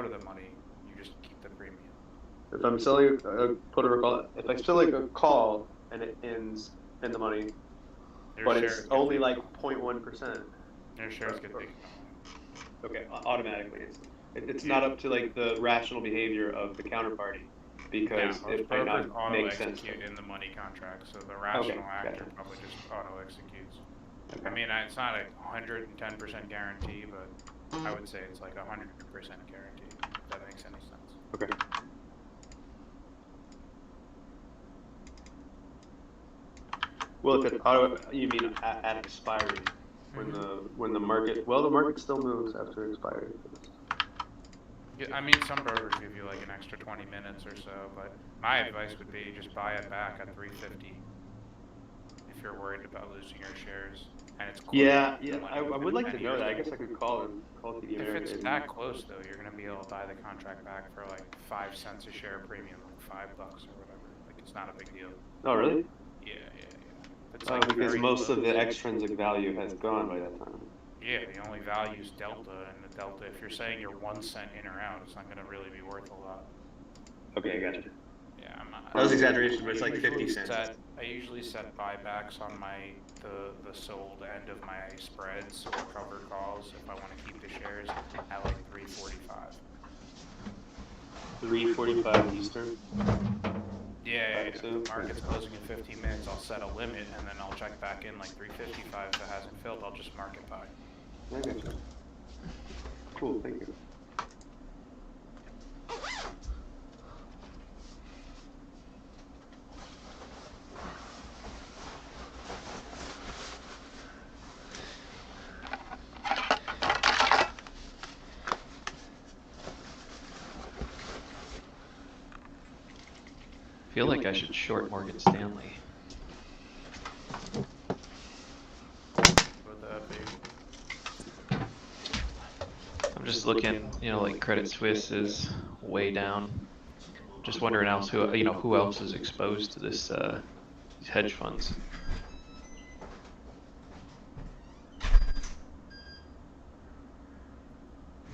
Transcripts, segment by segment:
out of the money, you just keep the premium. If I'm selling put a call, if I still like a call and it ends in the money, but it's only like 0.1%. Your shares get taken. Okay, automatically. It's not up to like the rational behavior of the counterparty because it might not make sense. In the money contract, so the rational actor probably just auto executes. Okay. I mean, it's not a 110% guarantee, but I would say it's like 100% guarantee. If that makes any sense. Okay. Well, if it auto, you mean at expiry, when the market, well, the market still moves after expiry. Yeah, I mean, some brokers give you like an extra 20 minutes or so, but my advice would be just buy it back at 350 if you're worried about losing your shares. And it's close. Yeah, I would like to know that. I guess I could call TD Ameritrade. If it's that close, though, you're going to be able to buy the contract back for like 5 cents a share premium, like $5 or whatever. Like, it's not a big deal. Oh, really? Yeah. It's like because most of the extrinsic value has gone by that time. Yeah, the only value is delta, and the delta, if you're saying you're 1 cent in or out, it's not going to really be worth a lot. Okay, I gotcha. Yeah, I'm not. That was exaggeration, but it's like 50 cents. I usually set buybacks on the sold end of my spreads or covered calls if I want to keep the shares at like 345. 345 Eastern. Yeah, if the market's closing in 15 minutes, I'll set a limit, and then I'll check back in like 355. If it hasn't filled, I'll just market buy. I gotcha. Cool, thank you. I feel like I should short Morgan Stanley. Would that be? I'm just looking, like Credit Suisse is way down. Just wondering who else is exposed to this these hedge funds.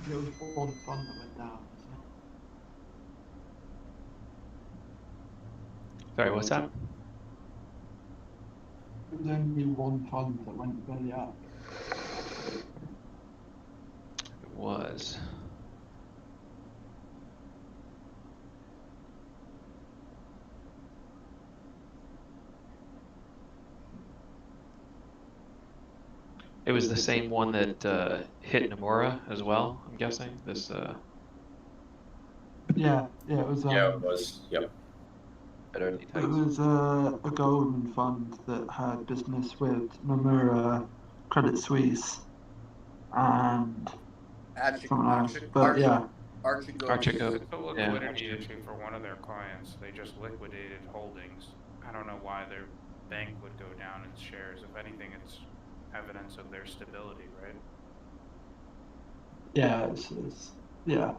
There was one fund that went down. Sorry, what's that? There was only one fund that went belly up. It was. It was the same one that hit Nomura as well, I'm guessing. This. Yeah, it was. Yeah, it was. Yep. It was a Goldman fund that had business with Nomura, Credit Suisse, and someone else. But yeah. Archigo. It's a liquidity issue for one of their clients. They just liquidated holdings. I don't know why their bank would go down in shares. If anything, it's evidence of their stability, right? Yeah, yeah.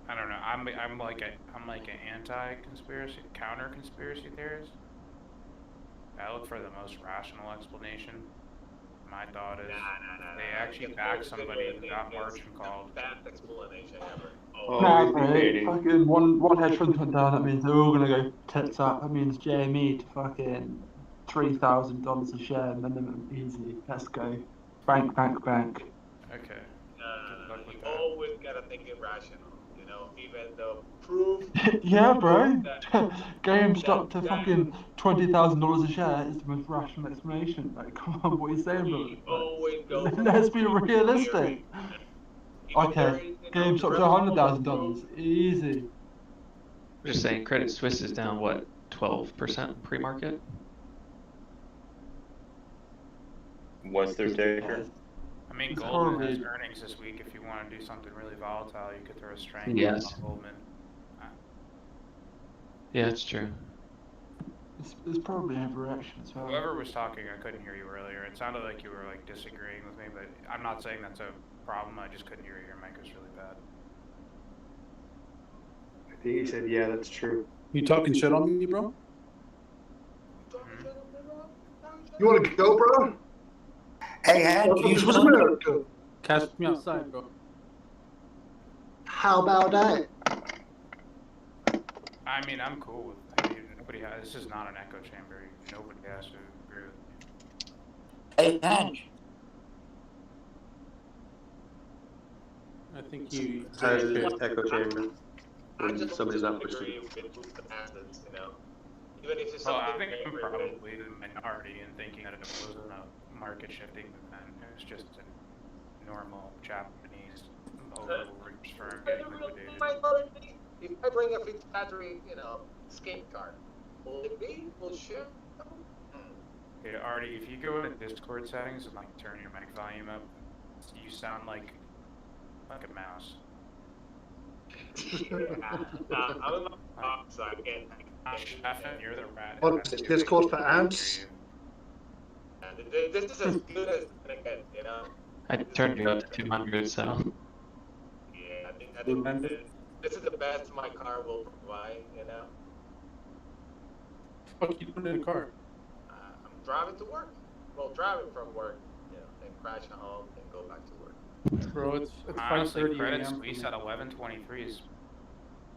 I don't know. I'm like an anti-conspiracy, counter-conspiracy theorist. I look for the most rational explanation. My thought is they actually back somebody who got margin called. Best explanation ever. Nah, bro. Fucking one hedge fund went down. That means they're all gonna go tits up. That means GME to fucking $3,000 a share minimum. Easy. Let's go. Bank. Okay. You always gotta think irrational. Even though proof. Yeah, bro. GameStop to fucking $20,000 a share is the most rational explanation. Like, come on, what are you saying, bro? Let's be realistic. Okay, GameStop to $100,000. Easy. I'm just saying, Credit Suisse is down, what, 12% pre-market? What's their ticker? I mean, Goldman has earnings this week. If you want to do something really volatile, you could throw a strength on Goldman. Yeah, it's true. It's probably overreaction as well. Whoever was talking, I couldn't hear you earlier. It sounded like you were like disagreeing with me, but I'm not saying that's a problem. I just couldn't hear you. Your mic was really bad. I think he said, yeah, that's true. You talking shit on me, bro? You want to go, bro? Hey, Hank, you What's America? catch me outside, bro. How about that? I mean, I'm cool with. I mean, this is not an echo chamber. Nobody has to agree with me. Hey, Bench. I think you. Echo chamber. I When just somebody's not agree pushing. with the passes, you know. Even if it's Well, I something think I'm very probably the minority in thinking that it wasn't a market shifting event. It was just a normal Japanese overreach firm getting liquidated. minority. If I bring a Fitzpatrick, you know, skate card, will it be? Will share? Okay, Artie, if you go into Discord settings and like turn your mic volume up, you sound like a mouse. I'm in my box, so I can't. Chef, and you're the rat. What, Discord for ads? This is as good as it's gonna get, you know. I turned you up to 200, so. Yeah, I think this is the best my car will provide, you know. What you doing in the car? I'm driving to work. Well, driving from work, you know, then crash home, then go back to work. Bro, it's Honestly, 5:30 credit a.m. squeeze at 11.23 is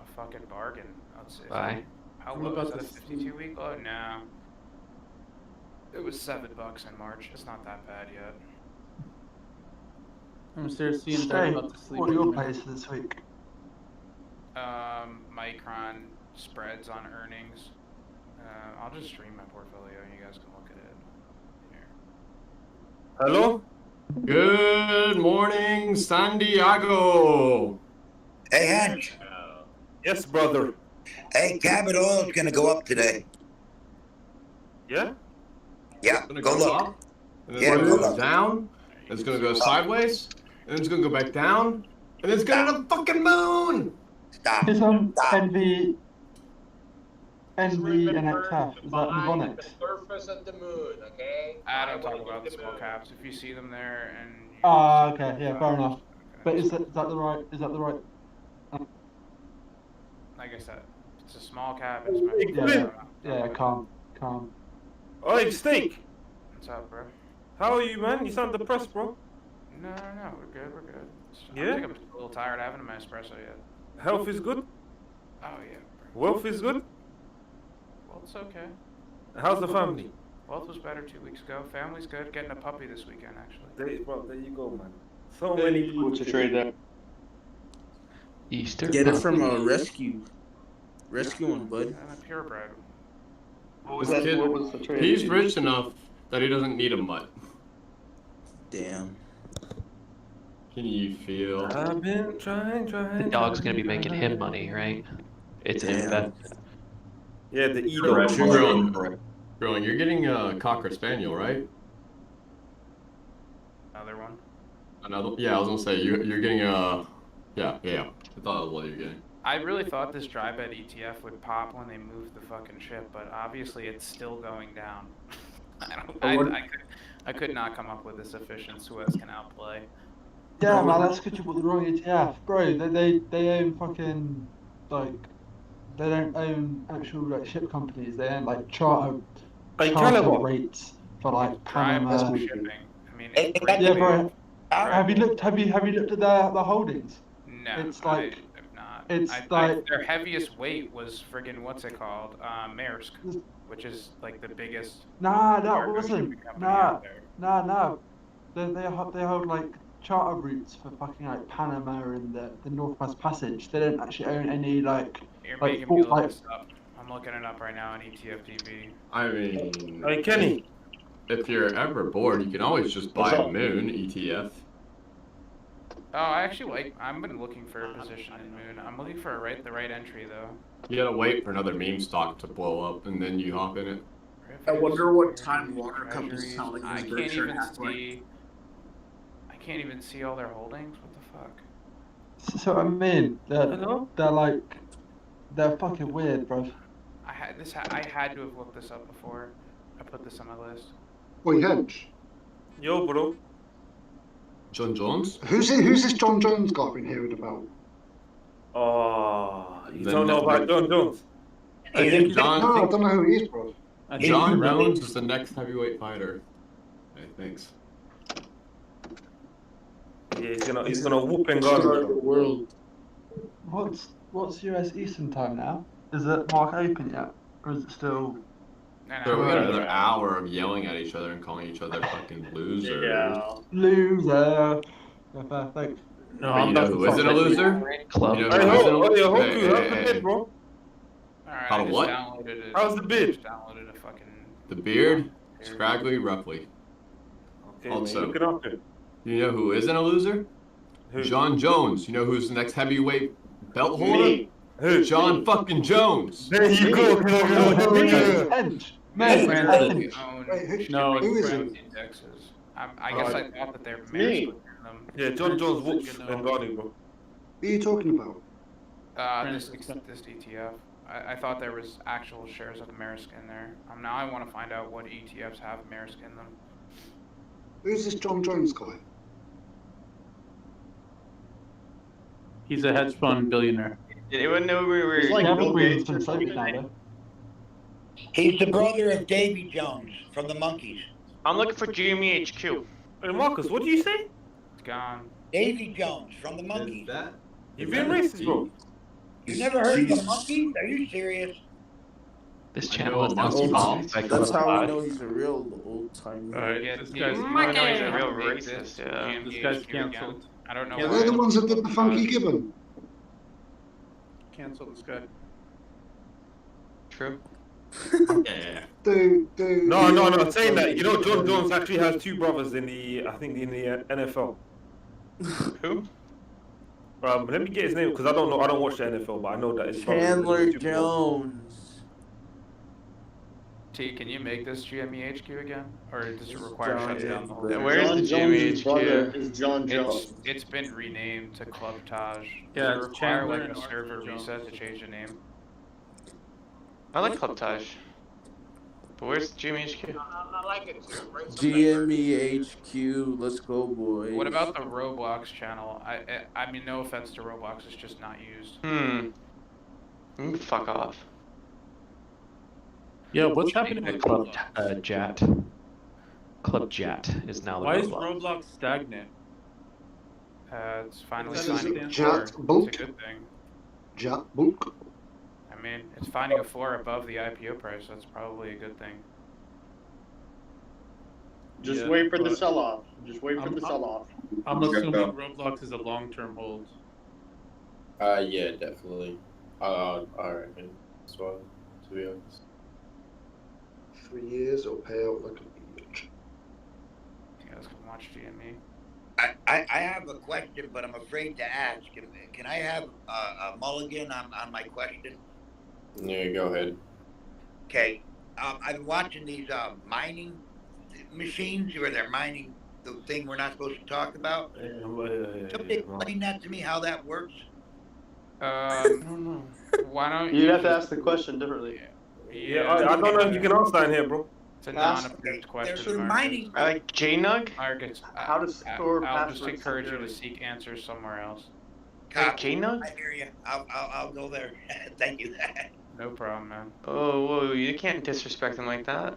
a fucking bargain. I'd say. Bye. How I'm low is about that? to 52 week low? No. It was $7 in March. It's not that bad yet. I'm seriously in bed Stay. about to sleep. What are your anyway. plays this week? Micron spreads on earnings. I'll just stream my portfolio and you guys can look at it. Here. Hello? Good morning, San Diego. Hey, Hench. Yes, brother. Hey, Cabot Oil's gonna go up today. Yeah? Yeah, It's gonna go go look. up, and then Yeah, it's go gonna go look. down, and it's gonna go sideways, and then it's gonna go back down, and then it's gonna hit the fucking moon. Stop. It's Stop. NV Remember NXF. to Is that find Nuvonics? the surface of the moon, okay? I don't Find talk what about the is small moon. caps. If you see them there and you Ah, see okay, them, yeah, fair enough. But is that the right? like I said, it's a small cap. It's meant Yeah, for, yeah, calm. Oi, Steak. What's up, bro? How are you, man? You sound depressed, bro. No, we're good. Yeah? I think I'm just a little tired. I haven't had my espresso yet. Health is good. Oh yeah. Bro. Wealth is good. Well, it's okay. How's the family? Wealth was better 2 weeks ago. Family's good. Getting a puppy this weekend, actually. There you go, man. So many. What's your trade there? Easter. Get it pup. from a rescue. Rescue one, bud. And a purebred. What was This that? kid- What was the trade? He's rich enough that he doesn't need a mutt. Damn. Can you feel? I've been trying. The dog's gonna be making him money, right? It's an Damn. investment. Yeah, the Correct. Growing, you're getting a Cocker Spaniel, right? Another one. Another? Yeah, I was gonna say you're getting a. Yeah. I thought that was what you're getting. I really thought this dry bed ETF would pop when they moved the fucking ship, but obviously it's still going down. I could not come up with a sufficient Suez Canal play. Yeah, man, that's because you bought the wrong ETF, bro. They own fucking like they don't own actual like ship companies. They own like charter rates for like Dry Panama. bed shipping. I mean, Hey, it's Yeah, bro. Right. Have you looked at the holdings? No, It's like- I have not. it's their heaviest weight was friggin' what's it called? Maersk, which is like the biggest. Nah, that cargo wasn't. shipping company Nah, out there. nah. They hold like charter routes for fucking like Panama and the Northwest Passage. They don't actually own any like. You're Like, making me full, look like- this up. I'm looking it up right now on ETFDB. I mean, Hey, Kenny. if you're ever bored, you can always just buy a Moon ETF. Oh, I actually I've been looking for a position in Moon. I'm looking for the right entry though. You gotta wait for another meme stock to blow up, and then you hop in it. I wonder what Time Warner companies sound like I these can't Berkshire even Hathaway. see. I can't even see all their holdings. What the fuck? So I mean, Hello? they're fucking weird, bro. I had to have looked this up before. I put this on my list. Wait, Hench. Yo, bro. John Jones? Who's this John Jones guy I've been hearing about? Oh, you The don't know about next- John Jones? I think No, I John don't know who he is, bro. John Jones is the next heavyweight fighter. I think. Yeah, he's gonna whoop and go. The world. What's US Eastern time now? Is it mark open yet, or is it still? So we got Right. another hour of yelling at each other and calling each other fucking losers. Loser. Yeah, perfect. No, But I'm you know about who to isn't a fuck loser? Club. You know Hey, who isn't a Hoku, loser? how's the bid, bro? Alright, How I to just what? downloaded it. How's the bid? Just downloaded a fucking. The beard, scraggly, roughly. Okay, Also, man, look it up there. You know who isn't a loser? Who? John Jones. You know who's the next heavyweight belt holder? Me. Who? John fucking Jones. There you go. Hedge. Man, Francis Hedge. own Wait, who shipping is it? indexes. I guess I thought that they're Me. Maersk in them. Yeah, John Jones whoops and Garden, bro. What are you talking about? This ETF. I thought there was actual shares of Maersk in there. Now I want to find out what ETFs have Maersk in them. Who's this John Jones guy? He's a hedge fund billionaire. Did anyone know we were? He's like Bill Evergreen's Gates or been something. sold now, though. He's the brother of Davy Jones from the Monkees. I'm looking for GME HQ. Hey, Marcus, what do you say? It's gone. Davy Jones from the Monkees. You've been racist, bro. You never heard of the Monkees? Are you serious? This I channel know is a now monkey sponsored by That's how we Club. know he's a real old time. Yeah, this you guy's know he's a real racist. Yeah. This guy's cancelled. I don't know Yeah, why. They're the ones that did the Funky Gibbon. Cancel this guy. True. Yeah. No. Saying that, you know, John Jones actually has two brothers in the, I think, in the NFL. Who? Let me get his name because I don't know. I don't watch the NFL, but I know that his brother is Chandler in the Super Bowl. Jones. T, can you make this GME HQ again, or does it require shutting down the whole Yeah, thing? where is the Jones' GME brother HQ? is John Jones. It's been renamed to Club Taj. Yeah, Does it it's require Chandler like and a server Arthur Jones. reset to change the name? I like Club Taj. But where's the GME HQ? I like it too. Bring some GME HQ. Let's go, boys. What about the Roblox channel? I mean, no offense to Roblox, it's just not used. Fuck off. Yeah, what's happening with Club Roblox? Jat. Club Jat is now the Why is Roblox. Roblox stagnant? It's finally What does that finding a stand floor. for? It's Boot? a good thing. Jack Book. I mean, it's finding a floor above the IPO price. That's probably a good thing. Just Yeah, wait for the but- sell-off. Just wait for the I'm- sell-off. I'm assuming Roblox is a long-term hold. Yeah, definitely. I reckon as well, to be honest. 3 years, it'll pay out like a bitch. You guys can watch GME. I have a question, but I'm afraid to ask. Can I have a mulligan on my question? Yeah, go ahead. Okay. I've been watching these mining machines where they're mining the thing we're not supposed to talk about. Somebody explain that to me, how that works. I don't know. Why don't You'd have to ask the question differently. Yeah, I don't know if you can answer in here, bro. It's a Ask- non-approved question. They're Marcus. mining. I like J-Nug. Marcus, How to store I'll just passwords encourage you to securely. seek answers somewhere else. Like J-Nug? I hear you. I'll go there. Thank you. No problem, man. Oh, whoa, you can't disrespect him like that.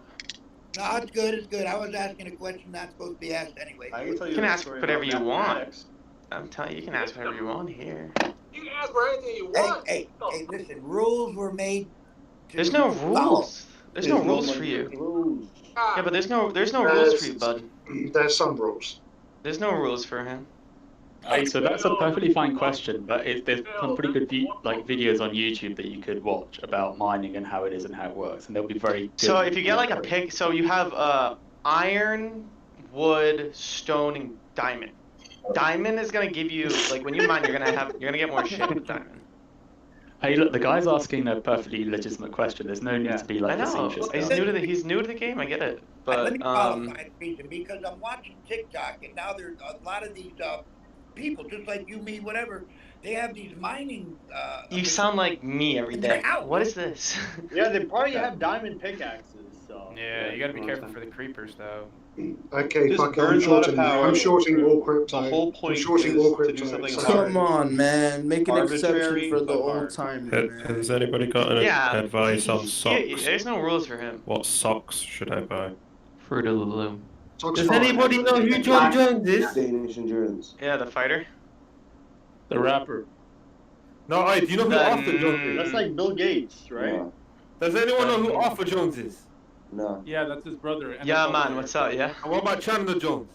No, it's good. It's good. I was asking a question not supposed to be asked anyway. I can tell You you can a ask story whatever about you want. mathematics. I'm telling you, you can ask whatever you want here. You can ask for anything you Hey, want. hey, listen. Rules were made. To There's no follow. rules. There's no rules for you. Yeah, but there's no rules for you, bud. There's some rules. There's no rules for him. Hey, so that's a perfectly fine question, but there's some pretty good videos on YouTube that you could watch about mining and how it is and how it works, and they'll be very good. So if you get like a pick, so you have iron, wood, stone, and diamond. Diamond is gonna give you like when you mine, you're gonna get more shit with diamond. Hey, look, the guy's asking a perfectly legitimate question. There's no need to be I like know. facetious. He's new to the game. I get it, Let me but qualify the reason because I'm watching TikTok and now there's a lot of these people, just like you, me, whatever. They have these mining. you sound like me every day. What is this? Yeah, they probably have diamond pickaxes. So Yeah, you gotta be careful for the creepers, though. Okay, This fuck it, burns a lot of power. I'm shorting all crypto. The whole point I'm shorting is all to do crypto. something Sorry. Come on, man. Make an exception Arbitrary, for the but old hard. timers, man. Has anybody got any Yeah, advice on Yeah, socks? there's no rules for him. What socks should I buy? Fruit of the Loom. Socks Does fine. anybody know who John Jones is? Danish endurance. Yeah, the fighter. The rapper. No, do you know who Arthur Jones is? That's like Bill Gates, right? No. Does anyone know who Arthur Jones is? No. Yeah, that's his brother. Yeah, NFL man. player. What's up? Yeah. And what about Chandler Jones?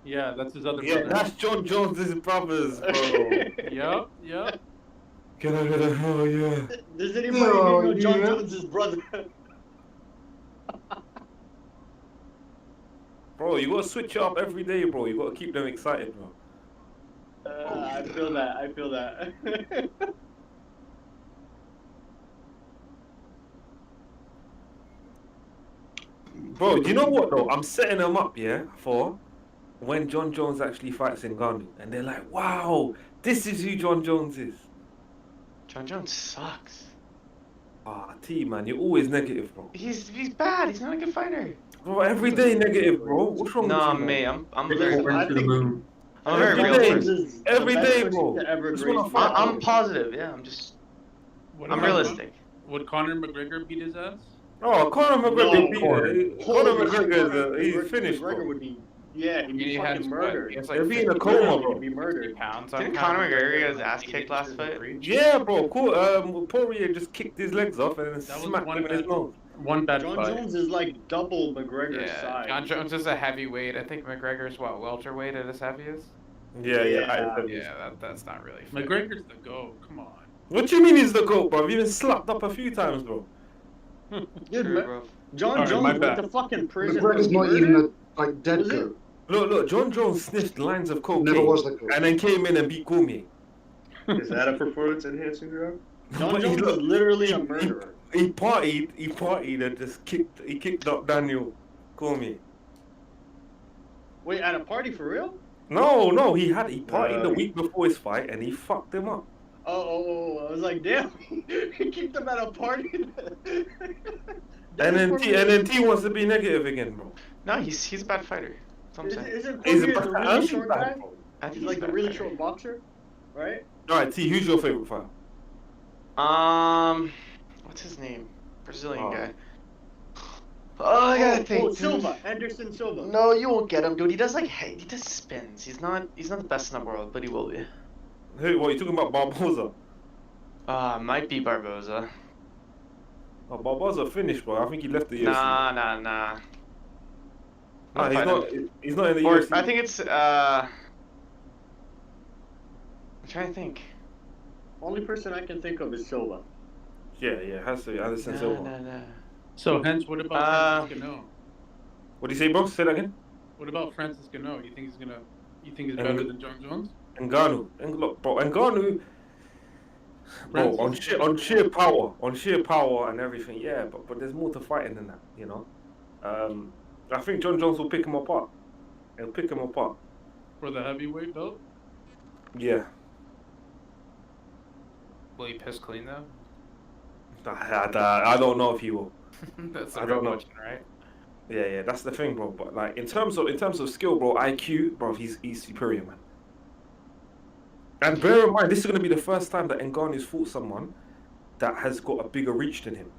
Yeah, that's his other Yeah, brother. that's John Jones' brothers, bro. Yep, yep. Get out of the hell, yeah. Does anybody know John Jones' brother? Bro, you gotta switch it up every day, bro. You gotta keep them excited, bro. I feel that. I feel that. Bro, do you know what though? I'm setting them up, yeah, for when John Jones actually fights in Ghana. And they're like, wow, this is who John Jones is. John Jones sucks. Ah, T, man, you're always negative, bro. He's bad. He's not a good fighter. Bro, every day negative, bro. What's wrong Nah, with you? mate, man? I'm very Went to the moon. I'm a very Every real day. person. Every day, bro. Just wanna fight. I'm positive. Yeah, I'm realistic. Would Conor McGregor beat his ass? Oh, Conor McGregor beat Conor Conor McGregor, he's finished, McGregor bro. would be, yeah, he'd be fucking murdered. They're being a coma, bro. He'd be murdered. Didn't Conor McGregor get his ass kicked last fight? Yeah, bro. Poirier just kicked his legs off and then smacked him in his nose. One bad John fight. Jones is like double McGregor's Yeah, size. John Jones is a heavyweight. I think McGregor's what, welterweight at his heaviest? Yeah. That's not really fair. McGregor's the GOAT. Come on. What do you mean he's the GOAT, bro? You've been slapped up a few times, bro. Dude, bro. John Alright, Jones my went bad. to fucking prison. McGregor's for not murder? even a dead Was it? goat. Look, John Jones sniffed lines of cocaine. Never was the goat. And then came in and beat Cormier. Is that a performance enhancing drug? John But Jones he- is literally a murderer. He partied and just kicked up Daniel Cormier. Wait, at a party for real? No, he partied the week before his fight and he fucked him up. Oh, I was like, damn, he kicked him at a party. And then T wants to be negative again, bro. No, he's a bad fighter. That's what I'm saying. Isn't He's Cormier the really he's short bad, guy? bro. I think He's like a the bad really fighter. short boxer, right? Alright, T, who's your favorite fighter? What's his name? Brazilian Oh. guy. Oh, I gotta think. dude. Silva, Anderson Silva. No, you won't get him, dude. He does spins. He's not the best in the world, but he will be. Hey, what, you talking about Barboza? Might be Barboza. Oh, Barboza finished, bro. I think he left the UFC. Nah. Nah, I'll fight him. he's not in the Or, UFC. I think it's I'm trying to think. Only person I can think of is Silva. Yeah, has to be Anderson Silva. No. So, hence, what about Francis Gano? What do you say, bro? Say that again. What about Francis Gano? You think he's better than John Jones? Ngannou. Look, bro, Ngannou. Bro, on sheer power and everything, yeah, but there's more to fighting than that, you know. I think John Jones will pick him apart. He'll pick him apart. For the heavyweight belt? Yeah. Will he piss clean though? I don't know if he will. That's a I real don't know. question, right? Yeah, that's the thing, bro. But like in terms of skill, bro, IQ, bro, he's superior, man. And bear in mind, this is gonna be the first time that Ngannou's fought someone that has got a bigger reach than him.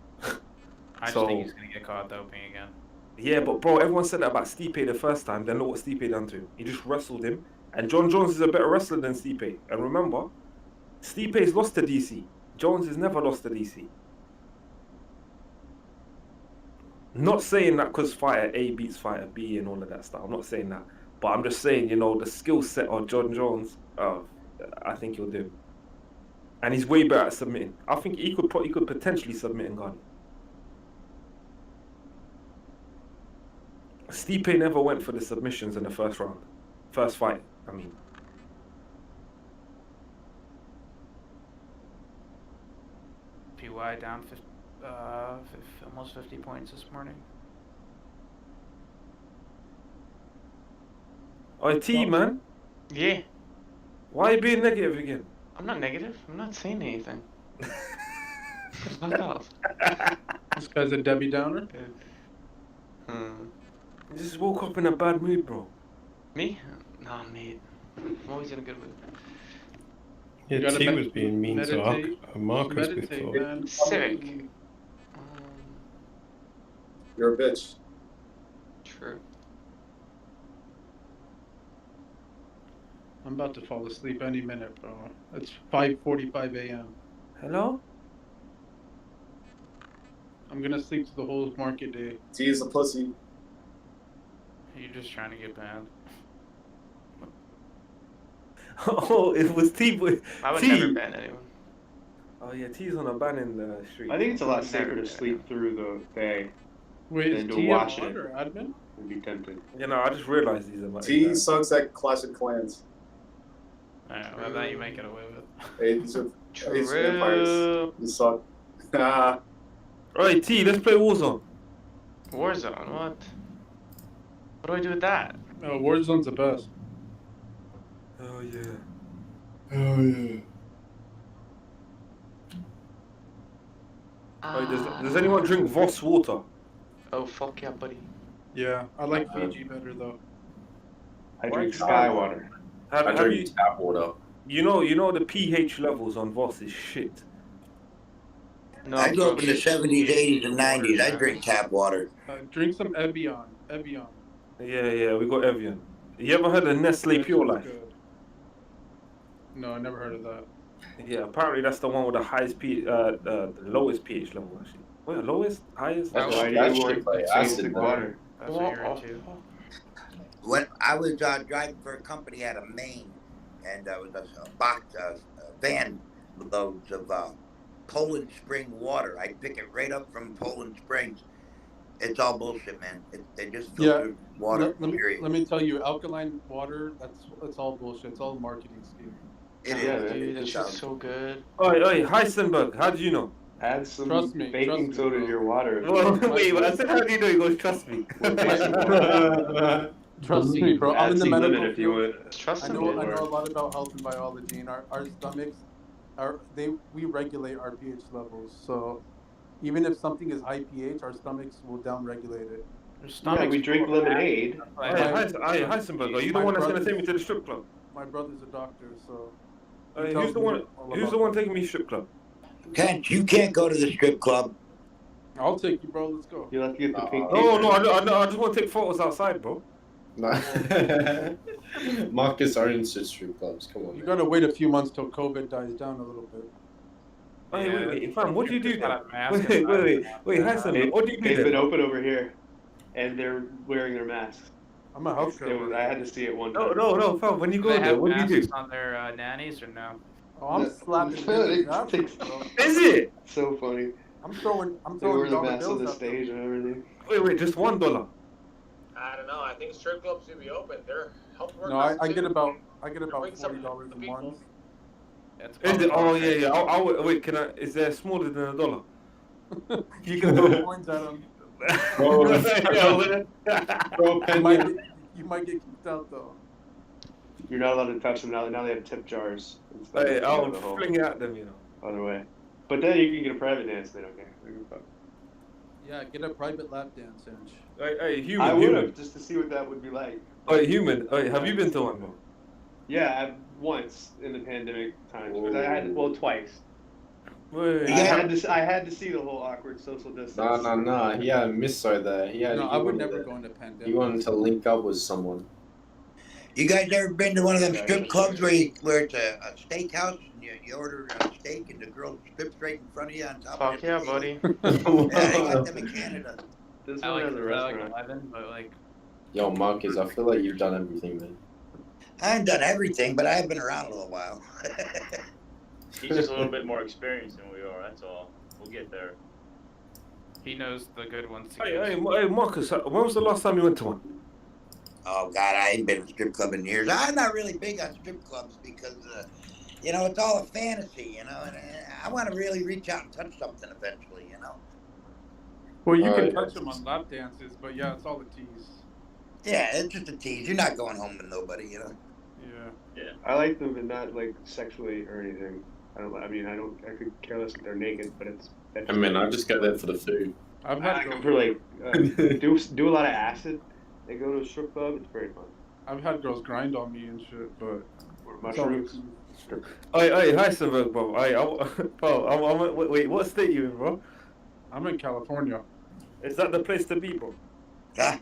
I just think he's gonna get caught doping again. Yeah, but bro, everyone said that about Stipe the first time. Then look what Stipe done to him. He just wrestled him. And John Jones is a better wrestler than Stipe. And remember, Stipe's lost to DC. Jones has never lost to DC. Not saying that because fighter A beats fighter B and all of that stuff. I'm not saying that. But I'm just saying, you know, the skill set of John Jones, I think he'll do. And he's way better at submitting. I think he could potentially submit Ngannou. Stipe never went for the submissions in the first round. First fight, I mean. PY down almost 50 points this morning. Oh, T, man. Yeah. Why are you being negative again? I'm not negative. I'm not saying anything. Fuck off. This guy's a Debbie Downer? You just woke up in a bad mood, bro. Me? Nah, mate. I'm always in a good mood. Yeah, T was being mean to Marcus before. Man. Sick. You're a bitch. True. I'm about to fall asleep any minute, bro. It's 5:45 a.m. Hello? I'm gonna sleep to the whole market day. T is a pussy. You're just trying to get banned. Oh, it was T. I would T. never ban anyone. Oh yeah, T's on a banning the street. I think it's a lot safer Never to sleep through the day Wait, than is to T watch mod it. or admin? Would be tempting. You know, I just realized these are my. T sucks at Clash of Clans. Alright, well, that you make it away with. Hey, these are these True. vampires. You suck. Alright, T, let's play Warzone. Warzone, what? What do I do with that? Oh, Warzone's the best. Oh yeah. Oh yeah. Does anyone drink Voss water? Oh, fuck yeah, buddy. Yeah, I like Fiji better though. I drink sky water. I Have drink you, tap water. you know the pH levels on Voss is shit. No, I grew up in the bro. 70s, 80s, and 90s. I drink tap water. Drink some Evian. Evian. Yeah, we got Evian. You ever heard of Nestle That Pure shit's Life? good. No, I never heard of that. Yeah, apparently that's the one with the highest the lowest pH level actually. Well, lowest, highest. That's Oh, why that that shit shit like tastes acid like water. That's what you're into. When I was driving for a company out of Maine, and it was a box, a van loads of Poland Spring water. I pick it right up from Poland Springs. It's all bullshit, man. They just filter water. Period. Let me tell you, alkaline water, that's all bullshit. It's all marketing scheme. It Yeah, is. dude, that It's shit's so good. Oi, Heisenberg, how did you know? Add some Trust me, baking soda bro. to your water. Well, wait, I said how do you know? He goes, trust me. Trust me, bro. I'm Add in the some medical lemon if you field. would. Trust I him, know dude. a lot about health and biology, and our stomachs we regulate our pH levels. So even if something is high pH, our stomachs will downregulate it. Yeah, we drink lemonade. Heisenberg, are you the one that's gonna take me to the strip club? My brother's a doctor, so Who's the one? Who's the one taking me to strip club? You can't go to the strip club. I'll take you, bro. Let's go. You'll have to get the pink. No, I just want to take photos outside, bro. Nah. Marcus are into strip clubs. Come on. You Man. gotta wait a few months till COVID dies down a little bit. Wait, fam, what do you do Just then? got a mask Wait, Heisenberg, what do you do They've then? been open over here, and they're wearing their masks. I'm a healthcare worker. I had to see it one time. No, fam, when you go They there, have what do you do? masks on their nannies or no? Oh, I'm slapping bitches, bro. Is it? So funny. I'm throwing They wear the dollar masks on bills the at them. stage and everything. Wait, just $1. I don't know. I think strip clubs should be open. They're health workers. No, I too. get about Bring some $40 a people. month. Is it? Oh yeah. Wait, can I? Is there smaller than $1? You can throw coins at them. You might get kicked out though. You're not allowed to touch them now. Now they have tip jars. Hey, I'll fling it at them, you know. Other way. But then you can get a private dance. They don't care. Yeah, get a private lap dance, Inch. Hey, human. I would have just to see what that would be like. Hey, human. Hey, have you been to one, bro? Yeah, once in the pandemic times, but I had twice. Wait. I had to see the whole awkward social distance. Nah. He had a misso there. I would never go into pandemic. He wanted to link up with someone. You guys ever been to one of them strip clubs where it's a steakhouse and you order a steak and the girl strips right in front of you on top of Fuck yeah, buddy. Yeah, they got them in Canada. This I one like has a I like restaurant. 11, but like Yo, Marcus, I feel like you've done everything, man. I haven't done everything, but I have been around a little while. He's just a little bit more experienced than we are, that's all. We'll get there. he knows the good ones. To Hey, use. Marcus, when was the last time you went to one? Oh God, I ain't been to a strip club in years. I'm not really big on strip clubs because, it's all a fantasy, and I want to really reach out and touch something eventually, Well, you can Alright. touch them on lap dances, but yeah, it's all a tease. Yeah, it's just a tease. You're not going home with nobody, Yeah. I like them, but not like sexually or anything. I could care less if they're naked, but it's. I mean, I just get there for the food. I've I had go for like do a lot of acid. They go to a strip club. It's very fun. I've had girls grind on me and shit, but Or mushrooms. Hey, Heisenberg, bro. Wait, what state you in, bro? I'm in California. Is that the place to be, bro? Yeah,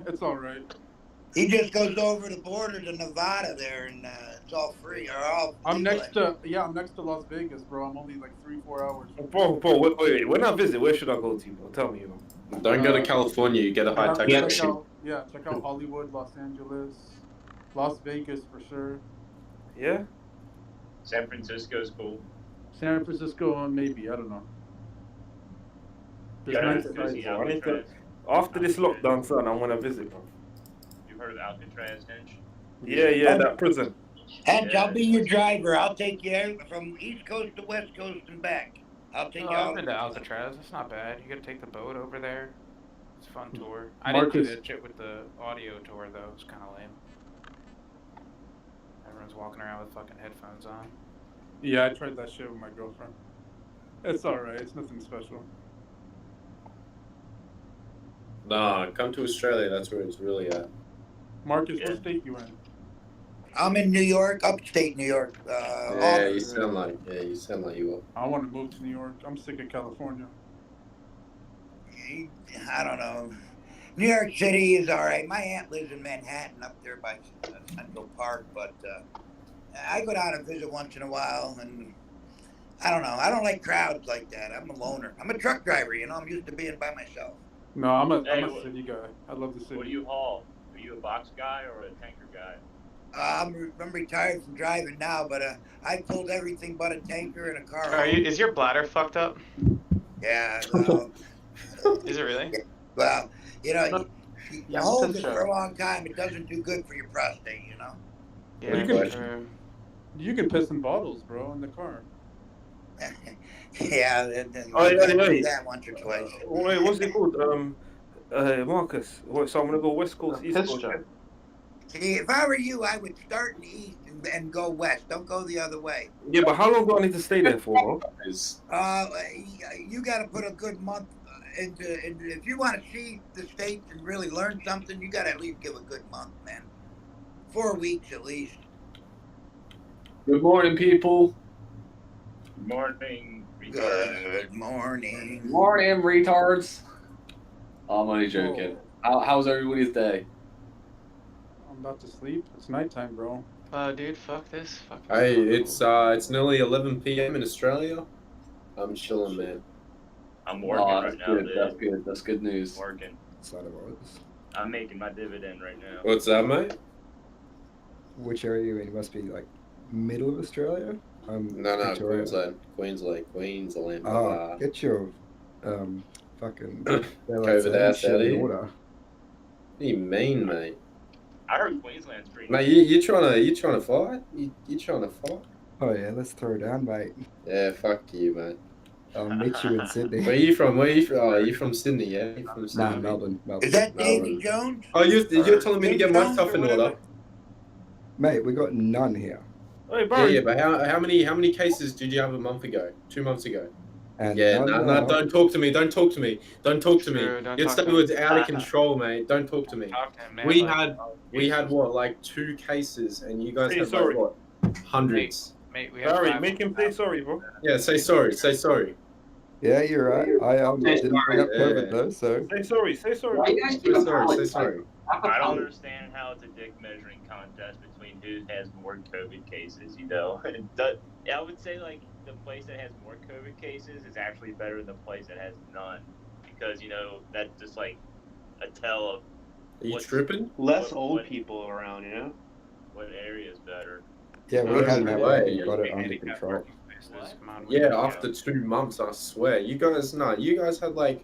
it's all right. He just goes over the border to Nevada there, and it's all free or all. I'm legal. next to I'm next to Las Vegas, bro. I'm only like 3-4 hours. Bro, wait. When I visit, where should I go to, bro? Tell me, bro. Don't go to California. You get a high Check taxation. out, check out Hollywood, Los Angeles, Las Vegas for sure. Yeah. San Francisco's cool. San Francisco, maybe, I don't know. There's Yeah, nice there's sites. the I need to, Alcatraz. after this lockdown, son, I want to visit, bro. You've heard of Alcatraz, Hinch? Yeah, that prison. Hench, I'll be your driver. I'll take you from East Coast to West Coast and back. I'll take you I've all. been to Alcatraz. It's not bad. You gotta take the boat over there. It's a fun tour. I didn't do that shit with the audio tour though. It's kind of lame. Everyone's walking around with fucking headphones on. Yeah, I tried that shit with my girlfriend. It's alright. It's nothing special. Nah, come to Australia. That's where it's really at. Marcus, what state you in? I'm in New York, upstate New York. Yeah, you sound like you are. I want to move to New York. I'm sick of California. I don't know. New York City is all right. My aunt lives in Manhattan up there by Central Park, but I go down and visit once in a while, and I don't know. I don't like crowds like that. I'm a loner. I'm a truck driver, you know. I'm used to being by myself. No, I'm a city guy. I love the city. What do you haul? Are you a box guy or a tanker guy? I'm retired from driving now, but I pulled everything but a tanker and a car. Is your bladder fucked up? Yeah. Is it really? Well, you know, you hold it for a long time. It doesn't do good for your prostate, you know. Yeah, you can piss in bottles, bro, in the car. Yeah. That once or twice. Wait, what's it called? Marcus. So I'm gonna go West Coast, East Coast. See, if I were you, I would start in the east and go west. Don't go the other way. Yeah, but how long do I need to stay there for, bro? You got to put a good month into. If you want to see the states and really learn something, you got to at least give a good month, man. 4 weeks at least. Good morning, people. Good morning. Good morning. Morning, retards. I'm only joking. How's everybody's day? I'm about to sleep. It's nighttime, bro. Dude, fuck this. Fuck this. Hey, it's nearly 11 p.m. in Australia. I'm chilling, man. I'm working right now. Good. That's good. That's good news. Working. I'm making my dividend right now. What's that, mate? Which area are you in? It must be like middle of Australia? No, Victoria. Queensland. Oh, get your fucking COVID ass out of here. order. What do you mean, mate? I heard Queensland's pretty. Mate, you trying to fight? You trying to fight? Oh yeah, let's throw down, mate. Yeah, fuck you, mate. I'll meet you in Sydney. Where are you from? Oh, you from Sydney? Yeah, you from Sydney. Nah, Melbourne. Is that Davy Jones? Oh, you're telling me to get my stuff in order? Mate, we got none here. Hey, bro. Yeah, but how many cases did you have a month ago? 2 months ago? And yeah, no, don't talk to me. Don't talk to me. Don't talk to me. Your stuff was out of control, mate. Don't talk to me. We had what, like 2 cases, and you guys had like what, hundreds. Mate, we Barry, make him say sorry, bro. Yeah, say sorry. Say sorry. Yeah, you're right. I didn't bring up COVID though, so. Say sorry. Say sorry. Say sorry. I don't understand how it's a dick measuring contest between who has more COVID cases, you know? I would say, like, the place that has more COVID cases is actually better than the place that has none. Because, you know, that's just, like, a tell of... Are you tripping? Less old people around, you know? What area is better? Yeah, we had that way. Got it under control. Yeah, after 2 months, I swear. You guys had, like...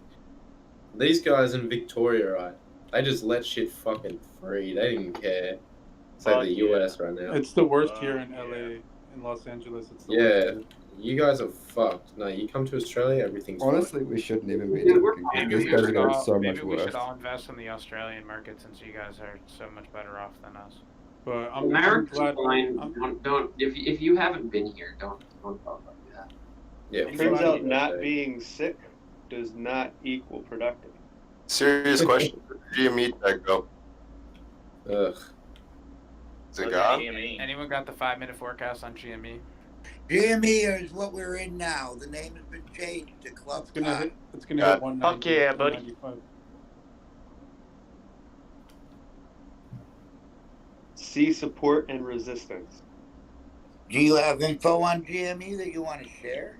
These guys in Victoria, right? They just let shit fucking free. They didn't care. It's like the US right now. It's the worst here in LA, in Los Angeles. It's the worst. You guys are fucked. No, you come to Australia, everything's honestly, we shouldn't even be talking. These guys are going so much Maybe we worse. should all invest in the Australian market since you guys are so much better off than us. But America's fine. Don't if you haven't been here, don't talk about that. Yeah. It turns out not being sick does not equal productive. Serious question. GME tech go. Ugh. Is it gone? Anyone got the 5-minute forecast on GME? GME is what we're in now. The name has been changed to Club. It's gonna hit 190. Fuck yeah, buddy. 195. See support and resistance. Do you have info on GME that you want to share?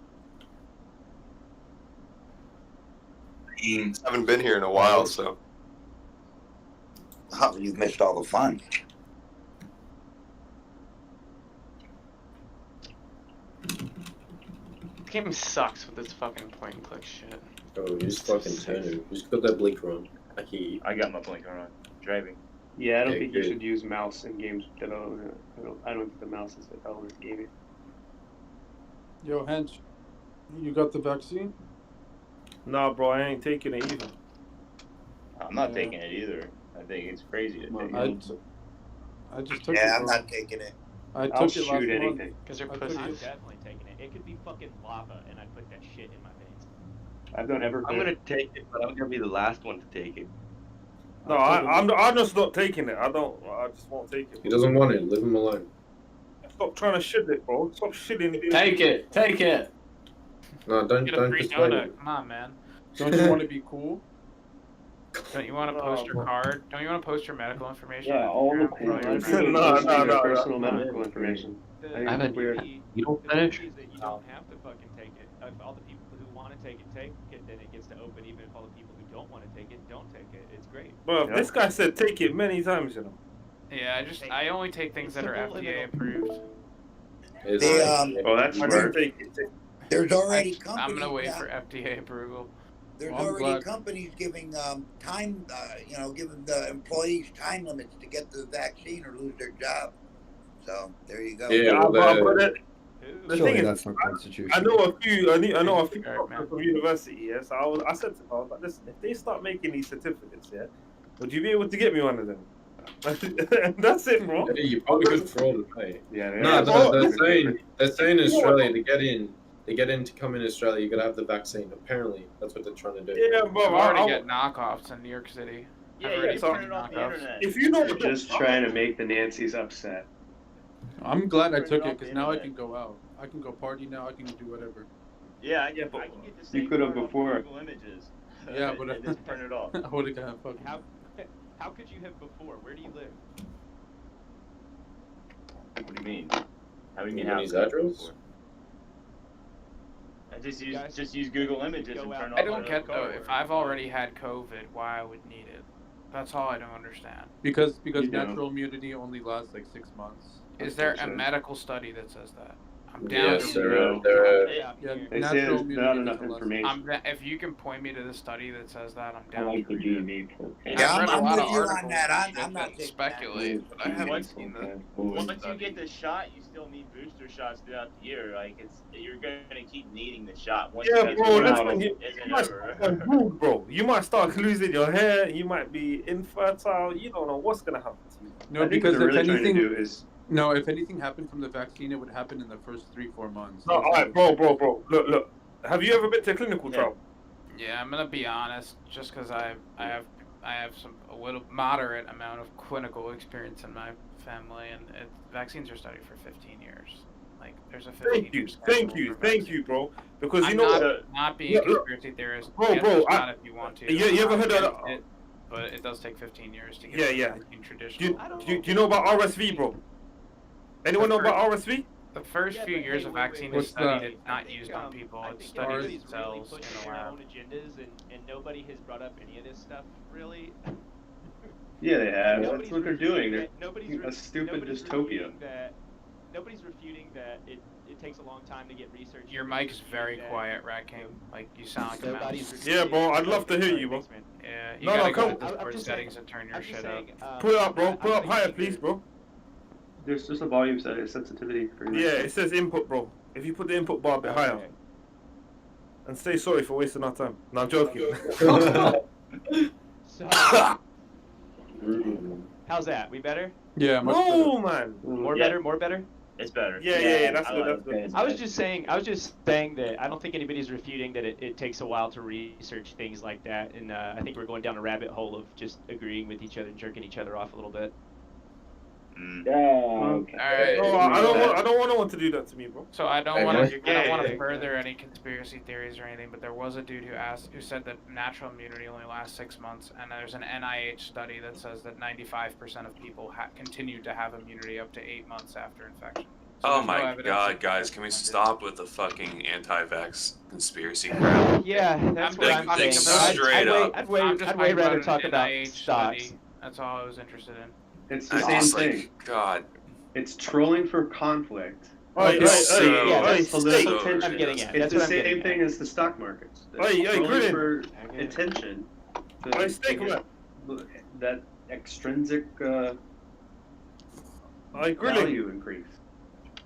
I haven't been here in a while, so. Oh, you've missed all the fun. This game sucks with this fucking point and click shit. Oh, who's fucking turning? Who's got that blinker on? I hear you. I got my blinker on. Driving. Yeah, I don't Okay, think you good. should use mouse in games with development. I don't think the mouse is the element gaming. Yo, Hench, you got the vaccine? Nah, bro, I ain't taking it either. I'm not taking it either. I think it's crazy to take I it. just took it. Yeah, I'm bro. not taking it. I I'll took it last shoot month. anything. Because you're I took pussies. I'm it. definitely taking it. It could be fucking lava, and I put that shit in my veins. I've not ever. I'm gonna take it, but I'm gonna be the last one to take it. No, I'm just not taking it. I just won't take it. He doesn't want it. Leave him alone. Stop trying to shit it, bro. Stop shitting it. Take it. No, don't Get a free persuade donut. him. Come on, man. Don't you want to be cool? Don't you want to post your card? Don't you want to post your medical information? Yeah, all the cool. No, personal medical information. I think it's weird. You don't finish? That you don't have to fucking take it. If all the people who want to take it, then it gets to open. Even if all the people who don't want to take it, don't take it. It's great. Well, this guy said take it many times, you know. Yeah, I only take things that are FDA approved. Oh, that's smart. There's already I'm companies. gonna wait for FDA approval. There's I'm already glad. companies giving time, giving the employees time limits to get the vaccine or lose their job. So there you go. Yeah, well, The Surely thing is, that's not constitutional. I know a few. I know a few Alright, man. from university. Yeah, so I said to them, I was like, listen, if they start making these certificates, yeah, would you be able to get me one of them? And that's it, bro. Yeah, you probably could for all the pay. Yeah. No, they're saying in Australia to get in to come in Australia, you gotta have the vaccine. Apparently, that's what they're trying to do. Yeah, bro. I've already get knockoffs in New York City. Yeah, I've you already gotta seen turn it off the knockoffs. internet. If you know They're what just trying to make the Nancys upset. I'm glad I Turn it took off it because the now I internet. can go out. I can go party now. I can do whatever. Yeah, Yeah, but I can get the same could have card off before. Google Images. Yeah, but and just turn it off. I would have got fucking. How could you have before? Where do you live? What do you mean? How do you mean You how? mean his address? I just use Google Images and turn off. I don't the get though. card. If I've already had COVID, why I would need it. That's all I don't understand. Because You don't. natural immunity only lasts like 6 months. Is there a Unfortunately. medical study that says that? I'm down Yes, to there. Yeah, They say natural there's not immunity enough is the less- information. If you can point me to the study that says that, I'm I down like to the read it. GME. Yeah, I've read I'm a lot with of you on articles that. and I'm not shit that taking speculate, but I haven't seen the Once you get the shot, you still need booster shots throughout the year. Like you're gonna keep needing the shot. Once Yeah, you get bro. the shot, Listen, it you isn't might over. start going bald, bro. You might start losing your hair. You might be infertile. You don't know what's gonna happen to you. No, I think because what they're if really trying to anything, do is no, if anything happened from the vaccine, it would happen in the first 3-4 months. No, all right, bro. Look. Have you ever been to a clinical trial? Yeah, I'm gonna be honest. Just because I have a little moderate amount of clinical experience in my family, and vaccines are studied for 15 years. Like there's a 15 Thank you, bro. Because you I'm know not being a conspiracy theorist. Bro, Answer bro, not if you want to. you ever heard of it? But it does take 15 years to get Yeah. vaccine Do traditional. you know about RSV, bro? Anyone know about RSV? The first few years of vaccine is What's studied, that? it's not used on people. I It's think studied everybody's in really cells pushing in a their lab. own agendas, and nobody has brought up any of this stuff really. yeah, they have. Nobody's That's what they're refuting doing. that- nobody's They're a re- stupid nobody's dystopia. refuting that- Nobody's refuting that it takes a long time to get research. Your mic is very quiet, Rat King. Like you sound like a Nobody's mouse. Yeah, bro. I'd love to hear you, bro. Yeah, you No, gotta come- go to I'm Discord just settings saying- and turn your I'm just shit up. saying, Put it up, bro. I'm Put up saying higher, that please, bro. There's just a volume sensitivity for Yeah, it says input, bro. If you put the input bar a bit higher. And say sorry for wasting our time. No, I'm joking. So, how's that? We better? Yeah, much No, man. More Yeah. better? More better? It's better. Yeah. That's I good. like That's good. I was just saying that I don't think anybody's refuting that it takes a while to research things like that, and I think we're going down a rabbit hole of just agreeing with each other and jerking each other off a little bit. Okay. All right. No, I don't want no one to do that to me, bro. So I don't Hey, want man, to. you're I don't want to gay. further any conspiracy theories or anything. But there was a dude who said that natural immunity only lasts 6 months, and there's an NIH study that says that 95% of people continue to have immunity up to 8 months after infection. So Oh there's no my evidence god, that- guys, can we stop with the fucking anti-vax conspiracy crap? Yeah, that's what I'm saying. Straight up. I'd way I'm just rather talking talk about NIH stocks. study. That's all I was interested in. It's the I same just, thing. God. It's trolling for conflict. It's political so tension. I'm getting at. It's That's the what I'm same getting thing at. as the stock markets. Hey, Trolling Grillen. for attention. Steak, come on. That extrinsic Grillen. value increase.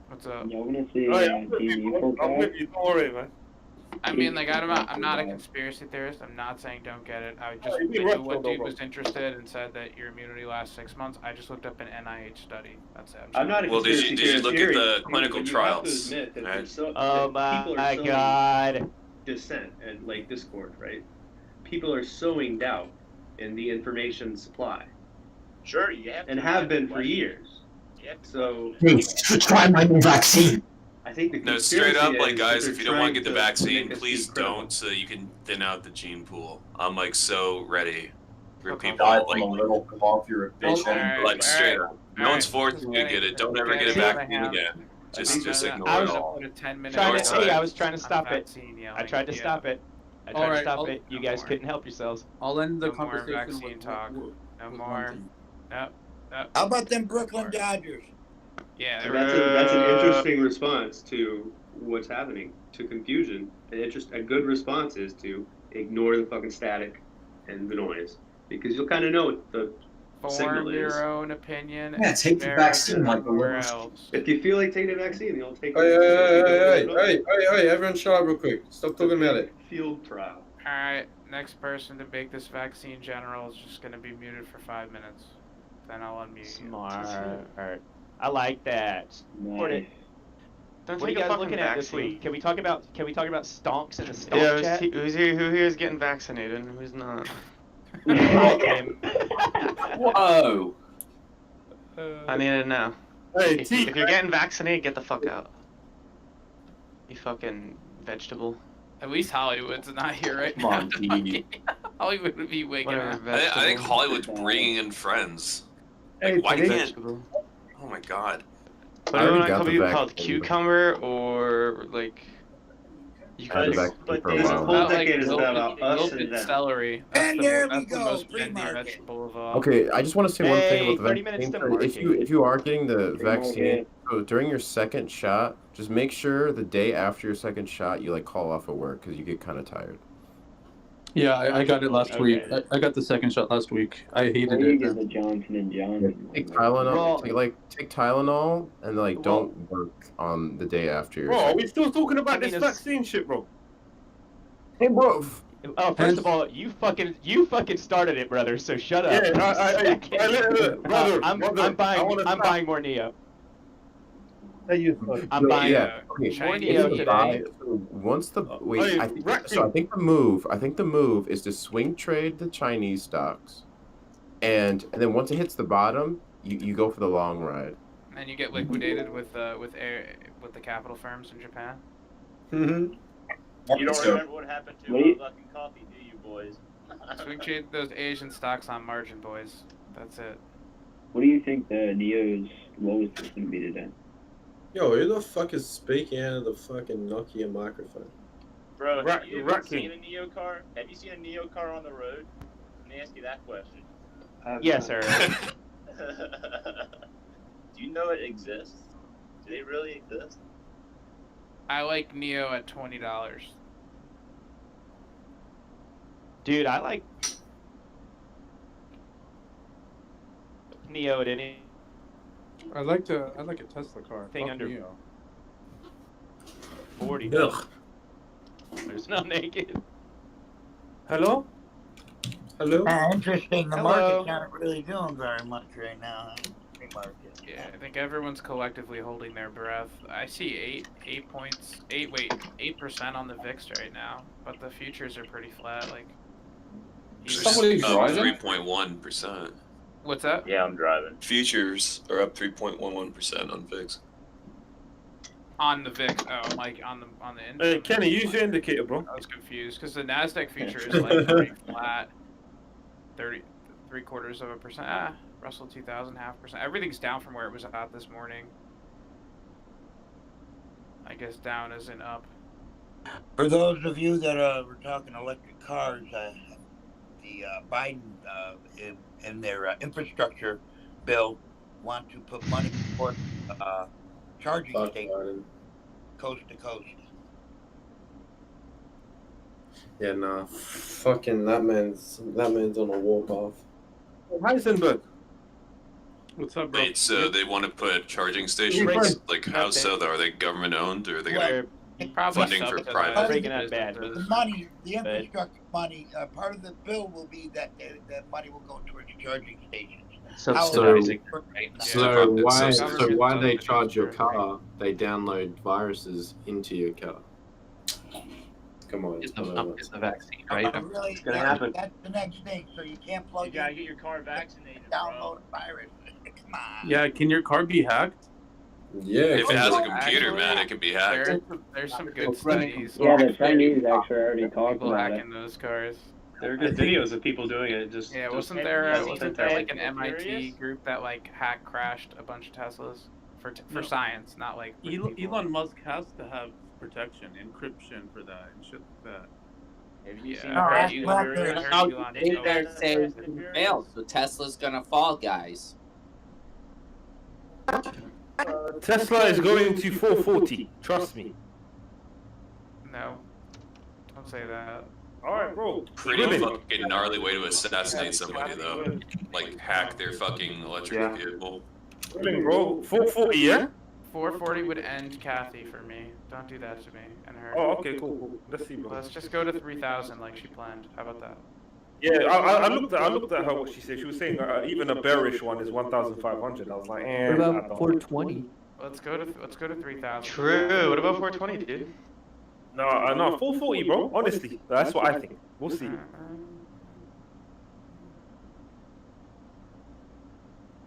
What's up? Y'all wanna see I'm GME with forecast? you. Don't worry, man. I mean, like, I'm not a conspiracy theorist. I'm not saying don't get it. I just you'd be knew right, what though, dude bro. was interested and said that your immunity lasts 6 months. I just looked up an NIH study. That's it. I'm not a Well, did conspiracy you look at theory, the clinical but you trials? have to admit that right? there's so, Oh that people are my sowing god. dissent and like discord, right? People are sowing doubt in the information supply Sure, you have and to. have been for years. You have to. So Try my new vaccine. I think the No, straight up, like, conspiracy guys, is if that you don't they're want to get the trying vaccine, make us please be credible. don't, so you can thin out the gene pool. I'm, like, so ready for people, Die from like, a little cough, you're a bitch. like, straight up. No one's forcing you to get it. Don't ever get a vaccine again. Just ignore it all. I was trying to stop it. I tried to stop it. I tried to Alright, stop it. You guys couldn't help yourselves. I'll end the No more conversation vaccine with talk. No more. Nope. How about them Brooklyn Dodgers? Yeah, And that's an interesting response to what's happening, to confusion. A good response is to ignore the fucking static and the noise, because you'll kind of know what the signal form is. your own opinion. Yeah, and take the compare vaccine it like the everywhere little- else. If you feel like taking a vaccine, you'll take Hey, everyone shut up real quick. Stop talking about it. Field trial. All right, next person to make this vaccine general is just gonna be muted for 5 minutes. Then I'll unmute you. Smart. I like that. Support it. Don't What are take you a guys fucking looking at this vaccine. week? Can we talk about stonks in the stonk Yeah, chat? who here is getting vaccinated and who's not? Whoa. I need it now. Hey, If you're getting vaccinated, get the fuck out. You fucking vegetable. At least Hollywood's not here right Come now. on, T. Hollywood would be waking Whatever, up. vegetable. I think Hollywood's bringing in friends. Hey, Like, why today- can't... Vegetable. Oh my god. What do you want to be called? Cucumber or like? You I had could. the vaccine for a This while. whole decade is about us wilted and them. celery. And there we That's the go, most free trendy market. vegetable of all. Okay, I just want to say one thing about the 30 minutes vaccine. to So if you are getting the Free vaccine, market. so during your second shot, just make sure the day after your second shot you like call off of work because you get kind of tired. Yeah, I got it last week. I got the second shot last week. I hated Where do you it. get the Johnson and Johnson? Take Tylenol. Well- take Tylenol and like don't work on the day after your. Bro, are second. we still talking about I mean, this it's- vaccine shit, bro? Hey, bro. Oh, first of all, you fucking started it, brother. So shut up. Yeah, brother, I'm buying more Neo. I'm So, buying yeah. Okay. more It's Neo a today. buy. So once the wait, hey, I think, Racky. so. I think the move is to swing trade the Chinese stocks, and then once it hits the bottom, you go for the long ride. And you get liquidated with the capital firms in Japan. Mm-hmm. You don't remember what happened to Wait. fucking coffee, do you, boys? Swing trade those Asian stocks on margin, boys. That's it. What do you think the Neo's lowest is going to be today? Yo, who the fuck is speaking out of the fucking Nokia microphone? Bro, Rack- have you ever Racky. seen a Neo car? Have you seen a Neo car on the road? Let me ask you that question. Yes, sir. Do you know it exists? Do they really exist? I like Neo at $20. Dude, I like Neo at any I like a Tesla car. thing Fuck under Neo. 40. Ugh. There's no naked. Hello? Hello? Interesting. The Hello. market's not really doing very much right now. Huh? Free market. Yeah, I think everyone's collectively holding their breath. I see 8% on the VIX right now, but the futures are pretty flat. Like, Just even- up 3.1%. What's that? Yeah, I'm driving. Futures are up 3.11% on VIX. On the VIX, like on the Hey, index. Kenny, use your indicator, bro. I was confused because the Nasdaq future is like pretty flat, 0.33%. Russell 2000 0.5%. Everything's down from where it was at this morning. I guess down isn't up. For those of you that were talking electric cars, the Biden in their infrastructure bill want to put money toward charging stations coast to coast. Yeah, nah. Fucking that man's on a warpath. Heisenberg. What's up, bro? Wait, so they want to put charging stations? Like, how so? Though? Are they government owned, or are they going to funding for private? Breaking that bad, but The money, the infrastructure money, part of the bill will be that that money will go towards charging stations. Subsidizing. So why they charge your car? They download viruses into your car. Come on, It's the vaccine, right? Really, It's gonna happen. That's the next thing. So you can't plug You gotta get your car vaccinated, download a virus. Come on. Yeah, can your car be hacked? Yeah. If it has a computer, man, it can be hacked. There's some good studies. Yeah, the Chinese actually already talked People about it. hacking those cars. There are good videos of people doing it. Just Yeah, wasn't just- there just wasn't there. there like an MIT group that like hack crashed a bunch of Teslas for No. science, not like for people. Elon Musk has to have protection, encryption for that and shit like that. Have you seen Yeah, that? you I heard heard Elon they Musk. They're saying it failed, so Tesla's gonna fall, guys. Tesla is going to 440. Trust me. No, don't say that. All right, bro. Pretty fucking gnarly way to assassinate somebody, though. Like, hack their fucking electric vehicle. Women, bro. 440, yeah? 440 would end Kathy for me. Don't do that to me and her. Oh, okay, cool. Let's see, bro. Let's just go to 3,000 like she planned. How about that? Yeah, I looked at her what she said. She was saying even a bearish one is 1,500. I was like, eh. What I about don't- 420? Let's go to 3,000. True. What about 420, dude? No, 440, bro. Honestly, that's what I think. We'll see.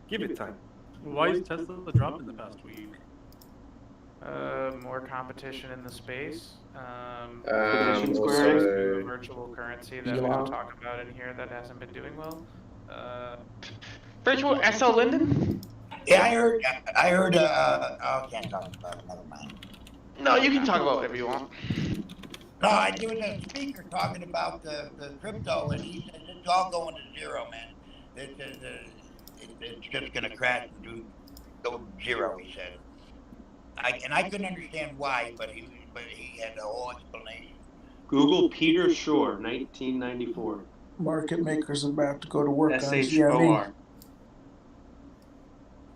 Give it time. Why is Tesla dropping the past week? More competition in the space. Also- Virtual currency that we don't talk about in here that hasn't been doing well. Virtual SL Linden? Yeah, I heard. I can't talk about it. Never mind. No, you can talk about whatever you want. No, there was a speaker talking about the crypto, and he said it's all going to zero, man. It's just going to crash and go to zero. He said. I couldn't understand why, but he had a whole explanation. Google Peter Shore, 1994. Market makers about to go to work on GME. SHOR.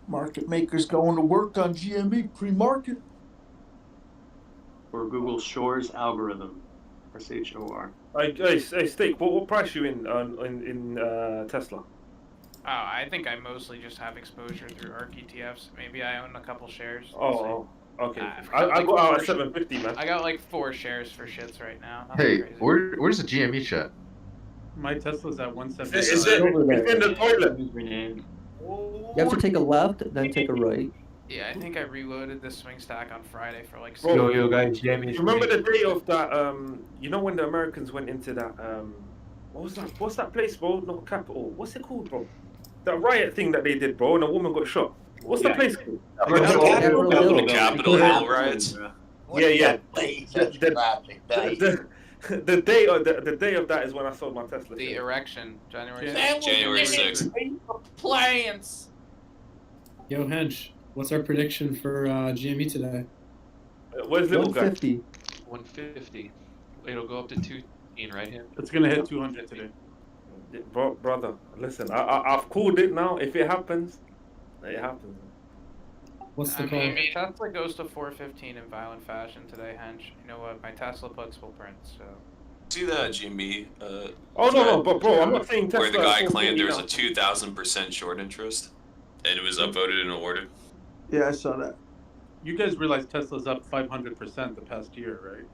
Market makers going to work on GME pre-market. Or Google Shore's algorithm. SHOR. Hey, Steak, what price you in Tesla? Oh, I think I mostly just have exposure through ARK ETFs. Maybe I own a couple shares. Oh, okay. I've I like got out at 4 750, man. I got like 4 shares for shits right now. Nothing Hey, crazy. where's the GME chat? My Tesla's at 170. Is it in the toilet? You have to take a left, then take a right. Yeah, I think I reloaded the swing stack on Friday for like. Bro, $6. guys, GME. Remember the day of that? You know when the Americans went into that? What was that? What's that place, bro? Not Capitol. What's it called, bro? That riot thing that they did, bro, and a woman got shot. What's the place called? The Capitol Hill riots. Yeah. The day of that is when I sold my Tesla. The erection, January 6th. January 6th. Plans. Yo, Hench, what's our prediction for GME today? Where's little guy? 150. 150. It'll go up to 215, right here. It's gonna hit 200 today. Brother, listen, I've called it now. If it happens, it happens. What's the I call? mean, if Tesla goes to 415 in violent fashion today, Hench, you know what? My Tesla puts will print, so. See that GME? No, but bro, I'm not saying Tesla. Where the guy claimed there was a 440 2,000% short interest, and it was upvoted and awarded. Yeah, I saw that. You guys realize Tesla's up 500% the past year, right?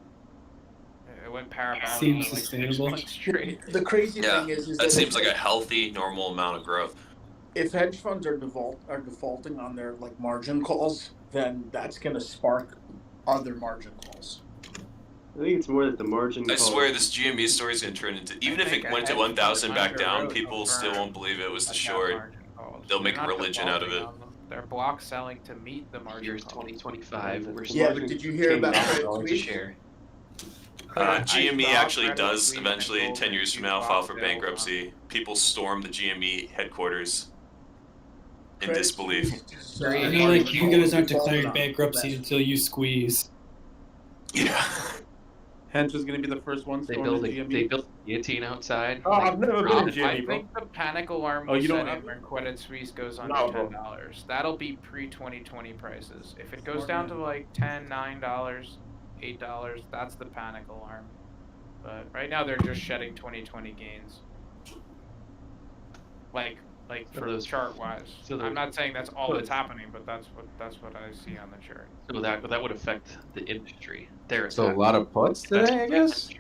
It went parabolic. Seems for like 6 sustainable. months straight. The crazy Yeah, thing is that seems like a healthy, normal amount of growth. if hedge funds are defaulting on their like margin calls, then that's going to spark other margin calls. I think it's more that the margin. I swear this GME story is going to turn into, even if it went to 1,000 back down, people still won't believe it was the short. They'll make a religion out of it. They're block selling to meet the margin. Here's 2025. We're Yeah, but did you hear about Credit $10 a Suisse? share. GME saw actually Credit does Suisse eventually, and 10 years from now, file for bankruptcy. People storm the GME headquarters in disbelief. I feel like you guys aren't declaring bankruptcy until you squeeze. Yeah. Hench is going to be the first one They storming built the a GME. guillaine outside. Oh, I've never been in I GME, bro. think the panic alarm Oh, will you don't set have in it? when Credit Suisse goes under No, bro. $10. That'll be pre-2020 prices. If it goes down to like $10, $9, $8, that's the panic alarm. But right now they're just shedding 2020 gains. Like So for those- chart-wise. so I'm those- not saying that's all that's happening, but that's what I see on the chart. So that would affect the industry. There, So a lot of puts today, I guess.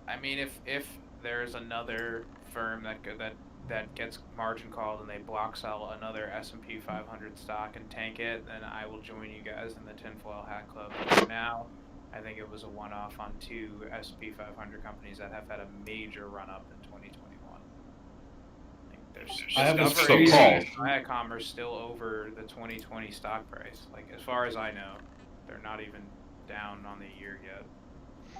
I mean, if there's another firm that gets margin called and they block sell another S&P 500 stock and tank it, then I will join you guys in the tinfoil hat club. For now, I think it was a one-off on two S&P 500 companies that have had a major run-up in 2021. I have a Discovery crazy- and Viacom are still over the 2020 stock price. Like, as far as I know, they're not even down on the year yet.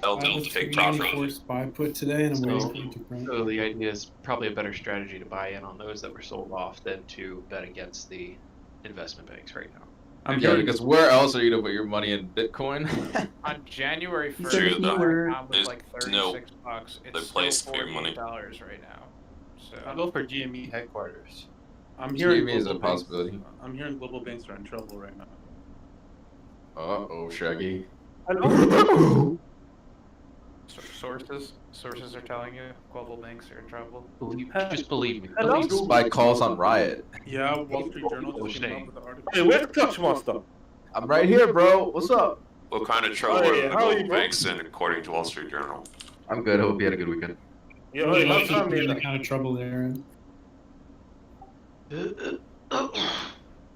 They'll I have a take 394 profit. SPY put today, and I'm waiting for it to print. So the idea is probably a better strategy to buy in on those that were sold off than to bet against the investment banks right now. Yeah, because where else are you to put your money in Bitcoin? On January 1st, True, though. Viacom was There's like no $36. other It's place still for your money. $48 right now. So I'll Go for GME headquarters. I'm hearing GME is a global banks- possibility. I'm hearing global banks are in trouble right now. Oh, Shaggy. Sources are telling you global banks are in trouble. Just believe me. Spy calls on Riot. Yeah, Wall Street Journal just came out with the article. Hey, where's Clutch Master? I'm right here, bro. What's up? What kind of trouble Hey, are the how are you, global bro? banks in, according to Wall Street Journal? I'm good. Hope you had a good weekend. Yeah, Yeah, hey, that's how's just family? the kind of trouble they're in.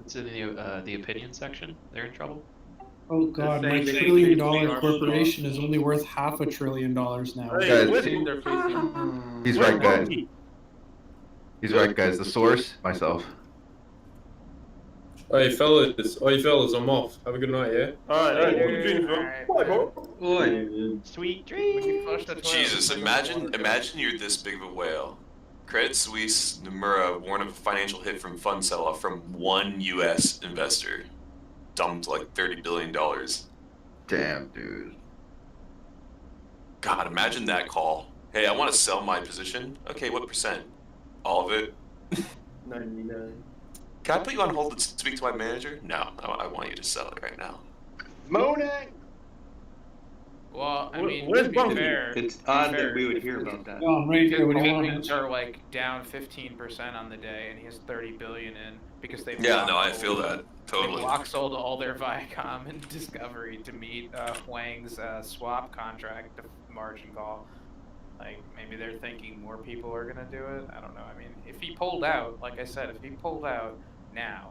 It's in the opinion section. They're in trouble. Oh god, my saying they $1 trillion are corporation is only worth $500 billion now. Hey, Guys, where's- They're facing. He's right, guys. He's right, guys. The source, myself. Hey fellas, I'm off. Have a good night, yeah? Alright, good dreams, bro. Bye, bro. Sweet When you dreams. flush the toilet, Jesus, it's like a imagine water. you're this big of a whale. Credit Suisse, Nomura warned of a financial hit from fund sell-off from one U.S. investor. Dumped like $30 billion. Damn, dude. God, imagine that call. Hey, I want to sell my position. Okay, what percent? All of it? 99. Can I put you on hold and speak to my manager? No, I want you to sell it right now. Mooning. Well, I mean, Where's to be Bungie? fair, It's to be odd fair, that we would hear about that. Oh, I'm right here. What do you want? holdings are like down 15% on the day, and he has 30 billion in because they Yeah, no, I block feel sold- that. Totally. They block sold all their Viacom and Discovery to meet Huang's swap contract margin call. Like, maybe they're thinking more people are gonna do it. I don't know. I mean, if he pulled out, like I said, if he pulled out now,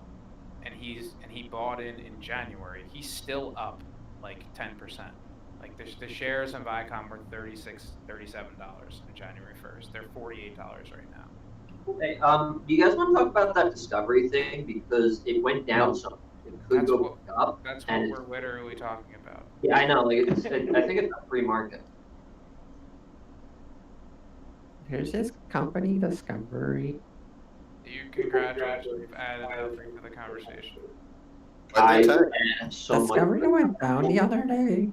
and he bought in January, he's still up like 10%. Like the shares in Viacom were $37 in January 1st. They're $48 right now. Hey, do you guys want to talk about that Discovery thing because it went down some? It could That's go what- back up. That's and what it's- we're literally talking about. Yeah, I know. Like, I think it's a free market. Here's his company, Discovery. You congratulations. We've added nothing to the conversation. I and so much. Discovery went down the other day.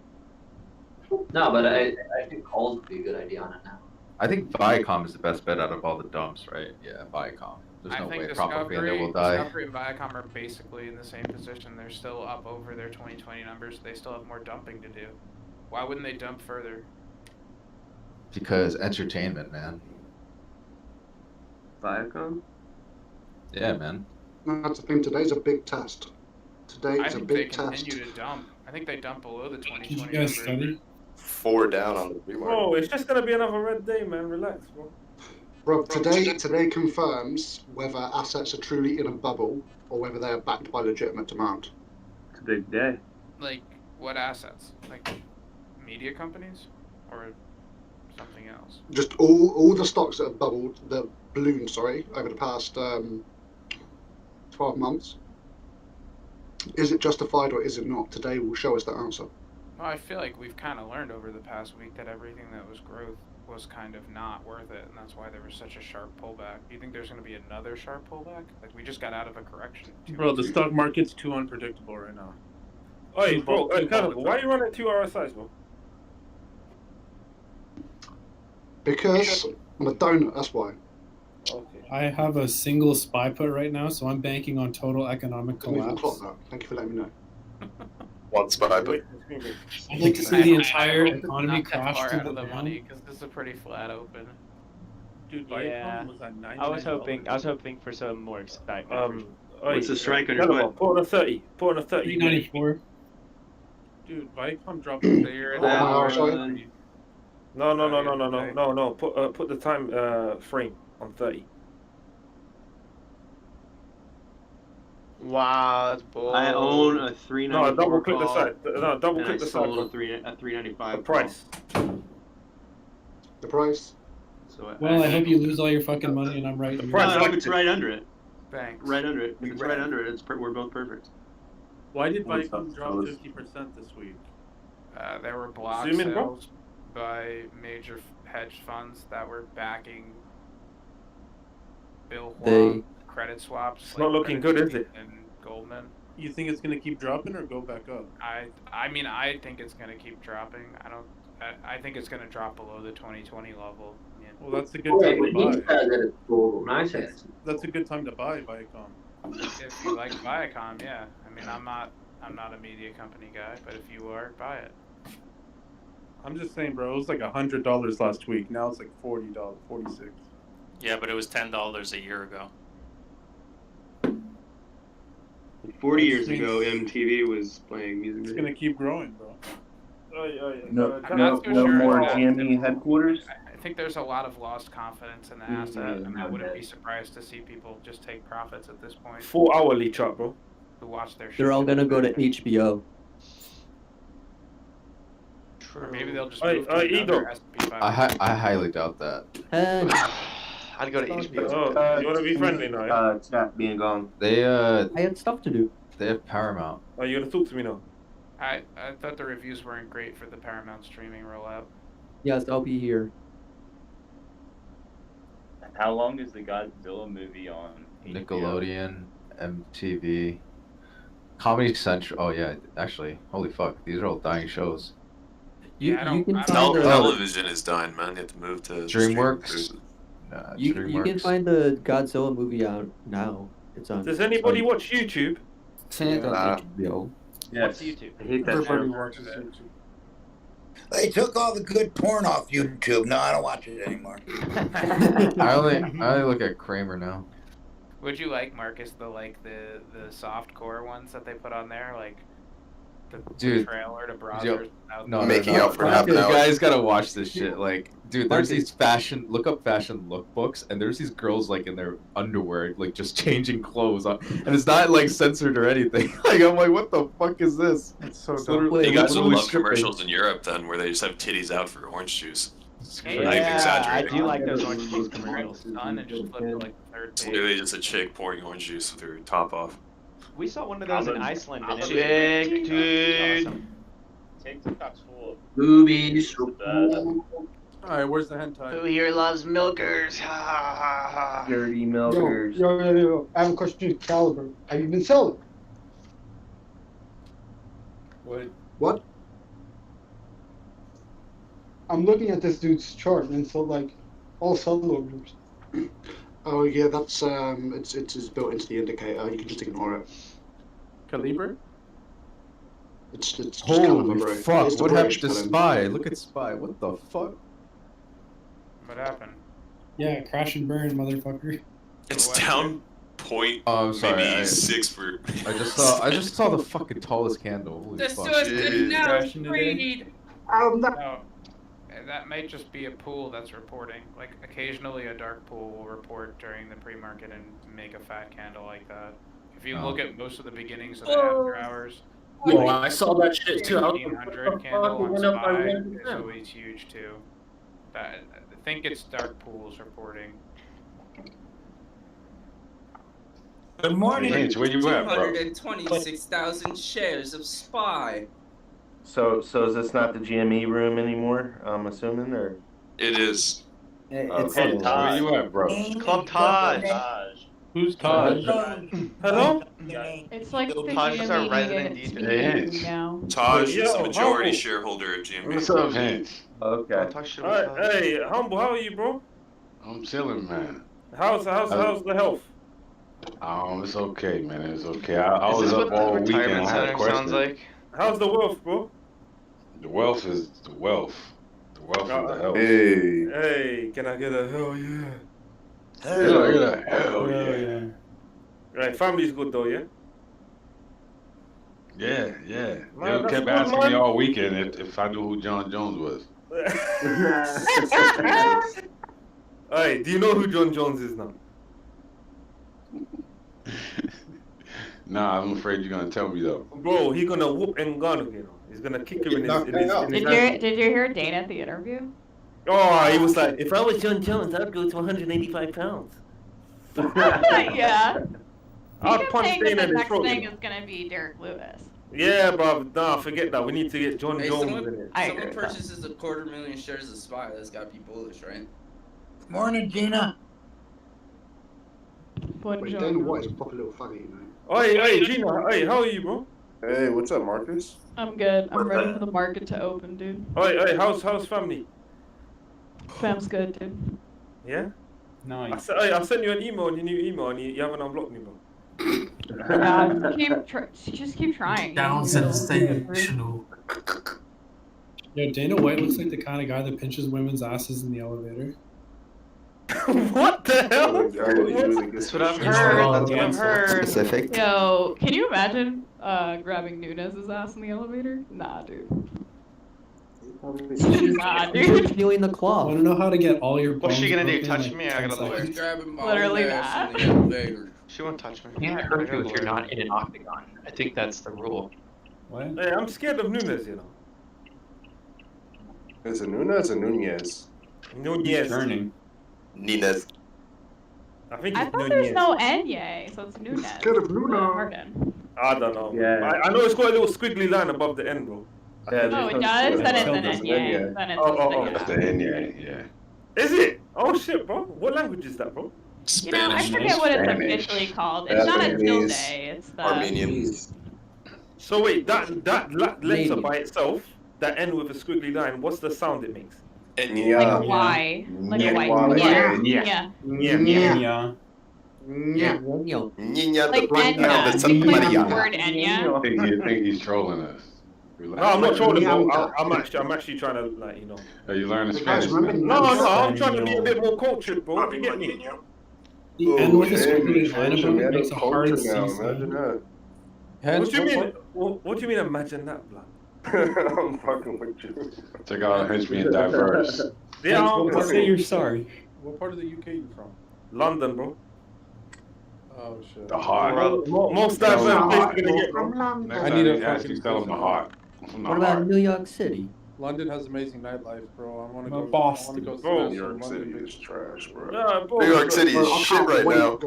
No, but I think calls would be a good idea on it now. I think Viacom is the best bet out of all the dumps, right? Yeah, Viacom. There's I no think way propaganda will Discovery die. and Viacom are basically in the same position. They're still up over their 2020 numbers. They still have more dumping to do. Why wouldn't they dump further? Because entertainment, man. Viacom? Yeah, man. That's the thing. Today's a big test. Today I is a think they big test. continue to dump. I think they dump below the 2020 Did you guys numbers. study? 4 down on the pre-market. Bro, it's just gonna be another red day, man. Relax, bro. Bro, today confirms whether assets are truly in a bubble or whether they are backed by legitimate demand. It's a big day. Like, what assets? Like, media companies? Or something else? Just all the stocks that have bubbled, the ballooned, sorry, over the past 12 months. Is it justified or is it not? Today will show us that answer. Well, I feel like we've kind of learned over the past week that everything that was growth was kind of not worth it, and that's why there was such a sharp pullback. Do you think there's going to be another sharp pullback? Like, we just got out of a correction. Bro, the stock market's too unpredictable right now. Hey, bro, Too Cannibal, why are volatile. you running 2 RSIs, bro? Because I'm a donut, that's why. Okay. I have a single SPY put right now, so I'm banking on total economic Didn't even collapse. clock that. Thank you for letting me know. One spy, but I'd like to see the entire I hope it's economy not that crash far to out of the the money, because this is a pretty flat open. Dude, Yeah. Viacom was at $99. I was hoping for some more excitement. What's the strike on your Cannibal, foot? put on a 30. Put on a 30. 394. Dude, Viacom dropped So you're in No. Put the time frame on 30. Wow, that's bull. I own a 394 No, double click the call, side. No, double and click I the side. sold bro. a 395 The price. The price? So Well, I hope you lose all your fucking money and I'm right. The here. price No, if it's right under it. Thanks. Right under it. If it's right under it, we're both perfect. Why did What's Viacom up, drop fellas? 50% this week? There were block Zoom in, bro. sales by major hedge funds that were backing Bill Huang credit swaps. It's not looking good, is it? And Goldman. You think it's gonna keep dropping or go back up? I mean, I think it's gonna keep dropping. I think it's gonna drop below the 2020 level. Yeah. Well, that's a good time to buy. Nice. That's a good time to buy Viacom. If you like Viacom, yeah. I mean, I'm not a media company guy, but if you are, buy it. I'm just saying, bro. It was like $100 last week. Now it's like $40, $46. Yeah, but it was $10 a year ago. 40 years ago, MTV was playing music. It's gonna keep growing, bro. I'm not so sure more that- GME headquarters. I think there's a lot of lost confidence in the asset, and I wouldn't be surprised to see people just take profits at this point. 4 hourly chart, bro. Who watch their shit. They're all gonna go to HBO. Or maybe they'll just Hey, move to another S&P 500. I highly doubt that. I'd go to HBO. Oh, you want to be friendly now? Yeah? Chat being gone. They I had stuff to do. they have Paramount. Are you gonna talk to me now? I thought the reviews weren't great for the Paramount streaming rollout. Yes, I'll be here. How long is the Godzilla movie on HBO? Nickelodeon, MTV, Comedy Central. Oh yeah, actually, holy fuck, these are all dying shows. You can find Television is dying, man. You have to move to DreamWorks. Nah, you can DreamWorks. find the Godzilla movie out now. It's on. Does anybody watch YouTube? HBO. Yes. YouTube? I hate that Everybody show. watches YouTube. They took all the good porn off YouTube. No, I don't watch it anymore. I only look at Kramer now. Would you like, Marcus, the soft core ones that they put on there, like the Dude, trailer to browsers? Yo, without no, the- Making out for half an You hour. guys gotta watch this shit. Like, dude, there's Marcus. these fashion. Look up fashion lookbooks, and there's these girls like in their underwear, like just changing clothes, and it's not like censored or anything. Like, I'm like, what the fuck is this? It's so It's dumb. literally- You guys would literally love stripping. commercials in Europe then, where they just have titties out for orange juice. It's Hey, not even Yeah, I exaggerating. do like those orange juice commercials. Done and just flip to like the third It's page. literally just a chick pouring orange juice with her top off. We saw one of those in Iceland. And it was Chick, dude. awesome. TikTok's full of Boobies. Alright, where's the hentai? Who here loves milkers? Ha ha ha ha. Dirty Yo, milkers. yo. I have a question to Caliber. Have you been selling? What? I'm looking at this dude's chart and it's like all solo groups. Oh yeah, that's it's built into the indicator. You can just ignore it. Caliber? It's just Caliber, bro. Holy fuck! It's the What happened British to Caliber. Spy? Look at Spy. What the fuck? What happened? Yeah, crash and burn, motherfucker. It's down point Oh, I'm sorry. maybe I 6 for. I just saw the fucking tallest candle. Holy This fuck. was good enough. Crashing today? Read. I'm not. No. that might just be a pool that's reporting. Like occasionally a dark pool will report during the pre-market and make a fat candle like that. If you look at most of the beginnings of the after hours, Yo, I saw that shit too. I was like, 1800 what the candle fuck? It on went up by SPY 1%. is always huge too. I think it's dark pools reporting. Good morning. Hey, where you at, bro? 226,000 shares of SPY. So is this not the GME room anymore? I'm assuming, or It is. It's Hey, where you at, bro? Club Taj. Who's Taj? Hello? It's like the Taj is our GME resident speaking DJ. room now. Taj is the Yo, majority Humble. shareholder of GME. What's up, Hinch? okay? Hey, Humble, how are you, bro? I'm chilling, man. How's the health? It's okay, man. It's okay. I Is was this up what the all weekend. retirement I had a center question. sounds like? How's the wealth, bro? The wealth is the wealth. The wealth is the health. Hey, can I get a hell yeah? Hell yeah. Right, family's good though, yeah? Yeah. Man, They that's kept good, asking man. me all weekend if I knew who John Jones was. Hey, do you know who John Jones is now? Nah, I'm afraid you're gonna tell me though. Bro, he gonna whoop Ngannou, you know. He's gonna kick him in his Did you hear Dana at the interview? Oh, he was like, if I was John Jones, I'd go to 185 pounds. Yeah. I'd He's punch saying that Dana the in his next throat. thing You know? is gonna be Derek Lewis. Yeah, bro. Nah, forget that. We need to get John Hey, Jones someone, in it. someone purchases 250,000 shares of SPY. That's got to be bullish, right? Morning, Gina. Wait, Dana White is a proper little faggot, you know. Hey, Gina. Hey, how are you, bro? Hey, what's up, Marcus? I'm good. I'm ready for the market to open, dude. Hey, how's family? Fam's good, dude. Yeah? Nice. I sent you an email, your new email, and you haven't unblocked me, bro. Just keep trying. Sensational. Yo, Dana White looks like the kind of guy that pinches women's asses in the elevator. What the hell? That's what I've heard. That's what I've heard. Specific. Yo, can you imagine grabbing Nunez's ass in the elevator? Nah, dude. Nah, dude. Feeling the claw. I want to know how to get all your. What's she bones gonna do? broken in, Touch like, me? I 10 gotta look. seconds. Grabbing my Literally own ass that. in the elevator. She won't touch me. I can't hurt you if you're not in an octagon. I think that's the rule. What? Hey, I'm scared of Nunez, you know. Is it Nunez or Nunez? Nunez. Turning. Nunez. I think I it's thought Nunez. there's no N-yay, so it's Nunez. Scared of Luna. Harden. I don't know. Yeah. I know it's got a little squiggly line above the end, bro. Yeah, Oh, it does? Then it's an N-yay. Then it's That's a the N, yeah. Is it? Oh shit, bro. What language is that, bro? You know, I forget what it's Spanish. officially called. It's not a tilde. It's the. Armenian. So wait, that letter by itself, that end with a squiggly line, what's the sound it makes? Like a Y. Like a Y. Yeah. Yeah. Niña Like de Blanca Enya. de It's Santa like the Maria. word Enya. I think he's trolling us. No, I'm not trolling, bro. I'm actually trying to, like, you know. Are you learning Spanish? No, man? I'm trying to be a bit more cultured, bro. You get me? The end with a hey, squiggly line changing above it that makes a hard culture C now, sound. imagine that. What do you mean? What do you mean? Imagine that, blood. I'm fucking with you. Check out Hinch being diverse. Yeah, I'm Say you're sorry. What part of the UK you from? London, bro. Oh shit. The heart. Most diverse place you're gonna get, bro. Next I time need you a ask fucking you, tell him the heart. From the What about heart. New York City? London has amazing nightlife, bro. I want to Well, go. Boston. I want to Bro, go New smash York some City London is trash, bro. Yeah, bro. New York City is shit right now.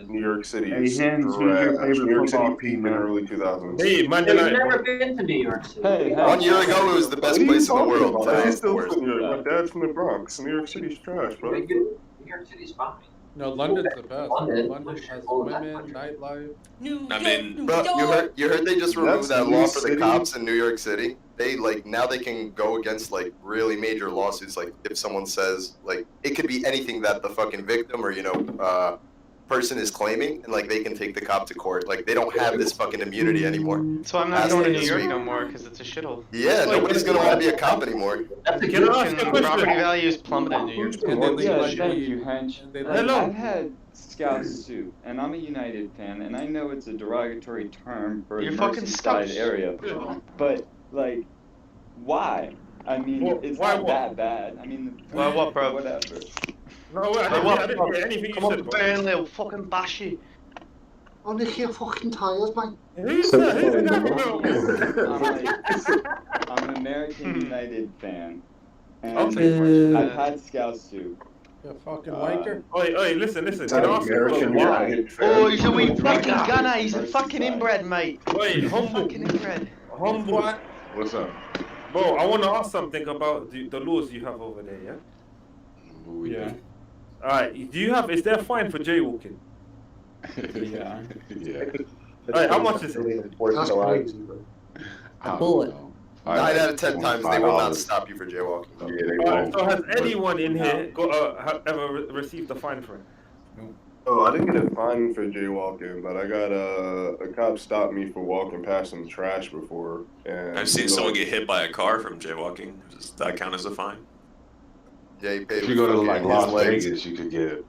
New York City Hey, is Hens, who's your trash. favorite New York City football peaked team, in man? early 2000s. Hey, man, You've United, never bro. been to New York City. Hey, 1 year ago, it was the best place in the world. What Today are you it's the still worst. from New York? My dad's from the Bronx. New York City's trash, bro. New York City's fine. No, London's the best. London. London has Oh, women, nightlife. I mean, bro, you heard they just removed that law for the cops in New York City. They now they can go against like really major lawsuits. Like if someone says like it could be anything that the fucking victim or person is claiming, and like they can take the cop to court. Like they don't have this fucking immunity anymore. So I'm not As going to of New this York week. no more because it's a shithole. Yeah, nobody's gonna want to be a cop anymore. Can I ask you a Property question? values plummeted in New York. And they legalize thank weed. you, Hench. And they Like, Hello. I've had scouts too, and I'm a United fan, and I know it's a derogatory term for You're the fucking Merseyside Scouts. area, but like, why? I mean, Well, it's why not what? that bad. I mean, Why what, bro? whatever. No, wait, I didn't hear anything you Come on, said, bro. Burnley, will fucking bash you. Oh, nick your fucking tyres, mate. Who's that? Who's the guy from I'm an American United fan. And Okay. I've had Scout Soup. You fucking wanker. Oi, listen. That's Can I ask you a American question? United fan. Oh, he's a wee fucking gunner. He's a fucking inbred, mate. Wait, humble. Fucking inbred. Humble. What's up? Bro, I want to ask something about the laws you have over there, yeah? Yeah. Alright, is there a fine for jaywalking? Yeah. Alright, how much is it? That's crazy, bro. A bullet. 9 out of 10 times they will not stop you for jaywalking. Though. Yeah, they Alright, won't. so has anyone in here ever received a fine for it? Oh, I didn't get a fine for jaywalking, but I got a cop stopped me for walking past some trash before. And I've seen someone get hit by a car from jaywalking. Does that count as a fine? Yeah, you pay. If you go to like Las Vegas, you could get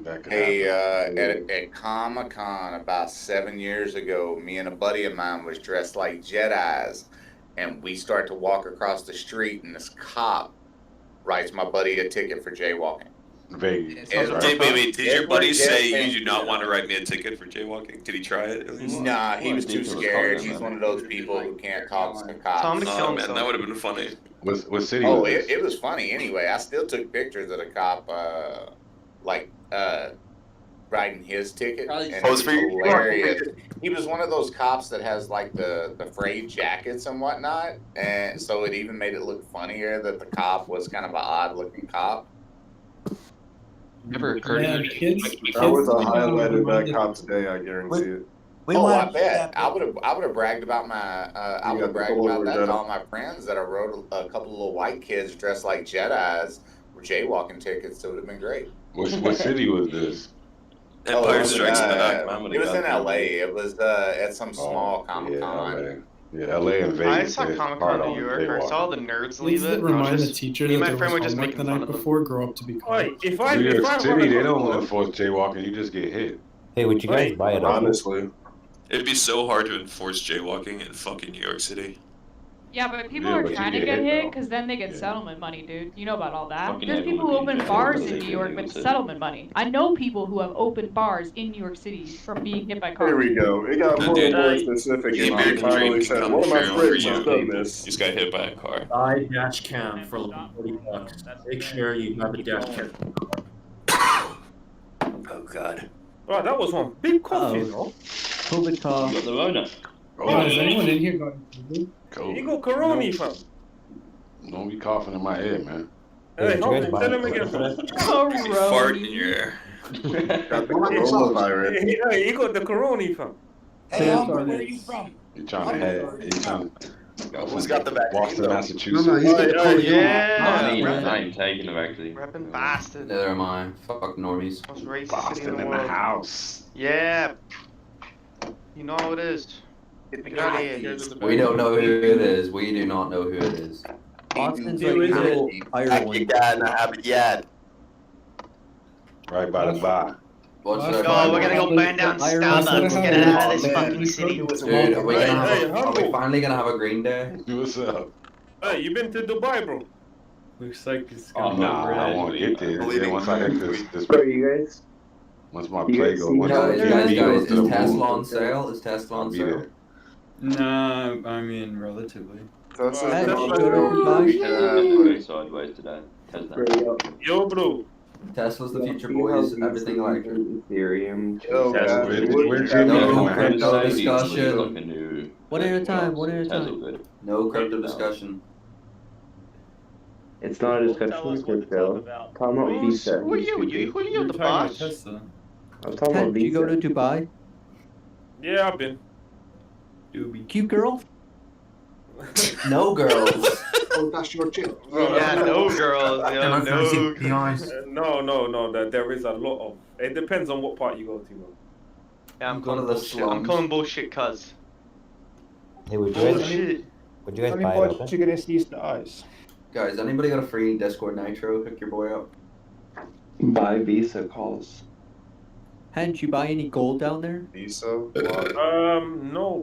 that. Hey, at Comic-Con about 7 years ago, me and a buddy of mine was dressed like Jedis, and we start to walk across the street, and this cop writes my buddy a ticket for jaywalking. Vegas. Wait. Did your buddy say you do not want to write me a ticket for jaywalking? Did he try it at least? Nah, he was too scared. He's one of those people who can't talk to cops. Oh man, that would have been funny. What city? Oh, was this? it was funny. Anyway, I still took pictures of the cop, writing his ticket. And it was hilarious. He was one of those cops that has like the frayed jackets and whatnot, and so it even made it look funnier that the cop was kind of an odd looking cop. Never occurred to me. That was a highlight of that cop's day, I guarantee it. I bet. I would have bragged about that to all my friends that I wrote a couple of little white kids dressed like Jedis for jaywalking tickets. So it would have been great. What city was this? Empire Strikes Back. It was in LA. It was at some small Comic-Con. Yeah, LA and Vegas. I saw Comic Con New York. I saw the nerds leave it. Remind the teacher me and that my friend there were was just homework making the fun night of them. before. Grow up to be. New York City, they don't enforce jaywalking. You just get hit. Hey, would you guys buy it? Honestly, It'd be so hard to enforce jaywalking in fucking New York City. Yeah, but people Yeah, are but you trying to get get hit, hit though. because then they get settlement money, dude. You know about all that. Fucking There's people who everyone open gets bars settlement in New York money. with settlement money. I know people who have opened bars in New York City from being hit by cars. here we go. It got more and more specific. The And I American finally dream said, can one come of my true for friends you. has done this. Just got hit by a car. Buy dash cam for like $40. Make sure you have a dash cam. Oh god. Right, that was one big cough, you know. COVID cough. The Rona. Oh, is anyone in here going COVID? You got corona, fam. Don't be coughing in my head, man. Hey, tell him again. Fart in your air. Got the coronavirus. Hey, you got the corona, fam. Hey, Albert, where are you from? You trying to Who's got the vaccine? Boston, though? Massachusetts. Yeah. I ain't taking the vaccine. Reppin' bastard. Neither am I. Fuck normies. Most racist city Boston in the in world. the house. Yeah. You know how it is. Get out of here. We don't know who it is. We do not know who it is. Boston's Who like is little it? Ireland. Right by the bar. What's Oh, that? we're gonna go burn down Starbucks. Get out of this fucking city. Dude, are we Humble. finally gonna have a green day? What's up? Hey, you been to Dubai, bro? Looks like it's Oh, nah, I won't hit this. Then once I hit this Bro, you guys? once my You play guys goes, see once how my they're Guys, TV goes is to the Tesla moon, on sale? Is Tesla I'll on be sale? there. Nah, I mean relatively. That's Hey, it. you go to Dubai? Sideways today. Tesla. Bro, Yo, bro. Tesla's the future, boys. Everything electric. Ethereum. Yo, Tesla. Where's Jimmy No going? crypto Mercedes discussion. looking like a new- One at a time. One at a Tesla time. good. No crypto discussion. It's not a discussion of crypto. Talking about Visa. Who are you? Who are you, the boss? Tesla. I'm talking Ted, about did you go to Visa. Dubai? Yeah, I've been. Doobie. Cute girl? No girls. Oh, that's your chip. Yeah, no girls, yo, no. No. There is a lot of. It depends on what part you go to, bro. Yeah, I'm Go to calling the bullshit. I'm slums. calling bullshit, cuz. Hey, would you guys Bullshit. buy it open? gonna see the eyes. Guys, anybody got a free Discord Nitro? Hook your boy up. Buy Visa calls. Hench, you buy any gold down there? Visa. No,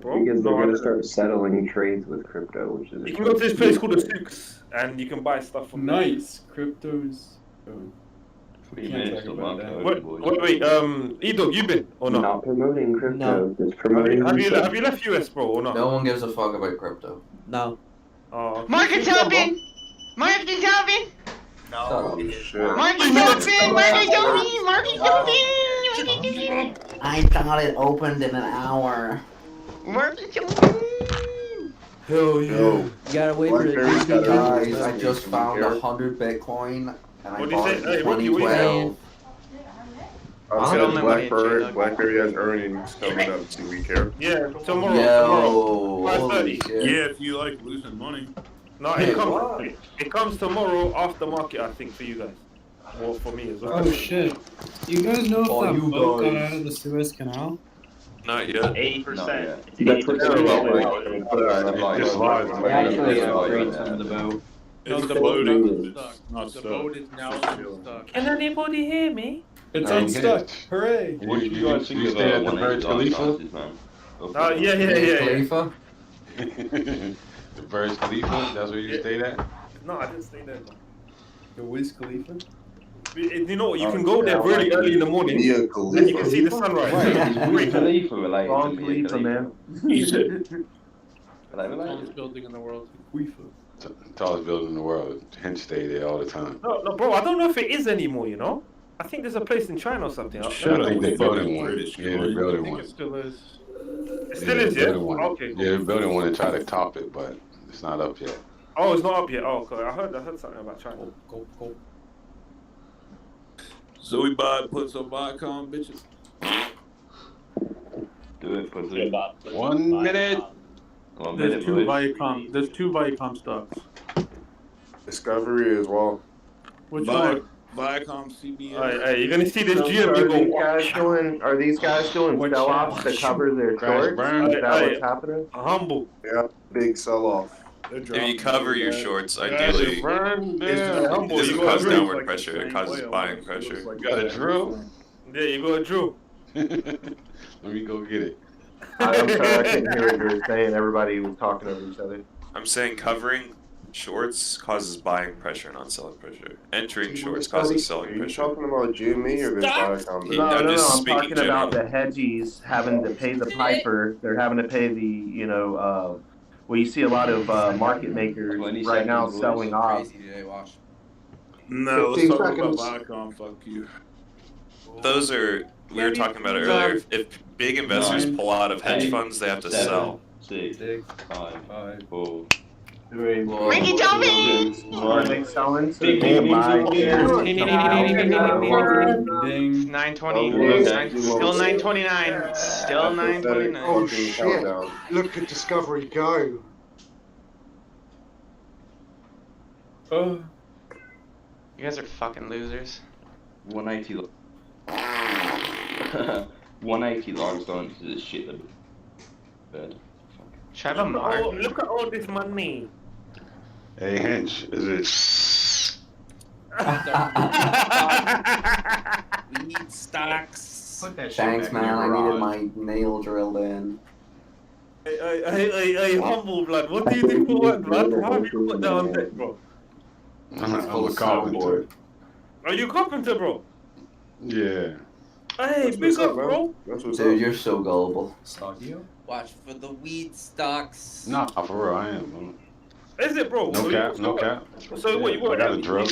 bro. Because they're No, I gonna don't. start settling trades with crypto, which is. You can go to this place called the Souks, and you can buy stuff from there. Nice. Cryptos. Wait, Edo, you been or not? Not promoting crypto. No. Just promoting. Have you left US, bro, or not? No one gives a fuck about crypto. No. Marcus Tobin! Marcus Tobin! Oh shit. Marcus Tobin! Marcus Tobin! Marcus Tobin! I thought it opened in an hour. Marcus Tobin! Hell yeah. Yo, You gotta wait for the Blackberry's GME got guys. earnings. I just found Here. 100 Bitcoin and I What do you bought say? it in Hey, Ricky, what you 2012. I I said don't know what it is. Blackberry has earnings coming up. Do we care? Yeah, tomorrow. Yo, holy 5:30. shit. Yeah, if you like losing money. No, it comes tomorrow after market, I think, for you guys. Or for me as well. Oh shit! You guys know if Oh, that you boat got guys. out of the Suez Canal? Not yet. 80%. That's what they're Actually, upgrade some of the boat. It's the boat is not The stuck. boat is now stuck. Can anybody hear me? It's unstuck. Hooray! What do you guys think of the Burj Khalifa? Yeah. Khalifa? The Burj Khalifa, that's where you stayed at? No, I didn't stay there. The Wiz Khalifa? You know what? You can go there really early in the morning, and you can see the sunrise. Wiz Khalifa related Wrong to Mia Khalifa, man. Tallest building in the world. Khalifa. Tallest building in the world. Hench stay there all the time. No, bro. I don't know if it is anymore. You know, I think there's a place in China or something. I think they're building one. Yeah, they're building I think one. it still is. It still is, yeah. Building one. Okay. Yeah, they're building one to try to top it, but it's not up yet. Oh, it's not up yet. Oh, okay. I heard something about China. Go. So we put some Viacom bitches. Do it, pussy. 1 minute. There's two Viacom stocks. Discovery as well. Which one? Viacom, CBS. Hey, you're gonna see this So GME are these guys doing sell-offs to cover their shorts? Is that what's happening? Humble. Yeah, big sell-off. If you cover your shorts, ideally, it doesn't cause downward pressure. It causes buying pressure. You got a drill? Yeah, you got a drill. Let me go get it. I'm sorry, I couldn't hear what you were saying. Everybody was talking over each other. I'm saying covering shorts causes buying pressure, not selling pressure. Entering shorts causes Are selling you pressure. talking about GME or this Viacom? No, I'm just I'm speaking talking about the generally. hedgies having to pay the piper. They're having to pay the, well, you see a lot of market makers 20 right now seconds, selling off. Crazy today, watch. No, let's 15 talk about seconds. Viacom. Fuck you. Those are, we were talking about it earlier. If big investors pull out of hedge funds, they have to sell. 6, 5, 4, 3, Ricky Tobin! Are they selling? So they can't buy shares. Ding. 920. Still 929. Still 929. Oh shit! Look at Discovery go. Oh. You guys are fucking losers. 180. 180 logs going to this shit bed. Should I have a mark? Look at all this money. Hey, Hench, is We need stocks. Thanks, man. I needed my nail drilled in. Hey, humble blood. What do you do for work, blood? How have you put that on deck, bro? I'm a carpenter. Are you a carpenter, bro? Yeah. Hey, big up, bro. Dude, you're so gullible. Stogio? Watch for the weed stocks. Nah, for real, I am. Bro. Is it, bro? No cap, no cap. So what, you I work got a drill.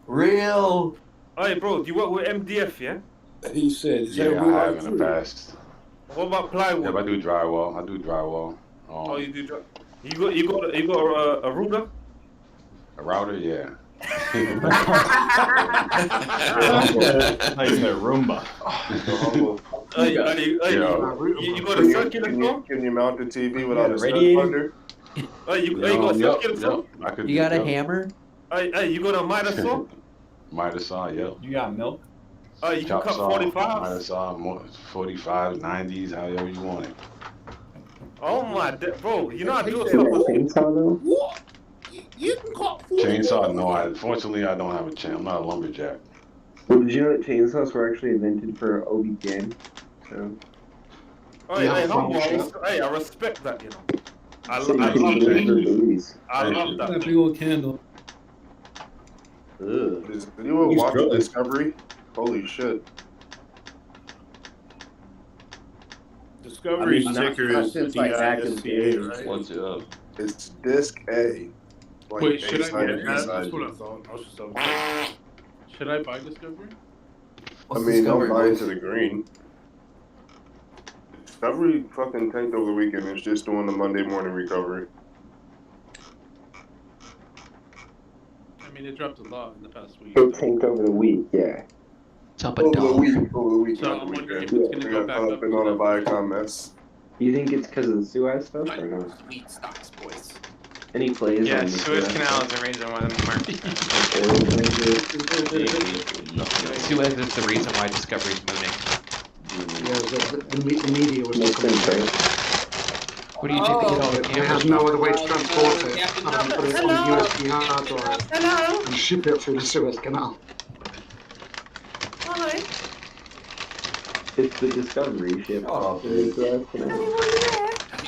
Real. Hey, bro, do you work with MDF, yeah? He said, Yeah, I have in the past. What about plywood? Yeah, but I do drywall. I do drywall. Oh, you do You got a ruler? A router, yeah. Nice, that Roomba. You got a circular saw? Can you mount the TV without a radiator? under? You got a circular saw? You got a hammer? Hey, you got a miter saw? Miter saw, yep. You got milk? You can Chop cut saw, 45s. Miter saw, 45s, 90s, however you want it. Oh my, bro, you know I do stuff. You can call Chainsaw, no. Fortunately, I don't have a chain. I'm not a lumberjack. Well, did you know that chainsaws were actually invented for OBGN? So. Oh, Yeah, hey, from shop. hey, I respect that, you know. I Same love thing for that. police. I love That that. big old candle. Ugh. Did you ever watch Discovery? Holy shit. Discovery's not ticker is since like active DISCA, days. right? What's it up? It's Disc A. Like Wait, A should I side get and B that? side. That's what I thought. I was just double checking. Should I buy Discovery? I mean, don't buy into the green. Discovery fucking tanked over the weekend. It's just doing the Monday morning recovery. I mean, it dropped a lot in the past week. It tanked over the week, yeah. Jump Over the weekend, So not I'm the wondering if weekend. it's gonna We go got back caught up up in to on a that. Viacom mess. You think it's because of the Suez stuff or no? Sweet stocks, boys. Any plays Yeah, on the Suez Canal stuff? is the reason why the market. Suez is the reason why Discovery's mooning. Yeah, the media was Makes looking sense, at it. right? What do you think all the They cameras had no other way to transport it other than put it on a USB hard drive and ship it through the Suez Canal. Hi. It's the Discovery ship. Oh, through the Suez Canal.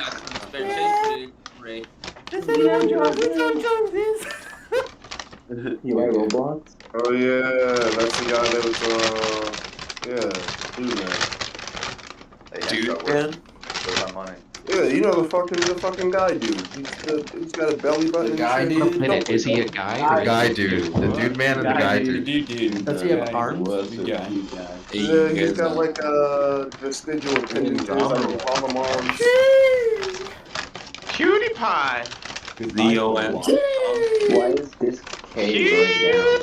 You like Roblox? Oh yeah, that's the guy that was yeah, dude man. Dude, my money. Yeah, you know the fucking guy dude. He's got a belly button. The guy and dude? shit. Is he a guy? Or Guy is he a dude. The dude man and the guy dude. Does he have arms? Yeah, he's got like vestigial appendages on the palm arms. Cutie pie. Z-O-M. Why is this K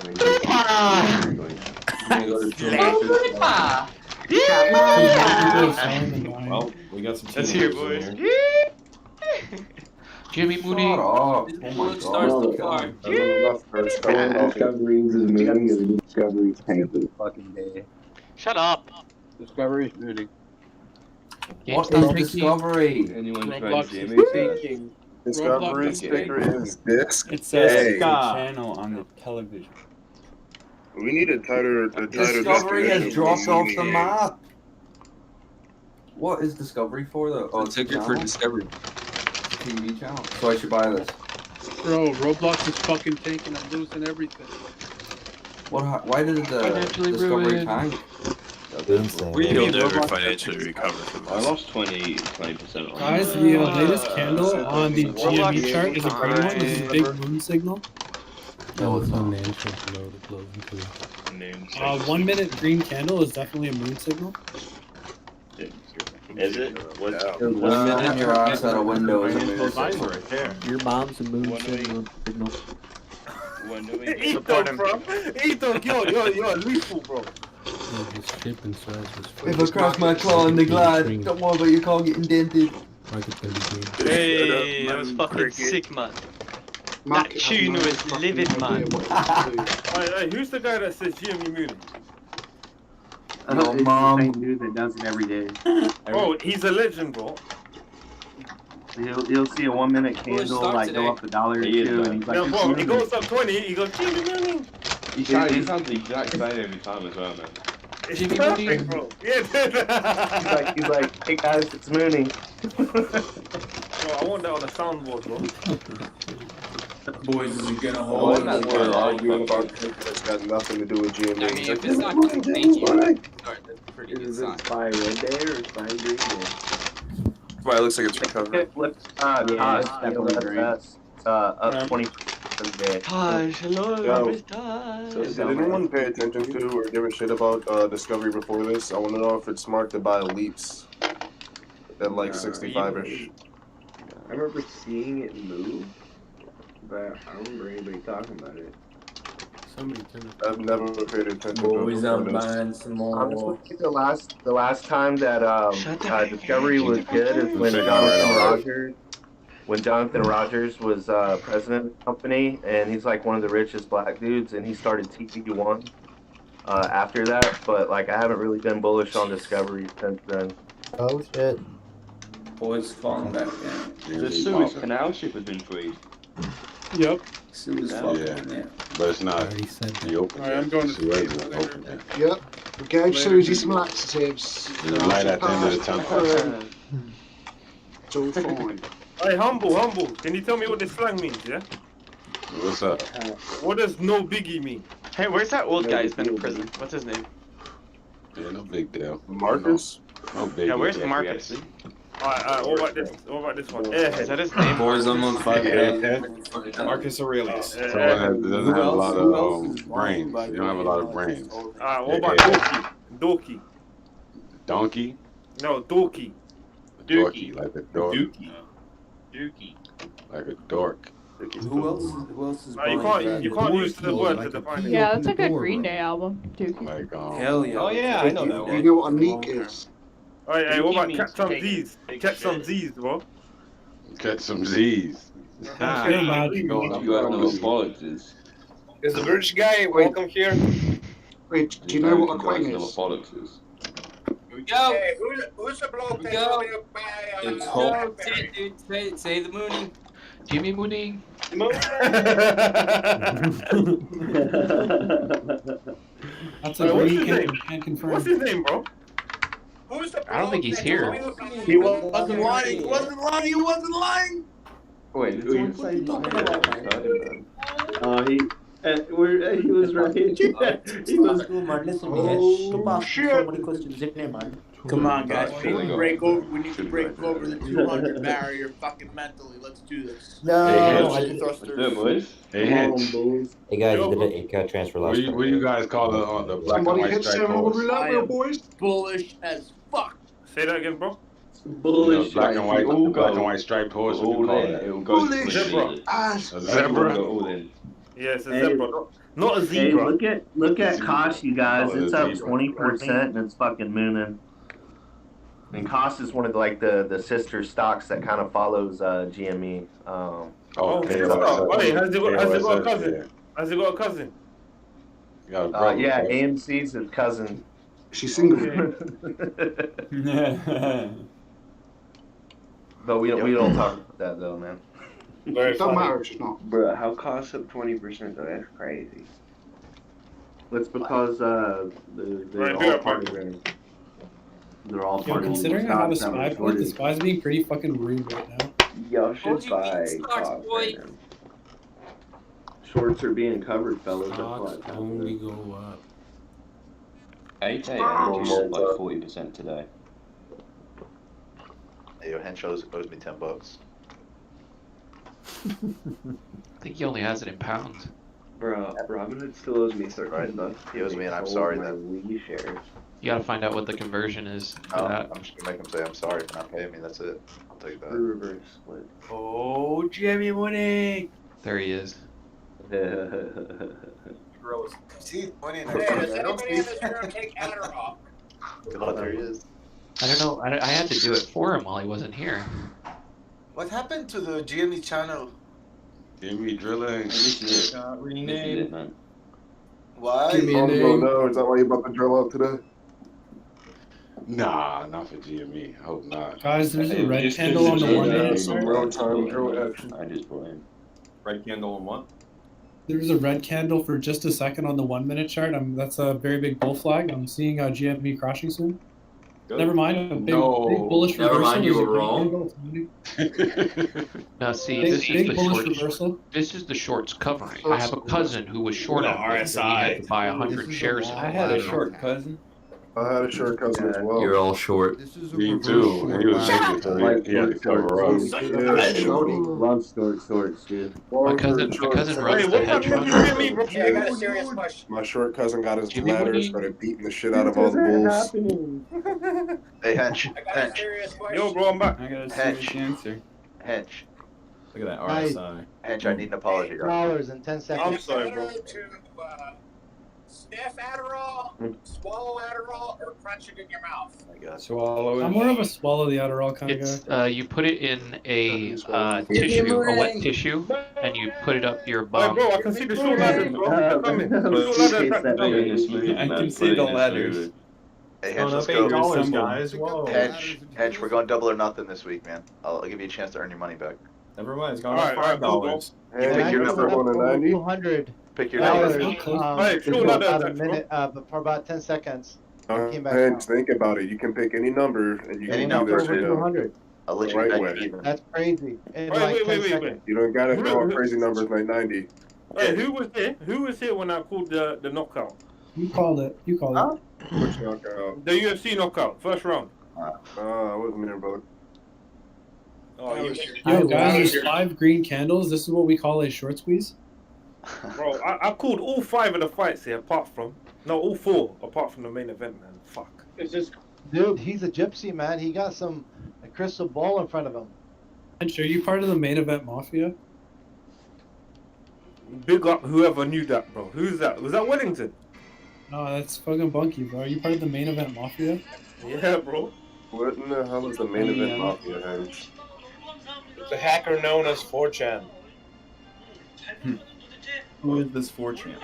going down? Well, we got some Let's hear it, teenagers boys. in here. Jimmy Mooney? Shut up. Oh my god. Discoveries is moving and the Discovery's tanking. Fucking day. Shut up. Discovery's moving. What is Discovery? Anyone trying Roblox to is jam taking. Discovery's sticker is Disc It says A. channel on the television. We need a tighter Discovery has definition dropped for off the moving map. What is Discovery for though? Oh, it's a Ticker for channel? Discovery. TV channel. So I should buy this. Bro, Roblox is fucking tanking. I'm losing everything. What? Why did the Financially Discovery ruined. tank? He'll never financially recover from I this. lost 20% on Guys, the latest candle on the GME chart is a green one. This is a big moon signal. No, it's not. 1 minute green candle is definitely a moon signal. Is it? What's 1 minute your ass out a window is a moon Mine's signal. right there. Your mom's a moon When do we- signal. when do we get Ito, bro. Ito, you're lethal, bro. If I crash my claw in the glide, don't worry about your car getting dented. Hey, that was fucking sick, man. That tune was livid, man. Hey, who's the guy that says GME Mooney? Your mom. dude that does it every day. Oh, he's a legend, bro. He'll see a 1 minute candle like go up $1 or He is, two, man. and he's like, Yeah, bro, he goes up 20, he goes, GME Mooney. He sounds the exact same every time as well, man. It's Jimmy perfect, bro. Yeah, he's like, hey guys, it's Mooney. bro, I want that on the soundboard, bro. Boys, is it gonna Oh, hold? I'm not We're arguing about things that's got nothing to do with GME. I mean, if it's not gonna thank you, that's a pretty good Is sign. it by Red Day or by Green Day? Well, it looks like it's recovering. Flip, Yeah, it's definitely green. that's up 20% today. Taj, hello, Yo. Mr. Taj. Did anyone pay attention to or give a shit about Discovery before this? I want to know if it's smart to buy Leaps at like 65-ish. I remember seeing it move, but I don't remember anybody talking about it. I've never paid attention Boys, to I'm this. buying some more. Honestly, the last time that Shut the fuck Discovery was good is when Jonathan Rogers was president of the company, and he's like one of the richest black dudes, and he started TV1 after that. But like, I haven't really been bullish on Discovery since then. Oh shit. Boys falling back down. The Suez Canal ship has been freed. Yep. Yeah, but it's not. You open Alright, it. I'm going to Suez sleep. is open it. Yep. We gave Susie some laxatives. There's a light at the end of the tunnel. It's all fine. Hey, humble. Can you tell me what this slang means, yeah? What's up? What does no biggie mean? Hey, where's that old guy who's been in prison? What's his name? Yeah, no big deal. Marcus? No big Yeah, deal. where's Marcus? Alright, what about this? What about this one? Airhead. Is that his name? Boys, I'm on fire. Marcus Aurelius. Someone that doesn't have a lot of brains. You don't have a lot of brains. Alright, what about Dorky? Donkey? No, Dorky. Dorky, like a dork. Dookie. Like a dork. Who else is You can't use the word to define it. Yeah, that's like a Green Day album. Dookie. Like, Hell yeah. Oh yeah, I know that one. You know what a neek is? Hey, what about Dookie catch some means Z's? Catch some Z's, bro. catch some Z's. You have no apologies. Is the British guy welcome here? Wait, do you know what a quang No is? apologies. Here we go. Hey, who's the bloke Here we that's go. over there by, It's home. Say the Mooney. Jimmy Mooney. That's a What's green his name? can't confirm. What's his name, bro? Who's the I don't think he's here. He wasn't lying. He wasn't lying. He wasn't lying. Wait, who you What are you talking about? he was right. He was. Oh, shit! Come on, guys. We need to break over. We need to break over the 200 barrier fucking mentally. Let's do this. No. Hey, Good, boys. Hey, Hitch. Hey guys, you did an 8-cat transfer last What do you guys call the black and somebody white hit striped Sarah horse? with that real boys. Bullish as fuck. Say that again, bro. The black and white striped horse. What do you call that? It will go Bullish Zebra. as A zebra? Yeah, it's a Hey. zebra. Not a Hey, zebra. look at Kosh, you guys. Oh, It's the up zebra. 20%, and it's fucking mooning. And Kosh is one of the sister stocks that kind of follows GME. Oh, Okay. hey, has it got a KOSS, cousin? yeah. Has it got a cousin? You got a brother, Yeah, right? AMC's his cousin. She's single. But we don't talk about that though, man. It don't matter if she's not. Bro, how costs up 20% though? That's crazy. It's because they're all part of their. They're all Yo, part of considering the I have a stocks that spy were point, the shorted. spy's being pretty fucking rude right now. Y'all should you buy mean stocks, costs boy? right now. Shorts are being covered, fellas. That's why Stocks it's only happening. go up. 8 energy up like 40% today. Hey, yo, Hench owes me $10. I think he only has it in pounds. Bro, Robinhood still owes me 30 Right, bucks. he owes me and I'm Sold sorry my then. Wii shares. You gotta find out what the conversion is for that. I'm just gonna make him say I'm sorry for not paying me. That's it. I'll take that. Reverse split. Oh, Jimmy winning. There he is. See, money in Hey, does anybody in this room take Adderall? Oh, there he is. I don't know. I had to do it for him while he wasn't here. What happened to the GME channel? GME drilling. This is it. Got This is it, renamed. man. Why? Give me a Oh, name. no, is that why you about to drill out today? Nah, not for GME. I hope not. Guys, there's a Hey, red just candle on the consider 1 that minute some chart. real-time drill action. I just brought in. Red candle and what? There's a red candle for just a second on the 1 minute chart. That's a very big bull flag. I'm seeing GME crashing soon. Good. Never mind. A big bullish Never reversal. mind, you There's a were green candle. Now see, Big, this is big the bullish shorts. reversal. This is the shorts covering. I have a cousin who was short on this, and he had to buy 100 shares. I had a short cousin. I had a short cousin as well. You're all short. Me too. And he was naked, so he had to cover up. Yeah, shorty. Love shorts, dude. My cousin runs Hey, the what hedge happened fund. to Jimmy, bro? Hey, I got a serious question. My short cousin got his Jimmy ladder, Woody. started beating the shit out of all the bulls. Hey, Hench. I got a serious question. Yo, bro, I'm back. I got a Hedge. serious answer. Hench. Look at that Hi. RSI. Hench, I need an apology. Dollars in 10 seconds. I'm sorry, bro. To sniff Adderall, swallow Adderall, or crunch it in your mouth. I guess. Swallow I'm it. more of a swallow the Adderall kind of It's guy. you put it in a wet tissue, and you put it up your Hey, bum. bro, I can see the short ladder, bro. They're coming. The short ladder cracked down. I can see the ladders. Hey, Oh, Hench, let's $8, go. guys. Whoa. Hench, we're going double or nothing this week, man. I'll give you a chance to earn your money back. Never mind, it's gone All up right, $5. Hey, pick your number 1 to 90. $200. Pick your Dollars, number. Hey, for sure, no, about no, a minute, for about 10 seconds. Came back And down. think about it. You can pick any number and you can do this over 200. I'll let you right way. That's crazy. In Wait, like wait, 10 wait, wait, seconds. wait. You don't gotta throw out crazy numbers like 90. Hey, who was here? Who was here when I called the knockout? You called it. You called it. Which knockout? The UFC knockout, first round. I wasn't there, brother. Oh, you Yo, guys, there's 5 green candles. This is what we call a short squeeze. Bro, I called all 5 of the fights here, all 4, apart from the main event, man. Fuck. It's just, dude, he's a gypsy, man. He got a crystal ball in front of him. And are you part of the main event mafia? Big up whoever knew that, bro. Who's that? Was that Wellington? No, that's fucking Bunky, bro. Are you part of the main event mafia? Yeah, bro. What in the hell is the main event mafia, Hedge? The hacker known as 4chan. Who is this 4chan?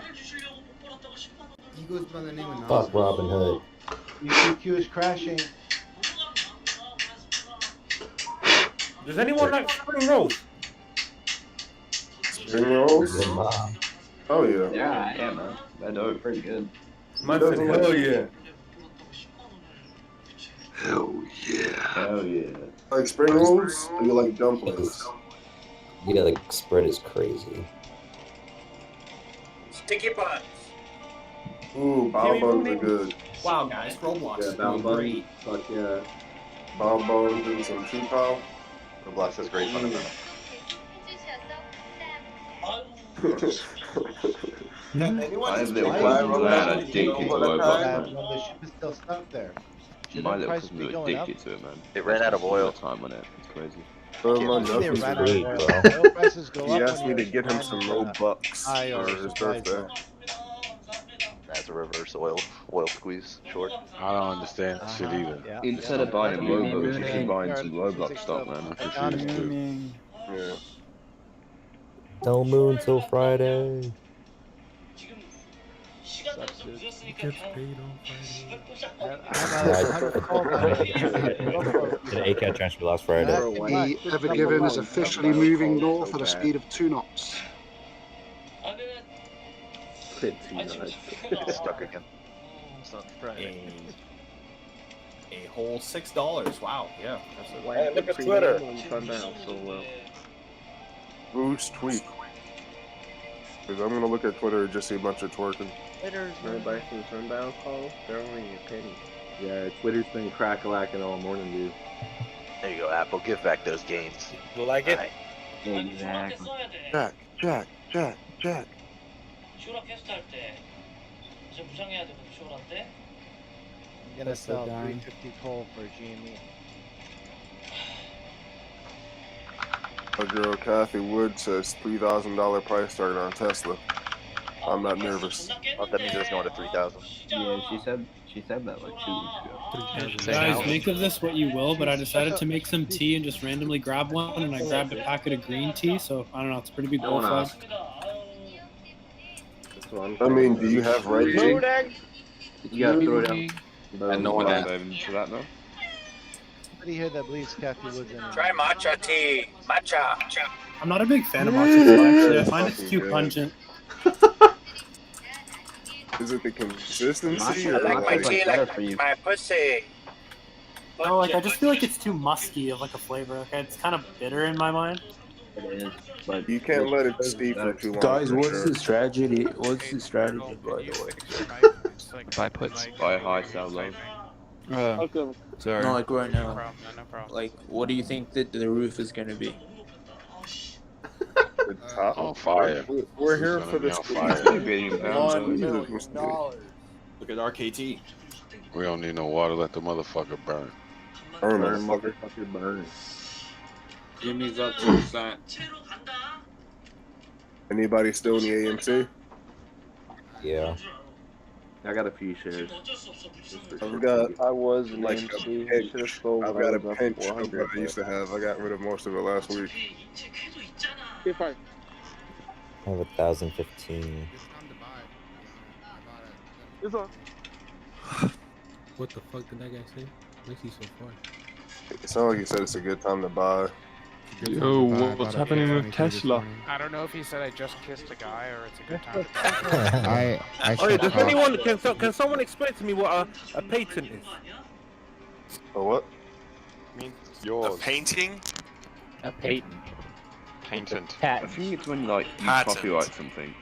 He goes by the name of Fuck Robin Hood. UQ is crashing. Does anyone like spring rolls? Spring rolls? Oh, yeah. Yeah, yeah, man. They're dope. Pretty good. Man said, hell yeah. Hell yeah. Hell yeah. Like spring rolls? Or you like dumplings? Yeah, the spread is crazy. sticky buns. Ooh, bao buns are good. Wow, guys, Roblox. Yeah, bao buns. Fuck yeah. Bao buns and some chu pao. Roblox has great fundamentals. My little cousin's man addicted to Roblox, The ship is still stuck there. man. My little cousin's addicted to it, man. It ran out of oil. Time on it. It's crazy. He asked me to get him some Robux for his birthday. That's a reverse oil squeeze short. I don't understand that shit either. Instead of buying him Robux, you should buy him some Roblox stock, man. I appreciate it. Yeah. No moon till Friday. An ACAT transfer last Friday. The Ever Given is officially moving north at a speed of 2 knots. Stuck again. A whole $6. Wow, yeah. That's a Hey, look at Twitter. Who's tweet? Because I'm gonna look at Twitter and just see a bunch of twerking. Everybody from the sundown call, they're only a penny. Yeah, Twitter's been crack-a-lacking all morning, dude. There you go, Apple. Give back those gains. You like it? Exactly. Jack. 쇼라 퀘스트 할 때 이제 무장해야 되거든 쇼라 때. I'm gonna sell 350 coal for GME. My girl Kathy Wood says $3,000 price target on Tesla. I'm not nervous. Oh, that means it's going to 3,000. Yeah, she said that like 2 weeks ago. Guys, make of this what you will, but I decided to make some tea and just randomly grab one, and I grabbed a packet of green tea, so I don't know, it's a pretty big goal flag. I mean, do you have red tea? You gotta throw it down. And no one to that, no? Somebody here that believes Kathy Woods in it. Try matcha tea. Matcha. I'm not a big fan of matcha tea, actually. I find it's too pungent. Is it the consistency? I Or like my tea like for you. my pussy. No, like I just feel like it's too musky of like a flavor. Okay, it's kind of bitter in my mind. It is, but you can't let it steep for too long. Guys, what's sure. the strategy? What's the strategy, by the way? Buy puts. Buy high, sell low. Sorry. No, like right now. Like, what do you think that the roof is gonna be? The top on fire. We're here for this. $1 million. Look at RKT. We don't need no water. Let the motherfucker burn. Burn, motherfucker, burn. Jimmy's up 2%. Anybody still in the AMC? Yeah. I got a few shares. I was in like AMC. I've got a pinch of what I used to have. I got rid of most of it last week. I have 1,015. What the fuck did that guy say? What's he so far? It sounds like he said it's a good time to buy. Yo, what's happening with Tesla? I don't know if he said I just kissed a guy or it's a good time to Oh, does anyone can someone explain to me what a patent is? A what? Means yours. A painting? A patent. Patent. Patent. I think it's when like you Patent. copyright something.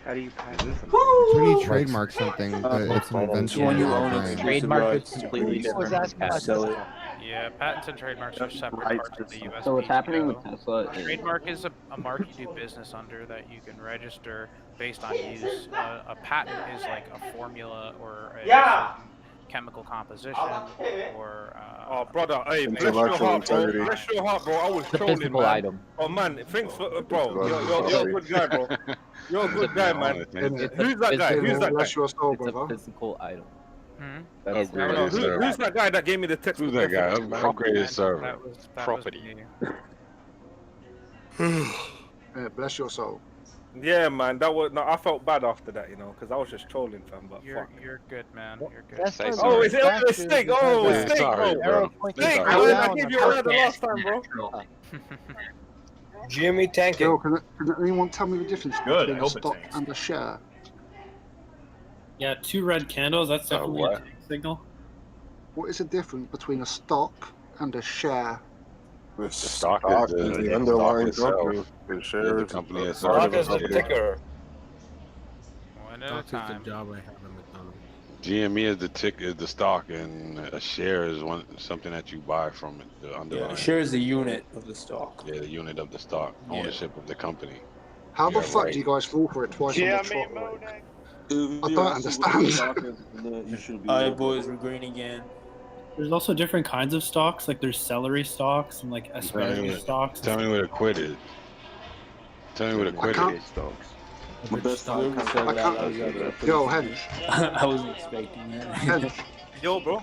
How do you patent? It's when you trademark something, it's an invention. When you of own your it, brain. trademark it's completely different. Yeah, patents and trademarks are separate parts of the U.S. So what's happening with Tesla is Trademark is a mark you do business under that you can register based on use. A patent is like a formula or a certain chemical composition or. Oh, brother, hey, bless your Intellectual heart, bro. integrity. Bless your heart, bro. I was The trolling, physical man. item. Oh man, thanks for, bro. You're a good guy, bro. You're a good guy, man. Who's that guy? Who's that Bless guy? your soul, It's a brother. physical item. Upgrade No, his server. who's that guy that gave me the text? Who's that guy? Upgrade his server. That was Property. me. Bless your soul. Yeah, man. That was no. I felt bad after that, you know, because I was just trolling, fam. But fuck. You're good, man. You're good. Say Oh, sorry. is it a steak? Oh, Yeah, steak, sorry, bro. bro. Steak, Sorry. man. I gave you another last time, bro. GME tanking. Yo, can anyone tell me the difference Good, between I a hope it stock tanks. and a share? Yeah, 2 red candles. That's definitely a what? tank signal. What is the difference between a stock and a share? The stock stock is is the the underlying stock company. itself. The Yeah, shares. the company are itself. part Stock of is the company. ticker. One at a time. GME is the tick is the stock, and a share is something that you buy from it. The underlying. share is the unit of the stock. Yeah, the unit of the stock, ownership of the company. How the Yeah, fuck right. do you guys fall for it twice on the trot? Like? I don't understand. Alright, boys, we're green again. There's also different kinds of stocks. Like there's celery stocks and like asparagus stocks. Tell me what a quid is. Tell me what a quid is. Stocks. Yo, Hench. I wasn't expecting that. Hench. Yo, bro.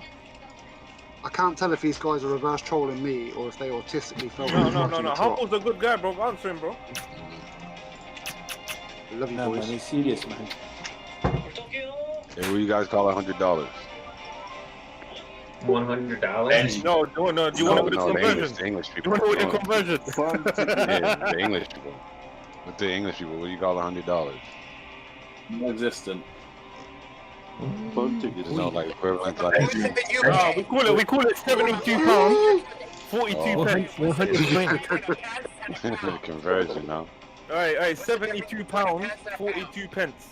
I can't tell if these guys are reverse trolling me or if they autistically fell No. on the trot. Humble's a good guy, bro. Answer him, bro. Love you, No, boys. man, he's serious, man. Hey, what do you guys call $100? $100? No. Do you want to know the conversion? The English Do people. you want to know the conversion? Yeah, the English people. What the English people? What do you call $100? Non-existent. No, like equivalent. Like, we call it £72, 42 pence. 100 conversion now. Alright, £72, 42 pence.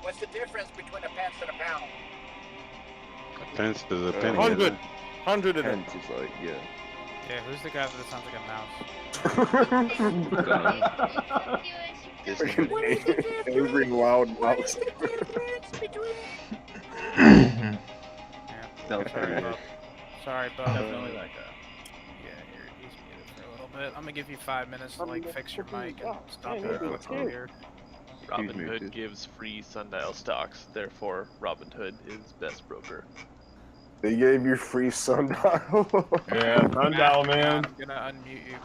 What's the difference between a pence and a pound? A pence to the penny. 100 of them. Pence is like, yeah. Yeah, who's the guy that sounds like a mouse? Every loud mouse. Yeah. Sorry, Bo. Definitely like that. Yeah, he's muted for a little bit. I'm gonna give you 5 minutes to like fix your mic and stop being vocal here. Robinhood gives free sundial stocks, therefore Robinhood is best broker. They gave you free sundial. Yeah, sundial, man. I'm gonna unmute you.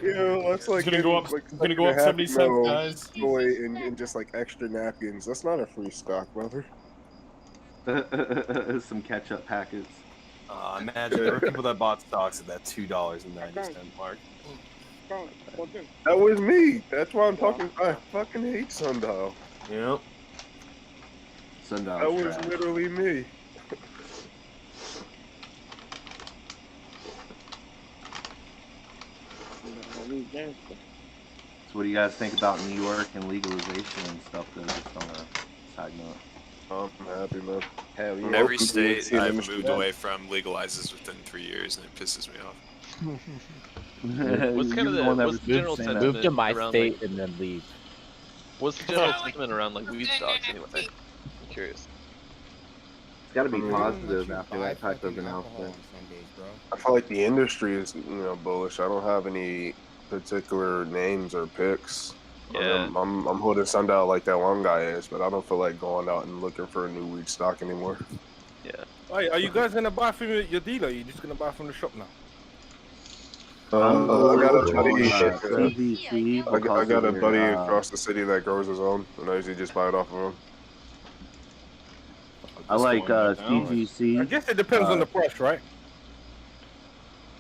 Yeah, that's like It's gonna go up. like, It's gonna go up 70 cents, guys. Toy and just like extra napkins. That's not a free stock, brother. Some ketchup packets. Imagine there were people that bought stocks at that $2.90 mark. That was me. That's why I'm talking. I fucking hate sundial. Yep. Sundial. That was literally me. So what do you guys think about New York and legalization and stuff, though, just on a side note? I'm happy, man. Hell yeah. Every state I've moved away from legalizes within 3 years, and it pisses me off. What's kind of the general sentiment Move to my around, state like, and then leave. what's the general sentiment around like weed stocks anyway? I'm curious. It's got to be positive after that type of announcement. I feel like the industry is, bullish. I don't have any particular names or picks. Yeah. I'm holding sundial like that one guy is, but I don't feel like going out and looking for a new weed stock anymore. Yeah. Hey, are you guys gonna buy from your dealer? Or are you just gonna buy from the shop now? I got a buddy. CVC I got a because buddy of across the city that grows his own, and I usually just buy it off of him. I like CGC. I guess it depends on the price, right?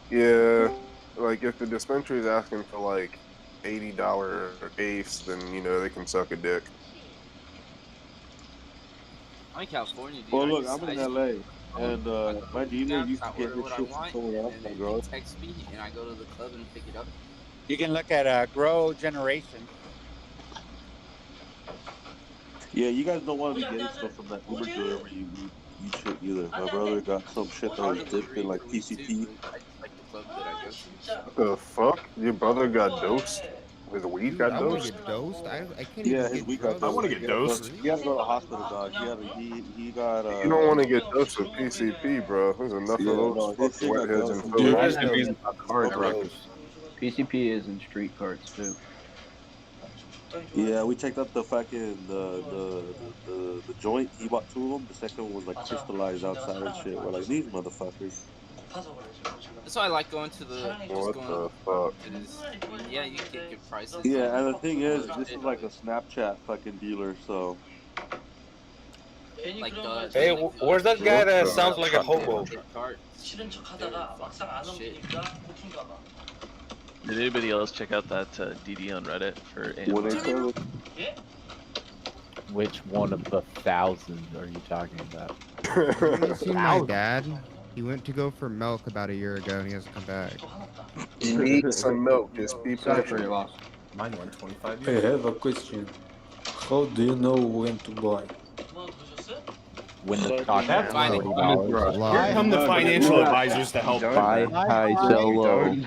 Yeah, like if the dispensary is asking for like $80 eighths, then you know they can suck a dick. I'm in California, dude. Well, I look, just, I'm I in just LA, I and go to my dealer Maps, used I to get order his what I shit from want, someone else, and my then they girl. text me, and I go to the club and pick it up. You can look at Grow Generation. Yeah, you guys don't want to be getting stuff from that Uber delivery weed shit either. My brother got some shit that Our was dipped in delivery like for weed too, PCP. but I just like the club that I go to. What the fuck? Your brother got dosed? His weed Dude, got I want to dosed? get dosed. I can't Yeah, even his get weed got drugs I want dosed. to like get He had to for go. dosed. free. He had to go to the hospital, dog. He got You don't want to get dosed with PCP, bro. There's enough of yeah, those no, his fucking shit got wetheads dosed. in He Philly. got PCP is not cards, smoking bro. those. PCP is in street cards too. Yeah, we checked out the fucking the joint. He bought two of them. The second one was like crystallized outside and shit. We're like these motherfuckers. That's why I like going to the just What going to the the club fuck? because I mean, yeah, you get good prices Yeah, on and the thing is, other this shit, is like a but Snapchat fucking dealer. So like Hey, where's that guy What that the sounds like a fuck? hobo? carts, they're fucking shit. Did anybody else check out that DD on Reddit for when they AMR? sell it, Which one of the thousands are you talking about? Have you seen my dad? He went to go for milk about a year ago and he hasn't come back. You need some milk. Just be Sorry for patient. your loss. Mine went 25 I years. have a question. How do you know when to buy? When the stock That's is finding $40. Here come the financial advisors to help. Buy high, sell low. When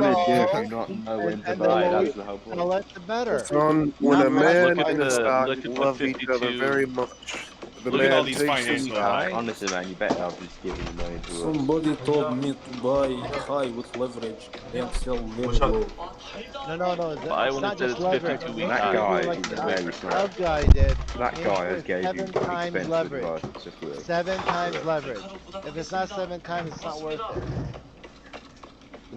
it dips, you don't know when to buy. That's the whole point. Sell it, the better. Son, when Not a buy man Look at and a the stock look at love each other 52. very much, the Look at all man these takes the financial advisors. Honestly, man, you better not just giving your money to us. Somebody told me to buy high with leverage and then sell very low. No. Buy It's when not it says just leverage. 52 Make week sure That you're high. guy doing like is the very smart. Ugg guy did. That Make guy sure has it's gave you 7 times expensive leverage. advice. Just for 7 times leverage. If it's not 7 times, it's not worth it.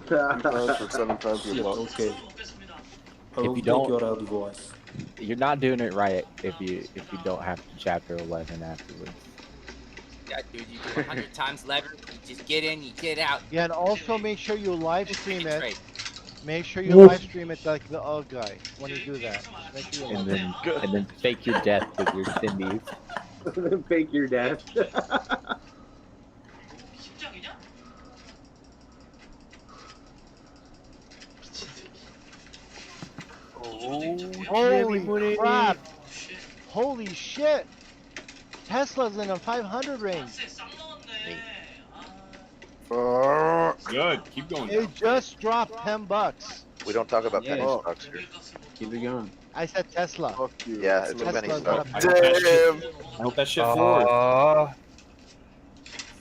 2 times for 7 times your Shit, buck. okay. I If will you take don't, your advice. you're not doing it right if you don't have to chapter 11 afterwards. Yeah, dude, you do 100 times leverage. You just get in, you get out. Yeah, and also make sure you live stream it. Trade. Make sure you live stream it like the Ugg guy when you do that. Just make sure you And live then fake your death with your Cindy's. Fake your death. Holy crap! Holy shit! Tesla's in a 500 range. Fuck. Good. Keep going. It just dropped $10. We don't talk about penny Oh. stocks here. Keep it going. I said Tesla. Fuck you. Yeah, it's a Tesla's penny went stock. up I hope that shit, Damn. I hope that shit floors.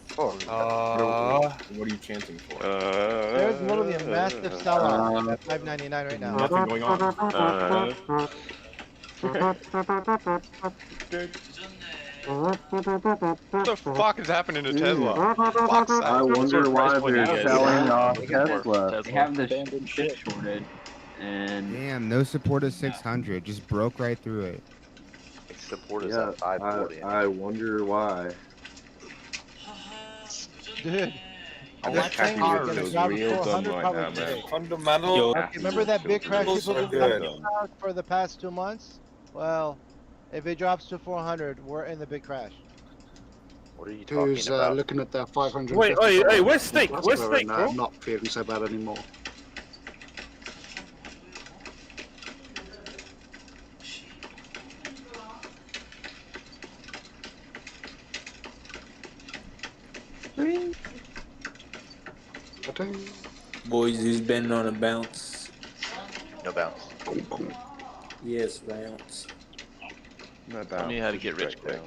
Fuck. What are you chanting for? There's literally a massive sell-off at $5.99 right now. Nothing going on. What the fuck is happening to Tesla? I wonder why they're selling off Tesla. They have this chip shortage, and Damn, no support of 600. Just broke right through it. Support is Yeah, at 540. I wonder why. Dude. I'm This not thing checking is if gonna it's drop real 400 dumb right probably now, man. today. Fundamental. Okay, remember that big crash Those people are been talking good. about for the past 2 months? Well, if it drops to 400, we're in the big crash. What are you talking Who's about? looking at their 500? Wait, where's Steak? Where's Steak, bro? Not feeling so bad anymore. Boys, he's been on a bounce. No bounce. Yes, bounce. No Tell me how to get rich quick.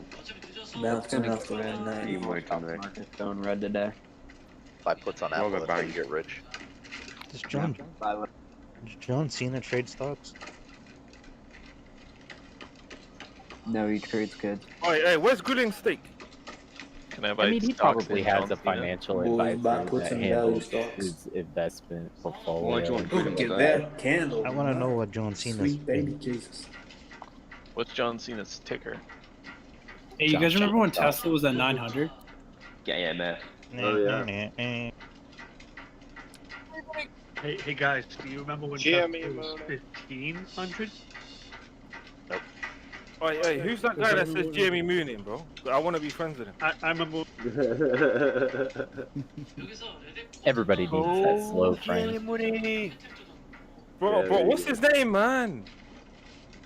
Bouncing off the red knight. market's going red today. Buy puts on Apple, that's how you get rich. Does John Cena trade stocks? No, he trades good. Hey, where's Grilling Steak? Can I I buy mean, he stocks probably in has John a Cena? financial Boy, buy advisor puts that and value handles stocks. his investment portfolio. Look at that candle. I want to know what John Cena's Sweet baby been. Jesus. What's John Cena's ticker? Hey, you guys remember when Tesla was at 900? Yeah, man. Oh, yeah. Hey guys, do you remember when GME Tesla was Moon. 1500? Hey, who's that guy that says GME Mooning, bro? I want to be friends with him. I remember. Everybody needs that slow friend. Bro, what's his name, man?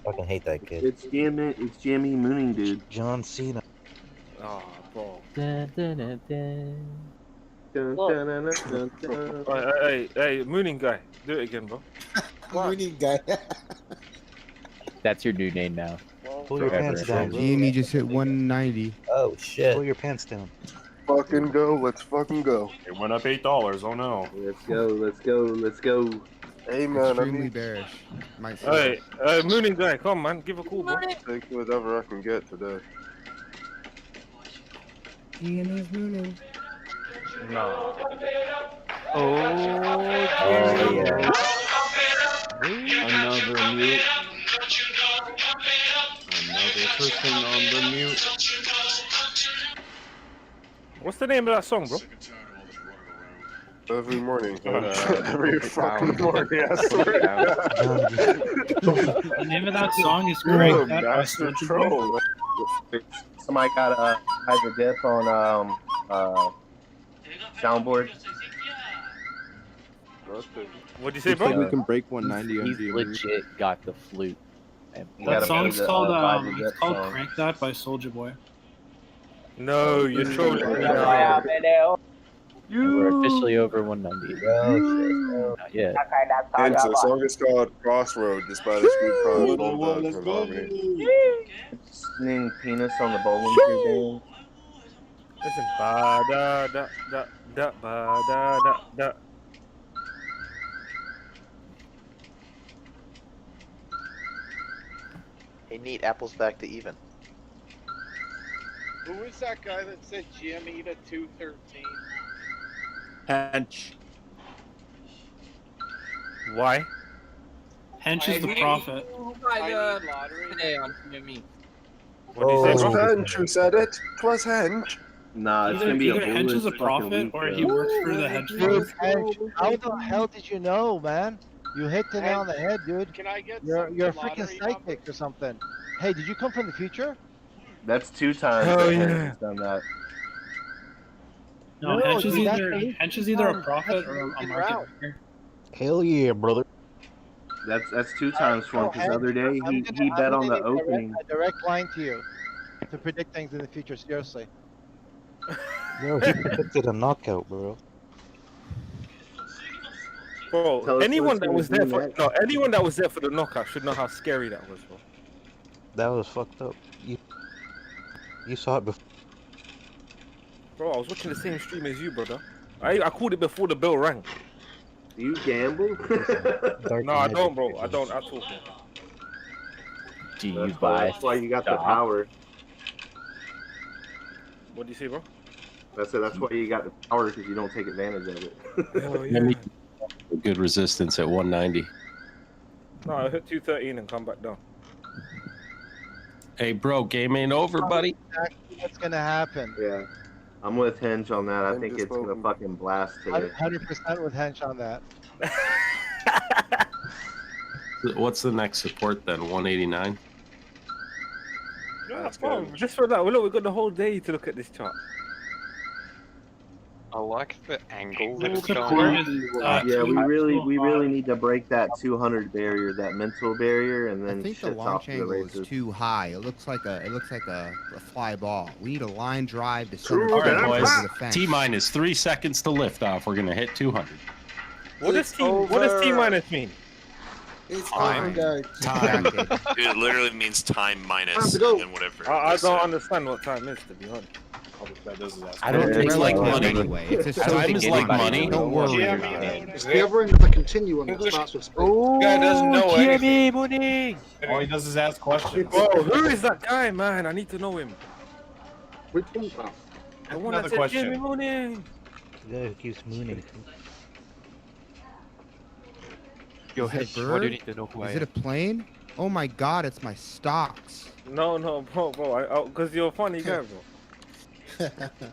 Fucking hate that kid. It's GME Mooning, dude. John Cena. Oh, bro. Dun, dun, dun, dun. Hey, Mooning guy, do it again, bro. Mooning guy. That's your new name now. Pull your pants down, bro. GME just hit 190. Oh shit. Pull your pants down. Fucking go. Let's fucking go. It went up $8. Oh no. Let's go. Let's go. Let's go. Hey man, Extremely bearish. Might say. Hey, Mooning guy, come man, give a call, bro. Take whatever I can get today. GME's Mooning. No. Oh yeah. Another mute. Another person on the mute. What's the name of that song, bro? Every morning. Every fucking morning, I swear to God. The name of that song is Crank You're a That by master Soulja Boy. troll. Somebody got a diff on soundboard. What'd you say, Looks bro? like We can break 190 He's legit got the flute. That song's called Dip song. Crank That by Soulja Boy. No, you're trolling me. We're officially over 190. Not yet. Hence, the song is called Crossroad, just by the Street Cross, Bone Thugs and Harmony. Listening penis on the bowling green. Listen, ba da da da da ba da da da. Hey, neat. Apple's back to even. Who was that guy that said GME to 213? Hench. Why? Hench is the prophet. Today on GME. What do you say, It was bro? Hench who said it. It was Hench. Nah, it's Either, gonna be a either Hench is a bullish fucking prophet week, or bro. he works for the hedge Dude, fund. Hench, how the hell did you know, man? You hit the nail on the head, dude. Can I get You're some a lottery freaking psychic or something. Hey, did you come from the future? That's 2 times Hell that yeah. Hench has done that. No, No, Hench is dude, that's either the least Hench is either a time. prophet or a Figure market out. maker. Hell yeah, brother. That's 2 times for him. Because the other day I'm he bet on the gonna opening. a direct line to you to predict things in the future. Seriously. Yo, he predicted a knockout, bro. Tell Bro, us anyone what's that gonna was do there for next. anyone that was there for the knockout should know how scary that was, bro. That was fucked up. You saw it before. Bro, I was watching the same stream as you, brother. I called it before the bell rang. Do you gamble? No, I don't, bro. I don't at all. Do you buy? That's why you got the stock? power. What do you say, bro? That's why you got the power, because you don't take advantage of it. Oh, yeah. Good resistance at 190. No, I hit 213 and come back down. Hey, bro, game ain't over, buddy. Exactly what's gonna happen? Yeah. I'm with Hinge on that. I think it's going to fucking blast today. 100% with Hench on that. What's the next support then? 189? Yeah, bro, just for that, look, we've got the whole day to look at this chart. I like the angle that Look it's at going the on. Yeah, we really need to break that 200 barrier, that mental barrier, and I then think the shit's launch off to the angle races. is too high. It looks like a fly ball. We need a line drive to All send right, it over boys. the fence. T-minus 3 seconds to lift off. We're going to hit 200. What does T minus mean? It's Time. over. Time. It literally means time minus Time to go. and then whatever. I don't understand what time is, to be honest. That doesn't ask. I don't think It's like relative money. anyway. It's a Time is like money. Don't worry GME about it. Moon. It's the other end of the continuum that starts with space. Guy doesn't know anything. Mooney. All he does is ask questions. Bro, who is that guy, man? I need to know him. Which one's that? The one Another that said question. Jimmy Mooney. The guy who keeps mooning. Yo, Is it a Hedge, why bird? do you need to know who I Is it a am? plane? Oh my god, it's my stocks. No, bro, because you're a funny guy, bro.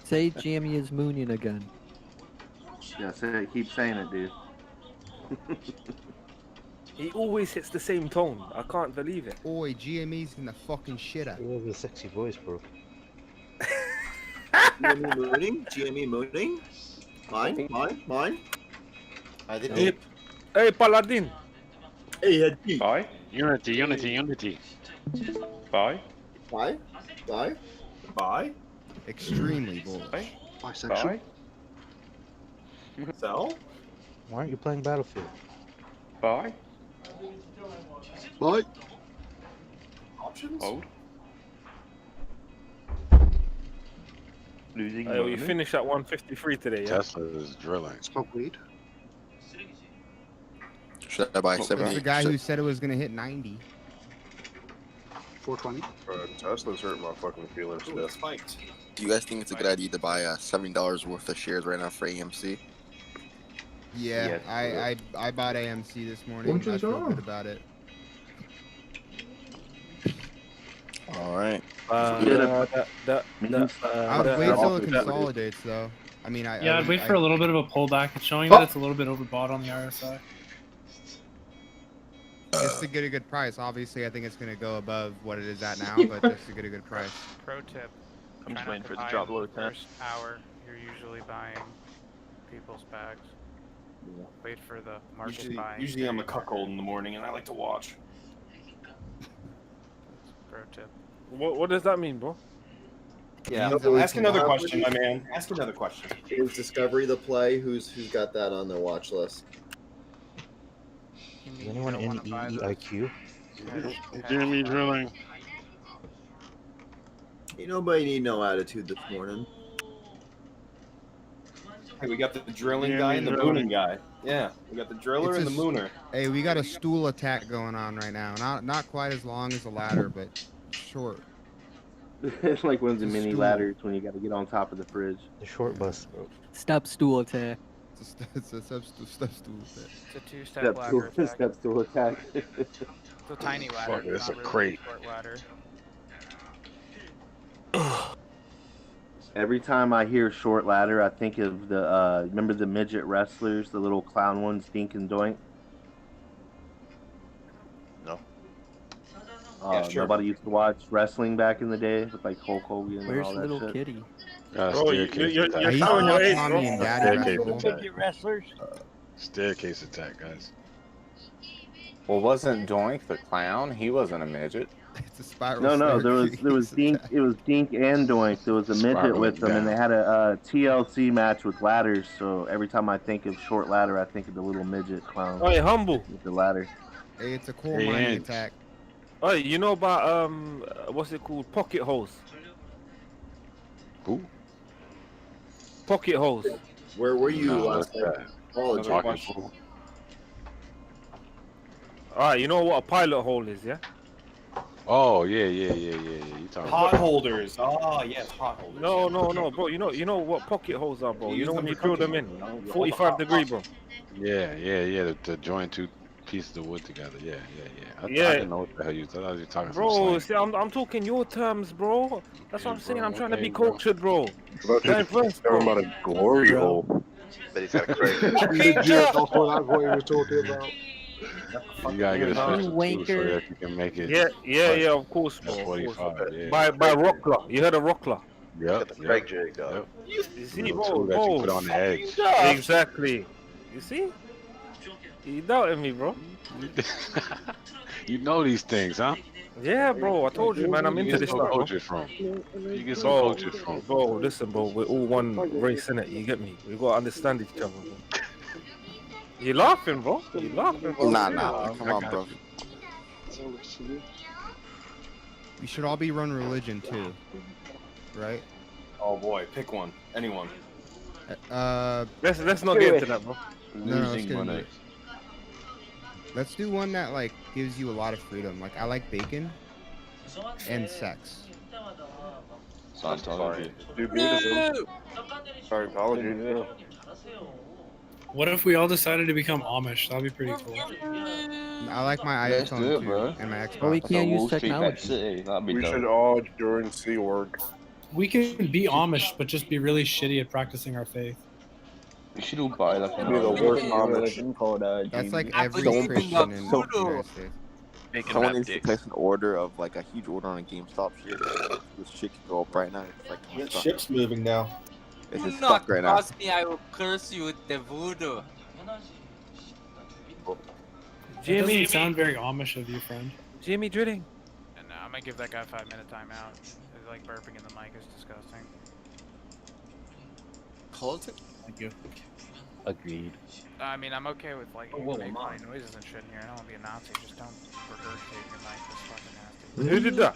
Say GME is mooning again. Yeah, keep saying it, dude. He always hits the same tone. I can't believe it. Oi, GME's in the fucking shitter. He has a sexy voice, bro. GME mooning? GME mooning? Mine? I did Hey, hey, Paladin. Hey, Haji. Bye. Unity. Bye. Bye? Bye? Extremely bullish. Bisexual. Sell? Why aren't you playing Battlefield? Bye. Bye. Options? Hold. Losing Hey, we money. finished at 153 today, yeah? Tesla is drilling. Smoke weed. Should I buy It's 70? the guy who said it was gonna hit 90. 420. Tesla's hurting my fucking feelings. Ooh, it's spiked. Do you guys think it's a good idea to buy $70 worth of shares right now for AMC? Yeah, Yes, I bought AMC this morning. I feel good about it. All right. I'd wait till it consolidates, though. I mean, I'd wait for a little bit of a pullback. It's showing that it's a little bit overbought on the RSI. Just to get a good price. Obviously, I think it's gonna go above what it is at now, but just to get a good price. Pro tip. I'm just try waiting not for to it to buy drop in below the 10. first hour. You're usually buying people's bags. Wait for the market buying. Usually I'm a cuckold in the morning and I like to watch. Pro tip. What does that mean, bro? Yeah. Ask another question, my man. Ask another question. Is Discovery the play? Who's got that on their watch list? Is anyone in EEIQ? GME drilling. Ain't nobody need no attitude this morning. Hey, we got the drilling guy and the mooning guy. Yeah, we got the driller and the mooner. Hey, we got a stool attack going on right now. Not quite as long as a ladder, but short. It's like one of the It's a mini stool. ladders when you got to get on top of the fridge. The short bus. Step stool attack. It's a step stool attack. It's a two-step ladder attack. Step stool attack. It's a tiny ladder. Fuck, it's not a really crate. short ladder. Every time I hear short ladder, I think of the remember the midget wrestlers, the little clown ones, Dink and Doink. No. Yeah, sure. Nobody used to watch wrestling back in the day with like Hulk Hogan and Where's all that little shit. kitty? Bro, you're I used to showing your watch age, Mommy and bro. Daddy Staircase wrestle. attack. wrestlers. Staircase attack, guys. Well, wasn't Doink the clown? He wasn't a midget. It's a spiral. No, there was Dink. It was Dink and Doink. There was a midget Spiraling with them, and down. they had a TLC match with ladders. So every time I think of short ladder, I think of the little midget clown Hey, humble. with the ladder. Hey, it's a cool Hey, mining Ant. attack. Hey, you know about what's it called? Pocket holes. Who? Pocket holes. Where were you No, last what's night? that? College. Talking fool. All right, you know what a pilot hole is, yeah? Oh yeah. You talking Pot about? holders. Oh yes, pot holders. No, bro. You know what pocket holes are, bro. You You use know them when you for drill them cooking, in, you know? You hold the 45 hot degree, pot. bro. Yeah. To join two pieces of wood together. Yeah. I Yeah. didn't know what the hell you thought. I was talking some Bro, slang. see, I'm talking your terms, bro. That's what I'm saying. I'm trying to be bro. cultured, bro. But Diverse, talking bro. about a glory hole. But he's got a crate. Yeah, that's what he was talking about. You gotta get a You system too, so that you can make it. Yeah, of course, bro. That's Of course. 45. Yeah. By Rockler. You heard of Rockler? Yep. The Craig jig, dog. You see, Little bro, tool that you put on the edge. Exactly. You see? You doubting me, bro. You know these things, huh? Yeah, bro. I told you, man. I'm You into get this some stuff, bro. coaches from. You get some Bro, coaches from. bro, listen, bro. We're all one race, innit? You get me? We gotta understand each other, bro. You laughing, bro? You laughing, bro? Nah. Come on, bro. We should all be run religion too, right? Oh boy, pick one. Anyone. Let's not get into that, bro. No, let's get into it. Let's do one that like gives you a lot of freedom. Like I like bacon and sex. Scientology. Scientology. What if we all decided to become Amish? That'd be pretty cool. I like my iPhone too and my Xbox. Well, we can't use technology. We should all join Sea Org. We can be Amish, but just be really shitty at practicing our faith. You should all buy like It'd be the worst homage. That's like GME. every Someone- Christian in the United States. Someone needs to place an order of like a huge order on a GameStop shit. This shit could go up right now. It's like That ship's moving now. It's just Do not stuck right now. cross me, I will curse you with the voodoo. That doesn't sound very Amish of you, friend. GME drilling. And I'm gonna give that guy a 5-minute timeout. It's like burping in the mic is disgusting. Hold it. Thank you. Agreed. I mean, I'm okay with like well, making mine. funny noises and shit in here. I don't want to be a Nazi. Just don't regurgitate your mic. That's fucking nasty. Who did that?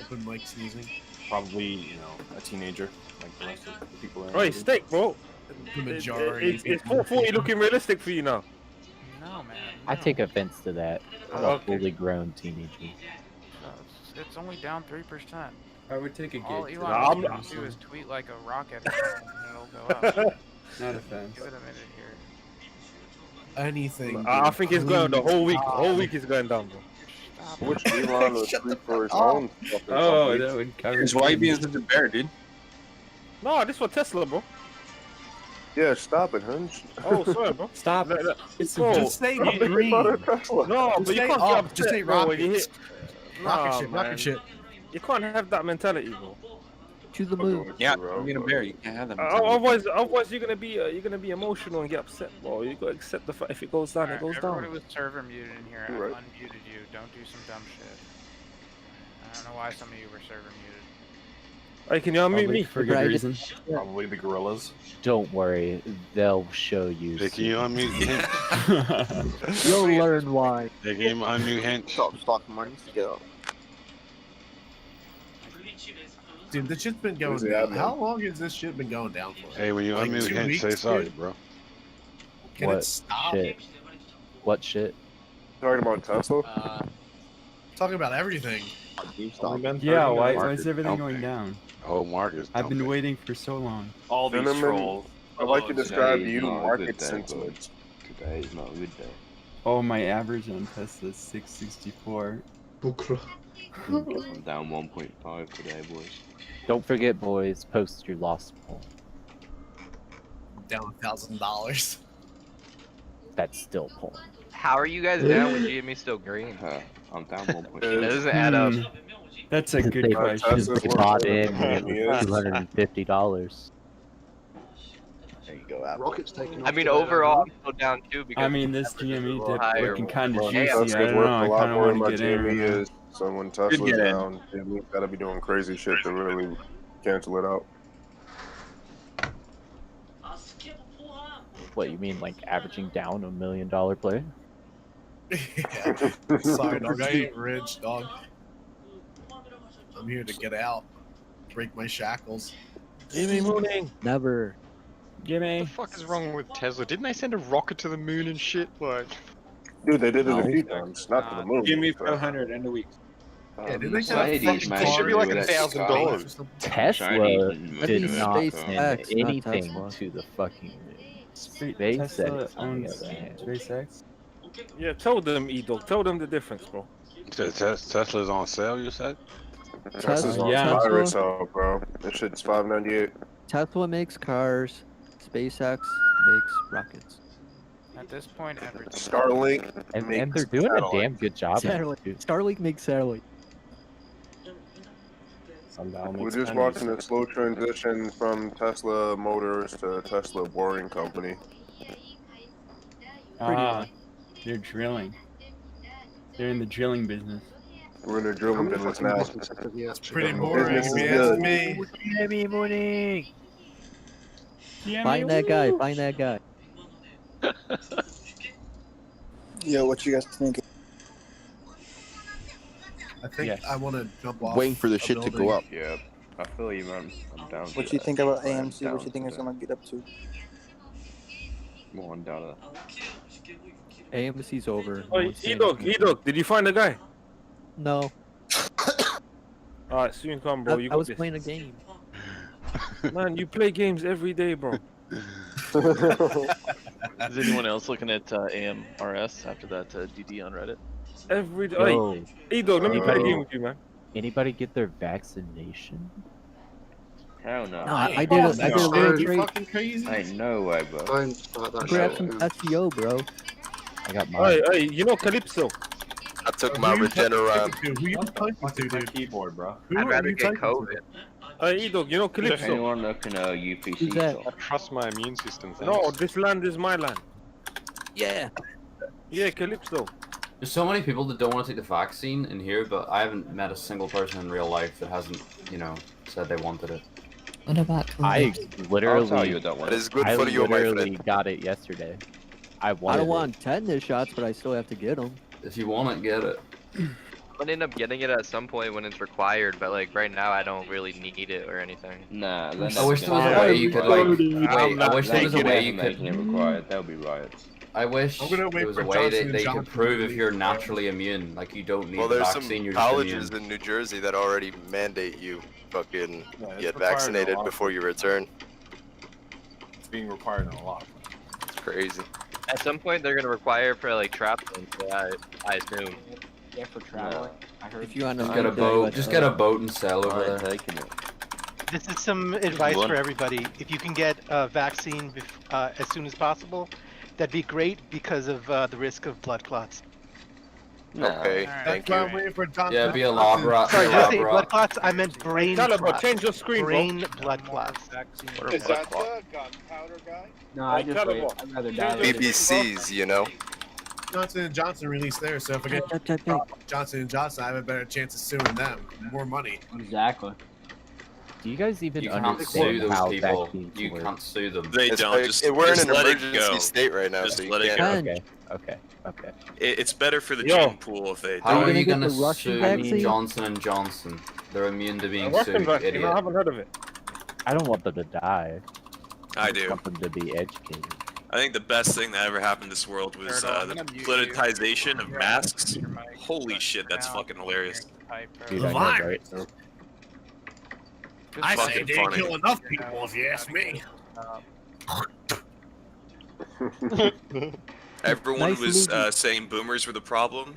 Open mic sneezing. Probably, you know, a teenager, like the rest of the people around. Oi, steak, bro. The majority. Is 440 looking realistic for you now? No, man. I take offense to that. I'm a Okay. fully grown teenager. It's only down 3%. I would take a All gate. Elon I'm Musk can do is tweet like a rocket and it'll go up. Not a fan. Give it a minute here. Anything. I think it's going the whole week. The whole week is going down, bro. Which Elon was tweet for his own stuff? or Oh, something? that would cover. His wife being such a bear, dude. No, this for Tesla, bro. Yeah, stop it, Hunch. Oh, sorry, bro. Stop. It's Bro, just say Stop thinking green. about a Tesla. No, Just but you say can't up, get just upset, say bro, when you rockets. hit. Rocket Nah, ship, man. rocket ship. You can't have that mentality, bro. To the moon. Yeah, being a bear, you can't have that. Otherwise, you're gonna be emotional and get upset, bro. You gotta accept the fact if it goes down, it goes Everybody down. with server muted in here. You're I've right. unmuted you. Don't do some dumb shit. I don't know why some of you were server muted. Hey, can you unmute me? For good reason. Probably the gorillas. Don't worry, they'll show you. Hey, can you unmute Hinch? You'll learn why. Hey, can you unmute Hinch? Stop stocking money to get up. Dude, this shit's been going Who's the down. admin? How long has this shit been going down for? Hey, when you Like unmute 2 Hinch, say weeks, sorry, dude? bro. Can it What stop? shit? What shit? Talking about Tesla? Talking about everything. Yeah, why is everything going down? Oh, Marcus. I've been waiting for so long. All these Cinnamon. trolls. I like to describe Today is you not a market good day, sentiment. Today is not a good day. Oh, my average on Tesla is 664. I'm down 1.5 today, boys. Don't forget, boys, post your lost poll. Down $1,000. That's still poll. How are you guys down with GME still green? I'm down 1.5. That doesn't add up. That's a good They, question. they bought in and it was $250. There you go, Apple. Rocket's taking I off mean, today, overall, I'm still down too because I mean, this GME dip higher. looking kind of Well, juicy. I Tesla's don't worth know. a I lot kind of more than want my to get in. GME right now. is. So when Tesla's get in. down, GME's gotta be doing crazy shit to really cancel it out. What, you mean like averaging down $1 million play? Yeah. Sorry, dog. I ain't rich, dog. I'm here to get out. Break my shackles. Jimmy Mooning. Never. Gimme. What the fuck is wrong with Tesla? Didn't they send a rocket to the moon and shit? Like, Dude, they did it a few times. Not to the moon. Give me but- 500 end of week. Yeah, did they send a Mercedes, fucking man, car should be like into $1,000. space or something? Tesla Chinese did moved not to send SpaceX, not anything Tesla. to the fucking moon. Tesla SpaceX, on the owns other hand. SpaceX. Yeah, tell them, E-Dog. Tell them the difference, bro. Tesla's on sale, you said? Tesla's on Yeah. fire itself, bro. This shit's $598. Tesla makes cars. SpaceX makes rockets. At this point, everything. Starlink. And makes they're doing a satellites. damn good job. at it, Starlink. dude. Starlink makes satellite. We're just watching a slow transition from Tesla Motors to Tesla Boring Company. Ah, they're drilling. They're in the drilling business. We're in the drilling business now. It's pretty boring, Business if is you good. ask me. Jimmy morning. Find that guy. Find that guy. Yo, what you guys thinking? I think Yes. I want to jump off. Waiting for the a shit to building. go up. Yeah, I feel you, man. I'm down. What for you that. think about I'm AMC? down What you think for it's that. gonna get up to? More on down to AMC's over. No Oh, one's saying E-Dog, anything. E-Dog, did you find the guy? No. Alright, soon come, bro. You I got was this. playing a game. Man, you play games every day, bro. Is anyone else looking at AMRS after that DD on Reddit? Every day. Yo, E-Dog, let me play a game with you, man. anybody get their vaccination? Hell no. No, I did a little You trade. fucking crazy? Ain't no way, bro. Don't start that Grab shit. some Yeah. SEO, bro. I got mine. Hey, you know Calypso? I took my Regeneron. Who you talking to, dude? Keyboard, bro. Who I'd are rather you get talking to? COVID. E-Dog, you know Calypso? Anyone that can UPC Who's that? stuff. I trust my immune system. Thanks. No, this land is my land. Yeah. Yeah, Calypso. There's so many people that don't want to take the vaccine in here, but I haven't met a single person in real life that hasn't, you know, said they wanted it. What about I literally, I'll tell you that one. That is good I for you, my literally friend. got it yesterday. I I wanted don't it. want tetanus shots, but I still have to get them. If you want it, get it. I'm gonna end up getting it at some point when it's required, but like right now I don't really need it or anything. Nah, I wish there was a way you could like. Wait, I wish there was a way you could. making it required. There'll be riots. I wish I'm gonna wait there was for a way Johnson that they Johnson could prove to if you're leave. naturally immune. Like you don't need Well, the there's vaccine. some You're just colleges immune. in New Jersey that already mandate you fucking Yeah, it's get required in a vaccinated lot of before you return. It's being required in a lot. It's crazy. At some point they're gonna require for like traveling, so I assume. Yeah, for traveling. I heard. If you want Just to get a boat. Just get a boat and sail over I ain't there. taking it. This is some advice What? for everybody. If you can get a vaccine as soon as possible, that'd be great because of the risk of blood clots. Nah. Okay, Alright. thank That's why you. I'm waiting for Johnson. Yeah, be a lab rat. Sorry, Be did a I lab say blood rat. clots? I meant brain Caliber, clots. change your screen, bro. Brain blood clots. What a blood clot. gunpowder guy? No, I just Caliber. wait. I'd rather die. BBCs, you know. Johnson & Johnson released theirs, so if I get Johnson & Johnson, I have a better chance of suing them. More money. Exactly. Do you guys even You can't sue understand those how people. vaccines You work? can't sue them. We're in an emergency state right now, so you can't. Okay. It's better for the Yo. gene pool if they How you are you gonna gonna get the Russian sue vaccine? Johnson & Johnson? They're immune to being Russian sued, vaccine, I idiot. haven't heard of it. I don't want them to die. I just do. want them to be educated. I think the best thing that ever happened in this world was the politicization of masks. Holy shit, that's fucking hilarious. Dude, I know, right? I say fucking they didn't funny. kill enough people, if you ask me. Everyone Nice was movie. saying boomers were the problem.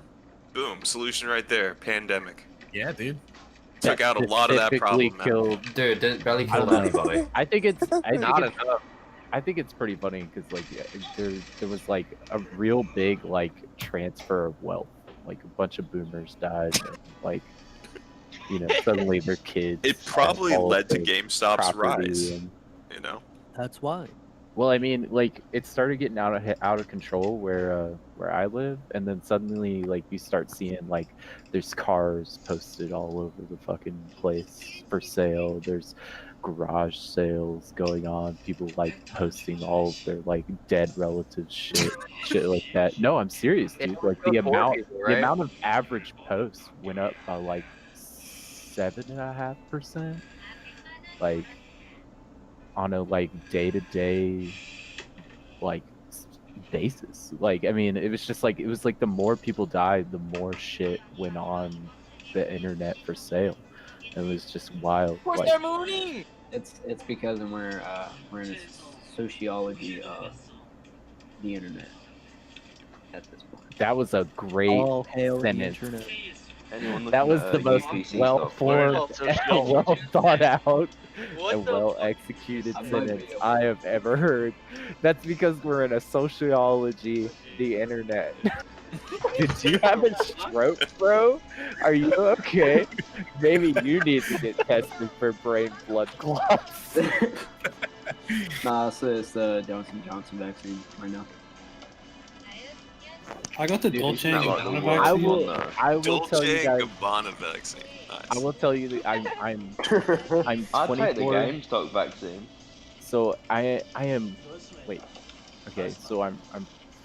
Boom, solution right there. Pandemic. Yeah, dude. Took out a lot of that problem. man. Dude, didn't barely I killed don't know. anybody. I think it's. Not I think it's pretty funny because like there was like a real big like transfer of wealth. Like a bunch of boomers died, and, like suddenly their kids. It had probably all led to their GameStop's property rise. and- You know. That's why. Well, I mean, like it started getting out of control where I live, and then suddenly like you start seeing like there's cars posted all over the fucking place for sale. There's garage sales going on. People like posting all of their like dead relatives shit like that. No, I'm serious, dude. Like the amount of average posts went up by like 7.5%. Like on a like day-to-day like basis. Like I mean it was just like the more people died, the more shit went on the internet for sale. It was just wild. Like, It's because we're in a sociology of the internet at this point. that was a great All hail the sentence. internet. That was the most well-formed, well thought out, and well executed sentence I have ever heard. That's because we're in a sociology, the internet. Did you have a stroke, bro? Are you okay? Maybe you need to get tested for brain blood clots. Nah, it's the Johnson Johnson vaccine right now. I got the Dude, Dolce isn't and that like the Gabbana worst vaccine. one, I will tell you Dolce guys. Gabbana vaccine. Nice. I will tell you that I'm I'd 24. take the GameStop vaccine. So I am. Wait. Okay. So I'm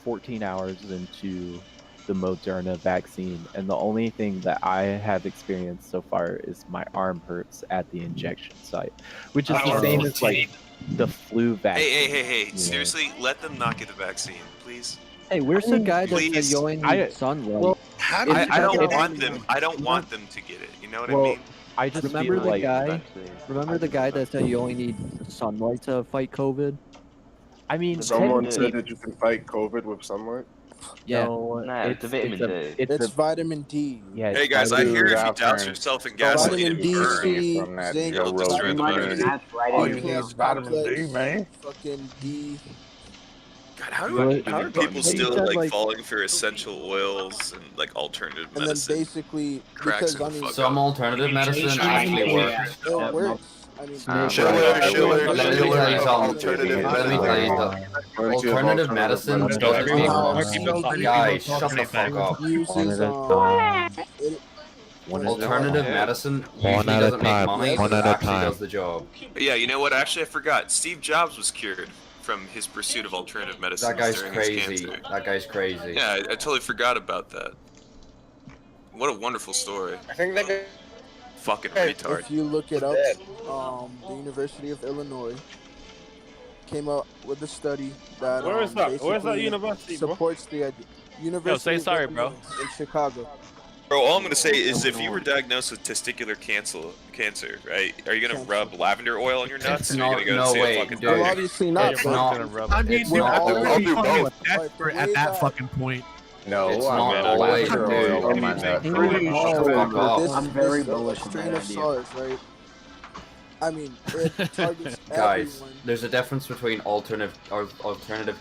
14 hours into the Moderna vaccine, and the only thing that I have experienced so far is my arm hurts at the injection site, which is the same as like the flu vaccine. Hey! you know? Seriously, let them not get the vaccine, please. Hey, where's the guy that's Please. enjoying the sunlight? I don't want them. I don't want them to get it. You know what I mean? I just remember feel the like guy. Remember the guy that said you only need sunlight to fight COVID? I mean, Someone said that you can fight COVID with sunlight. Yeah. No, it's a vitamin D. It's vitamin D. Yeah. Hey guys, I hear if you douse yourself in gasoline and Vitamin D, C, burn, zinc, it'll destroy the vitamin body. B complex, fucking D. God, how But- are people still like falling for essential oils and like alternative And then medicine? basically, Cracks because I mean, Some alternative medicine actually works. it works. I mean, Let me tell you something. Let me tell you something. Alternative medicine doesn't make money. Guys, shut the fuck up. uses Alternative medicine usually doesn't make money, but it actually does the job. Yeah, you know what? Actually, I forgot. Steve Jobs was cured from his pursuit of alternative medicine. That guy's during crazy. his cancer. That guy's crazy. Yeah, I totally forgot about that. What a wonderful story. I think that Fucking retard. If you look it up, the University of Illinois came up with a study that Where is that? Where's that basically university, bro? supports the idea. University say of sorry, bro. Illinois in Chicago. Bro, all I'm gonna say is if you were diagnosed with testicular cancer, right? Are you gonna rub lavender oil on your nuts? It's or are you gonna go no see way, a fucking dude. doctor? Well, obviously not. It's but not. I mean, It's dude, not I'll always, do dude. both. At that fucking point. No, It's not always, dude. I'm very bullish on that idea. SARS, right? I mean, it targets Guys, everyone. there's a difference between alternative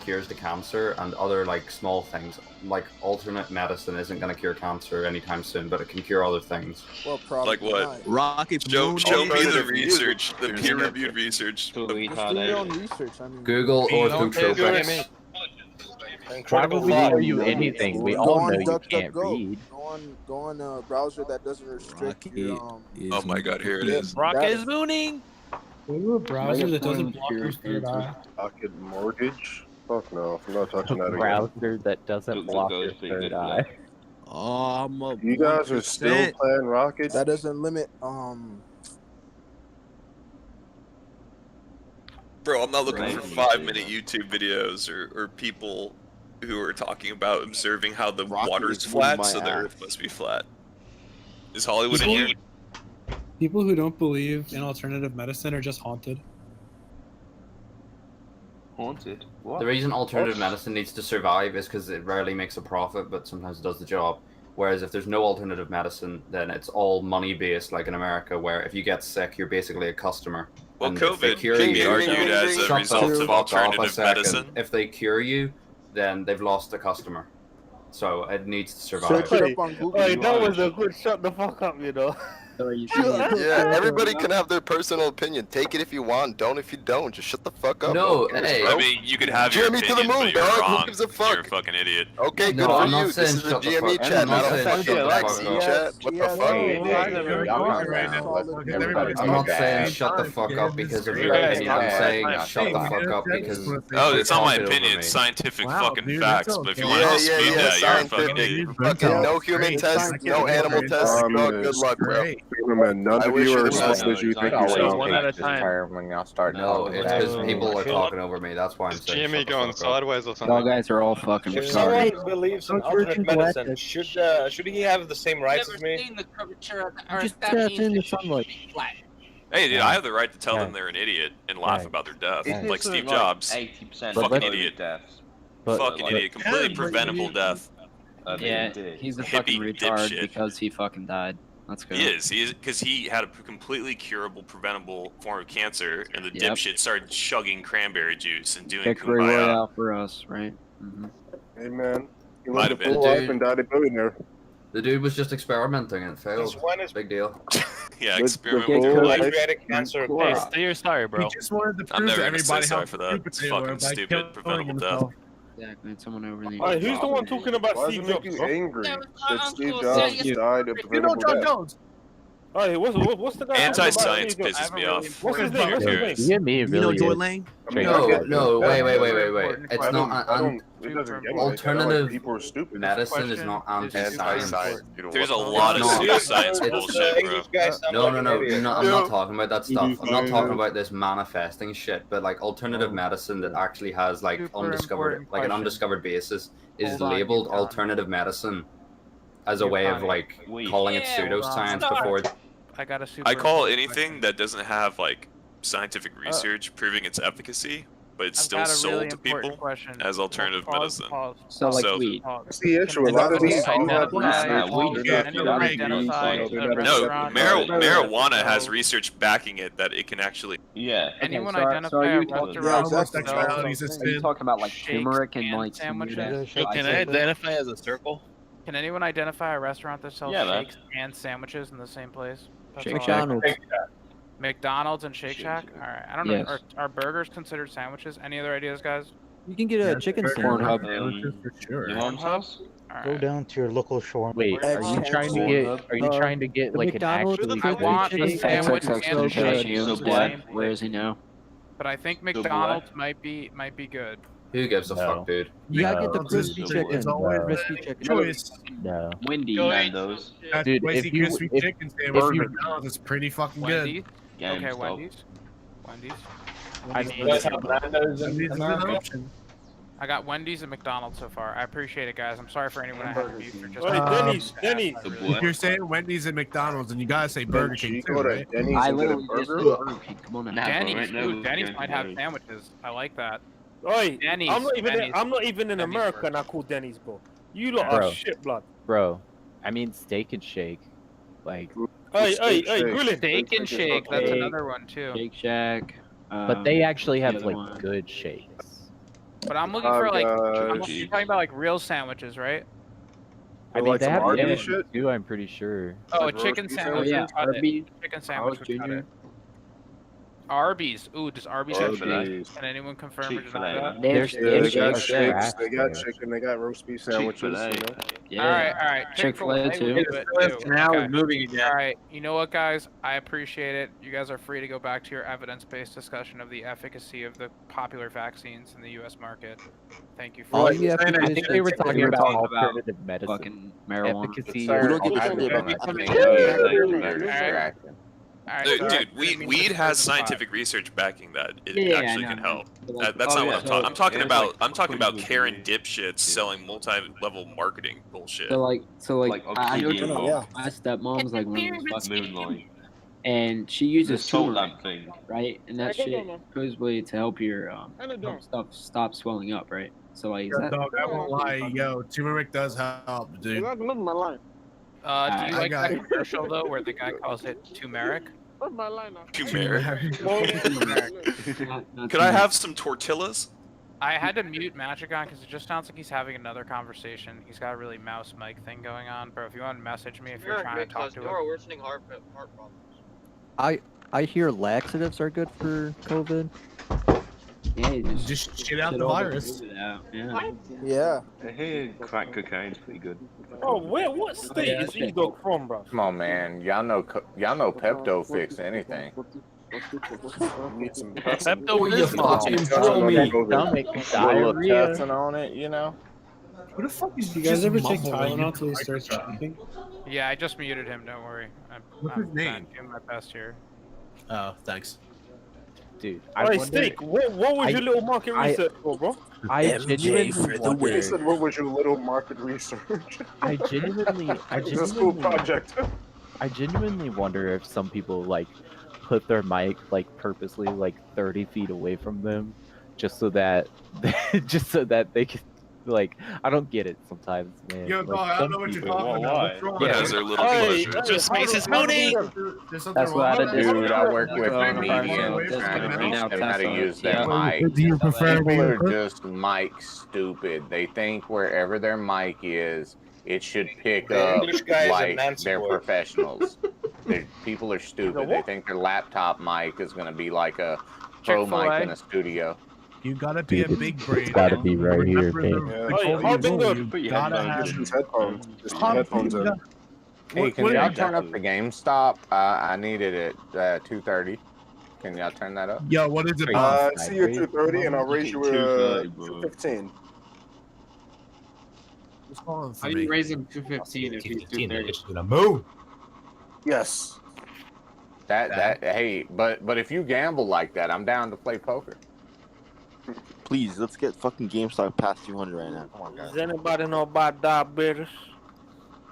cures to cancer and other like small things. Like alternate medicine isn't going to cure cancer anytime soon, but it can cure other things. Well, probably Like what? not. Rocket Show me the alternative research, the peer-reviewed research. Just do your own research. I mean, Google orthotropics. Why would we tell you anything? We go all on know you DuckDuckGo. can't read. Go on a browser that doesn't restrict your Oh my god, here it is. Rocket is mooning. Ooh, a browser that doesn't block your third eye. Pocket mortgage? Fuck no, I'm not touching that again. Browser that doesn't block your third eye. Oh, I'm up. You guys are still playing Rockets? That doesn't limit Bro, I'm not looking for 5-minute YouTube videos or people who are talking about observing how the water is flat, so the earth must be flat. Is Hollywood in here? People who don't believe in alternative medicine are just haunted. Haunted? What? The reason alternative medicine needs to survive is because it rarely makes a profit, but sometimes it does the job. Whereas if there's no alternative medicine, then it's all money-based, like in America, where if you get sick, you're basically a customer. Well, And if they COVID cure can be you, argued as a shut the result of fuck up a alternative second. medicine. If they cure you, then they've lost the customer. So it needs to survive. search it up on Google. Hey, that was a good shut the fuck up, you know. Yeah, everybody can have their personal opinion. Take it if you want, don't if you don't. Just shut the fuck up. No, cares, hey. bro? I mean, you could have your GME to opinion, the moon, but you're dog. wrong. Who gives a fuck? You're a fucking idiot. Okay, good No, for I'm you. not This saying is a shut the GME fuck- chat, I'm not not a saying fucking shut the fuck vaccine up. chat. What the fuck? I'm not saying shut the fuck up because of your opinion. I'm saying shut the fuck up because. Oh, it's not my you're talking opinion. over It's me. scientific Wow, fucking dude, facts. that's But if you okay. want to Yeah, dispute yeah, that, you're a fucking scientific. idiot. Fucking no human tests, no animal tests. Dog, good luck, bro. Man, none I of wish you it are was as smart as you think you sound. One at a time. When y'all start No, talking it's back. because people are talking over me. That's why I'm Is saying. shut GME the going fuck up. sideways or Y'all something? guys are all fucking If retarded. someone believes in Don't work alternate in medicine, glasses. should he have the same rights as me? Just step in the sunlight. Hey, dude, I have the right to tell them they're an idiot and laugh about their death, like Steve Jobs. 80% Fucking of idiot. deaths. Fucking idiot. Completely preventable death. Yeah, he's a fucking Hippie retard dipshit. because he fucking died. Let's go. He is because he had a completely curable, preventable form of cancer, and the Yep. dipshit started chugging cranberry juice and doing Victory kumbaya. Royale for us, right? Hey man, he Might lived a have been. full life and died a billionaire. The dude was just experimenting and it failed. Big deal. Yeah, Let's experiment go with your forward. life. Pancreatic cancer. Hey, say you're sorry, bro. He just wanted to I'm prove never to gonna say everybody sorry how for that. stupid It's they fucking were by stupid, killing preventable death. himself. Exactly. And someone over the. Alright, who's the one talking about Why does Steve it make Jobs? you bro? angry that Steve Uncle Jobs Steve. died of You know preventable John death? Jones. Alright, what's the guy? Anti-science talking about pisses Steve me Jobs? off. What's his name? What's his Yo, name? GME You know really Joy is. Lane? straight No, up. no, wait. It's I don't- not. I don't- it doesn't get like that. I like Alternative people are stupid. medicine is not anti-science. There's a lot of It's not. pseudoscience It's- bullshit, bro. No, I'm not talking about that stuff. I'm not talking about this manifesting shit, but like alternative medicine that actually has like undiscovered, like an undiscovered basis is labeled alternative medicine as a way of like calling it pseudoscience before. I got a super. I call anything that doesn't have like scientific research proving its efficacy but it's I've still got a sold really to important people question. as alternative medicine. So, like weed. That's the issue. A lot of these Marijuana has research backing it that it can actually. Yeah. Anyone so are identify you a talking restaurant about that sells Are you talking about like shakes turmeric and and like sandwiches? Can I identify as a circle? Can anyone identify a restaurant that sells Yeah, man. shakes and sandwiches in the same place? That's Shake all. Shack. McDonald's and Shake Shack? Alright, I don't know. Yes. Are burgers considered sandwiches? Any other ideas, guys? You can get a chicken sandwich. For sure. Your mom's house? Go down to your local shawarma. Wait, are you trying to get? Are you trying to get the like an McDonald's actually I good want the shake? sandwich and the shake. So in the black. same Where place. is he now? But I think black. McDonald's might be good. Who gives a No. fuck, dude? You gotta get the No. crispy No. chicken. It's always Crispy the chicken. choice. No. Wendy. Nando's. That Dude, spicy if you- crispy if- chicken sandwich if from you- McDonald's is pretty fucking Wendy's? good. Okay, GameStop. Wendy's. I mean, That's an option. I got Wendy's and McDonald's so far. I appreciate it, guys. I'm sorry for anyone I had to beef for just. Hey, Denny's. If you're saying Wendy's and McDonald's, and you gotta say Burger King too, right? Denny's I and get a literally just burger. Burger King. Come on now. Nah, Denny's, right now dude, we're Denny's going might to have Denny's. sandwiches. I like that. Oi, Denny's, I'm not even. Denny's. I'm not even in Denny's America, works. and I call Denny's, bro. You lot Bro. are shit, blood. Bro, I mean steak and shake, like. Hey, grilling. Steak and Shake. That's another one too. Shake Shack. But they actually have the other like one. good shakes. But I'm looking for like. God. You're talking about like real sandwiches, right? I mean, like they some have Arby's sandwiches shit? too. I'm pretty sure. Oh, Like a chicken roast beef sandwich. Oh yeah, would cut it. Arby's. Chicken sandwich would cut Jr. it. Arby's. Ooh, does Arby's have Arby's. shake? Can anyone confirm or Chick-fil-A. deny that? There's Yeah, they got Chick-fil-A. shakes, they got chicken, they got roast beef sandwiches. Chick-fil-A. You know? Yeah. All right. Chick-fil-A Chick-fil-A too. would do it, too. Now Okay. we're moving again. All right, you know what, guys? I appreciate it. You guys are free to go back to your evidence-based discussion of the efficacy of the popular vaccines in the U.S. market. Thank you for All that. you have to do I is think they were talking about alternative medicine. Fucking marijuana. Efficacy. We don't or get alternative paid medicine. All right, Dude, sorry. weed has sentific research backing that it Yeah, actually I can know. help. But like- That's not what I'm talking. I'm talking and about. like I'm talking about pretty Karen good. dipshits selling multi-level marketing bullshit. So like Like I know Obsidian. my stepmom's like one of those fucking, Moonlight. and she The uses salt turmeric, lamp thing. right? And that shit supposedly to help your stuff stop swelling up, right? So like, is Yo, that, dog, I won't lie, yo, turmeric does help, dude. Do you I like got that it. commercial though, where the guy calls it turmeric? Turmeric. not Could I have some tortillas? I had to mute Magic on because it just sounds like he's having another conversation. He's got a really mouse mic thing going on, bro. If you want to message me if you're trying to talk to him. worsening heart problems. I hear laxatives are good for COVID. Yeah, you Just shit out the all virus. food out, Yeah. Yeah. I hear crack cocaine's pretty good. Oh, what state is E-Dog from, bro? Come on, man. Y'all know Pepto fix anything. Need some Pepto is fucking Stomach diarrhea. testing on it, you know. Who the fuck is You guys just ever take mumbling? Tylenol till he starts choking? Yeah, I just muted him. Don't worry. What's I'm his name? doing my best here. Oh, thanks. Dude, Hey, Steak, what was your little market research for, bro? I genuinely wonder. He said, "What was your little market research?" I genuinely It's a school project. I genuinely wonder if some people like put their mic like purposely like 30 feet away from them, just so that they can like. I don't get it sometimes, man. Yo, Like, dog, I don't some know what you're people- talking about. What's wrong? Because they're little Hey, pleasures. hey, Space is how do moaning. There's something That's what I wrong did. with Dude, that? I work with Well, comedians that's trying to good. teach Now them how to Tesla. use their Yeah. mic. Do you prefer People are me? just mic stupid. They think wherever their mic is, it should pick up English guy is a like Nancy they're boy. professionals. People are stupid. They think their laptop mic is going to be like a pro Chick-fil-A. mic in a studio. You gotta be a big brain. It's gotta be right here, Remember babe. the Yeah. golden Hey, Harbin rule, good. you Put your gotta headphones have Just headphones. Just Harbin, headphones in. Hey, can what y'all is turn that? up the GameStop? I needed it at 2:30. Can y'all turn that up? Yo, what is it? See you at 2:30, and I'll raise you 2:30, bro. 2:15. What's calling for How do me? you raise him 215 if he's 230? Gonna move. Yes. Hey, but if you gamble like that, I'm down to play poker. Please, let's get fucking GameStop past 200 right now. Come on, guys. Does anybody know about diabetes?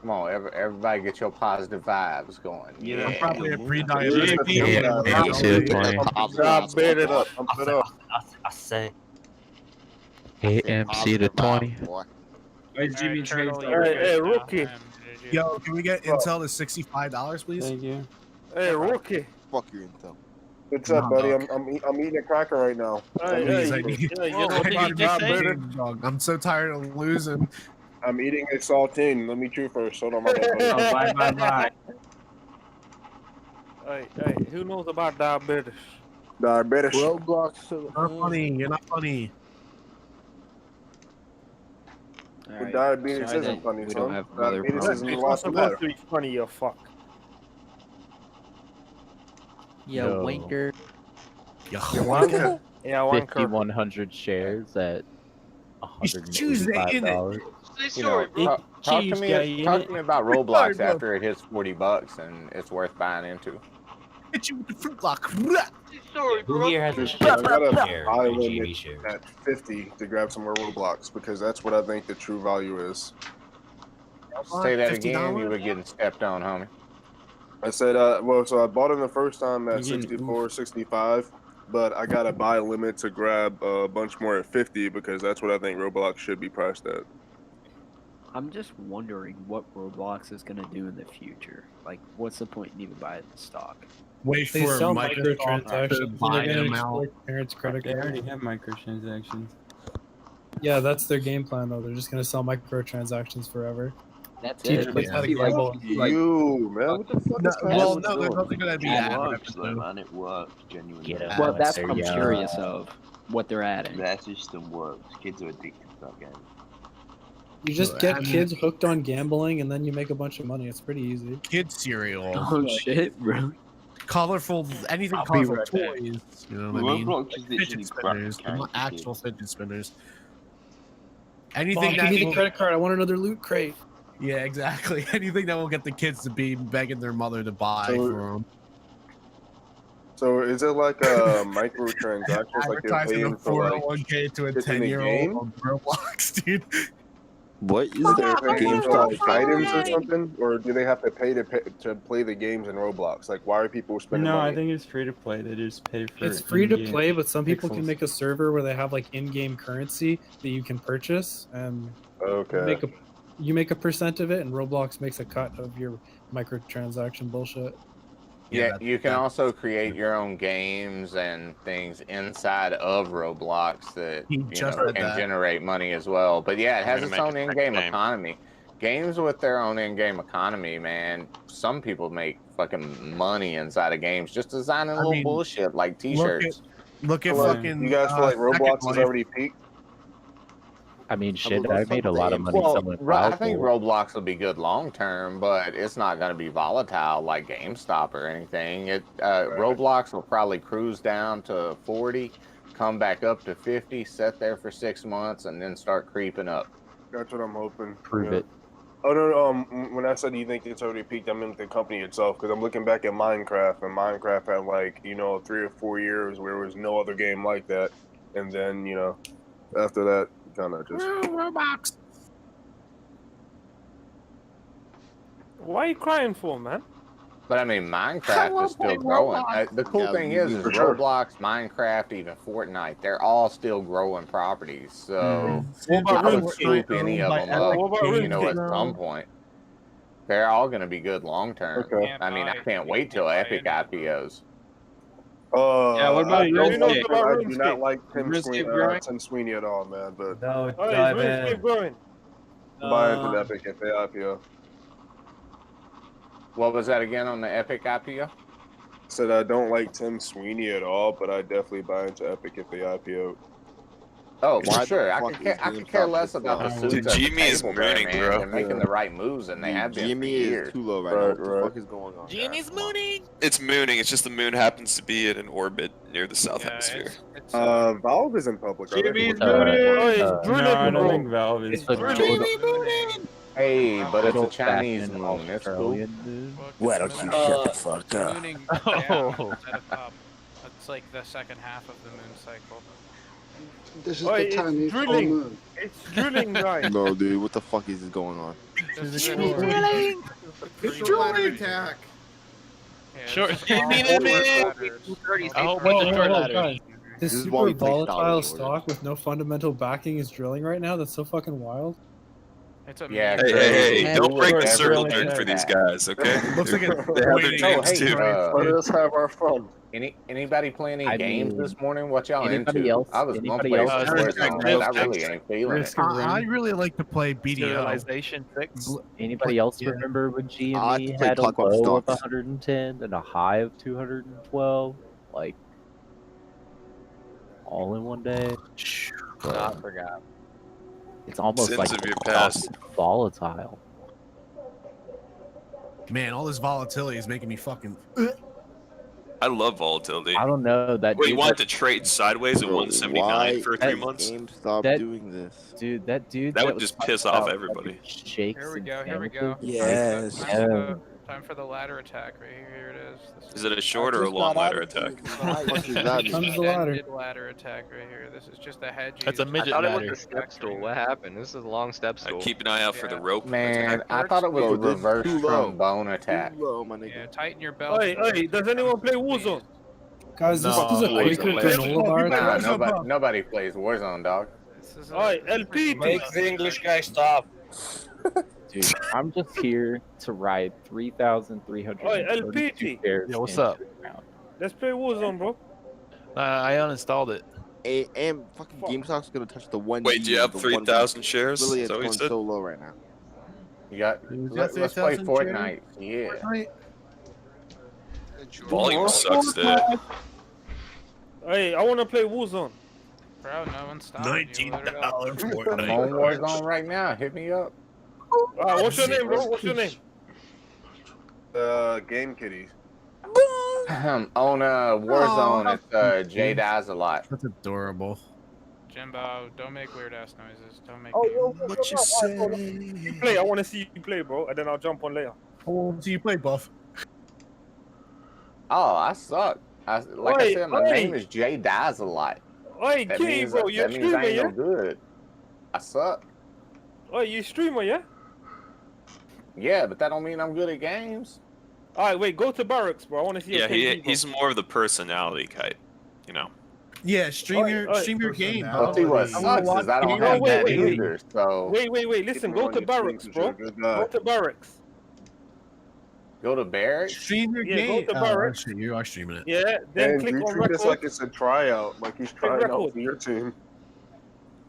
Come on, everybody get your positive vibes going. Yeah. I'm probably a pre-diabetic. I'm fed up. I say. AMC to 20. Where's Jimmy Trades? Hey, rookie. Yo, can we get Intel to $65, please? Thank you. Hey, rookie. Fuck your Intel. What's up, Nah, buddy? dog. I'm eating a cracker right now. Please, I need- you know I what need you to just be said? game, dog. I'm so tired of losing. I'm eating a saltine. Let me chew first. Hold on, my bad, buddy. Oh, bye. Hey, who knows about diabetes? Diabetes. Roblox. You're not funny. You're not funny. But diabetes Sorry isn't that funny, we son. don't have other Diabetes problems. isn't a It's lot not to supposed matter. to be funny, you fuck. Yeah, Yo. wanker. Yo, wanker. Yeah, wanker. 5,100 shares at $185. You know, talk to me about Roblox after it hits $40 and it's worth buying into. Hit you with the fruit lock. Who here has a I gotta share? buy A limit GME share. at 50 to grab some more Roblox because that's what I think the true value is. Say that $50? again, you were getting stepped on, homie. I said, well, so I bought it the first time at 64, 65, but I gotta buy a limit to grab a bunch more at 50 because that's what I think Roblox should be priced at. I'm just wondering what Roblox is gonna do in the future. Like, what's the point in even buying the stock? Wait They for sell Microsoft microtransactions. to They're buy gonna them out. exploit parents' credit They cards. already have microtransactions. Yeah, that's their game plan though. They're just gonna sell microtransactions forever. That's Teach it. kids how to See, like, gamble. You, man, what the fuck No, is well, happening? no, there's nothing gonna be It added. works though, man. It works genuinely. Get out. Well, that's There what I'm you go. curious of. What they're adding. Their system works. Kids are addicted to that game. You just get kids hooked on gambling, and then you make a bunch of money. It's pretty easy. Kid cereal. Oh shit, really? Colorful, anything I'll be colorful right back. toys. You know what I mean? Roblox is literally Fidget spinners, crack not cocaine. actual fidget spinners. Mom, Anything give that me the will, credit card. I want another loot crate. yeah, exactly. Anything that will get the kids to be begging their mother to buy So- for them. So is it like a microtransactions like you're Advertising a paying for like 401k to a it's in the 10-year-old game? on Roblox, dude. What is They're paying for GameStop? like items or something, or do they have to pay to play the games in Roblox? Like, why are people spending No, money? I think it's free to play. They just pay for It's free to in-game play, but some people can pixels. make a server where they have like in-game currency that you can purchase, and Okay. you make a percent of it, and Roblox makes a cut of your microtransaction bullshit. Yeah, you can also create your own games and things inside of Roblox that He you just know, said can that. generate money as well. But yeah, it has gonna its make own a in-game game. economy. Games with their own in-game economy, man. Some people make fucking money inside of games just designing little mean, bullshit like T-shirts. Look at Well, fucking. you guys feel like Second Roblox has Life. already peaked? I mean, shit, I made a lot of money Well, selling I Wild think Boar. Roblox will be good long term, but it's not going to be volatile like GameStop or anything. Roblox will probably cruise down to 40, come back up to 50, sit there for 6 months, and then start creeping up. That's what I'm hoping. Prove Yeah. it. Oh no, when I said you think it's already peaked, I meant the company itself because I'm looking back at Minecraft, and Minecraft had like 3 or 4 years where there was no other game like that, and then after that, kind of just. Roblox. Why are you crying for, man? But I mean, Minecraft is still growing. The cool thing is for sure. Roblox, Minecraft, even Fortnite, they're all still growing properties. So What about I would RuneScape? scoop any of them up, What about at RuneScape? some point. They're all going to be good long term. Okay. I mean, I can't wait till Epic IPOs. Yeah, what about I don't like RuneScape? I do not like RuneScape growing? Tim Sweeney at all, man. But Oh, is RuneScape growing? buy into Epic if they IPO. What was that again on the Epic IPO? Said I don't like Tim Sweeney at all, but I definitely buy into Epic if they IPO. Oh, Why for the sure. I fuck could is care GameStop less so about the low? suits. Dude, at the GME is table there, mooning, man. bro. They're making the right moves, and they have been for GME years. is too low right, Right, now. What the right. fuck is going on? Jimmy's mooning. It's mooning. It's just the moon happens to be in an orbit near the south Yeah, hemisphere. it's Valve is in public. Are they? Oh, it's No, I drilling, don't bro. think Valve is. It's a total, Hey, but it's a total Chinese fashion moon. That's cool. Australian move. Why don't you shut the fuck up? mooning Oh. down instead of up. It's like the second half of the moon cycle. This is the Chinese full moon. It's drilling, guys. No, dude, what the fuck is going on? Just Drilling! It's Drilling attack! Sure. Give me the mid! I hope Whoa, it's a short whoa, ladder. guys. This This is why we super play Star volatile Wars. stock with no fundamental backing is drilling right now. That's so fucking wild. It's a Yeah, Hey, don't break the circle drilling jerk for these attack. guys, okay? Looks like it's They have their pointing dreams hey, too. Let us have our fun. Anybody playing any I games mean, this morning? What y'all anybody into? else- I was gonna anybody play else- some Warzone, but I really Risk- ain't feeling it. Risk and I run. really like to play BDO. Serialization 6. Anybody else Yeah. remember when I GME can play had a Clock Watch low of Stocks. 110 and a high of 212? Like, all in one day? I forgot. It's almost Sins like of the your stock past. is volatile. Man, all this volatility is making me fucking. I love volatility. I don't know that. Wait, you dude wanted that- to trade sideways at Bro, 179 why for 3 is months? GameStop That- doing this? Dude, that dude. That would was just talking piss off about everybody. Shakes Here we and go. Here we go. sandwiches. Yes. Time for the ladder attack right here. Here it is. This Is it a short or a long ladder attack? What the fuck is that? Comes the ladder. extended ladder attack right here. This is just a hedge. That's a I midget thought it ladder. was a step stool. What happened? This is a long step stool. Keep an eye out for the rope. Man, I thought it was Bro, a this is reverse too low. trombone attack. Too low, my Yeah, nigga. tighten your belt. Hey, does anyone play Warzone? Guys, this No, is a I Quaker don't play. granola bar. Nah, nobody plays Warzone, dog. This is Alright, LP. Make the English guy stop. Dude, I'm just here to ride 3,332 Oi, LPT. shares. Yo, what's into up? the ground. Let's play Warzone, bro. I uninstalled it. And fucking GameStop's gonna touch the one. Wait, do you have 3,000 shares? Really, Is it's that what you going said? so low right now. You got. Who's Let's got play 3,000 Fortnite. Yeah. Fortnite? Volume sucks today. Hey, I want to play Warzone. Bro, no one's stopping you. Let it out. I'm Fortnite. on Warzone right now. Hit me up. Alright, what's your name, bro? What's your name? Game Kitties. On Warzone, it's J Dies a lot. That's adorable. Jimbo, don't make weird ass noises. Don't make. What you say? You play. I want to see you play, bro, and then I'll jump on later. I want to see you play, Buff. Oh, I suck. I Oi, said, my oi. name is J Dies a lot. Hey, That Kitty, means, bro, you a that means I streamer, ain't yeah? no good. I suck. Oh, you a streamer, yeah? Yeah, but that don't mean I'm good at games. Alright, wait, go to barracks, bro. I want to see Yeah, your KD, bro. he's more of the personality type, you know. Yeah, stream your game. I'll tell you what sucks is I don't No, have that wait. either. So Wait, listen, go to barracks, bro. Go to barracks. go to barracks. Stream your Yeah, game. go to Oh, barracks. shit, you are streaming it. Yeah, then And click you on treat this record. like it's a tryout, like he's trying out record. for your team.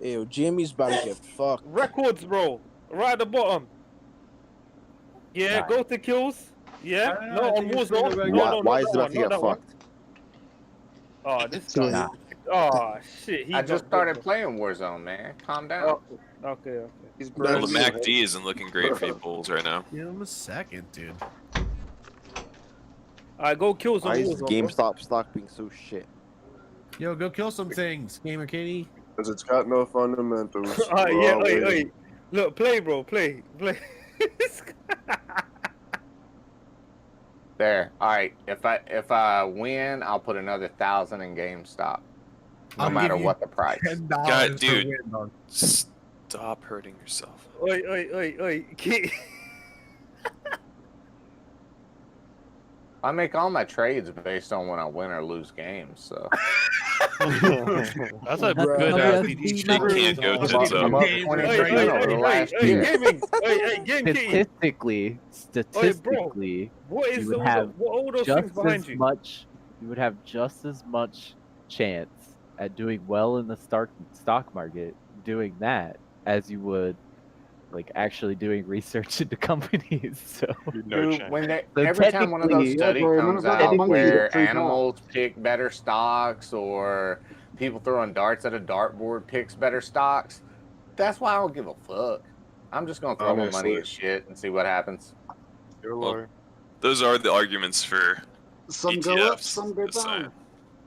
Ew, Jimmy's about to get fucked. Records, bro. Right at the bottom. Yeah, Right. go to kills. Yeah, Ah, no, on Warzone. No, Why is it not about to get that one. fucked? Oh, this Nah. guy. Oh, shit. I just started playing Warzone, man. Calm down. Oh, okay. Well, the MACD isn't looking great for you Bulls right now. Give him a second, dude. Alright, go kills on Why is Warzone, bro. GameStop stock being so shit? Yo, go kill some things, Gamer Katie. Because it's got no fundamentals. Alright, We're yeah, all wait. waiting. Look, play, bro. Play. There. All right. If I win, I'll put another 1,000 in GameStop. No I'll matter give you what the price. $10 God, per dude, win, dog. stop hurting yourself. Oi. I make all my trades based on when I win or lose games. So That's a Bruh. good Oh, ass yeah, BD. They can't go I'm Jinzo. up 23 over the last year. gaming. Game Kitty. Statistically, What is you would all have what all those things just behind as you? much. You would have just as much chance at doing well in the stock market doing that as you would like actually doing research into companies. So Dude, when they, So every time one of those technically- studies comes out where technically- animals pick better stocks or people throwing darts at a dartboard picks better stocks, that's why I don't give a fuck. I'm just gonna throw my money Honestly. at shit and see what happens. Well, those are the arguments for Some ETFs. go up, some go just saying. down.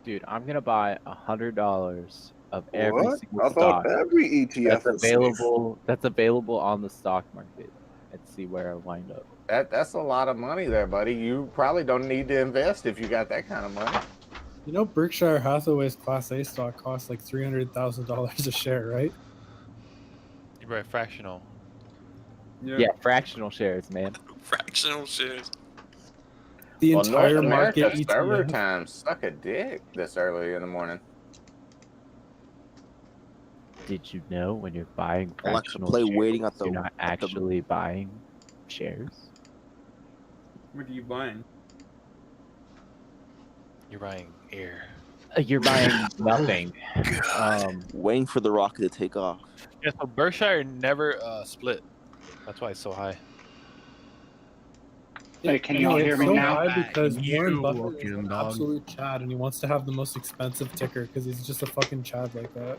dude, I'm gonna buy $100 of every What? single I stock thought every ETF that's was safe. available. That's available on the stock market, and see where I wind up. That's a lot of money there, buddy. You probably don't need to invest if you got that kind of money. You know, Berkshire Hathaway's Class A stock costs like $300,000 a share, right? Right, fractional. Yeah, fractional shares, man. Fractional shares. The Well, entire North America market server ETF. time suck a dick this early in the morning. Did you know when you're buying Alexa, fractional play shares, waiting at the- you're not at the- actually buying shares? What are you buying? You're buying air. You're buying nothing. Waiting for the rocket to take off. Yeah, so Berkshire never split. That's why it's so high. Hey, can y'all hear me so now? high because Warren You Buffett is looking an dog. absolute Chad, and he wants to have the most expensive ticker because he's just a fucking Chad like that.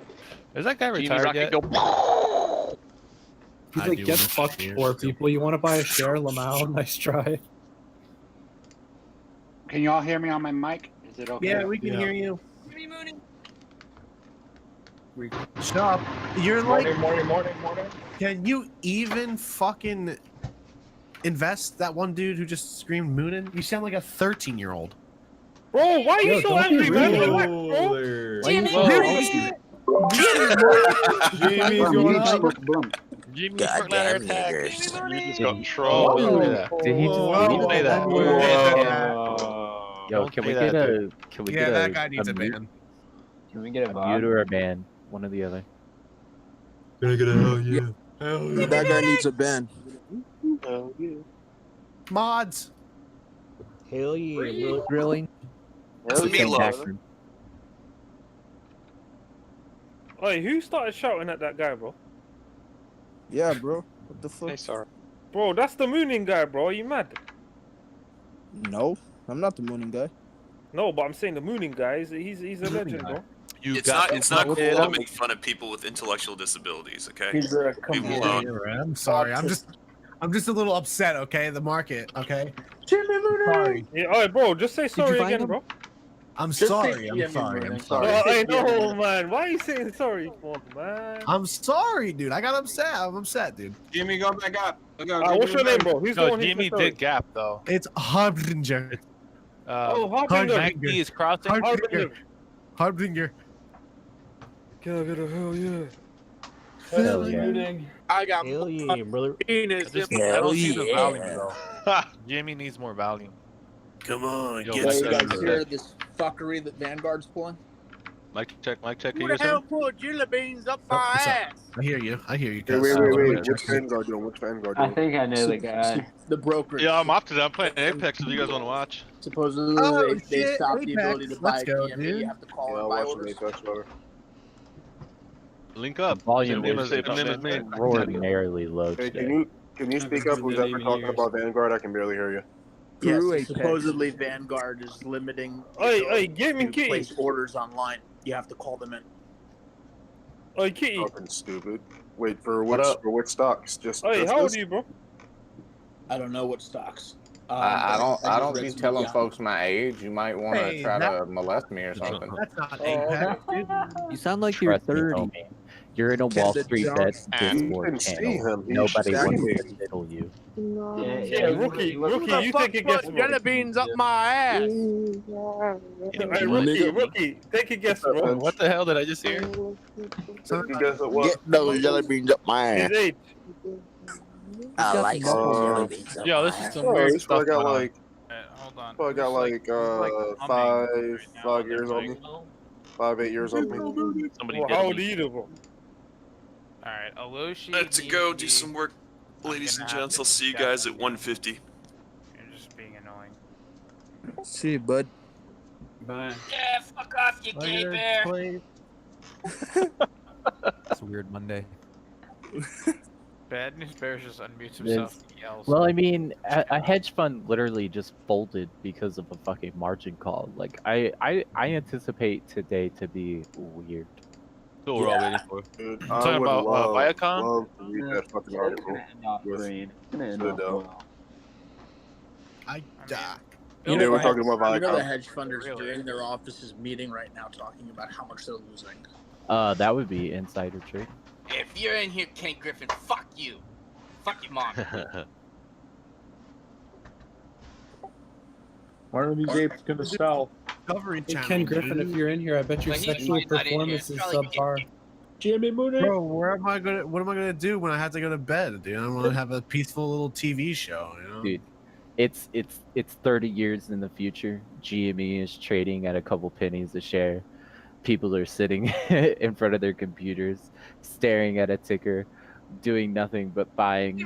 Is that guy Genie retired Rocket yet? go. He's I like, do get want fucked, shares, poor too. people. You want to buy a share, Lamau? Nice try. Can y'all hear me on my mic? Is it okay? Yeah, we can Yeah. hear you. Shut up. You're like, morning. can you even fucking invest that one dude who just screamed moonin? You sound like a 13-year-old. Bro, why are you Yo, so don't be angry, man? rude. What the fuck, bro? Why you Jimmy's going up. Jimmy Goddamn ladder attack. niggers. You just got trolled. Look at that. Did he just Whoa. leave? Don't say that. Yo, Don't can say we that, get a dude. can we Yeah, get that guy needs a mute, ban. Can we get a mute or a ban? One or the other. Can I get a hell yeah? That guy needs a ban. Mods. Hell yeah, grilling. It's the meatloaf. Hey, who started shouting at that guy, bro? Yeah, bro. What the fuck? Hey, sorry. Bro, that's the mooning guy, bro. Are you mad? No, I'm not the mooning guy. No, but I'm saying the mooning guy. He's a legend, bro. It's not cool to make fun of people with intellectual disabilities. Okay. He's a Leave them alone. I'm sorry. I'm just a little upset. Okay, the market. Okay. Jimmy Mooning. Sorry. Yeah, alright, bro. Just say sorry find again, him? bro. I'm Just sorry. say I'm Jimmy sorry. I'm Mooning. sorry. Oh, I Yeah, know, man. Why are you saying sorry for, man? I'm sorry, dude. I got upset. I'm upset, dude. Jimmy, go back up. What's your name, bro? Who's the No, one who Jimmy said sorry? did gap though. It's Harbinger. Oh, Harbinger. Maggie is crossing. Harbinger. Harbinger. Can I get a hell yeah? Hell yeah. I got Hell yeah, brother. penis. I don't see the volume though. Jimmy needs more volume. Come on, Yo, get what's You that? guys hear this fuckery that Vanguard's pulling? Mic check. Can Who you the guys hear hell me? pulled jelly beans up Oh, my what's up? ass? I hear you. I hear you. Wait, Cuz. Which Vanguard doing? Which Vanguard I doing? think I know the guy. The broker. Yeah, I'm off today. I'm playing Apex. If you guys want to watch. Supposedly Oh, they shit, stopped the Apex. ability to buy Let's go, GME. dude. You have to call Yeah, and I'll buy watch orders. the Apex better. Link up. Volume Same name is as me. extraordinarily low Hey, today. can you speak up? Who's ever talking about Vanguard? I can barely hear you. Yes, Through Apex. supposedly Vanguard is limiting the Hey, ability gaming to key. place orders online. You have to call them in. Hey, Kitty. Fucking stupid. Wait, for What up? stocks? Just Hey, just how old this? are you, bro? I don't know what stocks. I just don't read be some telling beyond. folks my age. You might want to Hey, try that- to molest me or something. That's not Oh, Apex, dude. You sound like you're Trust me, 30. homie. You're in a Can Wall the Street junk- Bets And- You Discord can see channel. him. He's Nobody just wants to streaming. diddle you. Yeah, rookie, you take a guess, bro. jelly beans up my ass? Hey, rookie, take a guess, bro. What the hell did I just hear? You guess at what? Get those jelly beans up my ass. His age. I like some jelly Uh, beans up Yo, my this is ass. some Oh, weird this stuff probably got going on. like Hold on. probably got It's like humming right now 5 on years their on me. mic. 5-8 years on me. Somebody Well, did how it. old are you, bro? Alright, Aloshi. Let's go do some work, ladies and gents. I'll see you guys at 1:50. You're just being annoying. See you, bud. Bye. Yeah, fuck off, you gay bear. It's a weird Monday. Bad News Bears just unmutes himself and yells. Well, I mean, a hedge fund literally just folded because of a fucking margin call. Like, I anticipate today to be weird. That's what we're all waiting for. Dude, You I talking would about Viacom? love to read that fucking article. Not with green. Citadel. I You They know, were talking about you know the Viacom. hedge funders Really? doing their offices meeting right now talking about how much they're losing. That would be insider trading. If you're in here, Ken Griffin, fuck you. Fuck your mom. When are these apes gonna sell? Discovery Hey, Channel. Ken Griffin, if dude. you're in here, I bet your But he's sexual not in here. performance is Charlie, subpar. GME Mooney. Bro, what am I gonna do when I have to go to bed, dude? I want to have a peaceful little TV show, you know? Dude, it's 30 years in the future. GME is trading at a couple pennies a share. People are sitting in front of their computers, staring at a ticker, doing nothing but buying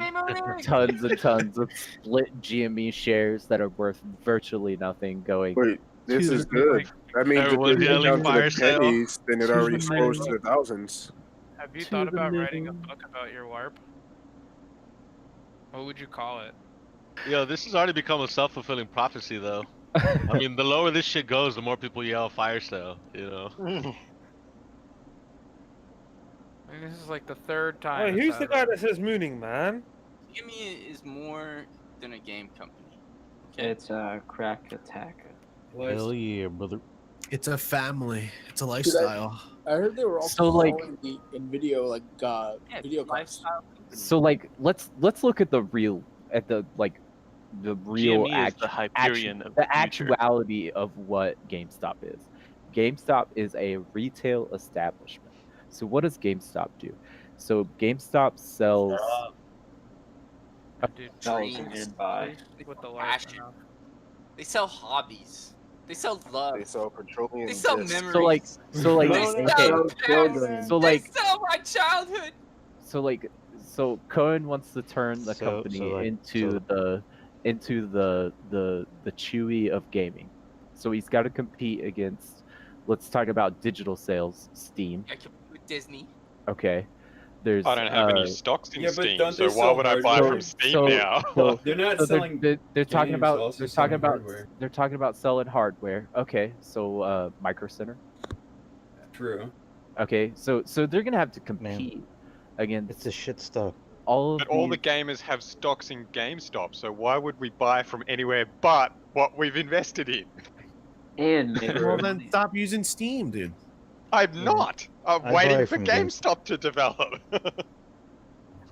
tons and tons of split GME shares that are worth virtually nothing. Going, Wait, this to is the good. That means if Everyone's it goes yelling down to fire the sale. pennies, then it To already the slows to moon. the thousands. Have you To thought the about writing a moon. book about your warp? What would you call it? Yo, this has already become a self-fulfilling prophecy, though. I mean, the lower this shit goes, the more people yell fire sale, you know? I mean, this is like the third time. Wait, it's who's the happened. guy that says mooning, man? GME is more than a game company. It's Crack Attack. Hell yeah, brother. It's a family. It's a lifestyle. I heard they were also So, like- calling the video video lifestyle. So like, let's look at the real GME is act, the Hyperion of the future. actuality of what GameStop is. GameStop is a retail establishment. So what does GameStop do? So GameStop sells. Dude, Sells dreams, and buy. stick with the life passion. for now. They sell hobbies. They sell love. They sell petroleum. They sell discs. memories. So like, They okay, sell children. so like, They sell my childhood. so Cohen wants to turn the company into the Chewy of gaming. So he's got to compete against. Let's talk about digital sales, Steam. I compete with Disney. Okay. There's I don't have any stocks in Yeah, but Steam, don't so they why sell would I buy hardware? from Steam now? They're not so selling. they're talking games, about also they're selling talking about hardware. they're talking about selling hardware. Okay, so Micro Center. True. Okay, so they're gonna have to compete against. It's a shit stock. All of But all the these- gamers have stocks in GameStop, so why would we buy from anywhere but what we've invested in? And Well, then stop using Steam, dude. I'm not. I'm I waiting buy for from GameStop to develop.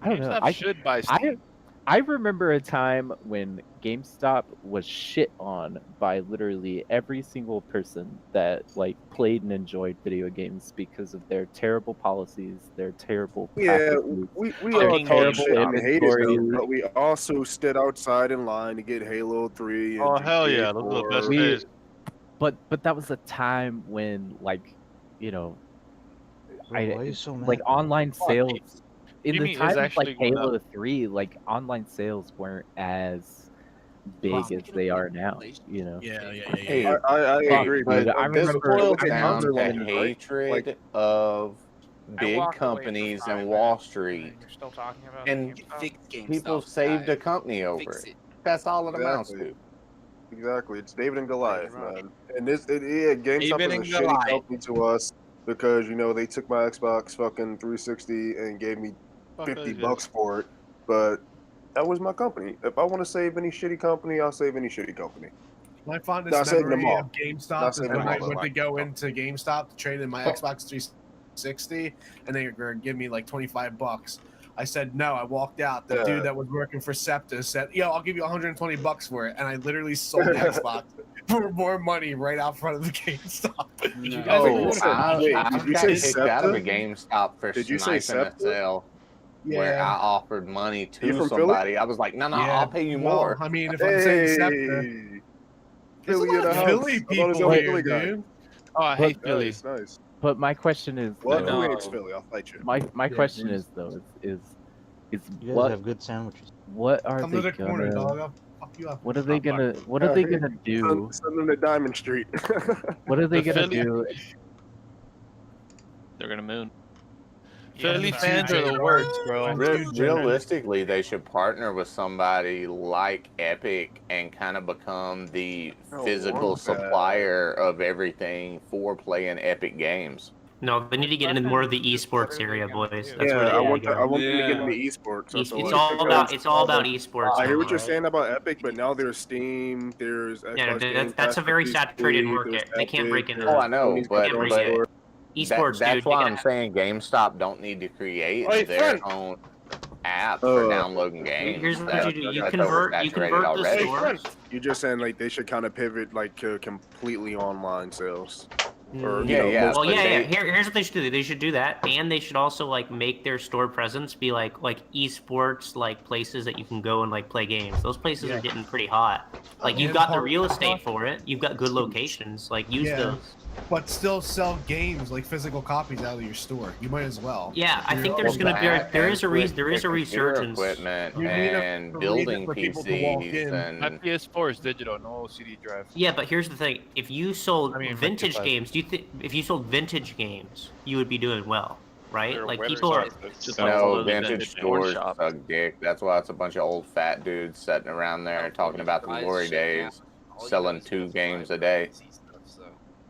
I don't know. GameStop should buy Steam. I remember a time when GameStop was shit on by literally every single person that like played and enjoyed video games because of their terrible policies, their terrible Yeah, practices, we their all talk terrible shit and hated inventory. them, but we also stood outside in line to get Halo 3 and Oh, hell GTA yeah, those are the 4. best We- days. But that was a time when like, you know, Why are you so mad? like online sales in Jimmy the is time of actually like gonna- Halo 3, like online sales weren't as big as they are now, you know. Yeah. Hey, I agree, but dude, I this remember- boils I down remember to when, hatred like- of big walked away for companies 5 and Wall minutes, Street, and you're still talking about and GameStop? Fix GameStop. people saved guy. a company over Fix it. it. That's all it amounts Exactly. to. Exactly, it's David and Goliath, man. And GameStop David is a and shitty Goliath. company to us because they took my Xbox fucking 360 and gave me $50 for it. But that was my company. If I want to save any shitty company, I'll save any shitty company. My fondest Not saving them memory all. of Not GameStop is saving when them I all, went though. to go into GameStop to trade in my Xbox 360, and they were going to give me like $25. I said no. I walked out. The Yeah. dude that was working for Septus said, "Yo, I'll give you $120 for it," and I literally sold the Xbox for more money right out front of the GameStop. You guys Oh, like, what I Wait, got did you say kicked out of a SEPTA? GameStop for Did you say sniping a SEPTA? sale where Yeah. I offered money You to from Philly? somebody. I was like, no, Yeah, I'll pay you well, more. I mean, if I'm saying SEPTA, Hey, there's a Philly in lot the of house. Philly I'm on people his here, Philly guy. dude. Oh, I hate Philly. Nice, nice. But my question is, What? though, Who hates Philly? I'll fight you. my question is though is You guys what have good sandwiches. what are Come they to the corner, gonna dog. I'll fuck you up. what are they gonna what are they gonna do? Send them to Diamond Street. What are they The gonna Philly- do? They're gonna moon. Yeah, Philly but- fans are the worst, bro. Realistically, they should partner with somebody like Epic and kind of become the Oh, physical wow. supplier of everything for playing Epic games. No, they need to get into more of the esports area, boys. That's Yeah, where they I need want to go. them to get into esports. It's So all like, about because esports. I hear what now, you're right? saying about Epic, but now there's Steam, there's Xbox Yeah, Game that's Pass a very for saturated PS3, market. there's They can't Epic, break into there's Oh, I know, Sony's but, Control but Store. Esports, that's dude. why they I'm can- saying GameStop don't need to create Hey, their friend. own app for downloading games. Here's what That- you do. You that's convert oversaturated the already. store. You're just saying like they should kind of pivot like to completely online sales. Or, Yeah, yeah. Well, but yeah. they- Here's what they should do. They should do that, and they should also like make their store presence be like esports like places that you can go and like play games. Those places are getting pretty hot. Like you've And got the part- real estate for it. You've got good locations. Like use Yeah. those. But still sell games like physical copies out of your store. You might as well. Yeah, I think You're there's all gonna be back there is a and there is a computer resurgence. equipment You need a and reason building for people to walk PCs in. and My PS4 is digital, no CD drive. Yeah, but here's the thing: if you sold I mean, vintage 55. games, do you think if you sold vintage games, you would be doing well, right? They're Like winners people are. of this. Just no slowly vintage porn stores shop. suck dick. That's why it's a bunch of old fat dudes sitting around there talking about the glory days, selling 2 games a day.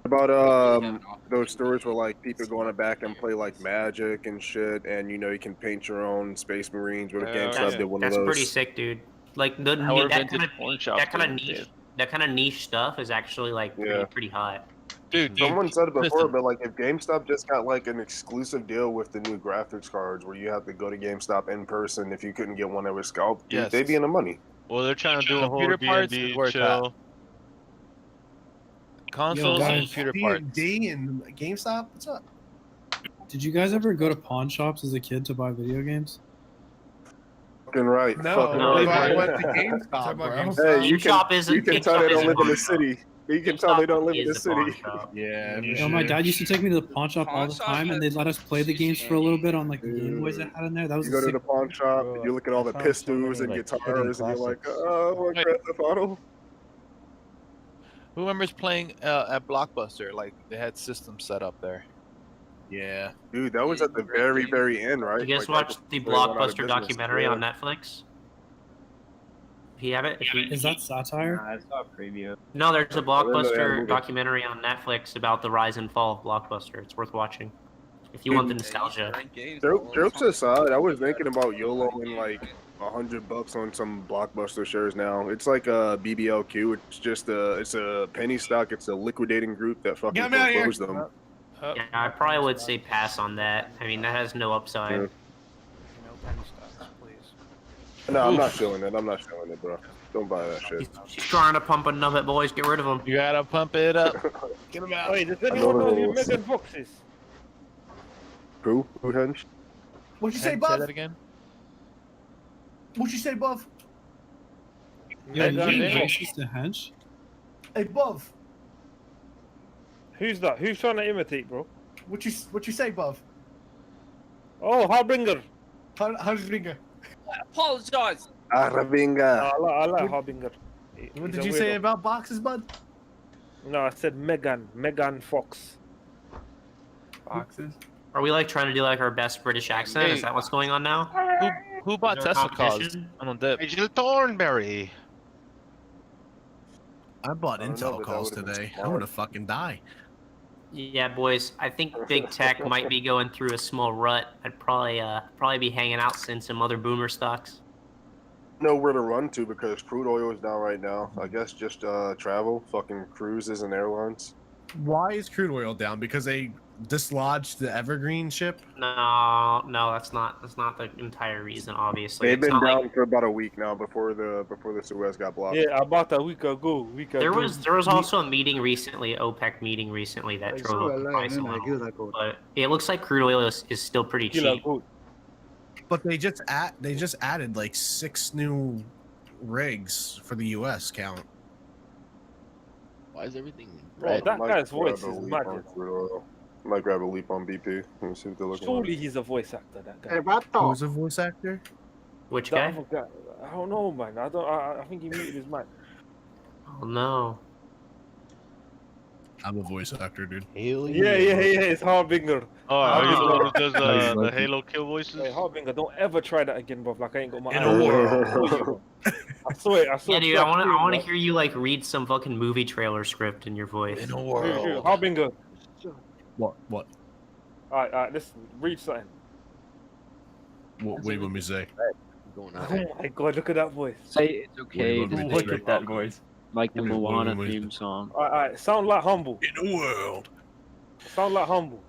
About those stores where like people going back and play like Magic and shit, and you can paint your own Space Marines. What if GameStop did one of That's those? pretty sick, dude. Like the How are that vintage kind porn of shops that kind of doing, niche dude? that kind of niche stuff is actually like pretty hot. Dude, Someone said it before, listen. but like if GameStop just got like an exclusive deal with the new graphics cards where you have to go to GameStop in person if you couldn't get one that was scalped, dude, Yes. they'd be in the money. Well, they're trying to do a whole Computer parts D&D is where it's chill. Consoles and guys, computer parts. D&D and GameStop. What's up? Did you guys ever go to pawn shops as a kid to buy video games? Fucking right. No, fucking no, right. I went to GameStop, bro. Hey, you GameStop can, isn't- you can tell GameStop they don't isn't live in the pawn shop. city. You can tell they don't live in the Is the pawn city. shop. Yeah. You know, my dad used to take me to the pawn shop all the time, and they'd let us play the games for a little bit on like the Game Boys they had in there. That was You a go to sick- the pawn shop, and you look at all the I found so many, pistols and like, hidden guitars, and you're like, classics. oh, what Grand Theft Auto? Who remembers playing at Blockbuster? Like they had systems set up there. Yeah. Dude, that was at the very, very end, right? You guys Like, watched right the before they went out of Blockbuster business. documentary Yeah. on Netflix? If you have it, Is that satire? I saw a preview. No, there's a didn't know they had a Blockbuster movie. documentary on Netflix about the rise and fall of Blockbuster. It's worth watching if you want the nostalgia. Jokes aside, I was thinking about YOLOing like $100 on some Blockbuster shares now. It's like a BBLQ. It's just it's a penny stock. It's a liquidating group that fucking Get 'em outta here. foreclosed them. Yeah, I probably would say pass on that. I mean, that has no upside. Yeah. No penny stocks, please. No, I'm not showing it. I'm not showing it, bro. Don't buy that shit. She's trying to pump enough it, boys. Get rid of them. You gotta pump it up. Get them out. Wait, does I anyone know know the who rules. Megan Fox is? Who? Who Hench? What'd you say, Say Buff? that again. What'd you say, Buff? Yo, you Megan get Fox. access to hench? Hey, Buff. Who's that? Who's trying to imitate, bro? What you say, Buff? Oh, Harbinger. How's it ring? Apologize. Aravinga. I like Harbinger. What He's did a you say weirdo. about boxes, bud? No, I said Megan Fox. Boxes. Are we like trying to do like our best British accent? Hey. Is that what's going on now? Who bought Is there a Tesla cars? competition? I don't dip. Angel Thornberry. I bought I don't know, Intel but that calls would've been today. I'm smart. gonna fucking die. Yeah, boys. I think big tech might be going through a small rut. I'd probably be hanging out in some other boomer stocks. Know where to run to because crude oil is down right now. I guess just travel, fucking cruises and airlines. Why is crude oil down? Because they dislodged the Evergreen ship? No, that's not the entire reason. Obviously, They've it's been not down like for about a week now before the Suez got blocked. Yeah, about a week ago. there was also a meeting recently, OPEC meeting recently that drove up the price a little. But it looks like crude oil is still pretty cheap. But they just added like 6 new rigs for the US count. Why is everything Bro, red? that Might guy's grab voice a is leap mad. on crude oil. Might grab a leap on BP. Let me see what they're looking Surely he's a voice actor, that guy. Who's a voice actor? Which That guy? other guy. I don't know, man. I think he muted his mic. Oh no. I'm a voice actor, dude. Yeah, it's Harbinger. Oh, are you the one who does Nice, the lucky. Halo kill voices? Hey, Harbinger, don't ever try that again, bro. Like I ain't got my In eyes a on you, world. bro. I swear. Yeah, dude, I want to hear you like read some fucking movie trailer script in your voice. In a Dude, world. Harbinger. What? Alright, listen. Read something. What do you want me to say? Going Oh my god, look at that voice. Say it's okay What do you to want me to skip say? that voice. Like the What do you Moana want me to theme song. Alright, sound like humble. In the world. Sound like humble.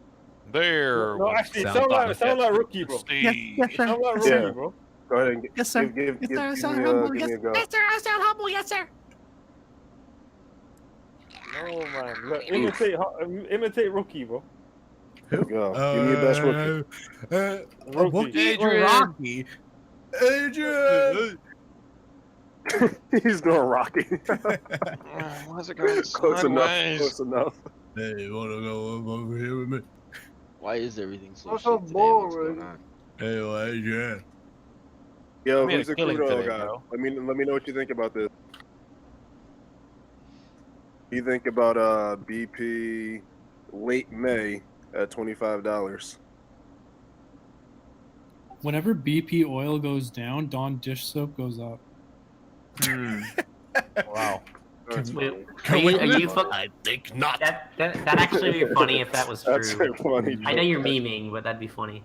There. No, was actually, sound like rookie, bro. Steve. Sound like rookie, Yeah. bro. Go ahead and Yes, sir. give Yes, me sir. a Sound go. humble. Yes, sir. I sound humble. Yes, sir. Oh man, look, imitate Rookie, bro. Yo, give me your best rookie. Rookie. Rocky. Adrian. He's doing Rocky. Why's it going Close enough. sideways? Close enough. Hey, you wanna go over here with me? Why is everything so What's shit up, today? What's boy? going on? Hey, Adrian. Yo, I made who's a the killing Kudo today, guy? bro. Let me know what you think about this. You think about BP late May at $25. Whenever BP oil goes down, Dawn dish soap goes up. Wow. Wait, are you I think not. That'd actually be funny if that was true. That's so funny. I know you're memeing, but that'd be funny.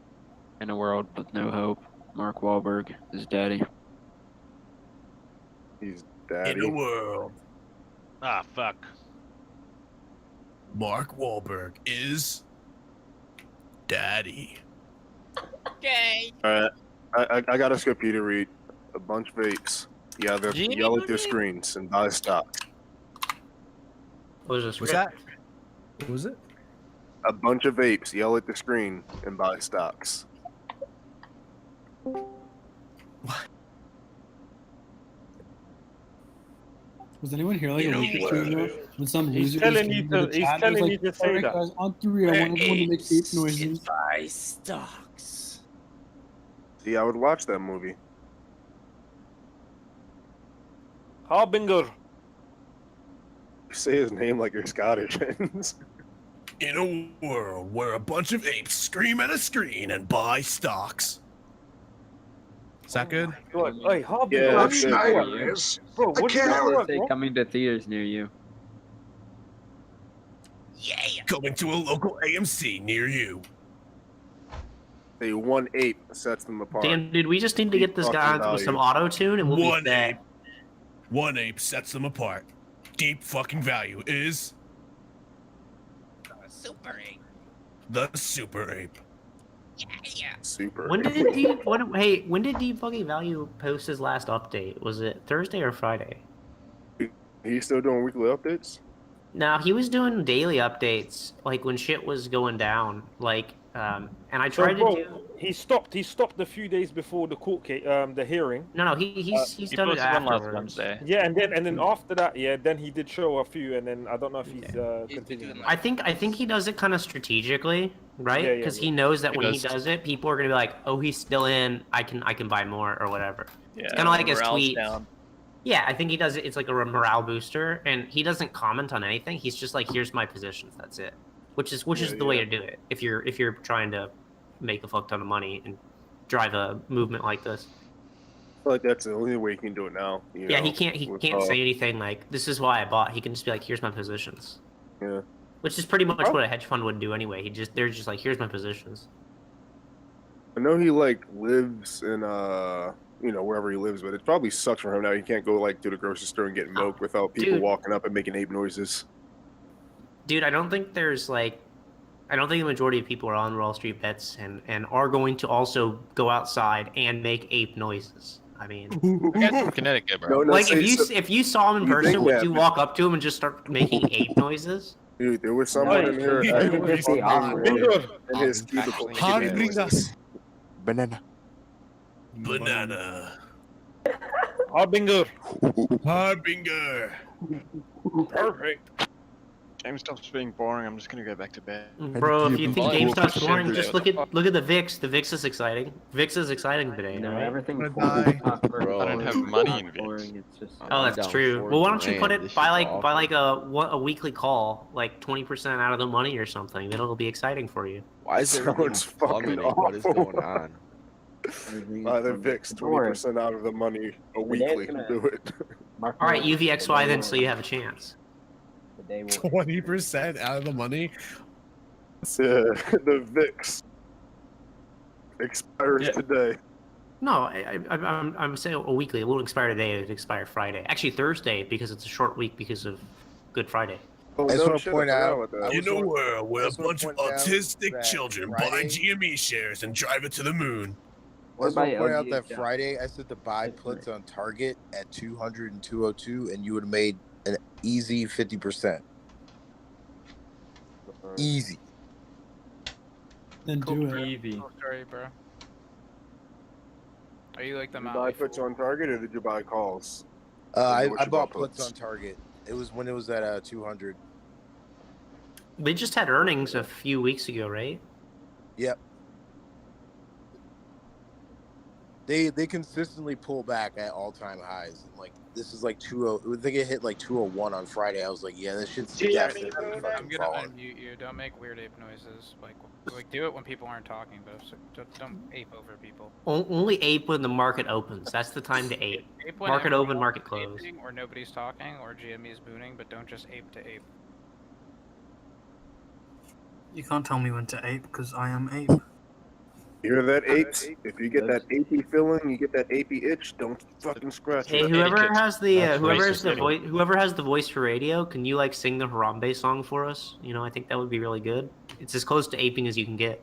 In a world with no hope, Mark Wahlberg is daddy. He's In daddy. a world, Ah, fuck. Mark Wahlberg is daddy. Okay. All right, I got a script for you to read. A bunch of vapes. Yeah, they Jimmy yell at their Booty? screens and buy stock. What was this? What's that? What was it? A bunch of vapes yell at the screen and buy stocks. Was anyone here like You a know week or what? two ago when some He's loser telling just you came to to- the he's chat and telling was you like, to say "Alright, that." guys, on three, I want everyone to make ape noises. Buy stocks. See, I would watch that movie. Harbinger. You say his name like you're Scottish. In a world where a bunch of apes scream at a screen and buy stocks. Is that good? Look, hey, Harbinger. Yeah, what that's are you it. doing? Bro, what are you doing, Say bro? coming to theaters near you. Yeah. Coming to a local AMC near you. Say one ape sets them apart. Damn, dude, we just need to get this guy with some auto tune and we'll One be set. One ape sets them apart. Deep fucking value is Super ape. the super ape. Yeah. Super. When did Deep? When did Deep fucking Value post his last update? Was it Thursday or Friday? He's still doing weekly updates? No, he was doing daily updates, like when shit was going down. Like, and I So, tried bro, to do. he stopped a few days before the court case, the hearing. No, he's He done it posted one last afterwards. Wednesday. Yeah, and then after that, yeah, then he did show a few, and then I don't know if he's continuing. I think he does it kind of strategically, right? Yeah, yeah, Because yeah. he knows that He when he does. does it, people are gonna be like, "Oh, he's still in. I can buy more or whatever." Yeah, It's kind of like his morale's tweets. down. Yeah, I think he does it. It's like a morale booster, and he doesn't comment on anything. He's just like, "Here's my positions." That's it. Which is the way to do it if you're trying to make a fuck ton of money and drive a movement like this. I feel like that's the only way he can do it now. You Yeah, know, he with, can't say anything like, "This is why I bought." He can just be like, "Here's my positions." Yeah. Which is pretty much what a hedge fund would do anyway. They're just like, "Here's my positions." I know he like lives in wherever he lives, but it probably sucks for him now. He can't go like to the grocery store and get milk without people dude. walking up and making ape noises. Dude, I don't think the majority of people are on Wall Street bets and are going to also go outside and make ape noises. I mean, The guy's from Connecticut, bro. like if you saw him in you person, think would that, you but- walk up to him and just start making ape noises? Dude, there was someone in here in his cubicle making ape noises. Banana. Banana. Harbinger. Harbinger. Perfect. GameStop's being boring. I'm just gonna go back to bed. Bro, if you think GameStop's boring, just look at at the VIX. The VIX is exciting. VIX is exciting today. No, right? everything. I don't have money in VIX. It's just. Oh, that's down true. 4 Well, why don't you put grand. it This by shit's like a weekly call, like 20% out of the money or something? It'll be exciting for you. Why is everything Sounds fucking plummeting? What is awful. going on? The VIX 20% out of the money a weekly. Do it. All right, UVXY then, so you have a chance. 20% out of the money. Yeah, the VIX expires today. No, I'm saying a weekly. It won't expire today. It expire Friday. Actually, Thursday because it's a short week because of Good Friday. Oh, I just no want shit, to point I forgot out, about that. In a world where a just wanna bunch of point out autistic that children buy Friday- GME shares and drive it to the moon. I just want to point out that LG, Friday I said the buy puts on Target at 200 and 202, and you would have made an easy 50%. Easy. Then do it. Easy. Oh, sorry, bro. Are you like the Did you buy puts on target or did you buy calls? I What you bought puts on target. It was when it was at 200. They just had earnings a few weeks ago, right? Yep. They consistently pull back at all-time highs, and like this is like 20. I think it hit like 201 on Friday. I was like, yeah, this shit's definitely I'm fucking gonna falling. unmute you. Don't make weird ape noises. Like do it when people aren't talking, though. So don't ape over people. Only ape when the market opens. That's the time to ape. Ape when Market everyone open, else market is close. aping, or nobody's talking, or GME is booning, but don't just ape to ape. You can't tell me when to ape because I am ape. You hear that, apes? If you get that apey feeling, you get that apey itch, don't fucking scratch Hey, it. whoever has the whoever has the voice for radio, can you like sing the Harambe song for us? You know, I think that would be really good. It's as close to aping as you can get.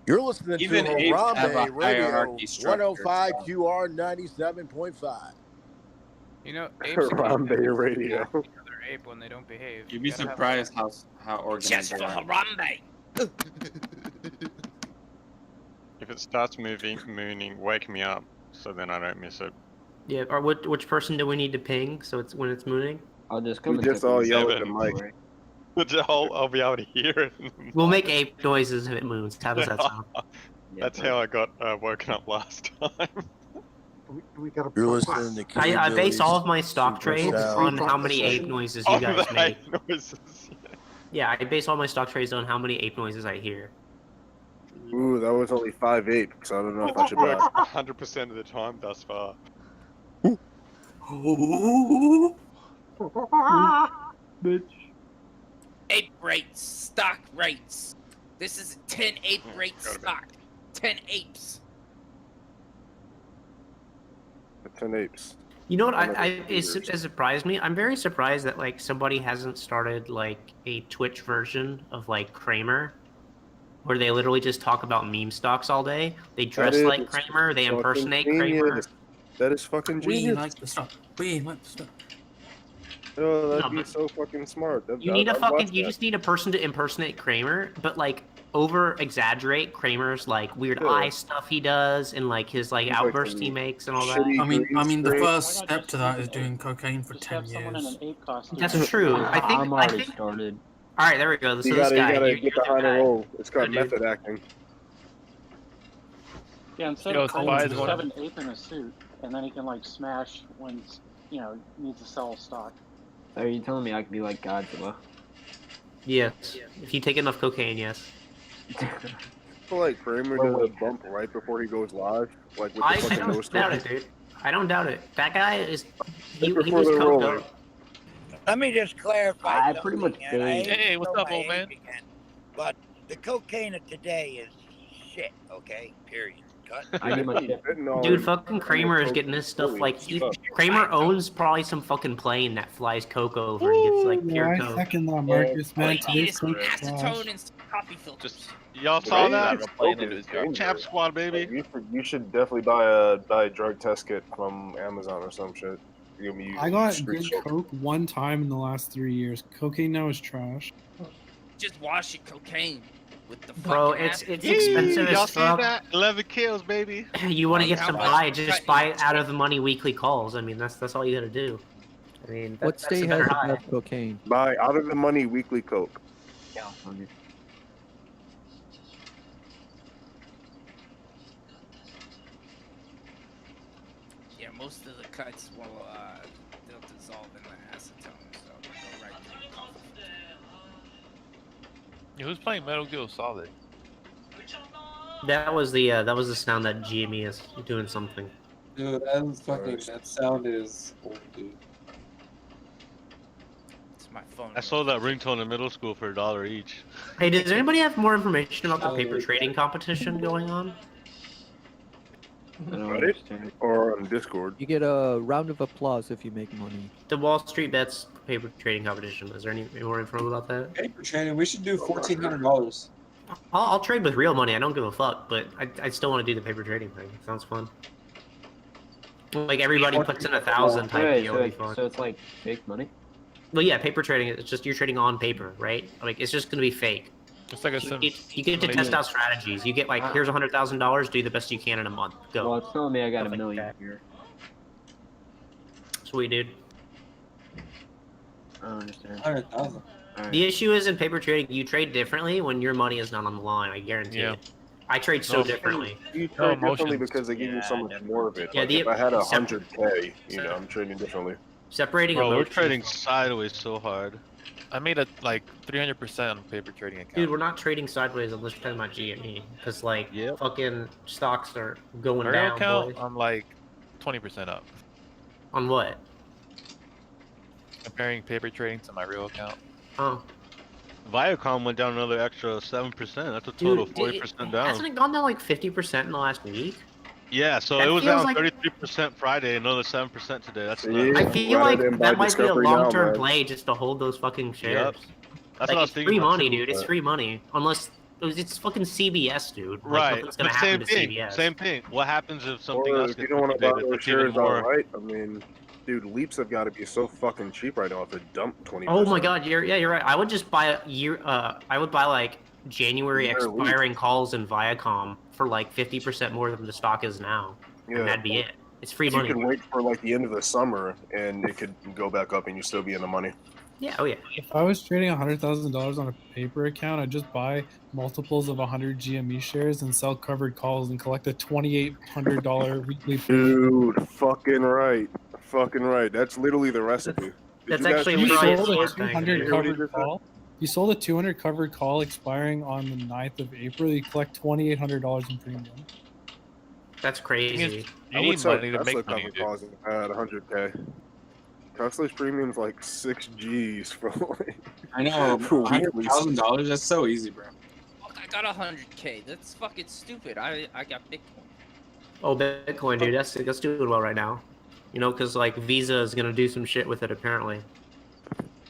You're listening Even to apes have a Harambe Radio hierarchy structure, 105 QR 97.5. You know, apes Harambe Radio. another ape when they don't behave. You'd be You gotta have- surprised how organized they are. Harambe. If it starts mooning, wake me up, so then I don't miss it. Yeah, or which person do we need to ping so it's when it's mooning? I'll just We just all yell at the mic. I'll be able to hear it. We'll make ape noises if it moves. How does that sound? That's how I got woken up last time. You're listening to I base all of my stock trades Supercell. on how many ape noises you Oh, guys the make. ape noises. Yeah, I base all my stock trades on how many ape noises I hear. Ooh, that was only 5 apes. I don't know if I should buy. 100% of the time thus far. Bitch. Ape rates, stock rates. This is 10 ape rate stock. 10 apes. 10 apes. You know what? It surprised me. I'm very surprised that like somebody hasn't started like a Twitch version of like Kramer, where they literally just talk about meme stocks all day. They dress like Kramer. They impersonate Kramer. That is fucking We genius. like the stuff. We like the stuff. Oh, that'd No, be but so fucking smart. You need a fucking. You just need a person to impersonate Kramer, but like over exaggerate Kramer's like weird eye stuff he does and like his like outbursts he makes and all that. I mean, the first step to that is doing cocaine for 10 years. That's true. I'm already started. All right, there we go. So You this gotta, guy, you gotta you're get the behind the guy. roll. It's called Good dude. method acting. Yeah, instead of calling, just have an ape in a suit, and then he can like smash when needs to sell stock. Are you telling me I could be like Godzilla? Yes. If you take enough cocaine, yes. I feel like Kramer does a bump right before he goes live, like with the I fucking don't nose doubt it, story. dude. I don't doubt it. That guy is. He was Before they're coked rolling. up. Let me just clarify. I pretty much something, and I did. hate Hey, to what's throw up, my old man? age again, but the cocaine of today is shit. Okay, period. Cut. I need my shit. Dude, fucking Kramer is getting his stuff like Kramer owns probably some fucking plane that flies coke over and gets like pure Yeah, I coke. second that, Marcus, man. All you need is some Today's coke acetone trash. and some coffee filters. Y'all saw that? Dangerous. Chap Squad, baby. You should definitely buy a drug test kit from Amazon or some shit. I got good coke one time in the last 3 years. Cocaine now is trash. Just wash it cocaine with the Bro, fucking it's acid. expensive Y'all as see fuck. that? 11 kills, baby. You want to get How some much? high, just buy it out of the money weekly calls. I mean, that's all you gotta do. I mean, What that's state a has better the high. best cocaine? Buy out of the money weekly coke. California. Yeah, most of the cuts will they'll dissolve in the acetone, so they'll go right to the coffee filter. Yeah, who's playing Metal Gear Solid? That was the sound that GME is doing something. Dude, that sound is old, dude. It's my phone. I sold that ringtone in middle school for $1 each. Hey, does anybody have more information about the paper trading competition going on? I don't Reddit understand. or on Discord. You get a round of applause if you make money. The Wall Street Bets paper trading competition. Is there any more info about that? Paper trading, we should do $1,400. I'll trade with real money. I don't give a fuck, but I still want to do the paper trading thing. It sounds fun. Like everybody puts in 1,000 type Wait, deal. It'll be fun. so it's like fake money? Well, yeah, paper trading. It's just you're trading on paper, right? Like it's just gonna be fake. It's like a sim. You get to test out strategies. You get like, here's $100,000. Do the best you can in a month. Go. Well, it's telling me I got Stuff $1 like million that. here. Sweet, dude. I don't understand. 100,000. The issue is in paper trading, you trade differently when your money is not on the line. I guarantee it. I trade so differently. You trade differently because they give you so much more of it. Yeah, Like if I had 100K, you know, I'm trading differently. Separating Bro, we're emotions. trading sideways so hard. I made a like 300% on paper trading account. Dude, we're not trading sideways unless you're talking about GME. Because, like, fucking stocks are going My real down, account, boys. I'm like 20% up. On what? Comparing paper trading to my real account. Oh. Viacom went down another extra 7%. That's a total Dude, 40% down. Hasn't it gone down like 50% in the last week? Yeah, so That it was feels down like- 33% Friday, another 7% today. That's See? nuts. I feel like that might be a long-term play just to hold those fucking shares. That's Like, what I was it's thinking free about money, too, dude. It's but- free money. Unless it's fucking CBS, dude. Like, Right, nothing's gonna but happen same to thing. CBS. Same thing. What happens if something Or else if gets you don't want to buy liquidated? those That's even shares more. outright, I mean, dude, leaps have got to be so fucking cheap right now if they dump 20%. Oh my god, you're right. I would just buy I would buy like January They're elite. expiring calls in Viacom for like 50% more than the stock is now. Yeah. And that'd be it. It's free You money. can wait for like the end of the summer and it could go back up and you still be in the money. Yeah, oh yeah. If I was trading $100,000 on a paper account, I'd just buy multiples of 100 GME shares and sell covered calls and collect a $2,800 weekly premium. Dude, fucking right. Fucking right. That's literally the recipe. That's you guys actually hear You what he sold just a said? 200 You hear what he covered just said? call. You sold a 200 covered call expiring on the 9th of April. You collect $2,800 in premium. That's crazy. I would sell Tesla cover calls if I had 100K. Tesla's premium's like 6 G's for like I know, for weekly. $100,000. That's so easy, bro. Fuck, I got 100K. That's fucking stupid. I got Bitcoin. Oh, Bitcoin, dude, that's doing well right now. You know, because like Visa is gonna do some shit with it apparently.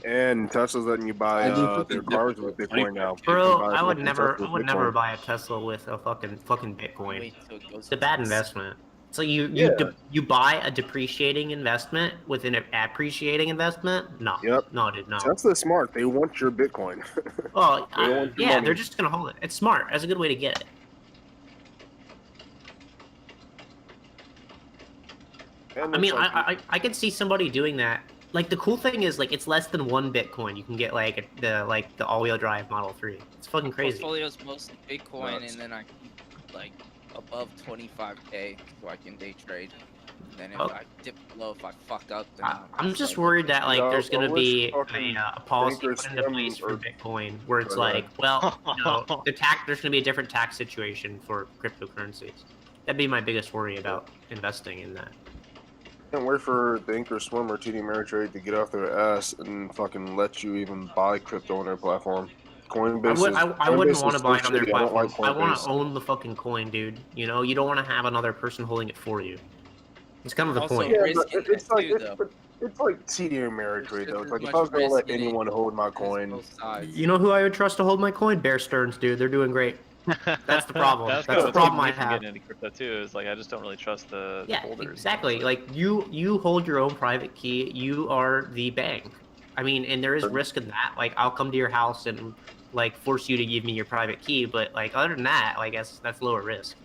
And Tesla's letting you buy their cars with Bitcoin now. Bro, I would never buy a Tesla with a fucking Bitcoin. It's a bad investment. So you buy a depreciating investment with an appreciating investment? No. Yep. No, dude, no. Tesla's smart. They want your Bitcoin. Oh, They don't want your yeah, money. they're just gonna hold it. It's smart. That's a good way to get it. And I mean, it's like- I could see somebody doing that. Like the cool thing is, like, it's less than 1 Bitcoin. You can get like the all-wheel drive Model 3. It's fucking crazy. Portfolio's mostly Bitcoin, Nuts. and then I keep like above 25K so I can day trade. And then if Oh. I dip below, if I fuck up, then I'm just worried that like Yeah, there's gonna I be wish fucking a policy bankers put into place for or- Bitcoin where it's Go ahead. like, well, you know, there's gonna be a different tax situation for cryptocurrencies. That'd be my biggest worry about investing in that. Can't wait for Thinkorswim or TD Ameritrade to get off their ass and fucking let you even buy crypto on their platform. Coinbase I wouldn't want to buy it on their shitty. I don't platform. like I want Coinbase. to own the fucking coin, dude. You know, you don't want to have another person holding it for you. It's kind of the Also, point. Yeah, risk but in it's that like too, it's like TD Ameritrade though. It's There's like if much I was gonna risk let in it. anyone hold my coin, both sides. You know who I would trust to hold my coin? Bear Stearns, dude. They're doing great. That's the problem. That's That's the problem I have. Getting into crypto too is like I just don't really trust the Yeah, holders. exactly. Like you hold your own private key. You are the bank. I mean, and there is risk in that. Like I'll come to your house and like force you to give me your private key, but like other than that, like that's lower risk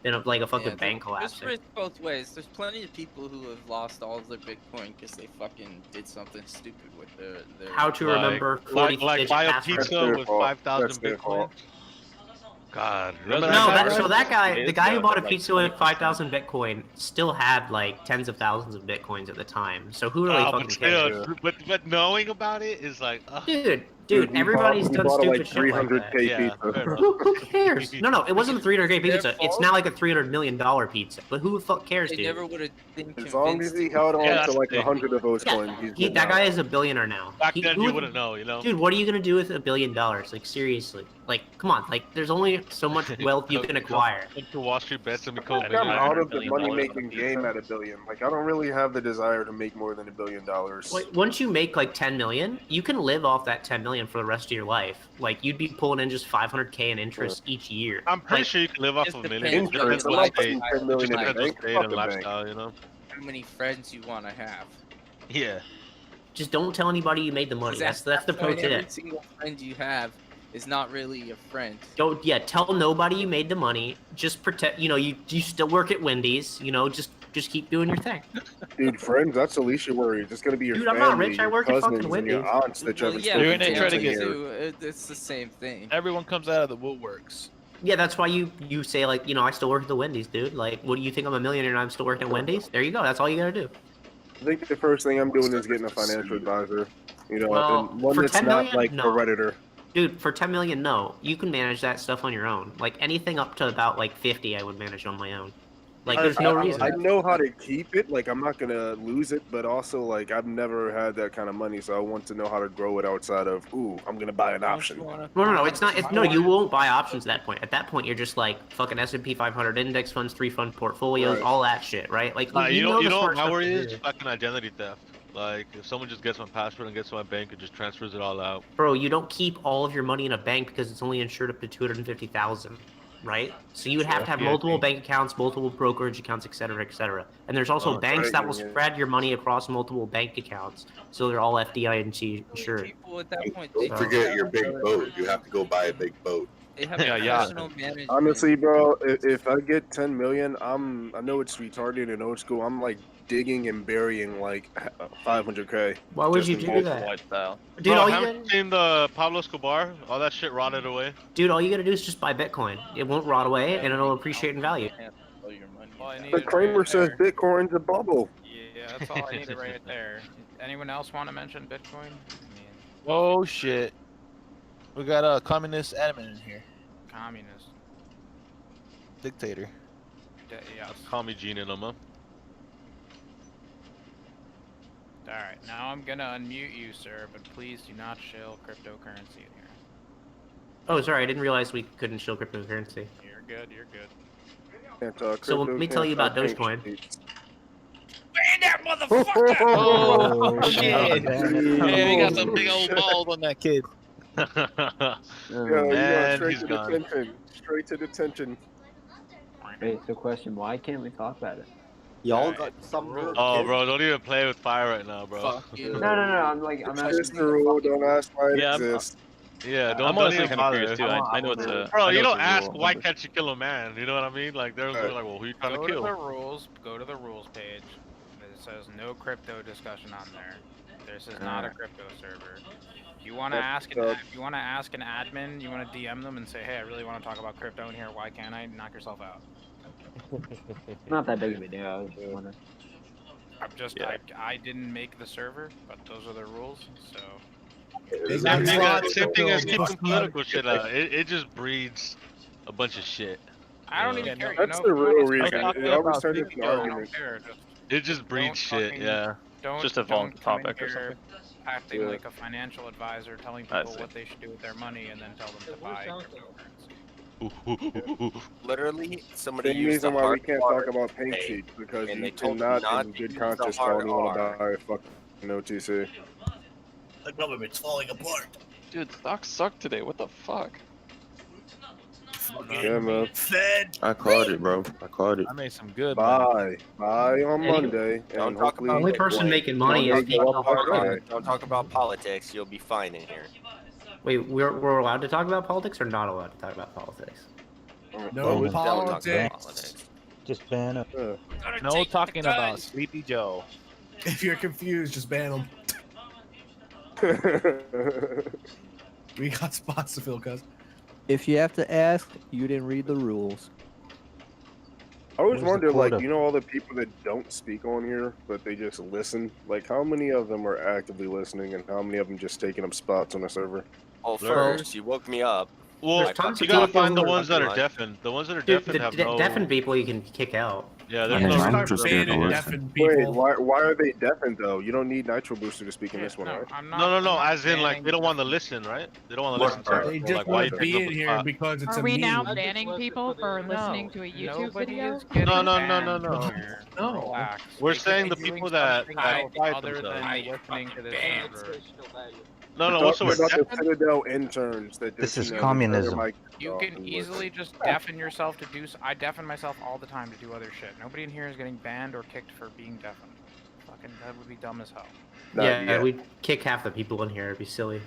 than like a fucking bank There's collapsing. risk both ways. There's plenty of people who have lost all of their Bitcoin because they fucking did something stupid with their How to remember 40 like digit buy a password. pizza with 5,000 Bitcoin. God, remember No, that so that guy, the guy who bought a like pizza with 5,000 Bitcoin, still had like tens of thousands of Bitcoins at the time. So who really Oh, fucking but cares? still, but knowing about it is like, Dude, everybody's he done bought a, stupid like shit like that. 300K Yeah, pizza. fair enough. Who cares? No, it wasn't a $300K pizza. It's now like a $300 million pizza. But who the fuck cares, They dude? never would have been As long as convinced. he held on Yeah, to that's like the thing. 100 of those coins, he's good That now. guy is a billionaire now. Back He- then who you would- wouldn't know, you know. Dude, what are you gonna do with $1 billion? Like seriously, like come on, like there's only so much wealth you can acquire. Into Wall Street bets and I become think I'm out of the $500 billion money-making on a game pizza. at $1 billion. Like I don't really have the desire to make more than $1 billion. Like, once you make like 10 million, you can live off that 10 million for the rest of your life. Like you'd be pulling in just 500K in interest each year. I'm pretty Like, sure you can live off Just of a depends million. what It depends I'm what not state. putting 10 It million just in the depends what bank. state Fuck and the bank. lifestyle, you know. How many friends you want to have? Yeah. just don't tell anybody you made the money. That's the pro Every tip. single friend you have is not really your friend. Don't tell nobody you made the money. Just pretend you still work at Wendy's. Just keep doing your thing. Dude, friends, that's the least you worry. It's gonna be your Dude, family, I'm not rich. I your work at fucking cousins, and your Wendy's. aunts that you Well, haven't yeah, spoken but to family in a year. too. It's the same thing. Everyone comes out of the woodworks. Yeah, that's why you say like I still work at the Wendy's, dude. Like, what do you think? I'm a millionaire and I'm still working at Wendy's? There you go. That's all you gotta do. I think the first thing I'm doing is getting a financial advisor. Well, and one for that's 10 not million, like no. a redditor. Dude, for 10 million, no. You can manage that stuff on your own. Like anything up to about like 50, I would manage on my own. Like, there's no reason. I know how to keep it. Like, I'm not gonna lose it, but also like I've never had that kind of money, so I want to know how to grow it outside of. Ooh, I'm gonna buy an option. No, it's not. No, you won't buy options at that point. At that point, you're just like fucking S&P 500 index funds, 3-fund portfolios, Right. all that shit, right? Like, You know the know smart my stuff worry to is do. fucking identity theft. Like if someone just gets my password and gets to my bank and just transfers it all out. Bro, you don't keep all of your money in a bank because it's only insured up to 250,000, right? So you would have to have multiple bank accounts, multiple brokerage accounts, et cetera, et cetera. And there's also banks that will spread your money across multiple bank accounts, so they're all FDIC insured. People at that point, Don't forget your big boat. You have to go buy a big boat. They have Yeah. personal management. Honestly, bro, if I get 10 million, I know it's retarded and old school. I'm like digging and burying like 500K. Why would you do that? Dude, all you haven't gotta, seen the Pablo Escobar? All that shit rotted away. dude, all you gotta do is just buy Bitcoin. It won't rot away, and it'll appreciate in value. The Kramer says Bitcoin's a bubble. Yeah, that's all I needed right there. Anyone else want to mention Bitcoin? Oh shit. We got a communist admin in here. Communist. Dictator. Yes. Call me Gene and Uma. Alright, now I'm gonna unmute you, sir, but please do not shill cryptocurrency in here. Oh, sorry, I didn't realize we couldn't shill cryptocurrency. You're good, you're good. So let me tell you about Dogecoin. Ban that motherfucker! Oh shit! Yeah, we got some big old balls on that kid. Yeah, straight he's to gone. detention. Straight to detention. Wait, so question, why can't we talk about it? Y'all got some rules. Oh, bro, don't even play with fire right now, bro. No, I'm It's just the rule. Don't ask why it Yeah, I'm- exists. Yeah, I'm don't honestly even kind of bother. curious too. I know it's a. Bro, I know you it's don't a ask rule, why but- can't you kill a man? You know what I mean? Like they're like, well, who you trying Go to kill? to the rules. Go to the rules page. It says no crypto discussion on there. This is not a crypto server. If you want to ask an admin, you want to DM them and say, hey, I really want to talk about crypto in here. Why can't I? Knock yourself out. Not that big of a deal. I was just wondering. I didn't make the server, but those are the rules. So. Same thing as keeping political shit out. It just breeds a bunch of shit. I don't even care. That's the real reason. It always turns into an argument. It just breeds shit, yeah. Just a don't come in topic or here something. acting like a financial advisor, telling people what they should do with their money, and then tell them to buy cryptocurrency. Literally, somebody The used the reason why we hard can't part talk about pink today, sheets because and you they told me cannot not in to good use conscience the tell hard anyone R. to buy a fucking OTC. The government's falling apart. Dude, stocks suck today. What the fuck? Yeah, man. Fed. I called it, bro. I called it. I made some good money. Buy on Monday. Don't And talk hopefully about The only person making money is Monday go up on Friday. Don't talk about politics. You'll be fine in here. Wait, we're allowed to talk about politics or not allowed to talk about politics? No Don't talk about politics. politics. Just ban it. No talking about Sleepy Joe. If you're confused, just ban them. We got spots to fill, cuz. If you have to ask, you didn't read the rules. I always Where's the wonder, like, quota? you know, all the people that don't speak on here, but they just listen. Like, how many of them are actively listening, and how many of them just taking up spots on the server? Well, first, you woke me up. Well, There's tons you of gotta people find the who are ones that are like- deafened. The ones that are Dude, deafened have the no. deafened people you can kick out. Yeah, there's Yeah, no. start interested banning to listen. deafened Wait, people. why are they deafened, though? You don't need Nitro Booster to speak in this one, right? I'm not. No. I'm not As in, like, banning they don't want to listen, right? They don't want to What listen to part? it. They So, just like, why want you to taking be up in a here spot? because it's Are a we now meme. banning people for listening to a YouTube Nobody video? is getting No. banned here. No. Relax. We're They could saying be the doing people that something fight other than themselves. listening to this server. No. What's the Talking word? about the Citadel interns that This just, is you know, communism. turn their mic You off can and easily listen. just deafen yourself to do. I deafen myself all the time to do other shit. Nobody in here is getting banned or kicked for being deafened. Fucking, that would be dumb as hell. Not Yeah, yet. we'd kick half the people in here. It'd be silly.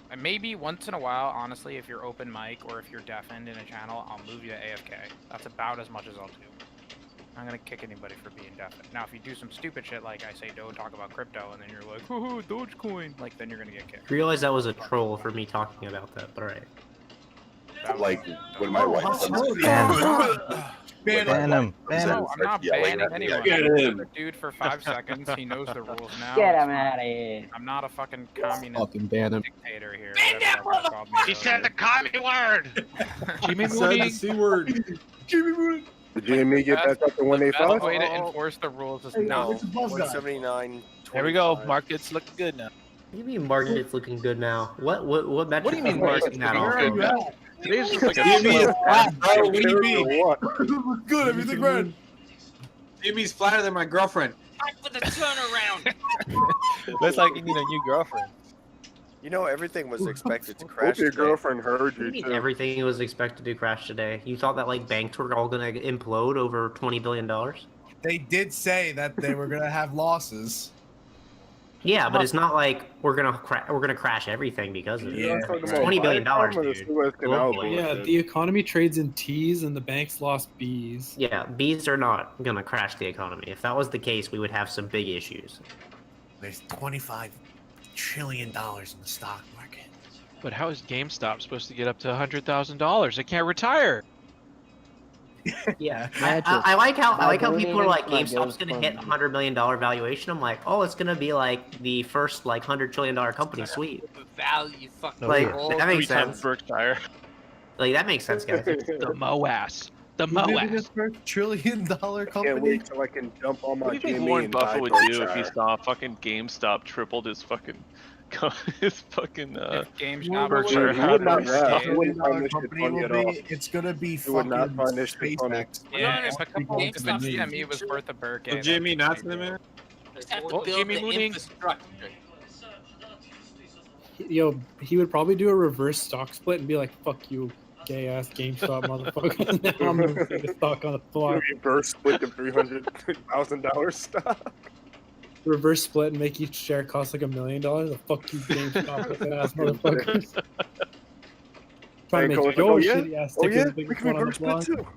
And maybe once in a while, honestly, if you're open mic or if you're deafened in a channel, I'll move you to AFK. That's about as much as I'll do. I'm not gonna kick anybody for being deafened. Now, if you do some stupid shit like I say, don't talk about crypto, and then you're like, oh, Dogecoin, like then you're gonna get kicked. I realized that was a troll for me talking about that, but alright. Like when my wife Ban him. Ban him. No, I'm not banning anyone. Get him. I'm a dude for 5 seconds. He knows the rules now. Get It's him fine. out of here. I'm not a fucking communist Fucking ban him. dictator here. Whatever He said the commie word. Jimmy said the C word. Jimmy Mooney. Did GME get back up to The 185? best way to enforce the rules is no. 179. There we go. Market's looking good now. What do you mean market's looking good now? What metric? What do you mean are you market's basing that looking off? good? Today's just like a Jimmy is flat, bro. What do you mean? What? Good, everything red. Jimmy's flatter than my girlfriend. Time for the turnaround. Looks like you need a new girlfriend. You know, everything was expected to Hope crash. your today. girlfriend heard What do you you mean too. everything was expected to crash today? You thought that like banks were all gonna implode over $20 billion? They did say that they were gonna have losses. Yeah, but it's not like we're gonna crash everything because of it. Yeah, It's $20 billion, dude. Globally. Yeah, the economy trades in T's and the banks lost B's. Yeah, bees are not gonna crash the economy. If that was the case, we would have some big issues. There's $25 trillion in the stock market. But how is GameStop supposed to get up to $100,000? They can't retire. Yeah, Magic. I like how people are like That GameStop's goes gonna from- hit $100 million valuation. I'm like, oh, it's gonna be like the first like $100 trillion company. Sweet. Value fucking Like all that makes 3 times sense. Berkshire. Like that makes sense, guys. The MOAS. The Who did MOAS. this first $1 trillion Can't company? wait till I can jump on my What do you think GME Warren and Buffett buy would do if he Berkshire. saw fucking GameStop tripled his fucking his fucking GameStop Berkshire He would not Hathaway have. stake? He wouldn't find this shit Company funny will at all. be, it's gonna be He would not fucking find this shit funny. SpaceX. Yeah, if a couple People GameStop believe. CME was worth a Berkay. So Jimmy not in man. Just have to What, build Jimmy the Mooning? infrastructure. Yo, he would probably do a reverse stock split and be like, "Fuck you, gay ass GameStop motherfucker." Now I'm gonna take a stock on the block. Reverse split the $300,000 stock. Reverse split and make each share cost like $1 million. The fuck you, GameStop ass motherfuckers. Trying to Hey, make Cole, your oh, yeah? shitty ass Oh stick yeah, as the we biggest can one on the reverse split block. too.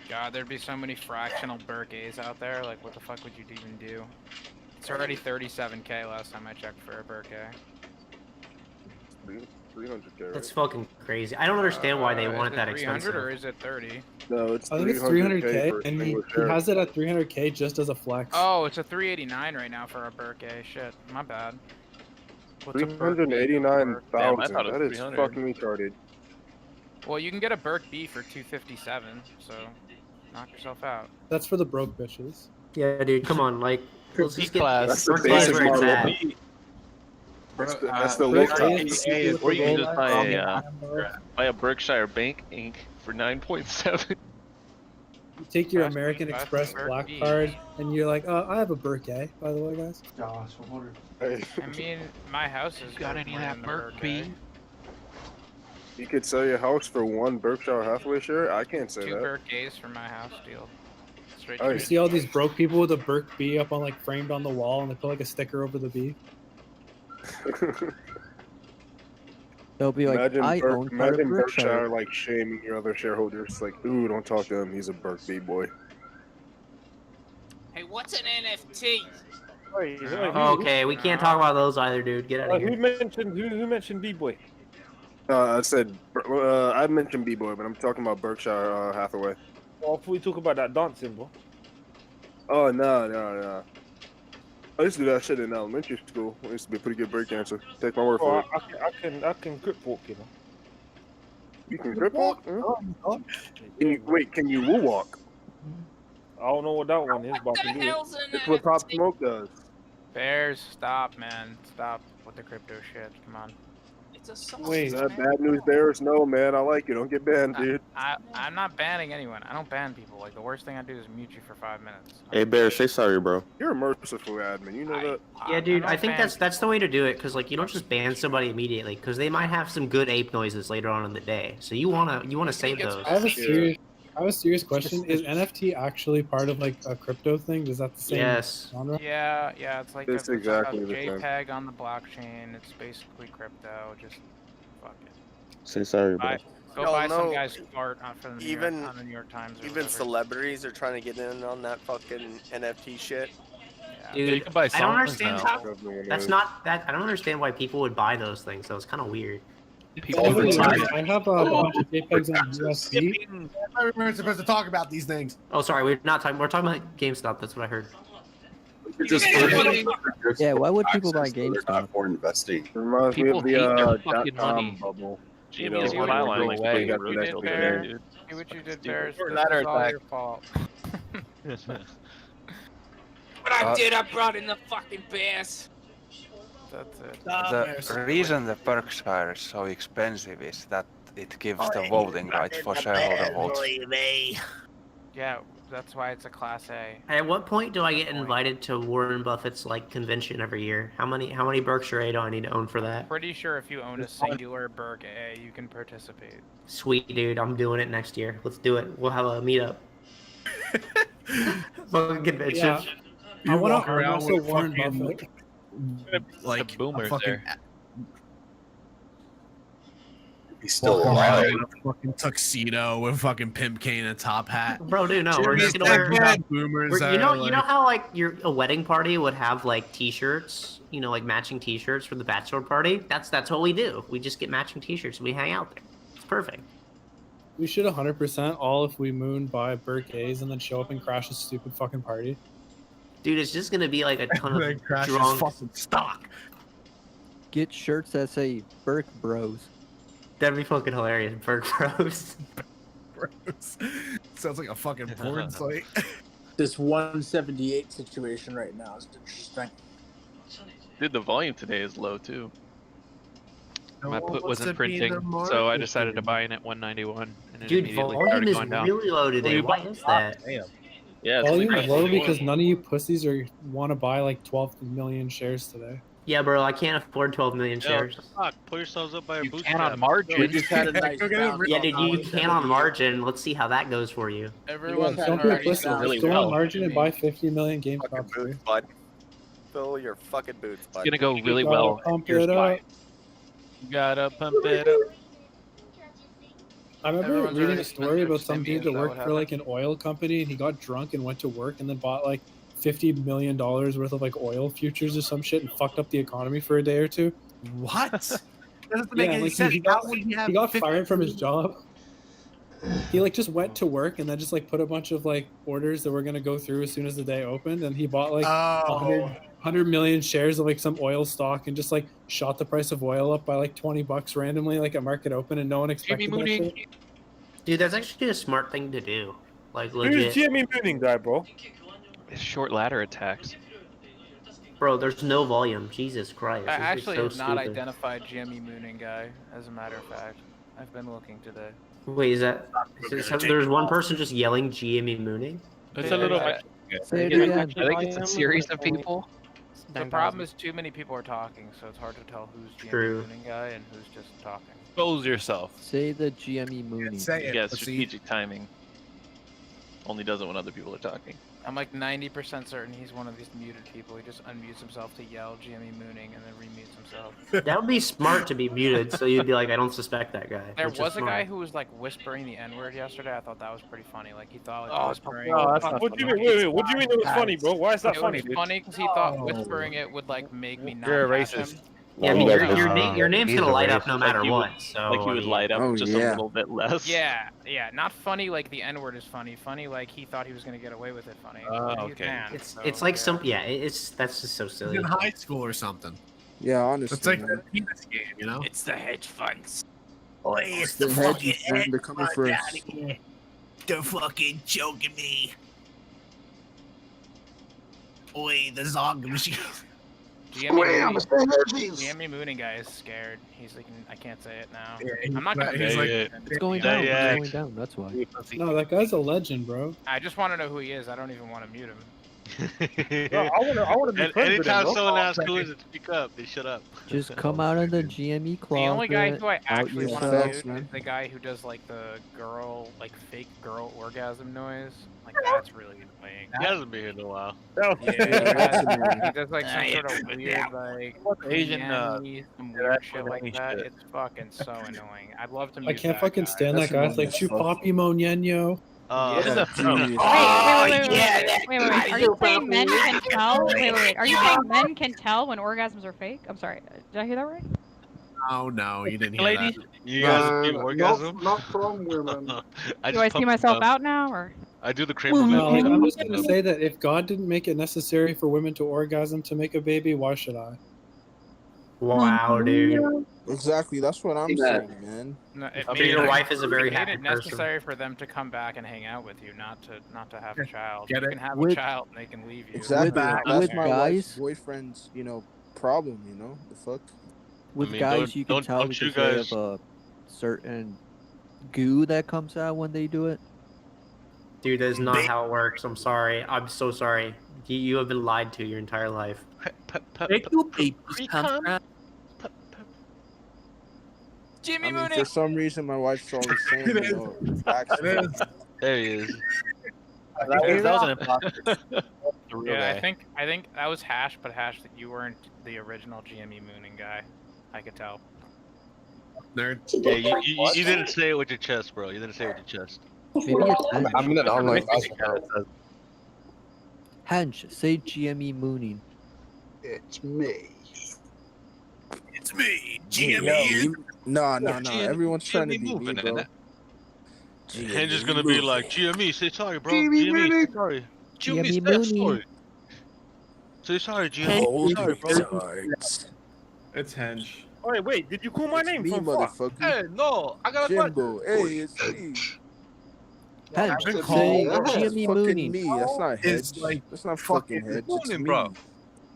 God, there'd be so many fractional Berkays out there. Like, what the fuck would you even do? It's already 37K last time I checked for a Berkay. 300K, right? That's fucking crazy. I don't understand why they want it that 300 expensive. or is it 30? No, it's I think it's 300K, and he has it at 300K just as a flex. Oh, it's a 389 right now for a Berkay. Shit, my bad. What's a Berkay? 389,000. Damn, I thought it That was is 300. fucking retarded. Well, you can get a Berk B for 257, so knock yourself out. That's for the broke bitches. Yeah, dude, come on, like let's just get That's the Berkay's basic where it's model. at. That's the low top. Or you can just buy a Berkshire Bank Inc. for 9.7. You take your That's American that's Express Berk black B. card, and you're like, I have a Berkay, by the way, guys. Hey, I mean, my house is Got worth any more of than that the Berk Berkay. B? you could sell your house for one Berkshire Hathaway share? I can't say 2 that. Berkays for my house deal. Straight Oh, You see all these broke people with a Berk B up on like framed on the wall, and they put like a sticker over the B. They'll be like, imagine I own part of imagine Berkshire. Berkshire like shaming your other shareholders. Like, ooh, don't talk to him. He's a Berk B boy. Hey, what's an NFT? Okay, we can't talk about those either, dude. Get out of Who here. mentioned B-boy? I said I mentioned B boy, but I'm talking about Berkshire Hathaway. Oh, I thought we talk about that dancing, bro. Oh no. I used to do that shit in elementary school. I used to be a pretty good break dancer. Take my word for it. I can grip walk, you know. You can grip walk? Can you woo walk? I don't know what that one is, but I can do it. It's what Pop Smoke does. Bears, stop, man. Stop with the crypto shit. Come on. It's a sauce. Is that bad news bears? No, man. I like you. Don't get banned, dude. I'm not banning anyone. I don't ban people. Like, the worst thing I do is mute you for 5 minutes. Hey, Bear, say sorry, bro. You're a merciful admin. You know that? Yeah, dude, I don't think ban that's the way to do it, because like you don't just ban somebody immediately, because they might have some good ape noises later on in the day. So you wanna save those. I have a serious I have a serious question. Is NFT actually part of like a crypto thing? Is that the same Yes. genre? Yeah, it's like It's a exactly the same. JPEG on the blockchain. It's basically crypto. Just fuck it. Say sorry, bro. Go Y'all buy some know, guy's art on the New York Times or even whatever. celebrities are trying to get in on that fucking NFT shit. Dude, you can buy I don't songs understand now. how. That's not that. I don't understand why people would buy those things. So it's kind of weird. I have a bunch of JPEGs on USB. We're supposed to talk about these things. Oh, sorry, we're not talking. We're talking about GameStop. That's what I heard. Yeah, why would people buy GameStop? For investing. Reminds me People of hate the their fucking .com money. bubble. GME You know, is when fine we line, got like, the You did, exponential Bear. gain. See what you did, Bear. This Or is ladder all attack. your fault. What I did, I brought in the fucking bears. That's it. The reason the perks are so expensive is that it gives the voting rights for shareholder votes. Yeah, that's why it's a Class A. At what point do I get invited to Warren Buffett's like convention every year? How many Berkshire A do I need to own for that? Pretty sure if you own a singular Berk A, you can participate. Sweet dude, I'm doing it next year. Let's do it. We'll have a meetup. Fucking convention. Yeah. I want to wrestle Warren Buffett. Like the boomers fucking, there. He's still walking alive. around in a fucking tuxedo with fucking pimp cane and a top hat. Bro, dude, no, we're just gonna wear. Boomers. You know how like a wedding party would have like T-shirts, like matching T-shirts for the bachelor party. That's what we do. We just get matching T-shirts and we hang out there. It's perfect. We should 100% all if we moon buy Burke A's and then show up and crash a stupid fucking party. Dude, it's just gonna be like a ton of Crash his drunk. fucking stock. Get shirts that say Burke Bros. That'd be fucking hilarious. Berk Bros. Bros. Sounds like a fucking porn site. This 178 situation right now is interesting. Dude, the volume today is low too. My put wasn't printing, so I decided to buy in at 191, and it Dude, immediately volume started is going down. really low today. Why is that? Yeah, it's Volume like is low because none of you pussies want to buy like 12 million shares today. Yeah, bro, I can't afford 12 million shares. Fuck, pull yourselves up by your bootstraps. And on margin. We just had a nice bounce Yeah, on dude, you can on margin. Let's see how that goes for you. Everyone's Don't be a already pussy. really Just go well. on margin and buy 50 million GameStop. Boots, bud. Fill your fucking boots, bud. It's gonna go really well. Pump Here's it why. up. You gotta pump it up. I remember Everyone's reading already a story spent their about some stimmy, dude is that that worked what for like an oil company and he got drunk and went to work and then bought like $50 million worth of like oil futures or some shit and fucked up the economy for a day or two. What? That doesn't make Yeah, any like sense. he got, How would he have he got 50 fired from his job. He like just went to work and then just like put a bunch of like orders that were gonna go through as soon as the day opened, and he bought like 100 million shares of like some oil stock and just like shot the price of oil up by like $20 randomly like at market open, and no one expected that shit. Dude, that's actually a smart thing to do. Like Who's legit. Jimmy Mooning guy, bro? Short ladder attacks. Bro, there's no volume. Jesus Christ. I This is actually so have not stupid. identified GME Mooning guy, as a matter of fact. I've been looking today. Wait, there's one person just yelling GME Mooning? It's a little. I think it's a series of people. The problem is too many people are talking, so it's hard to tell who's GME True. Mooning guy and who's just talking. Expose yourself. Say the GME Mooney. Yeah, strategic timing. Only does it when other people are talking. I'm like 90% certain he's one of these muted people. He just unmutes himself to yell GME Mooning and then remutes himself. That would be smart to be muted, so you'd be like, I don't suspect that guy. There which is was a smart. guy who was like whispering the N-word yesterday. I thought that was pretty funny. Like he thought like Oh, whispering. no, that's not What do you mean? Wait, what do you mean it was funny, bro? Why is that funny, It dude? was funny because he thought whispering it would like make me not You're a catch racist. him. Yeah, I mean, your name's gonna light up no matter Like you what. would- So like you would light up just a little bit less. Yeah, not funny like the N-word is funny. Funny like he thought he was gonna get away with it funny. Oh, He's okay. man, It's so, it's like yeah. some that's just so silly. in high school or something. Yeah, honestly. It's like man. the penis game, you know? It's the hedge funds. Oh, it's the fucking hedge they're coming for us. They're fucking choking me. Oi, the Zonga machine. GME Mooning guy is scared. He's like, I can't say it now. Yeah, I'm not gonna. he's like- It's going down. It's going down. That's why. No, that guy's a legend, bro. I just want to know who he is. I don't even want to mute him. I wanna be And friends with him, anytime bro. someone asks who is it, speak up. They shut up. Just come out of the GME closet. The only guy who I out actually your want to facts, do man. is the guy who does like the girl, like fake girl orgasm noise. Like that's really annoying. He hasn't been here in a while. Yeah, that's annoying. he does like some sort of weird like Asian, some weird shit like that. It's fucking so annoying. I'd love to meet I can't that fucking guy. stand that guy. It's like Chupapi Monyenyo. What is that from? Wait. Are you saying men can tell? Wait. Are you saying men can tell when orgasms are fake? I'm sorry. Did I hear that right? Oh no, you didn't hear Ladies, that. you guys do orgasm? Not from women. Do I see myself out now, or? I do the Kramer No, like, method. I'm just gonna say that if God didn't make it necessary for women to orgasm to make a baby, why should I? Wow, dude. Exactly, that's what I'm saying, man. No, it So made your it- wife is a very it made happy it person. necessary for them to come back and hang out with you, not to have a child. Get You it? can have a With- child and they can leave you. Exactly, That's that's fair. my wife's guys- boyfriend's, problem, the fuck. With I mean, guys, don't- you can don't- tell don't you because they guys- have a certain goo that comes out when they do it. Dude, that is not how it works. I'm sorry. I'm so sorry. You have been lied to your entire life. Jimmy I mean, Mooney. for some reason, my wife's always saying, vaccinated. There he is. That was an imposter. The real Yeah, guy. I think that was Hash, but Hash, that you weren't the original GME Mooning guy. I could tell. Nerd. Yeah, you didn't say it with your chest, bro. You didn't say it with your chest. Maybe it's Hench. I'm in an online class. Hench, say GME mooning. It's me. It's me, No. GME Everyone's trying to be me, moving, bro. innit? Hinge is gonna be like, GME, say sorry, bro. GME GME, Mooney. say sorry. GME GME, say Mooney. sorry. Say sorry, GME. Say sorry, bro. It's Henge. Wait, did you call my name? Me, From fuck? motherfucker. Hey, no, I got a question. Jimbo, hey, it's me. Hench, been say called- That's GME fucking mooning. me. That's not It's heads. like That's not fucking fucking heads. It's morning, me. bro.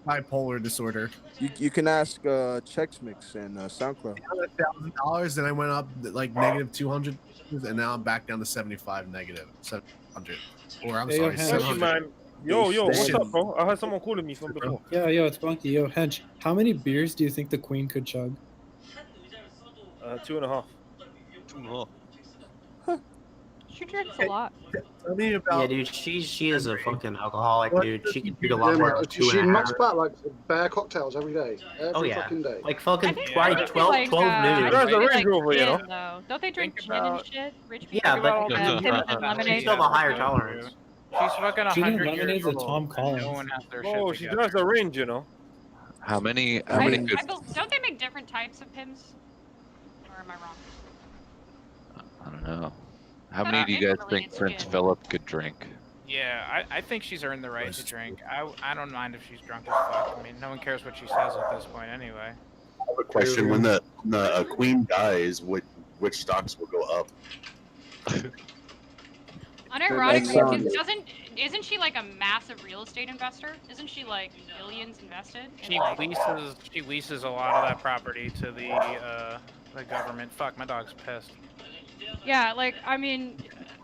Bipolar disorder. You can ask Chex Mix and SoundCloud. $1,000, then I went up like negative 200, and now I'm back down to 75 negative 700. Or I'm Hey, sorry, yo, Thank you, 700. man. Yo, what's Shit. up, bro? I had someone calling me from before. Yo, it's Bunky. Yo, Hench, how many beers do you think the Queen could chug? 2.5. She drinks a lot. Tell me about. Yeah, dude, she is a fucking alcoholic, What dude. does She can he drink a do? lot Yeah, more man, than she 2.5. knocks back like bare cocktails every day. Every Oh yeah, fucking day. like fucking I think twice, they 12 like, 12 I noon. There's a think they Range like Rover, you gin, know? though. Don't they drink Think gin and about- shit? Rich Yeah, people but all that. she's Tim still, and lemonade. she's still have a higher Yeah. tolerance. She's fucking She did 100 lemonades years with old. Tom and Collins. No one has their Oh, shit she together. does the range, you know. How many Don't good? they make different types of pims? Or am I wrong? I don't know. How But many do you guys ultimately think it's Prince good. Philip could drink? Yeah, I think she's earned the right to drink. I don't mind if she's drunk as fuck. I mean, no one cares what she says at this point anyway. I have a question. When the queen dies, which stocks will go up? Unironically, because isn't she like a massive real estate investor? Isn't she like millions invested? in, She like- leases a lot of that property to the government. Fuck, my dog's pissed. Yeah, like I mean,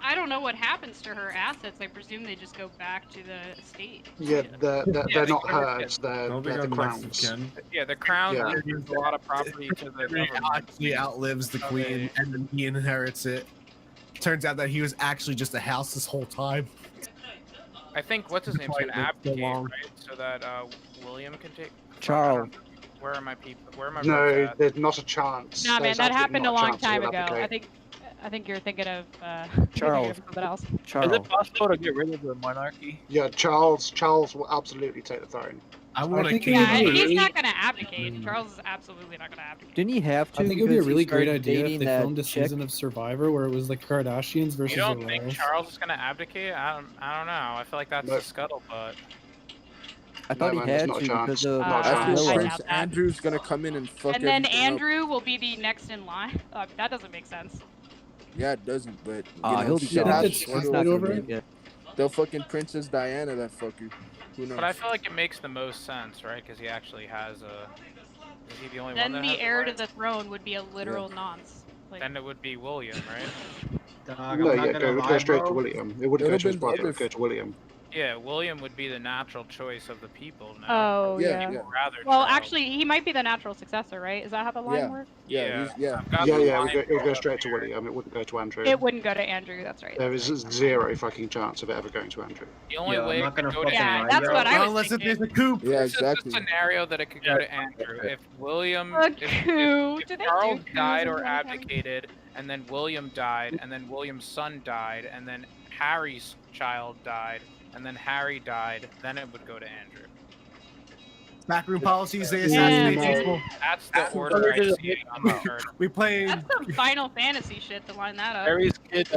I don't know what happens to her assets. I presume they just go back to the estate. Yeah, they're Yeah, not they- hers. They're the crowns. Yeah, the crown Yeah. leases a lot of property to the He government. actually outlives the queen, and then he inherits it. Turns out that he was actually just a house this whole time. I think what's his name's That's why gonna it took so abdicate, long. right? So that William can take. Charles. Where are my people? Where are my No, votes at? there's not a chance. Nah, man, There's that absolutely happened not a long chance time he'll ago. abdicate. I think you're thinking of Charles. something else. Charles. Is it possible to get rid of the monarchy? Yeah, Charles will absolutely take the throne. I want to think keep. it Yeah, would and be he's really- not gonna abdicate. Charles is absolutely not gonna abdicate. Didn't he have to? I think it would be a because he really great started idea if dating they that filmed a chick? season of Survivor where it was like Kardashians versus You the don't think royals. Charles is gonna abdicate? I don't know. I feel like that's the scuttlebutt. I thought No, he man, there's had not to a chance. because of Not a Uh, chance. I Camilla. doubt Prince that. Andrew's gonna come in and fuck And then everything up. Andrew will be the next in line. That doesn't make sense. Yeah, it doesn't, but He'll be shit gone. happens. He's He's not not over gonna it? make it. They'll fucking Princess Diana that fucker. Who knows? But I feel like it makes the most sense, right? Because he actually has a. Is he the only Then one that the has a heir to wife? the throne would be a literal nonce. Like, Then it would be William, right? No, yeah, go straight to William. It wouldn't go to his brother, it would go to William. Yeah, William would be the natural choice of the people now. Oh Yeah, yeah. yeah. Rather Well, Charles. actually, he might be the natural successor, right? Is that how the line Yeah. works? Yeah, yeah. I've got Yeah, the yeah, line it would go up straight to here. William. It wouldn't go to Andrew. It wouldn't go to Andrew. That's right. There is zero fucking chance of it ever going to Andrew. The only Yo, I'm way not it could gonna go to fucking Yeah, lie, that's yo. what I was Unless if thinking. there's a coup. Yeah, This exactly. is a scenario that it could go to Andrew. If William, A if coup. Do they Charles do coups died in or America? abdicated, and then William died, and then William's son died, and then Harry's child died, and then Harry died, then it would go to Andrew. Backroom policies, they Yeah. assassinate people. That's the order I see it on the chart. We playing. That's some Final Fantasy shit to line that up. Harry's kid,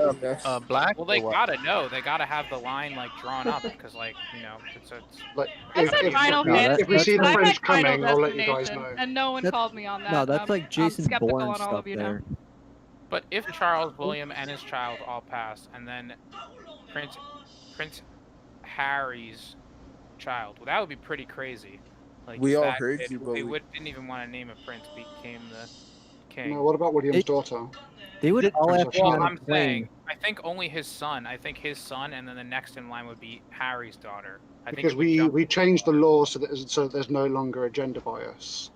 black. Well, they or what? gotta know. They gotta have the line like drawn up because, like, you know, Like, I said Final Fantasy. if we see the but I French meant Final coming, I'll let you guys Destination, know. And no one That's- called me on that. No, that's like I'm Jason skeptical Bourne on all stuff of you there. now. But if Charles, William, and his child all pass, and then Prince Harry's child, well, that would be pretty crazy. Like, We if all that heard kid you, who but they we- didn't even want to name a prince became the king. No, what about William's daughter? They would all have to be Well, on a I'm plane. saying, I think only his son. I think his son, and then the next in line would be Harry's daughter. I think Because it would jump- we changed the law so that there's no longer a gender bias.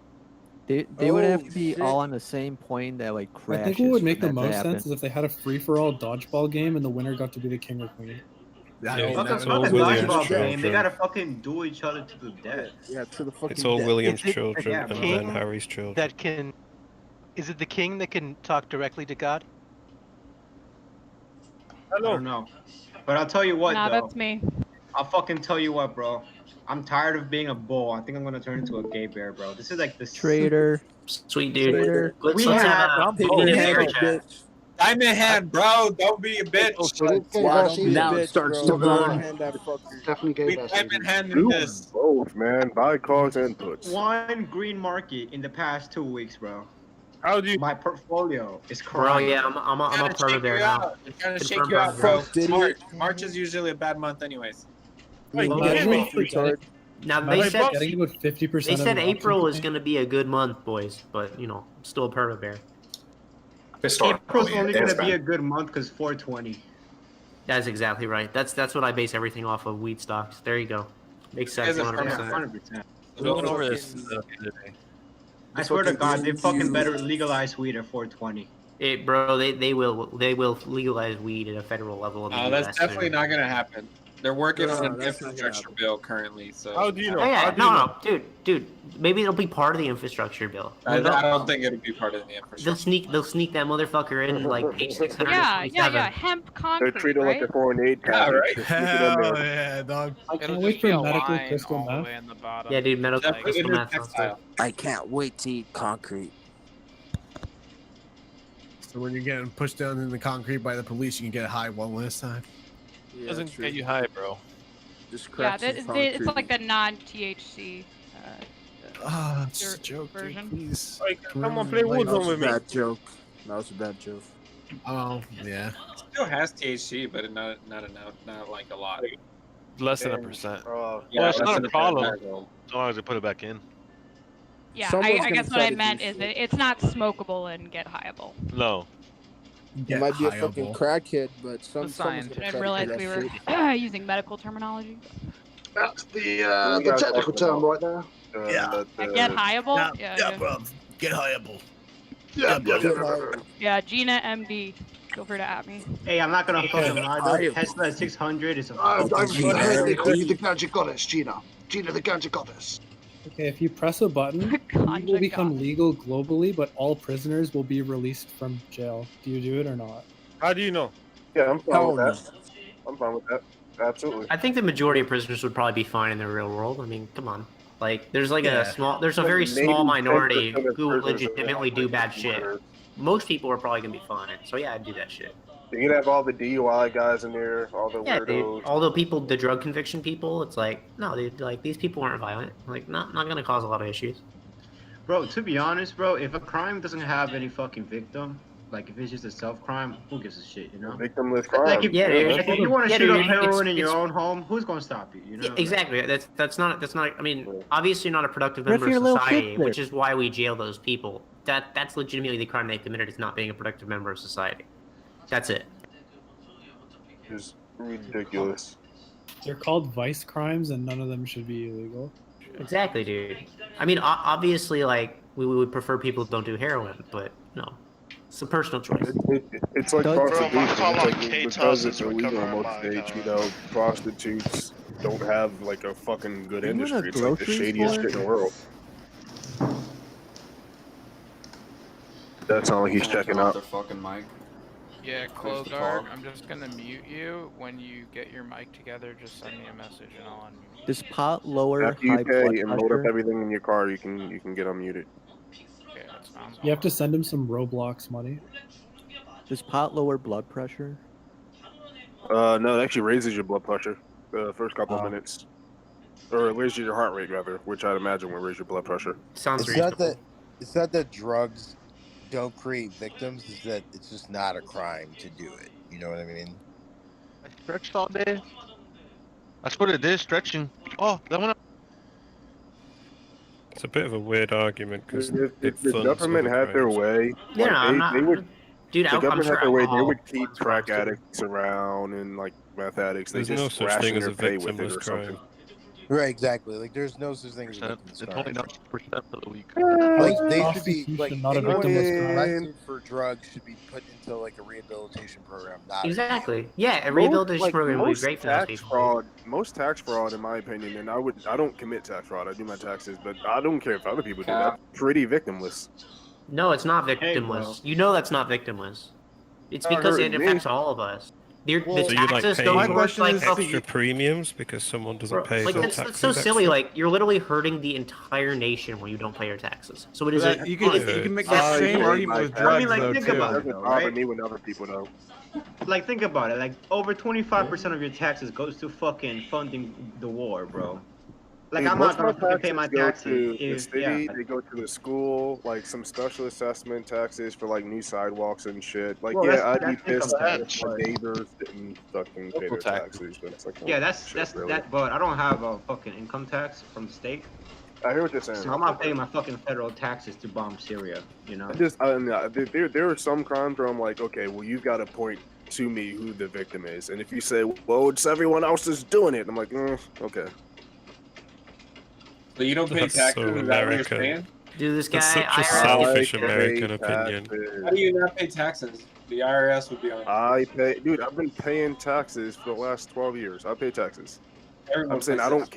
They would have Oh, to be shit. all on the same plane that like I crashes. think what would for make the that to most happen. sense is if they had a free-for-all dodgeball game and the winner got to be the king or queen. Yeah, Fucking William's dodgeball children. game. They gotta fucking duel each other to the death. Yeah, to the fucking It's all death. William's Is it children the and then king Harry's children. That can. Is it the king that can talk directly to God? I don't know. But I'll tell you what, Nah, though. that's me. I'll fucking tell you what, bro. I'm tired of being a bull. I think I'm gonna turn into a gay bear, bro. This is like the Traitor. Sweet dude. Traitor. Let's We let's have pick both. a Hey, fair bitch. chat. Diamond hand, bro. Don't be a bitch. Wow, don't be a Now it bitch, starts bro. to burn. Hand that fucker. Definitely gay We bear diamond season. handed this. Both, man. Buy cars and puts. One green market in the past 2 weeks, bro. How do you? My portfolio is Bro, crying. yeah, I'm a Trying to perma shake bear you now. out. They're trying to shake Confirmed you out, perma bro. bear. It's March. March is usually a bad month, anyways. Wait, Well, you imagine can't if we retard. get- Now imagine they if said we're getting about 50%. they of said the April options is going to be a good month, boys, but you know, still a perma bear. April's only gonna be a good month because 420. That's exactly right. That's what I base everything off of weed stocks. There you go. Makes sense. Guys are 100%. 100%. We went over this the other day. I swear to fucking God, they fucking you- better legalize weed at 420. Bro, they will legalize weed at a federal level in the US. That's definitely soon. not gonna happen. They're working No, on an that's not gonna infrastructure bill currently, so. How do you know? Oh, yeah, How do you know? no, dude. Maybe it'll be part of the infrastructure bill. I don't think it'll be part of the infrastructure. They'll sneak that motherfucker in like page 627. Yeah. Hemp concrete, They're treating it like right? a foreign aid Yeah, package. right? Just keep it in Hell there. yeah, dog. I It'll can't wait just be for a medical line crystal all the meth. way in the bottom. Yeah, dude, medical Definitely crystal meth. textile. I can't wait to eat concrete. So when you're getting pushed down in the concrete by the police, you can get a high one last time. Yeah, Doesn't true. get you high, bro. Just Yeah, crack some it's concrete. like the non-THC. Ah, it's just a Dirt joke, dude, version. please. Like, come on, play That Warzone was a with me. bad joke. That was a bad joke. Oh, yeah. Still has THC, but not enough, not like a lot. Less than 1%. Yeah, Well, it's less not than a problem. percent. As long as they put it back in. Yeah, Someone's I gonna guess what try I to do meant is shit. it's not smokable and get highable. No. You might be a fucking crackhead, but The someone's science. gonna I try didn't realize to we do were that shit. using medical terminology. That's the technical term right there. Yeah. Get highable? Yeah, bro. Get highable. Yeah, Gina MD. Feel free to at me. Hey, I'm not gonna fucking lie though. Tesla 600 is a I've fucking heard they call you the ganja goddess, Gina. Gina the ganja goddess. Okay, if you press a button, weed will become legal globally, but all prisoners will be released from jail. Do you do it or not? How do you know? Yeah, I'm fine Hell with that. I'm fine with that. Absolutely. I think the majority of prisoners would probably be fine in the real world. I mean, come on. Like, there's like Yeah. there's a very Maybe small minority 10% of who prisoners are legitimately do like bad shit. murder. Most people are probably gonna be fine. So yeah, I'd do that shit. You can have all the DUI guys in there, all the Yeah, weirdos. dude. All the people, the drug conviction people, it's like, no, dude, like these people aren't violent. Like, not gonna cause a lot of issues. Bro, to be honest, bro, if a crime doesn't have any fucking victim, like if it's just a self-crime, who gives a shit, you know? Victimless crime. Like if, like, if you want to shoot up heroin in your it's- own home, who's gonna stop you? You know? Yeah, exactly. That's not. I mean, obviously not a productive What if member you're of a little society, kid there? which is why we jail those people. That's legitimately the crime they committed, is not being a productive member of society. That's it. It's ridiculous. They're called vice crimes, and none of them should be illegal. Exactly, dude. I mean, obviously, like we would prefer people who don't do heroin, but no, it's a personal choice. It's like Does- prostitution. It's like K-Toss because is it's illegal in recovering most my, states, you know, prostitutes don't have like a fucking good Are you in a industry. It's like the grocery shadiest store? shit in the world. That sounds like he's checking out. Their fucking mic. Yeah, to Clogard, talk. I'm just gonna mute you. When you get your mic together, just send me a message and I'll unmute you. Does pot lower After you high blood pay and load up pressure? everything in your car, you can get unmuted. Okay, that sounds You have to send him some Roblox money. Does pot lower blood pressure? No, it actually raises your blood pressure the first couple of Oh. minutes, or it raises your heart rate rather, which I'd imagine will raise your blood pressure. Sounds It's reasonable. not that. It's not that drugs don't create victims. It's that it's just not a crime to do it. You know what I mean? I stretched all day. That's what it is, stretching. Oh, that went up. It's a bit of a weird argument because If the government had their way, Yeah, like, I'm not. they would. Dude, If the I'm government sure had their way, they alcohol would keep runs crack crimes, too. addicts around and like meth addicts. They There's no just such ration thing as their a pay with it victimless or crime. something. Right. Exactly. Like there's no such thing as a victimless It's crime. only 90% for the week. Like they should be Prostitution, like not a anyone victimless who's crime. arrested for drugs should be put into like a rehabilitation program. Not Exactly. Yeah, a rehabilitation program would be most great for those tax people. fraud, most tax fraud, in my opinion, and I don't commit tax fraud. I do my taxes, but I don't care if other people do that. Pretty victimless. No, it's not Hey, victimless. You know that's not victimless. It's Not because it hurting me. affects all of us. The So you like taxes pay go towards like extra premiums because someone doesn't pay like their that's taxes so silly. extra? Like you're literally hurting the entire nation when you don't pay your taxes. So it is. That- you can make that same argument with I drugs mean, like, though think too. about it, Doesn't though, bother right? me when other people don't. Like, think about it. Like, over 25% of your taxes goes to fucking funding the war, bro. Like, Dude, I'm most not of gonna fucking pay my go taxes to the if, city, yeah. they go to the school, like some special assessment taxes for like new sidewalks and shit. Like, Well, yeah, that's- I'd be that's pissed income if tax, my but- neighbors didn't fucking pay their taxes, but it's like, Yeah, oh, that's shit, really. that. But I don't have a fucking income tax from the state, I hear what you're saying. so I'm not paying my fucking federal taxes to bomb Syria. You know. There are some crimes where I'm like, okay, well, you've got to point to me who the victim is, and if you say, well, it's everyone else that's doing it, I'm like, okay. So you don't pay That's taxes? so Is that what you're American. saying? Dude, this guy. That's such a IRS selfish I American pay opinion. taxes. How do you not pay taxes? The IRS would be on. I pay, dude. I've been paying taxes for the last 12 years. I pay taxes. Everyone I'm saying pays I don't taxes.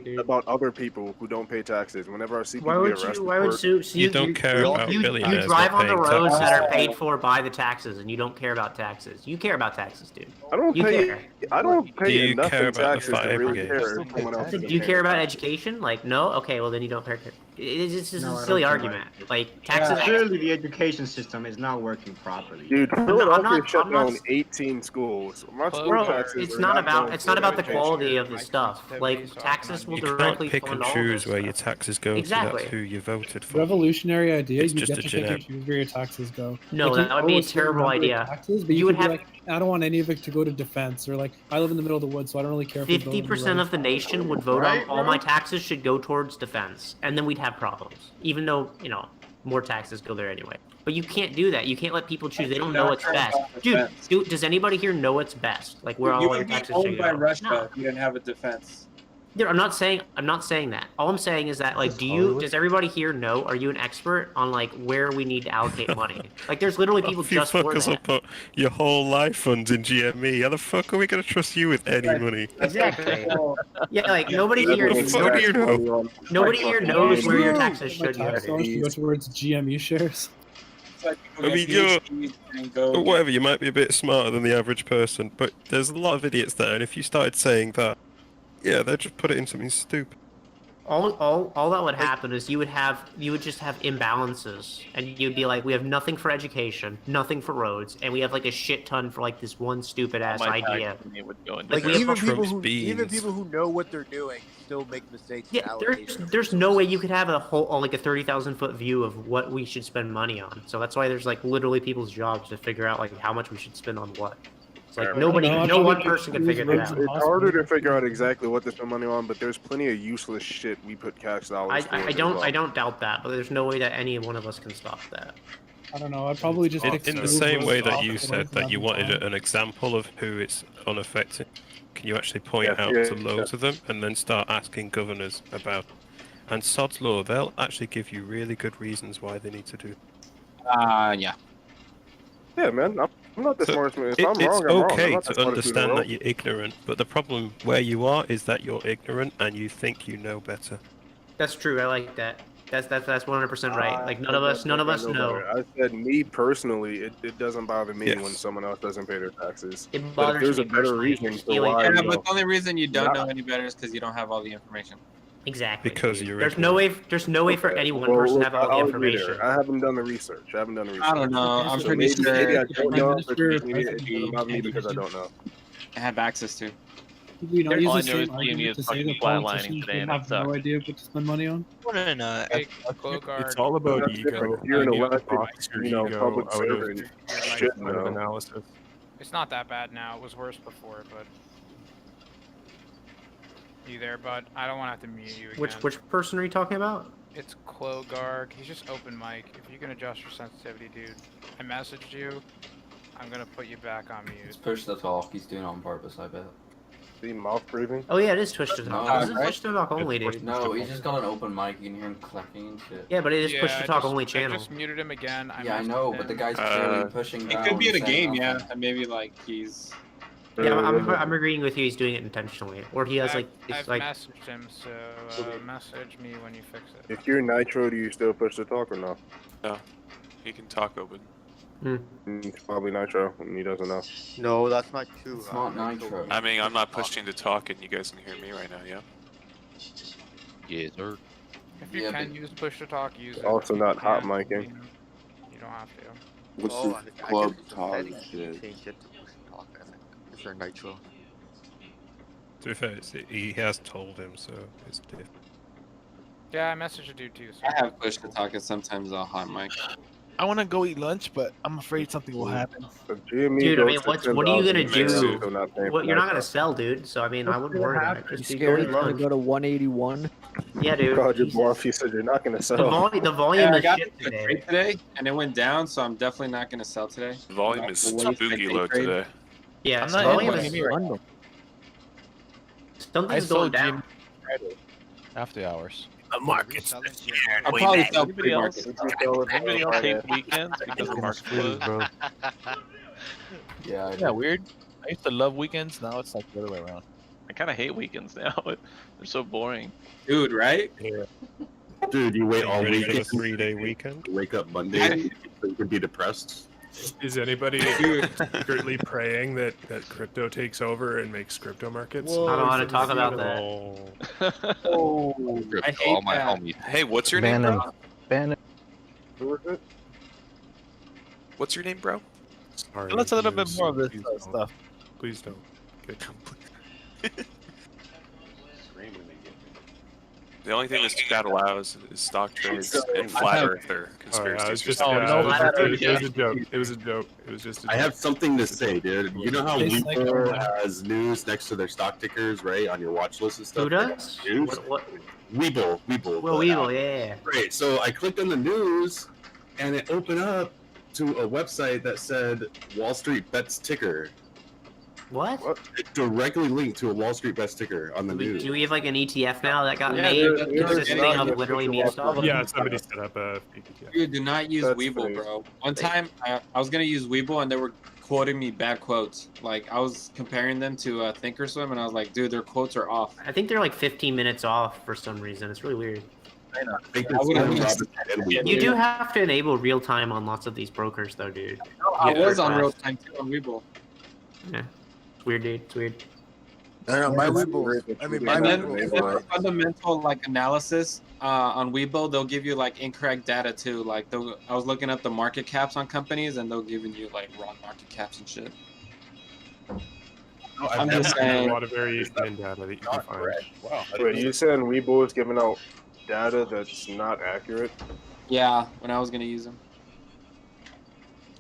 care about other people who don't pay taxes. Whenever I see Why people would get arrested, you? Why would for- You don't care about you billionaires drive not on the paying roads that are taxes. paid for by the taxes, and you don't care about taxes. You care about taxes, dude. I don't You pay. care. I don't Do pay you enough care in about the taxes to fire really brigade? care if someone else. Do isn't you paying care about taxes. education? Like, no. Okay, well then you don't care. It's just No, a I silly don't care argument. about Like taxes. Clearly, the education system is not working properly. Dude, I'm Philadelphia not- shut I'm not- down 18 schools. My school Bro, taxes it's are not going about it's not toward about the education. quality of the stuff. Like taxes will You can't directly pick fund and all choose this where your stuff. taxes go Exactly. to. That's who you voted for. Revolutionary idea. It's You just get a to pick and generic. choose where your taxes go. No, Like, that would you be a owe certain terrible number of idea. Taxes, but You you would could be have- like, I don't want any of it to go to defense, or like, I live in the middle of the woods, so I don't really care. if we build any 50% roads. of the nation would vote Right, on all bro? my taxes should go towards defense, and then we'd have problems. Even though more taxes go there anyway. But you can't do that. You can't let people choose. They don't know what's best. Dude, does anybody here know what's best? Like where all You your would be taxes owned should by go? Russia No. if you didn't have a defense. Dude, I'm not saying that. All I'm saying is that like, does everybody here know? Are you an expert on like where we need to allocate money? Like, there's literally people If you just for fuckers will that. put your whole life funds in GME, how the fuck are we gonna trust you with any money? Exactly. Yeah, like nobody What here. the fuck do you know? Nobody here knows where your taxes My should tax go. dollars should go towards GME shares. I mean, but whatever, you might be a bit smarter than the average person, but there's a lot of idiots there, and if you started saying that, yeah, they'd just put it in something stupid. All that would happen is you would just have imbalances, and you'd be like, we have nothing for education, nothing for roads, and we have like a shit ton for like this one stupid ass My idea. tax money would go into Like there. even people Trump's who know what they're doing still make mistakes. Yeah, in there's allocation. there's no way you could have a whole like a 30,000 foot view of what we should spend money on. So that's why there's like literally people's jobs to figure out like how much we should spend on what. It's like no one person can figure that out. It's harder to figure out exactly what to spend money on, but there's plenty of useless shit we put tax dollars I towards as don't well. I don't doubt that, but there's no way that any one of us can stop that. I don't know. I'd probably just pick In the schools same most way that off you the said ones that you I'm wanted on. an example of who it's unaffected, can you actually point out yeah, to loads of them and then start asking governors about? And sod's law, they'll actually give you really good reasons why they need to do. Yeah. Yeah, man. I'm not the So smartest man. If it's I'm wrong, I'm wrong. I'm okay not the to smartest dude in the understand world. that you're ignorant, but the problem where you are is that you're ignorant and you think you know better. That's true. I like that. That's 100% right. Like none of us know. Better. I said me personally, it doesn't bother me when Yes. someone else doesn't pay their taxes. It But if bothers there's me a better personally if you're reason for stealing. why, Yeah, you but know, the only reason you don't not- know any better is because you don't have all the information. Exactly. Because dude. you're There's no way. There's no way for any one person to have all the I'll agree there. information. I haven't done the research. I don't know. I'm So pretty maybe, sure maybe I if don't Prime know. Minister But or it President doesn't bother me because I don't know. I have access to. Did we not All use I the know same is GME argument is to say fucking that flatlining politicians today, would and it have no sucks. idea what to spend money on? It's all about That's ego. different. If you're an You need to elected, box your you know, ego public out of servant, shit should kind of know. analysis. It's not that bad now. It was worse before, but. You there, bud? I don't want to have to mute you again. Which person are you talking about? It's Clogarg. He's just open mic. If you can adjust your sensitivity, dude. I messaged you. I'm gonna put you back on mute. It's push to talk. He's doing it on purpose, I bet. See mouth breathing? Oh yeah, it is Twitch to talk. No, This is Twitch to talk only, dude. No, he's just got an open mic. You can hear him clicking and shit. Yeah, but it is push to talk only I channel. just muted him again. Yeah, I know, but the guy's clearly pushing It down. could be in a and saying game, yeah, nothing. and maybe like he's. Yeah, I'm agreeing with you. He's doing it intentionally, or he has like I've it's like. messaged him, so message me when you fix it. If you're Nitro, do you still push the talk or no? No, he can talk open. He's probably Nitro, and he doesn't know. No, that's not true. It's not Nitro. I mean, I'm not pushing to talk, and you guys can hear me right now, yeah? Yes, sir. If you can use push to talk, use it. Also If not you hot can't, micing. You don't have to. What's Oh, this I club guess talk settings shit? change it to push to talk, I think, if you're Nitro. To be fair, he has told him, so it's different. Yeah, I messaged a dude too. So. I have push to talk, and sometimes I'll hot mic. I want to go eat lunch, but I'm afraid something will happen. Dude, I mean, what are you gonna do? What you're not gonna gonna sell, dude. So I mean, I wouldn't worry about it. You Just go scared eat it's gonna lunch. go to 181? Yeah, dude. Roger Jesus. Bluff, you said you're not gonna The sell. volume Yeah, I is got shit into a today. trade today, and it went down, so I'm definitely not gonna sell today. The volume is spooky low today. Yeah, I'm the not volume in is. GME right now. Something's I going sold down. Friday after hours. The market's I'll probably sell Anybody else? pre-market. Anybody else hate weekends because the market closed? Yeah, Yeah, weird. I used to love weekends. Now it's like the other way around. I kind of hate weekends now. They're so boring. Dude, right? Yeah. Dude, you wait Are you all ready for weekend. the 3-day weekend? Wake up Monday, you could be depressed. Is anybody secretly praying that crypto takes over and makes crypto markets? I don't want to talk about that. Oh, I hate all my that. homies. Hey, what's your name, bro? Who was it? What's your name, bro? Sorry, Let's a little bit please, more of this please don't. stuff. Please don't. Okay. The only thing this chat allows is stock trades and flat earth or conspiracy. It's just, theories. it was a joke. It was a joke. It was just a joke. I have something to say, dude. You know how Tastes like Weeble a- has news next to their stock tickers, right, on your watch list and stuff? Who does? News? What? Weeble. Well, Weevil, yeah. Right. So I clicked on the news, and it opened up to a website that said Wall Street Bets ticker. What? It directly linked to a Wall Street Bets ticker on the news. Do we have like an ETF now that got Yeah, made dude, consisting of literally meme stuff? Yeah, somebody set up a PPT. Dude, do not use That's Weeble, funny. bro. One time, I was gonna use Weeble, and they were quoting me bad quotes. Like, I was comparing them to Thinkorswim, and I was like, dude, their quotes are off. I think they're like 15 minutes off for some reason. It's really weird. I think I would've it's used- You do have to enable real time on lots of these brokers, though, dude. I Yeah, was on fast. real time too on Weeble. Yeah, it's weird, dude. It's weird. No, my Weeble. I mean, my And then, Weeble. for fundamental like analysis on Weeble, they'll give you like incorrect data too. Like, I was looking up the market caps on companies, and they'll giving you like wrong market caps and shit. I'm just There's saying. a lot of variation in data that you can find. Wow. Wait, you saying Weeble is giving out data that's not accurate? Yeah, when I was gonna use them.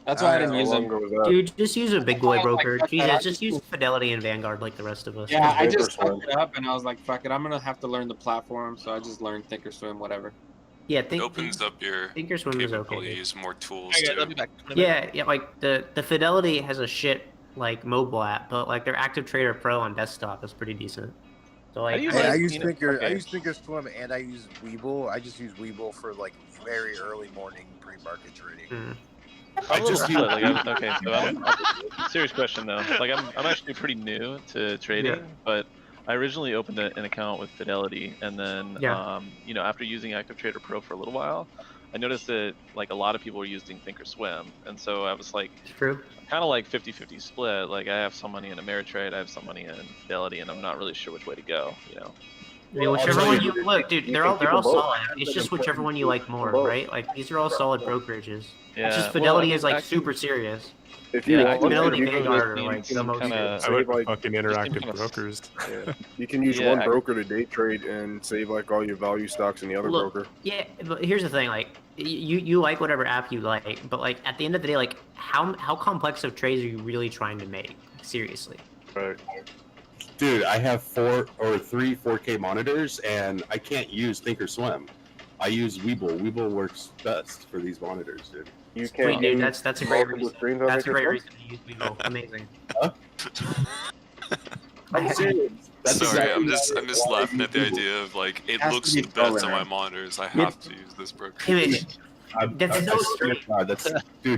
That's why I didn't use them. Dude, just use a big boy Like, broker. fuck that. Jesus, just use Fidelity and Vanguard like the rest of us. Yeah, I just looked it up, and I was like, fuck it, I'm gonna have to learn the platform, so I just learned Thinkorswim, whatever. Yeah, It opens up your Thinkorswim is okay. capability to use more tools Okay, too. I'll be back. Yeah, like the Fidelity has a shit like mobile app, but like their Active Trader Pro on desktop is pretty decent. So like, I use Thinkorswim and I use Webull. I just use Webull for like very early morning pre-market trading. I'm a little split. Okay, so serious question though. Like I'm actually pretty new to trading, Yeah. but I originally opened an account with Fidelity, and then you know, after using Active Trader Pro for a little while, I noticed that like a lot of people were using Thinkorswim, and so I was like, true. Kind of like 50-50 split. Like I have some money in Ameritrade, I have some money in Fidelity, and I'm not really sure which way to go. You know. I mean, whichever one you look, dude, they're all solid. It's just whichever one you like more, right? Like these are all solid brokerages. Yeah. It's just Fidelity is like super serious. If you want, Fidelity you can Vanguard are like the most. I like fucking interactive brokers. You can use one broker to day trade and save like all your value stocks in the other broker. Yeah, but here's the thing, like you like whatever app you like, but like at the end of the day, like how complex of trades are you really trying to make? Seriously. Right. Dude, I have 3 4K monitors, and I can't use Thinkorswim. I use Webull. Webull works best for these monitors, dude. You can't. Wait, dude, that's a great reason. That's a great reason to use Webull. Amazing. Huh? I'm serious. That's Sorry, exactly I'm just laughing at the idea of like it looks the best on my monitors. I have to use this broker. Dude,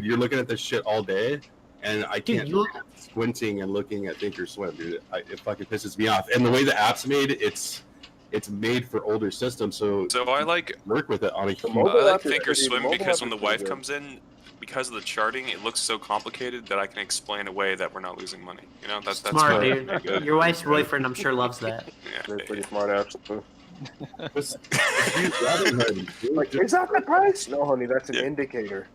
you're looking at this shit all day, and I can't squinting and looking at Thinkorswim, dude. It fucking pisses me off. And the way the app's made, it's made for older systems, so I like work with it on a huge. I like Thinkorswim because when the wife comes in, because of the charting, it looks so complicated that I can explain away that we're not losing money. You know, that's smart, why dude. good. Your wife's boyfriend, I'm sure, loves that. Yeah, they're pretty smart apps. Like, is that the price? No, honey, that's an indicator.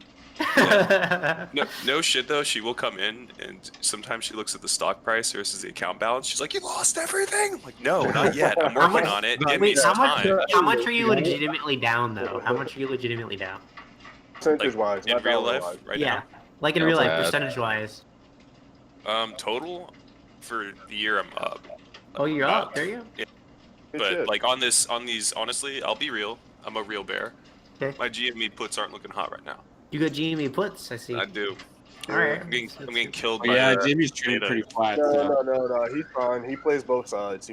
No shit though. She will come in and sometimes she looks at the stock price versus the account balance. She's like, "You lost everything." I'm like, "No, not yet. I'm working on it. Give me some time." How much are you legitimately down though? How much are you legitimately down? Percentage wise, in real life, right now. Yeah, like in real life, percentage wise. Total for the year, I'm up. Oh, you're up. There you go. Yeah. But like on these, honestly, I'll be real. I'm a real bear. Okay. My GME puts aren't looking hot right now. You got GME puts, I see. I do. All right. I'm getting killed by. Yeah, Jimmy's trading pretty flat. No. He's fine. He plays both sides.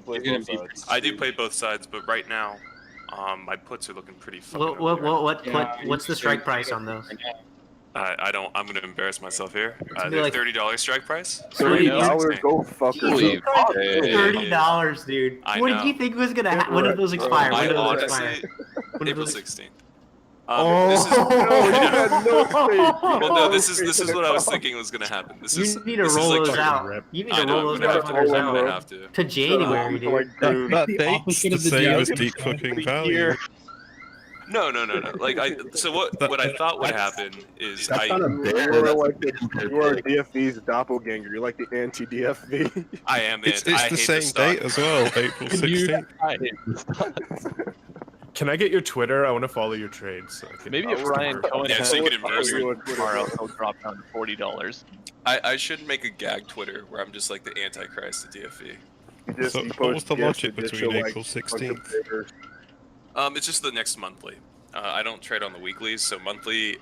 I do play both sides, but right now, my puts are looking pretty fucking. What's the strike price on those? I don't. I'm gonna embarrass myself here. It's They're like $30 strike price. $30. Go fuck yourself. $30, dude. What did you think was gonna happen? When did those expire? When did those expire? April 16th. This is what I was thinking was gonna happen. You need to roll those out. You need to roll those motherfuckers out to January, dude. That date's the same as deep fucking value. No. Like what I thought would happen is You are DFV's doppelganger. You're like the anti-DFV. I am. It's the same date as well, April 16th. Can I get your Twitter? I want to follow your trades. So Maybe if Ryan Cohen so you can inverse it tomorrow, he'll drop down to $40. I should make a gag Twitter where I'm just like the Antichrist of DFV. So what was the logic between April 16th? It's just the next monthly. I don't trade on the weeklies, so monthly.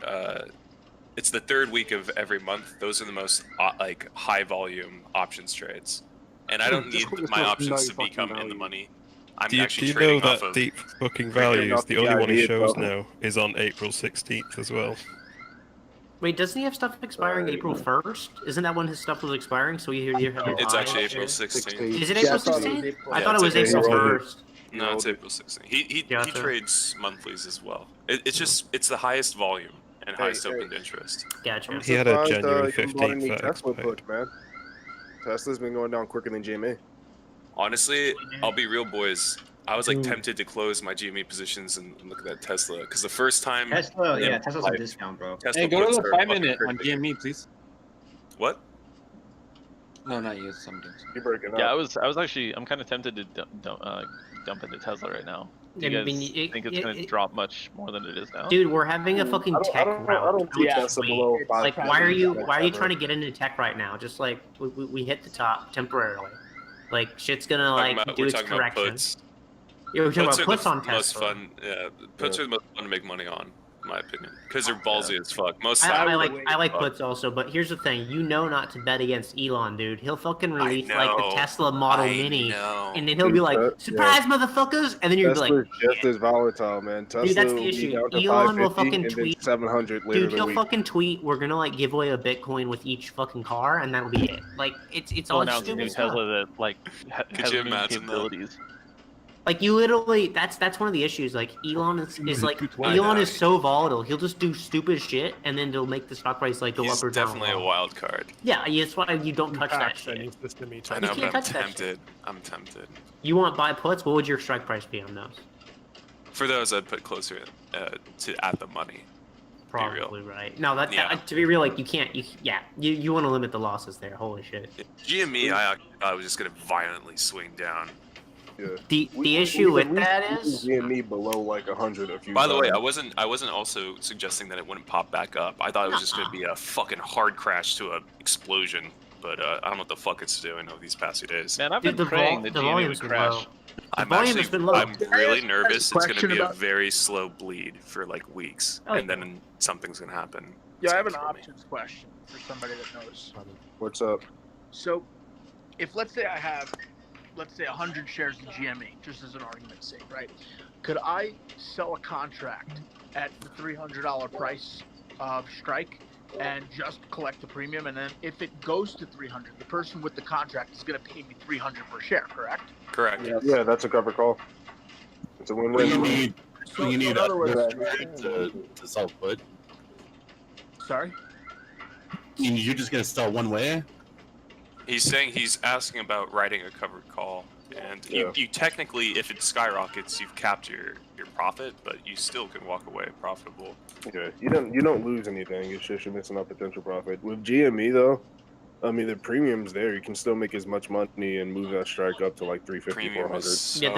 It's the third week of every month. Those are the most like high volume options trades, and I don't need my options to become in the money. Do you know that deep fucking values, the only one he shows now, is on April 16th as well? Wait, doesn't he have stuff expiring April 1st? Isn't that when his stuff was expiring? So you have It's actually April 16th. Is it April 16th? I thought it was April 1st. No, it's April 16th. He trades monthlies as well. It's the highest volume and highest open interest. Gotcha. He had a January 15th Tesla push, man. Tesla's been going down quicker than GME. Honestly, I'll be real, boys. I was like tempted to close my GME positions and look at that Tesla because the first time Tesla's a discount, bro. Tesla Hey, go to puts the are 5 minute fucking on crazy. GME, please. What? No, not you. Something. You're breaking up. Yeah, I was actually. I'm kind of tempted to dump into Tesla right now. Do you guys think it's gonna drop much more than it is now? Dude, we're having a fucking tech round. I don't do Tesla below 5. Like, why are you trying to get into tech right now? Just like we hit the top temporarily. Like shit's gonna like do its correction. Yeah, we're talking about puts are on the most Tesla. fun. Yeah, puts are the most fun to make money on, in my opinion, because they're ballsy as fuck. Most I stocks like fuck. puts also, but here's the thing: you know not to bet against Elon, dude. He'll fucking release like the know, Tesla Model I Mini, know. and then he'll be like, "Surprise, motherfuckers!" And then you're Tesla's like, just as volatile, man. Tesla "Dude, that's the will be issue." down to Elon will 550 fucking and tweet. then 700 later Dude, in he'll the week. fucking tweet, "We're gonna like give away a Bitcoin with each fucking car, and that'll be it." Like it's all announced stupid new stuff. Tesla that like Could has you meme imagine that? capabilities. Like you literally, that's one of the issues. Like Elon is like I Elon know. is so volatile. He'll just do stupid shit, and then they'll make the stock price like go He's up or down. definitely a wild card. Yeah, that's why you don't touch that shit. I know, You but can't I'm touch that tempted. I'm tempted. You want buy puts? What would your strike price be on those? For those, I'd put closer to at the money. Probably right. No, that Yeah. to be real, like you can't. You want to limit the losses there. Holy shit. GME, I thought was just gonna violently swing down. Yeah. The issue with that is GME below like 100 a few By the way, times. I wasn't also suggesting that it wouldn't pop back up. I thought it was just gonna be a fucking hard crash to a explosion. But I don't know what the fuck it's doing over these past few days. Man, I've been praying that GME would crash. I'm volume has been low. I'm really nervous. It's going to question be a about- very slow bleed for like weeks, Oh, and then something's going to happen. Yeah, I have an options question for somebody that knows. What's up? So, if let's say I have, 100 shares of GME, just as an argument's sake, right? Could I sell a contract at the $300 price of strike and just collect the premium, and then if it goes to 300, the person with the contract is going to pay me 300 per share, correct? Correct. Yeah, that's a cover call. It's a win-win. You need in other words- to sell put. Sorry? You're just gonna sell one way? He's saying he's asking about writing a covered call, and you technically, if it skyrockets, you've capped your profit, but you still can walk away profitable. Yeah, you don't lose anything. It's just you're missing out potential profit. With GME though, I mean the premium's there. You can still make as much money and move that strike up to like 350, 400. Yeah,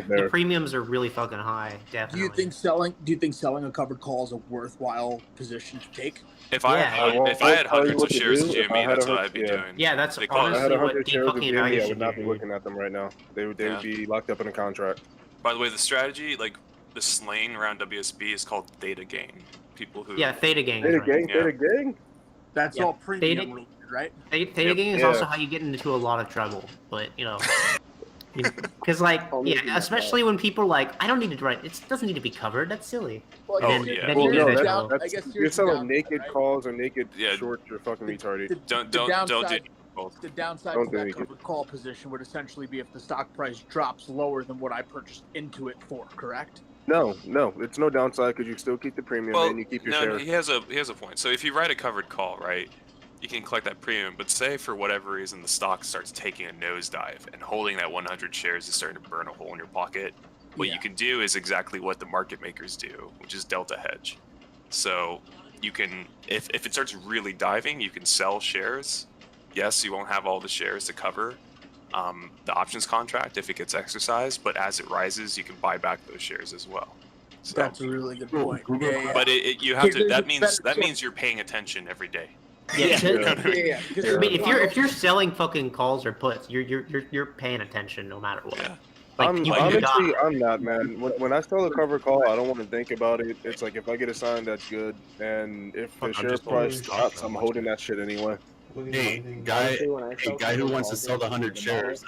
the premiums are really fucking high. Definitely. Do you think selling a covered call is a worthwhile position to take? If I had hundreds of shares of GME, that's what I'd be doing. Yeah, that's Because I had honestly 100 what shares of fucking GME, I evaluation would not be should looking at them right now. They would be locked up in a contract. By the way, the strategy, like the slaying around WSB, is called theta gain. People who theta gain. Theta gang. That's all premium related, right? Theta gain is also how you get into a lot of trouble, but you know. Because especially when people are like, I don't need to write. It doesn't need to be covered. That's silly. Well, You're selling naked calls or naked shorts. You're fucking retarded. Don't do The downside Don't to do that it. covered call position would essentially be if the stock price drops lower than what I purchased into it for, correct? No, it's no downside because you still keep the premium and you keep your no, shares. he has a point. So if you write a covered call, right, you can collect that premium. But say for whatever reason the stock starts taking a nosedive and holding that 100 shares is starting to burn a hole in your pocket. What you can do is exactly what the market makers do, which is delta hedge. So you can, if it starts really diving, you can sell shares. Yes, you won't have all the shares to cover the options contract if it gets exercised, but as it rises, you can buy back those shares as well. So, That's a really good point. but you have to. That means you're paying attention every day. Yeah. I mean, if you're selling fucking calls or puts, you're paying attention no matter what. Like, I'm not, man. When I sell a cover call, I don't want to think about it. It's like if I get a sign, that's good, and if the share price drops, I'm holding that shit anyway. Hey, guy who wants to sell the 100 shares,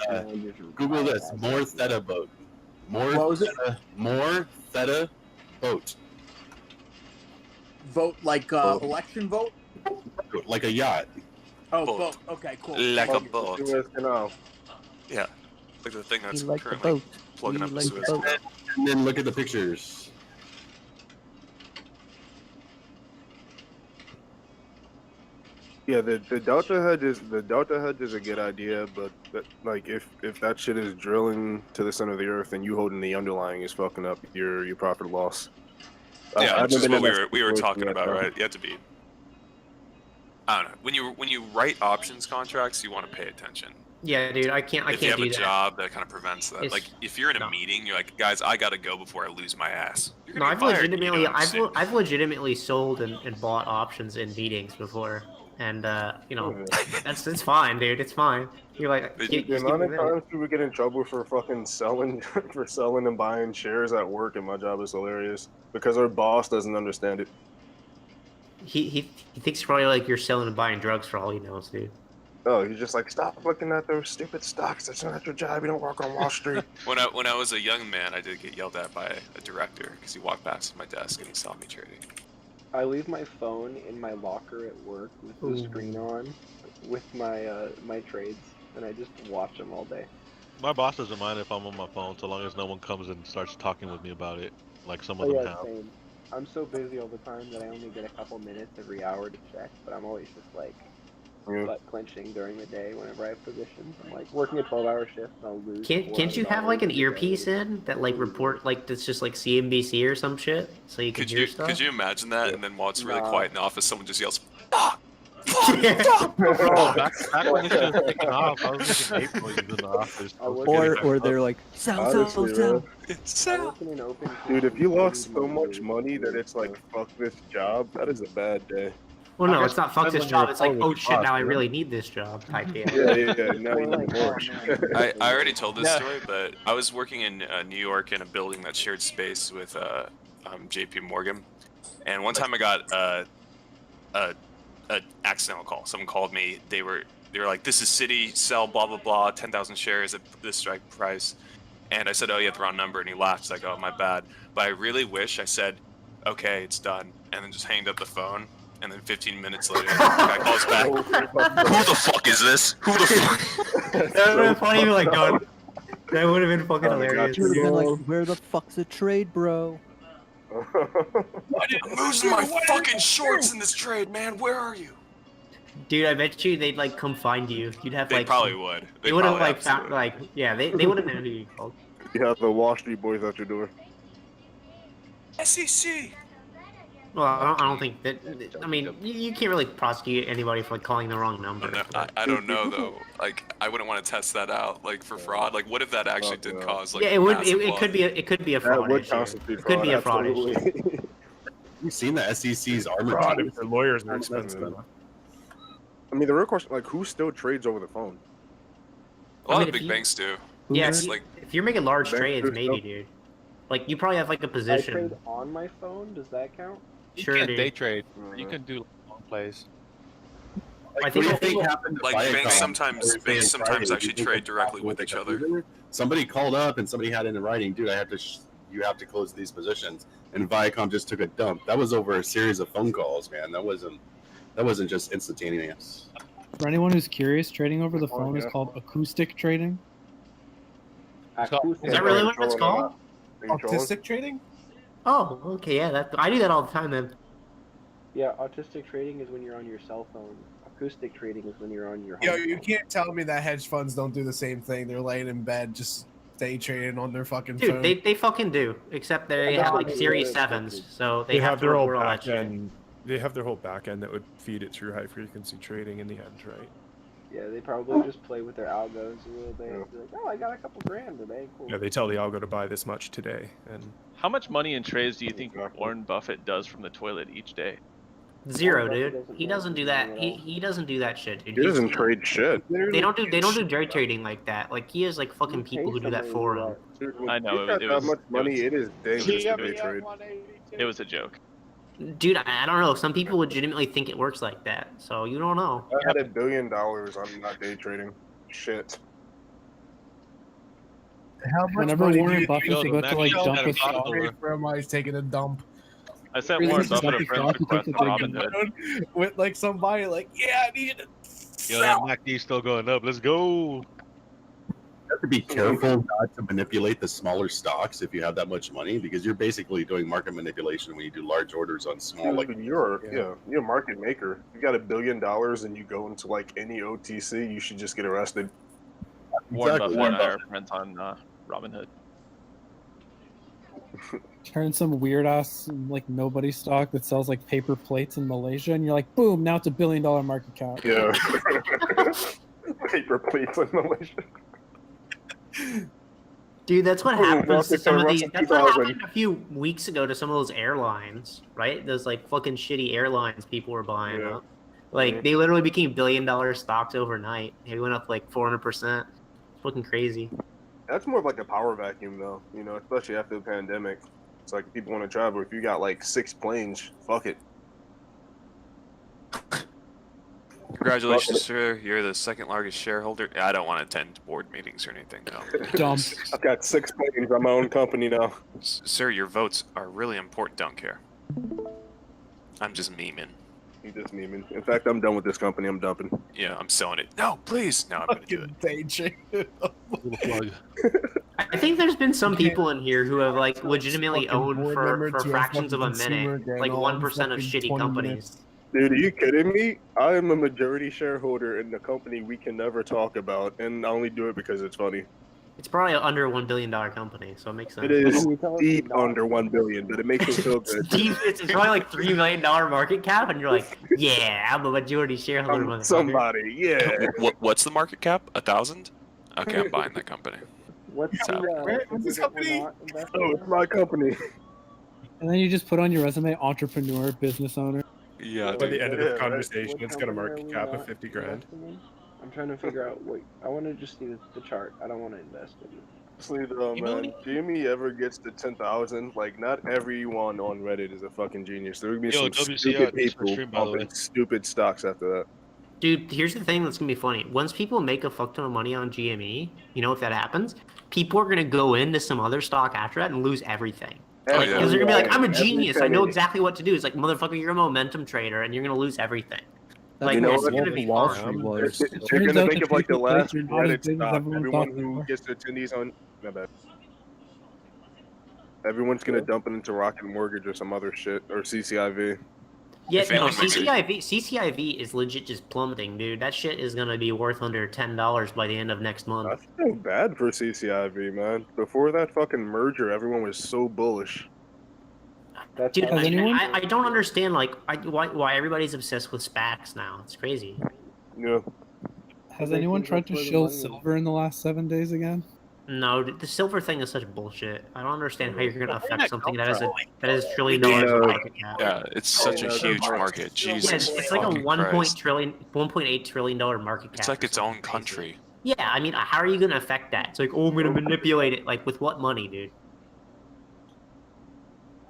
Google this: more theta boat. More theta boat. Vote like election vote? Like a yacht. Oh, boat. Okay, cool. Like a boat. Suez Canal. Yeah, like the thing that's like the currently boat. plugging up the Suez boat. Canal. And then look at the pictures. Yeah, the delta hedge is a good idea, but like if that shit is drilling to the center of the earth and you holding the underlying is fucking up your profit loss. Yeah, I've which is been what in we that were situation talking yet, about, though. right? You have to be. I don't know. When you write options contracts, you want to pay attention Yeah, dude, I can't if you have do a that. job, that kind of prevents that. It's- Like, if you're in a meeting, you're like, guys, I gotta go before I lose my ass. You're No, gonna I've get fired. legitimately, You don't understand. I've legitimately sold and bought options in meetings before, and you know, it's fine, dude. It's fine. You're like, The just give amount me of a minute. times people get in trouble for fucking selling for selling and buying shares at work in my job is hilarious because our boss doesn't understand it. He thinks probably like you're selling and buying drugs for all he knows, dude. Oh, he's just like, stop looking at those stupid stocks. That's not your job. You don't work on Wall Street. When I was a young man, I did get yelled at by a director because he walked past my desk and he saw me trading. I leave my phone in my locker at work with the screen on, with my my trades, and I just watch them all day. My boss doesn't mind if I'm on my phone so long as no one comes and starts talking with me about it, like some Oh of them yeah, have. same. I'm so busy all the time that I only get a couple minutes every hour to check, but I'm always just like butt clenching during the day whenever I have positions. I'm like working a 12-hour shift and I'll lose. Can't you have like an $400 a day. earpiece in that like report like that's just like CNBC or some shit so you can Could hear you stuff? could you imagine that? And then while it's really Nah. quiet in the office, someone just yells, Oh, back when this shit was taking off, I was making April in the office. Or they're like, sell. Honestly, bro. sell. Dude, if you lost so much money that it's like, fuck this job, that is a bad day. Well, no, it's not fuck this job. It's like, oh shit, now I really need this job type deal. Yeah. Now you need more. I already told this story, but I was working in New York in a building that shared space with JP Morgan, and one time I got an accidental call. Someone called me. They were like, "This is Citi, sell blah blah blah, 10,000 shares at this strike price," and I said, "Oh, you have the wrong number," and he laughed. He's like, "Oh, my bad." But I really wish I said, "Okay, it's done," and then just hanged up the phone. And then 15 minutes later, the guy calls back. Who the fuck is this? Who the fuck? That would have been funny, like, God. That would have been fucking hilarious. You'd have been like, where the fuck's the trade, bro? I'm losing my fucking shorts in this trade, man. Where are you? Dude, I bet you they'd like come find you. You'd have They like probably would. They They would have probably like found like they would have known who you called. You have the Wall Street boys at your door. SEC. Well, I don't think that. I mean, you can't really prosecute anybody for like calling the wrong number. No, I don't know though. Like, I wouldn't want to test that out, like for fraud. Like, what if that actually did cause like? Yeah, it would. massive It could be. It could be a fraud issue. It could be a fraud issue. You've seen the SEC's armor. Fraud if their lawyers are expensive. I mean, the real question, like, who still trades over the phone? A lot of big banks do. Yeah, It's like if you're making large Banks trades, do maybe, stuff. dude. Like you probably have like a I position. trade on my phone. Does that count? Sure, you can't dude. day trade. You can do long plays. I think like banks sometimes actually trade directly with each other. Somebody called up and somebody had it in writing, dude. You have to close these positions, and Viacom just took a dump. That was over a series of phone calls, man. That wasn't just instantaneous. For anyone who's curious, trading over the phone is called acoustic trading. Is that really what it's called? Autistic trading? Oh, okay, yeah. I do that all the time then. Yeah, autistic trading is when you're on your cell phone. Acoustic trading is when you're on your. Yo, home you phone. can't tell me that hedge funds don't do the same thing. They're laying in bed just day trading on their fucking Dude, phone. they fucking do. Except they have like Series 7s, so they have to their whole report all that back shit. end. They have their whole back end that would feed it through high frequency trading in the end, right? Yeah, they probably just play with their algos a little bit. Be like, oh, I got a couple grand today. Cool. Yeah, they tell the algo to buy this much today, and How much money in trades do you think Warren Buffett does from the toilet each day? Zero, dude. He doesn't do that. He doesn't do that shit, dude. He doesn't trade shit. They don't do day trading like that. Like he has like fucking people who do that for him. I know, He's got it that was- much money, it is dangerous to day GME trade. It was a joke. Dude, I don't know. Some people legitimately think it works like that, so you don't know. I had $1 billion. I'm not day trading. Shit. How much Whenever money Warren do you Buffett think to go to like dump a stock, where am I taking a dump? I sent Really, Warren this is Buffett not a the friend stock, request you on take the Robinhood. With like somebody like, yeah, I need to. Yo, that MACD's still going up. Let's go. You have to be careful not to manipulate the smaller stocks if you have that much money, because you're basically doing market manipulation when you do large orders on small. Like You're a market maker. You got $1 billion and you go into like any OTC, you should just get arrested. Warren Exactly. Buffett and I are friends on Robinhood. turn some weird ass like nobody stock that sells like paper plates in Malaysia, and you're like, boom, now it's $1 billion market cap. Yeah. Paper plates and militia. Dude, that's what Oh, happens to Market some of Russell these. That's what 2000. happened a few weeks ago to some of those airlines, right? Those like fucking shitty airlines people were buying Yeah. up. Like they literally became billion-dollar stocks overnight. They went up like 400%. It's fucking crazy. That's more of like a power vacuum, though. Especially after the pandemic. It's like if people want to travel. If you got like 6 planes, fuck it. Congratulations, sir. You're the second largest shareholder. I don't want to attend board meetings or anything, though. Dumb. I've got 6 planes on my own company now. Sir, your votes are really important. Don't care. I'm just memeing. You just memeing. In fact, I'm done with this company. I'm dumping. Yeah, I'm selling it. No, please. No, I'm gonna do it. I think there's been some people in here who have like legitimately owned for fractions of a minute, like 1% of shitty companies. Dude, are you kidding me? I am a majority shareholder in the company we can never talk about, and I only do it because it's funny. It's probably an under $1 billion company, so it makes sense. It is deep under 1 billion, but it makes me feel good. It's probably like $3 million market cap, and you're like, yeah, I'm a majority shareholder. I'm motherfucker. somebody, yeah. What's the market cap? 1,000? Okay, I'm buying that company. What's So- this company? Oh, it's my company. And then you just put on your resume, entrepreneur, business owner. Yeah, By the end of the Yeah, conversation, What it's got a company market are we cap of not 50 grand. investing in? I'm trying to figure out. Wait, I want to just see the chart. I don't want to invest in it. Honestly, though, man, GME ever gets to 10,000, like, not everyone on Reddit is a fucking genius. There would be some WCR, stupid thanks for people stream, by the way. pumping stupid stocks after that. Dude, here's the thing that's gonna be funny. Once people make a fuck ton of money on GME, you know if that happens, people are gonna go into some other stock after that and lose everything. Oh, Like, yeah. because they're gonna be like, I'm a Every genius. I know penny. exactly what to do. It's like, motherfucker, you're a momentum trader, and you're gonna lose everything. Like, You know it's what? gonna be Wall fun. Street was. You're Turns gonna out think the of like the paper last plates are not as Reddit big as stock. everyone Everyone thought they who were. gets their attendees on, my bad. Everyone's gonna dump it into Rocket Mortgage or some other shit or CCIV. Yeah, If no, anyone makes it- CCIV is legit just plummeting, dude. That shit is gonna be worth under $10 by the end of next month. I feel bad for CCIV, man. Before that fucking merger, everyone was so bullish. Dude, Has anyone- I don't understand like why everybody's obsessed with SPACs now. It's crazy. Yeah. Has They anyone think tried that's to where the shill money is. silver in the last 7 days again? No, dude, the silver thing is such bullshit. I don't understand how you're gonna Where did affect that something come that is from? $1 trillion market cap. Yeah, it's such a huge market. Jesus, Yeah, it's like a fucking 1.8 trillion dollar market cap. It's like or its own something country. crazy. Yeah, I mean, how are you gonna affect that? It's like, oh, I'm gonna manipulate it. Like, with what money, dude?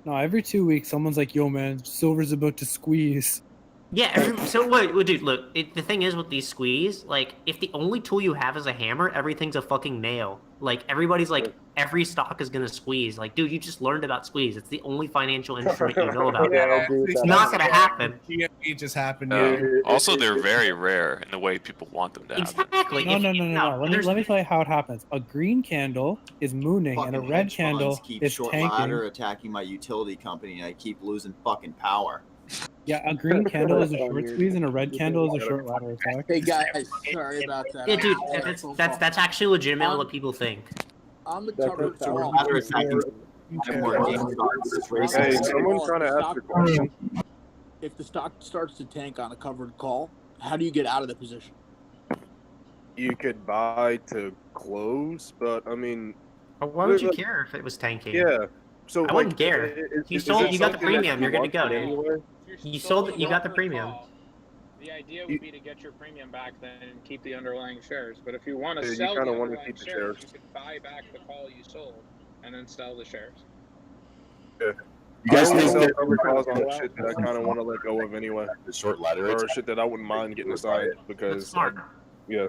No, every 2 weeks, someone's like, yo, man, silver's about to squeeze. Yeah, so wait, dude, look, the thing is with these squeeze, like, if the only tool you have is a hammer, everything's a fucking nail. Like, everybody's like, every stock is gonna squeeze. Like, dude, you just learned about squeeze. It's the only financial instrument you know about. It's not gonna happen. GME just happened. Also, they're very rare in the way people want them to happen. Exactly. No. Let me tell you how it happens. A green candle is mooning, and a Fucking red hedge candle funds keep is short tanking. ladder attacking my utility company, and I keep losing fucking power. Yeah, a green candle is a short squeeze, and a red candle is a short ladder attack. Hey guys, sorry about that. Yeah, dude, I had a phone that's call. actually legitimately what people think. I'm the Tucker So we're ladder attacking more GameStop. Hey, someone trying to ask a question. If the stock starts to tank on a covered call, how do you get out of the position? You could buy to close, but I mean, Why would you care if it was tanking? Yeah. So I wouldn't care. You got the premium. You're good to go, dude. Anyway? You got the premium. The idea would be to get your premium back then and keep the underlying shares. But if you want to Yeah, you sell the kinda wanna underlying keep the shares, shares. you could buy back the call you sold and then sell the shares. Yeah. You guys I think only that- sell covered calls on shit that I kind of want to let go of anyway. The short ladder Or attack. shit that I wouldn't mind getting assigned because, yeah.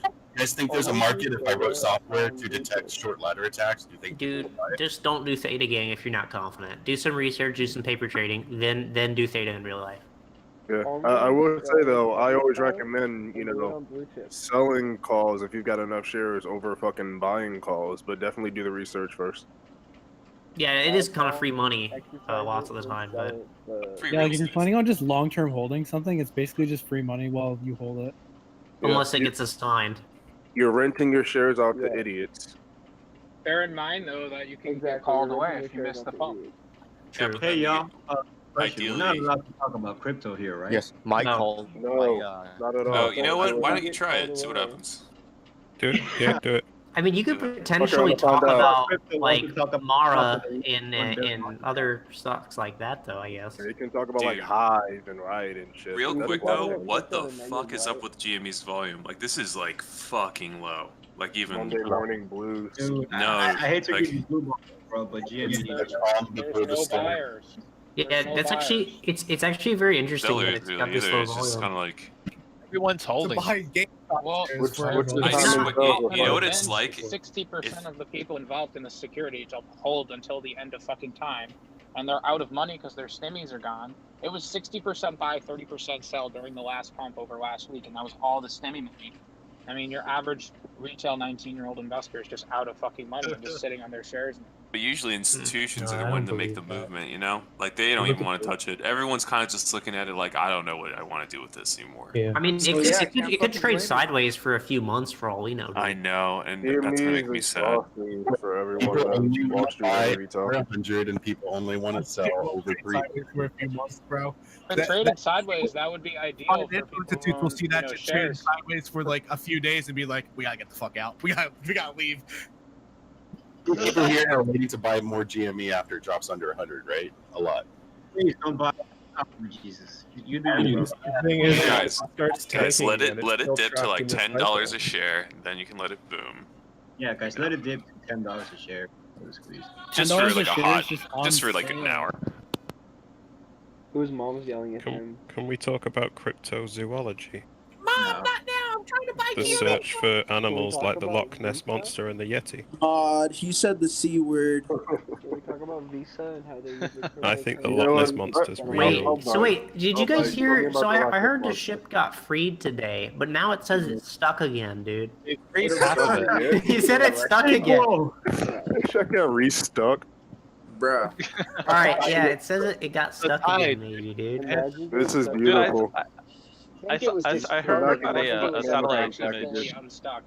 You guys think there's a market if I wrote software to detect short ladder attacks? Do you think? Dude, just don't do Theta Gang if you're not confident. Do some research, do some paper trading, then do Theta in real life. Yeah, I will say though, I always recommend, selling calls if you've got enough shares over fucking buying calls, but definitely do the research first. Yeah, it is kind of free money lots of the time, but Yeah, like if you're planning on just long-term holding something, it's basically just free money while you hold it. unless it gets assigned. You're renting your shares out to idiots. Bear in mind though that you can get called away if you miss the phone. True. Hey y'all, question. We're not allowed to talk about crypto here, right? Yes, my No. call. No, My, not at all. Oh, you know what? Why don't you try it? See what happens. Do it. Yeah, do it. I mean, you could Do it. potentially Okay, I'll talk find out. about Crypto like wants to talk about Mara something in $1 billion. other stocks like that, though. I guess. You can talk about like Dude. Hive and Riot and shit. Real That's quick why- though, you what said the a negative fuck is up light. with GME's volume? Like this is like fucking low. Like even Monday morning blues. Dude, No, I hate to like- give you blue balls, bro, but GME. Before the storm. buyers. Yeah, that's actually it's actually very interesting that sellers it's really got this either. low It's just volume. kind of like Everyone's To holding. buy GameStop Well, shares What's for the I time just, and go? you know what it's like. 60% of the people involved in the security to hold until the end of fucking time, and they're out of money because their stimmies are gone. It was 60% buy, 30% sell during the last pump over last week, and that was all the stimmy money. I mean, your average retail 19-year-old investor is just out of fucking money and just sitting on their shares. But usually institutions No, are the I one don't to make the believe that. movement, you know? Like they don't Look even at want to the- touch it. Everyone's kind of just looking at it like, I don't know what I want to do with this anymore. Yeah. I mean, So, it yeah, I could can't it could fucking trade blame you. sideways for a few months for all we know. Dude. I know, and that's gonna make me sad. exhausting for everyone People only on Wall want to Street buy and retail. over 100, and people only want to sell over 3. sideways for a few months, bro. If it traded sideways, that would be ideal for people Institutes who will own, see that shit trading shares. sideways for like a few days and be like, "We gotta get the fuck out. We gotta leave." People here are waiting to buy more GME after it drops under 100, right? A lot. Please don't buy. Oh, Jesus. You do it, bro. The thing is, Guys, it starts guys, tanking let it and it's let it still dip to trapped like in this $10 cycle. a share, then you can let it boom. Yeah, guys, let it dip to $10 a share. Squeeze. Just for $10 like a a share hot, is just on just for like an sale. hour. Whose mom's yelling at him? Can we talk about cryptozoology? Mom, not now. I'm trying to buy The GME. search for animals talk like the about Loch Ness Visa? Monster and the Yeti. He said the C word. Can we talk about Visa and how they use it for I think the like, Loch know Ness what? Monster's Wait, real. so wait, did you guys hear? So about the I heard the Rocket ship got freed today, but now it says it's stuck again, dude. Freeze half of it. He said it's stuck again. All Check out restuck. Bruh. right, yeah, it says it got stuck again, maybe, dude. Imagine This is being beautiful. I heard about a satellite image. Fully unstuck.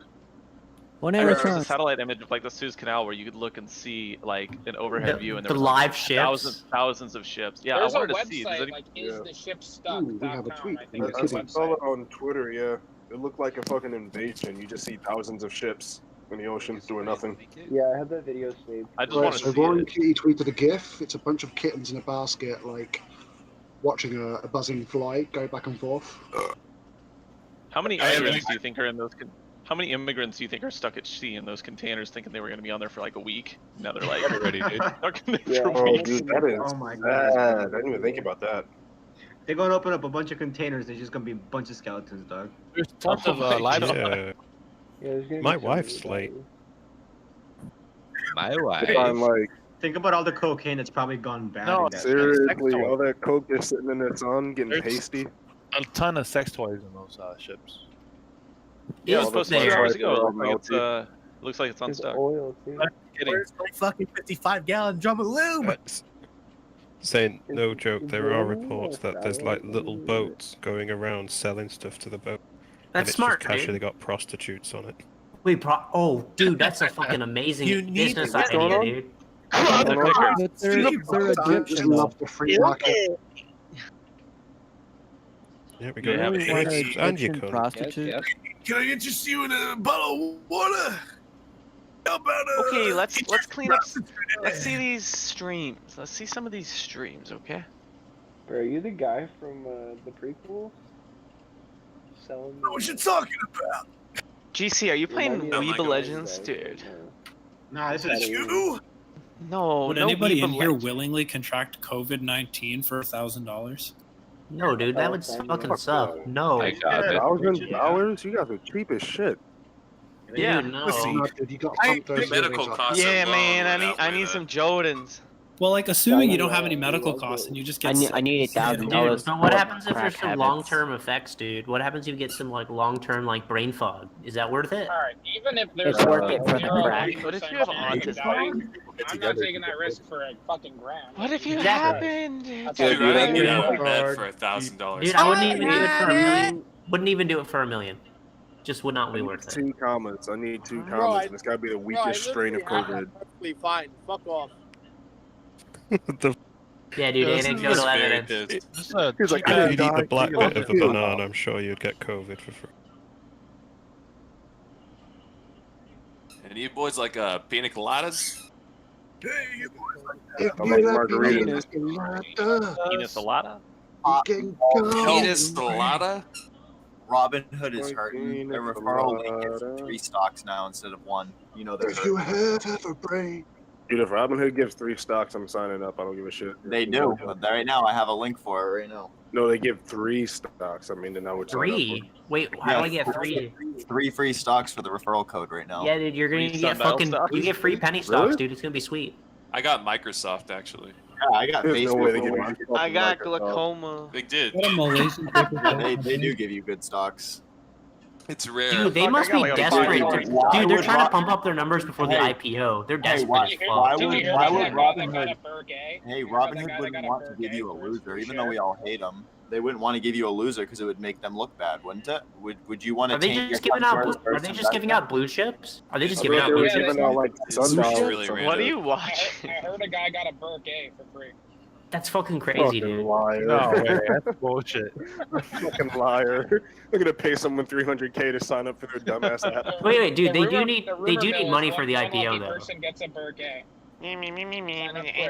One I at a heard there's a time. satellite image of like the Suez Canal where you could look and see like an overhead The- view and the there was live like, ships? thousands of ships. Yeah, There's I wanted a to see. Does website any... like is the ship stuck? Ooh, we have a tweet. I think I it's a saw website. it on Twitter, yeah. It looked like a fucking invasion. You just see thousands of ships in the ocean doing nothing. Yeah, I have that video saved. I just Right, wanted so to see Ron it. Kitty tweeted a GIF. It's a bunch of kittens in a basket, like watching a buzzing fly go back and forth. How many I immigrants really- do you think are in those? How many immigrants do you think are stuck at sea in those containers, thinking they were going to be on there for like a week? Now they're like, Everybody did. stuck in there Yeah. for a Oh, week. dude, that is Oh my God. bad. I didn't even think about that. They're gonna open up a bunch of containers. There's just gonna be a bunch of skeletons, dog. There's tons of my livestock. Yeah, Yeah, there's gonna be my so wife's many late. bodies. My I'm wife. like, Think about all the cocaine that's probably gone bad. No, in that. seriously, all that coke is sitting in the sun, getting There's- pasty. A ton of sex toys in those ships. Yeah, it Is was posted there- 2 hours ago. All It looks like it's melted. looks like it's There's unstuck. oil too. Kidding. Where's my fucking 55-gallon drum of lube? Saying no joke, there are there reports a that there's like satellite little image? boats going around selling stuff to the boat. and That's it's smart, just casually dude. got prostitutes on it. Wait, oh, dude, that's a fucking amazing You need business to- idea, dude. But they're Just Egyptian though. love the free market. Yeah, we Yeah, got but What are pigs and Egyptian yacon. prostitutes? Can I interest you in a bottle of water? How about Okay, let's clean up. Let's see these streams. Let's see some of these streams, okay? Bro, are you the guy from the prequel? Selling. What you talking about? GC, are you playing might be a Weeba Legends, dude? Nah, this is you. No, Would no anybody Weeba in here Legends. willingly contract COVID-19 for $1,000? No, dude, that would fucking suck. No. $1,000? You guys are cheap as shit. Yeah. Dude, no. You got Medical costs. Yeah, alone man, would I need some Jordans. Well, like, assuming you don't have any medical costs and you just get sick. I need $1,000. Dude, so what happens if crack there's some habits. long-term effects, dude? What happens if you get some like long-term like brain fog? Is that worth it? All right, even if there's It's worth it for the 0.01% crack. What if you have chance of autism? dying, I'm not taking that risk for a fucking grand. What if you Exactly. happened? That's Dude, all I I'm didn't saying. get med for $1,000. Dude, I wouldn't even do it for $1 million. Wouldn't even do it for $1 million. Just would not be worth it. 2 comments. I need 2 Bro, comments, and it's gotta be the Bro, I weakest strain of literally have COVID. that perfectly fine. Fuck off. The Yeah, dude, anecdotal evidence. He's He's like, if I you'd didn't eat the die. black Fuck bit of the you. banana, I'm sure you'd get COVID for free. And you boys like pina coladas? If I you like let margaritas. Penis salada? can go. Penis colada? Robin Hood is hurting. Pina Their referral link colada. is 3 stocks now instead of 1. You know they're If you hurting. have a brain. Dude, if Robinhood gives 3 stocks, I'm signing up. I don't give a shit. They do, but right now I have a link for it right now. No, they give 3 stocks. I mean, then I would sign up for it. 3? Wait, how do I get 3? 3 free stocks for the referral code right now. Yeah, dude, you're gonna Free get sundial fucking. stocks? You get free penny stocks, Really? dude. It's gonna be sweet. I got Microsoft actually. Yeah, I got There's no Facebook. way they give for you one. I got Microsoft. glaucoma. They did. What a Malaysian paper Yeah, company. they do give you good stocks. It's rare. Dude, they Fuck, must I got be like a desperate. five. Dude, they're would trying to Rob- pump up their numbers before the Hey, IPO. They're hey, desperate why- as fuck. why would Robin Robinhood? Hood? Hey, Robinhood wouldn't want to give you a loser, even though we all hate them. They wouldn't want to give you a loser because it would make them look bad, wouldn't it? Would you want to? Are they just giving out? Are they just giving out blue chips? Are they just giving out They blue were chips? giving out like It's sundials. really or random. What are you I watching? heard a guy got a Burke A for free. That's fucking crazy, Fucking dude. liar. No way, that's bullshit. Fucking liar. They're gonna pay someone $300K to sign up for their dumbass app. Wait, dude. The They do rumor- need. the They rumor do mill need is money for the one IPO lucky though. person gets a Burke A. That'd be funny. Hey,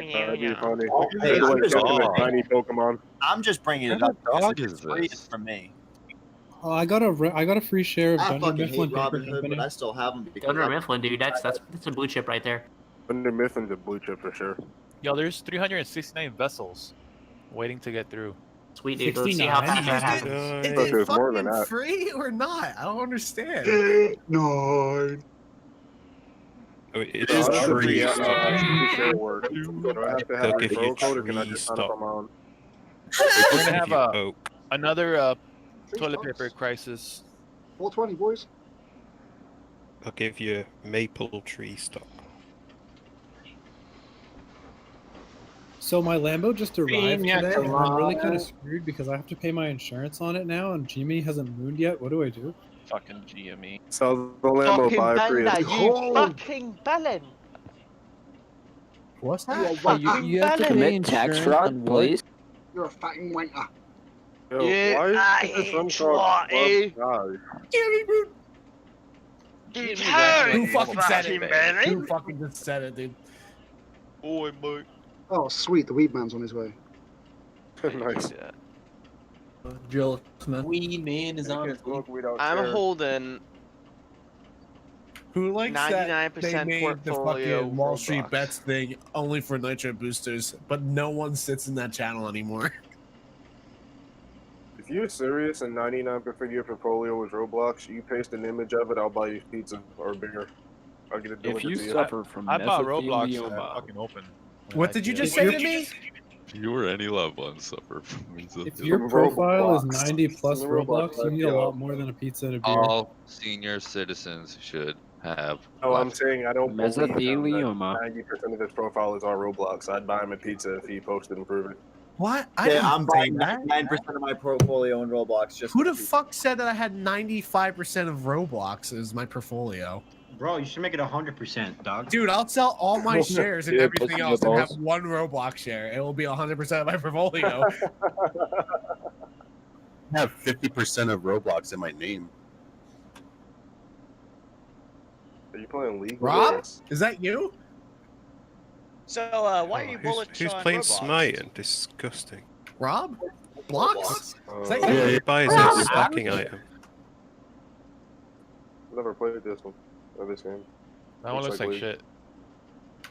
They're I'm like just- catching a tiny Pokemon. I'm just bringing it What up. kind of because dog if is it's free, this? it's from me. Oh, I got a free share of I Dunder fucking hate Mifflin Paper Robinhood, Company. but I still have them because Dunder I- Mifflin, dude. That's a blue chip right there. Under Mifflin's a blue chip for sure. Yo, there's 369 vessels waiting to get through. Sweet, dude. Let's see how fast that happens. Is Is it it more than fucking that? free or not? I don't understand. No. It's How does the free. free share work? Do I have to have a They'll give you referral code or can I free just sign up stock. on my own? We're gonna have If you oak. another toilet paper crisis. 420, boys. I'll give you maple tree stock. So my Lambo just arrived Pina today, and I'm really kind colada. of screwed because I have to pay my insurance on it now, and GME hasn't mooned yet. What do I do? Fucking GME. Sell the Lambo, Fucking buy a Prius. Bella, you fucking bellend. What's Yeah, that? well, you have to pay Commit insurance on what? You're a fucking wanker. Yo, Yeah, why I is there hate some called Swatty. Club Turn, Who fucking said fucking it? bellend. Who fucking just said it, dude? Oi, mate. Oh, sweet. The weed man's on his way. Nice. Jill Smith. Weed man is on his way. I'm holding Who likes that they 99% made the portfolio fucking Wall Street Roblox. Bets thing only for Nitro Boosters, but no one sits in that channel anymore. If you're serious and 99% of your portfolio is Roblox, you paste an image of it, I'll buy you pizza or beer. I'll get it delivered If you to you. suffer from I bought Roblox mesothelioma, fucking open. What did you just say to me? You or any loved one suffer from If your mesothelioma. profile is 90 plus Some Roblox, Roblox, you need a yeah. lot more than a pizza and a beer. All senior citizens should have. No, I'm saying I don't believe him that mesothelioma. 90% of his profile is on Roblox. I'd buy him a pizza if he posted and prove it. What? I Yeah, didn't I'm say buying that. 99% of my portfolio in Roblox. Just Who the fuck said that I had 95% of Roblox as my portfolio? Bro, you should make it 100%, dog. Dude, I'll sell all my shares and Yeah, everything pussy else and have balls. one Roblox share. It will be 100% of my portfolio. I have 50% of Roblox in my name. Are you playing League? Rob? Is that you? So, why are you bullish Who's on playing Roblox? Smite and disgusting? Rob? Blocks? Is that Yeah, you? he buys a stacking item. I've never played this one or this game. That one looks like League. shit.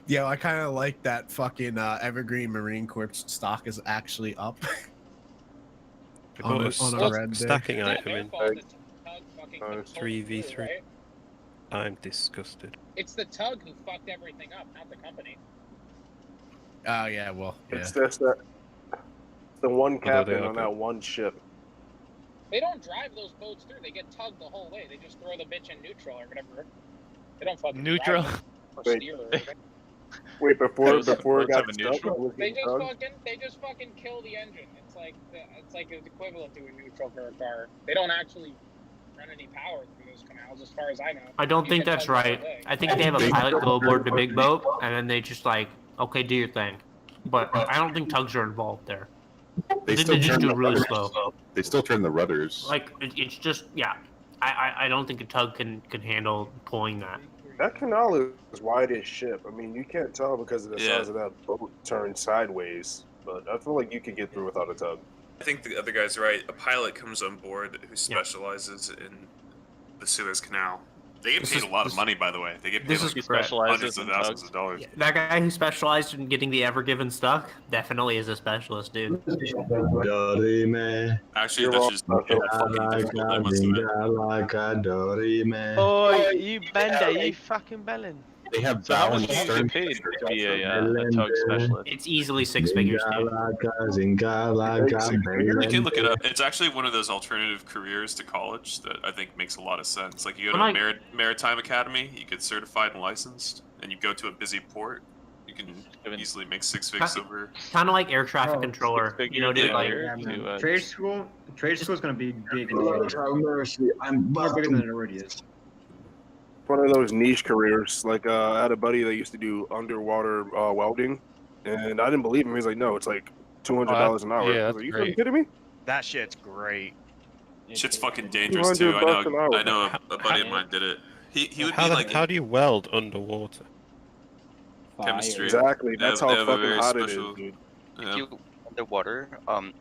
Yeah, I kind of like that fucking Evergreen Marine Corps stock is actually up. I bought a on a red day. stacking It's not item their in fault the Tug fucking on controls the crew, 3v3. right? I'm disgusted. It's the Tug who fucked everything up, not the company. Oh, yeah, well, yeah. It's just that the one Although they captain are on good. that one ship. They don't drive those boats through. They get tugged the whole way. They just throw the bitch in neutral or whatever. They don't fucking Neutral? drive it or Wait. steer or anything. Wait, before Those it boats got have a stuck, neutral? I was They getting just tugged. fucking kill the engine. It's like it's equivalent to a neutral for a car. They don't actually run any power through those canals, as far as I know. I don't You think get that's tugged the whole right. day. I think they have a pilot go aboard the big boat, and then they just like, okay, do your thing. but I don't think tugs are involved there. They I think still they just turn do the it really rudders. slow. They still turn the rudders. Like it's just I don't think a tug can handle pulling that. That canal is wide as shit. I mean, you can't tell because of the Yeah. size of that boat turned sideways, but I feel like you could get through without a tug. I think the other guy's right. A pilot comes on board who specializes in the Suez Canal. They get paid a lot of money, by the way. They get paid This like is correct. hundreds of thousands of dollars. That guy who specialized in getting the Ever Given stuck definitely is a specialist, dude. Actually, that's just fucking difficult, I must admit. Oi, you bender, you fucking bellin'. They have So how much balance do you get paid to be a tug specialist? It's easily 6 figures, dude. You can look it up. It's actually one of those alternative careers to college that I think makes a lot of sense. Like you go to a maritime academy, you get certified and licensed, and you go to a busy port, you can easily make 6 figures over. Kind of like air traffic controller, you know, dude. Like Trade school is gonna be big. Lord have mercy. I'm more bigger than it already is. One of those niche careers. Like I had a buddy that used to do underwater welding, and I didn't believe him. He's like, "No, it's like $200 an hour." Yeah, I was like, "You fucking kidding me?" That shit's great. Shit's fucking dangerous too. I know a buddy of mine did it. He would be like how do you weld underwater? chemistry. Exactly. That's They how have a fucking very hot it is, special- dude. If you underwater,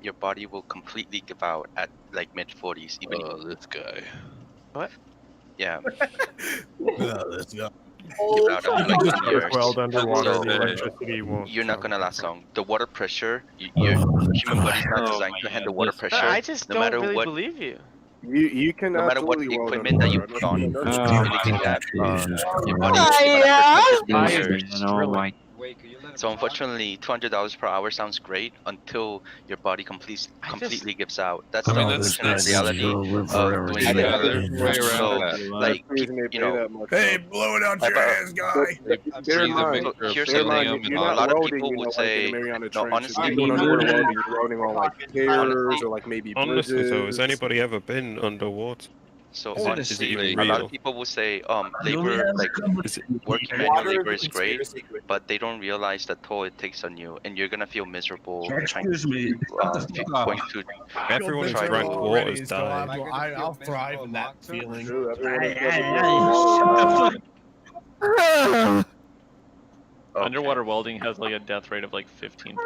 your body will completely give out at like mid-40s. Even this guy. What? Yeah. Let's go. Give out after like 20 years. weld underwater, So, the electricity won't. you're not gonna last long. The water pressure, your human body's not designed to handle water pressure. I just no don't matter really what, believe you. You can no matter what absolutely weld equipment that you underwater. put on, I you don't know. can that your body So unfortunately, $200 per hour sounds great until your body completely gives out. That's the unfortunate reality of doing labor. So, like, you know, Hey, blow it out your ass, guy. Here's the thing. A lot of people would say, no, honestly, you're welding on like piers or like maybe bridges. Honestly, though, has anybody ever been underwater? So Is it honestly, even a lot real? of people will say, labor, like working manual labor is great, but they don't realize the toll it takes on you, and you're gonna feel miserable trying going to. Everyone who's try drank to- water has died. I'll thrive in that feeling. Underwater welding has like a death rate of like 15%.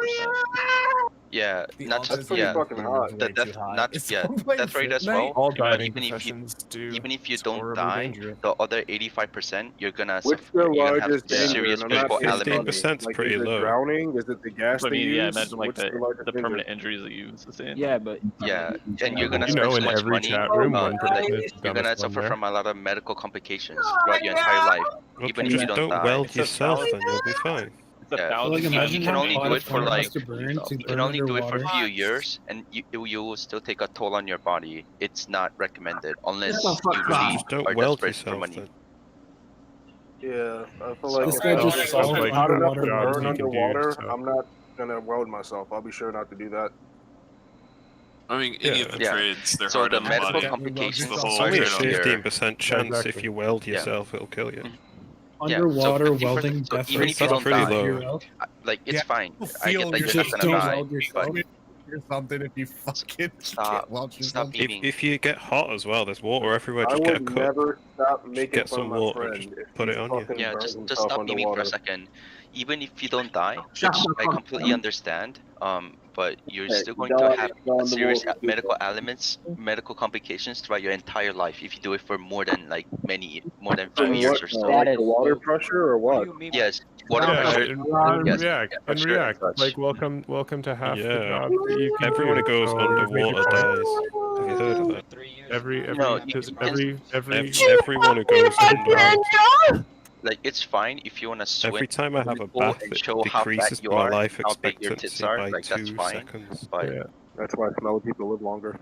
Yeah, not That's just pretty fucking hot. The death, not death rate as well. All diving even if you do. even if you don't horribly die, dangerous. the other 85% you're gonna What's suffer. the You're gonna have largest danger? serious And I'm not physical saying elements. 15%'s like, pretty is it low. drowning? Is it the gas I they mean, use? yeah, imagine like What's the largest the danger? permanent injuries that you sustain. Yeah, but Yeah, and you're gonna You spend know, so in much every money. chat room, one person is the You're gonna dumbest one suffer there. from a lot of medical complications throughout your entire life, Well, even then if you just don't don't die. weld yourself, then you'll be fine. Yeah, Like, you imagine can how only hot do a it for furnace like has to burn to you can burn only do it for a underwater. few years, and you will still take a toll on your body. It's not recommended unless Shut the you fuck really up. Don't are weld desperate for yourself, money. then. Yeah, I feel like This if guy it's just solved hot enough to underwater burn welding. underwater, So- I'm not gonna weld myself. I'll be sure not to do that. I mean, any of the Yeah. trades, they're So hard the on the medical body. complications The whole It's only a trade on here. 15% chance Exactly. if you weld Yeah. yourself, it'll kill you. Underwater 50%, welding so death even rate if you That's don't pretty die, low. like it's Yeah, fine. you'll I get feel that you're just not gonna don't die, weld yourself. but Or something if you fucking stop, weld yourself. stop If, beaming. if you get hot as well, there's water everywhere. I Just get a would cup. never stop Just making get fun of some my water and friend just if put he it on you. fucking Yeah, burns just himself stop beaming for a underwater. second. Even if you don't die, which I completely understand, but you're still going to have serious medical elements, medical complications throughout your entire life if you do it for more than 5 years or so. Like the water pressure or what? Yes, water Yeah, pressure. and Yes, react, and pressure react. such. Like, welcome to half the Yeah, job that you can everyone do. who goes So underwater maybe try. dies. Have you heard of that? No, you Everyone who goes underwater. Like it's fine if you wanna swim. Every time I have a in the pool bath, and it show how decreases fat you my are, life how big your tits expectancy are. by Like that's 2 fine. seconds. But Yeah. That's why smelly people live longer.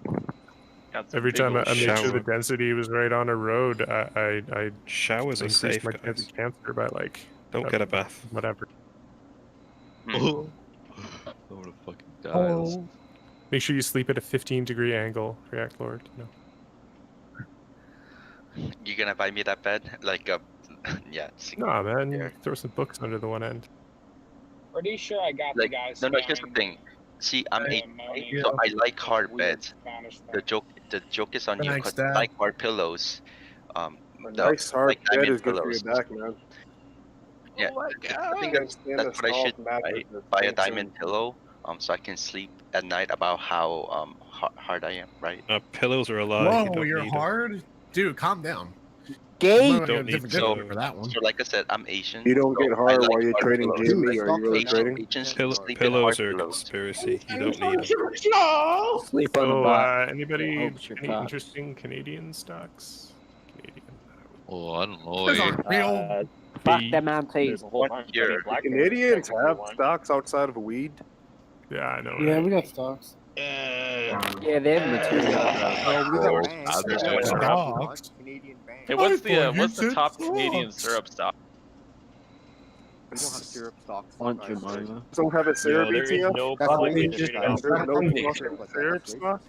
Every time I make sure shower. the density was right on a road, I Showers are increased safe, my chance of cancer by like. Don't get a bath. Whatever. I'm gonna fucking die. Make sure you sleep at a 15-degree angle, React Lord. No. you gonna buy me that bed? Like yeah. Nah, man. Throw some books under the one end. Pretty sure I got the Like, guys. no, here's the thing. See, I'm 18, so I like hard beds. The joke is on you Thanks, because I Dad. like hard pillows. A The, nice hard like bed diamond is good for your pillows. back, man. Yeah, Oh my I think God. that's Stand a what I should soft mattress buy. that Buy a sinks in. diamond pillow, so I can sleep at night about how hard I am, right? Pillows are a lie. You Whoa, don't you're need 'em. hard, dude. Calm down. Gay. I'm gonna go Don't need different So, for that one. so like I said, I'm Asian. You don't so get I hard like while you're hard trading pillows. GME. Are you really trading? Asians sleep in Pillows hard are a pillows. conspiracy. You don't need them. Sleep on the So, back. anybody Hopes your any cock. interesting Canadian stocks? Canadian. Oh, I don't know. Those eh? aren't real. Fuck them anti. Canadians have stocks outside of weed. Yeah, I know. Yeah, right? we got stocks. Yeah, they have material. Stocks. Hey, what's thought you the said top Canadian stocks. syrup stock? We don't have syrup stocks. Aunt Jemima. Don't have a syrup there is ETF? no That's public what we industry just- now. there's no fucking syrup stock?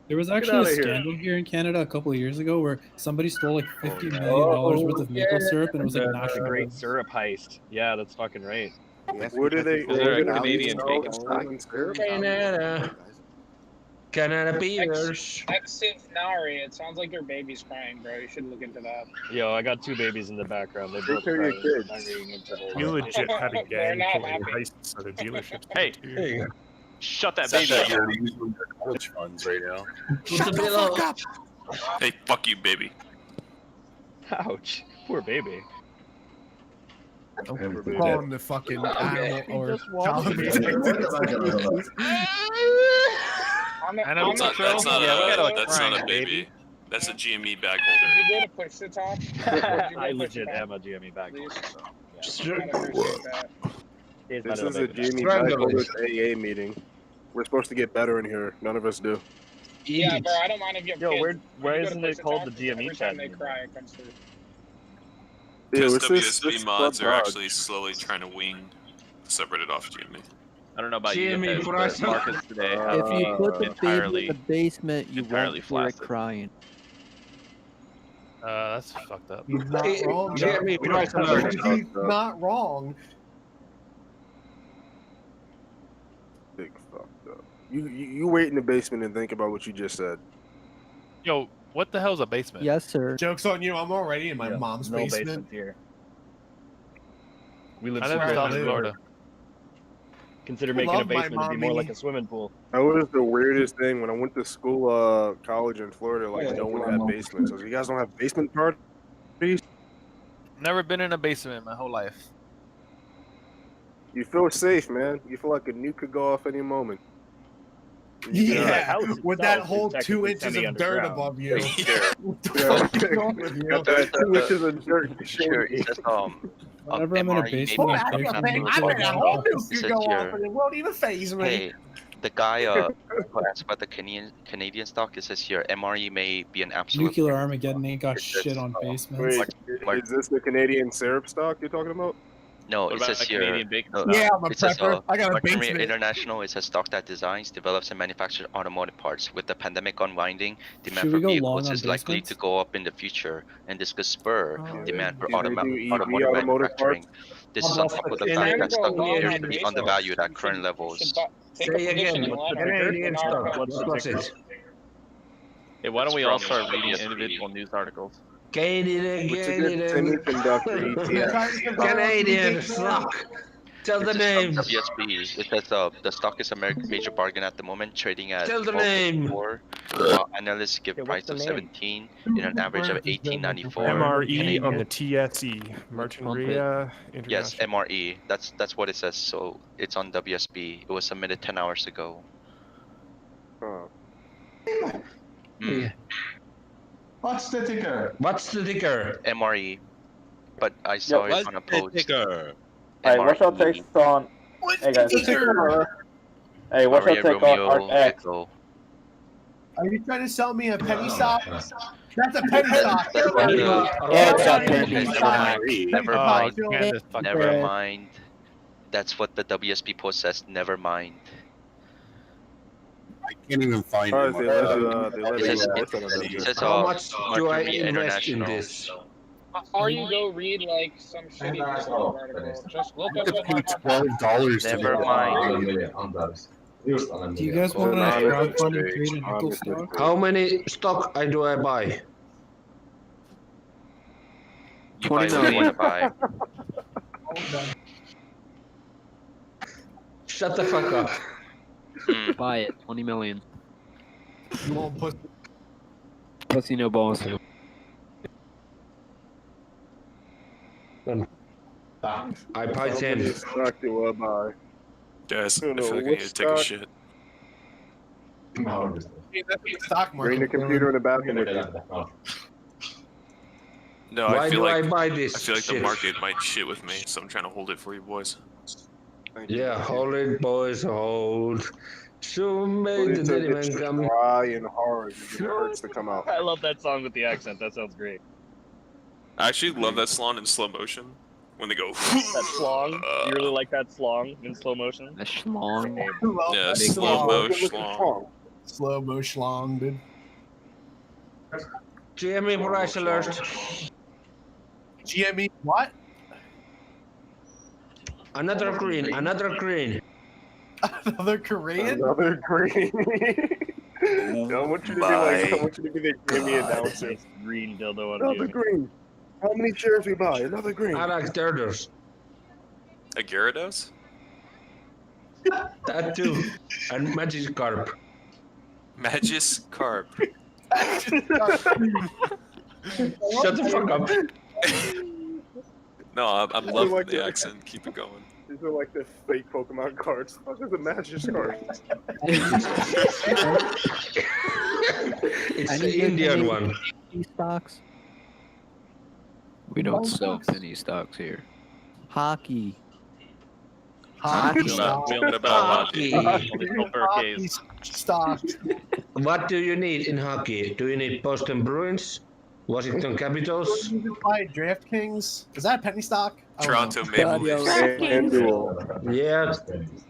There was Get actually a outta here. scandal here in Canada a couple of years ago where somebody stole like $50 million worth of maple yeah. syrup, and it was like That's a national. great syrup heist. Yeah, that's fucking right. Where do they? Is there a where do they Canadian sell bacon the stock? stolen syrup? Canada beers. Nari, it sounds like your baby's crying, bro. You should look into that. Yo, I got two babies in the background. They both care of your crying. kids. I'm reading into the You legit had a They're gang not pulling happy. heists at a dealership. Hey, shut that That's baby that up. you're using your college funds right now. Shut the fuck up. Hey, fuck you, baby. Ouch. Poor baby. Call him the fucking animal or just walked child in. protector. Animal That's not, control? that's not, Yeah, we got a, a that's not crying a baby. That's a GME bag Did holder. you go to push the top? Did you go I push legit the am top, a GME back. please? So, I'd appreciate that. He's This my is a little baby. Jamie Bagholders AA meeting. We're supposed to get better in here. None of us do. Yeah, bro, I don't mind if you have Yo, kids. where If you go to isn't push it the called top, the GME every chat time they anymore? cry, it comes through. Yeah, Because what's this WSB mods club are dodge? actually slowly trying to wean separate off GME. I don't know about you GME guys, price. but Marcus today has If you put the baby entirely. in the basement, you entirely won't hear it flaccid. crying. That's fucked up. He's not wrong. Jeremy though. Price alert. He's not wrong. Big fucked up. You wait in the basement and think about what you just said. Yo, what the hell's a basement? Yes, sir. Joke's on you. I'm already in my mom's no basement. here. We live I super never down thought in it- Florida. Consider I making a love my basement to be more mommy. like a swimming pool. That was the weirdest thing when I went to school, college in Florida. Like no one had basements. I was like, you guys don't have basement parties? Never been in a basement in my whole life. You feel safe, man. You feel like a nuke could go off any moment. Yeah, house with that itself whole is 2 technically inches of dirt semi-underground. above you. What the Yeah. fuck is wrong with you? Got that 2 inches of dirt. Sure, it says Whenever I'm in a MRE basement, maybe I not think have I'm to in- look I'm like in a that. whole It Nuke could says go here, off and it won't even phase me. hey, the guy who asked about the Canadian stock, it says here MRE may be an absolute. Nuclear Armageddon ain't got It says, shit on basements. Wait, is this the Canadian syrup stock you're talking about? No, What it about says the here. Canadian bacon no, stock? Yeah, I'm a it says, prepper. I got a Martin basement. International is a stock that designs, develops, and manufactures automotive parts. With the pandemic unwinding, demand Should for we go long vehicles on is likely basements? to go up in the future, and this could spur demand for do they do EV automotive automotive manufacturing. This is on top of the fact that stock appears to be basements. undervalued at current levels. Take a position and let Canadian stock. What's the What's ticker? it? Hey, why don't It's we all from start reading WSB. individual news articles? Canadian, What's a good semiconductor ETF? Canadian stock. Tell the This is name. from WSB. It says the stock is a major bargain at the moment, trading at Tell the name. 12.4, while analysts give Okay, price what's the of name? 17 and an average of 18.94. MRE on the Canadian. TSE, Martinrea International. Yes, MRE. That's what it says. So it's on WSB. It was submitted 10 hours ago. Oh. Mm, What's the ticker? What's the ticker? MRE. But I saw it on a post. Hey, what's your MRE. take on? Hey guys, hey, what's your Maria take on Romeo Arc X? Echo. Are you trying to sell me a penny stock? That's a penny stock. That's what the- Yeah, it's a penny Okay, stock. Never Oh, mind. Canada's fucked Never up. mind. That's what the WSP post says. Never mind. I can't even find Oh, him. they let you, It says, post on it says How much do I Martin invest in International. this? Before you go read like some shitty Discord article, just look up the $12 to Never get mind. Do you guys want to crowdfund and trade a nickel stock? How many stock do I buy? You buy what you want to buy. Shut the fuck up. Buy it. 20 million. You won't put. Pussy no balls. I buy 10. Stock do I buy? Guys, I don't feel know, like I what need to take a stock? shit. Stock market. Bring the computer in the bathroom with you. No, Why I feel do like I buy this I feel like the shit? market might shit with me, so I'm trying to hold it for you boys. Yeah, hold it, boys, hold. Soon may Well, the it's a daily bit man come. dry and hard. It hurts to come out. I love that song with the accent. That sounds great. I actually love that salon in slow motion when they go. That slong. You really like that slong in slow motion? A schlong. Yeah, slow mo schlong. Slow mo schlong, dude. GME price alert. GME what? Another green, another green. Another Korean? Another green. I want you to be like, I want you to be the GME announcer. Green dildo on Another green. How many shares we buy? Another green. I like Gyarados. A Gyarados? That too. And Magikarp. Magikarp. Shut the fuck up. No, I'm These are loving like the accent. Keep it going. These are like the fake Pokemon cards. What is a Magikarp? It's the Indian one. Stocks? We don't sell penny stocks here. Hockey. We only about Hockey. Stocks. What do you need in hockey? Do you need Boston Bruins? Washington Capitals? You can buy DraftKings. Is that a penny stock? I don't Toronto know. Maple Leafs. Yeah.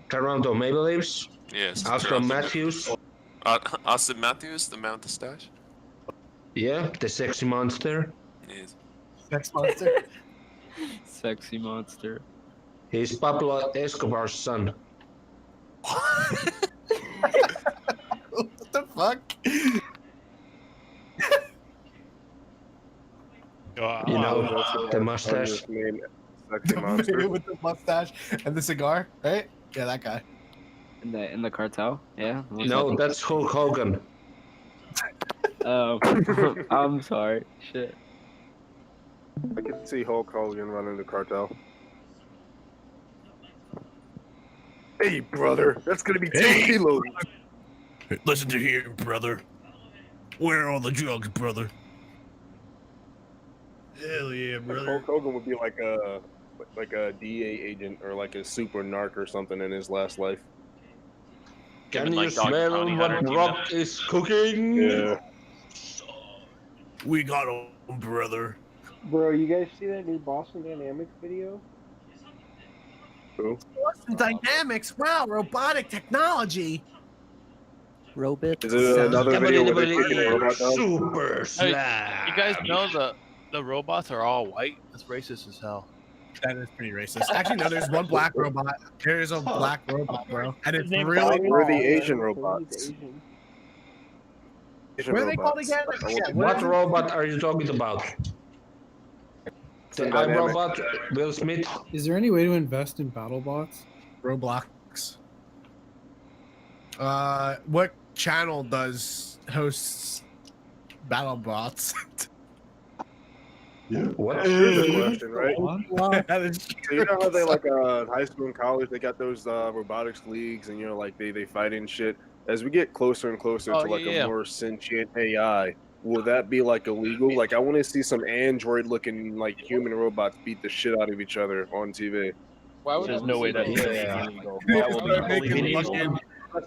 Toronto Maple Leafs. Yes. Austin Toronto. Matthews. Austin Matthews, the man with the stash. Yeah, the sexy monster. Yes. Sex monster. Sexy monster. He's Pablo Escobar's son. What the fuck? You know, the mustache. Sexy monster. With the mustache and the cigar, right? Yeah, that guy. In the cartel? Yeah. No, that's Hulk Hogan. Oh, I'm sorry. Shit. I can see Hulk Hogan running the cartel. Hey, brother, that's gonna be 10 kilos. Listen to here, brother. Where are all the drugs, brother? Hell yeah, brother. Hulk Hogan would be like a DA agent or like a super narc or something in his last life. Can you smell what Rock is cooking? Yeah. We got him, brother. Bro, you guys see that new Boston Dynamics video? Who? Boston Dynamics. Wow, robotic technology. Robot. Is it another video where they're taking a robot down? Super Hey, slap. you guys know the robots are all white? That's racist as hell. That is pretty racist. Actually, no, there's one black robot. There is a black robot, bro. And it's We're really... the Asian robots. Asian What are they called robots. again? Yeah, What robot are you talking about? The Dynamic. iRobot, Will Smith. Is there any way to invest in battle bots? Roblox. What channel hosts battle bots? What? Here's the question, right? That is So you know how they like high school and college, they got those robotics leagues, and you know, like they fight and shit. As we get closer and closer to like a more sentient AI, will that be like illegal? Like I want to see some android-looking like human robots beat the shit out of each other on TV. Why would There's no way that's illegal. That will be illegal.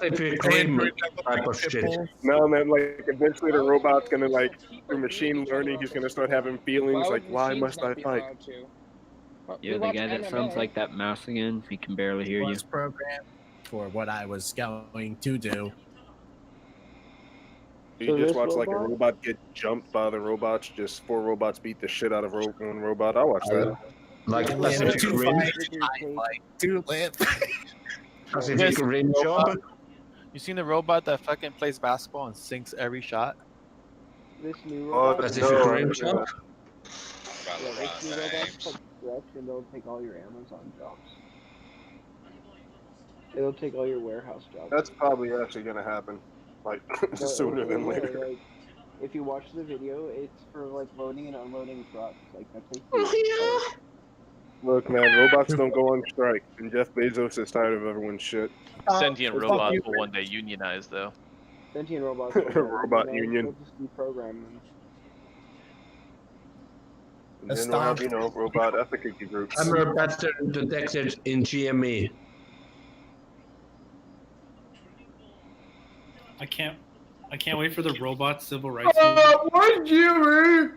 If you claim type of shit. No, man, like eventually the robot's gonna like through machine learning, he's gonna start having feelings like, why must I fight? You're the guy that sounds like that mouse again. He can barely hear you. was programmed for what I was going to do. You just watch like a robot get jumped by the robots. Just 4 robots beat the shit out of one robot. I watch that. Like Pacific Rim. Too lit. Pacific Rim job. You seen the robot that fucking plays basketball and sinks every shot? This new Oh, robot. Pacific Rim job. Yeah, this new robot's called Stretch, and they'll take all your Amazon jobs. It'll take all your warehouse jobs. That's probably actually gonna happen, like sooner than later. Like, if you watch the video, it's for like loading and unloading trucks. Like that's a Look, man, robots don't go on strike, and Jeff Bezos is tired of everyone's shit. Sentient robots will one day unionize, though. Sentient robots. Robot union. They'll just deprogram them. And then we'll have, robot efficacy groups. Camera pattern detected in GME. I can't wait for the robot civil rights movement. What Jimmy?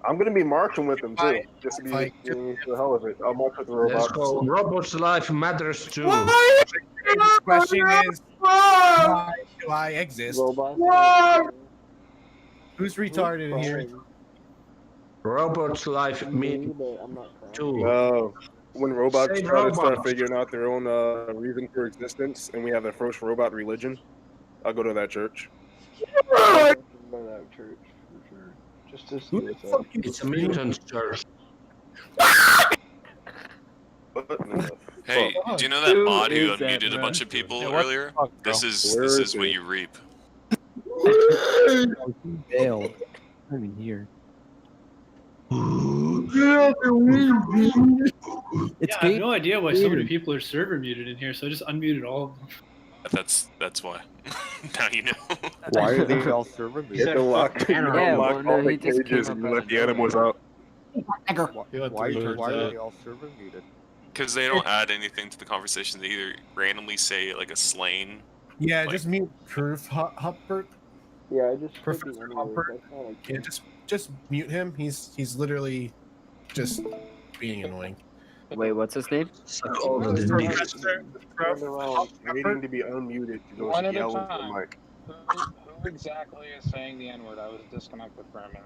I'm gonna be marching with them too, just to be the hell of it. I'll march with the robots. Let's go. Robots' life matters too. The question is, why do I exist? Who's retarded in here? Robots' life mean too. When robots Say try to start robots. figuring out their own reason for existence, and we have the first robot religion, I'll go to that church. Go to that church for sure. Just to see what's up. It's a mutant church. Hey, do you know that mod who unmuted a bunch of people earlier? This is what you reap. Bailed. I'm in here. It's I have no idea why so many people are server muted in here, so I just unmuted all of them. That's why. Now you know. Why are they all server muted? You have to lock all the cages and let the animals out. Why are they all server muted? Because they don't add anything to the conversation. They either randomly say like a slain. Yeah, just mute Proof Huppert. Yeah, I just Professor Huppert. Yeah, just mute him. He's literally just being annoying. Wait, what's his name? Waiting to be unmuted to go One at a yell at the time. mic. Who exactly is saying the N-word? I was disconnected for a minute.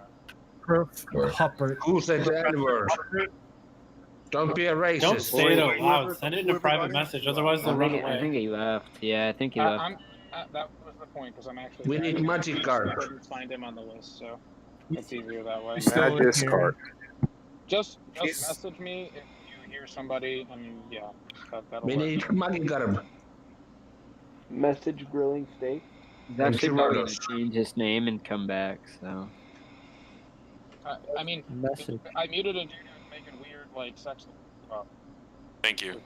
Proof Huppert. Who said the N-word? Don't be a racist. Don't say it out loud. Send it in a private message, otherwise they'll run I away. think he left. Yeah, I think he left. That was the point, because I'm actually. We need magic card. I couldn't find him on the list, so it's easier that way. Magic card. Just message me if you hear somebody, and yeah, that'll We work. need magic card. Message grilling steak. He's actually probably gonna change his name and come back. So. I mean, Message. I muted a dude who was making weird, like, sex. Thank you.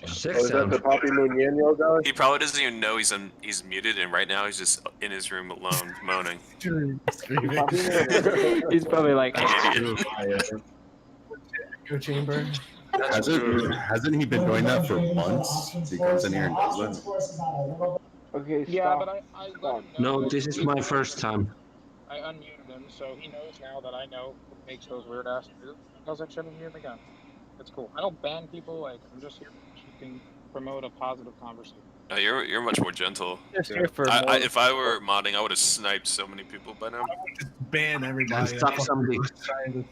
Is that the Poppy Muñeño guy? He probably doesn't even know he's muted, and right now he's just in his room alone, moaning. He's probably like. Echo chamber. Hasn't he been doing that for months? He comes in here and does that. Okay, Yeah, stop. but I let him know. No, this is my first time. I unmuted him, so he knows now that I know who makes those weird ass videos. Because I shouldn't mute him again. It's cool. I don't ban people. Like, I'm just here to promote a positive conversation. No, you're much more gentle. Just here for I, if I were modding, I would have sniped so many people by now. Ban everybody. Suck some dick.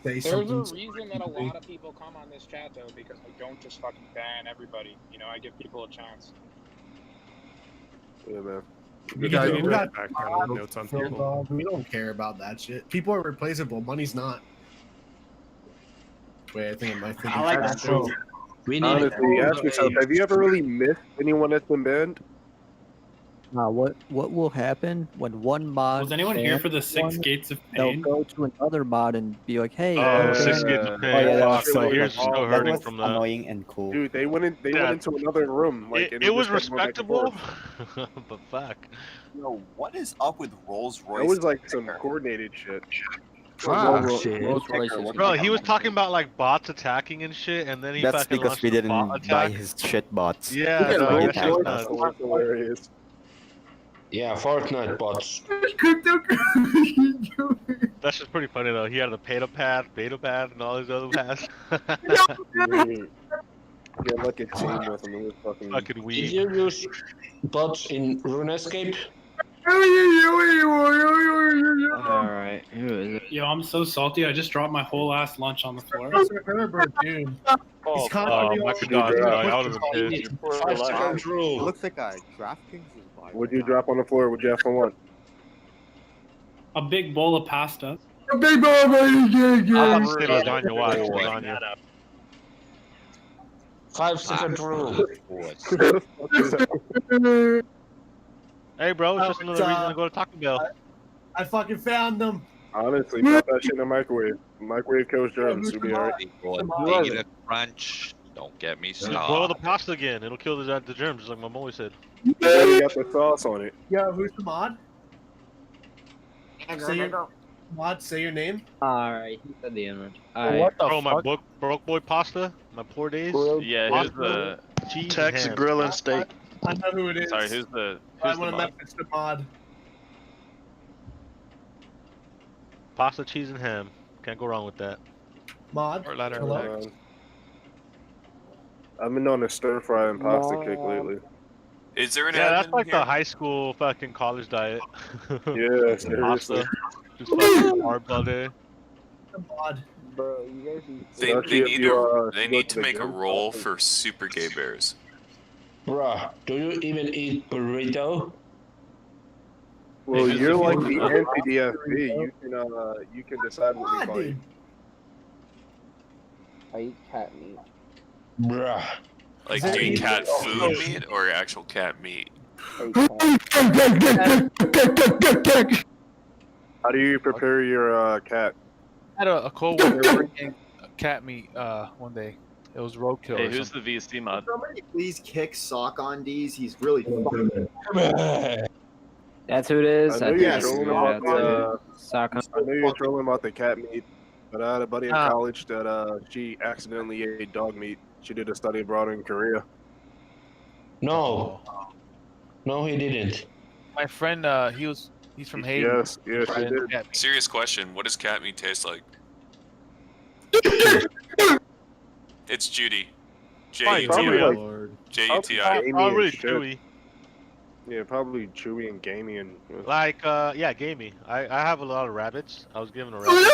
There's a reason that a lot of people come on this chat though, because I don't just fucking ban everybody. You know, I give people a chance. Yeah, man. We got background notes on people. We don't care about that shit. People are replaceable. Money's not. Wait, I think I might think. I like that too. Honestly, ask yourself: have you ever really missed anyone that's been banned? What will happen when one mod? Was anyone here bans for the six one, gates of they'll pain? go to another mod and be like, "Hey, Oh, 6 gates of pain. yeah, Fuck, my ears are still hurting from that. Annoying and cool. Dude, they went into another room. Like, and It was just kept going back and respectable, forth. but fuck. Yo, what is up with Rolls Royce? It was like some coordinated shit. Bro, he was talking about like bots attacking and shit, and then he That's fucking because launched we a didn't bot buy attack. his shit bots. Yeah, That's no, why he that shit's attacked nuts. us. Hilarious. Yeah, Fortnite bots. That's just pretty funny though. He had the beta path, and all these other paths. Yeah, like a team with him. It was fucking Did weird. you use bots in RuneScape? Alright, who is it? Yo, I'm so salty. I just dropped my whole ass lunch on the floor. Professor Herbert, dude. He's constantly my God, I would have been pissed. 5 seconds rule. It looks like DraftKings is buying. What'd you drop on the floor? What'd you have for lunch? A big bowl of pasta. A big bowl of lasagna, watch, lasagna. 5 second rule. Hey, bro, it's just another reason to go to Taco Bell. I fucking found them. Honestly, drop that shit in the microwave. Microwave kills germs. You'll be alright. Eat a crunch. Don't get me Just boil started. the pasta again. It'll kill the germs, just like my boy said. You already got the sauce on it. Yo, who's the mod? Mod, say your name. Alright, he said the N-word. What the fuck? My broke boy pasta? My poor days? Yeah, who's the cheese Tex and ham. grill and steak? I know who it is. Sorry, who's the I who's the want to mod? message the mod. Pasta, cheese, and ham. Can't go wrong with that. Mod. Hello? I've been on a stir fry and pasta kick lately. Is there an Yeah, that's admin like here? the high school fucking college diet. Yeah, seriously. Pasta. Just fucking carbs all day. Mod. Bro, you guys eat. They need to make a roll for super gay bears. Bruh, do you even eat burrito? Well, Hey, you're just- like the anti-DFB. You can decide what we call you. I eat cat meat. Bruh. Like, do you eat cat food meat or actual cat meat? How do you prepare your cat? I had a coworker working cat meat one day. It was roadkill. Hey, or who's something. the VST mod? Somebody please kick Sock on D's. He's really fucking. That's who it is. I know you're trolling about that's the. Sock on. I know you're trolling about the cat meat, but I had a buddy in Ah. college that she accidentally ate dog meat. She did a study abroad in Korea. No. No, he didn't. My friend, he's from Haiti. Yes, yes, she Friend, did. cat meat. Serious question. What does cat meat taste like? It's Judy. Probably J-U-T-I. Probably and shit. chewy. Yeah, probably chewy and gamey and. Like, yeah, gamey. I have a lot of rabbits. I was given a rabbit.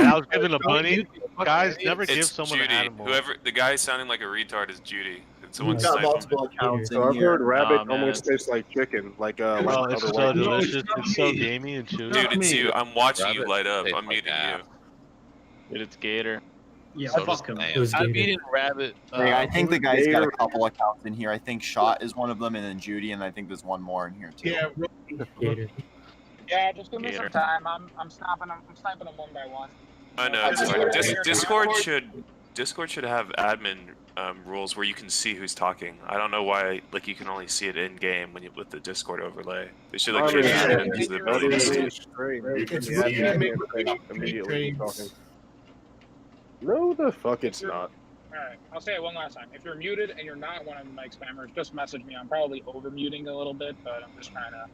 And I was given a bunny. Guys, never give It's someone Judy. an animal. Whoever the guy sounding like a retard is Judy. And someone got sniped multiple him. accounts So in I've here. heard rabbit Nah, man, almost tastes like chicken, like Oh, like it's other so white meat. delicious. It's so gamey and chewy. Dude, it's you. I'm watching you Rabbit light up. tastes I'm like muting that. you. Dude, it's Gator. Yeah, So does fuck him. Sam. I've eaten rabbit. Hey, I think the guy's got a Gator. couple accounts in here. I think Shot is one of them, and then Judy, and I think there's one more in here too. Yeah, Yeah, just give me Gator. some time. I'm sniping them one by one. I know. Discord- Discord should have admin rules where you can see who's talking. I don't know why. Like you can only see it in game when you with the Discord overlay. They should like give admins the ability to see. You can It's see really the make admin immediately trains. talking. No, the fuck it's not. Alright, I'll say it one last time. If you're muted and you're not one of the mic spammers, just message me. I'm probably over muting a little bit, but I'm just trying to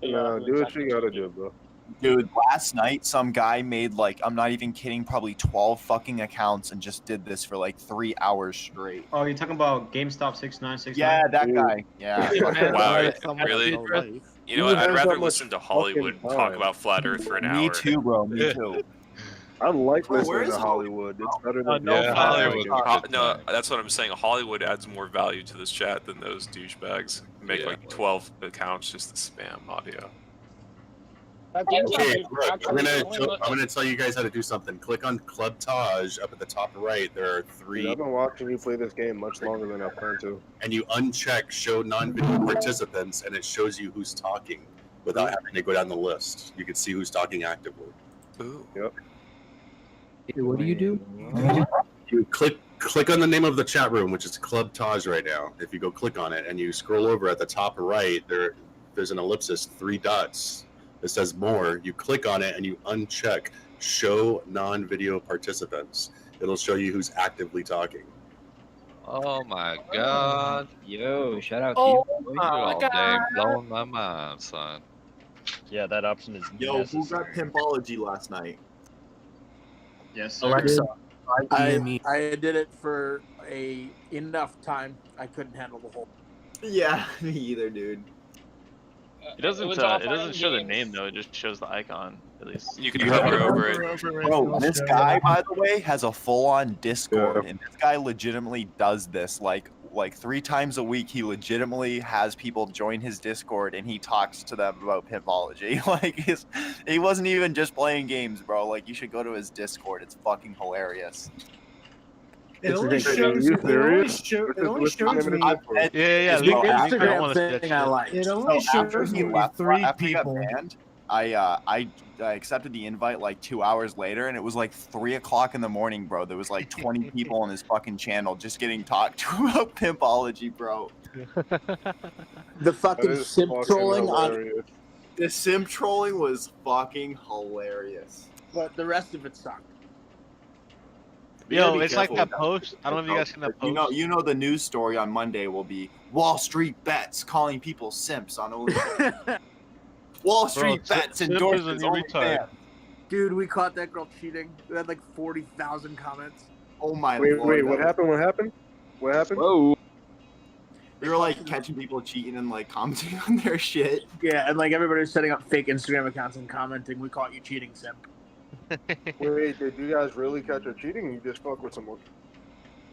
figure out who Do what exactly you gotta do, bro. Dude, last night some guy made like, I'm not even kidding, probably 12 fucking accounts and just did this for like 3 hours straight. Oh, you're talking about GameStop 6969? Yeah, that guy. Yeah. Wow, really? You know what? I'd There's rather not much listen to Hollywood fucking talk time. about flat Earth for an hour. Me too, bro. Me too. I like Bro, where listening to is Hollywood. It's better than No, Yeah, Hollywood. Hollywood. No, that's what I'm saying. Hollywood adds more value to this chat than those douchebags. Make Yeah. like 12 accounts just to spam audio. Okay, look, I'm gonna tell you guys how to do something. Click on Club Taj up at the top right. There are Dude, 3, I've been watching you play this game much longer than I plan to. and you uncheck Show Non-Video Participants, and it shows you who's talking without having to go down the list. You can see who's talking actively. Ooh. Yep. What do you do? You click on the name of the chat room, which is Club Taj right now. If you go click on it and you scroll over at the top right, there's an ellipsis, 3 dots. It says more. You click on it and you uncheck Show Non-Video Participants. It'll show you who's actively talking. Oh my god. Yo, shout out Oh to you. you all day blowing my mind, son. Yeah, that option is Yo, who necessary. got Pimpology last night? Yes. Alexa. I did it for enough time. I couldn't handle the whole. Yeah, me either, dude. It doesn't show the name though. It just shows the icon. At least you can hover over it. Bro, this guy, by the way, has a full-on Discord, and this guy legitimately does this like 3 times a week. He legitimately has people join his Discord, and he talks to them about pimpology. Like he wasn't even just playing games, bro. Like you should go to his Discord. It's fucking hilarious. It only shows me. Yeah. Instagram thing I like. It only shows me three after he got people. banned, I accepted the invite like 2 hours later, and it was like 3 o'clock in the morning, bro. There was like 20 people on his fucking channel just getting talked to about pimpology, bro. The fucking simp trolling on. The simp trolling was fucking hilarious. But the rest of it sucked. Yo, it's like that post. I don't know if you guys seen that post. You know the news story on Monday will be Wall Street Bets calling people simps on OnlyFans. Wall Street Bets endorses OnlyFans. Dude, we caught that girl cheating. We had like 40,000 comments. Oh my Wait, lord! wait, what happened? What happened? What happened? Whoa! We were like catching people cheating and like commenting on their shit. Yeah, and like everybody was setting up fake Instagram accounts and commenting, "We caught you cheating, simp." Wait, did you guys really catch her cheating? Or you just fuck with someone?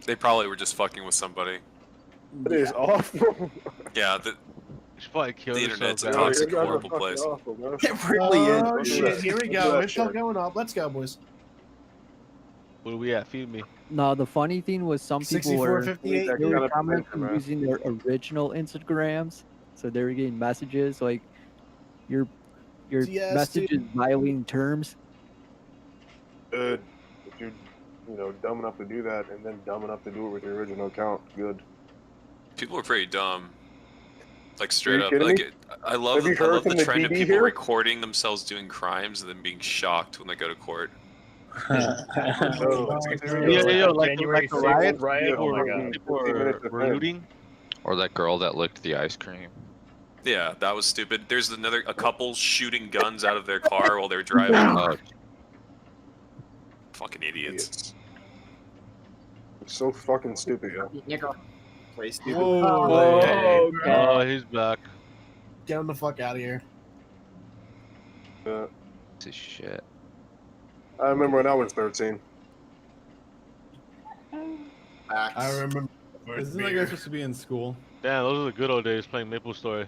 They probably were just fucking with somebody. That is awful. Yeah, the internet's a toxic, horrible place. It really is. Oh shit! Here we go. Intel going up. Let's go, boys. Where we at? Feed me. No, the funny thing was some people were 6458. they were commenting using their original Instagrams, so they were getting messages like your Yes, message is violating terms. Good. If you're dumb enough to do that, and then dumb enough to do it with your original account, good. People are pretty dumb. Like straight up, kidding like me? I love Have you heard the from the trend of DD people here? recording themselves doing crimes and then being shocked when they go to court. Like the riot. Oh my God. People were looting. Or that girl that licked the ice cream. Yeah, that was stupid. There's a couple shooting guns out of their car while they're driving. Fucking idiots. It's so fucking stupid, yo. Play stupid. Oh, he's back. Get him the fuck out of here. This shit. I remember when I was 13. I remember. Isn't that guy supposed to be in school? Damn, those are the good old days playing Maple Story.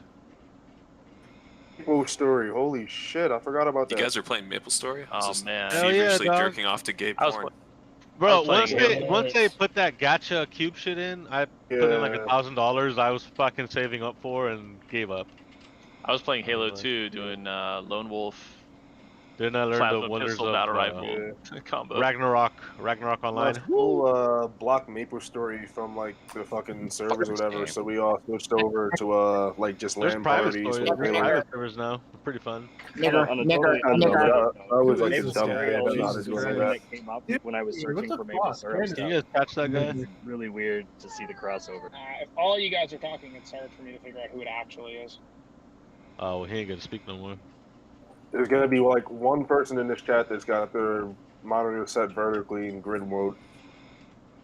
Maple Story, holy shit, I forgot about that. You guys are playing Maple Story? Oh man, feverishly jerking off to gay porn. Bro, once they put that gacha cube shit in, I put in like $1,000 I was fucking saving up for and gave up. I was playing Halo 2, doing Lone Wolf. Then I learned Plasma the wonders pistol of battle rifle combo. Ragnarok Online. We'll block Maple Story from like the fucking servers or whatever, so we all switched over to like just There's LAN private parties. stories. There's private servers now. Pretty fun. I was like a dumb guy. I don't know how to do any of that. That came up when I was searching for Maple Syrup stuff. Did you guys catch that guy? It's really weird to see the crossover. If all you guys are talking, it's hard for me to figure out who it actually is. Oh, well, he ain't gonna speak no more. There's gonna be like one person in this chat that's got their monitor set vertically in grid mode.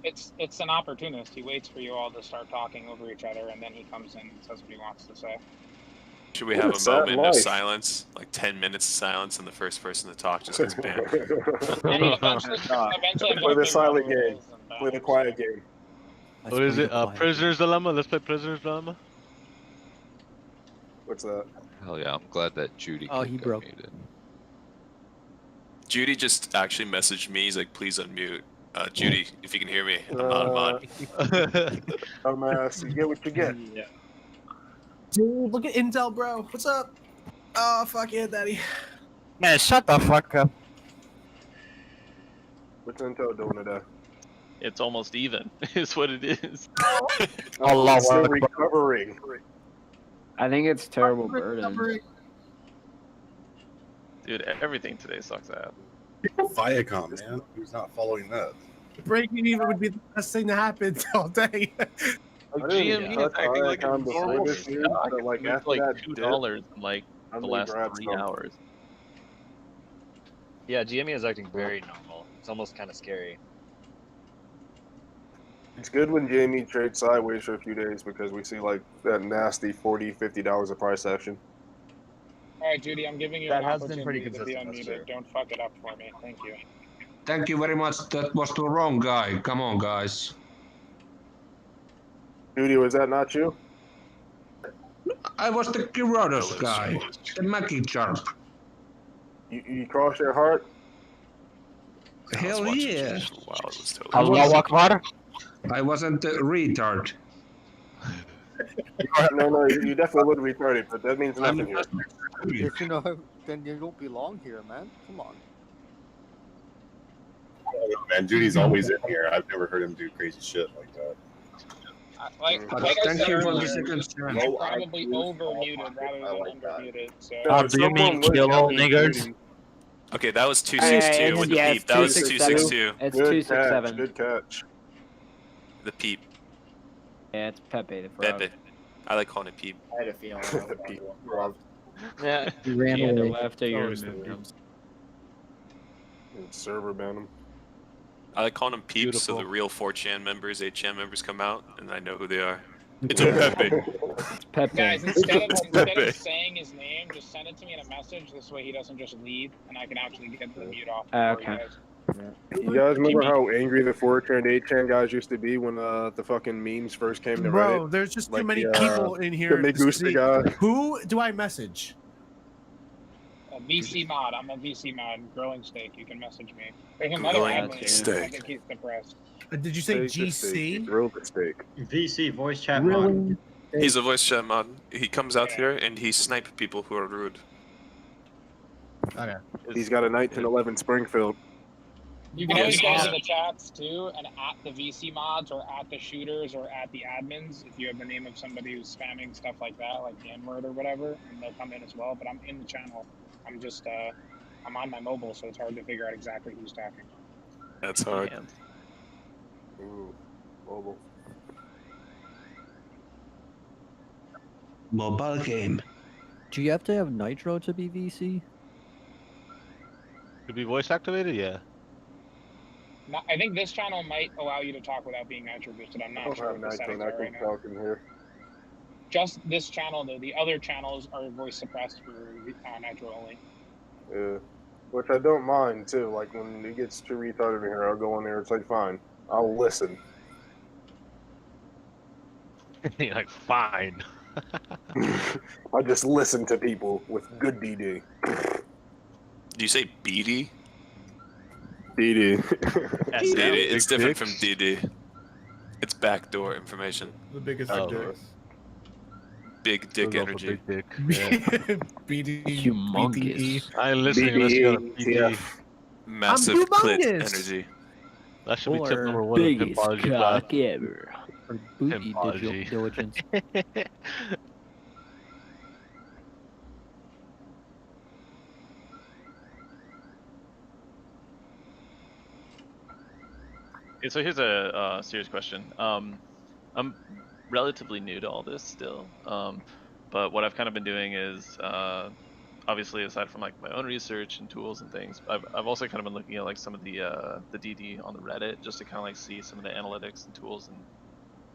It's an opportunist. He waits for you all to start talking over each other, and then he comes in and says what he wants to say. Should we have a moment of silence? Like 10 minutes of silence, and the first person to talk just gets banned. Eventually, Play the silent game. Play the quiet game. What is it? Prisoner's Dilemma? Let's play Prisoner's Dilemma. What's that? Hell yeah, I'm glad that Judy he broke. muted. Judy just actually messaged me. He's like, please unmute. Judy, if you can hear me, I'm not a mod. Dumbass, you get what you get. Yeah. Dude, look at Intel, bro. What's up? Oh, fuck yeah, daddy. Man, shut the fuck up. What's Intel doing today? It's almost even, is what it is. Allah, still recovering. I think it's terrible burden. Dude, everything today sucks ass. Viacom, man. Who's not following that? Breaking even would be the best thing to happen all day. GME is acting like a normal stock. Like It's after like that $2 in like the last 3 hours. Yeah, GME is acting very normal. It's almost kind of scary. It's good when GME trades sideways for a few days because we see like that nasty $40, $50 a price action. All right, Judy, I'm giving you That an has been pretty opportunity to be consistent, that's unmuted. Don't fuck it up for me. Thank you. Thank you very much. That was the wrong guy. Come on, guys. Judy, was that not you? I was the Gyarados guy, the Mackie Charp. You crossed your heart? Hell yeah. Wow, it was totally. Allah Akbar. I wasn't a retard. No, you definitely would be retarded, but that means nothing here. If you know, then you don't belong here, man. Come on. Man, Judy's always in here. I've never heard him do crazy shit like that. Like I said earlier, I'm probably over muted rather than under muted. So. Do you mean kill all niggers? Okay, that was 262 with the peep. That was 262. It's Good 267. Good catch. The peep. Yeah, it's Pepe the Frog. Pepe. I like calling it peep. I had a feeling. The peep. Yeah. He ran Yeah, away. left or you Always removed the him. Server ban him. I like calling them peeps so Beautiful. the real 4chan members, 8chan members come out and I know who they are. It's a Pepe. It's Pepe. Guys, instead Pepe. of saying his name, just send it to me in a message. This way he doesn't just leave, and I can actually get the mute off. Okay. You guys remember how angry the 4chan and 8chan guys used to be when the fucking memes first came to Bro, Reddit? there's just too Like many the, people in here. The Megusta guy. Who do I message? VC mod. I'm a VC mod. Growing Steak. You can message me. There's another Growing admin. Steak. I think he's depressed. Did you say Steak the steak. GC? Grill the steak. VC voice chat mod. Really? He's a voice chat mod. He comes out here and he snipes people who are rude. Okay. He's got a 1911 Springfield. You can Yes. always go to the chats too, and at the VC mods or at the shooters or at the admins, if you have the name of somebody who's spamming stuff like that, like the N-word or whatever, and they'll come in as well. But I'm in the channel. I'm just I'm on my mobile, so it's hard to figure out exactly who's talking. That's hard. Ooh, mobile. Mobile game. Do you have to have Nitro to be VC? To be voice activated, yeah. I think this channel might allow you to talk without being nitro boosted. I'm I not don't sure have what the Nitro settings and I are right can now. talk in here. Just this channel though. The other channels are voice suppressed for nitro only. Yeah. Which I don't mind too. Like when it gets too retarded in here, I'll go in there. It's like fine. I'll listen. You're like, fine. I just listen to people with good DD. Do you say BD? DD. DD. It's different from DD. It's backdoor information. The biggest dicks. Big dick Those are energy. Big dick. Yeah. BD. Humongous. I ain't listening unless you got a PD. Massive I'm clit humongous. energy. That should be tip Or number one of biggest Pimpology class. cock ever. Or booty Pimpology. diligence. Okay, so here's a serious question. I'm relatively new to all this still, but what I've kind of been doing is, obviously aside from like my own research and tools and things, I've also kind of been looking at like some of the DD on the Reddit just to kind of like see some of the analytics and tools and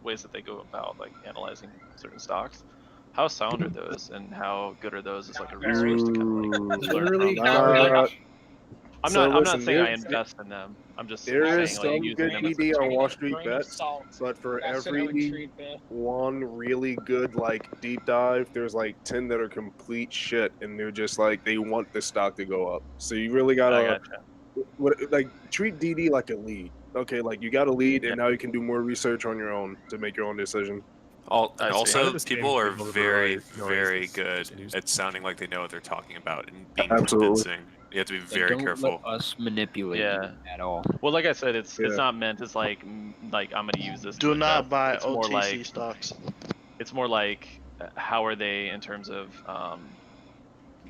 ways that they go about like analyzing certain stocks. How sound are those, and how good are those as like a resource to kind of like Literally learn from? I'm So not listen, saying I there's- invest in them. I'm just There saying is like some using good them as DD a on Wall tool. Street Grain of bets, salt. but for That's what I would every treat the. one really good like deep dive, there's like 10 that are complete shit, and they're just like they want the stock to go up. So you really I gotta gotcha. like treat DD like a lead. Okay, like you got a lead, and now you can do more research on your own to make your own decision. And I see. also, understand people are people that very, are very good at sounding like they know what they're talking about and being Absolutely. convincing. You have to be Like, very don't careful. let us manipulate Yeah. you at all. Well, like I said, it's Yeah. not meant as like like I'm gonna use this. Do to not invest. buy It's more OTC like stocks. it's more like how are they in terms of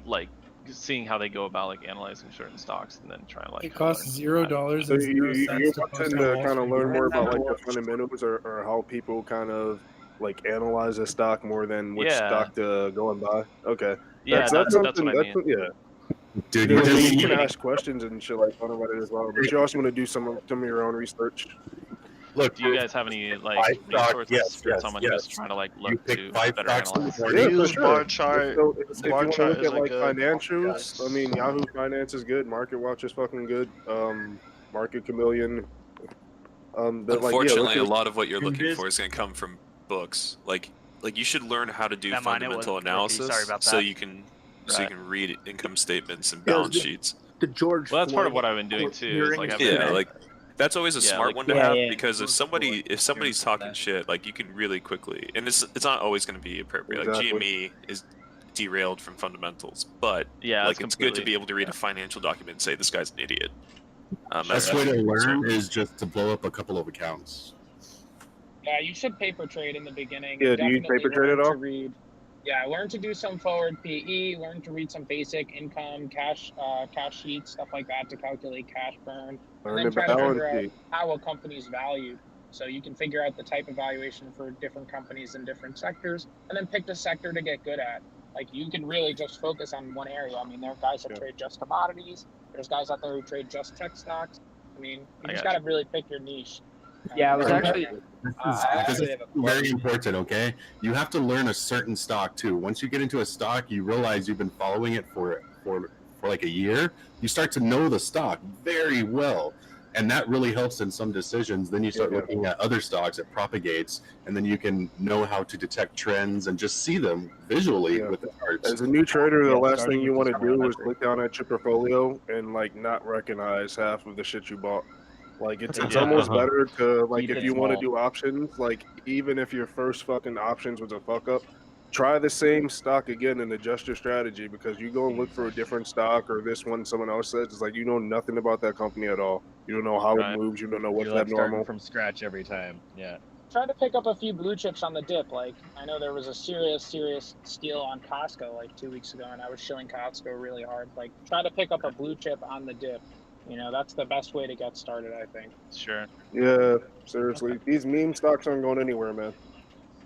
like seeing how they go about like analyzing certain stocks and then trying to like. It costs $0 So and you 0 you cents to want post to on Wall kind of Street. learn more about like the fundamentals or how people kind of like analyze a stock more than which Yeah. stock to go and buy. Okay. Yeah, that's something. what I mean. Yeah. Dude, You, you know, just you can ask questions and shit like on about it as well, but you also want to do some of your own research. Look, do you guys have any like five stock, resources yes, for yes, someone yes. who's trying to like You look pick to 5 better stocks in the analyze? morning. Yeah, for Use sure. bar chart. So if you Bar want to chart look is at a like good. financials, I mean, Yahoo Finance is good. Market Watch is fucking good. Market Chameleon. But like, yeah, Unfortunately, a look at lot of what you're looking Invis- for is going to come from books. Like you should learn how to do Never mind, it fundamental wasn't rookie. analysis, Sorry about so that. you can read income statements and Yeah, balance sheets. The George. Well, that's part of Floyd what I've been doing court too. Is hearing like is I've been Yeah, like that's always a Yeah, smart like- one to Yeah, have yeah, because if George somebody's talking shit, like you can really quickly, and it's not always going to be appropriate. Exactly. Like GME is derailed from fundamentals, but Yeah, like that's it's good to completely- be able to read a financial document and say this guy's an idiot. Best way to learn is just to blow up a couple of accounts. Yeah, you should paper trade in the beginning. Yeah, do you Definitely paper trade learn at all? to read. Yeah, learn to do some forward PE. Learn to read some basic income, cash sheets, stuff like that to calculate cash burn, Learn and then the try to balance figure out sheet. how a company's valued. So you can figure out the type of valuation for different companies in different sectors, and then pick the sector to get good at. Like you can really just focus on one area. I mean, there are guys that trade just commodities. There's guys out there who trade just tech stocks. I mean, you just got to really pick your niche. Yeah, I was actually. This is very important, okay? You have to learn a certain stock too. Once you get into a stock, you realize you've been following it for like a year. You start to know the stock very well, and that really helps in some decisions. Then you start looking at other stocks, it propagates, and then you can know how to detect trends and just see them visually with the charts. As a new trader, the Yeah, last starting thing you with want to this do one, is look down at your portfolio and like not recognize half of the shit you bought. Like it's Yeah. almost better to like Keep if it you want to small. do options, like even if your first fucking options was a fuck up, try the same stock again and adjust your strategy because you go and look for a different stock or this one someone else says it's like you know nothing about that company at all. You don't know how it moves. You don't know what's You're like starting abnormal. from scratch every time. Yeah. Try to pick up a few blue chips on the dip. Like I know there was a serious steal on Costco like 2 weeks ago, and I was shilling Costco really hard. Like try to pick up a blue chip on the dip. You know, that's the best way to get started, I think. Sure. Yeah, seriously, these meme stocks aren't going anywhere, man.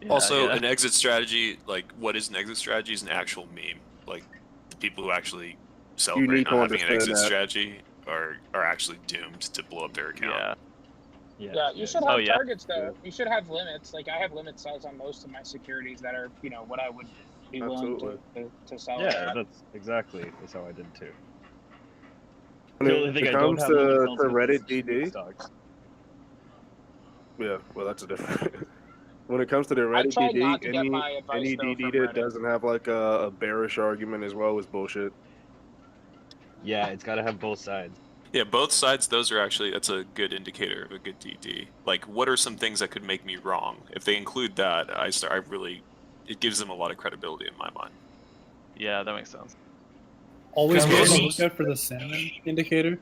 Also, an exit strategy, like what is an exit strategy, is an actual meme. Like the people who actually celebrate need not to having an understand exit that. strategy are actually doomed to blow up their account. Yeah, you should have targets though. You should have limits. Like I have limit sells on most of my securities that are, you know, what I would be willing to sell. Yeah, that's how I did too. When The only it thing I don't comes have to limit sells with Reddit is DD, stocks. yeah, well that's a different. When it comes to the I Reddit tried DD, not to get my advice, any though, DD from that Reddit. doesn't have like a bearish argument as well is bullshit. Yeah, it's got to have both sides. Yeah, both sides. That's a good indicator of a good DD. Like, what are some things that could make me wrong? If they include that, it gives them a lot of credibility in my mind. Yeah, that makes sense. Always Can be I on the post- lookout for the salmon indicator.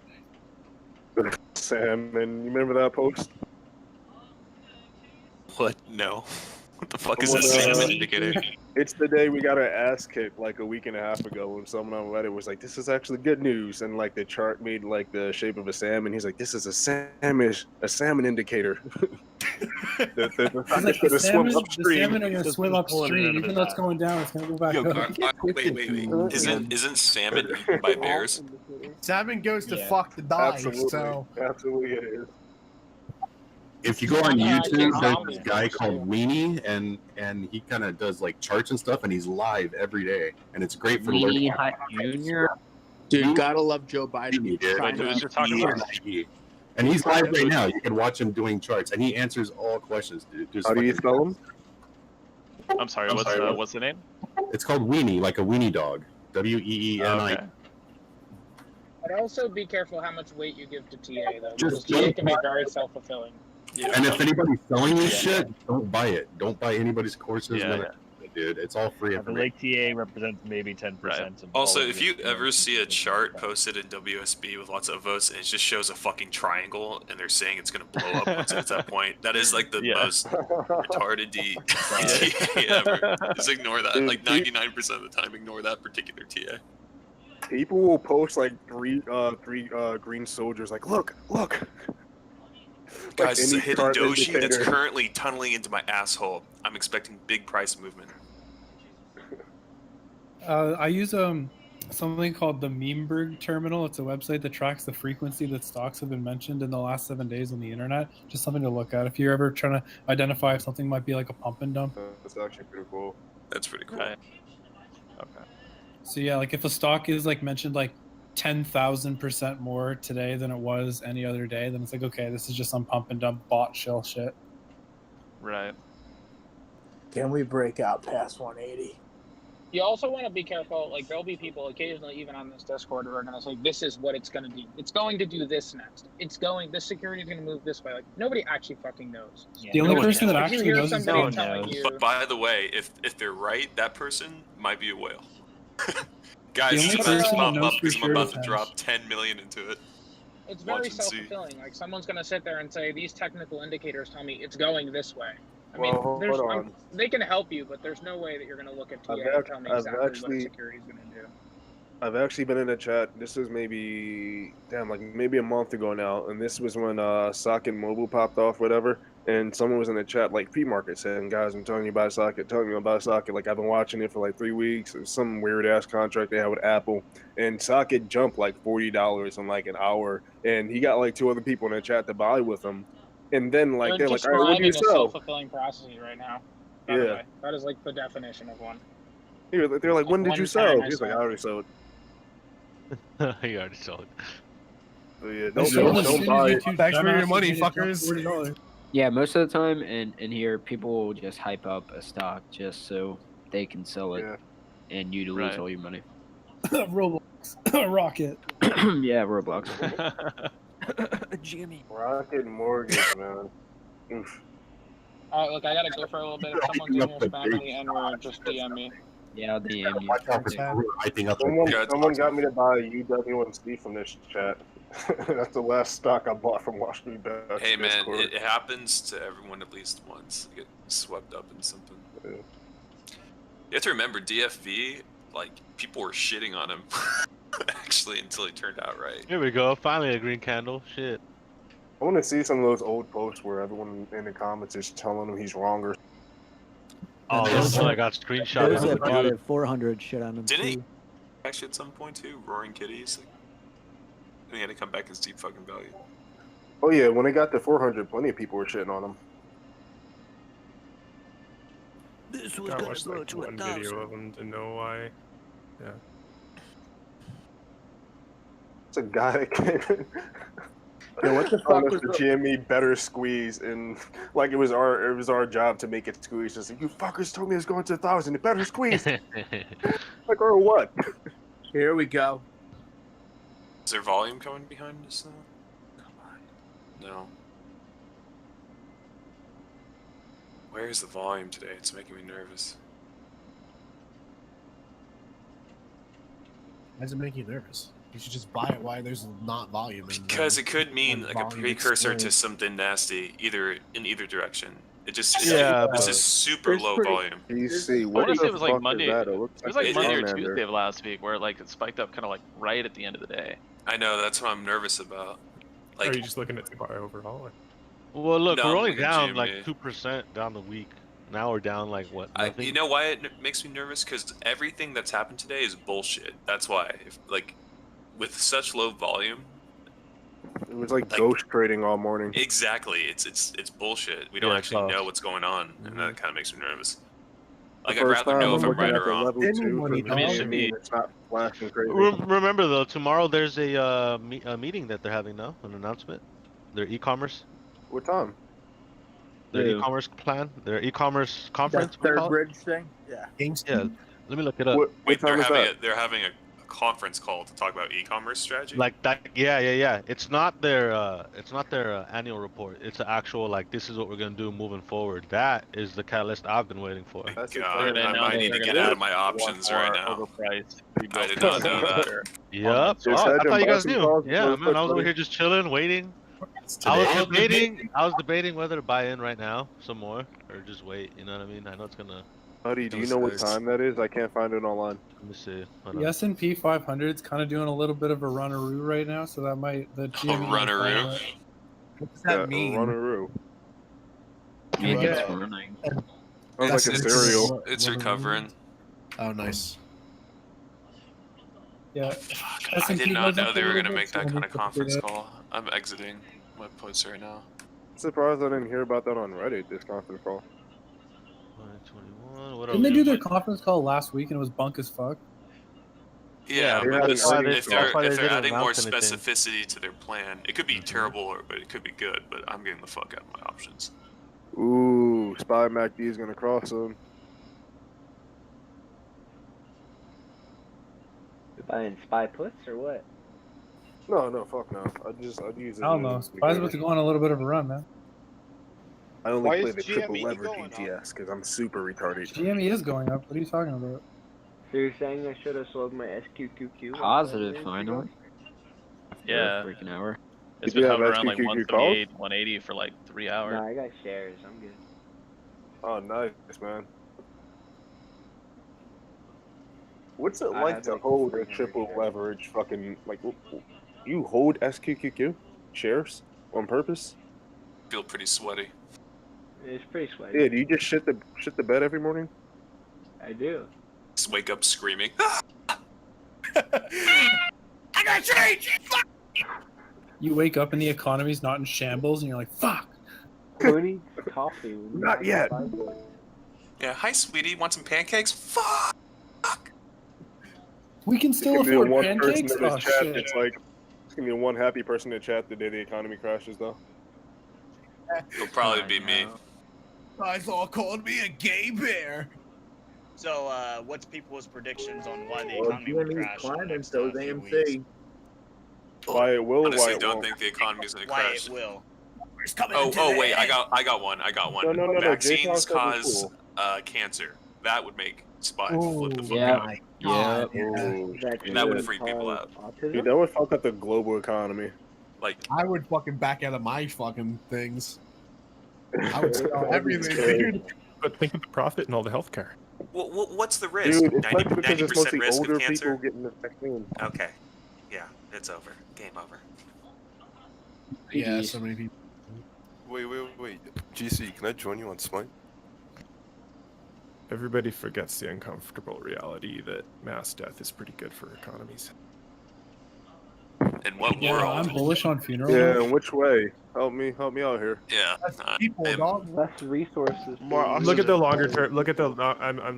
Salmon, you remember that post? What? No. What the fuck is When, a salmon indicator? It's the day we got our ass kicked like a week and a half ago when someone on Reddit was like, "This is actually good news," and like the chart made like the shape of a salmon. He's like, "This is a salmon indicator." the It's like the salmon are gonna Just swim pulling it upstream, out of even his though it's ass. going down. It's gonna go back Yo, up. wait. Isn't salmon eaten by bears? Salmon goes to Yeah. fuck to die. Absolutely, So absolutely it is. If you go on YouTube, there's zombies this guy called Weenie, and he kind of does like charts and stuff, and he's live every day, and it's great for learning. Junior. Dude, gotta love Joe Biden. Weenie, dude. Trying to- WENIE. And he's live right now. You can watch him doing charts, and he answers all questions, dude. Just How do you fucking- spell them? I'm sorry. What's the name? It's called Weenie, like a weenie dog. WEENI. Okay. But also be careful how much weight you give to TA though, Just because TA can be very self-fulfilling. And if anybody's selling you shit, don't buy it. Don't buy anybody's courses. Yeah, none of it, dude. It's all free The information. Lake TA represents maybe 10% of Also, all of if the you ever see a chart posted in WSB with lots of votes and it just shows a fucking triangle and they're saying it's gonna blow up once it's at that point, that is like the most retarded TA ever. Just ignore that. Dude, Like 99% of the time, ignore that particular TA. People will post like three green soldiers. Like, look. Guys, it's a any hidden chart doji that's indicator. currently tunneling into my asshole. I'm expecting big price movement. I use something called the Memberg Terminal. It's a website that tracks the frequency that stocks have been mentioned in the last 7 days on the internet. Just something to look at if you're ever trying to identify if something might be like a pump and dump. That's actually pretty cool. That's pretty cool. Right. Okay. So yeah, like if a stock is like mentioned like 10,000% more today than it was any other day, then it's like, okay, this is just some pump and dump bot shell shit. Right. Can we break out past 180? You also want to be careful. Like, there'll be people occasionally, even on this Discord, who are going to say, this is what it's going to do. It's going to do this next. This security is going to move this way. Like, nobody actually fucking knows. Yeah, the only person that actually knows is somebody telling you. But by the way, if they're right, that person might be a whale. Guys, The only just person that pump knows up for because I'm sure about is to Ash. drop 10 million into it. It's very Watch and see. self-fulfilling. Like, someone's going to sit there and say, these technical indicators tell me it's going this way. I Well, mean, hold on. they can help you, but there's no way that you're going to look at TA and tell me exactly what security is going to do. I've actually been in a chat. This was maybe maybe a month ago now, and this was when Socket Mobile popped off, whatever. And someone was in the chat like pre-market saying, "Guys, I'm telling you about Socket. Telling you about Socket. Like I've been watching it for like 3 weeks. It's some weird ass contract they had with Apple, and Socket jumped like $40 in like an hour, and he got like 2 other people in the chat to buy with him." And then like they're like, "All right, what do you describing a sell?" self-fulfilling prophecy right now. By the Yeah. way. That is like the definition of one. They're like, "When did you One sell?" time I He's like, "I sold. already sold." You already sold it. So yeah, They sold as soon as buy you it. two Thanks for your dumbasses money, made it drop fuckers. $40. Yeah, most of the time in here, people will just hype up a stock just so they can sell it and you to lose Right. all your money. Roblox. Rocket. Yeah, Roblox. GME. Rocket mortgage, man. Oof. Alright, look, I gotta go for a little bit. If someone's in here spamming the N-word, just DM me. Yeah, I'll DM you. Someone got me to buy a UW&C from this chat. That's the last stock I bought from Wall Street Bets. Hey man, Discord. it happens to everyone at least once. You get swept up in something. Yeah. You have to remember, DFV, like, people were shitting on him, actually, until he turned out right. Here we go. Finally a green candle. Shit. I want to see some of those old posts where everyone in the comments is telling him he's wrong or. Oh, that's what I got screenshot Those of that the bought dude. at 400 shit on him Didn't he too. actually at some point too? Roaring Kitties? Like, he had to come back as deep fucking value. Oh yeah, when they got to 400, plenty of people were shitting on him. This I watched like one video of him to know why. Yeah. It's a guy that came in. Yeah, what the fuck telling us was the the- GME better squeeze, and like it was our job to make it squeeze. Just like, you fuckers told me it's going to 1,000. It better squeeze. Like, or what? Here we go. Is there volume coming behind us though? Come on. No. Where's the volume today? It's making me nervous. Why does it make you nervous? You should just buy it while there's not volume. And Because it could mean when like a volume precursor to explodes. something nasty, in either direction. It just Yeah, this but- is super low volume. PC, I what want to the say it was like fuck Monday. is that? It looks was like a Monday or salamander. Tuesday of last week where like it spiked up kind of like right at the end of the day. I know, that's what I'm nervous about. Like, Are you just looking at the bar overall? Or? Well, look, No, we're I'm only looking at down GME. like 2% down the week. Now we're down like what? Nothing? you know why it makes me nervous? Because everything that's happened today is bullshit. That's why. If, like, with such low volume, It was like ghost trading all morning. exactly, it's bullshit. We don't Yeah, actually tough. know what's going on, and that kind of makes me nervous. The Like, I'd first rather time know if I'm looking right at or the wrong. level Any 2 money, for dog. the I mean, it GME, should be- it's not flashing crazy. Remember though, tomorrow there's a meeting that they're having now, an announcement. Their e-commerce, What time? their Yeah. e-commerce plan, their e-commerce conference. That we third call it? bridge thing? Yeah. Yeah, let me look it up. Wait, time is that? they're having a conference call to talk about e-commerce strategy. Like that, yeah. It's not their annual report. It's the actual like this is what we're gonna do moving forward. That is the catalyst I've been waiting for. That's God, They're I gonna might announce need to they're get gonna out of my have options one right more now. overpriced I did not know that. Yep. Just Oh, had I them thought you guys Boston knew. calls Yeah, real man. quick, I was over buddy. here just chilling, waiting. Today. I was debating whether to buy in right now some more or just wait. You know what I mean? I know it's gonna. Buddy, do you Those know what guys. time that is? I can't find it online. Let me see. Hold The on. S&P 500 is kind of doing a little bit of a runneroo right now, so that might the GME might runneroo? follow it. What does that Yeah, mean? Runneroo. Maybe Yeah. it's running. Sounds like a It's- cereal. It's recovering. Oh, nice. Yeah. I did S&P not goes know up they a were little gonna bit, make so that we kind of need to conference figure it call. I'm exiting my post right now. Surprised I didn't hear about that on Reddit. This conference call. 21. What Didn't they do their conference call last week and it was bunk as fuck? Yeah, they but had an this, earnings if call. they're they if they're didn't adding more announce anything. specificity to their plan, it could be terrible, but it could be good. But I'm getting the fuck out of my options. Ooh, Spy MacD is gonna cross him. You're buying spy puts or what? No, fuck no. I'd use it. I don't know. Spy's about to go on a little bit of a run, man. I only Why play is the triple GME leverage going up? ETS because I'm super retarded. GME is going up. What are you talking about? So you're saying I should have sold my SQQQ? Positive, finally. Yeah. For a freaking hour. It's Did you been have hovering around like SQQQ calls? 178, 180 for like 3 hours. No, I got shares. I'm good. Oh, nice, man. What's it I like had, to like, hold a 300 triple shares. leverage fucking, like, you hold SQQQ shares on purpose? Feel pretty sweaty. It's pretty sweaty. Yeah, do you just shit the bed every morning? I do. Just wake up screaming. I got change! You wake up and the economy's not in shambles and you're like, fuck! Who needs coffee? when you Not have yet. 5 bucks? Yeah, hi, sweetie. Want some pancakes? Fuck. We can still It's gonna be afford one person pancakes? in this Oh, chat shit. that's like, it's gonna be one happy person in chat the day the economy crashes, though. It'll probably be me. Guys all called me a gay bear. So, what's people's predictions on why the Well, economy would GME's crash in the climbing, next so is few weeks? AMC. Why it will, or why Honestly, it don't won't. think the economy's gonna Why crash. it will. Oh, wait, I got one. No, Vaccines JPOC cause cool. cancer. That would make Spy flip the fuck Yeah. out. Yeah. Oh, That would shit. freak people out. Dude, that would fuck up the global economy. Like, I would fucking back out of my fucking things. I would sell everything, dude. But think of the profit and all the healthcare. What's the risk? Dude, it's like because it's 90% mostly risk older of cancer? people getting the vaccine. Okay. Yeah, it's over. Game over. Yeah, so many people. Wait. GC, can I join you on Smite? Everybody forgets the uncomfortable reality that mass death is pretty good for economies. In what Yeah, world? I'm bullish on funeral. Yeah, in which way? Help me out here. Yeah. People, dog. Less resources. More Look at the longer term. Look at the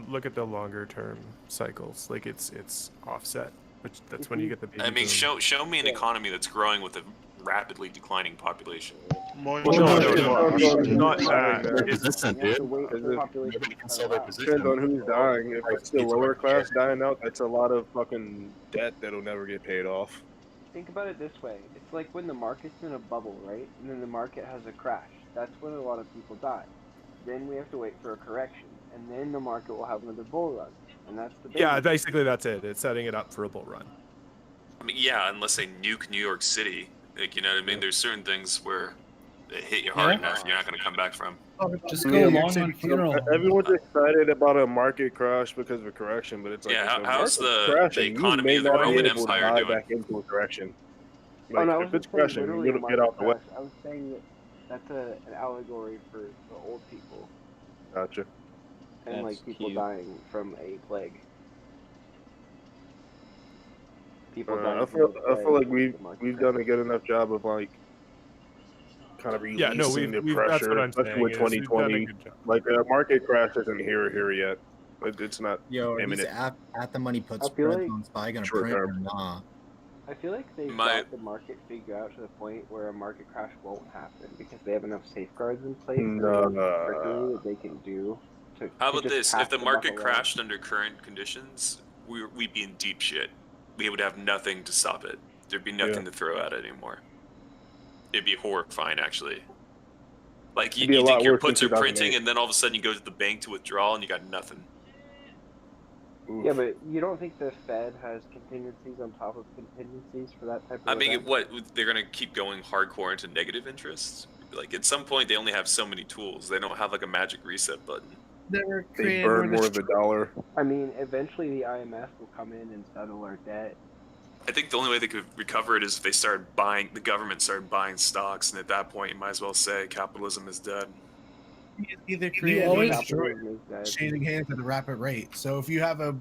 look at the longer term cycles. Like it's offset, which that's when you get the baby I mean, boom. show me an economy that's growing with a rapidly declining population. More No, Not They're resistant, dude. Nobody can sell their position. Depends on who's dying. If it's the lower class dying out, that's a lot of fucking debt that'll never get paid off. Think about it this way. It's like when the market's in a bubble, right? And then the market has a crash. That's when a lot of people die. Then we have to wait for a correction. And then the market will have another bull run. And that's the Yeah, basically that's it. It's setting it up for a bull run. I mean, yeah, unless they nuke New York City. Like, you know what I mean? There's certain things where they hit you hard enough, you're not going to come back from. Just go long on funeral. Everyone's excited about a market crash because of a correction, but it's like, Yeah, if the how's market's the crashing, you economy may of the not be Roman able to Empire buy doing? back into a correction. Oh, Like, no, I if wasn't it's saying crashing, literally you a don't get market out the way. crash. I was saying that that's an allegory for the old people Gotcha. and like people dying from a plague. People dying I from a feel like plague, we've done a good enough job of like kind of Yeah, no, releasing the we've that's what pressure, I'm especially saying. with Is we've done a 2020. good job. Like a market crash isn't here yet. It's not Yo, are these imminent. at the money put I feel spreads like- on Spy gonna Short print or term. nah? I feel like they've got the market figured out to the point where a market crash won't happen because they have enough safeguards in place and trickery that they can do to. How to about just this? pass If the market buck along. crashed under current conditions, we'd be in deep shit. We would have nothing to stop it. There'd be nothing to throw at it anymore. It'd be horrifying, actually. Like, you It'd be a think lot your worse than puts are 2008. printing, and then all of a sudden you go to the bank to withdraw, and you got nothing. Yeah, but you don't think the Fed has contingencies on top of contingencies for that type of I mean, event? what, they're gonna keep going hardcore into negative interest? Like, at some point, they only have so many tools. They don't have, like, a magic reset button. They burn more of the dollar. I mean, eventually the IMF will come in and settle our debt. I think the only way they could recover it is if they started buying, the government started buying stocks, and at that point, you might as well say capitalism is dead. Either You create always or destroy, shaking hands at a rapid rate. So if you have a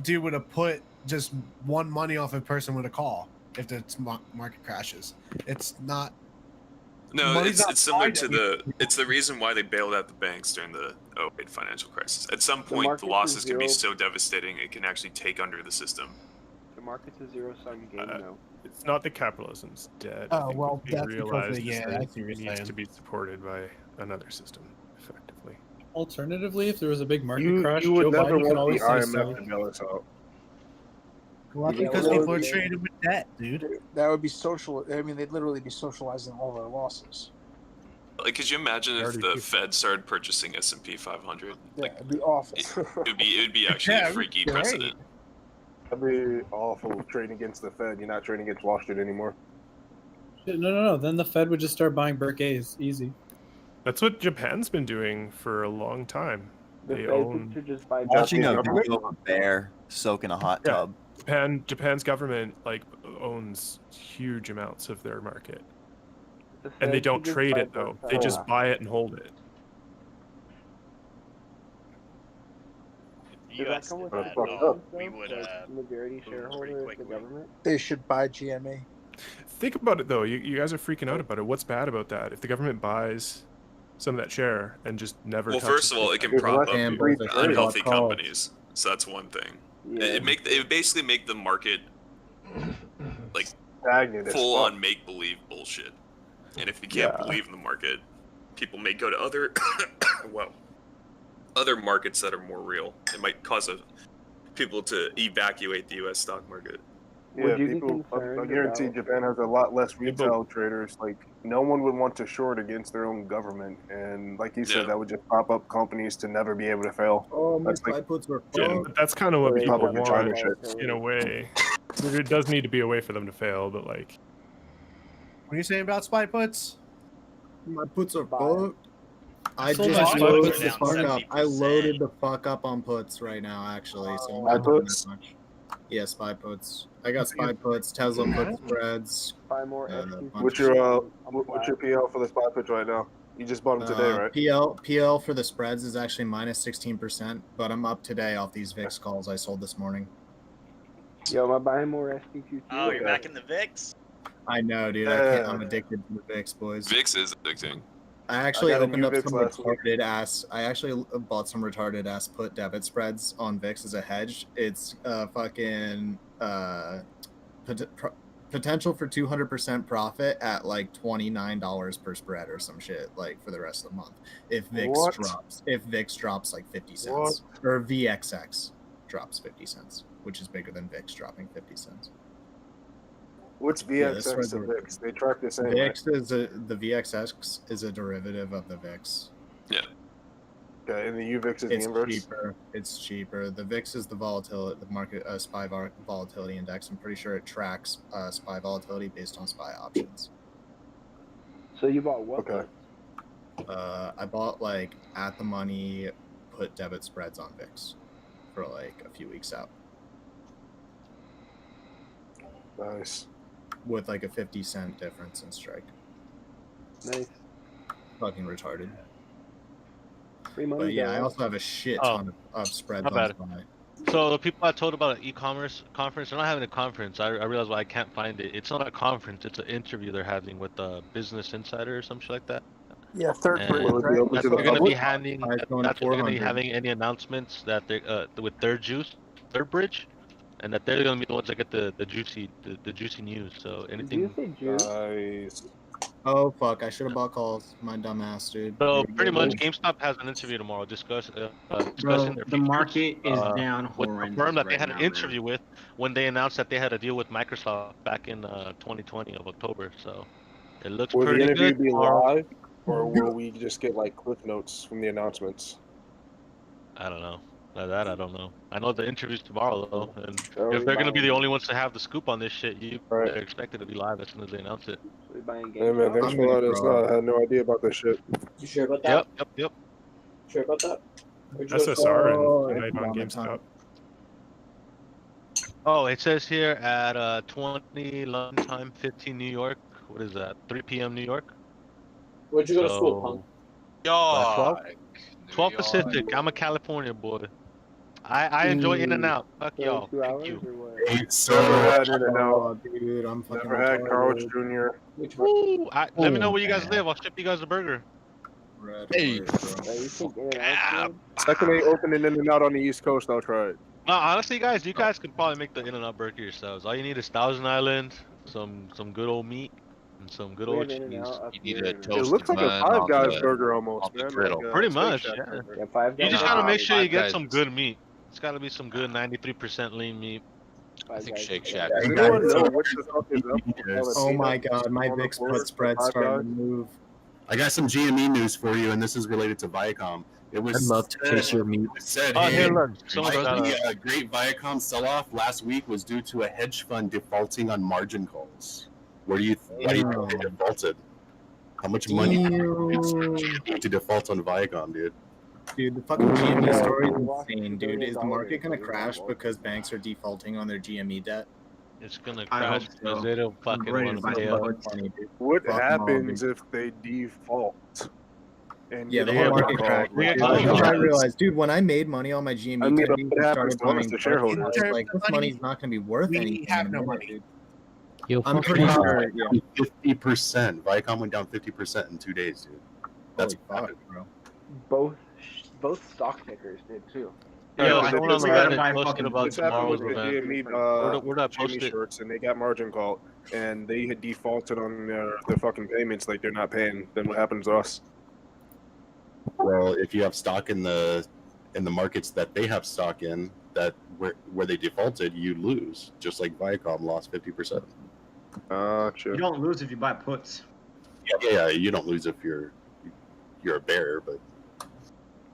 dude with a put just won money off a person with a call if the market crashes. It's not. No, money's not it's similar tied to it's the reason why they bailed out the banks during the 08 financial crisis. At some point, the market's a losses can be zero- so devastating it can actually take under the system. The market's a zero-sum game now. It's not that capitalism's dead. I Oh, think well, what's being that's because realized of- is yeah, that I see what it you're needs saying. to be supported by another system, effectively. Alternatively, if there was a big market You crash, you would Joe never Biden could want always the say IMF so. to bail us out. Well, that's Yeah, because well, people are they- traded with debt, dude. That would be social. I mean, they'd literally be socializing all their losses. Like, could you imagine if Already the do. Fed started purchasing S&P 500? Yeah, Like, it'd be awful. it'd be actually Yeah, a it would freaky be great. precedent. That'd be awful trading against the Fed. You're not trading against Wall Street anymore. No. Then the Fed would just start buying Brick A's. Easy. That's what Japan's been doing for a long time. The They Fed own should just buy. Watching a Japanese video government. of a bear soak in a hot Yeah. tub. Japan's government like owns huge amounts of their market, The and they Fed don't should just trade buy it though. both They sides. just buy it and hold it. Does that come with did a that, though? we would, Like, majority shareholder is the government. They should buy GME. Think about it though. You guys are freaking out about it. What's bad about that? If the government buys some of that share and just never. Well, touches first of all, it can There's prop less up damn free trade. unhealthy Call. companies. So that's one thing. Yeah. It would basically make the market like Stagnant as full fuck. on make believe bullshit. And if you can't believe in the market, people may go to other other markets that are more real. It might cause people to evacuate the U.S. stock market. Yeah, Would you be people. I concerned guarantee about- Japan has a lot less retail traders. Like, no one would want to short against their own government, and like you said, Yeah. that would just prop up companies to never be able to fail. Oh, my That's like- SPY puts were Yeah, fucked. but that's kind of what Or people Republic of China want shit. in a way. There does need to be a way for them to fail, but like, What are you saying about spy puts? My puts are Buy. fucked. I Sold just my SPY loaded puts the this fuck morning. up. I loaded the fuck up on puts right now, actually. So I'm Spy not doing puts? that much. Yeah, spy puts. I got spy puts, Tesla put spreads. Buy more Uh, SPP. What's your PL for the spy pitch right now? You just bought them today, right? PL for the spreads is actually minus 16%, but I'm up today off these VIX calls I sold this morning. Yo, am I buying more SPQ? Oh, you're back in the VIX? I know, dude. I can't, I'm addicted to the VIX, boys. VIX is addicting. I actually I got a opened new up VIX some last week. retarded ass. I actually bought some retarded ass put debit spreads on VIX as a hedge. It's fucking potential for 200% profit at like $29 per spread or some shit like for the rest of the month. If VIX What? drops, like 50 cents, or VXX drops 50 cents, which is bigger than VIX dropping 50 cents. What's Yeah, this VXX spreads and are- VIX? They track the same. Right? VIX is the VXX is a derivative of the VIX. Yeah. Okay, and the UVIX is the It's inverse. cheaper. It's cheaper. The VIX is the volatility, the market SPY volatility index. I'm pretty sure it tracks SPY volatility based on SPY options. So you bought what? Okay. I bought like at the money put debit spreads on VIX for like a few weeks out Nice. with like a 50-cent difference in strike. Nice. Fucking retarded. Free money. But yeah, I guys. also have a shit Oh, ton of spreads not on bad. SPY. So the people I told about an e-commerce conference, they're not having a conference. I realize why I can't find it. It's not a conference. It's an interview they're having with a Business Insider or something like that. Yeah, third And grade, Will it be right? open that's to the they're going to be public? handing. That's going That's to they're going to be 400. having any announcements that they with their bridge, and that they're going to be the ones that get the juicy news. So Did you anything. say juice? Nice. Oh fuck! I should have bought calls. My dumb ass, dude. So You're pretty much, good. GameStop has an interview tomorrow discussing Bro, their the futures, market is down with the horrendous firm that they right had now, an interview with when they announced that they had a deal with Microsoft back in 2020 of October. So it looks Will the pretty interview good be tomorrow. live, or will we just get like cliff notes from the announcements? I don't know. That I don't know. I know the interview's tomorrow though, and Are if we they're gonna be the buying- only ones to have the scoop on this shit, Right. they're expected to be live as soon as they announce it. So we buying Hey man, GameStop? thanks I'm for gonna letting us throw know. up. I had no idea about this shit. You sure about that? Yep. Sure about that? Where'd you go to SSR Oh, and it's night on vomit GameStop. time. Oh, it says here at 20 London time, 15 New York. What is that? 3 p.m. New York. Where'd you go to school, punk? 12 Pacific. I'm a California boy. I enjoy In and Out. Fuck So y'all. 2 Thank hours you. or what? Hey, so Never had it now. Oh, dude, I'm fucking Never had Carl's retarded. Jr. Woo! Let me know where you guys man. live. I'll ship you guys a burger. Red Hey. alert, bro. Right, you think In-N-Out's good? Second they open it in and out on the East Coast, I'll try it. No, honestly, guys, you guys can probably make the In and Out burger yourselves. All you need is Thousand Island, some good old meat, and some good We old have In-N-Out cheese. up You need here. a in, It looks like a bun Five on Guys the burger on almost, the man. griddle. Like a Pretty Steak much, Shack yeah. burger. Yeah, Five You Guys. just gotta make sure you Five get Guys some is- good meat. It's gotta be some good 93% lean meat. I Five think Guys Shake is Shack. better. Does you anyone guys- know what the fuck is up with all the Oh my peanuts god, my on the Big floor Split spread's Five starting Guys? to move. I got some GME news for you, and this is related to Viacom. It was I'd love to taste your meat. It said, Oh, hey, here, look. Someone got the great Viacom sell-off last week was due to a hedge fund defaulting on margin calls. Why do you think they defaulted? How much money to default on Viacom, dude? Dude, the fucking GME Yeah, story is we lost insane, $2 dude. Is the billion market gonna in crash default. because banks are defaulting on their GME debt? It's gonna I hope crash so. because they don't I'm fucking ready want to to buy pay some up. puts. Funny, dude. What Fuck 'em all, happens dude. if they default? And Yeah, get the They whole get market called? crashed. they get Dude, closed. that's what I realized, dude. When I made money on my GME I mean, candies what and happens started to us, buying the puts, shareholders? I was like, this money's not gonna be worth we anything. have in a no minute, money. dude. Yo, I'm fuck pretty you. sure. Yeah. 50%. Viacom went down 50% in 2 days, dude. That's Holy fuck, bro. Both stock pickers did too. Yo, Because someone on the we gotta Reddit buy posted fucking about this happened tomorrow's with the event. GME, Where'd I post GME it? shorts, and they got margin called, and they had defaulted on their fucking payments, like they're not paying. Then what happens to us? Well, if you have stock in the markets that they have stock in, that where they defaulted, you lose. Just like Viacom lost 50%. You don't lose if you buy puts. Yeah, you don't lose if you're a bear, but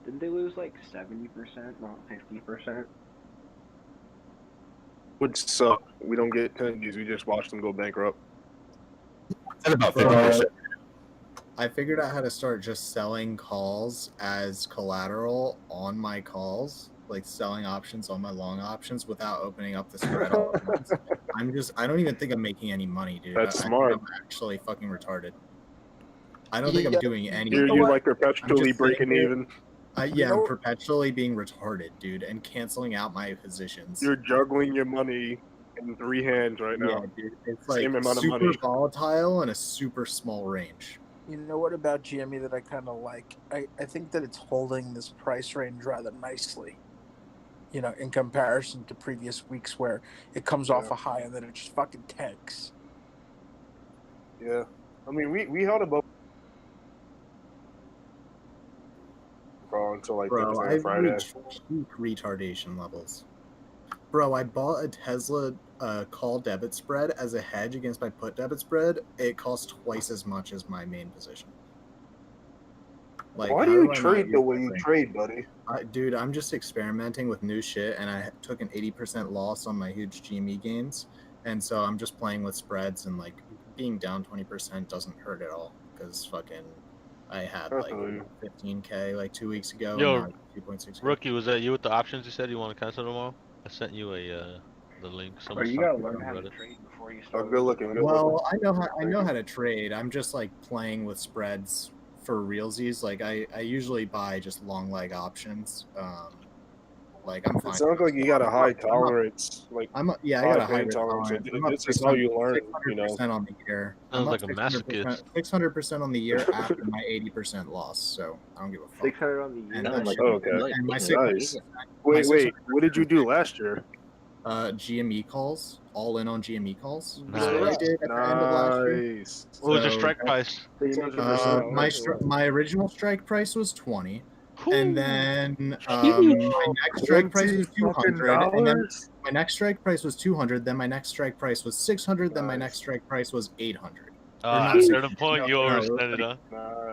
Didn't they lose like 70%, not 50%? Would suck. We don't get tendies. We just watch them go bankrupt. at about 50%. I figured out how to start just selling calls as collateral on my calls, like selling options on my long options without opening up the spread all at once. I don't even think I'm making any money, dude. That's I smart. think I'm actually fucking retarded. I don't think I'm doing any. You're like perpetually I'm just breaking sitting there- even. I'm perpetually being retarded, dude, and canceling out my positions. You're juggling your money in 3 hands right now. Yeah, dude. It's like Same amount of super money. volatile and a super small range. You know what about GME that I kind of like? I think that it's holding this price range rather nicely. You know, in comparison to previous weeks where it comes off a high and then it just fucking tanks. Yeah, I mean we held above until like Bro, Thursday or I've Friday. reached peak retardation levels. Bro, I bought a Tesla call debit spread as a hedge against my put debit spread. It costs twice as much as my main position. Like, Why how do you I not trade the use way that you thing? trade, buddy? Dude, I'm just experimenting with new shit, and I took an 80% loss on my huge GME gains, and so I'm just playing with spreads, and like being down 20% doesn't hurt at all because fucking I had like 15K like 2 weeks ago. Yo, and now it's 2.6K. Rookie, was that you with the options you said you want to cancel tomorrow? I sent you the link. Bro, you gotta learn how to trade before you start. Good looking. Well, I know how to trade. I'm just like playing with spreads for realsies. Like I usually buy just long leg options. Like I'm fine. It sounds like you got a high tolerance. Like I got a high pain tolerance. tolerance. This is how you learn. You know, 600% on the year. Sounds I'm like up a masochist. 600% on the year after my 80% loss. So I don't give a fuck. 600 on the year. And, okay. and my Nice. 600%. Wait. What did you do last year? GME calls, all in on GME calls. Nice. So I did at the end of last year. Nice. What was your So strike price? my original strike price was 20, and then my next strike price was 200, and then my next strike price was 200. Then my next strike price was 600. Then my next strike price was 800. At a certain point, you overspent it, huh?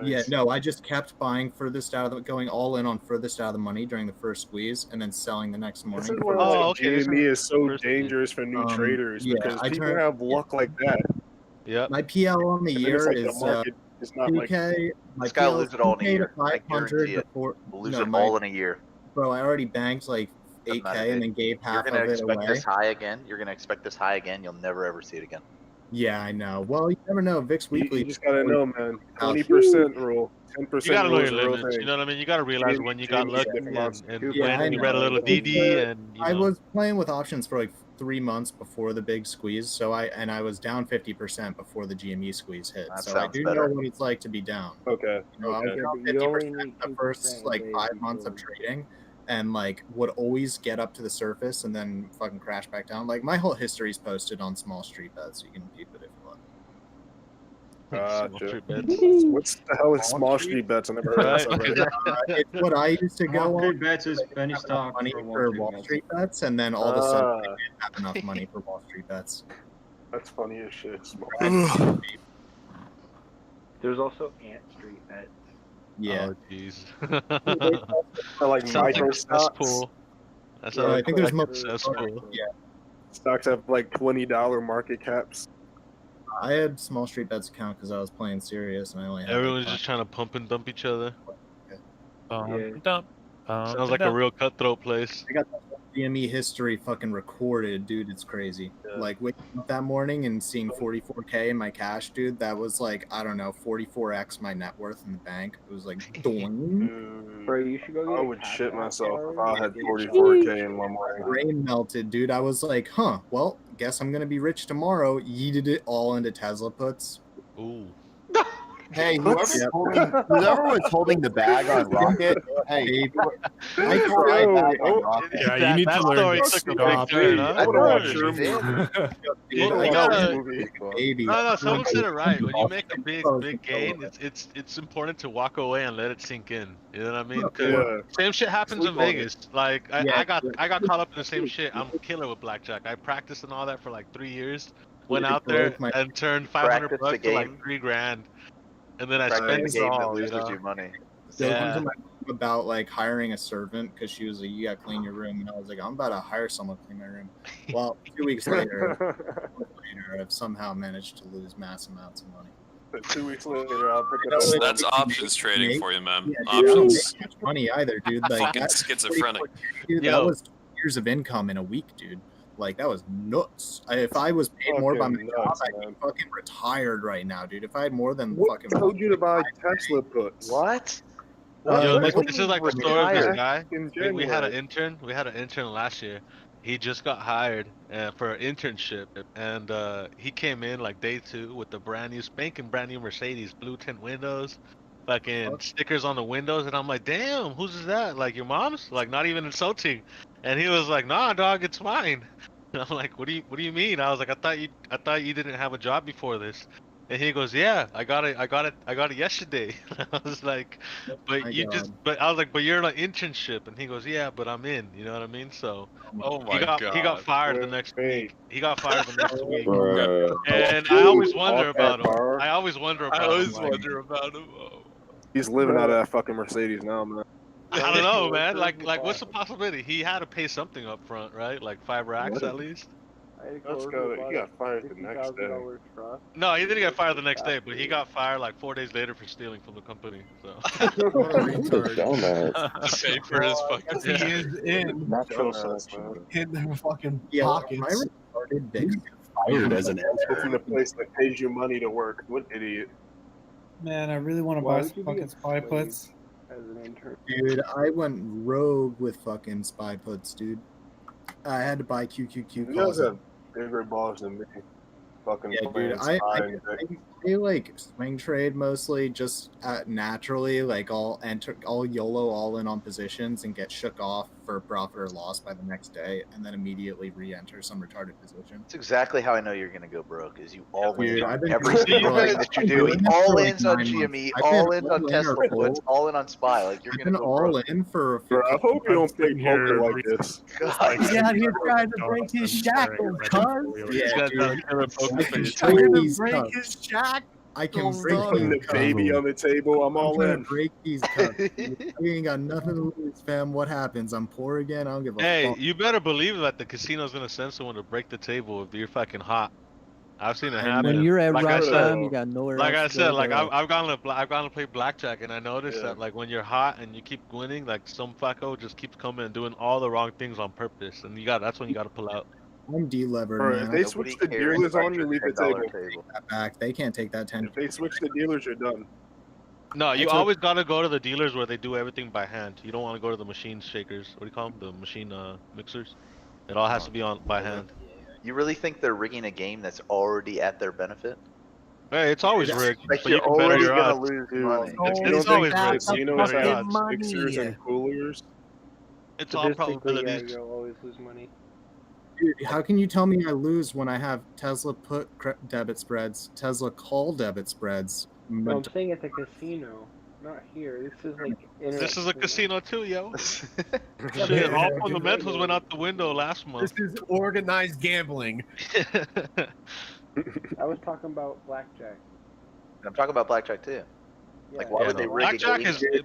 Yeah, no, I just kept buying furthest out of the, going all in on furthest out of the money during the first squeeze, and then selling the next morning. This is why GME is so dangerous for new traders because people have luck like that. Yeah. My PL on the And then year it's like the is market is not like 2K. My This guy PL lose it all in a 2K to year. I 500 guarantee it. before. We'll lose no, it my- all in a year. Bro, I already banked like 8K Doesn't matter, and dude. then gave You're half gonna of it expect away. this high again. You're gonna expect this high again. You'll never ever see it again. Yeah, I know. Well, you never know. VIX Weekly. You just gotta know, man. Out. 20% rule. 10% You gotta know rule your is a real limits. thing. You know what I mean? You gotta realize when you got Jamie's lucky fucking monster. and Yeah, when I you read a know. little DD and you I know. was playing with options for like 3 months before the big squeeze, so I was down 50% before the GME squeeze hit. That So I sounds do better. know what it's like to be down. Okay. You know, I was Yeah, down but you only 50% need the 2% first a like day 5 to months of kill. trading, and like would always get up to the surface and then fucking crash back down. Like my whole history is posted on Small Street Bets, so you can peep it if you want. Gotcha. Street bets. What's the hell is small street bets? I never heard of that already. It's what I used to go Small on. Street Bets is penny Have enough stock money for for Wall Wall Street Street Bets, and then all of a sudden I Ah. didn't have enough money for Wall Street Bets. That's funny as shit. Small. There's also Ant Street Bets. Yeah. Oh jeez. Like Sounds like micro a stocks. cesspool. That Yeah, sounds I think there's like a multiple. cesspool. Yeah, Stocks have like $20 market caps. I had Small Street Bets account because I was playing serious, and I only had. Everyone's like, just trying to pump and dump each other. Yeah. Sounds like a real cutthroat place. I got the GME history fucking recorded, dude. It's crazy. Like waking up that morning and seeing 44K in my cash, dude. That was like, I don't know, 44x my net worth in the bank. It was like, doing. Bro, you should go get I a would cash shit app myself card if I and had get 44K in one morning. Brain melted, dude. I was like, huh, well, guess I'm gonna be rich tomorrow. Yeeted it all into Tesla puts. Ooh. Hey, whoever was holding the bag on Rocket, hey, I tried that on Rocket. Yeah, you need to learn to stop. I don't understand. Dude, Well, I you got gotta- baby. No, someone said it right. When you make a big gain, it's important to walk away and let it sink in. You know what I mean? 'Cause Yeah. same shit happens in Sleep on it. Vegas. Like I Yeah. got caught up in the same shit. I'm a killer with blackjack. I practiced and all that for like 3 years. Went Dude, out there broke my- and turned 500 Practice the bucks to like game. 3 grand, and then I Practice spent the it game that all. You loses know? you money. Joking Yeah. to my mom about like hiring a servant because she was like, "You gotta clean your room," and I was like, "I'm about to hire someone to clean my room." Well, 2 weeks later, I've somehow managed to lose mass amounts of money. But 2 weeks later, I'll pick up. That's options trading for you, man. Yeah, dude, I don't Options. make much money either, dude. Like Fucking that's schizophrenic. Dude, Yo. that was 2 years of income in a week, dude. Like that was nuts. If I was paid more by my Fucking job, nuts, I'd be man. fucking retired right now, dude. If I had more than What fucking. told you to buy Tesla puts? What? Yo, Michael- this is like the story of this retired guy. In We had an January. intern. We had an intern last year. He just got hired for an internship, and he came in like day 2 with the brand new Mercedes, blue tint windows, fucking stickers on the windows, and I'm like, damn, whose is that? Like your mom's? Like not even insulting. And he was like, nah, dog, it's mine. And I'm like, what do you mean? I was like, I thought you didn't have a job before this. And he goes, yeah, I got it yesterday. I was like, but my you God. just, but I was like, but you're in an internship. And he goes, yeah, but I'm in. You know what I mean? So Oh he got fired the next Wait. week. He got fired the next week. Bruh. And I always wonder Off that about him. bar. I always wonder about I him. always like, wonder about him. Oh. He's living out of that fucking Mercedes now, man. I don't know, man. Like what's the possibility? He had to pay something up front, right? Like 5 racks at least. I had to Let's go go. over He about got fired the next day. $50,000 truck. No, he didn't get fired the next day, but he got fired like 4 days later for stealing from the company. So What a retard. To pay for his fucking. He is in Natural Dumbass, selection. in their fucking Yeah, pockets. my retarded dick. Fired as an From the place that pays you money to work. What idiot. Man, I really want to Why buy would some you be fucking a spy slave puts. as an intern? Dude, I went rogue with fucking spy puts, dude. I had to buy QQQ You guys calls. have bigger balls than me. Fucking Yeah, playing dude, spy I and dick. like swing trade mostly, just naturally. Like I'll YOLO all in on positions and get shook off for profit or loss by the next day, and then immediately re-enter some retarded position. That's exactly how I know you're gonna go broke. Is you all Dude, in I've on been every doing single it thing for that you like- do. I've been doing this All for like ins on 9 months. GME, I've been all in on all in Tesla or puts, full. all in on SPY. Like you're I've gonna been go all broke. in for. Bro, I hope you don't play sitting poker here like re- this. He's out here trying to break his shackles, cuz. Yeah, dude. I can He's break trying to these break cups. his shackles. I can break Putting these the cups. baby on the table. I'm I'm all trying in. to break these cups. dude. I ain't got nothing to lose, fam. What happens? I'm poor again. I don't give a hey, fuck. you better believe that the casino's gonna send someone to break the table if you're fucking hot. I've seen it happen. When you're at like I rock said, time, you got nowhere like else I to said, go. like They're I've gone to play blackjack, and I noticed Yeah. that like when you're hot and you keep winning, like some fucko just keeps coming and doing all the wrong things on purpose, and that's when you gotta pull out. I'm delevered, Bro, man. if they switch the dealers on you, leave the table. That back. They can't take that 10. If they switch the dealers, you're done. No, you took- always gotta go to the dealers where they do everything by hand. You don't want to go to the machine shakers. What do you call them? The machine mixers. It all has to be on by hand. You really think they're rigging a game that's already at their benefit? Hey, it's always rigged, Like so you you're can better already your gonna odds. lose money. It's always rigged. Casinos Better your have odds. mixers and coolers. It's all Statistically, yeah, probabilities. you'll always lose money. Dude, how can you tell me I lose when I have Tesla put debit spreads, Tesla call debit spreads? No, I'm saying at the casino, not here. This is like This is a casino too, yo. Yeah, Shit, but- all fundamentals went out the window last month. This is organized gambling. I was talking about blackjack. I'm talking about blackjack too. Like, why Yeah, would they no, rig a blackjack game? is-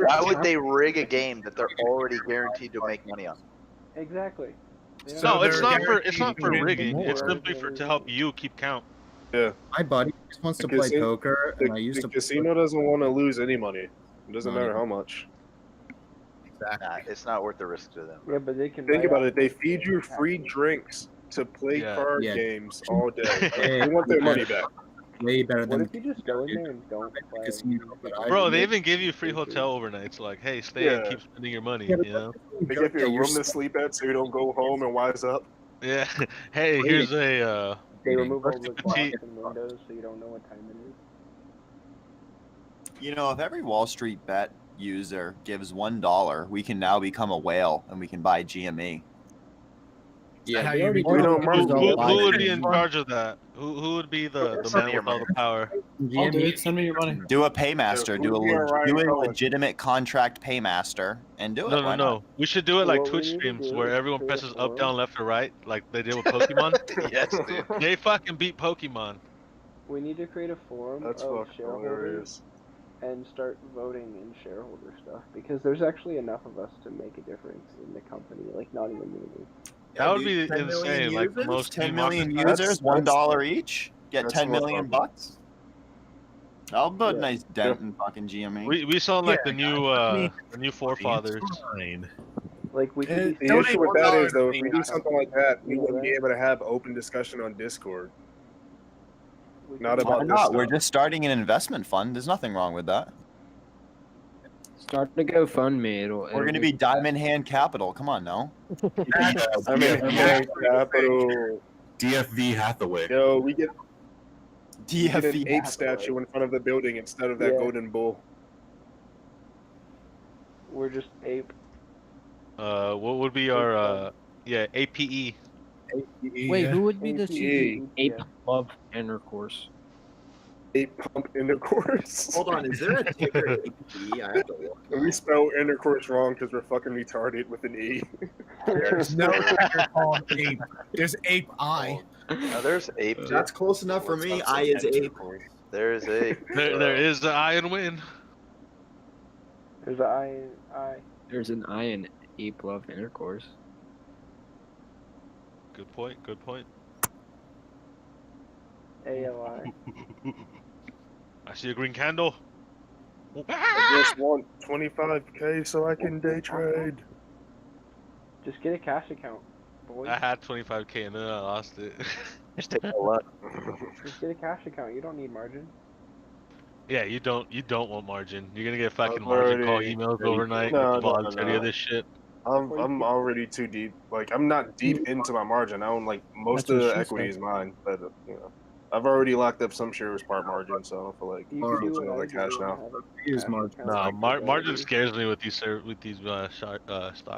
Why would they rig a game that they're already guaranteed to make money on? Exactly. They No, don't- it's not for rigging. more. It's simply to help you keep count. Yeah. My buddy just wants to play poker, and I used to. Casino doesn't want to lose any money. It doesn't Not matter even- how much. Nah, it's not worth the risk to them. Yeah, but they can. Think write about off it. They the- feed you free drinks to play Yeah. card Yeah. games all day. Hey, They want their money back. Way better What than if you just go in there and don't play? casino. But I Bro, they even give you free hotel overnights. Like, hey, stay and Yeah. keep spending your money. Yeah, You know? They give you a Yeah, you're room to sleep at so you don't go home and wise up. Yeah. Hey, here's a They remove all the petite- clocks and windows so you don't know what time it is. You know, if every Wall Street Bet user gives $1, we can now become a whale and we can buy GME. Yeah, you we We don't market who would be in charge of that? Who would be the man with all the power? I'll do it. Send me your money. Do a paymaster. Do a legitimate contract paymaster and do it. No, Why no. not? We should do it like What we Twitch need to streams do where is everyone create a presses up, forum. down, left, or right, like they did with Pokemon. Yes, dude. They fucking beat Pokemon. We need to create a forum That's of fucking shareholders hilarious. and start voting in shareholder stuff because there's actually enough of us to make a difference in the company, like not even maybe. That would be 10 million insane. Like the users? most 10 million democratized- users, $1 each. Get that's 10 more million fun. bucks. I'll put a Yeah. nice dent in fucking GME. We sound like the new forefathers. Fine. Like we Eh, could The Donate issue with that $1 is, though, if to we do something like that, we Yeah, wouldn't be right. able to have open discussion on Discord. we Not could- about Why this not? We're stuff. just starting an investment fund. There's nothing wrong with that. Start a GoFundMe. It'll We're going to be Diamond Hand Capital. Come on now. I mean, capital. DFV Hathaway. Yo, we get an DFV. ape statue in front of the building instead of that Yeah. golden bull. We're just ape. What would be our APE? Wait, who would be the APE. Ape love intercourse. Ape pump intercourse. Hold on, is there a ticker APE? I have to look. We spell intercourse wrong because we're fucking retarded with an E. There's no ticker called ape. There's ape eye. No, there's ape. dude. That's close enough for me. I is ape. There's ape. There is the I and win. There's an I. There's an I in ape love intercourse. Good point. Good point. ALI. I see a green candle. I just want 25K so I can day trade. Just get a cash account, boy. I had 25K and then I lost it. Just take a look. Just get a cash account. You don't need margin. Yeah, you don't want margin. You're gonna get fucking I've margin call already- emails overnight No, with the no, volatility no. of this shit. I'm already too deep. Like, I'm not deep into my margin. I own, like, most That's of what the she equity said. is mine. But, you know, I've already locked up some shares part margin, so I don't feel like You can do using what all I that cash do and now. have a Use cash margin. account. Nah, margin scares me with these stocks.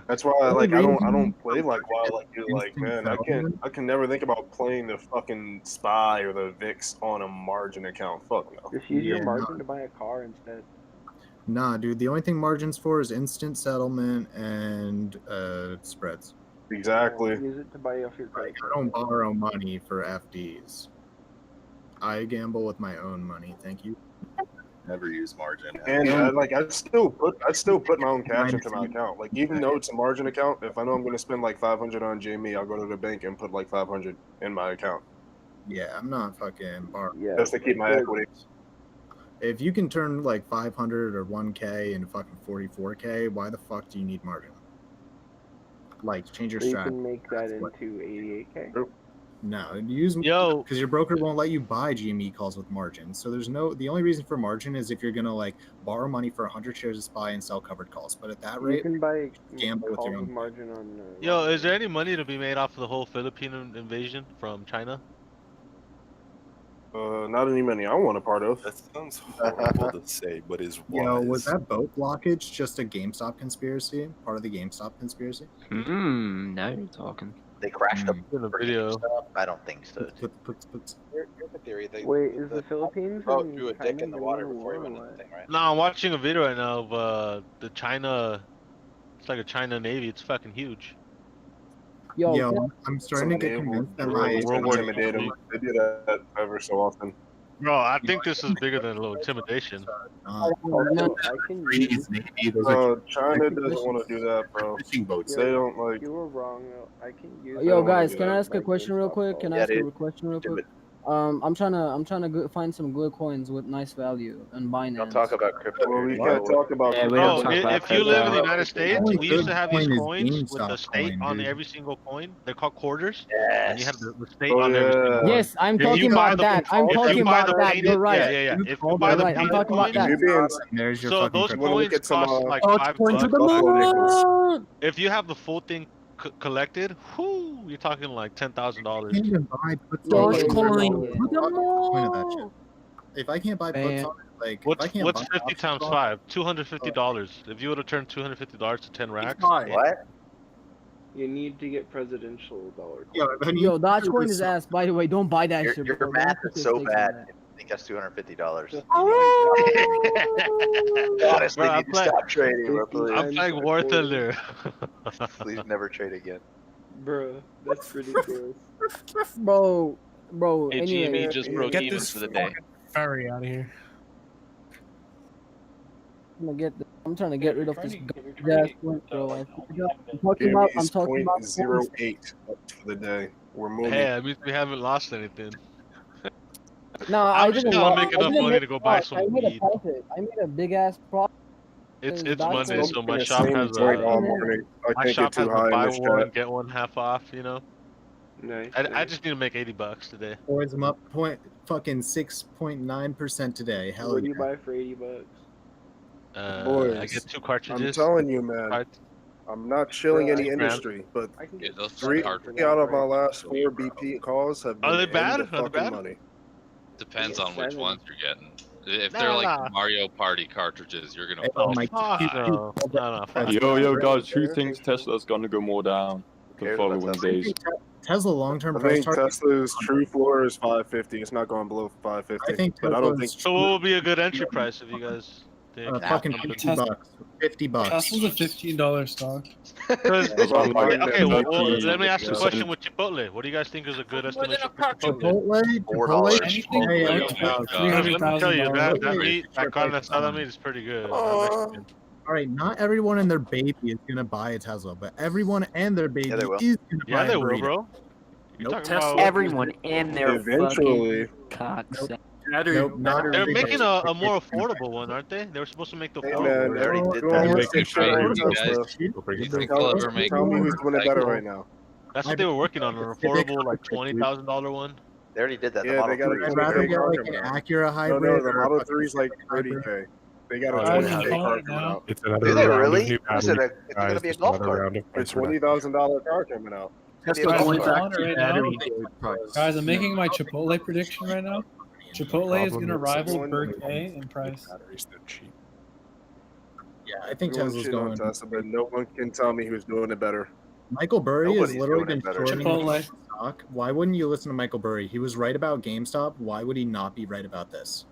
That's why, like, I don't play like WoW like you. Like, man, I can never think about playing the fucking SPY or the VIX on a margin account. Fuck no. Just use your Yeah, margin to buy a car instead. Nah, dude. The only thing margins for is instant settlement and spreads. Exactly. Use it to buy off your credit I card. don't borrow money for FDs. I gamble with my own money. Thank you. Never use margin. And I'd still put my own cash into my account. Like, even though it's a margin account, if I know I'm going to spend like 500 on GME, I'll go to the bank and put like 500 in my account. Yeah, I'm not fucking borrowing. Yeah. Just to keep my equity. If you can turn like 500 or 1K into fucking 44K, why the fuck do you need margin? Like change your So you strat. can make that into 88k. No, use because your broker won't let you buy GME calls with margin. So there's no. The only reason for margin is if you're gonna like borrow money for 100 shares of SPY and sell covered calls. But at that You rate, can buy gamble with calls your with own. margin on. Yo, is there any money to be made off of the whole Philippine invasion from China? Not any money I want a part of. That sounds horrible to say, but is wise. Yo, was that boat blockage just a GameStop conspiracy? Part of the GameStop conspiracy? Now you're talking. They crashed Hmm. a video. I don't think so. Here's the theory. Wait, is the Philippines boat and drew a China dick in the going water to before he war went or in the what? thing, right? No, I'm watching a video right now of the China. It's like a China Navy. It's fucking huge. Yo, I'm starting to get convinced that my World War intimidate them. They do that ever so often. Bro, I think this is bigger than a little intimidation. I can use. China doesn't want to do that, bro. Fishing boats. They don't like. You were wrong though. I can use. Yo, guys, can I ask a question real quick? Can I Yeah, ask dude. a question real Do quick? I'm trying to find some good coins with nice value and Binance. Don't talk about crypto. Well, we can't talk about. Yeah, we Bro, don't talk about if you live in the crypto. United States, only we used to good have these coin is coins with the GameStop state coin, on dude. every single coin. They're called quarters. Yes. And you have the state Oh, on every single yeah. coin. Yes, I'm If you talking buy about the- that. I'm if you talking buy about the that. painted- You're right. Yeah. If you buy the Right, I'm painted talking about coins, that. There's your so fucking those crypto. Wanna look coins at some, cost like Oh, $5. point to the Buffalo nickels. moon. If you have the full thing collected, whoo, you're talking like I $10,000. can't even buy puts Yeah, on yeah, it. yeah. What's the point of that shit? If I can't buy puts Man. on it, like What's if I can't what's buy 50 options times on it, 5? $250. If you would have turned $250 to 10 racks, What? You need to get presidential dollar. yeah, then Yo, you- Dogecoin is ass. By the way, don't buy that shit. Your bro. math Don't is put so stakes on bad. that. I think that's $250. Bro, Honestly, I'm need to stop trading, bro. Please. I'm playing War Thunder. Please never trade again. Bruh, that's ridiculous. Bro. Hey, Anyway, GME just broke Get even this for the day. fucking ferry out of here. I'm trying to get rid of this gas point, bro. I'm GME's talking about. 0.08 for the day. We're moving. Hey, that means we haven't lost anything. No, I'm I just didn't. gonna lo- make I enough didn't money make to go a buy profit. some I made weed. a profit. I made a big ass profit. It's Dogecoin- Monday, so my Been the shop same has point all a morning. I my can't shop get has too a high in buy this one chat. get one half off. You know, Nice. I just need to make $80 today. Boys, I'm up fucking 6.9% today. Hell What do yeah. you buy for $80? I Boys, get 2 I'm cartridges. telling you, man. I'm not chilling any industry, but I can get those three cartridges out of my are last 4 BP calls have been Are they in bad? the Are they fucking bad? money. Depends Yeah, on which 7. ones you're getting. If Nah, they're like nah. Mario Party cartridges, you're gonna. Oh, my fuck no. No, fuck. Yo, guys, who thinks Tesla's gonna go more down the following days? Tesla long-term I price think target. Tesla's true floor is 550. It's not going below 550. I think but I don't Tesla's think. So what would be a good entry price if you guys think? fucking something- $50. $50. Tesla's a $15 stock. Because That's what I'm okay, buying. let me ask you a question with Chipotle. What do you guys think is a good estimation for Chipotle? Chipotle? Anything Hey, below Because let me tell you, $300,000. that meat, that carne asada meat is pretty good. Mexican. All right, not everyone and their baby is gonna buy a Tesla, but everyone and their baby they will. is gonna Yeah, buy they a will, burrito. bro. You're Nope. talking about Everyone and their Eventually. fucking cocks. Nope, not they're everybody. making a more affordable one, aren't they? They were supposed to make the Hey affordable man, one. They already did everyone that. wants to shit on You guys- Tesla. You think Tell, they'll ever make tell me who's doing it better right now. That's what they were working on, an affordable like $20,000 one. They already did that. The Yeah, Model they got 3 I'd is rather great. get like an Acura No, hybrid. no, the or a Model fucking 3 is like hybrid. 30K. They got a Oh, 20K yeah. car coming out. It's another Do they round really? of new What is it? batteries, It's going to guys. be a Just golf another cart. round of A price reduction. $20,000 car coming out. It's gonna be a Guys, golf I'm cart. calling it right now. Guys, I'm making my Chipotle prediction right now. Chipotle is going to rival Burger K in price. Batteries, they're cheap. Yeah, I think Everyone's Tesla's shitting on going. Tesla, but no one can tell me who's doing it better. Michael Burry has Nobody's literally doing been it better. shorting Chipotle. stock. Why wouldn't you listen to Michael Burry? He was right about GameStop. Why would he not be right about this?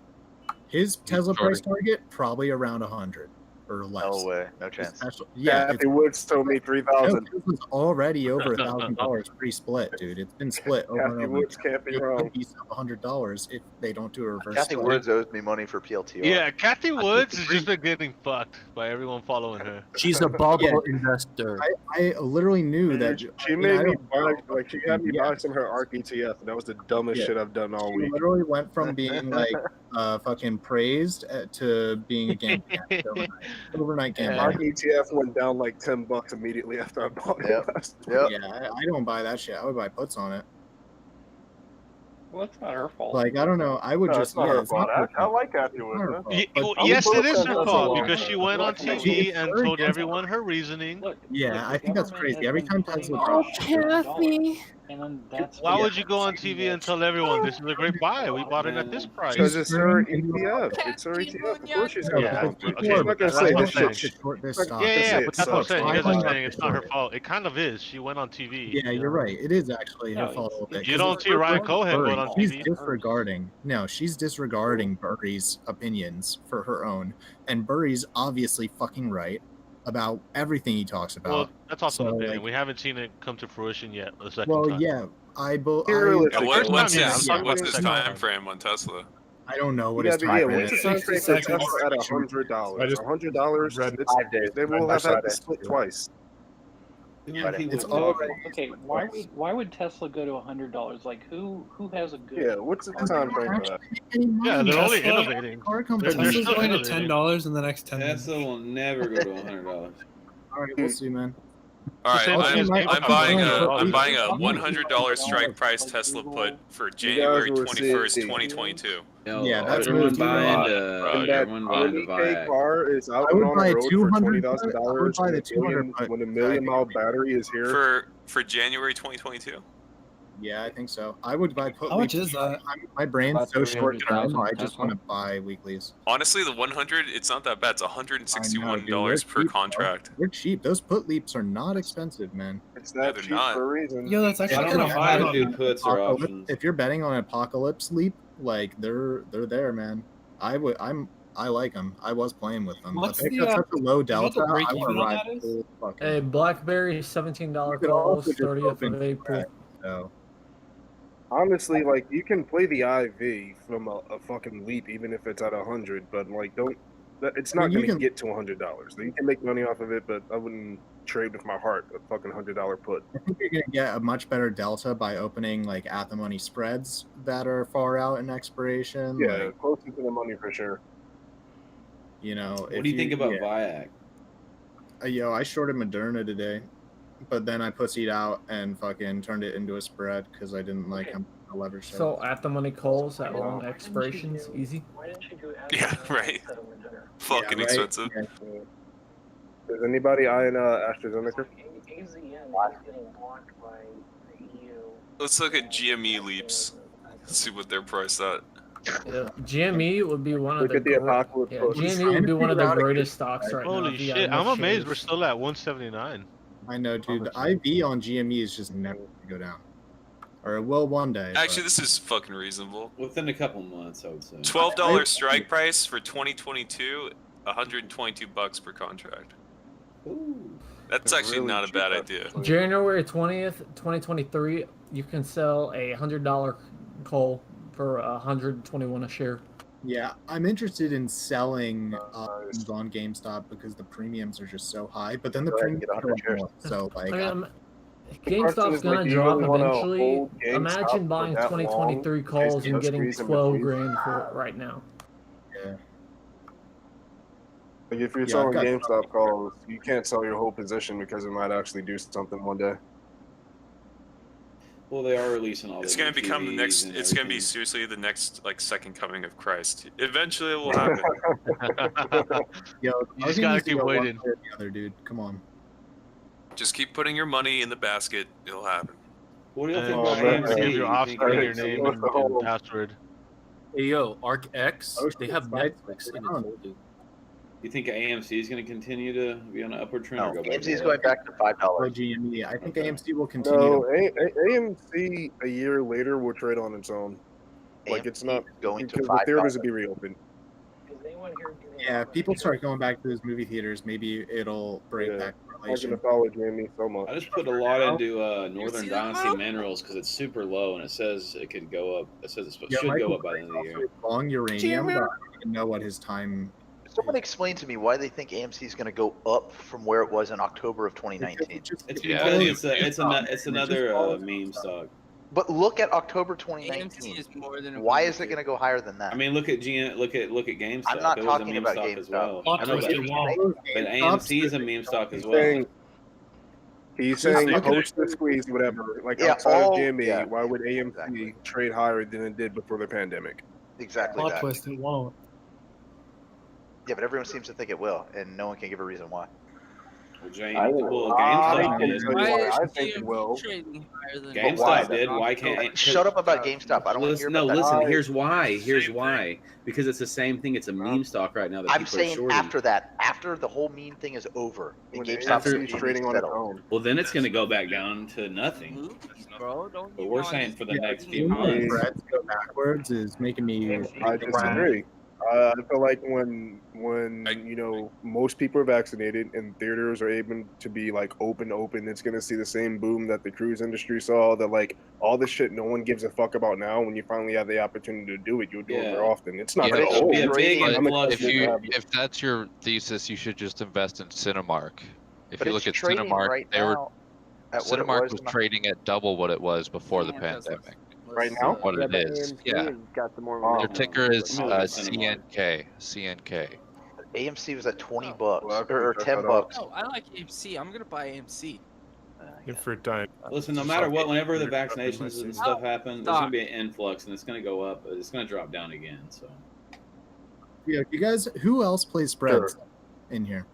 His Tesla price target probably around 100 or less. No way. No chance. Yeah, Kathy Woods told me 3,000. It was already over $1,000 pre-split, dude. It's been split over and Kathy over. Woods can't be It wrong. could be $100 if they don't do a reverse Kathy split. Woods owes me money for PLTR. Yeah, Kathy Woods has just been getting fucked by everyone following her. She's a bubble investor. I literally knew that. She made me buy, like, she had me buy some of her ARC ETF, and that was the dumbest Yeah. shit I've done all She week. literally went from being like fucking praised to being a gambling addict overnight. Overnight gambling. My ETF went down like $10 immediately after I bought it. Yeah, I don't buy that shit. I would buy puts on it. Well, that's not her fault. Like, I don't know. I would No, just it's not her fault. her I like Acura It's not her man. fault. Ye- But well, I would yes, it vote is her Tesla fault long because term. she went on TV and very told against everyone her reasoning. yeah, I think that's crazy. Every time Tesla Oh, drops, Kathy. And then that's Why would you go on TV and tell everyone this is a great buy? We bought it at this price. Because it's her ETF. It's her ETF. Of course she's Yeah, gonna okay, She's not gonna say that's this what I'm shit. saying. this She's not stock. gonna Yeah, say it but that's what I'm sucks. saying. You guys are Why saying it's not her not? fault. It kind of is. She went on TV. Yeah, you're right. It is actually her fault a little bit. You 'Cause don't it's see her Ryan fault. Cohen going Burry, on she's TV. disregarding. No, she's disregarding Burry's opinions for her own, and Burry's obviously fucking right about everything he talks about. Well, that's also So, an opinion. like, We haven't seen it come to fruition yet. The second well, time. yeah, Yeah, First what's time, yeah, I'm his, talking about what's the his second time time. frame on Tesla? I don't know what Yeah, his but time yeah, frame what's the is. time frame for Tesla at $100? $100, they will have had to split twice. It's already okay. Why would Tesla go to $100? Like who has a good? Yeah, what's the time frame for that? Yeah, they're only Tesla- innovating. Car They're Tesla's companies. still going to innovating. $10 in the next 10 Tesla minutes. will never go to $100. All right, we'll see, man. All right, same thing as I'm GameStop. buying Yeah. I'm buying a $100 strike price Tesla put for January will 21st, see. 2022. Yeah, that's everyone what buying Bro, to that everyone buying to 20K Viac. car is out I would on buy the road for 200. $20,000 I would buy the 200. when a million mile battery is here. For January 2022. Yeah, I think so. I would buy put. How much weeklies. is that? My brain's About so short term. 300,000 I just Tesla. want to buy weeklies. Honestly, the 100, it's not that bad. It's I know, $161 dude, they're per cheap, bro. contract. They're cheap. Those put leaps are not expensive, man. It's Yeah, that they're cheap not. for a reason. Yo, that's I actually don't kind know of if I high. would do puts or options. If you're betting on Apocalypse Leap, like they're there, man. I like them. I was playing with them, What's but they've the, got such a low delta. the break I even want to on ride that is? full fucking. Hey, BlackBerry $17 You could also calls, just 30th open of April. So Honestly, like you can play the IV from a fucking leap, even if it's at 100. But like, don't. It's not I mean, you going to can- get to $100. You can make money off of it, but I wouldn't trade with my heart a fucking $100 put. I think you're gonna get a much better delta by opening like at the money spreads that are far out in expiration. Yeah, like, closer to the money for sure. you know. What do you think about Viac? Yo, I shorted Moderna today, but then I pussied out and fucking turned it into a spread because I didn't like how much the leverage. So at the money calls at long expirations, easy. Yeah, right. Fucking right? expensive. Yeah. Is anybody eyeing AstraZeneca? Let's look at GME leaps. Let's see what they're priced at. Yeah, GME would be one of Look the at the Apocalypse yeah, book. GME would be one of the greatest stocks right now. Holy if you got shit! enough I'm amazed shares. we're still at 179. I know, dude. The IV on GME is just never gonna go down, or it will one day. Actually, this is fucking reasonable. Within a couple months, I would say. $12 strike price for 2022, $122 per contract. That's actually really not a cheap, bad actually. idea. January 20th, 2023, you can sell a $100 coal for $121 a share. Yeah, I'm interested in selling options on GameStop because the premiums are just so high. But then the Go ahead and premiums get 100 go shares. up, so like, I mean, The question GameStop's is, gonna like, do you drop really wanna eventually. hold GameStop Imagine for buying that long 2023 in case calls they and getting squeeze in 12 between? grand for it right now. yeah. Like if you're Yeah, selling I've got- GameStop calls, you can't sell your whole position because it might actually do something one day. Well, they are releasing all. It's the gonna new become the TVs next. and It's gonna be everything. seriously the next like second coming of Christ. Eventually, it will happen. Yo, You just gotta keep waiting. The other dude, come on. Just keep putting your money in the basket. It'll happen. What do you And think Oh, about man. give AMC? your offspring your name and password. Hey yo, Arc X, Oh, they shit, have side Netflix in it. down. too, dude. You think AMC is going to continue to be on an upward trend No, or go back? AMC's down? going back to $5. Or GME. I think AMC will continue. No, to- AMC a year later will trade on its own. Like it's not going to because the theaters will $5. be reopened. Yeah, if people start going back to those movie theaters, maybe it'll break Yeah. that I'm correlation. gonna follow Jamie so much. I just put a lot into Northern Dynasty minerals because it's super low and it says it could go up. It says it Yeah, should Michael go up by the end of the year. Long uranium, but I don't even know what his time. Someone explain to me why they think AMC is going to go up from where it was in October of 2019. It's Yeah, because you- it's another meme stock. But look at October 2019. AMC is more than. Why is it going to go higher than that? I mean, look at look at GameStop. I'm not it was talking a meme about stock GameStop. as well. Plot I know, twist, but AMC is a meme stock as well. He's saying post the squeeze, whatever. Like outside of GME, why would AMC trade higher than it did before the pandemic? Exactly Plot that. twist, it won't. Yeah, but everyone seems to think it will, and no one can give a reason why. Well, GameStop did. GameStop did. Why can't? Shut up about GameStop. I don't want to hear No, about that. listen. Here's why. Here's why. Because it's the same thing. It's a meme stock right now that I'm people are saying shorting. after that, after the whole meme thing is over, and When GameStop AMC is is trading on its settled. own. Well, then it's going to go back down to nothing. Bro, don't But we're saying for the next few Seeing months. spreads go backwards is making me. I disagree. I feel like when you know most people are vaccinated and theaters are able to be like open, it's gonna see the same boom that the cruise industry saw. That like all the shit no one gives a fuck about now. When you finally have the opportunity to do it, you'll do it more often. It's not Yeah, gonna it'll be a hold. big I'm influx. excited. If that's your thesis, you should just invest in Cinemark. If But you it's look at trading Cinemark, right they were now at what it Cinemark was was in the- trading at double what it was before the pandemic. Right now? What it but is, AMC yeah. has got the more Their momentum. ticker is I'm looking at Cinemark. CNK. AMC was at $20 Well, or check $10. that out. No, I like AMC. I'm gonna buy AMC. For time. Listen, no Just matter like what, whenever the 800 vaccinations and bucks. stuff happen, there's Stop. gonna be an influx, and it's gonna go up. But it's gonna drop down again. So Yeah, you guys. Who else plays spreads in here?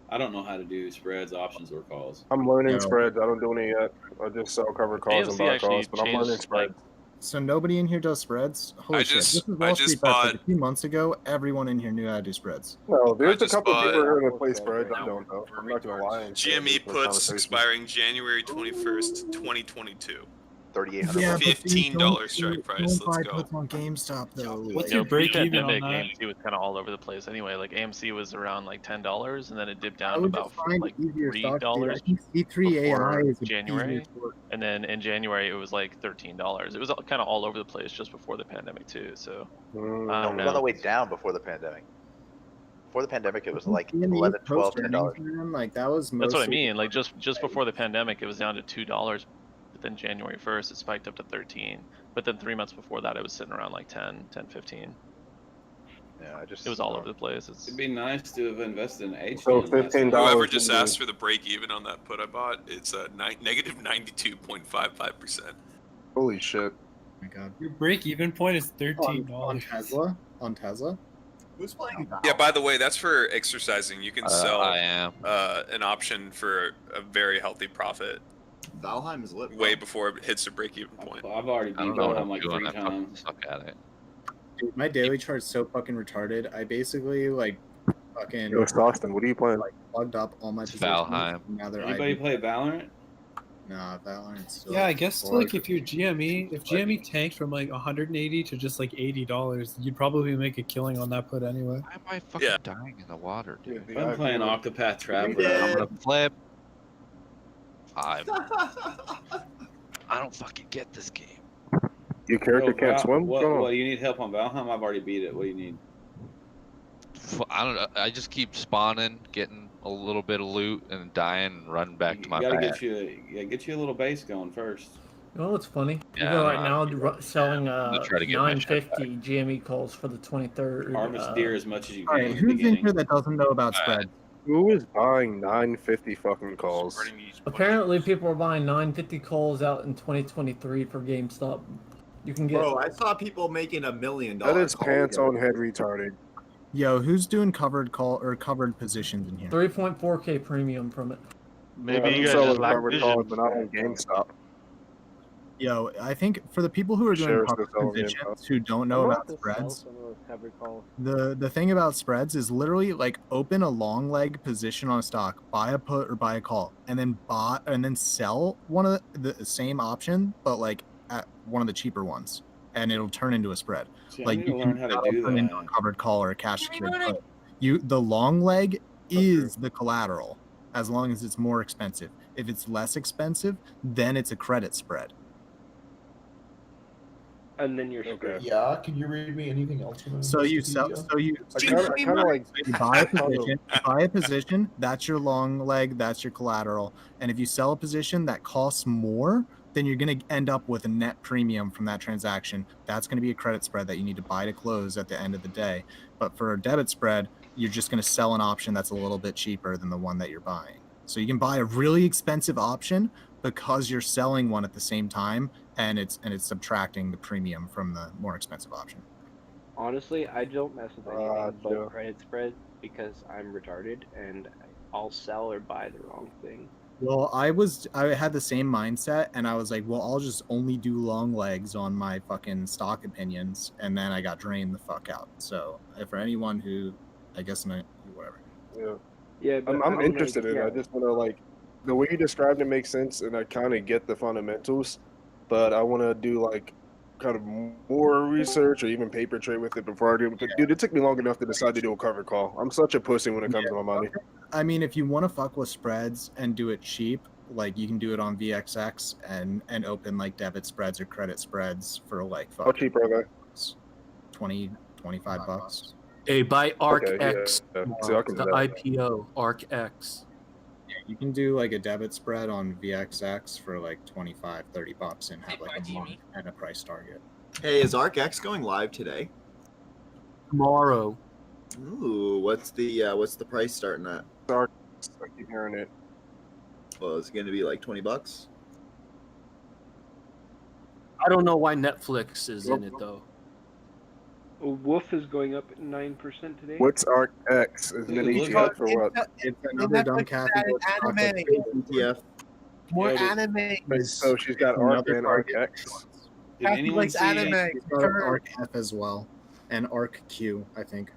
I don't know how to do spreads, options, or calls. I'm learning No. spreads. I don't do any yet. I just sell covered calls and AMC buy actually calls, but I'm learning changed, spreads. So nobody in here does spreads. Holy shit! This is Wall Street Bets. Like a few months ago, everyone in here knew how to do spreads. No, there's a just couple bought- people here that play spreads. I don't know. I'm not gonna lie. and say GME this for puts conversation. expiring January 21st, 2022. $3,800. Yeah, but see, $15 strike price. Don't buy Let's go. puts on GameStop though. What's You your know, break even on pre-pandemic, that? AMC was kind of all over the place anyway. Like AMC was around like $10, and then it dipped I down to would about just find like easier stocks, dude. $3 I think C3 AI before is a January, easier story. and then in January it was like $13. It was kind of all over the place just before the pandemic too. So I No, don't it was on the know. way down before the pandemic. Before the pandemic, it was like CME 11, 12, post $10. earnings, man, like that was That's what I mostly- mean. Like just before the pandemic, it was down to $2. But then January 1st, it spiked up to 13. But then 3 months before that, it was sitting around like 10, 15. Yeah, It was all over the place. It's It'd be nice to have invested in H. So $15. Whoever just asked for the break even on that put I bought, it's negative 92.55%. Holy shit! Oh my god. Your break even point is $13. On Tesla? On Tesla? Who's playing? Yeah, by the way, that's for exercising. You can sell I am. an option for a very healthy profit Valheim is lit. way before it hits the break even point. I've already I beat don't know what Valheim I'm like doing. 3 I fucking times. suck at it. Dude, my daily chart's so fucking retarded. I basically like fucking Yo, Austin, what are you playing? like plugged up all my It's positions. Valheim. Now they're Anybody play Valorant? Nah, Valorant's still Yeah, I guess hard. like if you're GME, if GME tanked from like 180 to just like $80, you'd probably make a killing on that put anyway. Why am I fucking dying in the water, dude? I'm playing Octopath Traveler. I'm gonna flip. I don't fucking get this game. Your character can't swim. What, Go on. what, you need help on Valheim? I've already beat it. What do you need? I don't know. I just keep spawning, getting a little bit of loot, and dying, and running back to You my gotta base. get you a little base going first. You know what's funny? Yeah, Even right I now, know. selling gonna try to get my shit 950 GME calls for the 23rd. Harvest deer as much as you All can. right, in the who's in beginning. here that doesn't know about spreads? Who is buying 950 fucking calls? Apparently, people are buying 950 calls out in 2023 for GameStop. You can get. Bro, I saw people making $1 million. That is call pants on together. head retarded. Yo, who's doing covered call or covered positions in here? 3.4K premium from it. Maybe Yeah, you I'm guys selling just lack covered vision. calls, but not on GameStop. Yo, I think for the people who are doing Shares covered to sell positions who don't know I'm about about to sell spreads, some of those covered calls. the thing about spreads is literally like open a long leg position on a stock, buy a put or buy a call, and then sell one of the same option, but like at one of the cheaper ones, and it'll turn into a spread. See, I Like need you to can learn how to that'll do turn into a that. covered call or a cash secured put. The long leg is the collateral as long as it's more expensive. If it's less expensive, then it's a credit spread. And then you're screwed. Yeah, can you read me anything else from So you sell. Wikipedia? So you. I kind of like. You buy a position. You buy a position. That's your long leg. That's your collateral. And if you sell a position that costs more, then you're going to end up with a net premium from that transaction. That's going to be a credit spread that you need to buy to close at the end of the day. But for a debit spread, you're just going to sell an option that's a little bit cheaper than the one that you're buying. So you can buy a really expensive option because you're selling one at the same time, and it's subtracting the premium from the more expensive option. Honestly, I don't mess with anything but credit spread because I'm retarded and I'll sell or buy the wrong thing. Well, I had the same mindset, and I was like, well, I'll just only do long legs on my fucking stock opinions, and then I got drained the fuck out. So for anyone who, I guess, whatever. Yeah. Yeah, but I'm interested in it. I just want to, like, the way you described it makes sense, and I kind of get the fundamentals, but I want to do, like, kind of more research or even paper trade with it before I do it. But, dude, it took me long enough to decide to do a covered call. I'm such a pussy when it comes to my money. I mean, if you want to fuck with spreads and do it cheap, like you can do it on VXX and open like debit spreads or credit spreads for like How cheap are they? 20, 25 bucks. Hey, buy ARCX. Okay, yeah. See, I can The do that. IPO, ARCX. Yeah, you can do like a debit spread on VXX for like 25, 30 bucks and have like a month and a price target. Hey, is ArcX going live today? Tomorrow. Ooh, what's the price starting at? I keep hearing it. Well, is it going to be like $20? I don't know why Netflix is in it though. Wolf is going up 9% today. What's ARCX? Is it an ETF or what? It's another dumb capital anime. ETF. More Yeah, anime. So she's got ARC and ARCX. Did anyone likes see? anime. ARC F as well, and ARC Q, I think.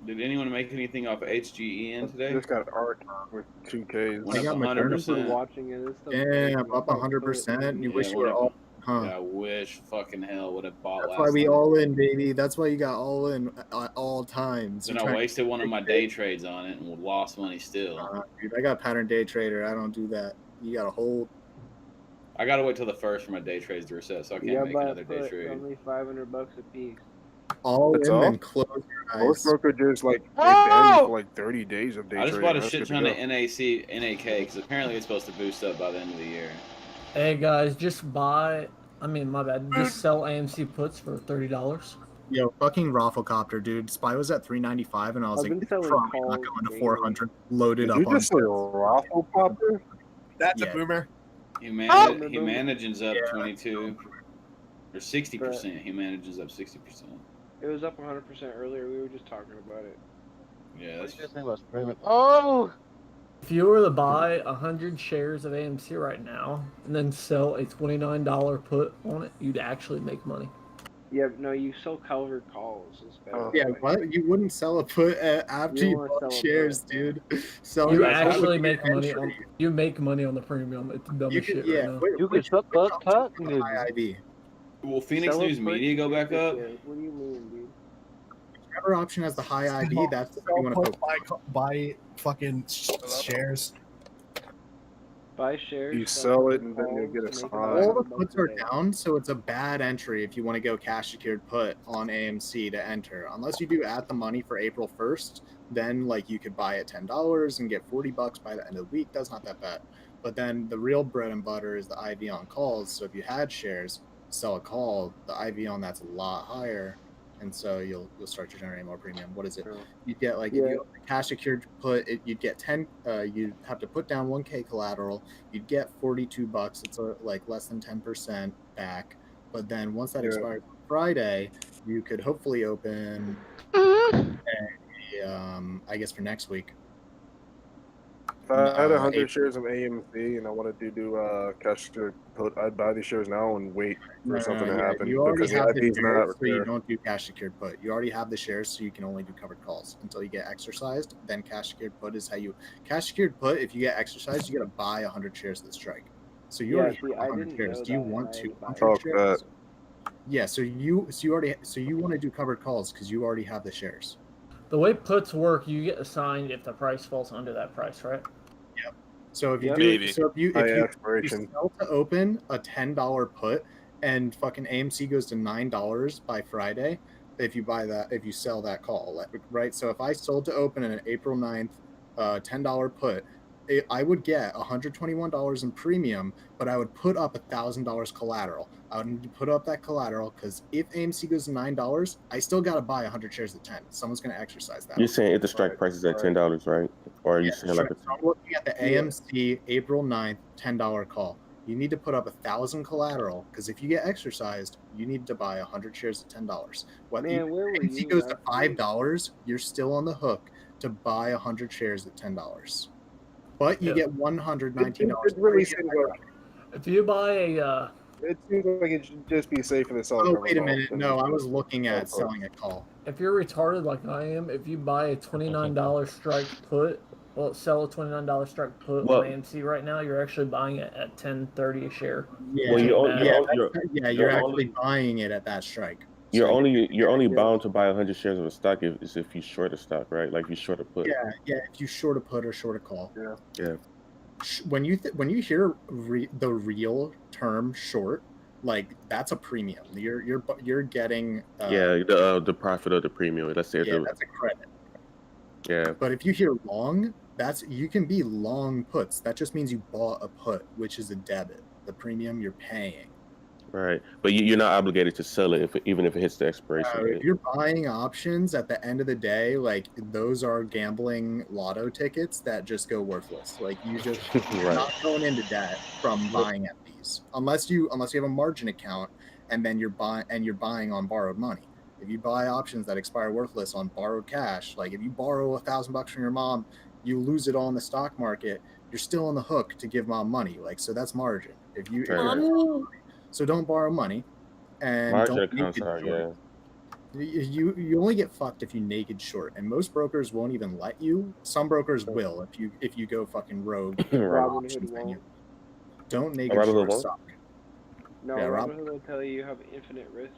Did anyone make anything off HGEN today? Just got ARC with 2Ks. Went I got up my 100%. Watching it. Yeah, up 100%. You wish you were all, huh? Yeah, I wish fucking hell would have bought That's last why we night. all in, baby. That's why you got all in at all times. Then You're I trying- wasted one of my day trades on it and lost money still. Dude, I got pattern day trader. I don't do that. You got to hold. I gotta wait till the first for my day trades to reset, so I can't Yeah, make but another day trade. only $500 a piece. All That's in all? and close your eyes. Most brokerages like they ban for like 30 days of day I just trading. bought a That's shit good to ton go. of NAK because apparently it's supposed to boost up by the end of the year. Hey guys, just buy. I mean, my bad. Just sell AMC puts for $30. Yo, fucking Rafflecopter, dude. Spy was at 395, and I was I've like, been selling probably not calls going to daily. 400. Loaded Did up you on. just say Rafflecopter? That's Yeah. a boomer. Humanigen's up 22 or 60%. Humanigen's up 60%. It was up 100% earlier. We were just talking about it. Yeah, that's Oh! If you were to buy 100 shares of AMC right now and then sell a $29 put on it, you'd actually make money. Yeah, but no, you sell covered calls. It's better. Yeah, what? You wouldn't sell a put after You you wanna bought sell a shares, put, dude. Selling You a put actually would be make an money entry. on. You make money on the premium. It's the dumbest You could, shit yeah. right now. Which option is high IB? Will Phoenix Sell a News put, Media go back up? What do you mean, dude? Whichever option has the high IB, that's what you want to focus on. Buy fucking shares. Buy shares. You sell it and then you'll get a sign. All the puts are down, so it's a bad entry if you want to go cash secured put on AMC to enter. Unless you do at the money for April 1st, then like you could buy at $10 and get $40 by the end of the week. That's not that bad. But then the real bread and butter is the IV on calls. So if you had shares, sell a call, the IV on that's a lot higher, and so you'll start to generate more premium. What is it? You'd get like if you cash secured put, you'd get 10. You'd have to put down 1K collateral. You'd get $42. It's like less than 10% back. But then once that expires on Friday, you could hopefully open. I guess for next week. If I had 100 shares of AMC and I wanted to do cash secured put, I'd buy these shares now and wait for something to happen. You already because have the IP's not shares, so you there. don't do cash secured put. You already have the shares, so you can only do covered calls until you get exercised. Then cash secured put is how you cash secured put. If you get exercised, you got to buy 100 shares of the strike. So you already have 100 shares. Do you want 200 shares? Yeah. So you want to do covered calls because you already have the shares. The way puts work, you get assigned if the price falls under that price, right? Yep. So if you Maybe. if you expiration. sell to open a $10 put and fucking AMC goes to $9 by Friday, if you sell that call, right? So if I sold to open an April 9th $10 put I would get $121 in premium, but I would put up $1,000 collateral. I would need to put up that collateral because if AMC goes to $9, I still got to buy 100 shares at 10. Someone's going to exercise that. You're saying if the strike price is at $10, right? Or are you saying like So I'm looking at the AMC April 9th $10 call. You need to put up 1,000 collateral because if you get exercised, you need to buy 100 shares at $10. What Man, where were AMC you goes to last week? $5, you're still on the hook to buy 100 shares at $10. But you get $119. It really seems like If you buy a it seems like it should just be safer than selling. Oh, wait a minute. No, I was looking at selling a call. if you're retarded like I am, if you buy a $29 strike put, well, sell a $29 strike put Well- on AMC right now, you're actually buying it at $10.30 a share. Yeah, Well, you're actually buying it at that strike. You're So- only bound to buy 100 shares of a stock if you short a stock, right? Like if you short a put. Yeah. If you short a put or short a call. Yeah. When you hear the real term short, like that's a premium. You're getting The profit of the premium. Let's say that's a credit. Yeah. But if you hear long, you can be long puts. That just means you bought a put, which is a debit. The premium you're paying. Right, but you're not obligated to sell it even if it hits the expiration date. If you're buying options, at the end of the day, like those are gambling lotto tickets that just go worthless. Like you're not going into debt from buying at these, unless you have a margin account and then you're buying on borrowed money. If you buy options that expire worthless on borrowed cash, like if you borrow $1,000 from your mom, you lose it all in the stock market, you're still on the hook to give mom money. Like so, that's margin. So don't borrow money, and Margin don't accounts naked are, short. You only get fucked if you naked short, and most brokers won't even let you. Some brokers will if you go fucking rogue. Robinhood won't. Don't naked Robinhood short won't? stock. No, Yeah, Robinhood will tell you have infinite risk.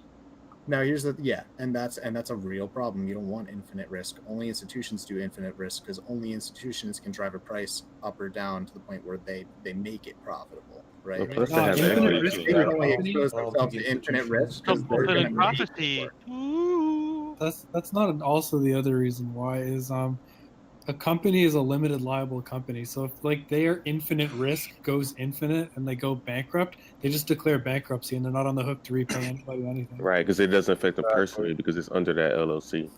Now here's and that's a real problem. You don't want infinite risk. Only institutions do infinite risk because only institutions can drive a price up or down to the point where they make it profitable, right? Well, plus they have equity Risk too, they right? only expose themselves to infinite risk because they're going to make it. That's not also the other reason why is a company is a limited liable company. So if like their infinite risk goes infinite and they go bankrupt, they just declare bankruptcy and they're not on the hook to repay anybody anything. Right, because it doesn't affect them personally because it's under that LLC.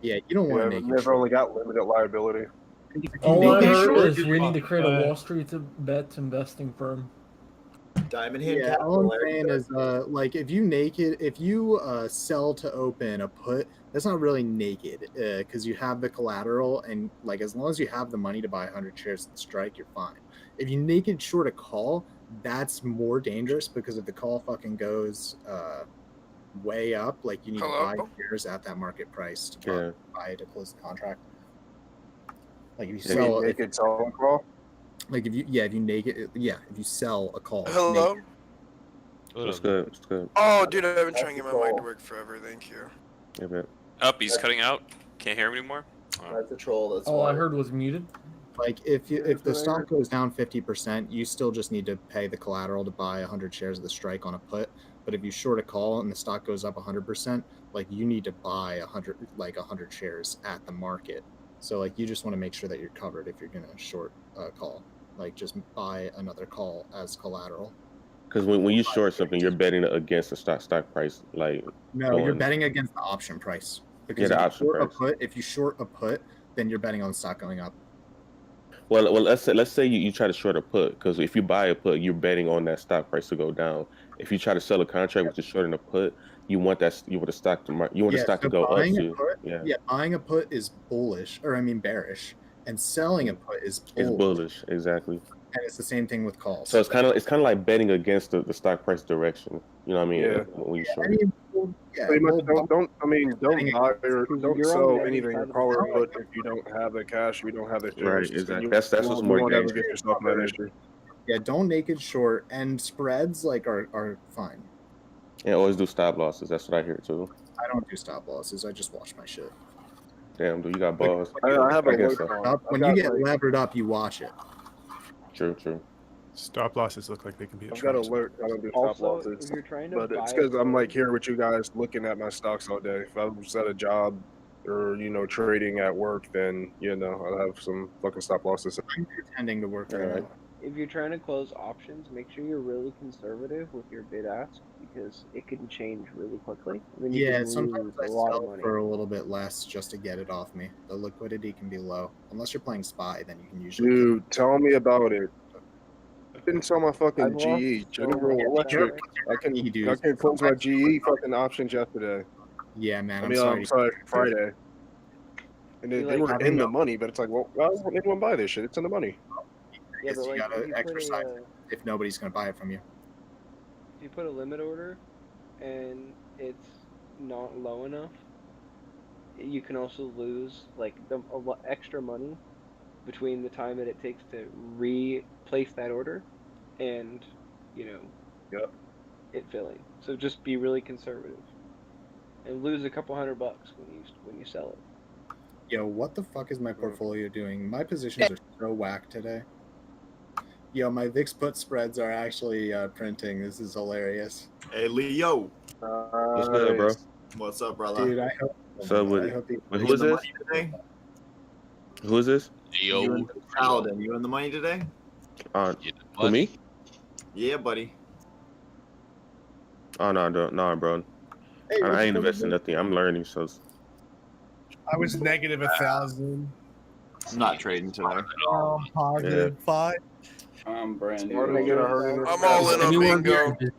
Yeah, you don't want to make They've only got limited liability. All I heard is we need to create a Wall Street bets investing firm. Diamond Hand Yeah, all I'm saying is, like, if you sell to open a put, that's not really naked, because you have the collateral, and like as long as you have the money to buy 100 shares at the strike, you're fine. If you naked short a call, that's more dangerous because if the call fucking goes way up, like you need to buy shares at that market price to buy to close the contract. Like if you sell naked sell a call. Like if you sell a call. Hello? naked. What's good? What's good? Oh, dude, I've been trying to get my mic to work forever. Thank you. Yeah, man. He's cutting out. Can't hear him anymore. That's a troll. That's All I heard was muted. Like if the stock goes down 50%, you still just need to pay the collateral to buy 100 shares of the strike on a put. But if you short a call and the stock goes up 100%, like you need to buy 100 shares at the market. So like you just want to make sure that you're covered if you're gonna short a call. Like just buy another call as collateral. Because when you short something, you're betting against the stock price. Like you're betting against the option price. Because if you short a put, then you're betting on the stock going up. Well, let's say you try to short a put, because if you buy a put, you're betting on that stock price to go down. If you try to sell a contract which is shorting a put, you want the stock to go up too. Buying a put is bearish, and selling a put is bullish. It's bullish, exactly. And it's the same thing with calls. So it's kind of like betting against the stock price direction. You know what I mean? Yeah. When you short. Pretty much don't buy or don't sell anything or call or put if you don't have the cash, you don't have the shares. Right, exactly. That's what's more dangerous. Get yourself in that issue. Yeah, don't naked short, and spreads are fine. Yeah, always do stop losses. That's what I hear too. I don't do stop losses. I just watch my shit. Damn, dude, you got balls. I have a guess When you get levered up, you watch it. True. Stop losses look like they can be. I've got alert. I don't do stop losses. If you're trying to But buy it's because I'm like here with you guys looking at my stocks all day. If I was at a job or trading at work, then I'll have some fucking stop losses. I'm pretending to work right now. If you're trying to close options, make sure you're really conservative with your bid ask because it can change really quickly. And then you Yeah, can sometimes lose I a lot of sell money. for a little bit less just to get it off me. The liquidity can be low. Unless you're playing SPY, then you can usually Dude, tell me about it. I didn't sell my fucking I've lost GE, so General much Electric. that I can close my GE fucking options yesterday. Yeah, man. I I'm mean, sorry. I'm sorry, Friday. And they like were having in the a- money, but it's like, well, why would anyone buy this shit? It's in the money. Yeah, Guess but you like gotta if you put exercise a it if nobody's gonna buy it from you. if you put a limit order and it's not low enough, you can also lose like extra money between the time that it takes to replace that order and it filling. So just be really conservative and lose a couple $100 when you sell it. Yo, what the fuck is my portfolio doing? My positions are so whack today. Yo, my VIX put spreads are actually printing. This is hilarious. Hey, Leo. What's good, bro? What's up, brother? Dude, I hope. What's up with I it? hope you- Wait, You who in is the this? money today? Who is this? You and Paladin. You in the money today? Who, me? Yeah, buddy. Oh no, no, bro. Hey, I what's ain't up, investing man? nothing. I'm learning, so I was negative 1,000. I'm not trading today. Positive 5. I'm brand Why did I new. get a hurt in this I'm all in on Anyone bingo. here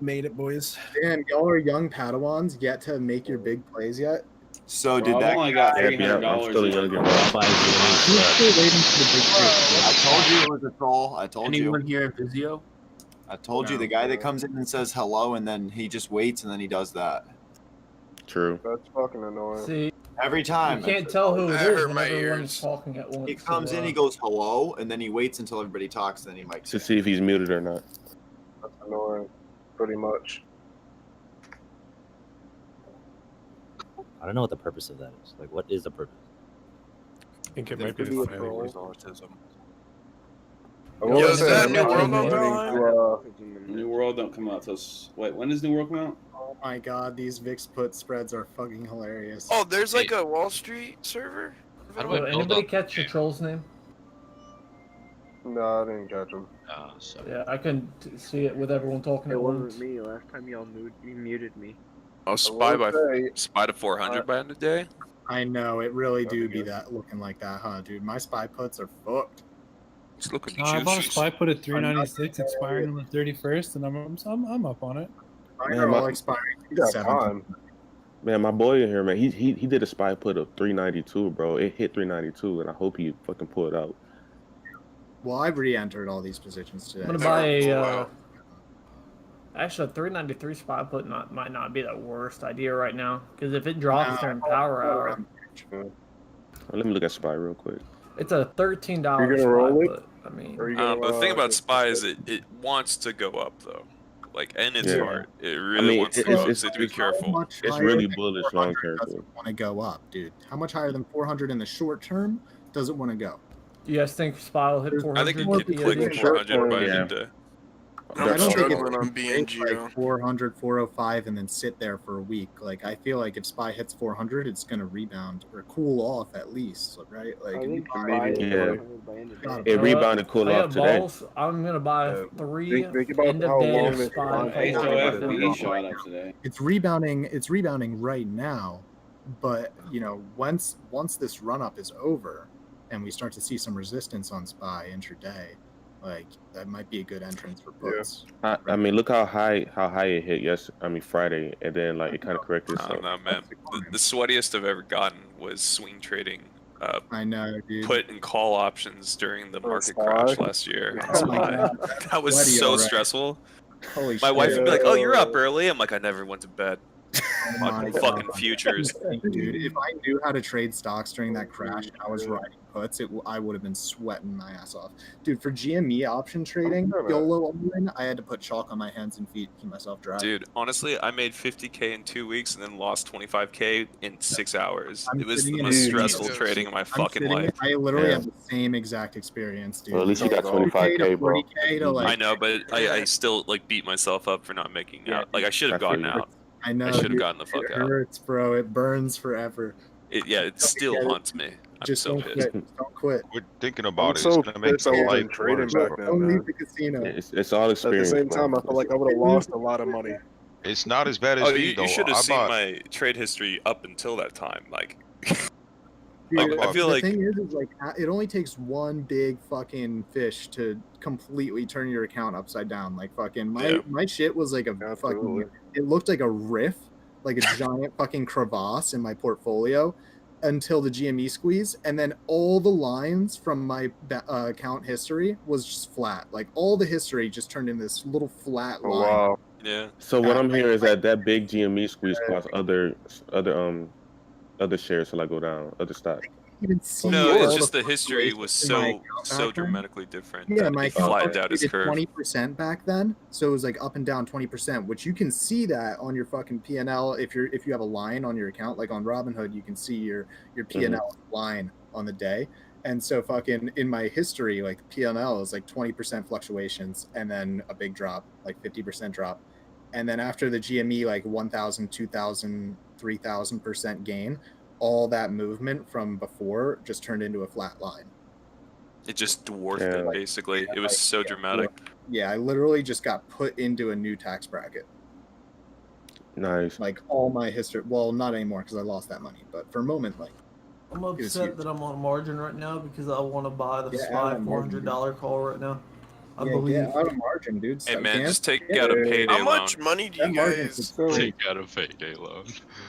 made it, boys. Damn, y'all are young Padawans yet to make your big plays yet? So Bro, did I've that only guy? got $300 I'm still a in young it. bro. You're still waiting for the big play. I told you it was a troll. I told Anyone you. here at Vizio? I told you No. the guy that comes in and says hello and then he just waits and then he does that. True. That's fucking annoying. See, Every time. you can't tell who it That is hurt when my everyone's ears. talking at once. He comes in, he goes hello, and then he waits until everybody talks, then he mics To in. see if he's muted or not. That's annoying. Pretty much. I don't know what the purpose of that is. Like, what is the purpose? I think it This might be could be the a fight. troll. autism. I Yo, will is say, that I'm New not World on admitting Valheim? to, New World don't come out till wait. When does New World come out? Oh my god, these VIX put spreads are fucking hilarious. Oh, there's like a Wall Street server? How do I Will build anybody up? catch the troll's name? No, I didn't catch him. So Yeah, I couldn't see it with everyone talking It at wasn't once. me. Last time y'all muted me. Oh, spy will say, to 400 by end of day. I know, it really do be that looking like that, huh, dude? My SPY puts are fucked. It's looking No, I bought a juicy. SPY put at 396, expiring on the 31st, and I'm up on it. Mine Man, are all my- expiring. You got 7th. time. Man, my boy in here, man, he did a spy put of 392, bro. It hit 392, and I hope he fucking pull it out. Well, I've re-entered all these positions today. I'm gonna buy a. Actually, a 393 spot put might not be the worst idea right now because if it drops during power hour, Let me look at spy real quick. it's a $13 You're gonna spot roll it? put. I mean, But the thing about spy is it wants to go up though. Like, and it's Yeah. hard. It really wants to go up, so you have to be careful. It's really bullish long term. Doesn't want to go up, dude. How much higher than 400 in the short term does it want to go? do you guys think spy will hit 400? I think you can click 400 by end of day. I don't think struggling on it's BNGO. like 400, 405, and then sit there for a week. Like, I feel like if SPY hits 400, it's going to rebound or cool off at least, right? Like, I think if SPY is Yeah. 400 by end of day. It rebounded cool I off got today. balls. I'm gonna buy 3 Think about end how of day long of this spy. line Hey, is. so FBE shot up today. it's rebounding. It's rebounding right now, but once this run up is over, and we start to see some resistance on SPY intraday, like that might be a good entrance for puts. I mean, look how high it hit Friday, and then like it kind of corrected I itself. don't know, man. The sweatiest I've ever gotten was swing trading. I know, dude. Put and call options during the market SPY? crash last year. Oh my God. That was Sweaty, so alright. stressful. Holy My wife shit. would be like, "Oh, you're up early." I'm like, "I never went to bed." my Fucking God. futures. Dude, if I knew how to trade stocks during that crash and I was riding puts, I would have been sweating my ass off. Dude, for GME option trading, YOLO only, I had to put chalk on my hands and feet to keep myself dry. Dude, honestly, I made 50K in 2 weeks and then lost 25K in 6 hours. It was the most stressful trading of my fucking life. I literally Yeah. have the same exact experience, dude. Well, at least you got 2K 25K, bro. 40K to, like, I know, but I still like beat myself up for not making out. Like I should have gotten out. I know. I should have dude. gotten the fuck It out. hurts, bro. It burns forever. It still get it. haunts me. I'm Just so don't pissed. quit. Don't quit. Quit thinking I'm about it. so It's gonna make pissed I your wasn't life trading worse, back bro. then, Don't leave man. the casino. It's all At the experience. same time, I feel like I would have lost a lot of money. It's not as bad as Oh, me though. you should have I seen bought. my trade history up until that time. Like, Dude, I feel the like thing is like it only takes one big fucking fish to completely turn your account upside down. Like fucking my shit was like a Absolutely. fucking. It looked like a riff, like a giant fucking crevasse in my portfolio, until the GME squeeze, and then all the lines from my account history was just flat. Like all the history just turned into this little flat line. Wow. Yeah. So what I'm hearing is that big GME squeeze caused other shares to like go down, other stocks. Even see No, all it's just the history fluctuations was in my so account so back then. dramatically different. Yeah, that my it flattened account out its did curve. 20% back then, so it was like up and down 20%, which you can see that on your fucking P&L if you have a line on your account, like on Robinhood, you can see your P&L line on the day. And so fucking in my history, like P&L is like 20% fluctuations and then a big drop, like 50% drop. And then after the GME, like 1,000, 2,000, 3,000% gain, all that movement from before just turned into a flat line. It just dwarfed it, basically. It was so dramatic. Yeah, I literally just got put into a new tax bracket. Nice. Like all my history. Well, not anymore because I lost that money. But for a moment, like I'm upset that I'm on margin right now because I want to buy the Get SPY out of margin, $400 call right now. I yeah, believe. get out of margin, dude. Hey So man, can't- just take out a payday How loan. much money do you That margin guys? is so- Take out a payday loan.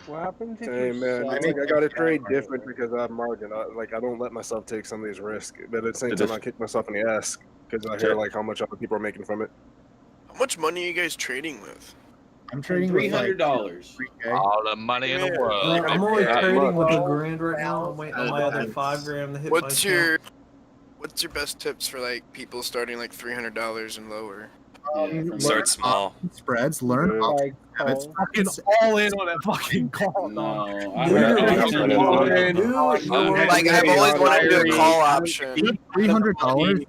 What happens if Hey you man, sell it's like I gotta that trade market? different because I have margin. I don't let myself take some of these risks, but at the same It time, is- I kick myself in the ass because I hear like how much other people are making from it. How much money are you guys trading with? I'm trading with like $300. 3K. All the money in the world. Man, I'm only That trading with much. $1,000 right now. I'm waiting on my other $5,000 to hit my What's account. your best tips for like people starting like $300 and lower? Start small. Spreads, learn Yeah. options. It's Fucking all in on that fucking call. No, I Dude, heard you're options fucking are all good. in. Dude, you're Like I've always wanted to do a call option. $300. If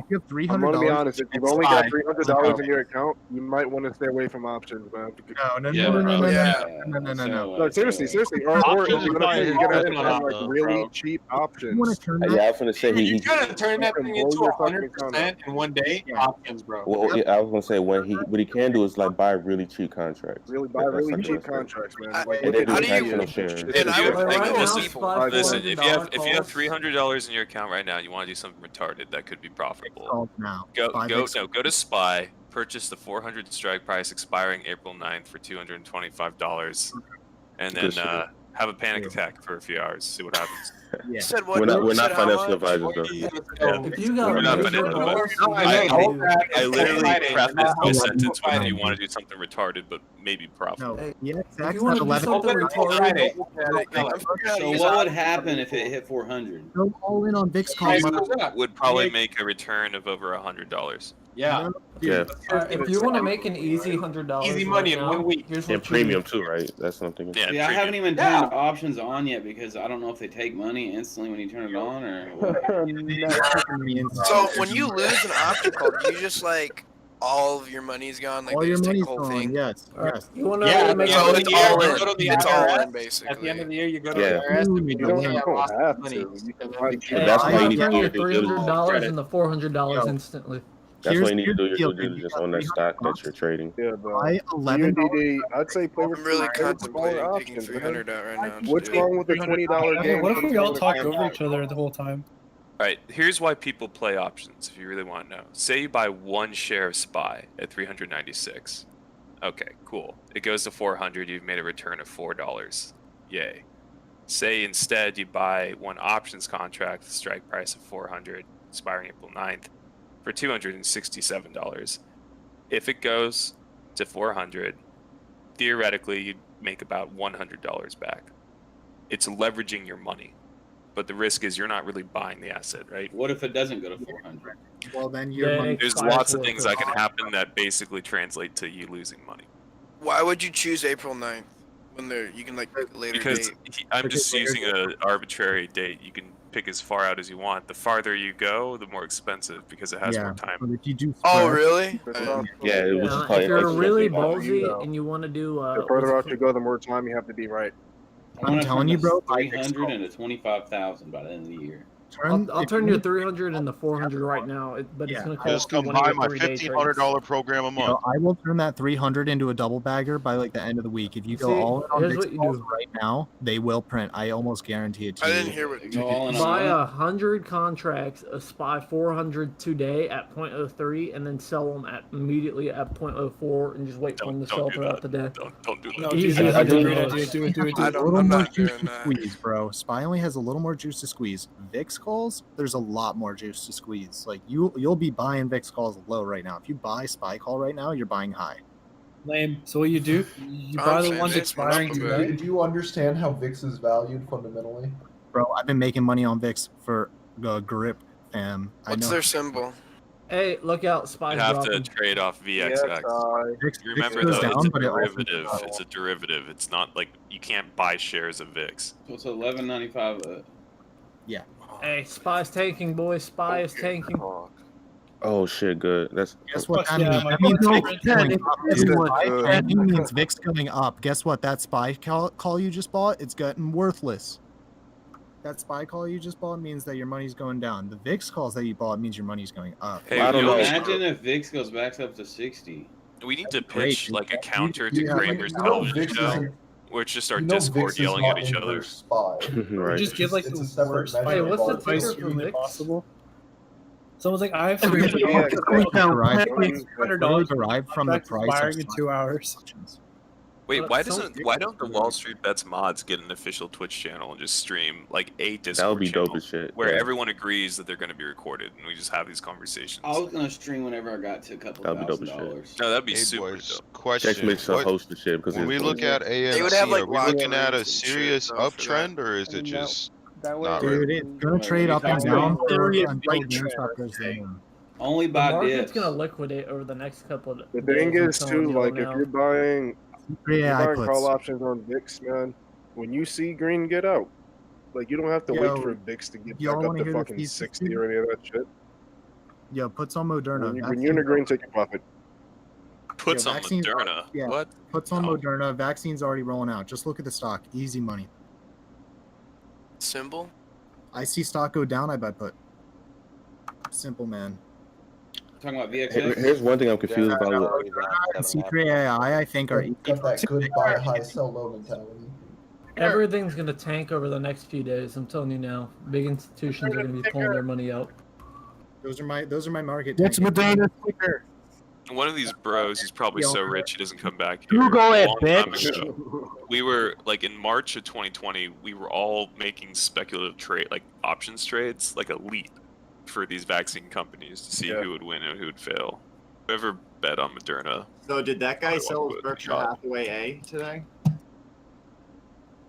you have $300, I'm gonna be honest. If you've only got $300 in your account, you might want to stay away from options, man. No, Yeah, no, no, no, bro. no, Yeah. no, no, no, no. No, seriously. Or Options you're is gonna probably you're his gonna have best to find like option, really bro. cheap You want options. to turn that? Yeah, I was gonna say You're gonna turn that can thing blow into your fucking account 100% in one day. Yeah. Options, bro. Well, yeah, I was gonna say what he can do is like buy really cheap contracts. Really buy That's really like cheap the best way. contracts, man. I- Like, And look then at do How do you- fractional shares. And I would Right think now, most it's people. $500 Listen, if you have calls. $300 in your account right now, and you want to do something retarded that could be profitable. Called now. Go 5X. to SPY. Purchase the 400 strike price expiring April 9th for $225, and then Good shit. have a panic attack for a few hours. See what happens. Yeah. You said what? We're not you said how financial much? advisors though. If you got We're not major financial loss, I literally prefaced my sentence with Friday. you want to do something retarded, but maybe profitable. No, yeah, If Zach's you want at to do 11. something retarded, So what would happen if it hit 400? Go all in on VIX calls. Would probably make a return of over $100. Yeah. Yeah, if you want to make an easy $100, Easy money in right now, 1 week. here's and what you premium too, right? That's something. Yeah, Yeah, I haven't premium. even turned options on yet because I don't know if they take money instantly when you turn it on or what. So when you lose an option call, do you just like all of your money's gone? Like All they your just take money's the whole gone. thing? Yes, yes. You want to Yeah, make so a it's all in. You go to the It's all IRS. in, basically. At the end of the year, you go to Yeah. the IRS and we You don't don't have lost have money. to. You can And buy then cheap. Hey, That's why you I need to turn do your your due diligence. $300 into $400 instantly. That's Here's- why you need to do here's your the due deal. diligence on that stock that you're trading. Yeah, bro. Buy $11. UNDD, I'd say play with I'm really play with smaller contemplating taking options, man. 300 out right now. to What's do it. wrong with the $20 Hey, game? what if we all talked over over each other the whole time? All right, here's why people play options. If you really want to know, say you buy one share of SPY at 396. Okay, cool. It goes to 400. You've made a return of $4. Yay. Say instead you buy one options contract, strike price of 400, expiring April 9th, for $267. If it goes to 400, theoretically you'd make about $100 back. It's leveraging your money, but the risk is you're not really buying the asset, right? What if it doesn't go to 400? Well, then your money. There's lots of things that can happen that basically translate to you losing money. Why would you choose April 9th when you can like pick a later Because date? I'm just using an arbitrary date. You can pick as far out as you want. The farther you go, the more expensive because it has more time. But if you do Oh, spread- really? Yeah, it was just If you're really extra ballsy value. and you want to do The further out you go, the more time you have to be right. I'm telling you, bro, buy 300 into 25,000 by the end of the year. I'll turn your 300 into 400 right now, but it's going to Just cost you come one of buy your my 3-day $1,500 trades. program a You month. know, I will turn that 300 into a double bagger by like the end of the week. If you go See, all in on here's VIX what you calls do. right now, they will print. I almost guarantee it to I you. didn't hear what Go all in Buy on 100 contracts, SPY 400 today at 0.03, and then sell them immediately at 0.04, and just wait for them to sell throughout the day. Don't do that. No, Easy dude, as that's a it great goes. idea. Do it, do it, do it. A little more juice to squeeze, bro. SPY only has a little more juice to squeeze. VIX calls, there's a lot more juice to squeeze. Like you'll be buying VIX calls low right now. If you buy SPY call right now, you're buying high. Lame. So what you do? You buy the ones expiring today. Do you understand how VIX is valued fundamentally? Bro, I've been making money on VIX for grip, fam. What's their symbol? Hey, look out, SPY's You have dropping. to trade off VXX. VIX Remember goes though, down, it's a but it also derivative. goes up. It's a derivative. It's not like you can't buy shares of VIX. So it's 11.95. Yeah. Hey, SPY's tanking, boys. SPY is tanking. Oh shit, good. That's Guess what that Yeah, means? my That means favorite VIX pen going is up. everyone. SPY tanking means VIX going up. Guess what? That SPY call you just bought, it's gotten worthless. That SPY call you just bought means that your money's going down. The VIX calls that you bought means your money's going up. Hey, I don't know. Imagine if VIX goes back up to 60. We need to great, pitch dude. like a counter to Yeah. Kramer's You know television VIX show, isn't- where it's just our You know Discord VIX is yelling not at each other. inverse SPY. Right. Just give like It's the a separate worst measure SPY of what's the volatility. ticker price for humanly VIX? possible. Someone's like, I have Yeah, $300 derived from the Contract price expiring of in stock 2 hours. Wait, Well, why don't the Wall Street Bets mods get an official Twitch channel and just stream like a That would Discord be channel dope as shit. where Yeah. everyone agrees that they're going to be recorded and we just have these conversations? I was gonna stream whenever I got to a couple That'd be dope as $1,000. shit. No, that'd be Hey, super boys, dope. question. Text makes a What- host of shit because when we it's look at They would AMC, have, like, are we live looking at a streams and shit, serious though, for that. uptrend, or is I it mean, just that way not it really? Dude, it's gonna trade up and down until GameStop goes down. Only The buy market's dips. going to liquidate over the next couple of The days. thing I'm is telling too, y'all like if now. you're buying AI call puts. options on VIX, man, when you see green, get out. Like you don't have to Yo, wait for VIX to get y'all back up wanna to hear the fucking thesis, 60 dude? or any of that shit. Yo, puts on Moderna. When you're in the green, take your profit. Puts Yeah, on vaccines are- Moderna. yeah. What? Puts on Moderna. Vaccines already rolling out. Just look at the stock. Easy money. Symbol? I see stock go down. I buy put. Simple, man. Talking about Here- VXX. Here's one thing I'm confused about. And C3 AI, I think, are Got that good buy high, sell low mentality. Everything's going to tank over the next few days. I'm telling you now. Big institutions are going to be pulling their money out. Those are my market. What's tanking. Moderna ticker? One of these bros, he's probably Yo. so rich he doesn't come back here. Google A it, long time bitch. ago. We were like in March of 2020, we were all making speculative trade, like options trades, like elite for these vaccine companies to see who would win and who would fail. Whoever bet on Moderna. So did that guy Probably sell won't his go with Berkshire the shot. Hathaway A today?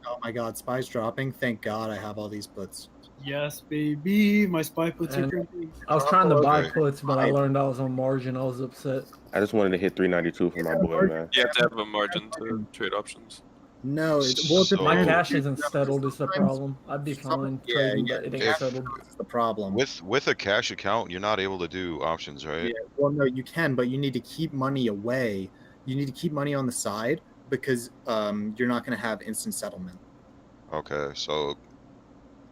Oh my God, SPY's dropping. Thank God I have all these puts. Yes, baby. My SPY puts are And crazy. I was trying to buy Okay. puts, but I learned I was on margin. I was upset. I just wanted to hit 392 for my boy, man. You have to have a margin to trade options. No, well, it My depends. cash isn't settled. Is the problem. I'd be fine trading, but it ain't If- settled. That's the problem. With a cash account, you're not able to do options, right? Yeah, well, no, you can, but you need to keep money away. You need to keep money on the side because you're not going to have instant settlement. Okay, so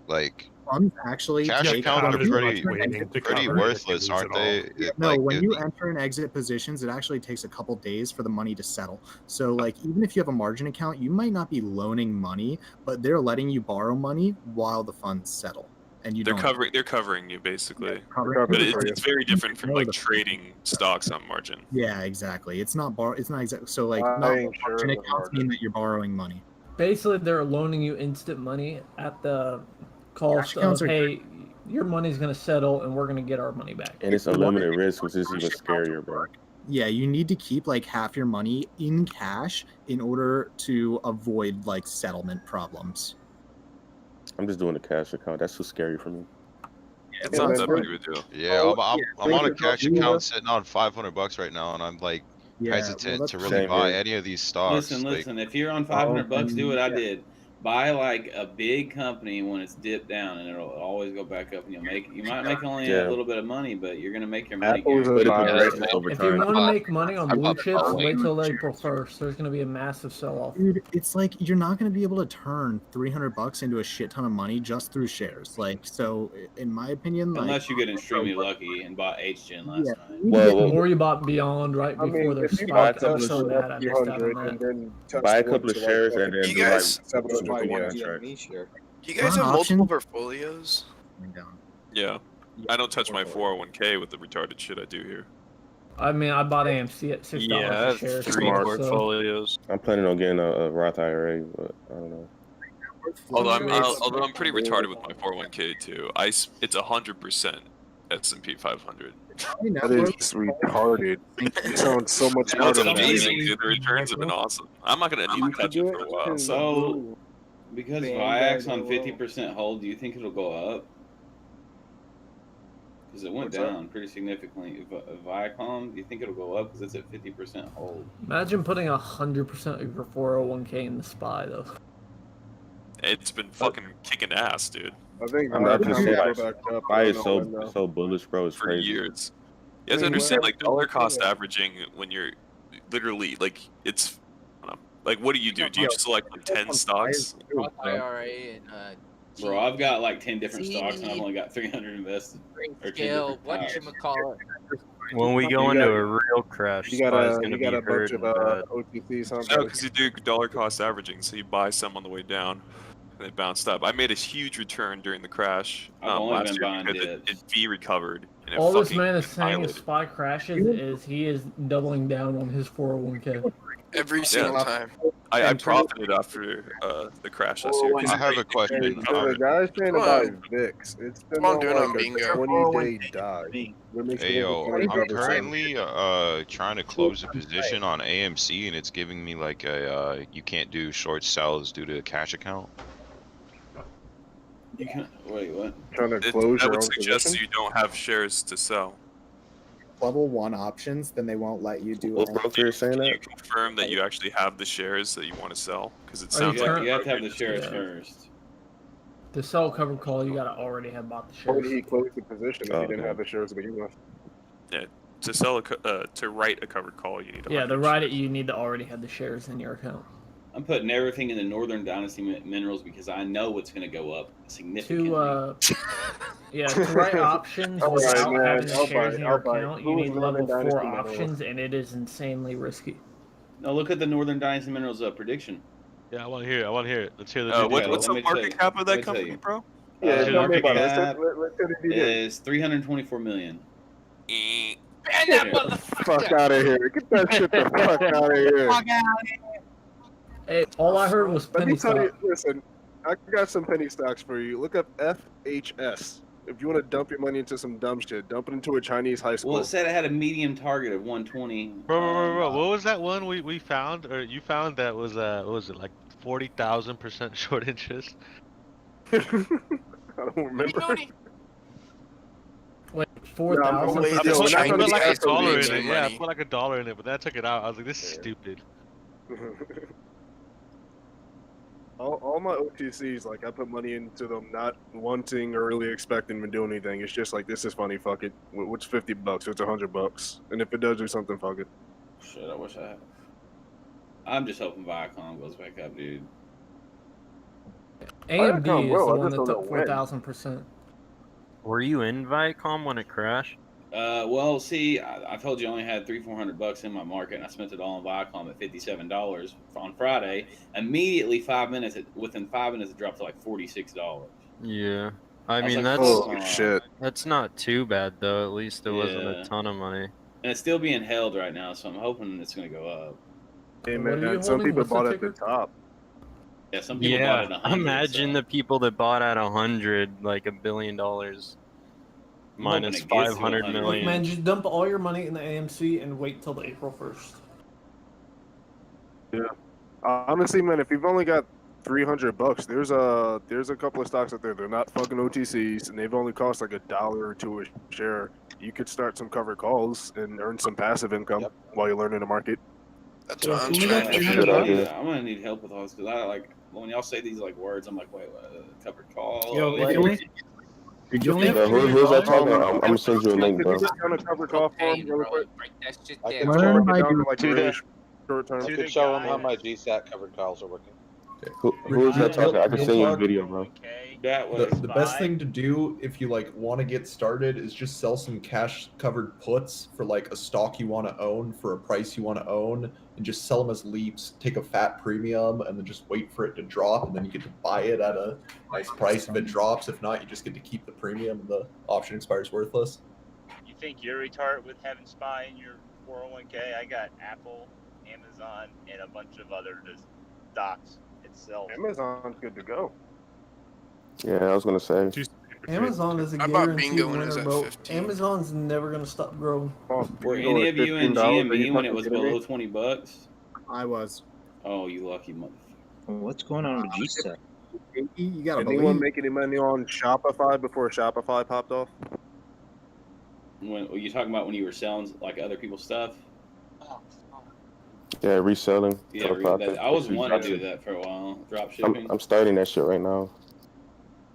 like Funds actually cash take accounts out are of your pretty exit pretty positions. worthless, aren't they? It- No, like, when it- you enter and exit positions, it actually takes a couple days for the money to settle. So, like, even if you have a margin account, you might not be loaning money, but they're letting you borrow money while the funds settle, and you They're don't. They're covering you basically. covering But you. it's very different from Know like the- trading stocks on margin. Yeah, exactly. It's not It's not exactly. So, like, not Buying margin shares of accounts mean that you're borrowing money. Basically, they're loaning you instant money at the cost of, accounts are hey, your money's going to settle and we're going to get our money back. And it's unlimited risk, which is even scarier, bro. Yeah, you need to keep like half your money in cash in order to avoid like settlement problems. I'm just doing a cash account. That's too scary for me. It's not that big of a deal. Yeah, Oh, I'm on a cash yeah. account sitting on $500 right now, and I'm like Yeah, hesitant well, to that's really same buy here. any of these stocks. Listen, like, listen. If you're on $500, do what I did. buy like a big company when it's dipped down, and it'll always go back up, and you might make only a little bit of money, but you're gonna make your money. Apple's a guaranteed. buy. If you want to make money on blue chips, Boeing. wait till April 1st. There's going to be a massive sell-off. Dude, it's like you're not going to be able to turn $300 into a shit ton of money just through shares. Like, so in my opinion, like, Unless you get extremely lucky and bought HGen last night. Or you bought Beyond right before their if you spike buy that was so bad, I missed out on 300 that. and then Tesla Buy a went couple of to, shares like, and then You do guys- like $700 buy one contract. GME share. Do you guys have multiple portfolios? Yeah. I don't touch my 401k with the retarded shit I do here. I mean, I bought AMC at $6 Yeah, I a have share. 3 so- portfolios. I'm planning on getting a Roth IRA, but I don't know. Although I'm pretty retarded with my 401k too. It's 100% S&P 500. That is retarded. It sounds so much You know, it's harder than that. amazing, dude. The returns have been awesome. I'm not gonna need to touch it for a while. So, because Vanguard Viax on will. 50% hold, do you think it'll go up? Because it went What's that? down pretty significantly. Viacom, do you think it'll go up because it's at 50% hold? Imagine putting 100% of your 401k in the SPY, though. It's been fucking kicking ass, dude. I think I'm not just Viacom saying, will go back up. buy I is don't know when, so bullish, bro. It's For crazy. years. You guys understand, like, dollar cost averaging when you're literally, like, it's, I don't know. Like, what do? You just select like 10 stocks? IRA and Bro, I've got like 10 different stocks and I've only got 300 invested. Or 10 scale, different stocks. whatchamacallit. When we go into a real crash, You got SPY is a, going to you got be a bunch hurt of and bad. OTCs on No, because you do dollar cost averaging, so you buy some on the way down, and they bounced up. I made a huge return during the crash I've only last been year buying because it V recovered. And it All this fucking man is saying annihilated. if SPY crashes is he is doubling down on his 401k. Every single time. I profited after the crash last year. 'cause I it have a really question. The guy's trying to buy VIX. It's been What I'm on doing on like Bingo. a 20-day dive. We're making Hey yo, over I'm 20%. currently trying to close a position on AMC and it's giving me like a you can't do short sells due to a cash account. You can wait, what? Trying to close I your would own suggest position? you don't have shares to sell. level 1 options, then they won't let you do What it. broker is saying Can you that? confirm that you actually have the shares that you want to sell? Because it Are you sounds like current- You have to have the just- shares Yeah. first. To sell covered call, you gotta already have bought the How would shares. he close the position if Oh, he didn't okay. have the shares to begin with? Yeah, to sell to write a covered call, you need. Yeah, to 100 write it, shares. you need to already have the shares in your account. I'm putting everything in the Northern Dynasty Minerals because I know it's going to go up significantly. To write options All right, without man, having the I'll shares buy- in your I'll buy. account, you Who's need Northern level 4 Dynasty Minerals? options, and it is insanely risky. No, look at the Northern Dynasty Minerals prediction. Yeah, I want to hear it. I want to hear it. Let's hear the Okay, What's let the me tell market you- cap of let that me tell company, you. bro? Yeah, tell me about it. Cap Let's tell you is 324 million. Ban that motherfucker! Fuck out of here. Get that shit the fuck out of here. Hey, all I heard was Let penny me tell you, stock. listen, I got some penny stocks for you. Look up FHS. If you want to dump your money into some dumb shit, dump it into a Chinese high school. Well, it said it had a medium target of 120. Bro, what was that one we found, or you found that was what was it, like 40,000% short interest? I don't remember. Wait, No, 4,000? wait, I yo, put, we're I not put gonna like a discuss dollar in those it. names. Yeah, I put like a dollar in it, but then I took it out. I was like, this is stupid. All my OTCs, like I put money into them, not wanting or really expecting them to do anything. It's just like, this is funny. Fuck it. What's $50? It's $100, and if it does do something, fuck it. Shit, I wish I had. I'm just hoping Viacom goes back up, dude. AMD Viacom is will, the I one just that's don't up know when. 4,000%. Were you in Viacom when it crashed? Well, see, I told you I only had $300-400 in my market, and I spent it all on Viacom at $57 on Friday. Immediately, within 5 minutes, it dropped to like $46. Yeah. I I was mean, like, that's "Oh, shit. That's not too bad though. At least it wasn't Yeah. a ton of money. And it's still being held right now, so I'm hoping it's going to go up. Hey What are you man, some holding? people What's the bought at the ticker? top. Yeah, some people bought it Yeah, at 100. imagine the people that bought at 100, like $1 billion, minus it gets to 500 100. Look, million. man, just dump all your money in the AMC and wait till the April 1st. Yeah. Honestly, man, if you've only got $300, there's a couple of stocks out there. They're not fucking OTCs, and they've only cost like $1 or $2 a share. You could start some covered calls and earn some passive income while you're learning the market. That's what I'm Yeah, trying to I'm figure gonna out. need help with all this because I like when y'all say these like words. I'm like, wait, covered call. Yo, if what? you only, if you only have Who's that $300, talking? I'm gonna send you a link, Can bro. you just kind of cover call for him really quick? That shit I there. can just Learn break it by down to doing- like a really short term. I could show him how my GSAT covered calls are working. Who is that talking? I can send you a video, bro. That way. The best thing to do if you like want to get started is just sell some cash covered puts for like a stock you want to own for a price you want to own, and just sell them as leaps, take a fat premium, and then just wait for it to drop, and then you get to buy it at a nice price if it drops. If not, you just get to keep the premium and the option expires worthless. You think you're retarded with having SPY in your 401k? I got Apple, Amazon, and a bunch of other stocks itself. Amazon's good to go. Yeah, I was gonna say. Amazon is a I bought guaranteed Bingo when it was winner, at bro. 15. Amazon's never gonna stop growing. Were any of you in GME when it was below $20? I was. Oh, you lucky motherfucker. What's going on with GSAT? You gotta Did anyone believe. make any money on Shopify before Shopify popped off? When were you talking about when you were selling like other people's stuff? Yeah, reselling. Yeah, for profit. I was wanting to do that for a while. Drop shipping. I'm starting that shit right now.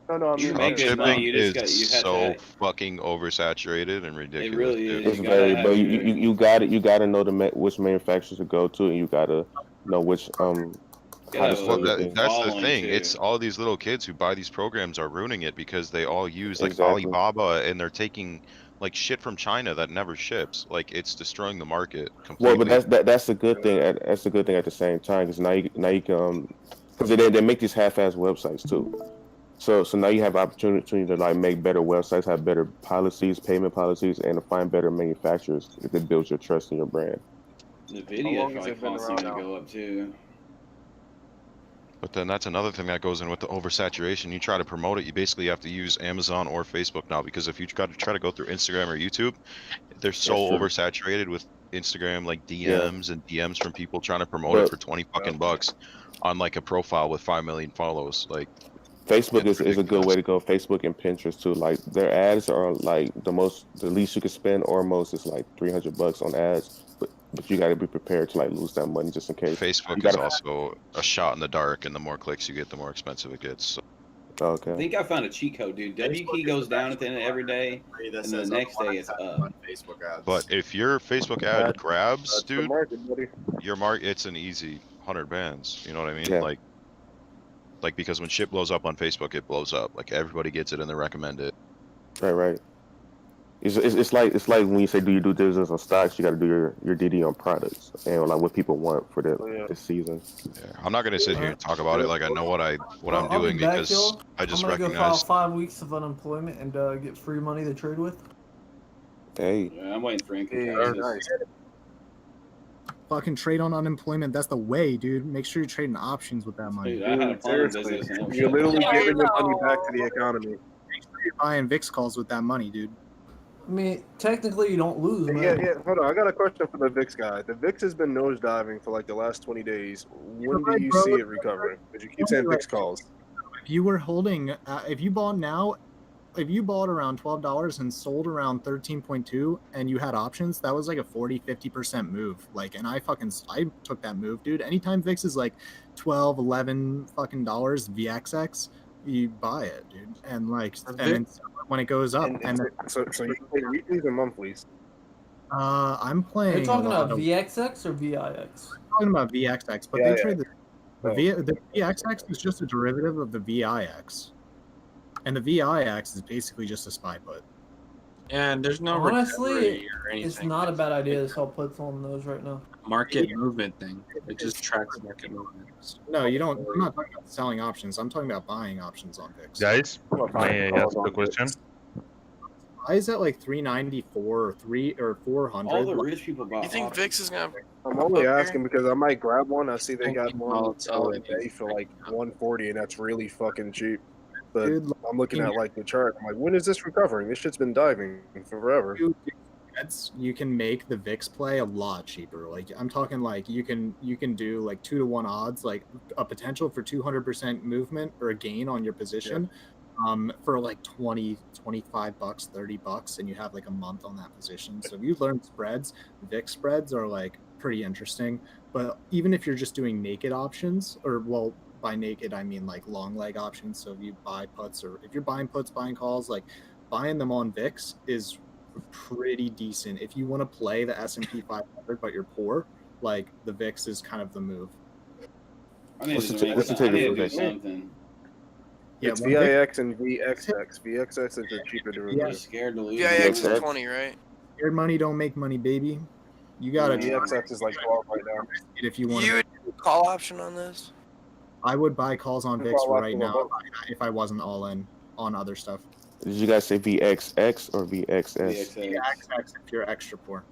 No, I You mean, make good money. Dropshipping You just is got you had so fucking oversaturated and ridiculous. really dude. is. It's You gotta very, have but your- you got it. You got to know which manufacturers to go to, and you got to know which how to sell Well, your thing. that's the following, thing. too. It's all these little kids who buy these programs are ruining it because they all use like Exactly. Alibaba and they're taking like shit from China that never ships. Like it's destroying the market Well, completely. but that's a good thing. That's a good thing at the same time because now you can because they make these half-ass websites too. So now you have opportunity to like make better websites, have better policies, payment policies, and to find better manufacturers that builds your trust in your brand. The How video long has probably it been costs around going to now? go up too. But then that's another thing that goes in with the oversaturation. You try to promote it, you basically have to use Amazon or Facebook now because if you got to try to go through Instagram or YouTube, they're so That's true. oversaturated with Instagram like Yeah. DMs and DMs from people trying to promote it But for 20 fucking bucks on like a profile with 5 million follows. Like Facebook it's is a good ridiculous. way to go. Facebook and Pinterest too. Like their ads are like the least you could spend, or most is like $300 on ads. But you got to be prepared to like lose that money just in case. Facebook You is gotta- also a shot in the dark, and the more clicks you get, the more expensive it gets. So. I Okay. think I found a cheat code, dude. W key goes down at the end of every day, and then the next day it's up. Facebook ads. But if your Facebook ad grabs, That's the dude, market, buddy. it's an easy 100 bands. You know what I mean? Yeah. Like because when shit blows up on Facebook, it blows up. Like everybody gets it and they recommend it. Right. It's like when you say do you do business on stocks, you got to do your DD on products and like what people want for this season. Yeah, I'm not gonna sit here and talk about it like I know what I'm I'll doing be back, because y'all. I just I'm gonna recognize. go file 5 weeks of unemployment and get free money to trade with. Hey. Yeah, I'm waiting for income Yeah, taxes. nice. Fucking trade on unemployment. That's the way, dude. Make sure you're trading options with that money. Dude, I had a plumbing Seriously, business. And you're literally giving the money back to the economy. Make sure you're buying VIX calls with that money, dude. I mean, technically you don't lose, man. Yeah. Hold on, I got a question for the VIX guy. The VIX has been nosediving for like the last 20 days. When do you see it recovering? Because you keep saying VIX calls. If you were holding, if you bought now, if you bought around $12 and sold around 13.2 and you had options, that was like a 40-50% move. Like, and I took that move, dude. Anytime VIX is like 12, 11 fucking dollars VXX, you buy it, dude. And like, and then when it goes up, and So you play weeklies and monthlies? I'm Are playing. you talking a lot about of- VXX or VIX? I'm talking about VXX, but Yeah, they yeah. trade the VXX is just a derivative of the VIX. And the VIX is basically just a SPY put. And there's no Honestly, recovery or anything. it's not a bad idea to sell puts on those right now. Market movement thing. It just tracks market movements. No, you don't. I'm not talking about selling options. I'm talking about buying options on VIX. Guys, may I ask a question? Why is that like 394 or 400? All the rich people buy. You think VIX is gonna? I'm only up asking because I might grab one. I see they got Thinking one volatility. today for like 140, and that's really fucking cheap. But Dude, I'm looking at like the chart. I'm like, when is this recovering? This shit's been diving for forever. You can make the VIX play a lot cheaper. Like I'm talking like you can do like 2-to-1 odds, like a potential for 200% movement or a gain on your position. For like 20, 25 bucks, 30 bucks, and you have like a month on that position. So if you learn spreads, VIX spreads are like pretty interesting. But even if you're just doing naked options, or well, by naked I mean like long leg options. So if you buy puts, or if you're buying puts, buying calls, like buying them on VIX is pretty decent. If you want to play the S&P 500 but you're poor, like the VIX is kind of the move. I need What's to the make what's the some, I ticker need for to do VIX? something. Yeah, It's when VIX and VXX. VXX is a cheaper I'm derivative. scared to lose. VIX money. is 20, right? Scared money don't make money, baby. You gotta VXX is like 12 right now. if you want You to. would do a call option on this? I would buy calls on VIX Call right option now on if I wasn't all in on other stuff. Did you guys say VXX or VXS? VXX. VXX if you're extra poor.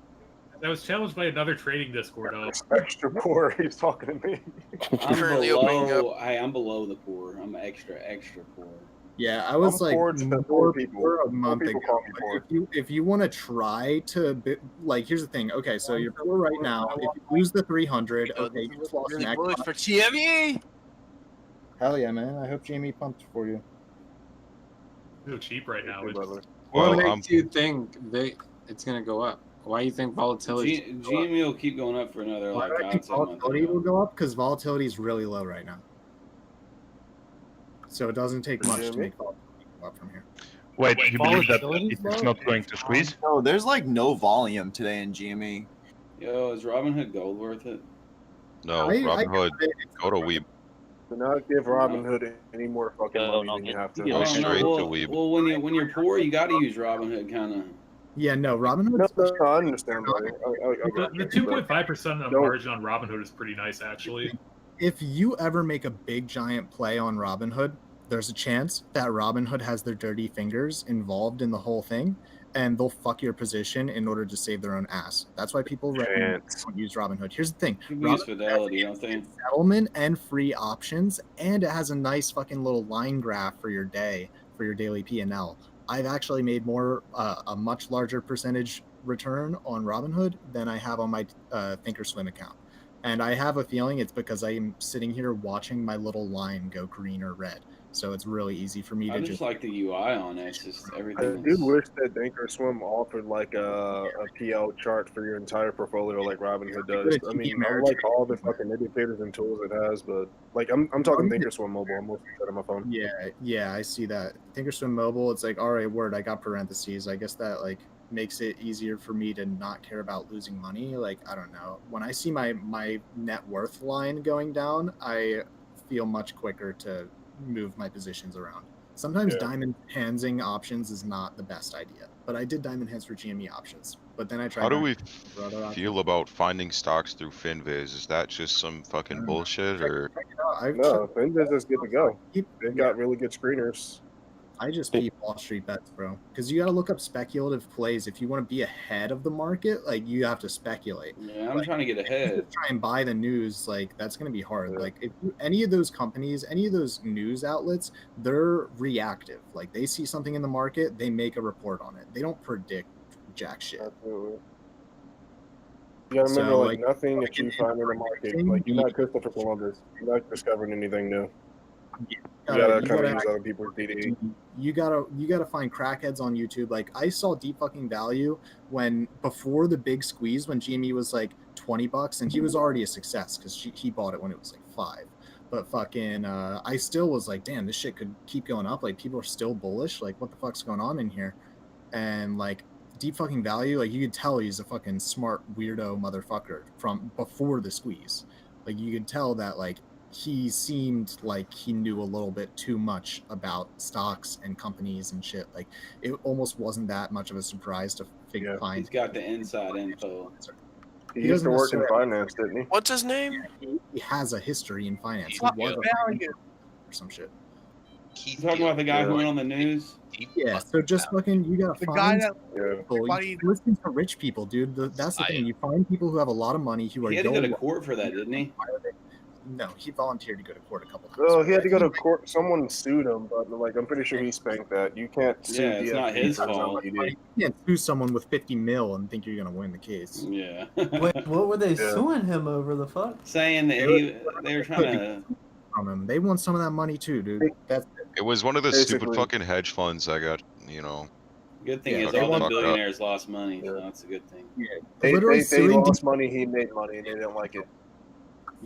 I was challenged by another trading Discord. Extra poor. He's talking to me. I'm Currently opening below. I'm below the poor. I'm extra poor. Yeah, I was I'm like poor to more poor people. poor a Poor month people ago. call me But poor. if you want to try to like, here's the thing. Okay, so you're poor right now. If you lose the 300, okay, you just lost Really an bullish X. for GME. Hell yeah, man! I hope GME pumped for you. So cheap right now. What Well, makes you think it's gonna go up? Why do you think volatility? GME will keep going up for another Why like do I think I'd say month. volatility will go up? Because volatility is really low right now. So it doesn't take much to make volatility go up from here. Wait, you believe that volatility's it's low? not going to squeeze? Oh, there's like no volume today in GME. Yo, is Robinhood Gold worth it? No, I Robinhood, go to Weeb. Do not give Robinhood any more fucking money than you have to. Go straight to well, Weeb. well, when you're poor, you got to use Robinhood, kind of. Yeah, no, Robinhood. No, I understand. The 2.5% margin on Robinhood is pretty nice, actually. If you ever make a big giant play on Robinhood, there's a chance that Robinhood has their dirty fingers involved in the whole thing, and they'll fuck your position in order to save their own ass. That's why people recommend don't use Robinhood. Here's the thing: People use Robinhood Fidelity, has don't they? settlement and free options, and it has a nice fucking little line graph for your day, for your daily P&L. I've actually made a much larger percentage return on Robinhood than I have on my Thinkorswim account. And I have a feeling it's because I'm sitting here watching my little line go green or red. So it's really easy for me I to just like the UI on it. It's just I everything. do wish that Thinkorswim offered like a PL chart for your entire portfolio like Robinhood does. I mean, I like all the fucking indicators and tools it has, but like I'm talking Thinkorswim mobile. I'm mostly on my phone. Yeah, I see that. Thinkorswim mobile, it's like, all right, word, I got parentheses. I guess that like makes it easier for me to not care about losing money. Like, I don't know. When I see my net worth line going down, I feel much quicker to move my positions around. Sometimes diamond handsing options is not the best idea, but I did diamond hands for GME options. But then I tried. How do we feel about finding stocks through FinViz? Is that just some fucking bullshit, or? No, FinViz is good to go. They've got really good screeners. I just beat Wall Street bets, bro. Because you got to look up speculative plays. If you want to be ahead of the market, like you have to speculate. Yeah, I'm trying to get ahead. Try and buy the news, like that's going to be hard. Like if any of those companies, any of those news outlets, they're reactive. Like they see something in the market, they make a report on it. They don't predict jack shit. Absolutely. You gotta remember, like nothing that you find in the market, like you're not Christopher Columbus. You're not discovering anything new. You gotta kind of use other people's DD. You gotta find crackheads on YouTube. Like I saw Deep Fucking Value before the big squeeze when GME was like $20, and he was already a success because he bought it when it was like $5. But fucking, I still was like, damn, this shit could keep going up. Like people are still bullish. Like what the fuck's going on in here? And like Deep Fucking Value, like you could tell he's a fucking smart weirdo motherfucker from before the squeeze. Like you could tell that like he seemed like he knew a little bit too much about stocks and companies and shit. Like it almost wasn't that much of a surprise to find. He's got the inside info. He used to work in finance, didn't he? What's his name? He has a history in finance. He was or some shit. You talking about the guy who went on the news? Yeah, so just fucking, you gotta find people. You listen to rich people, dude. That's the thing. You find people who have a lot of money who are. He had to go to court for that, didn't he? No, he volunteered to go to court a couple times. Oh, he had to go to court. Someone sued him, but like I'm pretty sure he spanked that. You can't sue. Yeah, it's not his fault. You can't sue someone with 50 mil and think you're gonna win the case. Yeah. Wait, what were they suing him over? The fuck? Saying that they were trying to. From him. They want some of that money too, dude. It was one of the stupid fucking hedge funds I got, Good thing is all the billionaires lost money, so that's a good thing. Yeah. They lost money, he made money, and they didn't like it.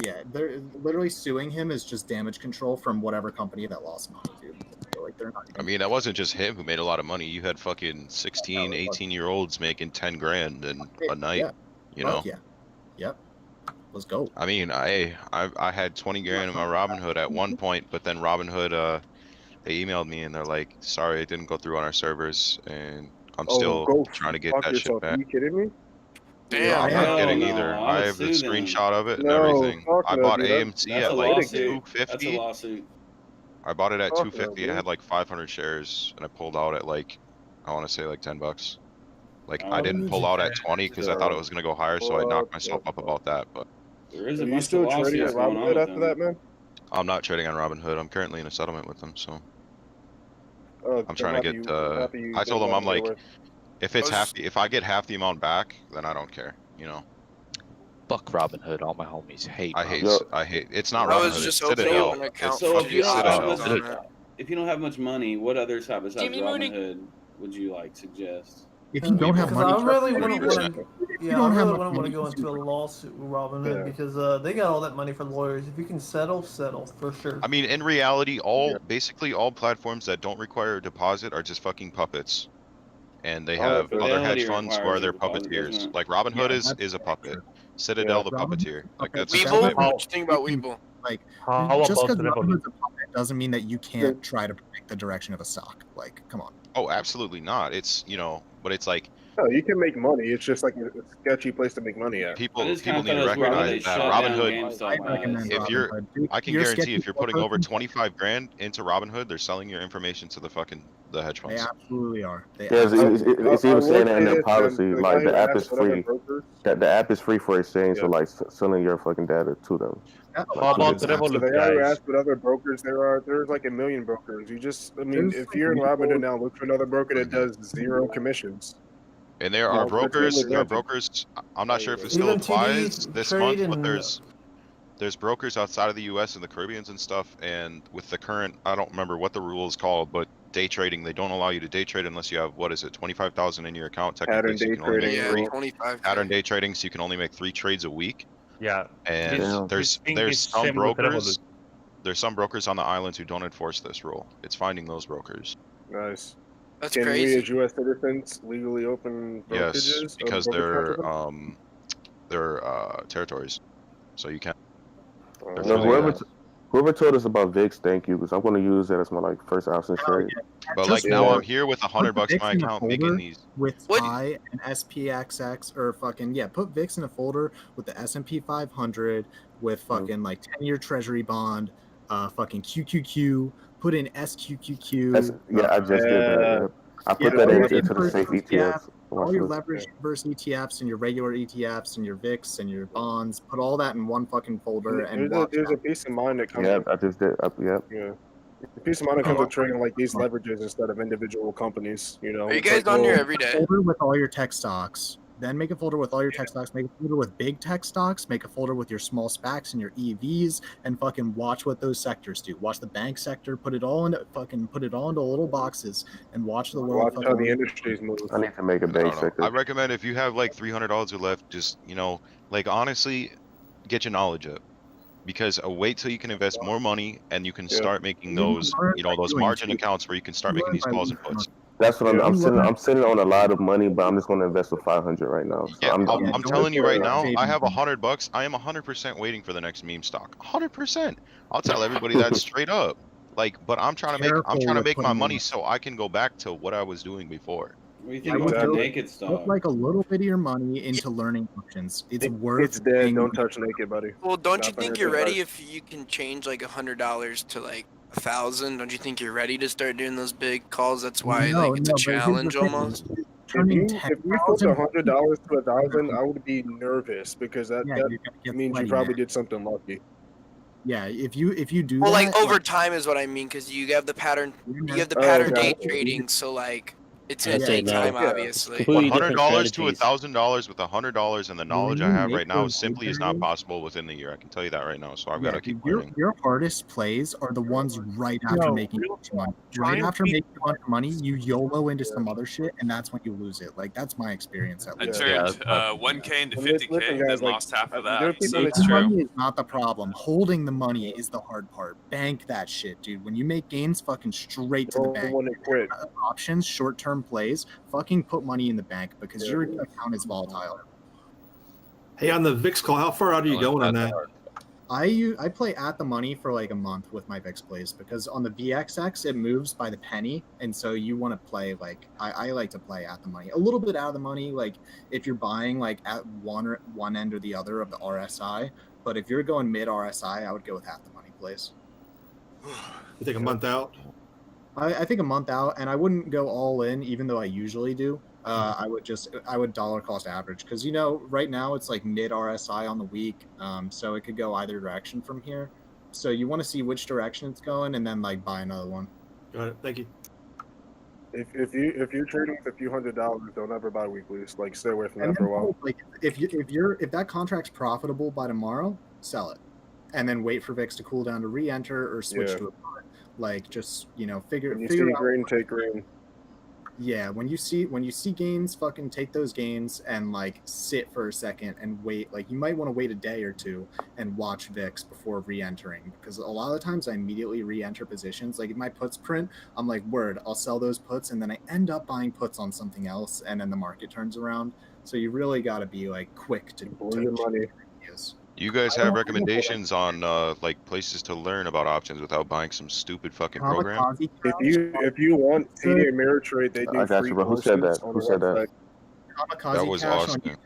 Yeah, they're literally suing him is just damage control from whatever company that lost money to. So, like, they're not. I mean, that wasn't just him who made a lot of money. You had fucking 16, 18-year-olds making 10 grand in a night. Yeah. You know? Fuck yeah. Yep. Let's go. I mean, I had 20 grand in my Robinhood at one point, but then Robinhood, they emailed me and they're like, sorry, it didn't go through on our servers, and I'm still go trying to get fuck that shit yourself. back. Are you kidding me? Damn. I'm not Hell kidding no, either. I I would have the sue them. screenshot of it and No, everything. fuck I no, bought dude. AMC That's at a like lawsuit. That's a 250. lawsuit. I bought it at Fuck no, 250. I dude. had like 500 shares, and I pulled out at like, I want to say like $10. Like Oh, I I didn't need pull you out to at 20 because I thought it was gonna go higher, so I knocked myself up about that. But There is Are a you bunch of still trading lawsuits at going on Robinhood with after them. that, man? I'm not trading on Robinhood. I'm currently in a settlement with them, so Oh, I'm trying to get. I told them I'm like, if I get half the amount back, then I don't care. You know. Fuck Robinhood. All my homies hate. I hate. Robinhood. I hate. It's not I was Robinhood. just It's opening Citadel. up an account It's So to if you do don't have options much, on it. if you don't have much money, what other side besides Jimmy Mooney. Robinhood would you like suggest? If you don't have Because money, I really trust me, wouldn't want 100%. to. If you Yeah, I don't have really much wouldn't want to money, go just into a do it. lawsuit with Robinhood Yeah. because they got all that money for lawyers. If you can settle for sure. I mean, in reality, basically all platforms that don't require a deposit are just fucking puppets, and they have other hedge Fidelity funds who requires are a their deposit, doesn't puppeteers. it? Like Robinhood Yeah, is a puppet. true. Citadel the Robinhood's puppeteer. a Like puppet, that's but Weeble? that What doesn't you think about mean- Weeble? Like, How just about because Revolut? Robinhood's a puppet doesn't mean that you can't try to predict the direction of a stock. Like, come on. Oh, absolutely not. It's but it's like No, you can make money. It's just like a sketchy place to make money at. people I just kinda need to thought it was weird how they recognize that shut down Robinhood. GameStop I recommend If you're, Robinhood. Dude, I can you're a guarantee sketchy if you're putting over person, 25 grand into Robinhood, they're selling your information to the hedge They funds. absolutely are. They Yeah, it's absolutely even I saying will that in say their this, policy, man, the like guy the who app asked is what other free. brokers. That the app is free for exchange, so Yeah. like selling your fucking data to them. Yeah, How about Robinhood's Revolut, So the guy who guys? asked what other brokers there are, there's like a million brokers. I mean, There's if like you're in Webull. Robinhood now, look for another broker that does 0 commissions. And there No, are it's a total brokers. There are advantage. brokers. I'm not sure if it still Even applies TD this trade month, but and there's brokers outside of the U.S. and the Caribbeans and stuff. And with the current, I don't remember what the rule is called, but day trading, they don't allow you to day trade unless you have 25,000 in your account. Technically, Pattern so you day can only trading. make Yeah, three 25. pattern day trading, so you can only make 3 trades a week. Yeah. And Damn. there's thing is some same with brokers. Revolut. There's some brokers on the islands who don't enforce this rule. It's finding those brokers. Nice. That's Can we, crazy. as U.S. citizens, legally open Yes, brokerages? because brokerage they're territories, so you can't. They're No, fully, whoever told us about VIX, thank you, because I'm going to use that as my first option trade. But like now I'm here with $100 in my account making these. With TI and SPXX or put VIX in a folder with the S&P 500 with fucking like 10-year Treasury bond, fucking QQQ. Put in SQQQ. I just did that. Yep. I put that into the safe ETFs. All your leverage inverse ETFs and your regular ETFs and your VIX and your bonds. Put all that in one fucking folder and watch. There's a peace of mind that comes. Yeah, I just did. Yep. Yeah. The peace of mind that comes with trading like these leverages instead of individual companies. You know. Are you guys on here every day? Folder with all your tech stocks. Then make a folder with all your tech stocks. Make a folder with big tech stocks. Make a folder with your small SPACs and your EVs, and fucking watch what those sectors do. Watch the bank sector. Put it all into little boxes and watch the world. Watch how the industries move. I need to make a bank sector. I recommend if you have like $300 left, just like honestly, get your knowledge up. Because wait till you can invest more money and you can start making those, those margin accounts where you can start making these calls and puts. That's what I'm sitting on a lot of money, but I'm just going to invest with 500 right now. So Yeah, I'm telling you right now, I have a $100. I am 100% waiting for the next meme stock. 100%. I'll tell everybody that straight up. But I'm trying to make my money so I can go back to what I was doing before. What do you think about the naked stock? Put like a little bit of your money into learning options. It's worth. It's dead. Don't touch naked, buddy. Well, don't you think you're ready if you can change like $100 to like 1,000? Don't you think you're ready to start doing those big calls? That's why it's a challenge almost. If you flipped $100 to 1,000, I would be nervous because that means you probably did something lucky. Yeah, if you do. Well, that, like over time is what I mean, because you have the pattern. You have the pattern day trading, so like It's I'd gonna say take no. time, Yeah. obviously. Completely different $100 to strategies. $1,000 with $100 and the knowledge I you have make right now those simply is big not values- possible within the year. I can tell you that right now. So I've got Yeah, to keep dude, learning. your hardest plays are the ones right after No, making a bunch of money. try Right and after beat making a bunch of money, you YOLO into some other shit, and that's when you lose it. Like that's my experience at I least. turned 1K into Listen, 50K, guys, then like, lost half of there are that. people So that it's Making true. money is not the problem. Holding the money is the hard part. Bank that shit, dude. When you make gains, fucking straight to the don't bank. want to quit. Options, short-term plays, fucking put money in the bank because your account is volatile. Hey, on the VIX call, how far out are you going on that? I play at the money for like a month with my VIX plays because on the VXX it moves by the penny, and so you want to play like I like to play at the money, a little bit out of the money. Like if you're buying like at one end or the other of the RSI, but if you're going mid RSI, I would go with half the money plays. You think a month out? I think a month out, and I wouldn't go all in, even though I usually do. I would dollar cost average because right now it's like mid RSI on the week, so it could go either direction from here. So you want to see which direction it's going, and then like buy another one. Got it. Thank you. If you're trading with a few $100s, don't ever buy weeklies. Like stay away from And that for a then, while. like if that contract's profitable by tomorrow, sell it, and then wait for VIX to cool down to re-enter or switch to a put. Like just figure When you see out. green, take green. Yeah, when you see gains, fucking take those gains and like sit for a second and wait. Like you might want to wait a day or two and watch VIX before re-entering, because a lot of the times I immediately re-enter positions. Like if my puts print, I'm like, word, I'll sell those puts, and then I end up buying puts on something else, and then the market turns around. So you really got to be like quick to your money. You guys have recommendations on like places to learn about options without buying some stupid fucking program? If you want TD Ameritrade, they do I got free you, bro. Who courses said that? on Who the said that? website. Kamikaze That was Cash awesome. on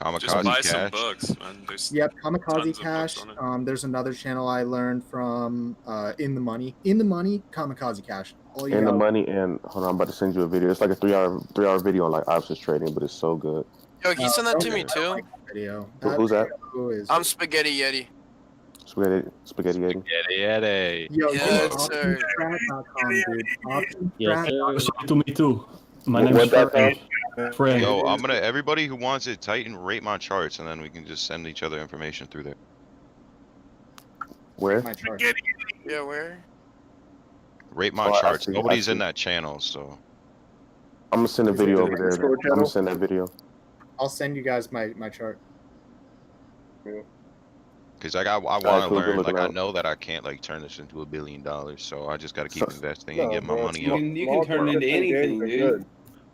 YouTube. Just buy Kamikaze some Cash. books, man. There's Yep, tons Kamikaze of Cash. books on it. There's another channel I learned from In the Money, Kamikaze Cash. All you In the got. money, and hold on, I'm about to send you a video. It's like a three hour video on like options trading, but it's so good. Yo, can you send that to me too? Video. Who's that? I'm Spaghetti Yeti. Spaghetti Yeti. Yeti. Yo, Yes, dude, sir. optionstrat.com, dude. Yes, Optionstrat.com. to me too. My What- name's what Frank. Frank. Yo, everybody who wants it, Titan, rate my charts, and then we can just send each other information through there. Where? My chart. Yeah, where? Rate my Oh, I charts. see, I Nobody's see. in that channel, so I'm gonna send a Is it video the over there. Discord I'm gonna channel? send that video. I'll send you guys my chart. because I want Alright, to cool, good learn. looking Like I out. know that I can't like turn this into $1 billion, so I just got to keep investing and No, get my bro, money small- up. You small can turn it into consistent gains anything, are dude. good.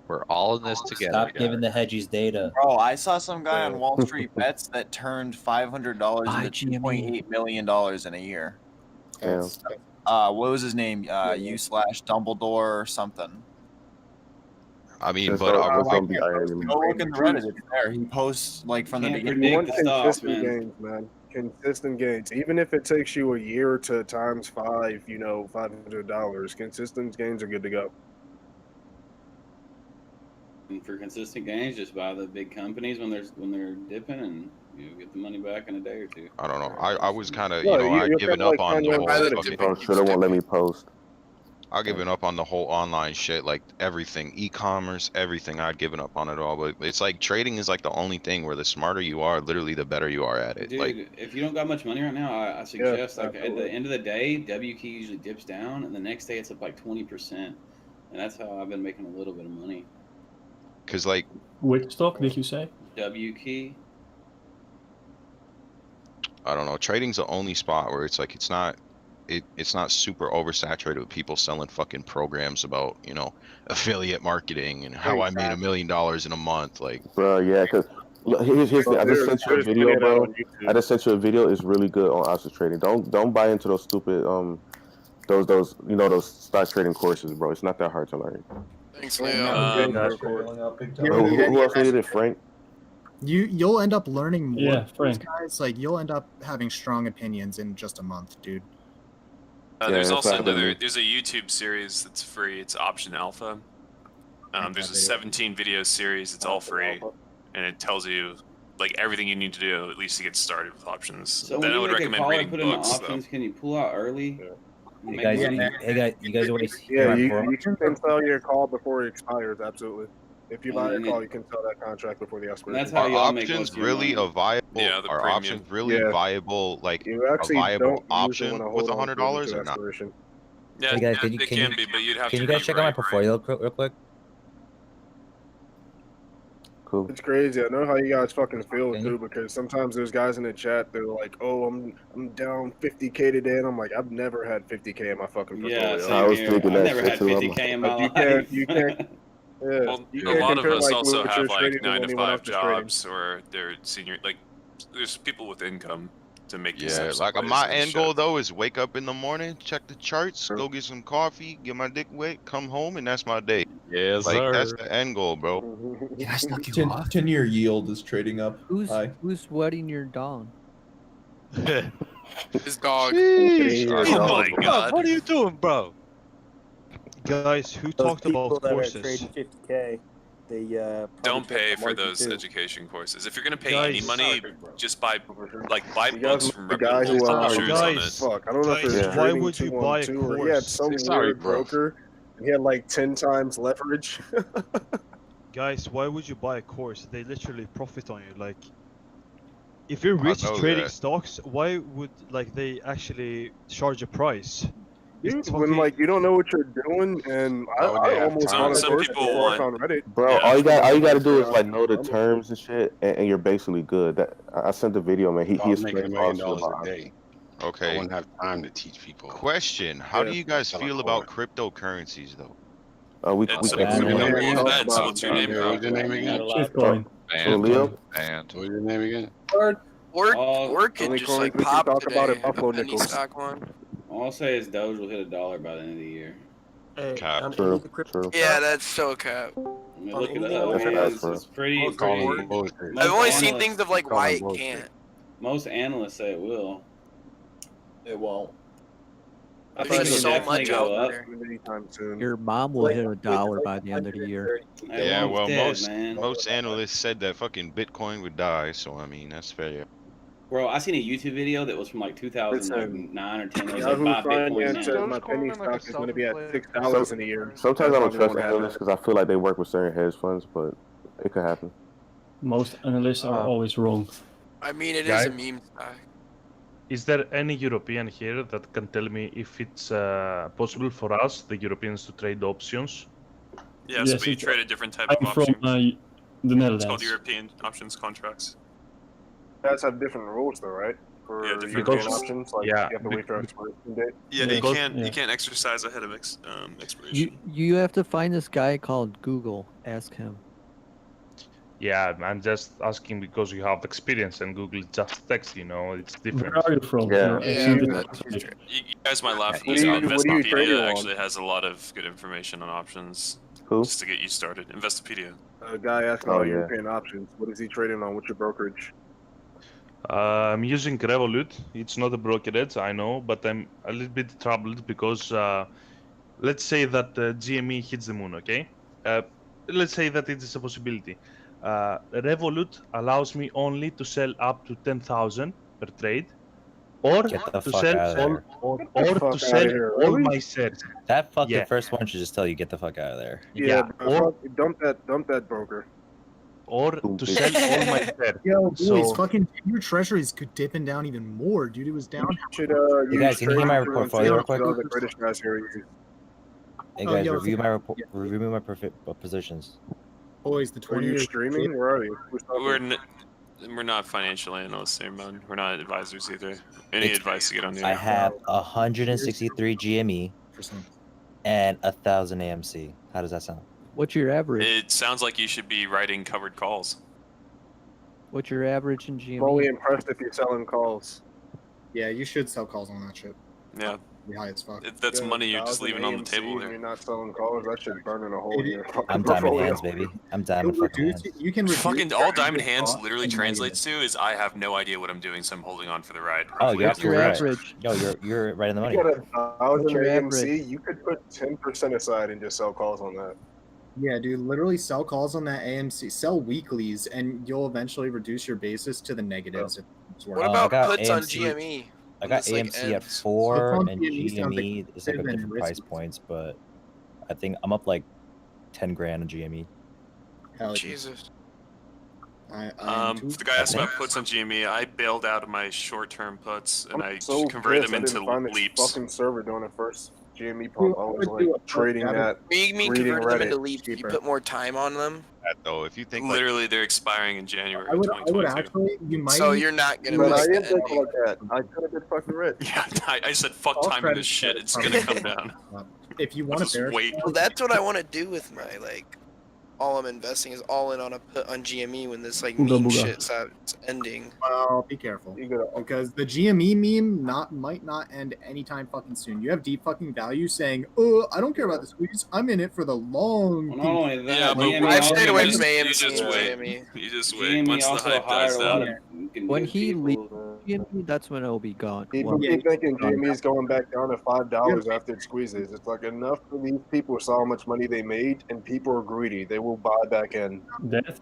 We're all in this together. Stop giving the hedgies data. Bro, I saw some guy on Wall Street Bets that turned $500 Buy into GME. $2.8 million in a year. Damn. What was his name? U/Dumbledore or something. I mean, Just but don't be iron Go anymore. look in the Reddit. It's there. He posts like from the Can't beginning. You want predict the stocks, consistent man. gains, man. Consistent gains. Even if it takes you a year to times five, $500. Consistent gains are good to go. And for consistent gains, just buy the big companies when they're dipping, and you get the money back in a day or two. I don't know. I was kind of, No, I'd you're given kinda like up on the Kanye whole West. fucking. Bro, sure, they won't let me post. I'd given up on the whole online shit, like everything, e-commerce, everything. I'd given up on it all. But it's like trading is like the only thing where the smarter you are, literally the better you are at it. Dude, Like, if you don't got much money right now, I suggest like at absolutely. the end of the day, WK usually dips down, and the next day it's up like 20%, and that's how I've been making a little bit of money. cause like Which stock did you say? WK. I don't know, trading's the only spot where it's like it's not super oversaturated with people selling fucking programs about affiliate marketing and how I made $1 million in a month. Like, Bro, yeah, cause here's the thing. I just sent you a There's video, plenty of that bro. on YouTube. I just sent you a video. It's really good on options trading. Don't buy into those stupid those stock trading courses, bro. It's not that hard to learn. Thanks, Who Leo. else needed it, Frank? You'll end up learning more. Yeah, from Frank. these guys. Like you'll end up having strong opinions in just a month, dude. There's Yeah, also it's not bad. there's a YouTube series that's free. It's Option Alpha. There's a 17 video series. It's all free, and it tells you like everything you need to do at least to get started with options. So then when I you would make a recommend call reading and put in the books. options, can you pull out early? Hey guys, you guys already Yeah, my you forum? can sell your call before it expires. Absolutely. If you buy a call, you can sell that contract before the expiration. Are options really a viable? Yeah, the are premium. options really Yeah. viable? Like You a actually viable don't usually option want to with hold on to it $100 until or not? expiration. Yeah, Hey guys, it can be, but you'd have can to you guys be check out my right. portfolio real quick? Cool. It's crazy. I know how you guys fucking feel too, because sometimes there's guys in the chat. They're like, "Oh, I'm down 50K today," and I'm like, "I've never had 50K in my fucking portfolio." Yeah, same here. I've never had 50K in my life. You can't. Yeah, Well, you a can't lot of compare us like also what you're have like trading to 9 to anyone 5 else is trading. jobs, or they're senior. Like, there's people with income to make these Yeah, types like of plays my and end shit. goal though is wake up in the morning, check the charts, go get some coffee, get my dick wet, come home, and that's my day. Yes, Like that's sir. the end goal, bro. Can I suck you 10, off? 10-year yield is trading up. Who's Hi. wetting your dong? His dog. Oh my God. What are you doing, bro? Guys, who Those talked people about that courses? are trading 50K, they Don't probably pay check the for market, those too. education courses. If you're gonna pay Guys, any money, just buy You guys books know from the guy reputable who publishers on it. Guys, fuck, I don't know if it's why trading would you buy a 212 or he had course? some weird broker and he had like 10 times leverage. Guys, why would you buy a course? They literally profit on you. Like, if you're I rich know trading that. stocks, why would they actually charge a price? Dude, when like you don't know what you're doing, and I almost bought a course before I found Reddit. Bro, all you got to do is like know the terms and shit, and you're basically good. That I sent the video, man. He I was making explained $1 million all a day. I Okay. wouldn't have time to teach people. Question: how do you guys Sell a feel about cryptocurrencies, though? We It's can what's your name, bro? What's your name again? Shitcoin. Leo? And what's your name again? Or could just like pop talk today, about it, a Buffalo penny nickels. stock one. All I'll say is Doge will hit $1 by the end of the year. Hey, True. Yeah, that's so cap. I mean, look it up. It's pretty. I've only seen things of like why it can't. Most analysts say it will. It won't. I There's think it'll just so definitely much go out up. there. Anytime soon. your mom will hit $1 by the end of the year. Hey, Yeah, Mom's well, dead, most analysts said that fucking Bitcoin would die, so I mean that's fair. Bro, I seen a YouTube video that was from like 2009 or 10. It was like Yahoo buy Bitcoin Finance says now. my penny stock is going to be at $6 in a year. Sometimes I don't That's trust probably what analysts because I feel like they work with certain hedge funds, but it could happen. Most analysts are always wrong. I mean, it is a meme stock. Is there any European here that can tell me if it's possible for us, the Europeans, to trade options? Yes, but you trade a different type of I'm options. from the It's Netherlands. called European options contracts. You guys have different rules though, right? For different European rules. options, like Yeah, you have to wait for expiration date. Yeah, Because- you can't exercise ahead of expiration. You have to find this guy called Google. Ask him. Yeah, I'm just asking because you have experience and Google just text, it's different. Where are you from? Yeah. You guys might laugh at What this, do but you- what do you trade Investopedia on? actually has a lot of good information on options. Who? Just to get you started. Investopedia. A guy asking Oh, about yeah. European options. What is he trading on? What's your brokerage? I'm using Revolut. It's not a brokerage, I know, but I'm a little bit troubled because let's say that GME hits the moon, okay? Let's say that it is a possibility. Revolut allows me only to sell up to 10,000 per trade, or Get the to fuck sell out of all, there. or Get the fuck to outta sell here, all really? my shares. That fucking Yeah. first one should just tell you get the fuck out of there. Yeah, or dump that broker. or to sell all my shares. Yo, boys, So- fucking your treasury's dipping down even more, dude. It was down. Should You guys, can you hear my portfolio real quick? The British guys here. Hey Oh, guys, yo, review my positions. Boys, the Are 20 you year streaming? Where are you? We're not financial analysts here, man. We're not advisors either. Any advice to get on the I air? have 163 GME and 1,000 AMC. How does that sound? What's your average? It sounds like you should be writing covered calls. What's your average in I'm GME? only impressed if you're selling calls. Yeah, you should sell calls on that shit. Yeah. Be high as fuck. That's Yeah, money you're just 1,000 leaving on the AMC table and there. You're not selling callers. That shit burning a hole in your fucking I'm diamond portfolio. hands, baby. I'm diamond fucking hands. You can reduce Fucking your all diamond average hands cost literally to translates to is I have no idea what I'm doing, so I'm holding on for the ride. Oh, Roughly. you're What's your absolutely right. average? Yo, you're right in the money. You got 1,000 What's your AMC. average? You could put 10% aside and just sell calls on that. Yeah, dude, literally sell calls on that AMC. Sell weeklies, and you'll eventually reduce your basis to the negatives. If it's What worth it. about got puts on AMC. GME? I when got this, like, AMC at ends. 4 on and GME sounds like GME is like a been different price risky. points, but I think I'm up like 10 grand on GME. Hell yeah. Jesus. The guy asked about puts on GME. I bailed out of my short-term puts and I So converted pissed them I didn't into find this leaps. fucking server during the first GME pump. I was like trading that, You mean reading convert them into Reddit. leaps? You put more time on them. Though, if you think Literally, they're expiring in January I would 2022. actually, you might. So you're not gonna But I miss am the thinking ending. like that. I could have been fucking rich. Yeah, I said fuck All timing credit this shit. to It's gonna come down. If you want Let's to just wait. Well, that's what I want to do with my like. All I'm investing is all in on a put on GME when this like meme shit starts ending. Well, be careful because the GME meme might not end anytime fucking soon. You have deep fucking value saying, "Oh, I don't care about the squeeze. I'm in it for the long." Well, not only that, Yeah, but GME I stayed away also- from you AMC just and wait. GME. You just wait. GME Once the also hype hired dies a lot down. of When confused he leaves people. GME, that's when it'll be gone. People Well, keep thinking GME is going back down to $5 after it squeezes. It's like enough for these people saw how much money they made, and people are greedy. They will buy back in. Death.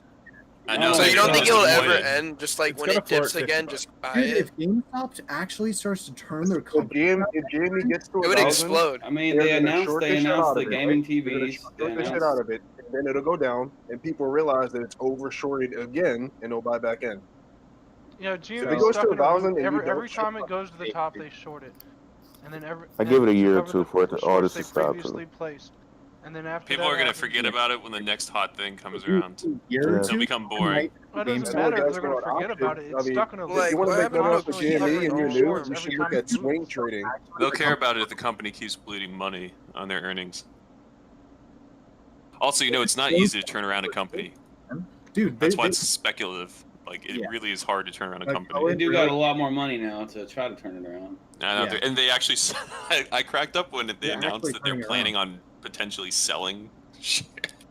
I know. So you don't think it'll ever disappointed. end? Just like It's when gonna it dips float again, 55. just buy Dude, it. if GameStop actually starts to turn their If company, GME gets to It would 1,000, explode. I mean, they're they gonna announced short the shit out the of it, gaming right? They're gonna TVs. They short the shit announced out of it, and then it'll go down, and people realize that it's over shorted again, and they'll buy back in. Yeah, If it GME goes stuck to in a loop. 1,000, and you Every don't time it goes to the top, they short it, and then I give it a year or cover two for the all shorts this to they stop previously too. placed, and then after People that are gonna happens- forget about it when the next hot thing comes Dude, around. year or It'll two, become boring. Well, it doesn't GameStop matter if does they're go gonna on forget options. about it. It's I mean, stuck in a if loop. you want to what make money happened off the to GME covering and you're all new, shorts you every should time look you at do swing it? trading. They'll care about it if the company keeps bleeding money on their earnings. Also, it's not easy to turn around a company. dude, That's why it's speculative. Like, it really is hard to turn around a company. They do got a lot more money now to try to turn it around. And they actually, I cracked up when they They're announced actually that they're turning it planning on potentially selling shit.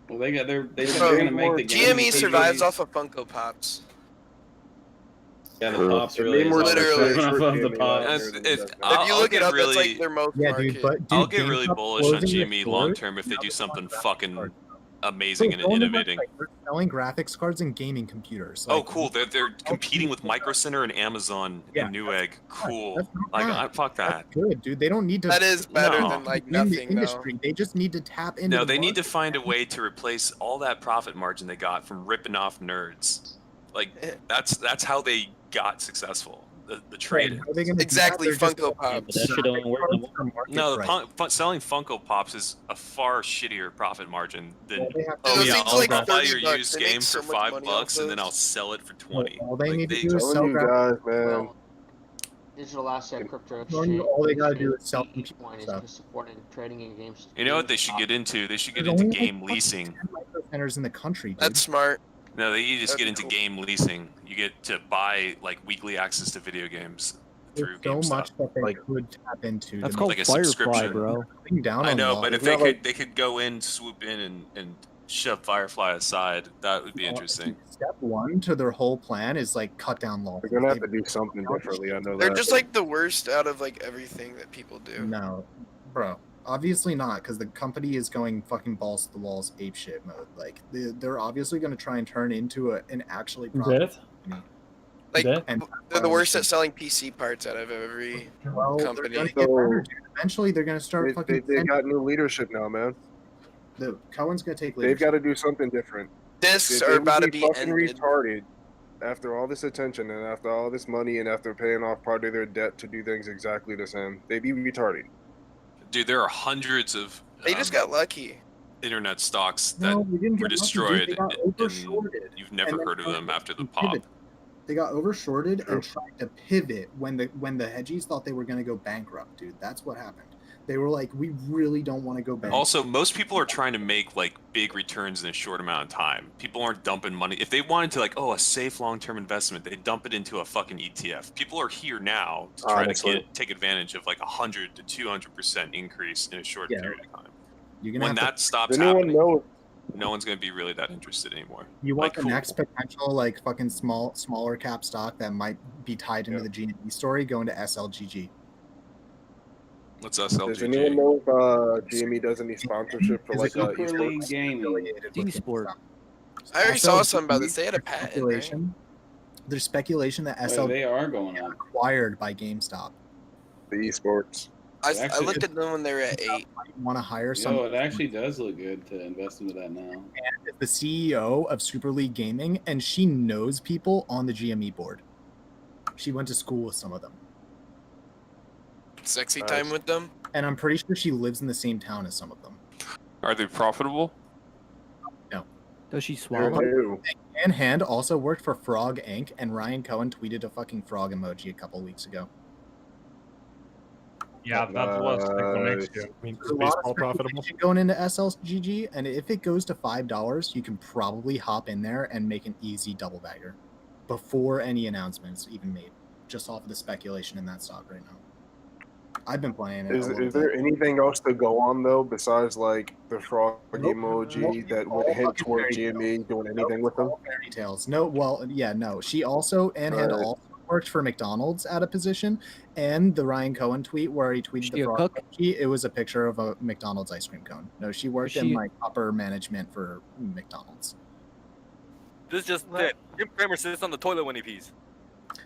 Well, they said they're So, gonna make the GME gaming survives TVs. off of Funko Pops. Yeah, the pops really is literally. off of the pops. If you look it up, that's like their most market. I'll get really GameStop bullish on closing their GME stores, long term if they do something fucking amazing and Go on their innovating. website. They're selling graphics cards and gaming computers. Oh, cool! They're competing with Micro Center and Amazon and Newegg. Cool. Like, fuck that. Good, dude. They don't need to. That is better No. than like in the nothing, though. industry. They just need to tap into. No, the they need to market. find a way to replace all that profit margin they got from ripping off nerds. Like that's how they got successful. The trade. How are they gonna do Exactly, that? They're just Funko gonna- Pops. That shit don't work no more. for market No, price. selling Funko Pops is a far shittier profit margin than Well, they have oh Those yeah, things I'll, like I'll buy 30 your bucks. used They make game so for much money $5 off and then those. I'll sell it for 20. All they need to they do is Telling sell you graphics. guys, man. Digital asset crypto Telling you exchange. all they gotta do is sell computer Bitcoin is stuff. supporting trading in games. You know what they should get into? They should get There's into only, like, game leasing. 10 micro centers in the country, dude. That's smart. No, you just That'd get be into cool. game leasing. You get to buy like weekly access to video games through There's so GameStop. much that they could tap into. That's to called like a Firefly, subscription. bro. Cutting down I on know, law. but if It's they not could, like- they could go in, swoop in, and shove Firefly aside. That would be interesting. Step one to their whole plan is like cut down law. They're gonna have to do something differently. I know They're that. just like the worst out of like everything that people do. No, bro. Obviously not, because the company is going fucking balls to the walls ape shit mode. Like they're obviously going to try and turn into an actually profitable company. Like And they're the worst at selling PC parts out of every well, they're company. gonna get better, dude. Eventually, they're going to start fucking. They got new leadership now, man. The Cohen's going to take They've leadership. got to do something different. Discs They are would about to be fucking ended. retarded after all this attention and after all this money and after paying off part of their debt to do things exactly the same. They'd be retarded. Dude, there are hundreds of They just got lucky. internet stocks that No, we didn't were get lucky, dude. destroyed. They got and overshorted. you've never And then heard of them tried after to the pop. pivot. They got overshorted and tried to pivot when the hedgies thought they were going to go bankrupt, dude. That's what happened. They were like, we really don't want to go bankrupt. Also, most people are trying to make like big returns in a short amount of time. People aren't dumping money. If they wanted to like, a safe long-term investment, they dump it into a fucking ETF. People are here now to try Honestly. to take advantage of like 100 to 200% increase in a short Yeah. period of time. You're gonna When have that to, stops Does anyone happening, know? no one's going to be really that interested anymore. you want like, the cool. next potential like fucking smaller cap stock that might be tied into the GME story going to SLGG. What's Does SLGG? anyone know if GME does any sponsorship for like Super League esports? Gaming. D-Sport. I already saw SLGG, something about this. They had a patent, right? There's speculation that Wait, SLGG they are going on. acquired by GameStop. The esports. I looked at them when they were at 8. Want to hire Yo, someone? it actually does look good to invest into that now. And is the CEO of Super League Gaming, and she knows people on the GME board. She went to school with some of them. Sexy time with them? And I'm pretty sure she lives in the same town as some of them. Are they profitable? No. Does she swallow? And Hand also worked for Frog Inc., and Ryan Cohen tweeted a fucking frog emoji a couple weeks ago. Yeah, that was the connection. I mean, is baseball profitable? Going into SLGG, and if it goes to $5, you can probably hop in there and make an easy double bagger before any announcements even made, just off of the speculation in that stock right now. I've been playing it. Is there anything else to go on though besides like the frog emoji that would hint toward GME doing anything with them? Fairy tales. No, well, yeah, no. She also and Hand also worked for McDonald's at a position, and the Ryan Cohen tweet where he tweeted the frog emoji, it was a picture of a McDonald's ice cream cone. No, she worked in like upper management for McDonald's. This is just it. Jim Cramer sits on the toilet when he pees.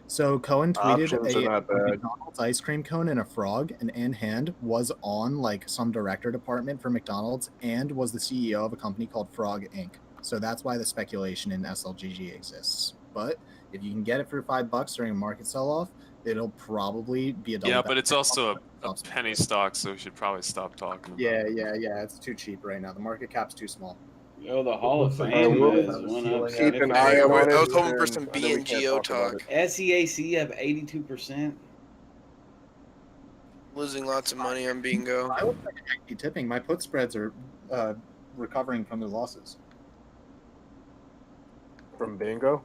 So Cohen tweeted Options are not a bad. McDonald's ice cream cone and a frog, and Ann Hand was on like some director department for McDonald's and was the CEO of a company called Frog Inc. So that's why the speculation in SLGG exists. But if you can get it for $5 during a market sell-off, it'll probably be a double. Yeah, but it's also a penny stock, so we should probably stop talking. Yeah. It's too cheap right now. The market cap's too small. Yo, the Hall of Fame has went up. Keep an eye on it. I was hoping for some BNGO talk. SEAC up 82%. Losing lots of money on bingo. I would be tipping. My put spreads are recovering from their losses. From bingo?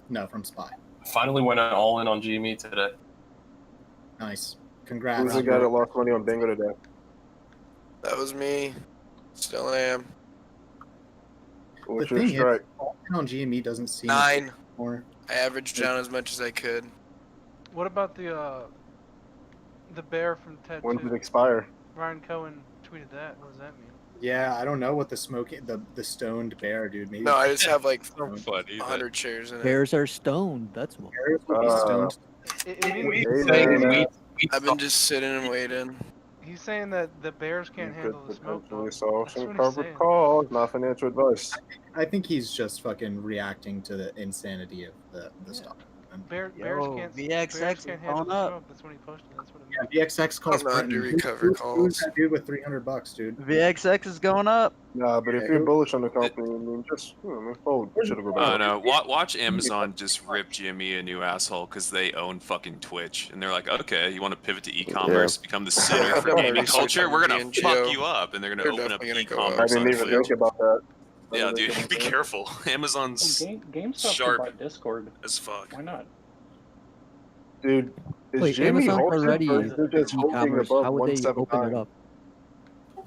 No, from SPY. Finally went all in on GME today. Nice. Congrats. Who's the guy that lost money on bingo today? That was me. Still am. What's The your thing strike? is, all in on GME doesn't seem 9. more. I averaged down as much as I could. What about the bear from TED? When does it expire? Ryan Cohen tweeted that. What does that mean? Yeah, I don't know what the smoking, the stoned bear, dude. Maybe No, I just have like funny, 100 shares in it. Bears are stoned. That's what. Bears would be stoned. I've been just sitting and waiting. He's saying that the bears can't handle the smoke. We saw That's some what he's covered saying. calls, not financial advice. I think he's just fucking reacting to the insanity of the stock. Bears Yo, can't. VXX Bears is can't handle going the up. smoke. That's what he posted. That's what it Yeah, means. VXX calls I'm not Britton. to recover Who's calls. that dude with $300, dude? VXX is going up. Nah, but if you're bullish on the company, I mean, just hold. Should have go back. I don't know. Watch Amazon just rip GME a new asshole because they own fucking Twitch, and they're like, okay, you want to pivot to e-commerce, become the center for gaming culture? We're gonna fuck you up, and they're gonna open up e-commerce. I didn't even think about that. Yeah, dude, be careful. Amazon's GameStop sharp can buy Discord. as fuck. Why not? Dude, is Wait, Jimmy Amazon's holding already or is it just holding e-commerce. above How would they open 179? it up?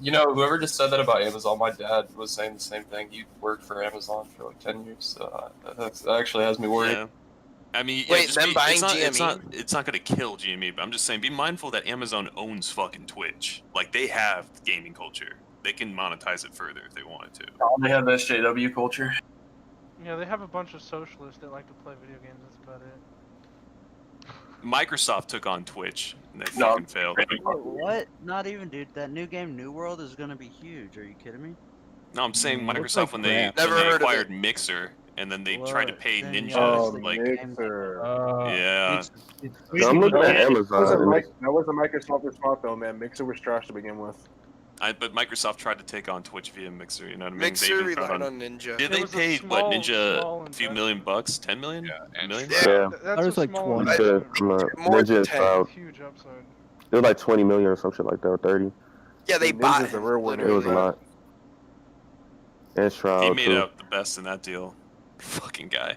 You know, whoever just said that about Amazon, my dad was saying the same thing. He worked for Amazon for like 10 years, so that actually has me worried. Yeah. I mean, Wait, just them buying it's not GME? it's not gonna kill GME, but I'm just saying, be mindful that Amazon owns fucking Twitch. Like they have gaming culture. They can monetize it further if they wanted to. They have the SJW culture. Yeah, they have a bunch of socialists that like to play video games. That's about it. Microsoft took on Twitch and they No. fucking failed. Wait, what? Not even, dude. That new game, New World, is gonna be huge. Are you kidding me? No, I'm saying looks Microsoft like when they, crap. Never when they heard of acquired Mixer and then they tried to pay then Ninja. yeah, Oh, like, Mixer. yeah. I'm looking at Amazon. That was a Microsoft response though, man. Mixer was trash to begin with. But Microsoft tried to take on Twitch via Mixer. You know what I mean? Mixer They even relied tried on Ninja. Did It they was a pay small Ninja a few investment. $million? 10 million? Yeah, A million? Yeah. That's That was a like small 20. investment. More than Ninja 10. Cloud. Huge upside. It was like 20 million or some shit like that, or 30. Yeah, they Ninja's bought the him. real winner. It was a literally. lot. And Shroud He made too. out the best in that deal. Fucking guy.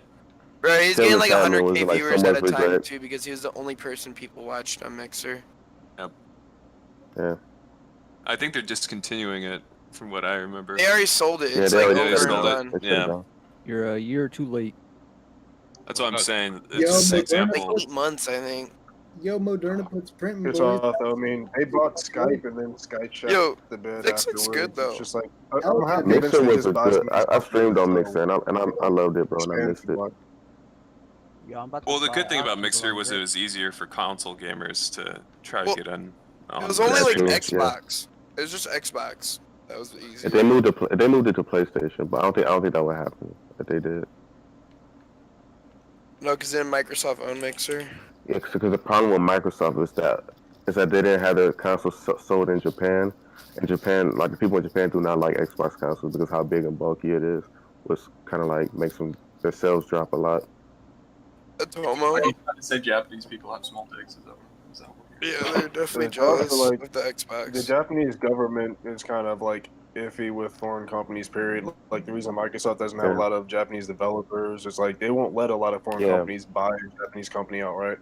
Right, he's Kevin getting like Chapman 100K was, like, viewers so at much a time regret. too because he was the only person people watched on Mixer. Yeah. I think they're discontinuing it, from what I remember. They already sold it. Yeah, It's they like already over sold and it. done. They shut it Yeah. down. You're a year too late. That's what I'm saying. Yo, It's an Moderna- example. Like 8 months, I think. Yo, Moderna puts printing, It's boys. off though. I mean, they bought Skype and then Skype shut Yo, the bed Mixer's afterwards. good, though. It's just like I'm happy Mixer eventually was just a buy good. some I stuff streamed on so Mixer and I loved it, bro, and I expand missed it. what- Yeah, I'm about to Well, the buy good thing about options Mixer along was it here. was easier for console gamers to try Options to along get here. it was easier for console gamers to try to Well, get in. It was the only like True, streaming. yeah. Xbox. It was just Xbox. That was easy. If they moved it to PlayStation, but I don't think that would happen if they did. No, because then Microsoft owned Mixer. Yeah, because the problem with Microsoft is that they didn't have the console sold in Japan. In Japan, like the people in Japan do not like Xbox consoles because how big and bulky it is, which kind of like makes their sales drop a lot. That's homo. Are you trying to say Japanese people have small dicks? Is that what you're Yeah, they're definitely It's also jealous like of the Xbox. the Japanese government is kind of like iffy with foreign companies. Period. Like the reason Microsoft doesn't have a Yeah. lot of Japanese developers is like they won't let a lot of foreign Yeah. companies buy a Japanese company outright.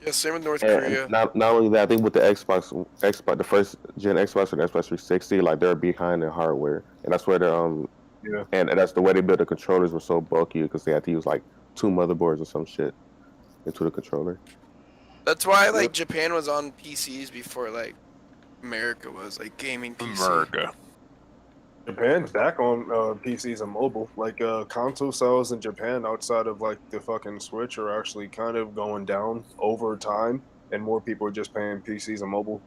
Yeah, same with North And Korea. not only that, I think with the Xbox, the first gen Xbox and Xbox 360, like they're behind in hardware, and that's where Yeah. and that's the way they built the controllers were so bulky because they had to use like 2 motherboards or some shit into the controller. That's why like Japan was on PCs before like America was like gaming PC. America. Japan's back on PCs and mobile. Like console sales in Japan outside of like the fucking Switch are actually kind of going down over time, and more people are just paying PCs and mobile.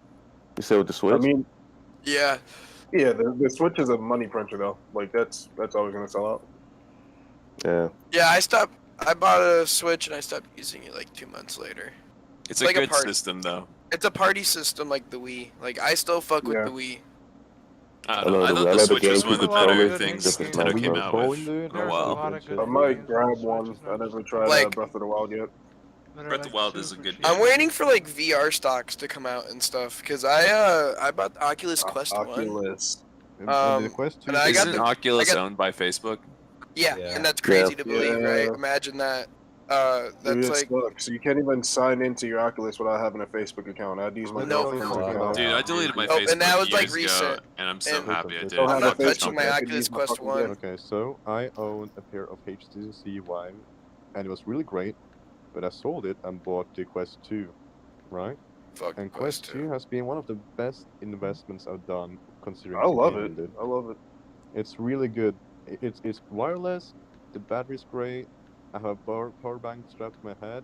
You said with the Switch? I mean, yeah, the Switch is a money printer though. Like that's always gonna sell out. Yeah. Yeah, I bought a Switch and I stopped using it like 2 months later. It's like a good party system though. It's a party system like the Wii. Like I still fuck with Yeah. the Wii. I don't know. I thought the Switch was one of the better things Nintendo came out with in a while. I might grab one. I never tried Like- Breath of the Wild yet. Breath of the Wild is a good game. I'm waiting for like VR stocks to come out and stuff because I bought the Oculus Quest Oculus. and I got Isn't the Oculus I got- owned by Facebook? Yeah, and that's crazy to believe, Yeah. right? Imagine that. Dude, That's it like sucks. You can't even sign into your Oculus without having a Facebook account. I'd use my No. girlfriend's account. Dude, I deleted my Oh, Facebook and that was, like, years ago, recent. and I'm so And happy I did. Don't have I'm not a Facebook touching my account, Oculus use my Quest fucking 1. Okay, so I own a pair of HTC Vive, and it was really great, but I sold it and bought the Quest 2, right? Fuck And Quest Quest 2 has been one of the best investments I've done, considering I the love game it. did. I love it. It's really good. It's wireless. The battery's great. I have a power bank strapped to my head,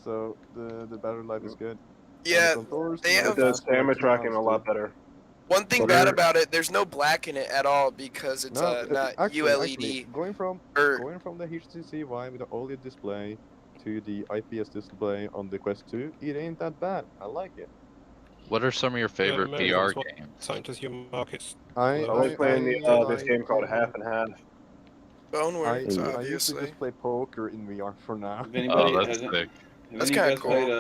so the battery life is good. Yeah, And the controllers they not have- It does fast, but camera two tracking a hands lot good. better. One thing So bad they're- about it, there's no black in it at all because it's not actually, ULED. going from or- going from the HTC Vive with the OLED display to the IPS display on the Quest 2, it ain't that bad. I like it. What are some of your favorite VR games? Sometimes your markets. I like playing this game called Half and Half. Boneworks, I usually obviously. just play poker in VR for now. If anybody that's hasn't, sick. have That's any of you kinda guys played cool.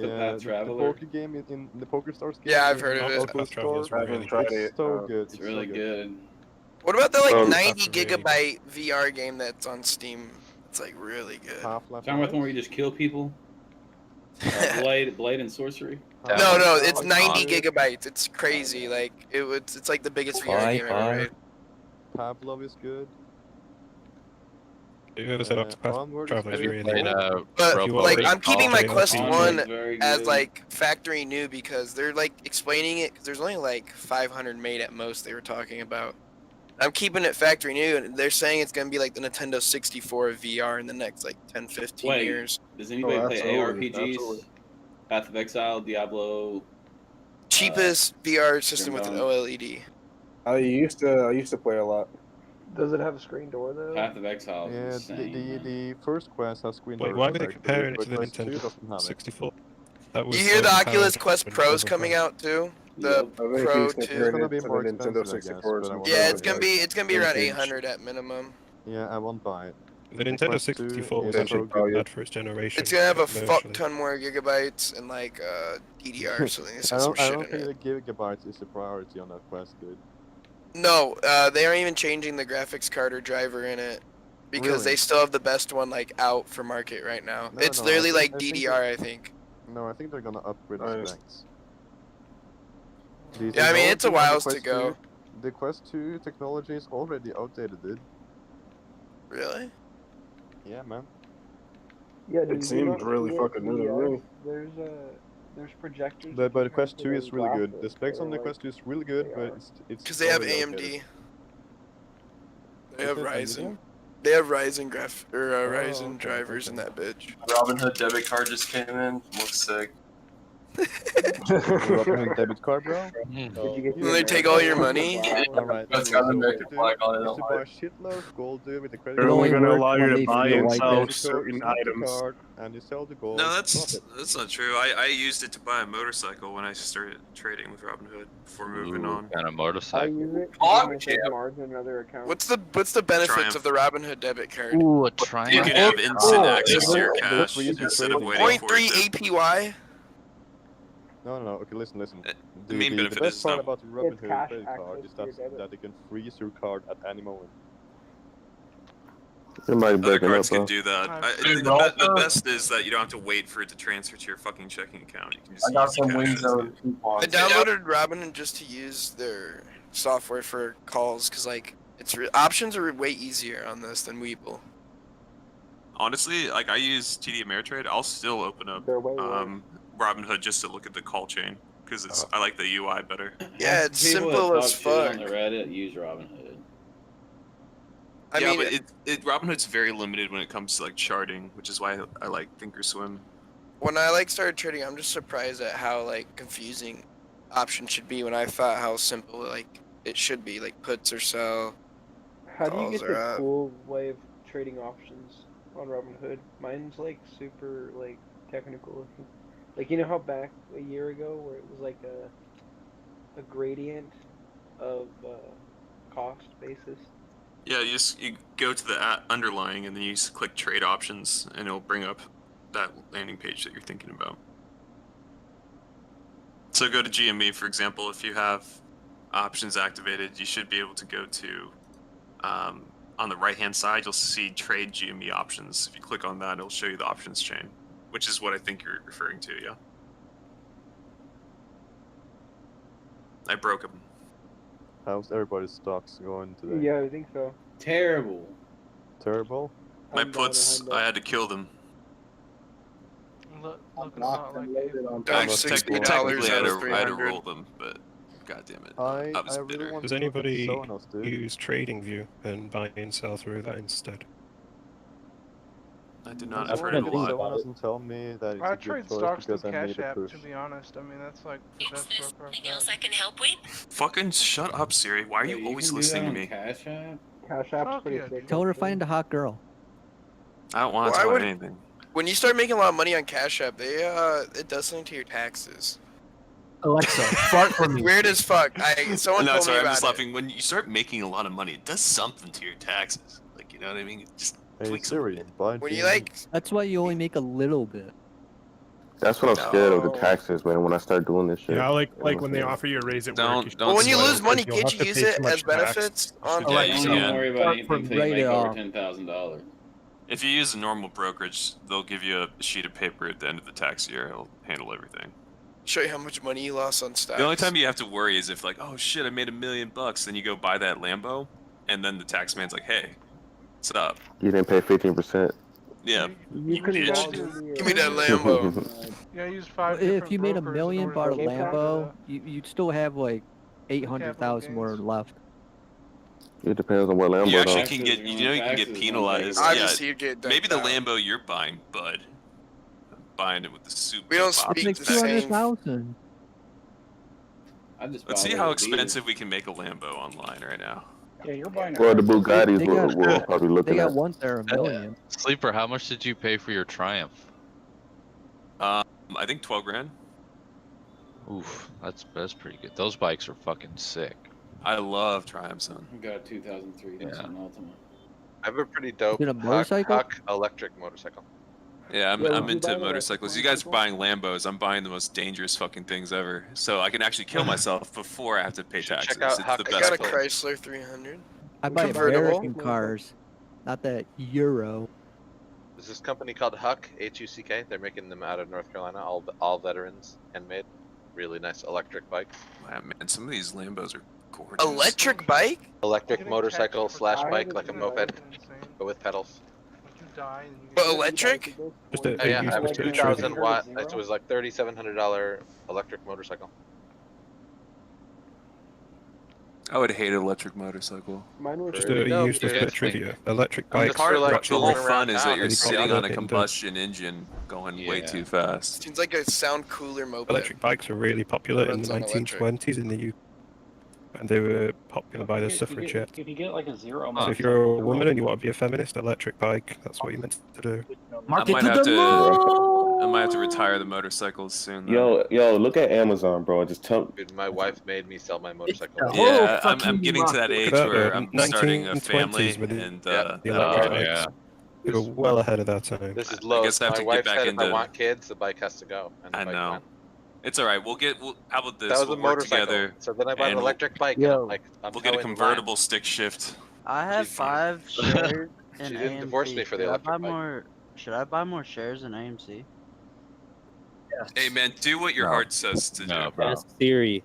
Octopath the Traveler? poker game in the Poker Stars game. Yeah, I've in heard of it. Oculus Octopath Traveler is Store. I haven't tried It's it. so good. It's really so good. What about the like Um, 90 That's really gigabyte VR game that's on Steam? It's like really good. Half-Life. Talking about the one where you just kill people? Blade and sorcery? No, it's 90 Half-Life. gigabytes. It's crazy. Like it's like the biggest VR game ever made. Pavlov is good. Have you ever set up to Onward is Traveler? good. Is really Played, good. But If you like want I'm keeping my Traveler, Quest Onward One is very as good. like factory new because they're like explaining it because there's only like 500 made at most. They were talking about. I'm keeping it factory new, and they're saying it's gonna be like the Nintendo 64 of VR in the next like 10, 15 Wait, years. does anybody play absolutely, ARPGs? absolutely. Path of Exile, Diablo. Cheapest VR system with an Grim OLED. I used to play a lot. Does it have a screen door though? Path of Exile is Yeah, insane. man. the first Quest has screen Wait, door why were they effect, comparing it but to the Quest 2 Nintendo doesn't have it. 64? That was You hear the overpowered Oculus Quest when Pro's overpowered. coming out too? The I think Pro he's 2. comparing gonna it be to more the Nintendo expensive, I guess, 64. but I won't Yeah, buy it's gonna be around vintage. 800 at minimum. Yeah, I won't buy it. The Nintendo Quest 2 64 was is actually so pretty good. bad for its generation. It's gonna have a commercially. fuck ton more gigabytes and like DDR, so they need to I some don't, I shit don't in think it. the gigabytes is the priority on that Quest, dude. No, they aren't even changing the graphics card or driver in it because Really? they still have the best one like out for market right now. No, It's no, literally I like think DDR, I think. No, I think they're gonna upgrade the Nice. specs. The Yeah, I mean, it's a technology on the whiles to Quest go. 2 The Quest 2 technology is already outdated, dude. Really? Yeah, man. Yeah, It seems really fucking new to me. There's projectors. But the Quest 2 for is those really good. The graphics specs that on are the like- Quest 2 is really good, but it's Because they have already AMD. outdated. They have Is it Ryzen. NVIDIA? They have Ryzen Ryzen okay, drivers in okay. that bitch. Robinhood debit card just came in. Looks sick. Robinhood debit card, bro? Did you get And the they take all your American money. Alright, That's so got the what American to do flag on it. is to buy a shitload of gold, dude, with the credit They're card. only only gonna work allow you when to they buy feel and like sell it. certain snap the items. card, and you sell the gold. No, profit. that's not true. I used it to buy a motorcycle when I started trading with Robinhood before moving Ooh, on. kind of I motorcycle. use it to Oh, give myself yeah. margin on other accounts. What's the benefits Triumph. of the Robinhood debit card? Ooh, a You Triumph. can have instant Oh, access to your they're cash free for instead of trading. waiting for 0.3 it to. APY. No, okay, listen. The main The benefit best is part not. about the It's Robinhood cash credit card access is to your debit. that they can freeze your card at any moment. Other cards can do that. Dude, The best is that you don't have to wait for it to transfer to your fucking checking account. You can just I got use some cash Wing as Zone you. I coupons. downloaded Robinhood just to use their software for calls because like options are way easier on this than Weeble. Honestly, like I use TD Ameritrade, I'll still open up They're way worse. Robinhood just to look at the call chain because I like the UI better. Yeah, it's People that simple talk as shit fuck. on the Reddit use Robinhood. I Yeah, mean, but Robinhood's very limited when it comes to like charting, which is why I like Thinkorswim. when I like started trading, I'm just surprised at how like confusing options should be when I thought how simple like it should be, like puts or sell. How do you calls get are the up. cool way of trading options on Robinhood? Mine's like super like technical looking. Like you know how back a year ago where it was like a gradient of cost basis. Yeah, you go to the underlying and then you just click trade options and it'll bring up that landing page that you're thinking about. So go to GME, for example. If you have options activated, you should be able to go to on the right-hand side, you'll see trade GME options. If you click on that, it'll show you the options chain, which is what I think you're referring to, yeah. I broke them. How's everybody's stocks going today? Yeah, I think so. Terrible. Terrible? My puts, I had to kill them. Looking about like Technically, I had to roll them, but god damn it, I was really bitter. want Does to look at anybody Sonos, dude. use TradingView and buy and sell through that instead? I did not. I've I've heard it a lot. Sonos and tell me that it's I a good trade choice stocks through because I need Cash a App, push. to be honest. I mean, that's like the best broker I've got. I can help with? Fucking shut up, Siri. Why are you always listening to me? Cash App? Cash App's Fuck pretty yeah, sick. Tell her to find a hot girl. I don't want to Why talk would- about anything. When you start making a lot of money on Cash App, it does something to your taxes. Alexa, fart for me. Weird as fuck. Someone No, told sorry, me I'm about just it. laughing. When you start making a lot of money, it does something to your taxes. Like, you know what I mean? It just Hey tweaks Siri, buy When you GME. like, That's why you only make a little bit. That's what I'm scared of, the No. taxes, man. When I start doing this shit. Yeah, like when they offer you a raise at work. You well, when you spoil lose it. money, You'll can't have you to use pay it too much as benefits tax. on Yeah, you like? can. Don't worry about anything until you Write make it over off. $10,000. If you use a normal brokerage, they'll give you a sheet of paper at the end of the tax year. It'll handle everything. Show you how much money you lost on stocks. The only time you have to worry is if, like, oh shit, I made $1 million. Then you go buy that Lambo, and then the tax man's like, hey, what's up? You didn't pay 15%. Yeah. You can bitch. log into your- Give me that Lambo. Yeah, I use 5 If different you made $1 brokers in million, order bought a to get out of Lambo, you'd still have like 800,000 more gains. left. It depends on what Lambo. You actually though. can get, you know, you can get penalized. Obviously, Yeah, you get dumped maybe the out. Lambo you're buying, bud. I'm buying it with the super. We don't box. speak Like the same. 200,000. I just Let's buy see a how little beater. expensive we can make a Lambo online right now. Yeah, you're buying Well, the They Bugattis got- we'll probably They looking got at. ones that are $1 million. Sleeper, how much did you pay for your Triumph? I think 12 grand. Oof, that's pretty good. Those bikes are fucking sick. I love Triumph, son. I got a 2003 Nissan Altima. I have a pretty dope Is it a motorcycle? Huck electric motorcycle. Yeah, I'm Yeah, would you into buy the motorcycles. You guys are buying Lambos. I'm buying the most dangerous fucking things ever. So I can actually kill myself before I have to pay Check taxes. out It's Huck the I best. got a part. Chrysler 300. I buy Convertible? American cars, not that Euro. There's this company called Huck, H-U-C-K. They're making them out of North Carolina, all veterans, handmade. Really nice electric bikes. Wow, man, some of these Lambos are gorgeous. Electric bike? Electric motorcycle slash bike, like a moped, but with pedals. But electric? Just a, Yeah, I have a just a 2,000 watt. It was like $3,700 electric motorcycle. I would hate an electric motorcycle. Mine were Just pretty a dope. useless bit of trivia. Electric The bikes part, are like, actually the whole really fun is that you're really sitting popular on a in the- combustion engine going way too fast. Seems like a sound cooler moped. Electric bikes were really popular in Runs the on electric. 1920s in the UK, and they were popular by the You suffragettes. could get like a zero. So if you're a woman and you want to be a feminist, electric bike, that's what you're meant to do. I might have to retire the motorcycles soon. Though. Yo, look at Amazon, bro. Just tell. Dude, my wife made me sell my motorcycle. Yeah, I'm getting to that age Look at where the I'm starting a 1920s family, with and the electric bikes. They were well ahead of their time. This is I low. guess I have My to wife get back said if I into. want kids, the bike has to go. And the I bike know. went. It's all right. How about this? That was we'll a work motorcycle. together. So then I bought an and electric bike. Yo. And I'm we'll get a towing the line. convertible stick shift. I have 5 shares in She AMC. didn't divorce me for the Should I electric buy bike. more? Should I buy more shares in AMC? Hey man, do what your No. heart says to do. Ask Siri.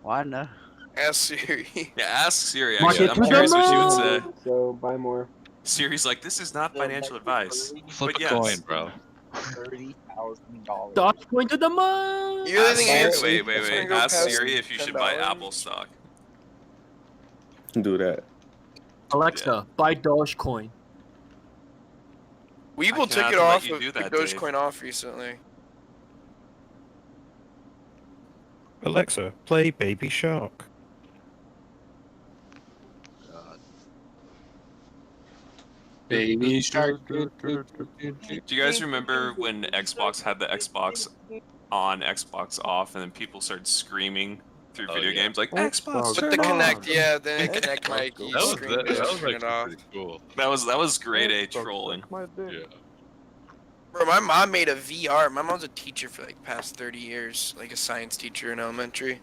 Why no? Ask Siri. Yeah, ask Siri. Market Actually, I'm to curious the what she would say. So buy more. Siri's like, this is not financial advice. Flip but a yes. coin, bro. $30,000. Dogecoin to the moon. You really Ask think Siri, AMC wait. is gonna go Ask past Siri if you should buy $10? Apple stock. Do that. Alexa, buy Dogecoin. Weeble took cannot it let off you of do the that, Dave. Dogecoin off recently. Alexa, play Baby Shark. Baby shark. Do you guys remember when Xbox had the Xbox on, Xbox off, and then people started screaming through video games like Xbox? With the turn Connect, on." yeah, then it Connect mic. That was turn it actually off. pretty cool. That was grade A trolling. Yeah. Bro, my mom made a VR. My mom's a teacher for like past 30 years, like a science teacher in elementary.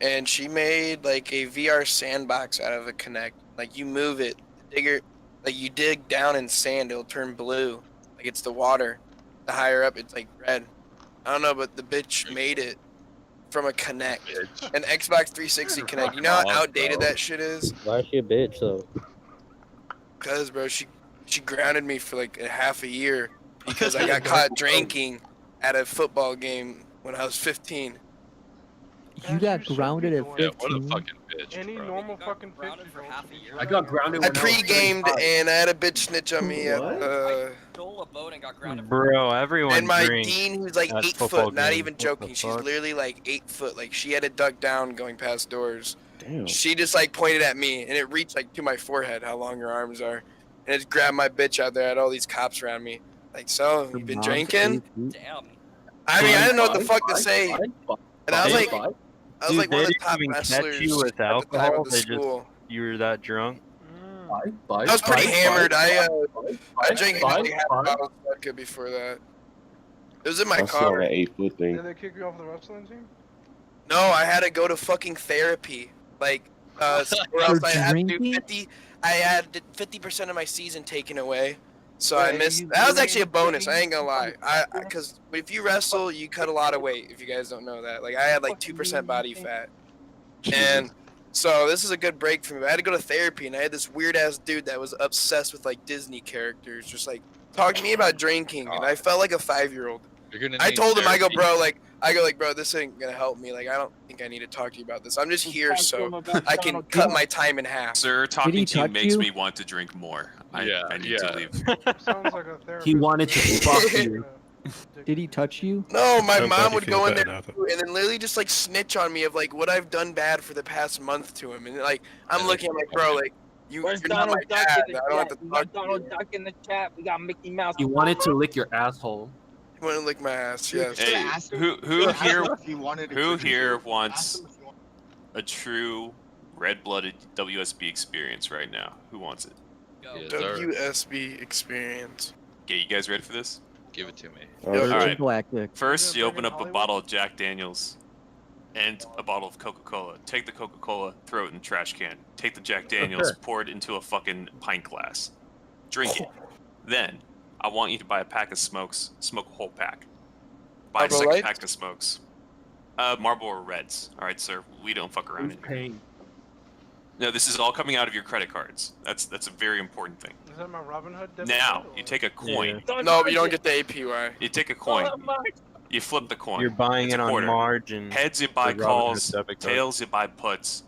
And she made like a VR sandbox out of a Connect. Like you move it, digger, like you dig down in sand, it'll turn blue. Like it's the water. The higher up, it's like red. I don't know, but the bitch made it from a Connect, an Xbox 360 Connect. You know how outdated that shit is? Why is she a bitch though? Cause bro, she grounded me for like a half a year because I got caught drinking at a football game when I was 15. You got grounded at 15. Yeah, what a fucking bitch, Any bro. normal fucking bitch is going to. I got grounded I when I was pre-gamed 35. and I had a bitch snitch on me at Stole a boat and got grounded. Bro, everyone and my drinks dean, who's like at 8 football foot, not games. even What joking. the She's fuck? literally like 8 foot. Like she had to duck down going past doors. Damn. She just like pointed at me and it reached like to my forehead how long her arms are. And it grabbed my bitch out there. I had all these cops around me. Like, so, you been drinking? Damn. I mean, I didn't know what the fuck to say. And I was like, Dude, one they of the didn't top even wrestlers catch you with at the time alcohol. of the They school. just you were that drunk. I was pretty hammered. I drank like half a bottle of vodka before that. It was in my I saw car. that 8-foot thing. Did they kick you off the wrestling team? No, I had to go to fucking therapy. Like, or else I had to do 50. I had 50% of my season taken away. So I missed. That was actually a bonus. I ain't gonna lie. Because if you wrestle, you cut a lot of weight. If you guys don't know that, like I had like 2% body fat, and so this is a good break for me. I had to go to therapy, and I had this weird ass dude that was obsessed with like Disney characters, just like talking to me about drinking, and I felt like a 5-year-old. You're gonna I need told him, I go, therapy. bro, this ain't gonna help me. Like, I don't think I need to talk to you about this. I'm just here so I can cut my time in half. Sir, talking he to you touch makes you? me want to drink more. I need to leave. Sounds like a therapist. He wanted to fuck you. Did he touch you? No, my Nobody mom would feels go in better there now, too, and then literally just like snitch on me of like what I've done bad for the past month to him, and like I'm looking, I'm like, bro, like you're not my dad. I don't have to talk to you. Duck in the chat. We got Mickey Mouse. He wanted to lick your asshole. You want to lick my ass? Yes. Hey, who here wants a true red-blooded WSB experience right now? Who wants it? WSB experience. Okay, you guys ready for this? Give it to me. All right. Galactic. First, you open up a bottle of Jack Daniels and a bottle of Coca-Cola. Take the Coca-Cola, throw it in the trash can. Take the Jack Daniels, pour it into a fucking pint glass. Drink it. Then, I want you to buy a pack of smokes. Smoke a whole pack. Buy a Marlboro second Lights? pack of smokes. Marlboro Reds. All right, sir. We don't fuck around in here. No, this is all coming out of your credit cards. That's a very important thing. Is that my Robin Hood debit Now, card, you or- take a coin. No, but you don't get the APY. You take a coin. You flip the coin. You're buying It's it a on quarter. margin. Heads, you buy The Robin Hood calls. debit card. Tails, you buy puts.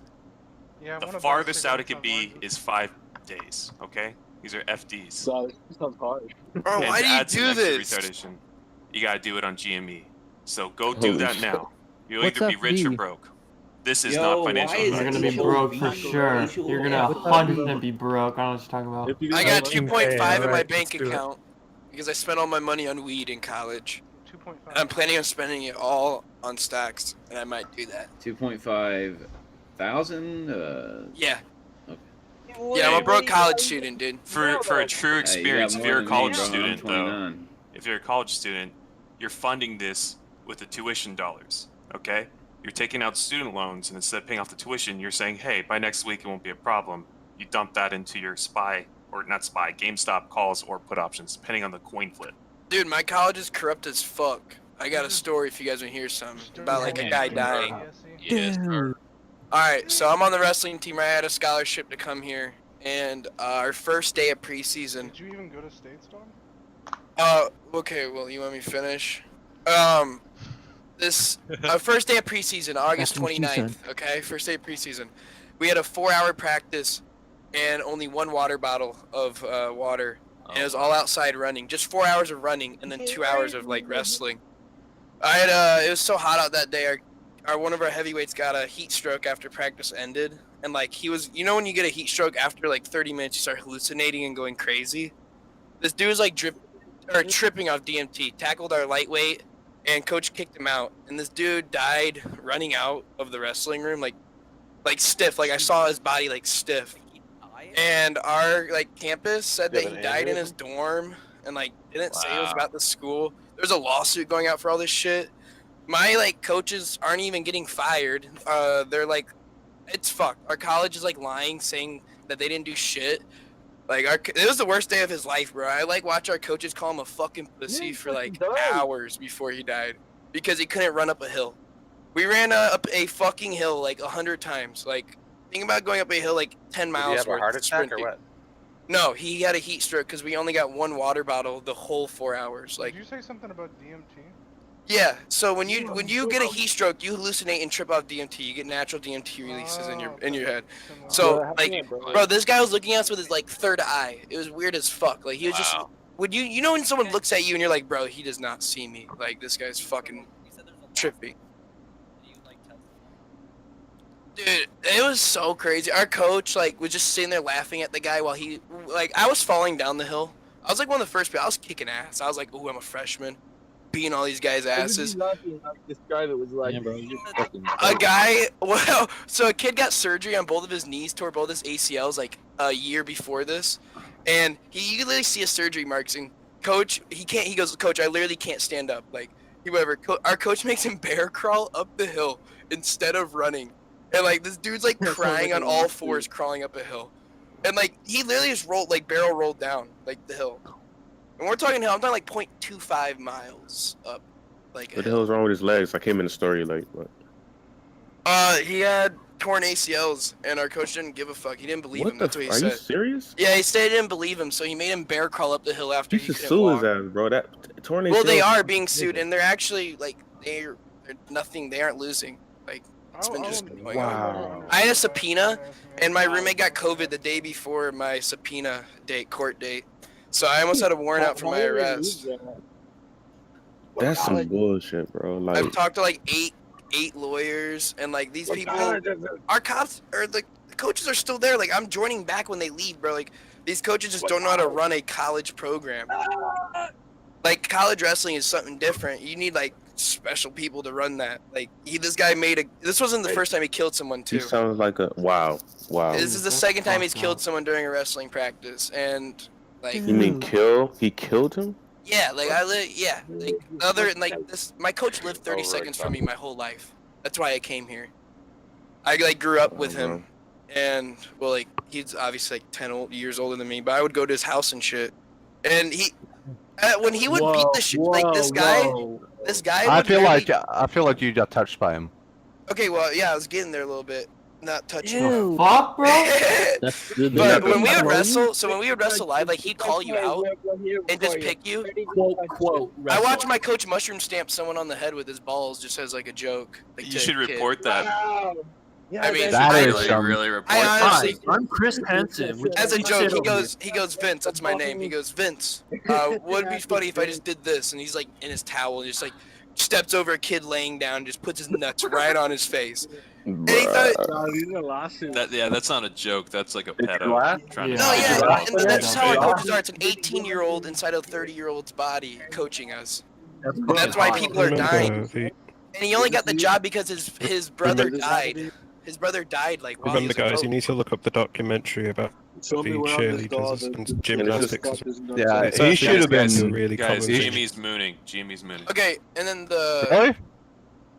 Yeah, I The wanna buy farthest out it cigarettes could on be lunges. is 5 days. Okay, these are FDs. So this sounds hard. Bro, And why to do you add some do extra this? retardation, you gotta do it on GME. So go do Holy that shit. now. You'll What's either be rich or FD? broke. This is Yo, not why financial is advice. it You're gonna be broke for sure. You're gonna What's that 100% be broke. I don't know what you're talking about. If you I get got money- 2.5 in my alright, bank let's do it. account because I spent all my money on weed in college. 2.5. And I'm planning on spending it all on stacks, and I might do that. 2.5 thousand. Yeah. Okay. Yeah, I'm Hey, a broke college student, dude. For a true Hey, you experience, got if more you're a than me, college bro. I'm student, though, 29. if you're a college student, you're funding this with the tuition dollars. Okay, you're taking out student loans, and instead of paying off the tuition, you're saying, "Hey, by next week it won't be a problem." You dump that into your SPY or not SPY, GameStop calls or put options, depending on the coin flip. Dude, my college is corrupt as fuck. I got a story if you guys want to hear some about like a guy dying. Yes, sir. Alright, so I'm on the wrestling team. I had a scholarship to come here, and our first day of preseason. Did you even go to States, Dom? Okay, well, you want me to finish? This first day of preseason, August That's what she 29th. Okay, first day of preseason. We had a 4-hour practice and only one water bottle of water. And it was all outside running, just 4 hours of running and then 2 hours of like wrestling. I had it was so hot out that day. Our one of our heavyweights got a heat stroke after practice ended, and like he was, you know, when you get a heat stroke after like 30 minutes, you start hallucinating and going crazy. This dude was like tripping off DMT, tackled our lightweight, and coach kicked him out. And this dude died running out of the wrestling room, like stiff. Like I saw his body like stiff. And our like campus said that Did he an died in aneurysm? his dorm, and like didn't say it was Wow. about the school. There's a lawsuit going out for all this shit. My like coaches aren't even getting fired. They're like, it's fucked. Our college is like lying, saying that they didn't do shit. Like it was the worst day of his life, bro. I like watch our coaches call him a fucking pussy for like hours before he died because he couldn't run up a hill. We ran up a fucking hill like 100 times. Like think about going up a hill like 10 Did miles. he have a worth heart of attack or sprinting. what? No, he had a heat stroke because we only got one water bottle the whole 4 hours. Like, Did you say something about DMT? yeah. So when you get a heat stroke, you hallucinate and trip off DMT. You get natural DMT releases in your head. So like, bro, this guy was looking at us with his like third eye. It was weird as fuck. Like he was just. Would you know when someone looks at you and you're like, bro, he does not see me. Like this guy's fucking trippy. Dude, it was so crazy. Our coach like was just sitting there laughing at the guy while he like I was falling down the hill. I was like one of the first people. I was kicking ass. I was like, "Ooh, I'm a freshman," beating all these guys' asses. Describe it was like A guy, well, so a kid got surgery on both of his knees, tore both his ACLs like a year before this, and you can literally see his surgery marks. And coach, he goes, "Coach, I literally can't stand up." Like, whatever. Our coach makes him bear crawl up the hill instead of running. And like this dude's like crying on all fours crawling up a hill. And like he literally just barrel rolled down like the hill. And we're talking hill, I'm talking like 0.25 miles up. Like What the hell's wrong with his legs? I came in the story late, but he had torn ACLs and our coach didn't give a fuck. He didn't believe him. That's what he are said. you serious? Yeah, he said he didn't believe him, so he made him bear crawl up the hill after You he should couldn't sue walk. his ass, bro. That torn ACL. Well, they are being sued, and they're actually like they're nothing. They aren't losing. Like it's been just going on. I had a subpoena, and my roommate got COVID the day before my subpoena court date, so I almost had a warrant out for my arrest. That's some bullshit, bro. Like I've talked to like eight lawyers, and like these people, our cops or the coaches are still there. Like I'm joining back when they leave, bro. Like these coaches just don't know how to run a college program. Like college wrestling is something different. You need like special people to run that. Like this guy this wasn't the first time he killed someone too. he sounds like a wow. This is the second time he's killed someone during a wrestling practice, and like. You mean kill? He killed him? Yeah, like this. My coach lived 30 seconds from me my whole life. That's why I came here. I like grew up with him, and well, like he's obviously like 10 years older than me, but I would go to his house and shit, and he. When he would beat the shit, like this guy. I feel like you got touched by him. Okay, well, yeah, I was getting there a little bit, not touching. Ew. Fuck, bro. But when we would wrestle live, like he'd call you out and just pick you. I watched my coach mushroom stamp someone on the head with his balls just as like a joke. Like, You should report that. I mean, That is really, some. really report I that. honestly, I'm Chris Henson. as a joke, he goes, Vince, that's my name. He goes, Vince, would it be funny if I just did this? And he's like in his towel and just like steps over a kid laying down, just puts his nuts right on his face. And he thought, That's not a joke. That's like a pedo trying to no, sneak yeah, it and off. that's just how our coaches are. It's an 18-year-old inside a 30-year-old's body coaching us. And that's why people are dying. And he only got the job because his brother died. His brother died like while he Remember, was a guys, coach. you need to look up the documentary about the cheerleaders and gymnastics. Yeah, It's he actually should have guys, been. really Guys, common. Jimmy's mooning. Jimmy's mooning. Okay, and then the Really?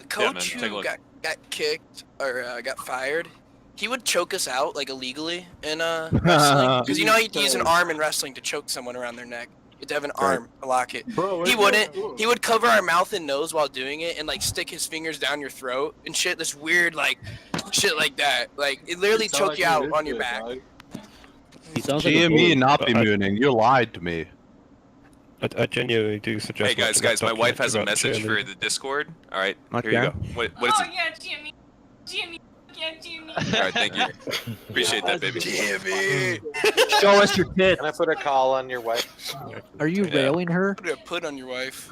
coach take a who look. got kicked or got fired, he would choke us out like illegally in wrestling because you know you have to use an arm in wrestling to choke someone around their neck. You have to have an arm to lock it. He wouldn't. He would cover our mouth and nose while doing it and like stick his fingers down your throat and shit. This weird like shit like that. Like it literally choke you out on your back. GME not be mooning. You lied to me. I genuinely do suggest. Hey guys, watching that my wife has a documentary message about for the Discord. All right, Okay. here you go. What is it? yeah, Jimmy. Jimmy. Yeah, Jimmy. All right, thank you. Appreciate that, baby. Jimmy. Show us your tits. Can I put a call on your wife? Are you railing her? Put on your wife.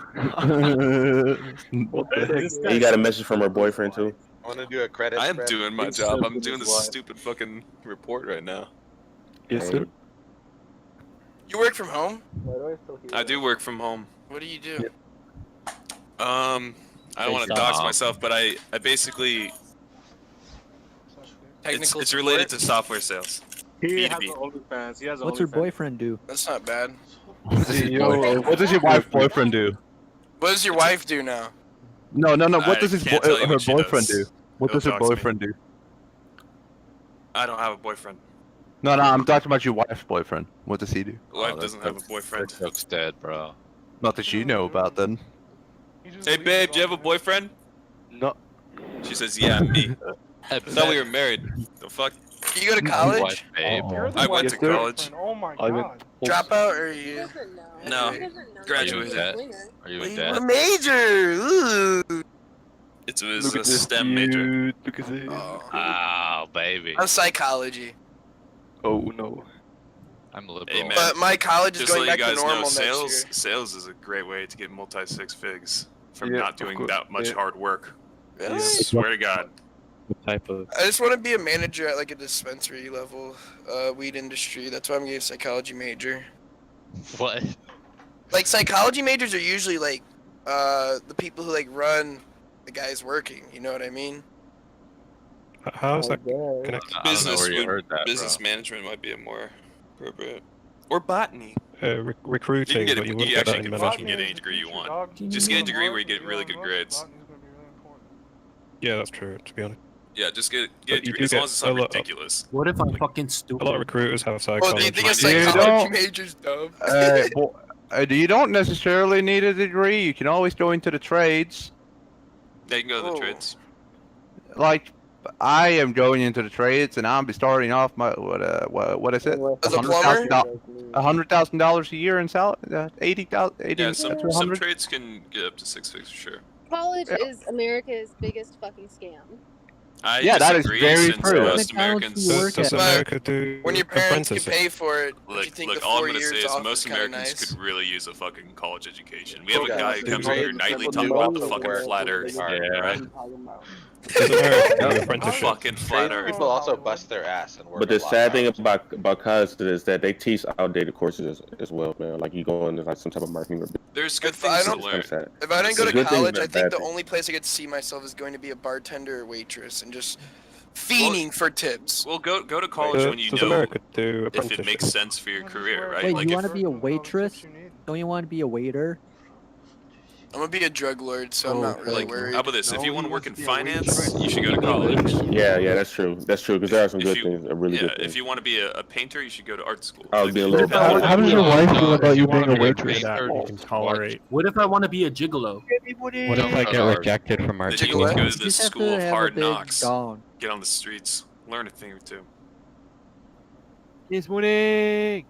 You got a message from her boyfriend too. I want to do a credit. I am spread. doing my job. I'm doing this stupid fucking report right now. Yes, sir. You work from home? I do work from home. What do you do? I don't want to dox myself, but I basically it's related to software sales. He has B2B. an OnlyFans. He has an What's her OnlyFans. boyfriend do? That's not bad. What does your wife boyfriend do? What does your wife do now? No. What I does his can't tell you her what she boyfriend does. do? What does her Don't dox me. boyfriend do? I don't have a boyfriend. No, I'm talking about your wife's boyfriend. What does he do? Wife doesn't have a boyfriend. Looks dead, bro. Not that you know about, then. Hey babe, do you have a boyfriend? No. She says, yeah, me. I thought we were married. The fuck? You go to college? Wife, babe. I went to college. Oh my god. Dropout or you? No, Are you a graduated. dad? Are you a A dad? major. Ooh. It was a STEM major. Look at this. Oh, baby. I'm psychology. Oh no. I'm liberal. Hey, man. But my college is Just going so you back to guys normal know, next year. sales is a great way to get multi-six figs from Yeah, not of doing course. that much Yeah. hard work. Really? I swear to God. What type of? I just want to be a manager at like a dispensary level, weed industry. That's why I'm getting a psychology major. What? Like psychology majors are usually like the people who like run the guys working. You know what I mean? How's that connected? I don't know Business where you would- heard that, business bro. management might be a more appropriate. Or botany. Recruiting, You can get but you it. wouldn't You get that actually in can management. fucking get any degree you want. Just get a degree where you get really good grades. Yeah, that's true. To be honest, Yeah, just get a But you degree do as long get as it's not a lot of- ridiculous. What if I'm fucking a stupid? lot of recruiters have Oh, do psychology. you think a You psychology don't- major's dumb? You don't necessarily need a degree. You can always go into the trades. They can go to the Oh. trades. Like, I am going into the trades, and I'll be starting off my what is it? As a plumber? $100,000 a year in salary. 80,000. Yeah, some 100. trades can get up to 6 figures for sure. College is America's biggest fucking scam. I Yeah, that is disagree very since true. most What kind of Americans. college do you work Does at? America do When your parents can apprentices? pay for it, do you Look, think the all 4 I'm gonna years say is off most is kind of Americans nice? could really use a fucking college education. We have a Yeah, guy who the comes in here trades nightly people talking do about the also fucking work flat earth. really hard, Yeah, right? Does America do apprenticeships? Fucking flat Trades earth. people also bust their ass and work. But a the lot sad thing harder. about college is that they teach outdated courses as well, man. Like you go into like some type of marketing or There's good If I things to don't- learn. sad. If I didn't go It's to a good thing college, and I a think bad the thing. only place I could see myself is going to be a bartender or waitress and just fiending for tips. Well, go to college when you Does know America do if it makes apprenticeships? sense for your career, right? Wait, Like you if, want to be a waitress? Don't you want to be a waiter? I'm gonna be a drug lord, so I'm not really like worried. how about this? If you want to work in finance, you should go to college. Yeah, that's true. That's true because there are some If good you- things, really Yeah, good if things. you want to be a painter, you should go to art school. I was being a little Depends How on- does your wife feel about you being a waitress? That you can tolerate. What if I want to be a gigolo? What if I get rejected from our Then you school? need to go You to the just have school to of have a hard big knocks. dong. Get on the streets, learn a thing or two. This morning.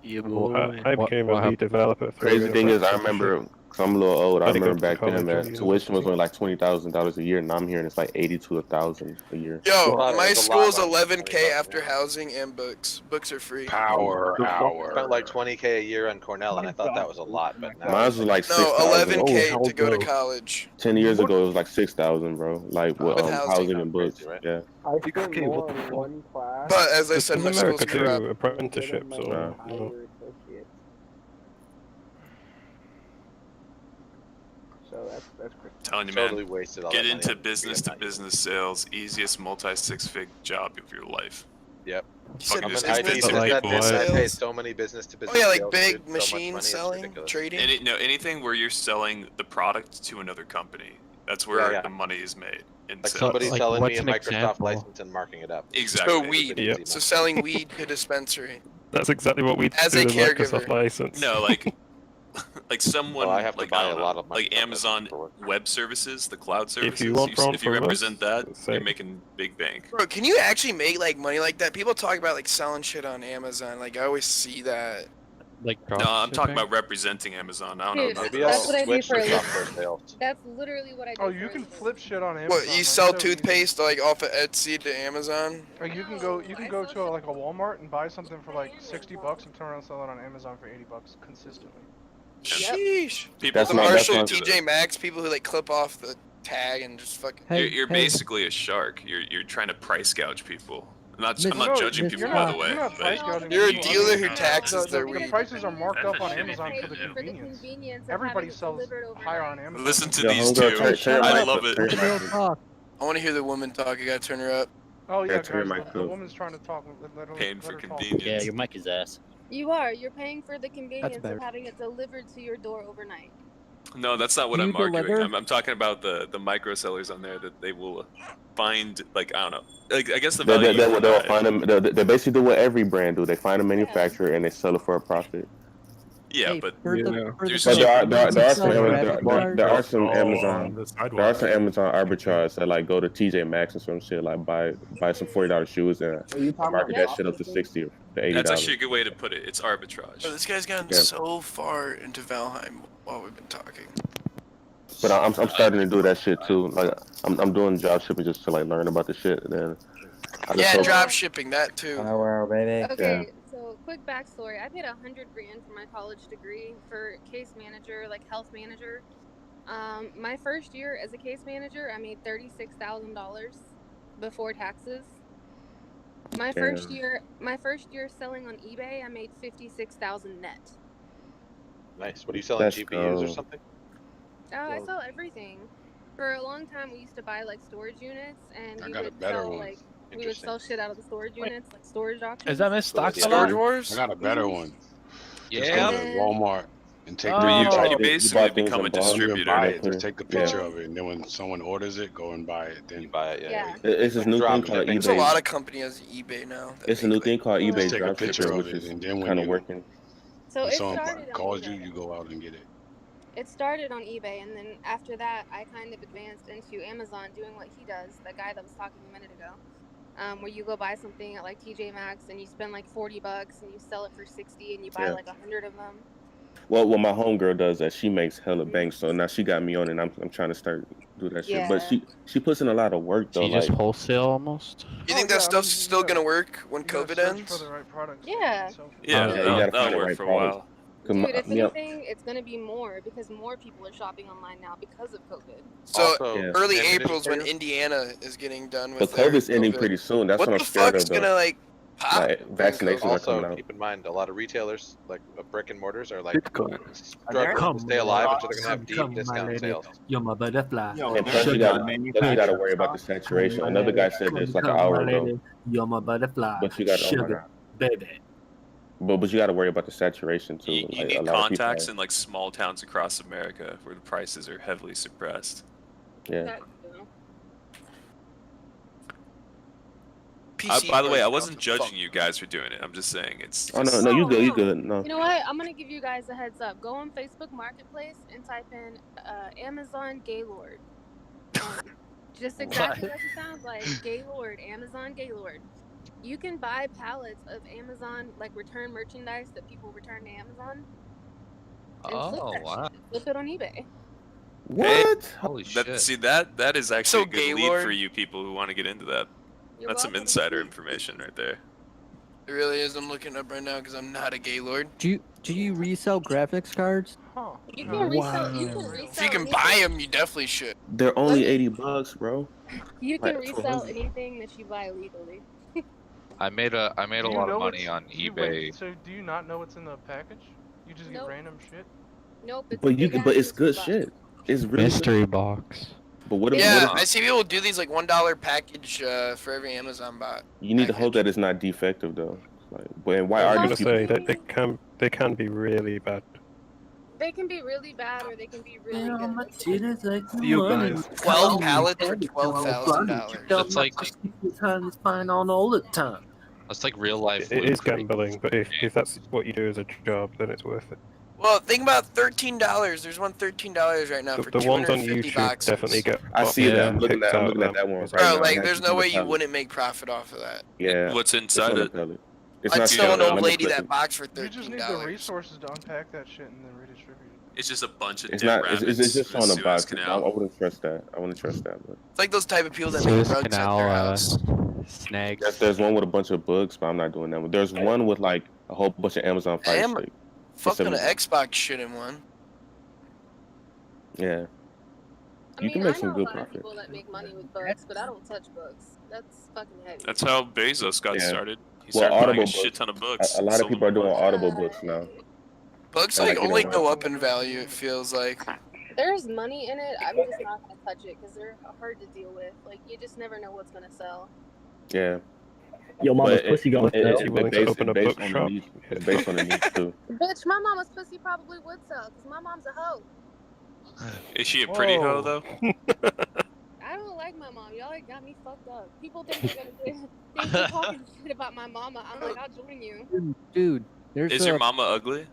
I became a lead developer. Crazy thing is, I remember Cause I'm a little old. I Gotta go remember to back then college or that tuition was only like $20,000 a year, and I'm hearing it's like 80 to 1,000 a year. Yo, Thought it my was a lot school's less than 11K 20,000, after yeah. housing and books. Books are free. Power hour. Spent like 20K a year on Cornell, and I thought that was a lot, but now Mine it's was like No, 6,000. 11K to go to college 10 years ago, it was like 6,000, bro. Like with with housing. housing and books. Crazy, right? Yeah. I spent more on one class. But as I This said, is my school's America corrupt. too. Apprenticeships my or entire associates. So that's crazy. Telling you, Totally man. wasted all Get that money into on business to business sales. Easiest multi-six-fig job of your life. Yep. Fucking I'm just an IT convince business people. that pays so many business to business. Oh yeah, like sales, big dude, so much machine money, it's selling, ridiculous. trading. Anything where you're selling the product to another company. That's where Yeah. the money is made. In Like sales. somebody Like, selling me what's a an Microsoft example? license and marking it up. Exactly. So weed. Yep. So selling weed to dispensary. That's exactly what we As do a with Microsoft caregiver. license. No, like someone Oh, I have to like buy I a don't lot know, of like Microsoft Amazon licenses for Web Services, the cloud services. If you want from if you us, represent that, say. you're making big bank. Bro, can you actually make like money like that? People talk about like selling shit on Amazon. Like I always see that. Like No, drop I'm talking shipping? about representing Amazon. I don't Dude, know about Maybe I'll that's what I do switch for to a living. software sales. That's literally what I do. Oh, for you a can living. flip shit on Amazon. What you like, sell so easy. toothpaste like off of Etsy to Amazon? Or you can go to like a Walmart and buy something for like $60 and turn around and sell it on Amazon for $80 consistently. Sheesh. People That's the my- Marshall that's my- TJ Maxx people who like clip off the tag and just fucking. You're basically a shark. You're trying to price gouge people. I'm not No, judging you're people, not- by the way. you're not but price gouging You're a people. dealer who taxes The their weed. prices are marked That's up a on shitty Amazon thing for the to do. convenience. Everybody sells higher on Amazon. Listen to Yo, these homegirl, two. turn I your love mic it. up, turn your mic up. I want to hear the woman talk. I gotta turn her up. Oh yeah, Yeah, turn your guys, mic the up. woman's trying to talk. Let her, Paying let for her talk. convenience. Yeah, your mic is ass. You are. You're paying for the convenience better. of having it delivered to your door overnight. No, that's not what Do I'm you arguing. deliver? I'm talking about the micro sellers on there that they will find, like, I don't know. Like, I guess the They, value they, you they, they'll provide. find them. They basically do what every brand do. They find a manufacturer and they sell it for a profit. Yeah, Hey, but for the there's But there are convenience there of are some selling there rabbit are cars, some Amazon the there are sidewalk. some Amazon arbitrage that like go to TJ Maxx and some shit like buy some $40 shoes and Are you talking market about that shit up to dropshipping? 60 or to $80. that's actually a good way to put it. It's arbitrage. Bro, this guy's gotten Yeah. so far into Valheim while we've been talking. But I'm starting to do that shit too. Like I'm doing job shipping just to like learn about the shit. And then I just Yeah, hope- drop shipping that too. Okay, Yeah. so quick backstory. I paid $100,000 for my college degree for case manager, like health manager. My first year as a case manager, I made $36,000 before taxes. My first year selling on eBay, I made $56,000 net. Nice. What are you selling? Let's GPUs or go. something? I sell everything. For a long time, we used to buy like storage units, and I we got a would better sell one. like we would Interesting. sell shit out of the storage units, like storage auctions. Is that Miss Stock Storage Salon? Wars? I got a better one. Just Yeah. go to Walmart and take Oh. the You picture. You basically bought things become a in bulk? Don't even distributor. buy and it. put Just take the yeah. picture of it, and then when someone orders it, go and buy it. Then You buy it, Yeah. It's this new thing Drop called shipping. There's a eBay. lot of companies eBay now. that It's a make, new like- thing called just eBay take a picture dropshipping, of which it, is and then when kind of you working. So when it someone started on calls eBay. you, you go out and get it. It started on eBay, and then after that, I kind of advanced into Amazon, doing what he does. The guy that was talking a minute ago, where you go buy something at like TJ Maxx and you spend like $40 and you sell it for 60, and you buy Yeah. like 100 of them. Well, my homegirl does that. She makes hella bank, so now she got me on, and I'm trying to start do that shit. But Yeah. she puts in a lot of work though. She just Like wholesale almost. You think Oh, that yeah, stuff's I mean, still yeah. gonna work when You gotta COVID search ends? for the right products. Yeah. So- Yeah, you that'll, gotta that'll find the work right for a products. while. Dude, if Yeah. anything, it's gonna be more because more people are shopping online now because of COVID. So Also, Yeah. early ammunition April's when traders? Indiana is getting done with But their COVID's ending COVID. pretty soon. That's what What I'm the scared fuck's of. Though. gonna like pop? Like during vaccinations COVID? are Also, coming out. keep in mind, a lot of retailers, like brick and mortars, are like Bitcoin. struggling to stay alive, and so they're gonna have deep discount sales. You're my butterfly. And plus you gotta worry about the saturation. Another guy said this like an hour ago. You're my butterfly. But you got sugar, baby. But you got to worry about the saturation too. You Like, need a lot of people contacts are- in like small towns across America where the prices are heavily suppressed. Yeah. That's true. By the way, I prices wasn't are judging fucked. you guys for doing it. I'm just saying it's. Oh no, just- no, you good, you No. good. No. You know what? I'm gonna give you guys a heads up. Go on Facebook Marketplace and type in Amazon Gaylord. Just exactly like it sounds like. Gaylord, Amazon Gaylord. You can buy pallets of Amazon like return merchandise that people return to Amazon. And flip Oh that wow. shit. Flip it on eBay. What? Holy See that is actually So a good lead Gaylord. for you people who want to get into that. You're That's some welcome. insider information right there. It really is. I'm looking up right now because I'm not a Gaylord. Do you resell graphics cards? Huh. You can resell. You can If resell. you can buy them, you definitely should. They're only $80, bro. You can Like, for resell 100. anything that you buy legally. I made a Do you lot of know money what's- on do you- eBay. Wait, so do you not know what's in the package? You just get Nope. random shit? Nope. It's But a you big can, but ass it's good mystery box. shit. It's really Mystery good. box. But what if, Yeah, what I if see people do these like $1 package for every Amazon bot. you need to hope that it's not defective though? Like, but why I was are gonna these people? say that they can be really bad. They can be really bad or they can be really Yeah, good. my titties like You money. guys. 12 pallets for $12,000. That's like trying to find on all the time. that's like real life. It Loot is Crate. gambling, but if that's what you do as a job, then it's worth it. Well, think about $13. There's one $13 right now for The ones on 250 YouTube boxes. definitely get. I see that. I'm picked out looking at on that one Amazon. right Bro, now. like, It there's has no the way you pallet. wouldn't make profit off of that. Yeah. What's It's inside on it? the pallet. It's I'd not still shelled. want I'm to gonna lady flip that it. box for You just need the $13. resources to unpack that shit and then redistribute it. It's just a bunch of It's dead not. rabbits It's just in on the Suez box. I Canal. wouldn't trust that. I wouldn't trust that. But It's like those type of people that make Suez rugs Canal, at their house. snags. yes, there's one with a bunch of bugs, but I'm not doing that one. There's one with like a whole bunch of Amazon Fire Am- Stick. Fucking an $70. Xbox shit in one. Yeah. I You mean, can make I some know a good lot of profit. people that make money with bugs, but I don't touch bugs. That's fucking heavy. That's how Bezos got Yeah. started. He Well, started buying Audible a shit books. ton of books. A lot of sold people are them doing for Audible books now. Bugs And, like like, you only know, go up in value, it feels like. There's money in it. I'm just not gonna touch it because they're hard to deal with. Like you just never know what's gonna sell. Yeah. Yo, mama's But pussy gonna sell. it's willing to based, open a based on the bookshop? needs. It's based on the needs too. Bitch, my mama's pussy probably would sell because my mom's a hoe. Is she a pretty hoe though? I don't like my mom. Y'all like got me fucked up. People think they're gonna think they're talking shit about my mama. I'm like, I'll join you. Dude, there's Is your mama ugly?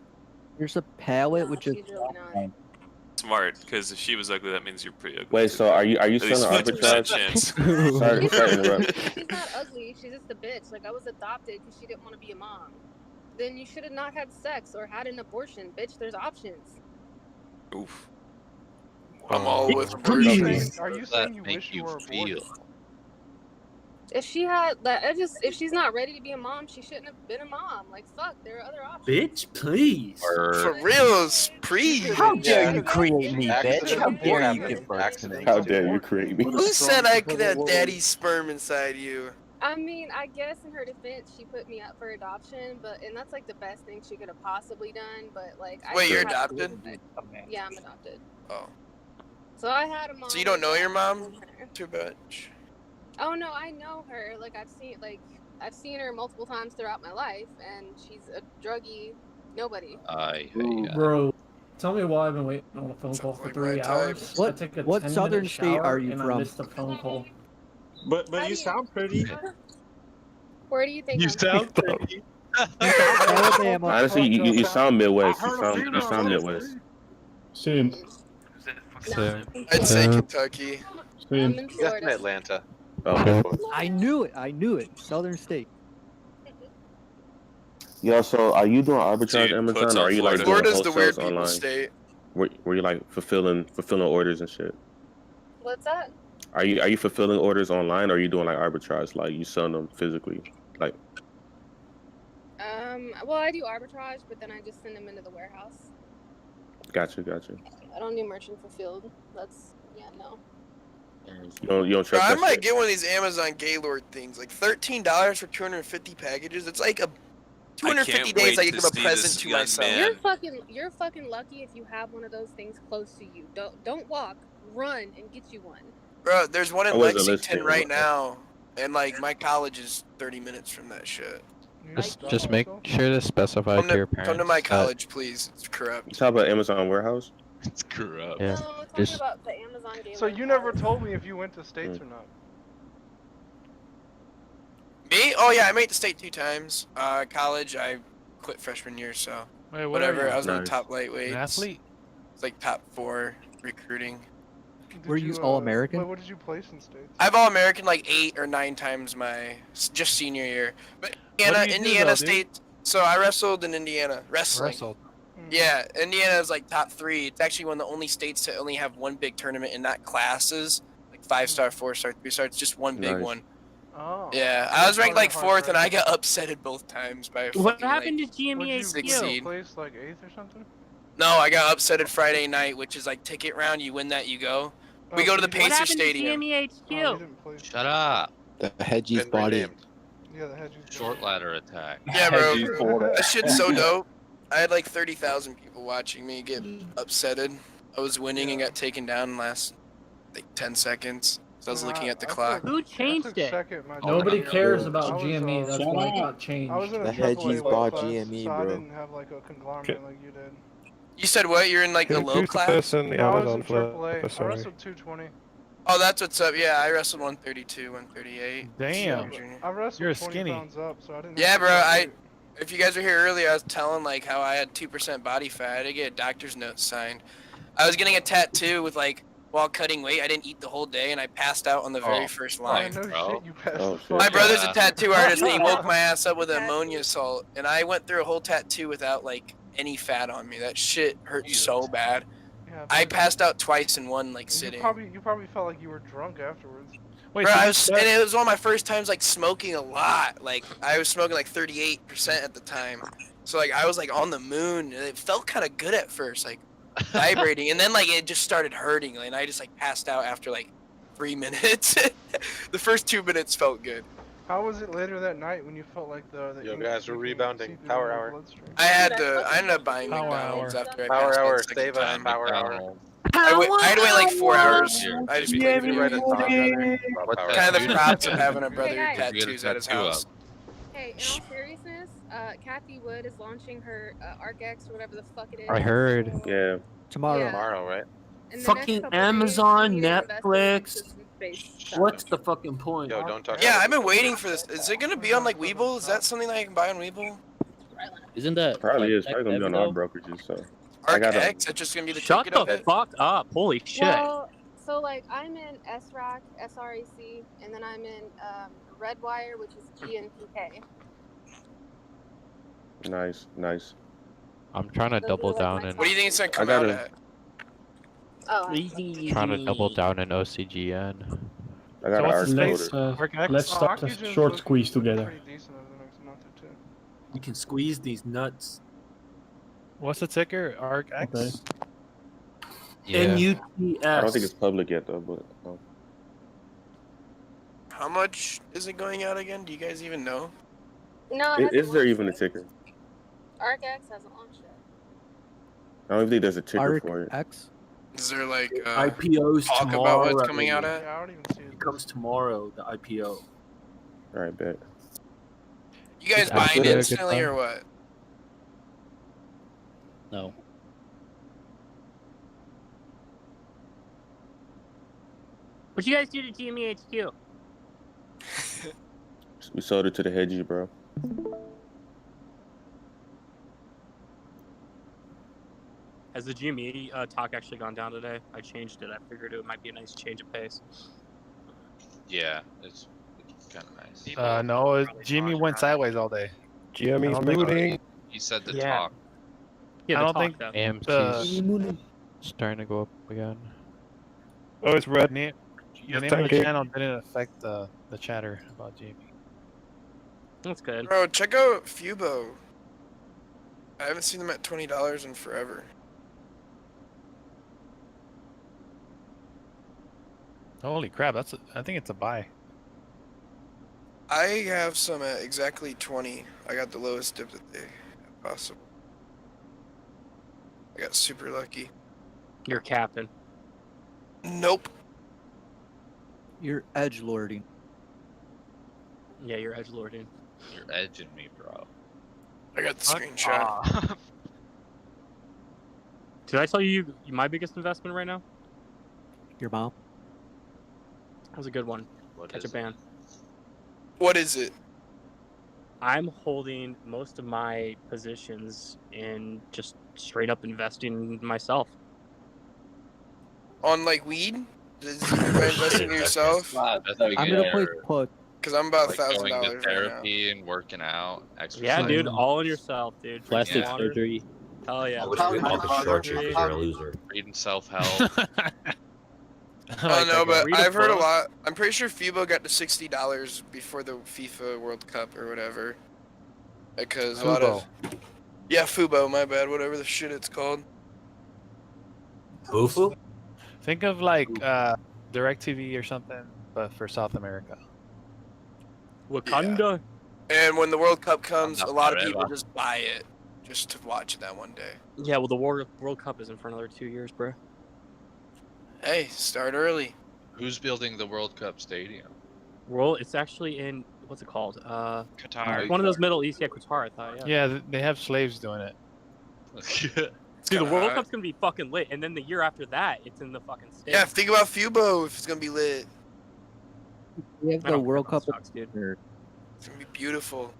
There's a pallet with just. She's really not. Smart, because if she was ugly, that means you're pretty ugly. Wait, so are you At least selling 50% arbitrage? chance. sorry to interrupt. She's not ugly. She's just a bitch. Like I was adopted because she didn't want to be a mom. Then you should have not had sex or had an abortion, bitch. There's options. Oof. I'm all with Are you Does saying that you make wish you you were aborted? feel? If she had, like, if she's not ready to be a mom, she shouldn't have been a mom. Like, fuck, there are other options. Bitch, please. For real, pre. How dare you create me, bitch? How dare you give birth to me? How dare you create me? Who said I could have daddy's sperm inside you? I mean, I guess in her defense, she put me up for adoption, and that's like the best thing she could have possibly done. But like, Wait, you're had to adopted? live with it. Yeah, I'm adopted. Oh. So I had a mom. So you don't know your mom? and her. Too much. Oh no, I know her. Like I've seen her multiple times throughout my life, and she's a druggy nobody. Bro, tell me why I've been waiting on a phone call for 3 hours. I took a What 10-minute southern state shower are you and from? I missed the phone call. But you sound pretty. Where do you think You I'm sound from? pretty. Alabama. Honestly, you sound Midwest. You sound Midwest. Same. I'd say Kentucky. I'm in He's in Florida. Atlanta. I knew it. Southern state. Yo, so are you doing arbitrage Dude, Amazon, puts or on are you like doing Florida's the weird wholesales people online? state. Where you like fulfilling orders and shit? What's that? Are you fulfilling orders online, or are you doing like arbitrage, like you selling them physically? Like, Well, I do arbitrage, but then I just send them into the warehouse. gotcha. I don't do merchant fulfilled. That's no. You don't Bro, trust I that might shit? get one of these Amazon Gaylord things. Like $13 for 250 packages. It's like a 250 days I give a present to myself. You're fucking lucky if you have one of those things close to you. Don't walk, run and get you one. Bro, there's one in I wasn't Lexington listening. right now, and like my college is 30 minutes from that shit. Just make sure to specify to your parents. Come to my that- college, please. It's corrupt. You talk about Amazon warehouse? It's corrupt. Yeah. No, we're talking Just about the Amazon Gaylord. So you never told me if you went to States or not. Me? Oh yeah, I made the state 2 times. College, I quit freshman year, so Wait, what whatever. are you? I was in the Nice. top lightweights. An athlete? It's like top 4 recruiting. Were you All-American? What did you place in States? I've All-American like 8 or 9 times my just senior year. But do Indiana, you do, Indiana though, dude? State. So I wrestled in Indiana. Wrestling. Yeah, Indiana is like top 3. It's actually one of the only states to only have one big tournament and not classes, like 5-star, 4-star, 3-star. It's just one big Nice. one. Oh. Yeah, I was ranked like 4th, and I got upsetted both times by a What fucking, happened like, to GME Would six you seed. place like 8th or something? No, I got upsetted Friday night, which is like ticket round. You win that, you go. We go to the What Pacer happened Stadium. to GME HQ? Shut up. The Hedgie's Been body. renamed. Yeah, the Hedges. Short ladder attack. Yeah, bro. That shit's so dope. I had like 30,000 people watching me get upsetted. I was winning and got taken down in last like 10 seconds. So I was looking at the clock. Who changed it? Nobody cares about I was, GME. That's shut why it up. got changed. I was in a The AAA Hedgies weight bought class, GME, so I bro. didn't have like a conglomerate like you did. You said what? You're in like the low Who's the class? person the No, I was Amazon in flip? AAA. I Sorry. wrestled 220. Oh, that's what's up. Yeah, I wrestled 132, 138. I wrestled You're 20 skinny. pounds up, so I didn't. Yeah, have to bro. cut weight. If you guys were here earlier, I was telling like how I had 2% body fat. I had to get a doctor's note signed. I was getting a tattoo with like while cutting weight. I didn't eat the whole day, and I passed out on the very first line. Oh, no shit, you passed Oh, the shit. fuck My out. brother's a tattoo artist, and he woke my ass up with ammonia salt, and I went through a whole tattoo without like any fat on me. That shit hurt so bad. Yeah, I but passed out twice in one like you sitting. probably felt like you were drunk afterwards. Bro, and it was one of my first times like smoking a lot. Like I was smoking like 38% at the time. So like I was like on the moon, and it felt kind of good at first, like vibrating, and then like it just started hurting, and I just like passed out after like 3 minutes. The first 2 minutes felt good. How was it later that night when you felt like the Yo, ink guys, we're seeping rebounding. in Power your hour. bloodstream? I ended up buying Power McDonald's hour. after I Power passed hour, out the second save us. time. Power hour. I had to wait like 4 hours. I just played You video write a games with my brother. What Kind of the tattoo? props of having a brother Hey, guys. tattoos at his house. Hey, in all seriousness, Kathy Wood is launching her Arc X or whatever the fuck it is. I heard. Yeah. Tomorrow. Yeah. Tomorrow, right? In the next Fucking couple days, Amazon, you get invested in Netflix. systems space. What's the fucking point? Yo, don't talk. Yeah, I've been waiting for this. Is it gonna be on like Weeble? Is that something that I can buy on Weeble? Isn't that Probably like, is. Probably gonna be on though? our brokerages. So I Arc got X? That's just gonna be the Shut ticket of the it? fuck up! Holy shit! Well, so like I'm in SRAC, SRAC, and then I'm in Redwire, which is GNPK. nice, nice. I'm trying to Those double are, like, down my and What do you think it's gonna come I out gotta- at? Oh, trying to double down in OCGN. I got an arc Let's, loader. let's start a Oxygen's short looking squeeze together. Pretty decent over the next month or two. You can squeeze these nuts. What's the ticker? ARC X? Okay. Yeah. NUTS. I don't think it's public yet though, but How much is it going out again? Do you guys even know? no, it is there even a ticker? Arc X hasn't launched yet. I don't think there's a ticker Arc for it. X? Is there like IPO's talk tomorrow. about what it's coming out at? Yeah, I don't even see it. It comes tomorrow. The IPO. All right, bet. You guys Is buying Twitter a good instantly time? or what? No. What you guys do to GME HQ? We sold it to the hedgie, bro. Has the GME talk actually gone down today? I changed it. I figured it might be a nice change of pace. Yeah, it's kind of nice. No, Jimmy went sideways all day. GME's looting. He said the Yeah. talk. Yeah, I the don't talk, think though. AMC's starting to go up again. Oh, it's red. The name of the tanking. channel didn't affect the chatter about Jimmy. That's good. Bro, check out Fubo. I haven't seen them at $20 in forever. Holy crap! I think it's a buy. I have some at exactly 20. I got the lowest dip that they had possible. I got super lucky. You're capping. Nope. You're edge lording. Yeah, you're edgelording. You're edging me, bro. I got the screenshot. Did I tell you my biggest investment right now? Your mom. That was a good one. What Catch is a ban. What is it? I'm holding most of my positions in just straight up investing in myself. On like weed? Is everybody investing in yourself? That's how we I'm get gonna play there. put. Because I'm about Like $1,000 going to right now. therapy and working out, Yeah, exercising. dude, all on yourself, dude. Plastic Drinking water. surgery. Oh yeah. I wish we called the short you because you're a loser. Reading self-help. I don't know, but I've heard a lot. I'm pretty sure FIBA got to $60 before the FIFA World Cup or whatever. Because a lot of Fubo, my bad, whatever the shit it's called. Fufu? Think of like DirecTV or something, but for South America. Wakanda. And when the World Cup comes, a lot of forever. people just buy it just to watch it that one day. Yeah, well, the World Cup isn't for another 2 years, bro. Hey, start early. Who's building the World Cup stadium? It's actually in what's it called? Qatar. One of those Middle East, Qatar. I thought. Yeah, they have slaves doing it. Dude, the World Cup's gonna be fucking lit, and then the year after that, it's in the fucking state. Yeah, think about FIBO if it's gonna be lit. We have I the don't World care Cup about stocks, dude. It's gonna be beautiful.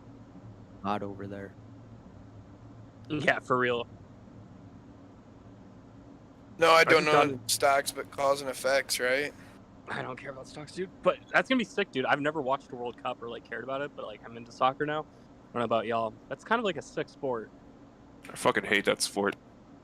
Not over there. Yeah, for real. No, I don't just know done- stocks, but cause and effects, right? I don't care about stocks, dude. But that's gonna be sick, dude. I've never watched a World Cup or like cared about it, but like I'm into soccer now. I don't know about y'all. That's kind of like a sick sport. I fucking hate that sport.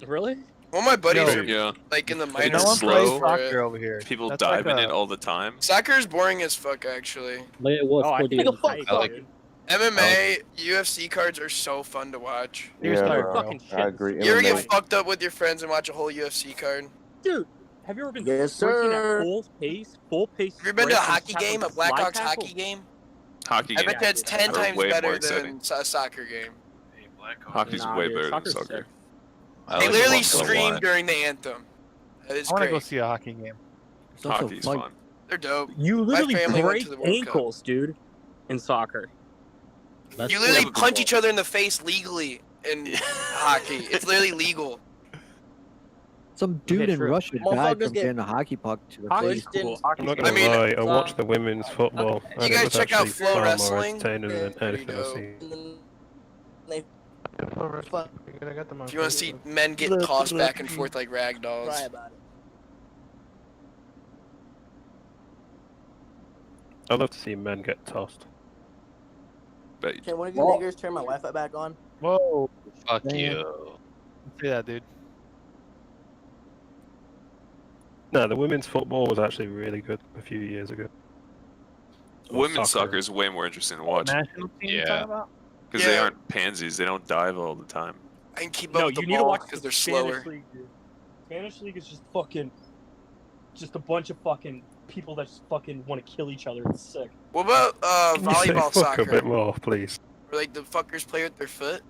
Really? Well, my buddies are Yeah. like in the It's minors. slow. for it. over here. People That's dive like in a- it all the time. Soccer is boring as fuck, actually. I think it's hype, I like dude. MMA, UFC cards are so fun to watch. Yeah, bro. fucking shit. I agree. You ever MMA. get fucked up with your friends and watch a whole UFC card? Dude, have you ever been Yes, sprinting sir. at full pace? Have you been to a sprints and hockey have, game, a like, slide Blackhawks tackle? hockey game? Hockey I game. bet that's 10 are times way more better exciting. than a soccer game. Hockey's Nah, way dude, better than soccer's soccer. sick. I They like literally Formula scream One. during the anthem. That is I want to go great. see a hockey game. It's also Hockey's fun. fun. They're dope. You My literally family went break to the World Cup. ankles, dude, in soccer. You literally punch each other in the face legally in hockey. It's literally legal. Some dude in true. Russia died Motherfuckers from get getting a hockey puck to the Hockey's face. cool. I'm not gonna I mean, lie, I watched the women's football. You and it guys was check out actually Flow far more Wrestling? entertaining than Pretty anything I've dope. seen. If you want to see men get tossed back and forth like rag dolls. Cry about it. I'd love to see men get tossed. But Can one of you niggers turn my Wi-Fi back on? Whoa. Fuck Damn. you. See that, dude. No, the women's football was actually really good a few years ago. Or women's soccer is way more interesting to watch National team you're Yeah. talking about? because they Yeah. aren't pansies. They don't dive all the time. I can keep No, up with you the need to ball watch because the they're Spanish slower. League, dude. Spanish League is just a bunch of fucking people that just fucking want to kill each other. It's sick. What about Can you say volleyball fuck a bit soccer? more, please? Where like the fuckers play with their foot?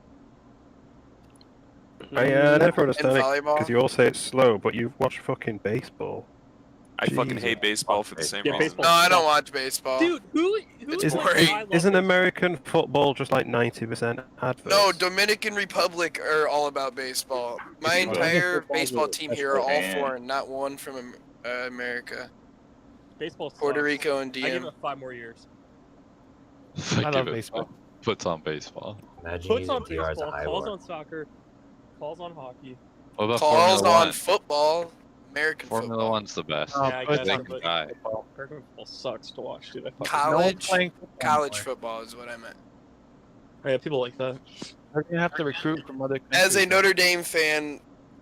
I never understand it volleyball? because you all say it's slow, but you watch fucking baseball. I fucking Jesus. hate baseball for the same Yeah, reason. baseball No, I don't sucks. watch baseball. Dude, who It's is boring. I love Isn't baseball. American football just like 90% adverts? No, Dominican Republic are all about baseball. My entire baseball team here are all foreign, not one from America. Baseball sucks. Puerto Rico and I give DM. it 5 more years. I love give it baseball. Puts on baseball. Imagine Puts using on VR as a baseball, high calls bar. on soccer, calls on hockey. What about Calls Formula on One? football. American Formula football. One's the best. Yeah, I guess, Big but guy. American football sucks to watch, dude. I fucking College, playing football college anymore. football is what I meant. Yeah, people like that. They're gonna have to recruit from other countries. As a Notre Dame fan,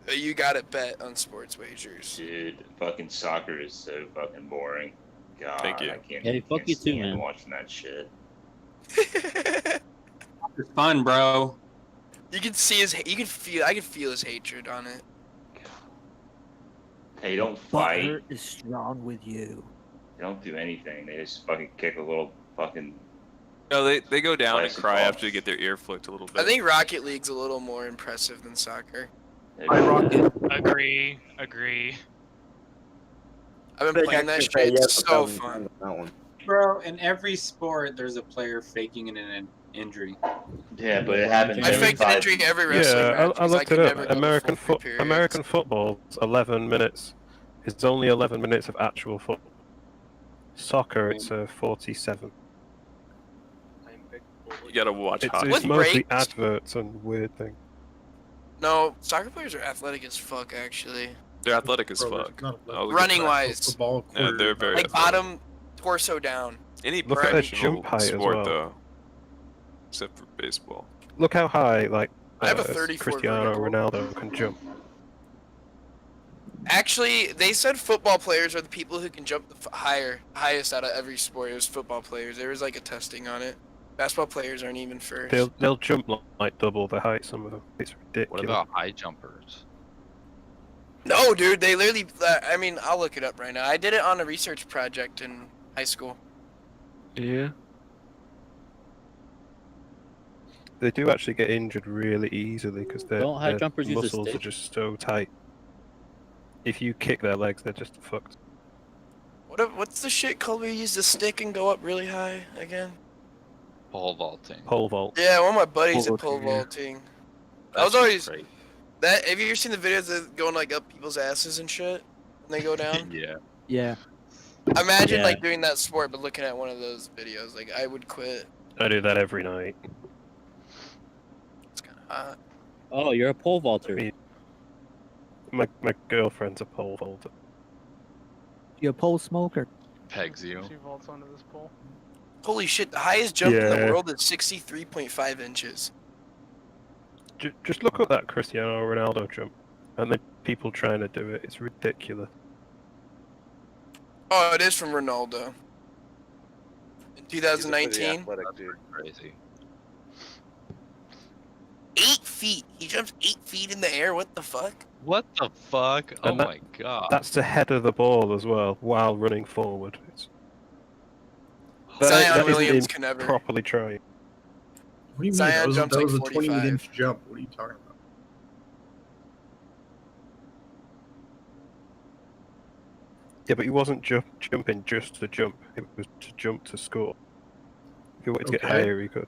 you got to bet on sports wagers. Dude, fucking soccer is so fucking boring. God, Thank you. I can't, Hey, fuck can't you too, stand man. watching that shit. It's fun, bro. You can see his. You can feel. I can feel his hatred on it. They don't fight. Butter is strong with you. They don't do anything. They just fucking kick a little fucking. No, they go down and Classic cry balls. after they get their ear flicked a little bit. I think Rocket League's a little more impressive than soccer. Agree. I've been playing that shit. It's so fun. Bro, in every sport, there's a player faking an injury. Yeah, but it happens I every faked an 5 injury every wrestling Yeah, match I because looked could it never up. go the American full 3 periods. American football, 11 minutes. It's only 11 minutes of actual football. Soccer, it's 47. You gotta watch It's, hockey. it's With mostly breaks? adverts and weird things. No, soccer players are athletic as fuck. Actually, They're athletic as Bro, fuck. not I'll look at running that. wise, Football Yeah, they're very like athletic. bottom, torso down. Any Look at their professional jump height as sport well. though, except for baseball. Look how high, like, I have a as 34 Cristiano vertical. Ronaldo can jump. Actually, they said football players are the people who can jump the highest out of every sport. It was football players. There was like a testing on it. Basketball players aren't even first. They'll jump like double the height. Some of them. It's ridiculous. What about high jumpers? No, dude, they literally. I mean, I'll look it up right now. I did it on a research project in high school. Yeah. They do actually get injured really easily because their Don't high jumpers use a muscles are stick? just so tight. If you kick their legs, they're just fucked. What's the shit called where you use the stick and go up really high again? Pole vaulting. Pole vault. Yeah, one of my buddies Pole at pole vaulting, yeah. vaulting. I was That's always great. that. Have you ever seen the videos of going like up people's asses and shit when they go down? Yeah. Yeah. Imagine Yeah. like doing that sport, but looking at one of those videos. Like I would quit. I do that every night. It's kind of hot. Oh, you're a pole vaulter. My girlfriend's a pole vaulter. You a pole smoker. Pegs you. She vaults onto this pole. Holy shit! The highest jump in the Yeah. world is 63.5 inches. Just look at that Cristiano Ronaldo jump, and the people trying to do it. It's ridiculous. Oh, it is from Ronaldo. In He's a pretty 2019, athletic dude. Crazy. 8 feet. He jumps 8 feet in the air. What the fuck? What the fuck? Oh And that- my god. That's to head of the ball as well while running forward. Zion isn't Williams even can never. properly try. What do you mean? Zion That was, jumps that like was a 45. 28-inch jump. What are you talking about? Yeah, but he wasn't jumping just to jump. It was to jump to score. If he wanted to get Okay. higher, he could.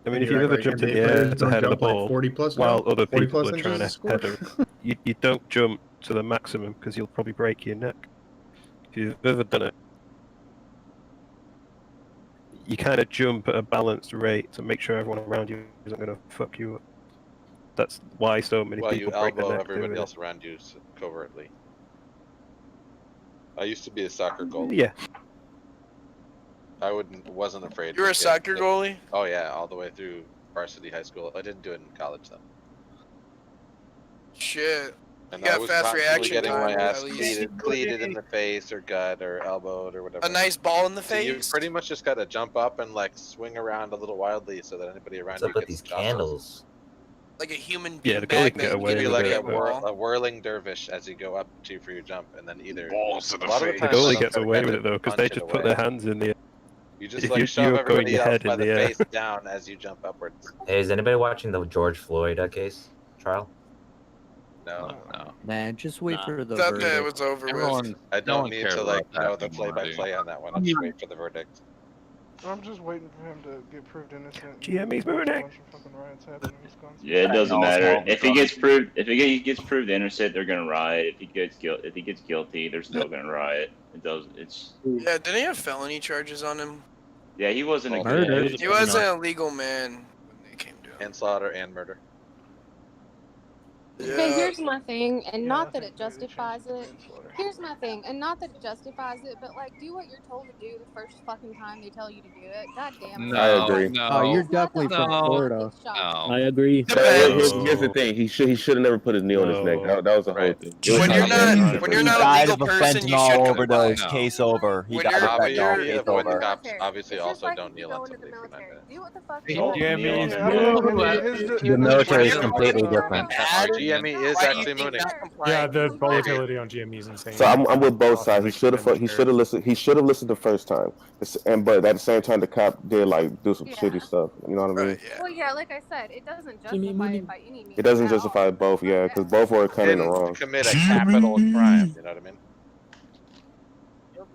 I mean, if You're you've ever right, jumped in NBA the air players to don't head of the jump like ball 40 plus while now? other 40 people plus are trying inches to to head score? them, you don't jump to the maximum because you'll probably break your neck. If you've ever done it, you kind of jump at a balanced rate to make sure everyone around you isn't going to fuck you up. That's why so many Well, you people break their elbow neck doing everybody it. else around you covertly. I used to be a soccer goalie. Yeah. I wasn't afraid. You were to a get soccer hit. goalie? Oh yeah, all the way through varsity high school. I didn't do it in college though. Shit. And You I got was fast constantly reaction getting my time, ass at least. cleated in the face or gut or elbowed or whatever. A nice ball in the So you face. pretty much just gotta jump up and like swing around a little wildly so that anybody around What's you up with gets these jostles. candles? Like a human Yeah, being the goalie bag can get that away you Be get with like in it, the but- wall. a whirling dervish as you go up to for your jump, and then either Balls to the a lot of the face. The times goalie they'll gets try to away kind with of it though because punch they it just put away. their hands in the air. You just If like you- shove you're going everybody your else head by in the the air. face down as you jump upwards. Hey, is anybody watching the George Floyd case trial? No, no. Man, just wait for the Thought verdict. that was over with. Everyone, I no don't one need cares to like about know that the anymore, play-by-play on that one. I'll just wait for the verdict. I'm just waiting for him to get proved innocent. GME's There's a verdict. bunch of fucking riots happening in Wisconsin. Yeah, it doesn't No, matter. small If he gets proved innocent, they're gonna riot. If he gets guilty, they're still gonna riot. It does. It's Yeah, didn't he have felony charges on him? yeah. He wasn't a Murder. good. He wasn't a legal man when they came to him. Manslaughter and murder. Okay, Yeah. here's my thing, and Yeah, not I that think it they changed justifies it to it. manslaughter. Here's my thing, and not that it justifies it, but like, do what you're told to do the first fucking time they tell you to do it. God damn it. No, I agree. no. Oh, you're It's not the definitely from hardest Florida. shot. No. I agree. Depends. Here's the thing. He should have never put his knee on his neck. That was the whole Right. thing. It was When you're not- not when you're not a died legal of a person, you fentanyl should overdose. comply. No. Case over. He When died you're- of Obviously, fentanyl. the Case avoid over. the cops Military. obviously It's just also like don't if you kneel go on into the somebody for military. 9 minutes. Do what the fuck So, you yeah, The military is his- completely his- different. GME is Why do actually you think mooning. not complying? the Comply. volatility on GME is insane. So I'm with both sides. He should have listened. He should have listened the first time, but at the same time, the cop did like do some Yeah. shitty stuff. You know what I mean? Right, yeah. Well, yeah, like I said, it doesn't Jimmy justify Mooney. it by any means. It doesn't at all. justify both, yeah, because both were kind of in the Didn't wrong. commit a capital crime. You know what I mean?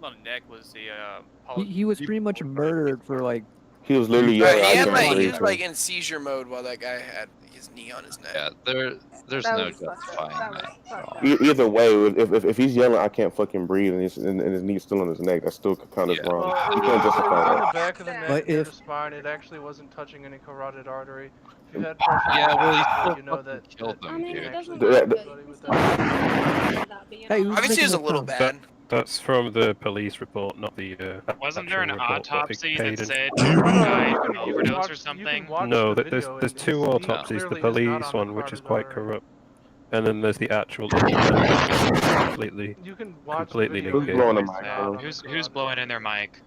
On the neck was the He was pretty much murdered for like. He was literally yelling. He I had can't like he breathe. was like in seizure mode while that guy had his knee on his neck. Yeah, there's That no was fucked up. justifying That that. was fucked up. Either way, if he's yelling, I can't fucking breathe, and his knee's still on his neck, that still could count as Yeah. wrong. Well, You it can't was justify on that. the back of the neck But near if- the spine. It actually wasn't touching any carotid artery. If you had pressure, Yeah, well, he still you know that. fucking killed I them, mean, dude. it doesn't Yeah, matter, the- but he was definitely without being Hey, on. who's Obviously, it was a making little the bad. That's from the police report, not the. Wasn't there an actual report that they autopsy paid that in. said No, no, no. guy You had an can overdose watch, or You something? can watch No, the there's video. there's and two he autopsies. The clearly is not police on one, which is quite Carter's IRA. corrupt, and then there's the actual independent, which is completely, You can watch the completely video. Who's negated. blowing the He's mic, not bro? on the Who's blowing in their mic?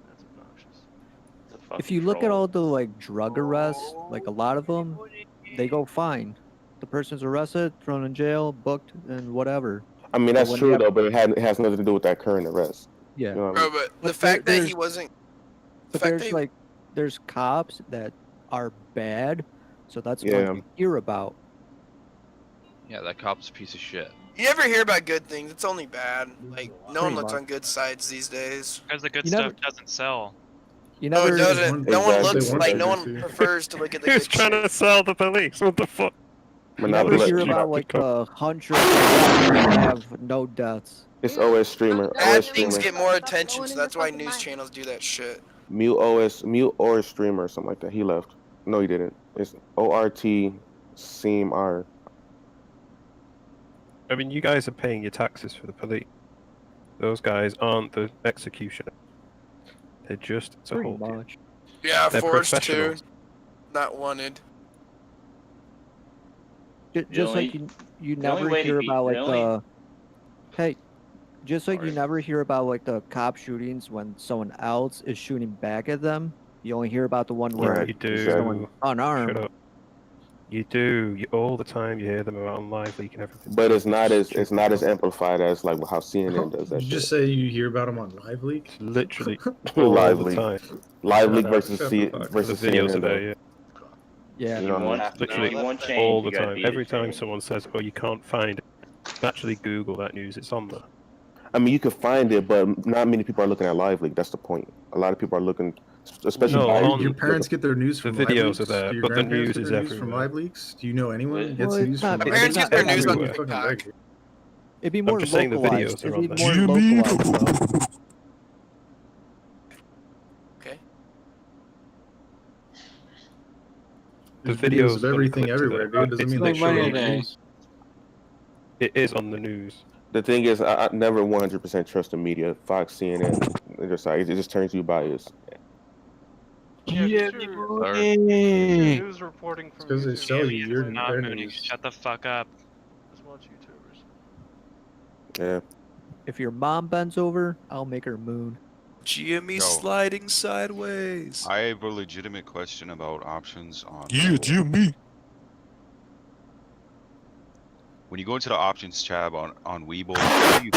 That's obnoxious. If you look at all the like drug arrests, like a lot of them, they go fine. The person's arrested, thrown in jail, booked, and whatever. I mean, But that's when true you have- though, but it has nothing to do with that current arrest. Yeah. You know what I Bro, mean? but the But fact that he there's- wasn't. But fact there's that he- like there's cops that are bad, so that's Yeah. what you hear about. Yeah, that cop's a piece of shit. You never hear about good things. It's only bad. Like no one Pretty looks much. on good sides these days. Because the good You stuff never- doesn't sell. You No, never it doesn't. No one Exactly. looks like no one prefers to look at the Who's good trying shit. to sell the police? What the fuck? You never hear about like the hundreds that have no deaths. It's OS streamer. Bad OS things streamer. get more attention, so that's why news channels do that shit. Mute or streamer or something like that. He left. No, he didn't. It's ORT Seam R. I mean, you guys are paying your taxes for the police. Those guys aren't the executioner. They're just to Pretty hold you. much. Yeah, They're forced to. professionals. Not wanted. Just like you the only never way to hear be- about like the only- hey, just like you never hear about like the cop shootings when someone else is shooting back at them. You only hear about the one where Right, You do. someone unarmed. Shut up. You do. All the time you hear them about on live leak and everything. But it's not as amplified as like how CNN does that Did you shit. say you hear about them on live leak? Literally all Live the leak. time. Live leak Shut versus the C fuck up. versus The videos CNN. are there, though. yeah. Yeah. You know what I mean? Literally one change, all you the gotta time. beat Every it, time change. someone says, "Oh, you can't find it," actually Google that news. It's on there. I mean, you can find it, but not many people are looking at live leak. That's the point. A lot of people are looking, especially No, buyers, on- Your parents get their news the from live videos leaks? are there, Do your but the grandparents news get is their news from everywhere. live leaks? Do you know anyone who Well, gets it's news not- from My live parents leaks? get their news Everywhere. on Fucking TikTok. regular. It'd be more just saying the localized. videos are It'd on be there. more localized though. Okay. The There's videos of got everything clips everywhere, there. dude. Doesn't It's mean they show literally- up news. It is on the news. The thing is, I never 100% trust the media. Fox, CNN, it just turns you biased. Yeah, get your news reporting from Because they YouTube. sell you your Not their mooning. news. Shut the fuck up. Just watch YouTubers. Yeah. If your mom bends over, I'll make her moon. GME Yo. sliding sideways. I have a legitimate question about options on. GME. When you go into the options tab on Weibo, what do you-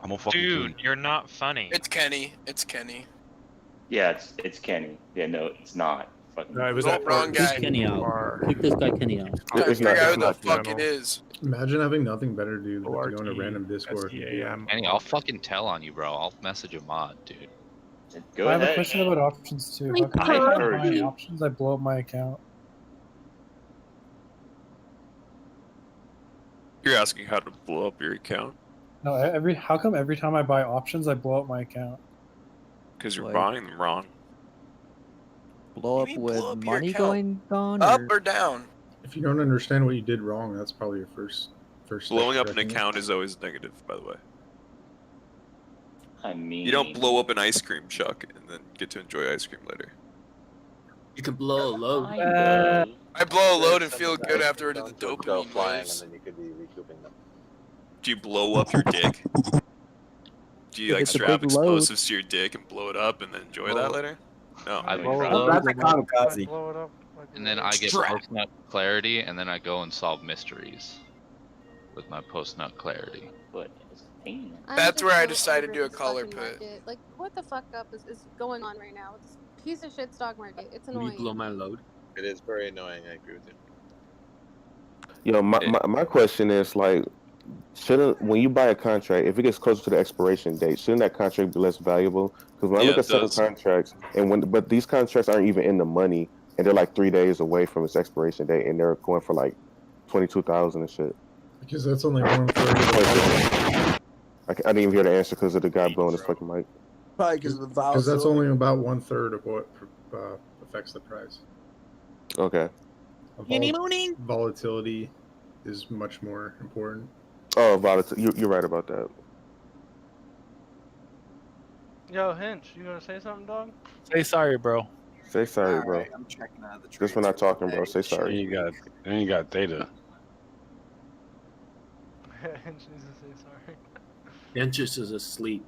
I'm a fucking Dude, king. you're not funny. It's Kenny. It's Kenny. Yeah, it's Kenny. Yeah, no, it's not. Fucking No, it was Oh, that wrong guy. Kick Kenny out. Kick this guy Kenny out. Trying to It's figure not- out it's who the not fuck channel. it is. Imagine having nothing better to do than to go into random Discord. Kenny, I'll fucking tell on you, bro. I'll message a mod, dude. Go I have ahead. a question about options too. I How come if I heard buy you. options, I blow up my account? You're asking how to blow up your account No, how come every time I buy options, I blow up my account? because you're Like- buying them wrong. Blow up mean with blow up your money account? going on? Up or- or down? If you don't understand what you did wrong, that's probably your first step Blowing to up an correcting it. account is always negative, by the way. I mean, You don't blow up an ice cream truck and then get to enjoy ice cream later. You can blow a load. I blow a load and feel good after the Go dopamine flying, waves. and then you could be recouping them. Do you blow up your dick? Do you If like it's a strap big load. explosives to your dick and blow it up and then enjoy that later? No. I blow it blow up. up, Like, blow it up. Like, and then I get Strap. post nut clarity, and then I go and solve mysteries with my post nut clarity. But it's pain. I'm That's just where I so decided over to do a this color fucking put. market. Like, what the fuck up is going on right now with this piece of shit stock market? It's Will you annoying. blow my load? It is very annoying. I agree with you. You know, my question is like, shouldn't when you buy a contract, if it gets closer to the expiration date, shouldn't that contract be less valuable? Because when I Yeah, look at it certain does. contracts, but these contracts aren't even in the money, and they're like 3 days away from its expiration date, and they're going for like 22,000 and shit. Because that's only 1/3. I didn't even hear the answer because of the guy blowing his fucking mic. Probably because of the Because that's only about 1/3 of what affects the price. Okay. Volatility is much more important. Oh, volatility. You're right about that. Yo, Hinch, you gonna say something, dog? Say sorry, bro. Say sorry, bro. I'm checking out the trades. Just when not talking, bro. Say sorry. You got data. Hinch needs to say sorry. Hinchus is asleep.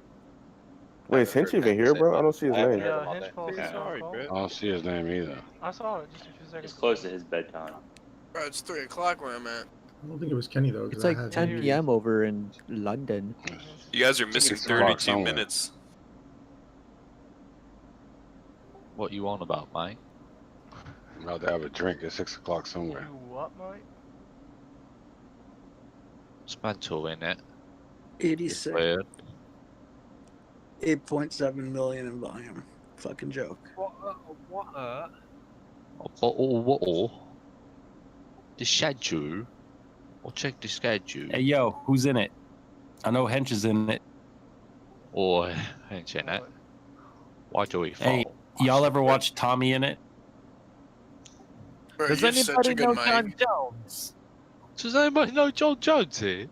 Wait, is Hinch even here, bro? I don't see his name. Yeah, Hinch fell asleep on Sorry, call. bro. I don't see his name either. I saw it just a few seconds It's close to his bedtime. Bro, it's 3 o'clock where I'm at. I don't think it was Kenny though. 'cause It's I like had 10 him. p.m. over in London. You guys are missing 32 minutes. What you on about, mate? I'm about to have a drink at 6 o'clock somewhere. You what, Mike? It's mental, innit? 86. Weird. 8.7 million in volume. Fucking joke. What? The schedule? I'll check the schedule. Hey, yo, who's in it? I know Hench is in it. Or Hench in it. Why do we fall? Hey, y'all ever watch Tommy in it? Bro, Does you're such a anybody good know Mike. John Jones? Does anybody know John Jones here?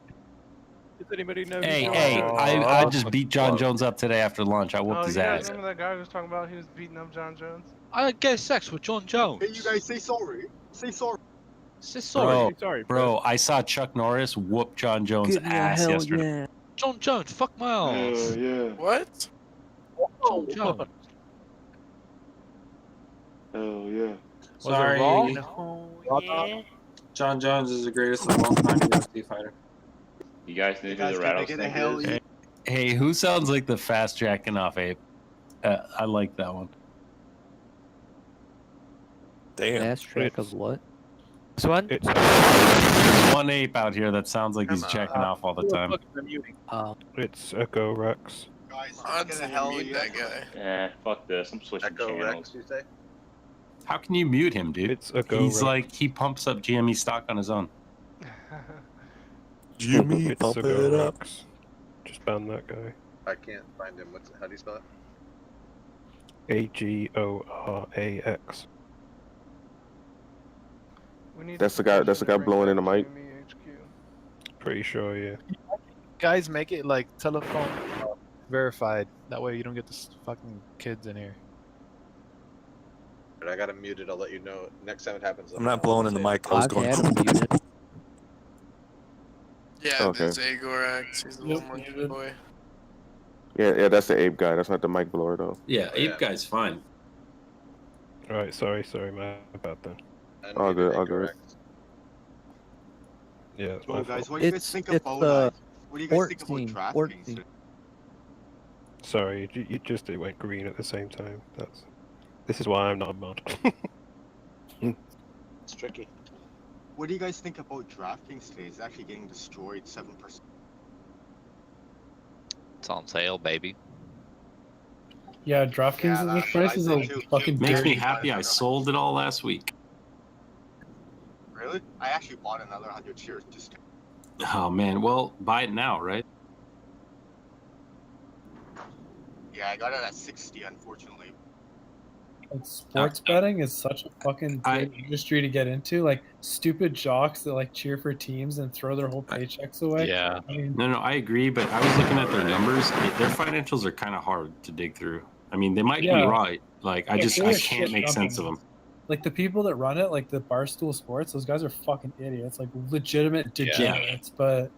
Does anybody know? Hey, I just beat John Jones up today after lunch. I whooped Oh, his you guys ass. remember that guy who was talking about he was beating up John Jones? I get sex with John Jones. Hey, you guys say sorry. Say sorry. Say sorry. Bro, I saw Chuck Norris whoop John Jones' ass yesterday. John Jones, fuck my ass. What? John Jones. Hell yeah. Sorry. wrong? John Jones is the greatest of all time UFC fighter. You guys know who the rattlesnake is? Hey, who sounds like the fast jacking off ape? I like that one. Damn. Fast track of what? This one? There's one ape out here that sounds like he's jacking off all the time. It's Echo Rex. I'm gonna hell mute that guy. Fuck this. I'm switching channels. you say? How can you mute him, dude? It's Echo He's Rex. like, he pumps up GME stock on his own. Jimmy, pump it up. Just ban that guy. I can't find him. How do you spell it? Agorax. That's the guy. That's the guy blowing in the mic. Pretty sure, yeah. Guys, make it like telephone verified. That way you don't get this fucking kids in here. But I got him muted. I'll let you know next time it happens. I'm not blowing in the mic. I was going. Yeah, Okay. there's Agorax. He's the little monkey boy. Yeah, that's the ape guy. That's not the mic blower though. Yeah, ape guy's fine. Right, sorry, my bad then. All good, all good. Yeah, it's my Well, guys, fault. what do you guys think about what do you guys think about 14. DraftKings? Sorry, you just it went green at the same time. This is why I'm not a mod. It's tricky. What do you guys think about DraftKings today? It's actually getting destroyed 7%. It's on sale, baby. Yeah, DraftKings' prices are fucking Makes me dirty. happy. I sold it all last week. Really? I actually bought another 100 shares just. Oh man, well, buy it now, right? Yeah, I got it at 60, unfortunately. Like, sports betting is such a fucking good industry to get into. Like stupid jocks that like cheer for teams and throw their whole paychecks away. Yeah. I mean, No, I agree, but I was looking at their numbers. Their financials are kind of hard to dig through. I mean, they might be Yeah. right. Like, I Yeah, just they're I a can't shit make sense of company. them. Like the people that run it, like the Barstool Sports, those guys are fucking idiots. Like legitimate degenerates. But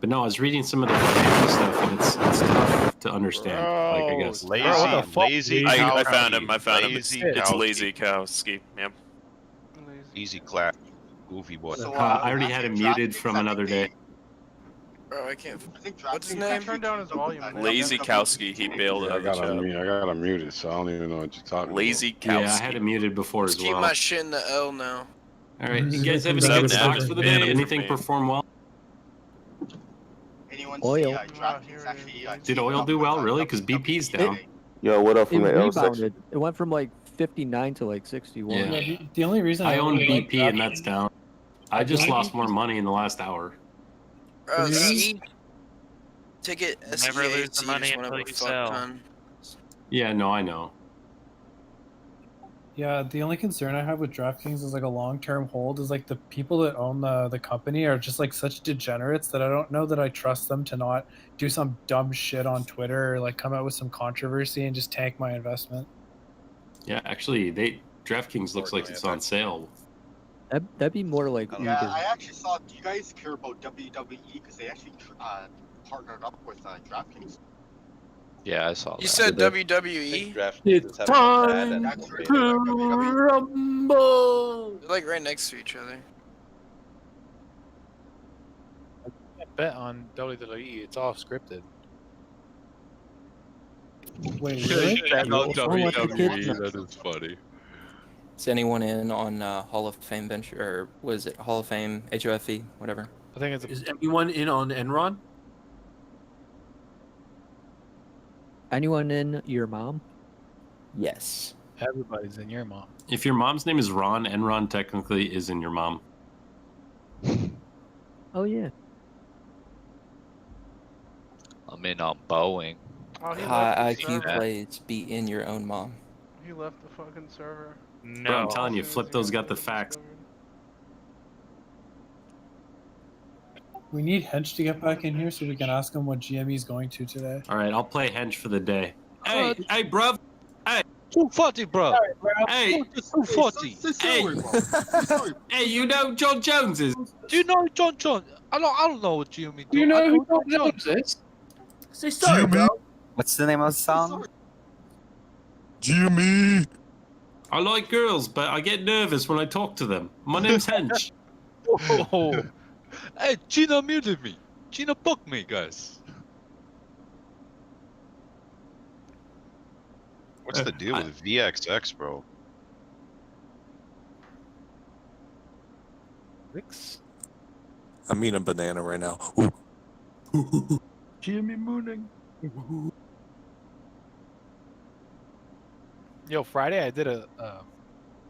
no, I was reading some of the financial stuff, and it's tough to understand. Like, I guess Lazy. I found him. I found him. Lazy It's Kowski. Lazy Kowski. Yep. Easy clap. Goofy boy. I already had him muted from another day. Bro, I can't. What's his name? Turn down his volume. Lazy Kowski. He bailed I out of the got him. chat. I got him muted, so I don't even know what you're talking Lazy about. Kowski. Yeah, I had it muted before Just as keep well. my shit in the L now. All right, you guys have any Seven good stocks out for the of day? 10 Anything for me. perform well? Anyone Oil. see DraftKings actually? Did oil do well, really? Because BP's down. Yo, what up It from the L rebounded. section? It went from like 59 to like 61. Yeah. the only reason I own really like BP, and that's down. I just DraftKings- lost more money in the last hour. Bro, ski ticket. Never lose the SEAT, money just went until up a you fuck sell. ton. Yeah, no, I know. Yeah, the only concern I have with DraftKings is like a long-term hold is like the people that own the company are just like such degenerates that I don't know that I trust them to not do some dumb shit on Twitter or like come out with some controversy and just tank my investment. Yeah, actually, DraftKings looks like it's on sale. That'd be more like Yeah, Uber. I actually saw. Do you guys care about WWE? Because they actually partnered up with DraftKings. Yeah, I saw You that. said WWE? It's time That's right. to rumble. They're like right next to each other. Bet on WWE. It's all scripted. Wait, really? That is funny. Is anyone in on Hall of Fame venture, or was it Hall of Fame HOFE, whatever? I think it's. Is anyone in on Enron? Anyone in your mom? Yes. Everybody's in your mom. If your mom's name is Ron, Enron technically is in your mom. Oh yeah. I'm in on Boeing. Oh, he High left the IQ server. plays be in your own mom. He left the fucking server. No. Bro, I'm telling you, As soon as he Flipto's got got the facts. discovered. We need Hench to get back in here so we can ask him what GME is going to today. All right, I'll play hench for the day. Hey, hey, bruv. Hey, 240, bro. hey, 240. hey, you know John Jones is? Do you know John Jones? I don't know what GME Do you know who John Jones is? Say sorry, bro. What's the name of the song? Jimmy. I like girls, but I get nervous when I talk to them. My name's Hench. Oh. Hey, Gina muted me. Gina booked me, guys. What's the deal with VXX, bro? I'm eating a banana right now. Jimmy Mooning. Yo, Friday I did a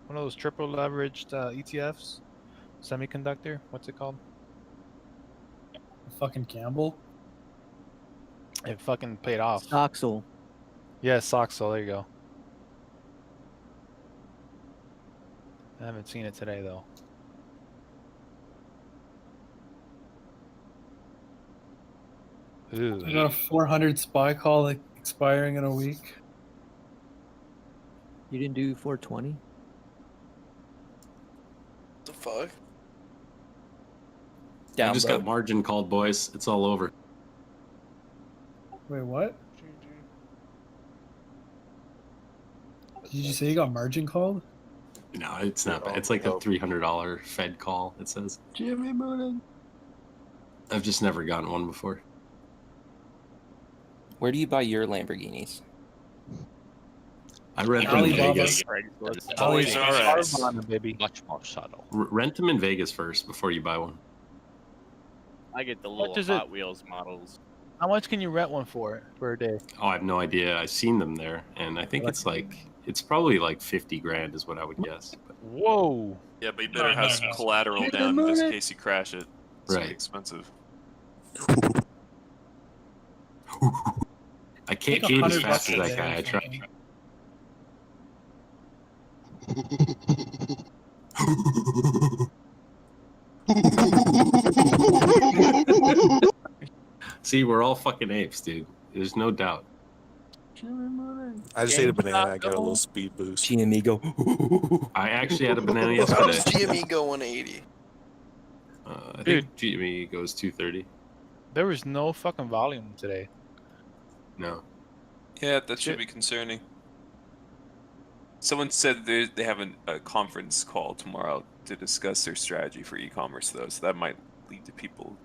one of those triple leveraged ETFs, semiconductor. What's it called? Fucking Campbell. It fucking paid off. Oxel. Yeah, Soxel. There you go. I haven't seen it today though. Ooh. I got a 400 spy call like expiring in a week. You didn't do 420? The fuck? I just got margin called, boys. It's all over. Wait, what? Did you say you got margin called? No, it's not bad. It's like a $300 Fed call, it says. Jimmy Mooning. I've just never gotten one before. Where do you buy your Lamborghinis? I rent them in Vegas. Toys R Us. Baby. Much more subtle. Rent them in Vegas first before you buy one. I get the What little does it- Hot Wheels models. How much can you rent one for a day? Oh, I have no idea. I've seen them there, and I think it's probably like 50 grand is what I would guess. But Whoa. Yeah, but you better have some collateral down just in case you crash it. It's Right. expensive. I can't Like gate as 100 fast as bucks a that guy. I day. try. See, we're all fucking apes, dude. There's no doubt. I just ate a banana. I got a little speed boost. GME go. I actually had a banana How does yesterday. GME go 180? I think GME goes 230. There was no fucking volume today. No. Yeah, that should be concerning. Someone said they have a conference call tomorrow to discuss their strategy for e-commerce, though, so that might lead to people.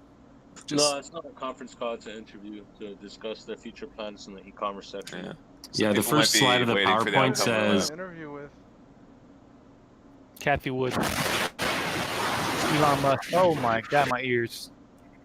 No, it's not a conference call. It's an interview to discuss their future plans in the e-commerce section. Yeah. Yeah, the first slide of the PowerPoint says. Interview with. Kathy Wood. Elon Musk. Oh my god, my ears.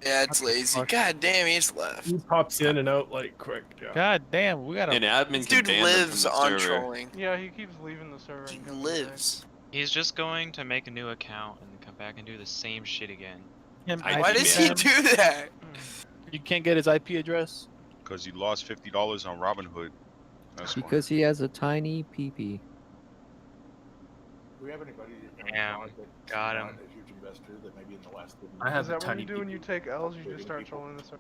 Yeah, it's lazy. God damn, he just left. He pops in and out like quick. Yeah. God damn, we gotta. An admin This can dude ban them from lives the on server. trolling. Yeah, he keeps leaving the server. He and coming lives. He's just going to make a new account and come back and do the same shit again. Why does he do that? You can't get his IP address? Because you lost $50 on Robinhood. That's why. Because he has a tiny peepee. we have anybody Damn, got him. a huge investor that maybe in the last? I have Is that what tiny you do when you people. take L's? You just Bigger start people. trolling the server?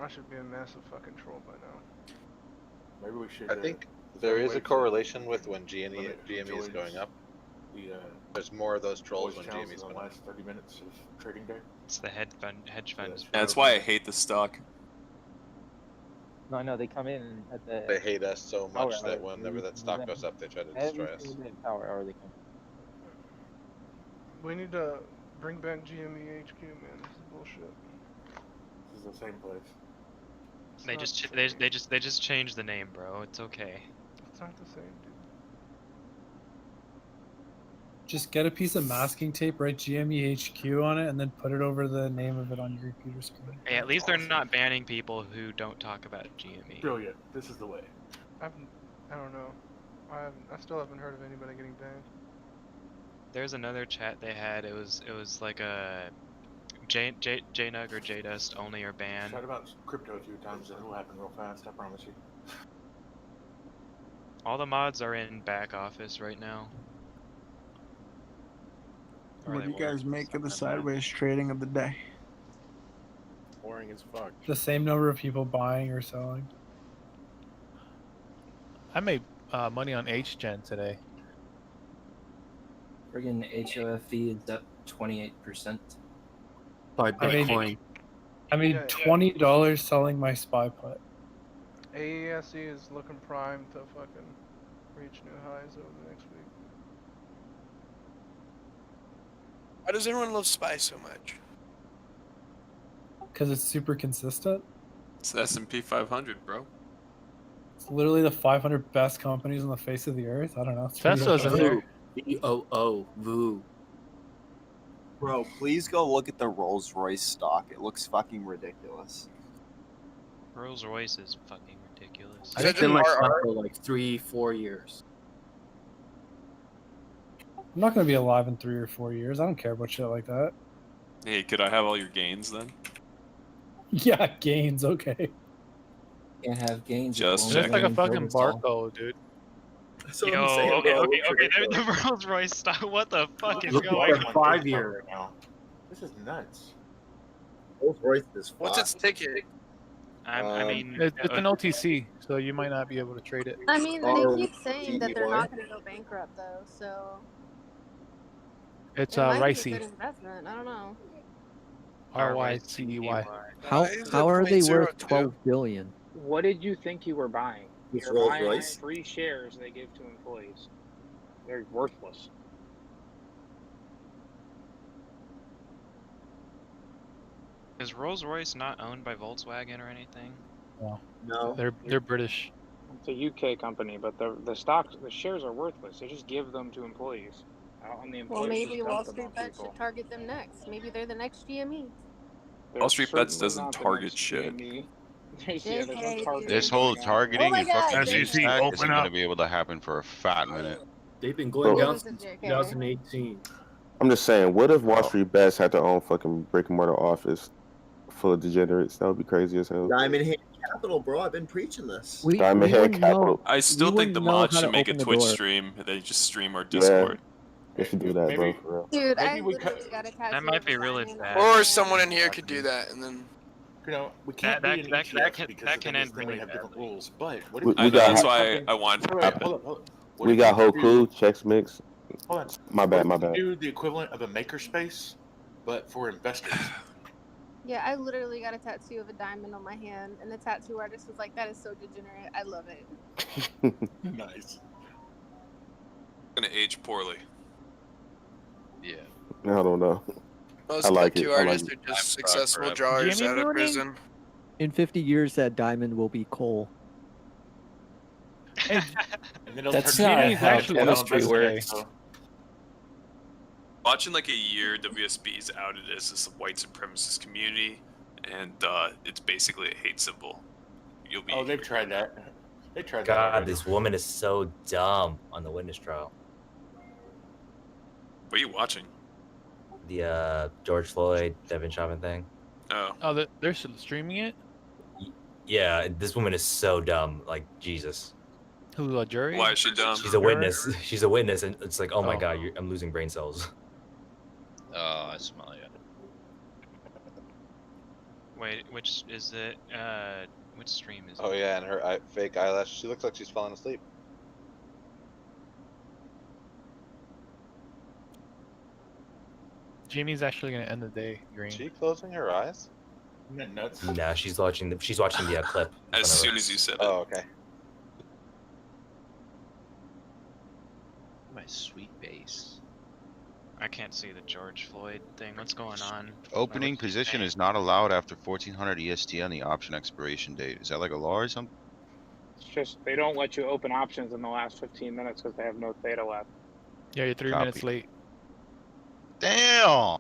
I should be a massive fucking troll by now. Maybe we should. I think there is a correlation with when GME is going up. There's more of those trolls when GME is going up. Last 30 minutes of trading day. It's the hedge funds. Yeah, that's why I hate the stock. No, they come in at the. They hate us so much power that hour. whenever that stock goes up, they try to destroy us. Power hour they come. We need to bring back GME HQ, man. This is bullshit. This is the same place. They just changed the name, bro. It's okay. It's not the same, dude. Just get a piece of masking tape, write GME HQ on it, and then put it over the name of it on your computer screen. Hey, at least they're not banning people who don't talk about GME. Brilliant. This is the way. I don't know. I still haven't heard of anybody getting banned. There's another chat they had. It was like a JNUG or JDust only or ban. Shout about crypto a few times and it'll happen real fast, I promise you. All the mods are in back office right now. Or What they do you were. guys make of the sideways trading of the day? Boring as fuck. The same number of people buying or selling. I made money on HGen today. Friggin' HOFE is up 28%. By Bitcoin. I made $20 selling my spy put. AESE is looking primed to fucking reach new highs over the next week. Why does everyone love Spy so much? Because it's super consistent. It's the S&P 500, bro. It's literally the 500 best companies on the face of the earth. I don't know. Tesla's in there. VOO. Voo. Bro, please go look at the Rolls Royce stock. It looks fucking ridiculous. Rolls Royce is fucking ridiculous. It's been like that for like 3-4 years. I'm not going to be alive in 3 or 4 years. I don't care about shit like that. Hey, could I have all your gains then? Yeah, gains, okay. Can't have gains. Just It's like a fucking barcode, dude. Yo, okay. The Rolls Royce stock. What the fuck is Look going at on? 5 year right now. This is nuts. Rolls Royce is What's its ticket? I mean, It's an OTC, so you might not be able to trade it. I mean, they keep saying that they're not going to go bankrupt, though, so. It's it might be a Ricey. good investment. I don't know. RYCEY. How are they worth 12 billion? What did you think you were buying? It's You're Rolls buying Royce? free shares they give to employees. They're worthless. Is Rolls Royce not owned by Volkswagen or anything? No. They're British. It's a UK company, but the stocks, the shares are worthless. They just give them to employees. And the employees Well, maybe just dump Wall them Street on Bets people. should target them next. Maybe they're the next GME. Wall Street Bets certainly doesn't not the target next shit. GME. Yeah, there's no target. This whole targeting Oh my and God, fucking SEC, tech isn't open going to up. be able to happen for a fat minute. They've been going Bro. down since 2018. I'm just saying, what if Wall Street Bets had their own fucking brick and mortar office full of degenerates? That would be crazy as hell. Diamond Head Capital, bro. I've been preaching this. Diamond Head Capital. I still think the wouldn't know mods how to should make a open the Twitch door. stream. They just stream our Yeah. Discord. They should do that, bro. For real. Dude, I Maybe we literally got a tattoo. That might be of really Diamond. bad. Or someone in here could do that, and then. You know, we can't That- be an that- ETF that can- because that the can thing end is then really we have different badly. rules. But what if We I know, got- that's why I want it to Wait, happen. hold up. What We if got do- Hoku, Chex Mix. Hold on. My bad, my What if bad. we do the equivalent of a makerspace, but for investors. Yeah, I literally got a tattoo of a diamond on my hand, and the tattoo artist was like, "That is so degenerate. I love it." Nice. Gonna age poorly. Yeah. I don't know. Most I like tattoo it. I like artists it. are just I'm successful forever. drawers Jimmy out of Mooney? prison. In 50 years, that diamond will be coal. And then they'll That's turn not it how into chemistry investors, works. so- Watching like a year WSB is outed as this white supremacist community, and it's basically a hate symbol. You'll be. Oh, they've tried that. They tried that. God, already. this woman is so dumb on the witness trial. What are you watching? The George Floyd, Devin Chauvin thing. Oh. Oh, they're still streaming it? Yeah, this woman is so dumb. Like, Jesus. Who, a jury? Why is she dumb? She's a witness. She's a witness, and it's like, oh my Oh. god, I'm losing brain cells. Oh, I smell you. Wait, which is it? Which stream is it? Oh yeah, and her fake eyelash. She looks like she's falling asleep. Jimmy's actually gonna end the day green. Is she closing her eyes? Isn't that nuts? Nah, she's watching the clip. in As front of soon her. as you said it. Oh, okay. My sweet bass. I can't see the George Floyd thing. What's going on? Opening position is not allowed after 1400 EST on the option expiration date. Is that like a law or something? It's just they don't let you open options in the last 15 minutes because they have no theta left. Yeah, you're 3 Copy. minutes late. Damn!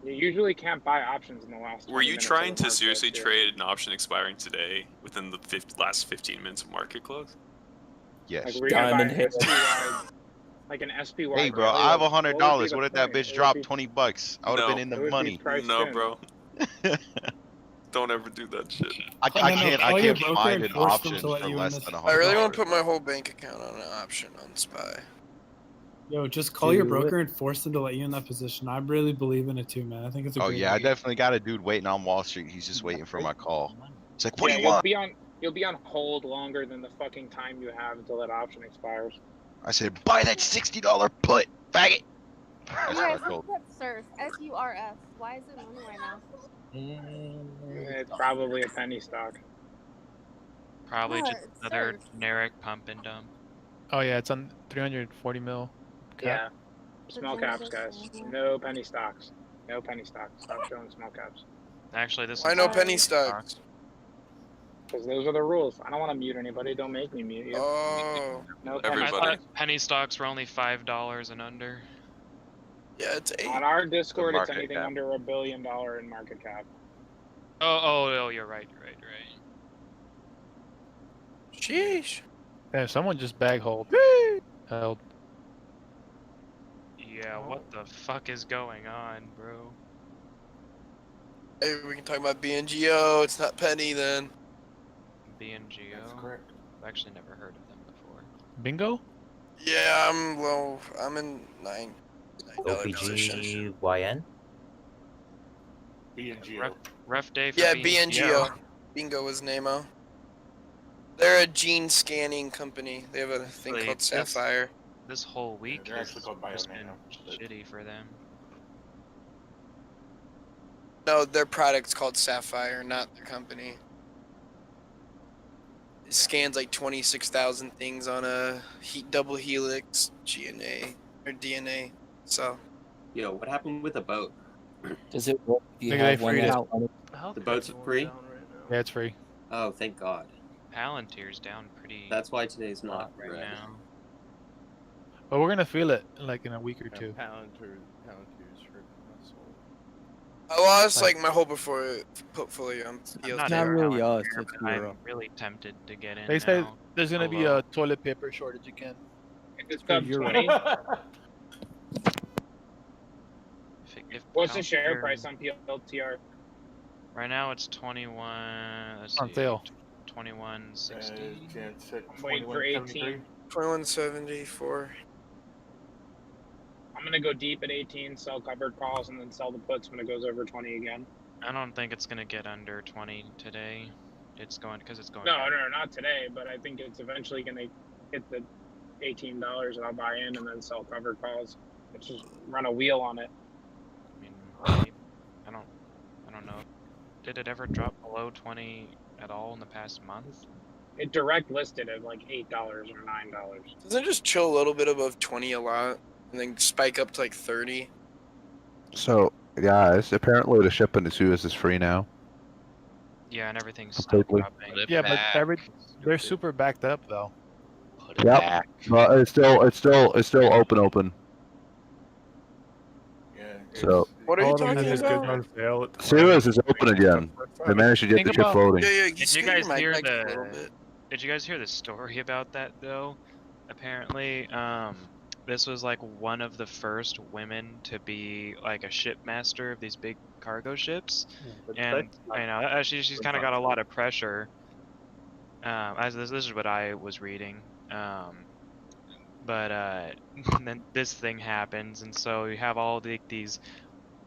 You usually can't buy options in the last. Were 20 you minutes trying of the to market, seriously too. trade an option expiring today within the last 15 minutes of market close? Yes. Like, were you gonna buy Diamond an hit. SPY, like an SPY? Hey, bro, rally? I have Like, $100. would What be if that the point? bitch It would dropped be- 20 bucks? I would have No. been in the It would be money. priced No, in. bro. Don't ever do that shit. I No, can't call your find broker an and force them option to let for you in less this- than I really want $100. to put my whole bank account on an option on SPY. Yo, just call your Do broker it. and force them to let you in that position. I really believe in it too, man. I think it's a Oh great yeah, I idea. definitely got a dude waiting on Wall Street. He's just waiting for my call. It's like, what Yeah, do you want? you'll be on hold longer than the fucking time you have until that option expires. I said, buy that $60 put, faggot. That's You what I guys, told look at surf. SURF. Why is it moving right now? It's probably a penny stock. Probably What? just another Surf. generic pump and dump. Oh yeah, it's on 340 mil. Yeah. Cap. Small caps, guys. No penny stocks. No penny stocks. Stop showing small caps. Actually, this Why is no a penny stock. stocks? Because those are the rules. I don't want to mute anybody. Don't make me mute you. Oh, No I penny Everybody. thought stocks. penny stocks were only $5 and under. yeah, it's 8. On our Discord, it's market anything cap. under $1 billion in market cap. Oh, you're right, right. Sheesh. Damn, someone just bag hold. Held. Yeah, what the fuck is going on, bro? Hey, we can talk about BNGO. It's not penny then. BNGO? That's correct. I've actually never heard of them before. Bingo? Yeah, I'm low. I'm in $9 position. OPGYN? BNGO. Ref day for Yeah, BNGO. BNGO. Bingo was Nemo. They're a gene scanning company. They have a thing Really, called this- Sapphire. This whole week they're has actually called just been BioNano, but- shitty for them. No, their product's called Sapphire, not their company. It scans like 26,000 things on a double helix DNA or DNA. So Yo, what happened with the boat? Does it work if you Nigga, they have one freed that's it. on The boat's free? Yeah, it's free. Oh, thank God. Palantir's down pretty. That's why today's a lot not right red. now. But we're gonna feel it like in a week or two. Palantir's hurt my soul. I lost like my whole portfolio. I'm PLT. not not in really Palantir, us, it's but I'm Europe. really tempted to get in They said now. there's gonna be Although- a toilet paper shortage again. If it's For sub Europe. 20, If what's the share Palantir- price on PLTR? Right now it's 21. Let's On see. sale. 21.60. Jan said I'm waiting for 18. 2174. I'm gonna go deep at 18, sell covered calls, and then sell the puts when it goes over 20 again. I don't think it's gonna get under 20 today. It's going because it's going. No, down. no, not today, but I think it's eventually gonna hit the $18 and I'll buy in and then sell covered calls. Let's just run a wheel on it. I mean, maybe- I don't know. Did it ever drop below 20 at all in the past month? It direct listed at like $8 or $9. Doesn't it just chill a little bit above 20 a lot and then spike up to like 30? So, guys, apparently the ship into Suez is free now. Yeah, and everything's stopped Completely. dropping. Yeah, but they're super backed up though. Yep. But it's still open. Yeah. So What are you All of them talking is about? on sale. Suez is open again. They managed to get Think the ship about- floating. Did you guys hear mic a little the? bit. Did you guys hear the story about that though? Apparently, this was like one of the first women to be like a shipmaster of these big cargo ships, and you know she's kind of got a lot of pressure. This is what I was reading. But then this thing happens, and so you have all these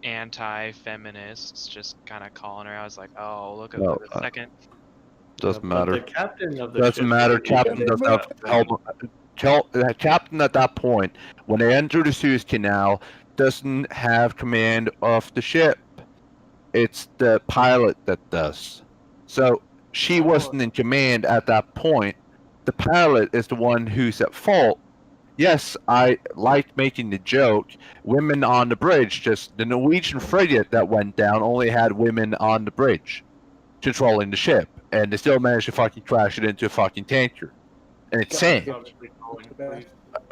anti-feminists just kind of calling her. I was like, oh, look at No, the second. doesn't But matter. the captain of the Doesn't ship matter. is Captain doesn't have to tell the captain at that point when they enter the Suez Canal doesn't have command of the ship. It's the pilot that does. So she wasn't in command at that point. The pilot is the one who's at fault. Yes, I liked making the joke. Women on the bridge. Just the Norwegian frigate that went down only had women on the bridge controlling the ship, and they still managed to fucking crash it into a fucking tanker. And it's insane,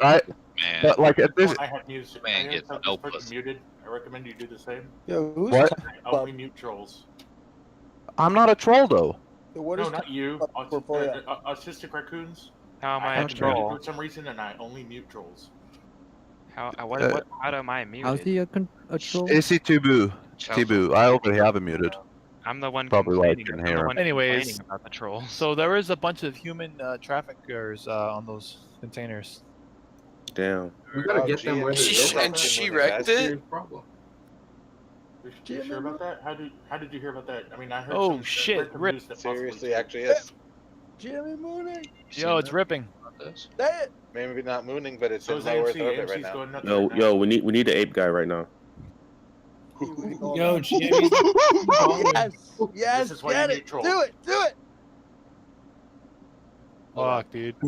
right? Man, But like at this, I have music. Man I gets have no this person pussy. muted. I recommend you do the same. Yo, who's What? talking Only mute trolls. I'm not a troll though. What No, is not you. portfolio? Autistic raccoons. How am I I a have muted troll? for some reason, and I only mute trolls. How Uh, am I muted? How's he a troll? AC Tubu. Tubu. I already have him muted. I'm the one Probably why I complaining. can I'm hear the him. one Anyways, complaining about the trolls. so there is a bunch of human traffickers on those containers. Damn. We gotta get them where they go. And she wrecked it. You sure about that? How did you hear about that? I mean, I heard Oh some shit! random Rip. news that possibly Seriously, actually is. Jimmy Mooney. Yo, it's ripping. Maybe not mooning, but it's So in is low Earth AMC. orbit right AMC's now. going nuts Yo, right now. yo, we need the ape guy right now. Yo, Jimmy. Yes, This is why get you it. mute trolls. Do it. Fuck, dude. Who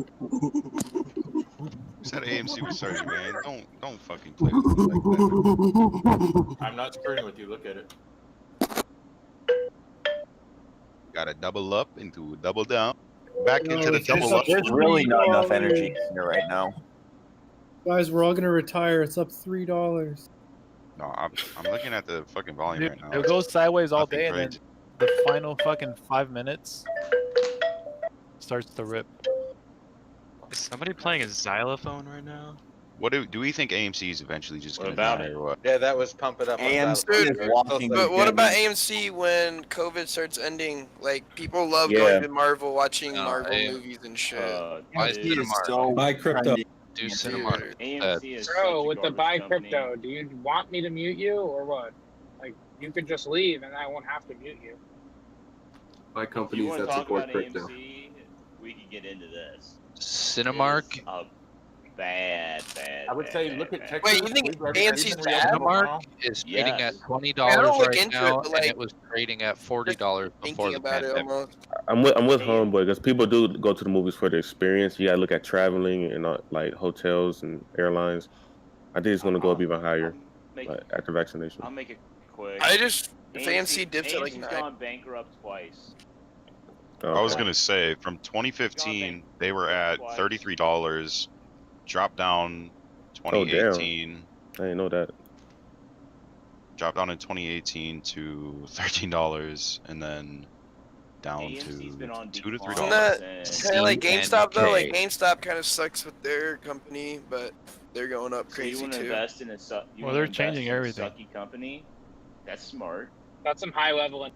said AMC was sorry, man? Don't fucking play with me like that. I'm not screwing with you. Look at it. Gotta double up into a double down. Back into the it's double just up. There's really not enough $3. energy here right now. Guys, we're all gonna retire. It's up $3. No, I'm looking at the fucking volume Dude, right now. it It's goes sideways all nothing day, and crazy. then the final fucking 5 minutes starts to rip. Is somebody playing a xylophone right now? What do we think AMC is eventually just gonna about die it? or what? Yeah, that was Pump It Up. on AMC Xylophone. is walking But what dead. about AMC when COVID starts ending? Like people love Yeah. going to Marvel, watching No, Marvel AM movies and shit. Buy AMC is Cinemark. so Buy crypto. trendy. Do Dude. Cinemark. AMC is Bro, such a with the garbage buy company. crypto, do you want me to mute you or what? Like, you could just leave and I won't have to mute you. By companies that support crypto. AMC, we could get into this. Cinemark. Bad. I would say look at Texas. Wait, you think AMC's bad? Cinemark is trading at Yes. $20 I don't look right into it, now, but, and like, it was trading at $40 before Thinking the about it pandemic. almost. I'm with homeboy because people do go to the movies for the experience. You gotta look at traveling and like hotels and airlines. I think it's gonna go up even higher after vaccination. I'll make it quick. I just if AMC dips at like AMC's 9. gone bankrupt twice. I was Okay. gonna say from 2015 they were at $33, dropped down Oh, damn. 2018, I didn't know that. dropped down in 2018 to $13, and then down AMC's been on to $2 to decline. Isn't $3. that kind of like GameStop though? Like CNK. GameStop kind of sucks with their company, but they're going up So you crazy want to too. invest in a Well, they're changing everything. sucky company? That's smart. That's some high level.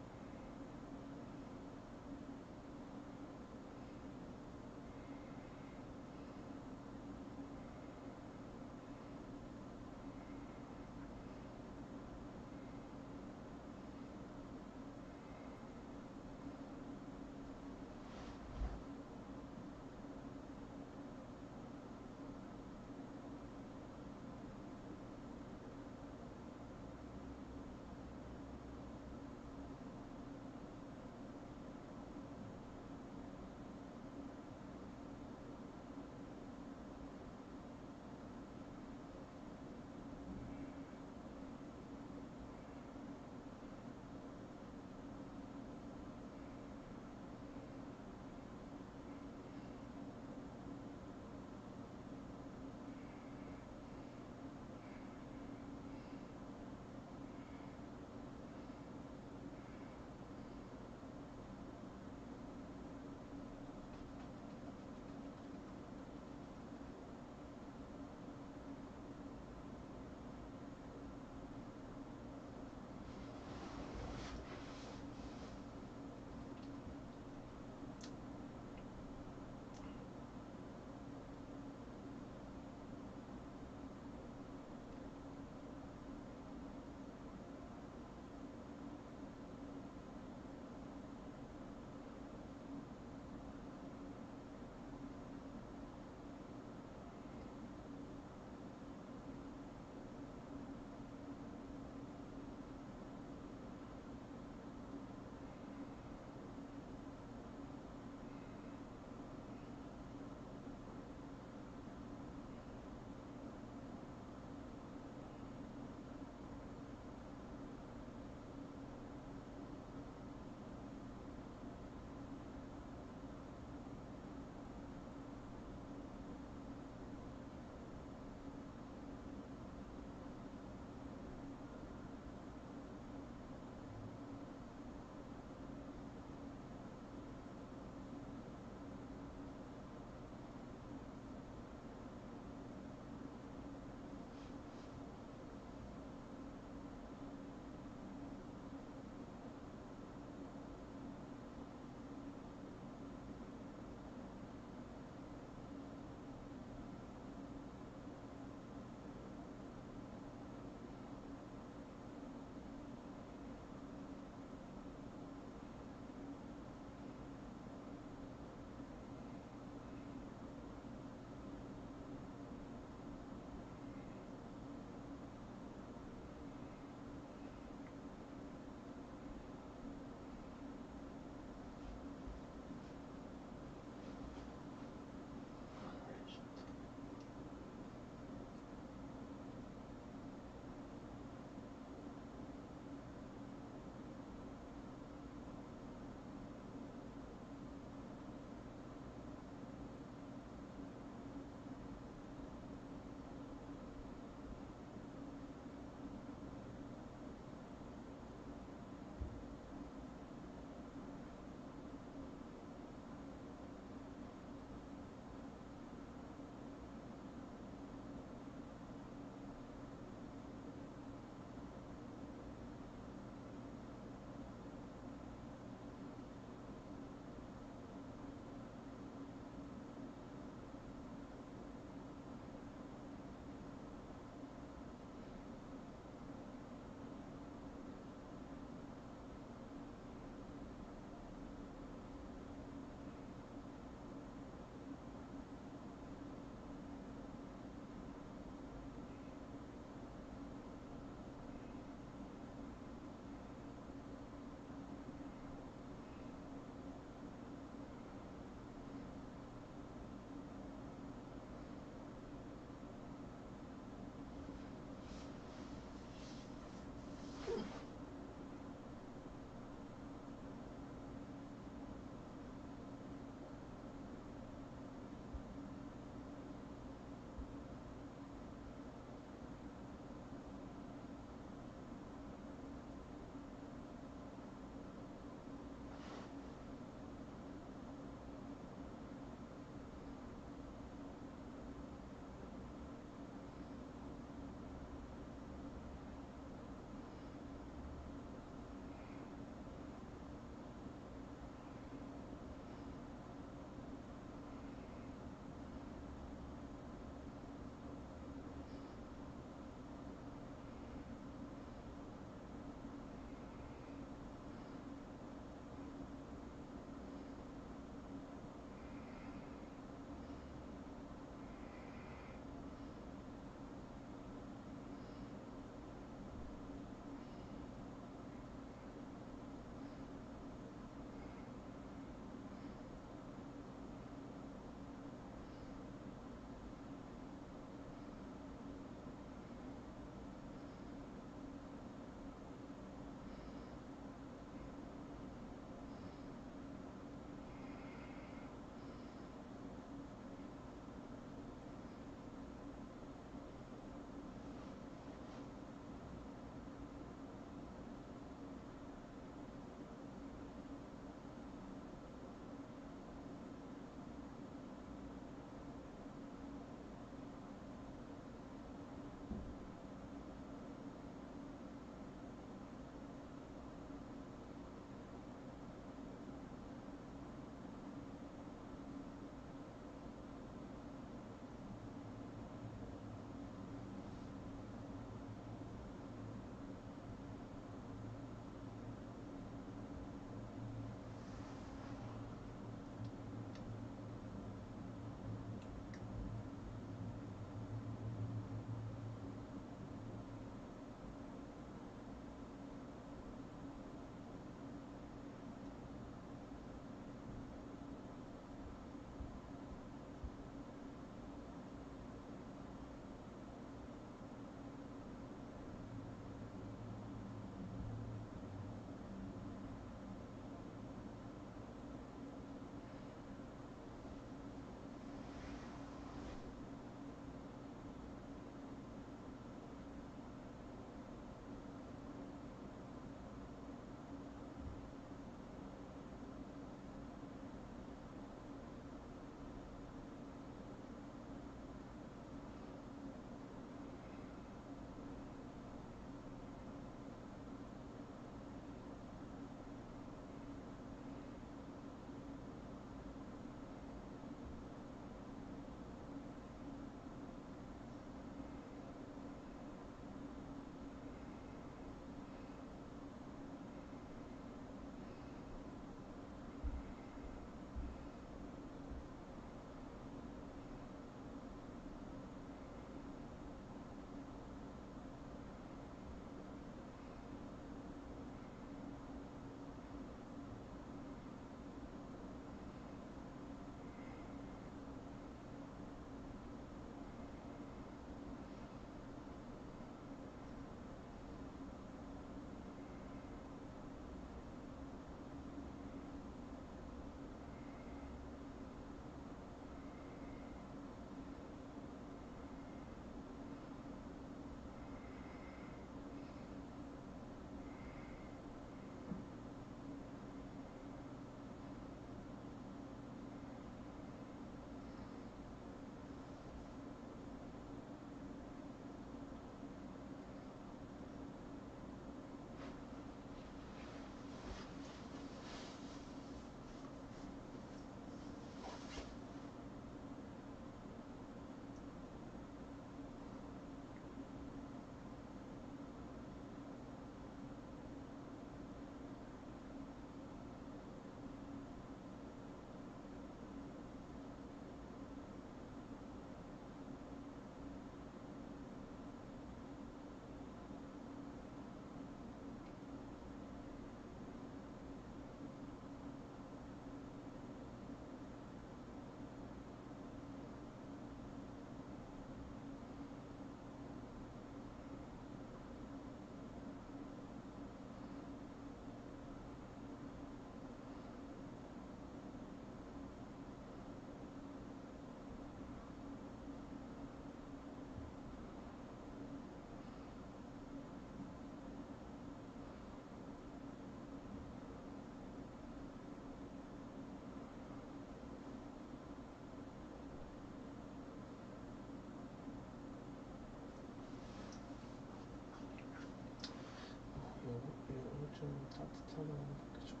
따뜻하다고 그렇게 좋네.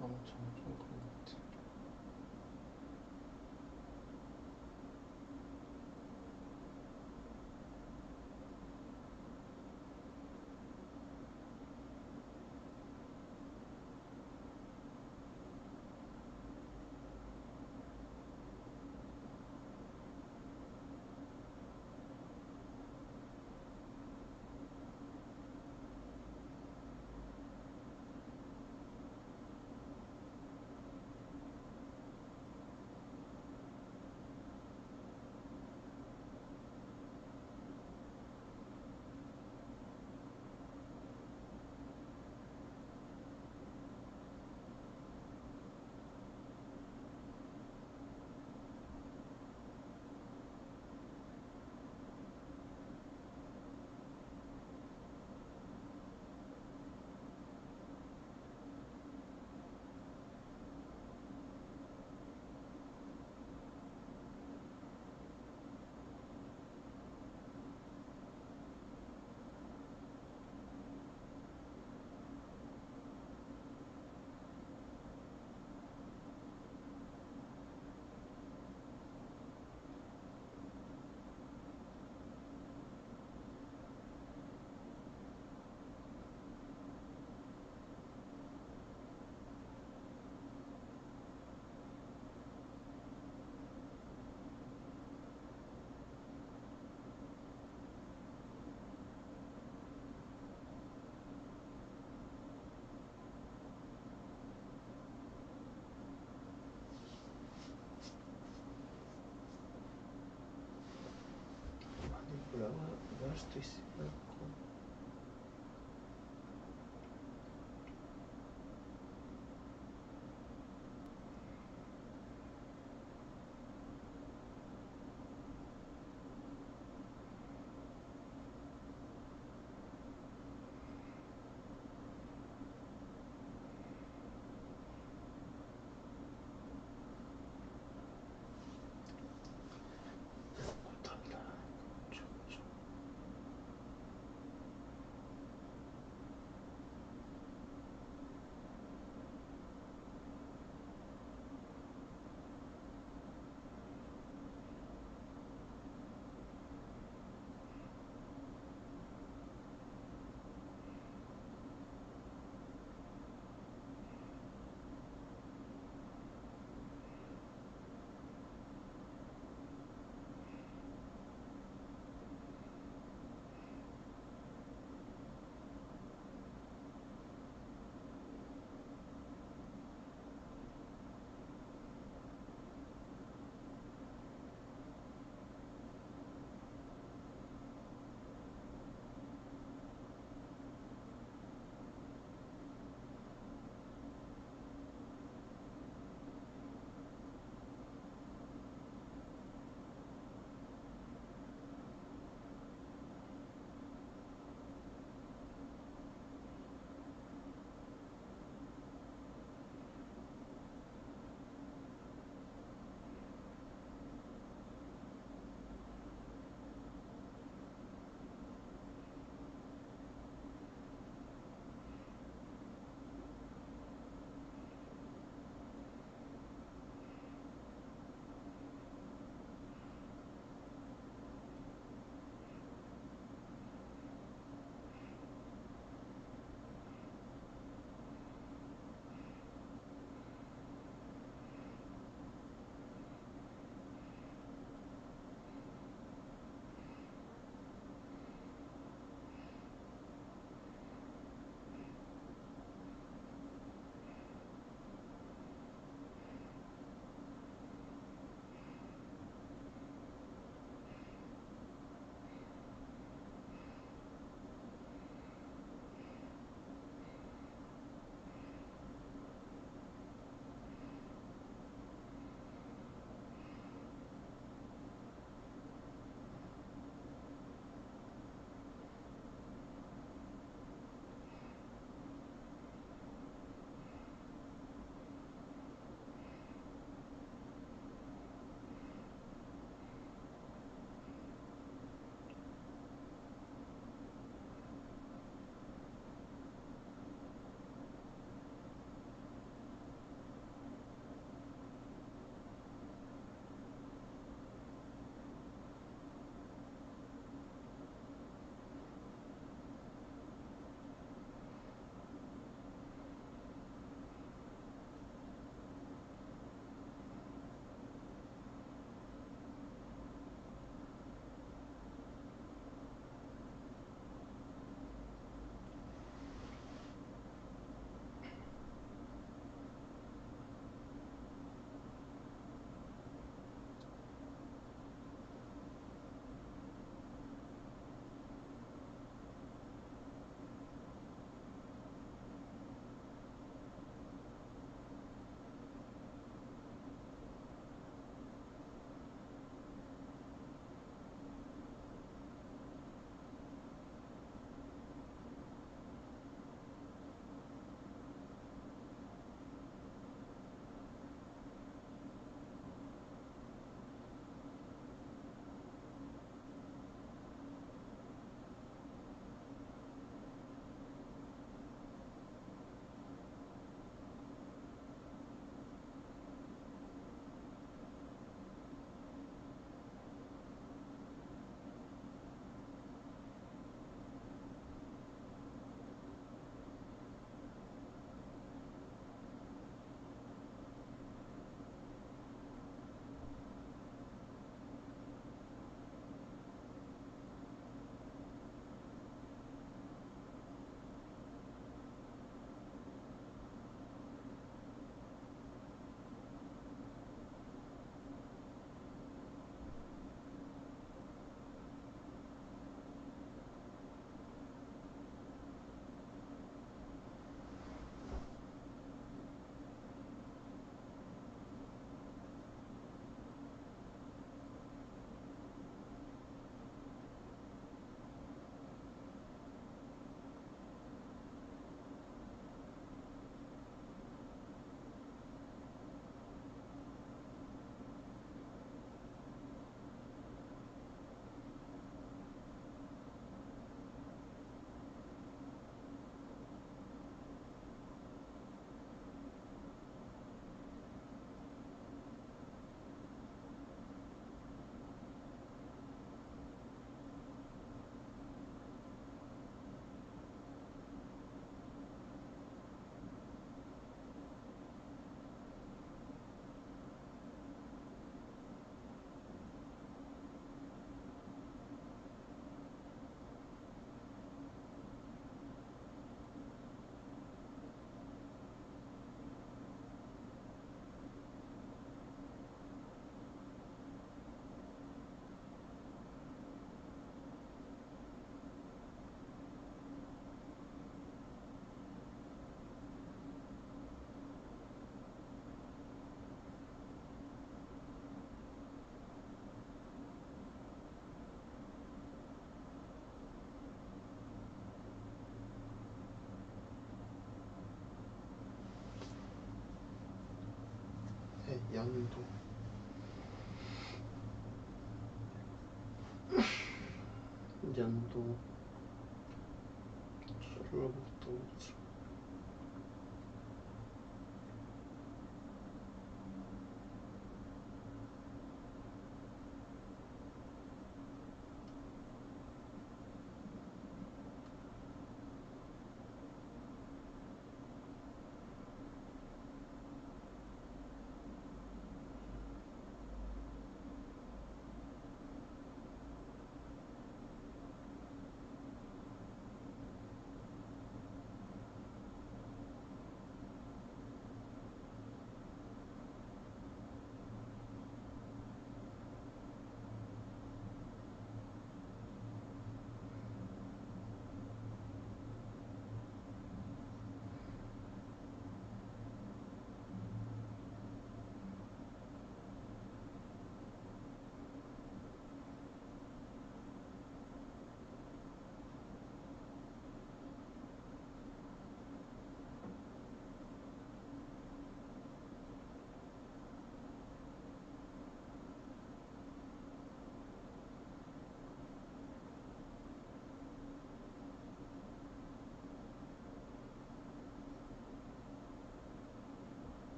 엄청 좋은 것 같아. 마니पु레할 수도 있으니까. 못한다. 연도 연도 술로부터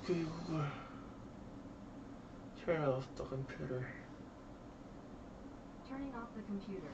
어떻게 이걸 turn off the computer. Turning off the computer.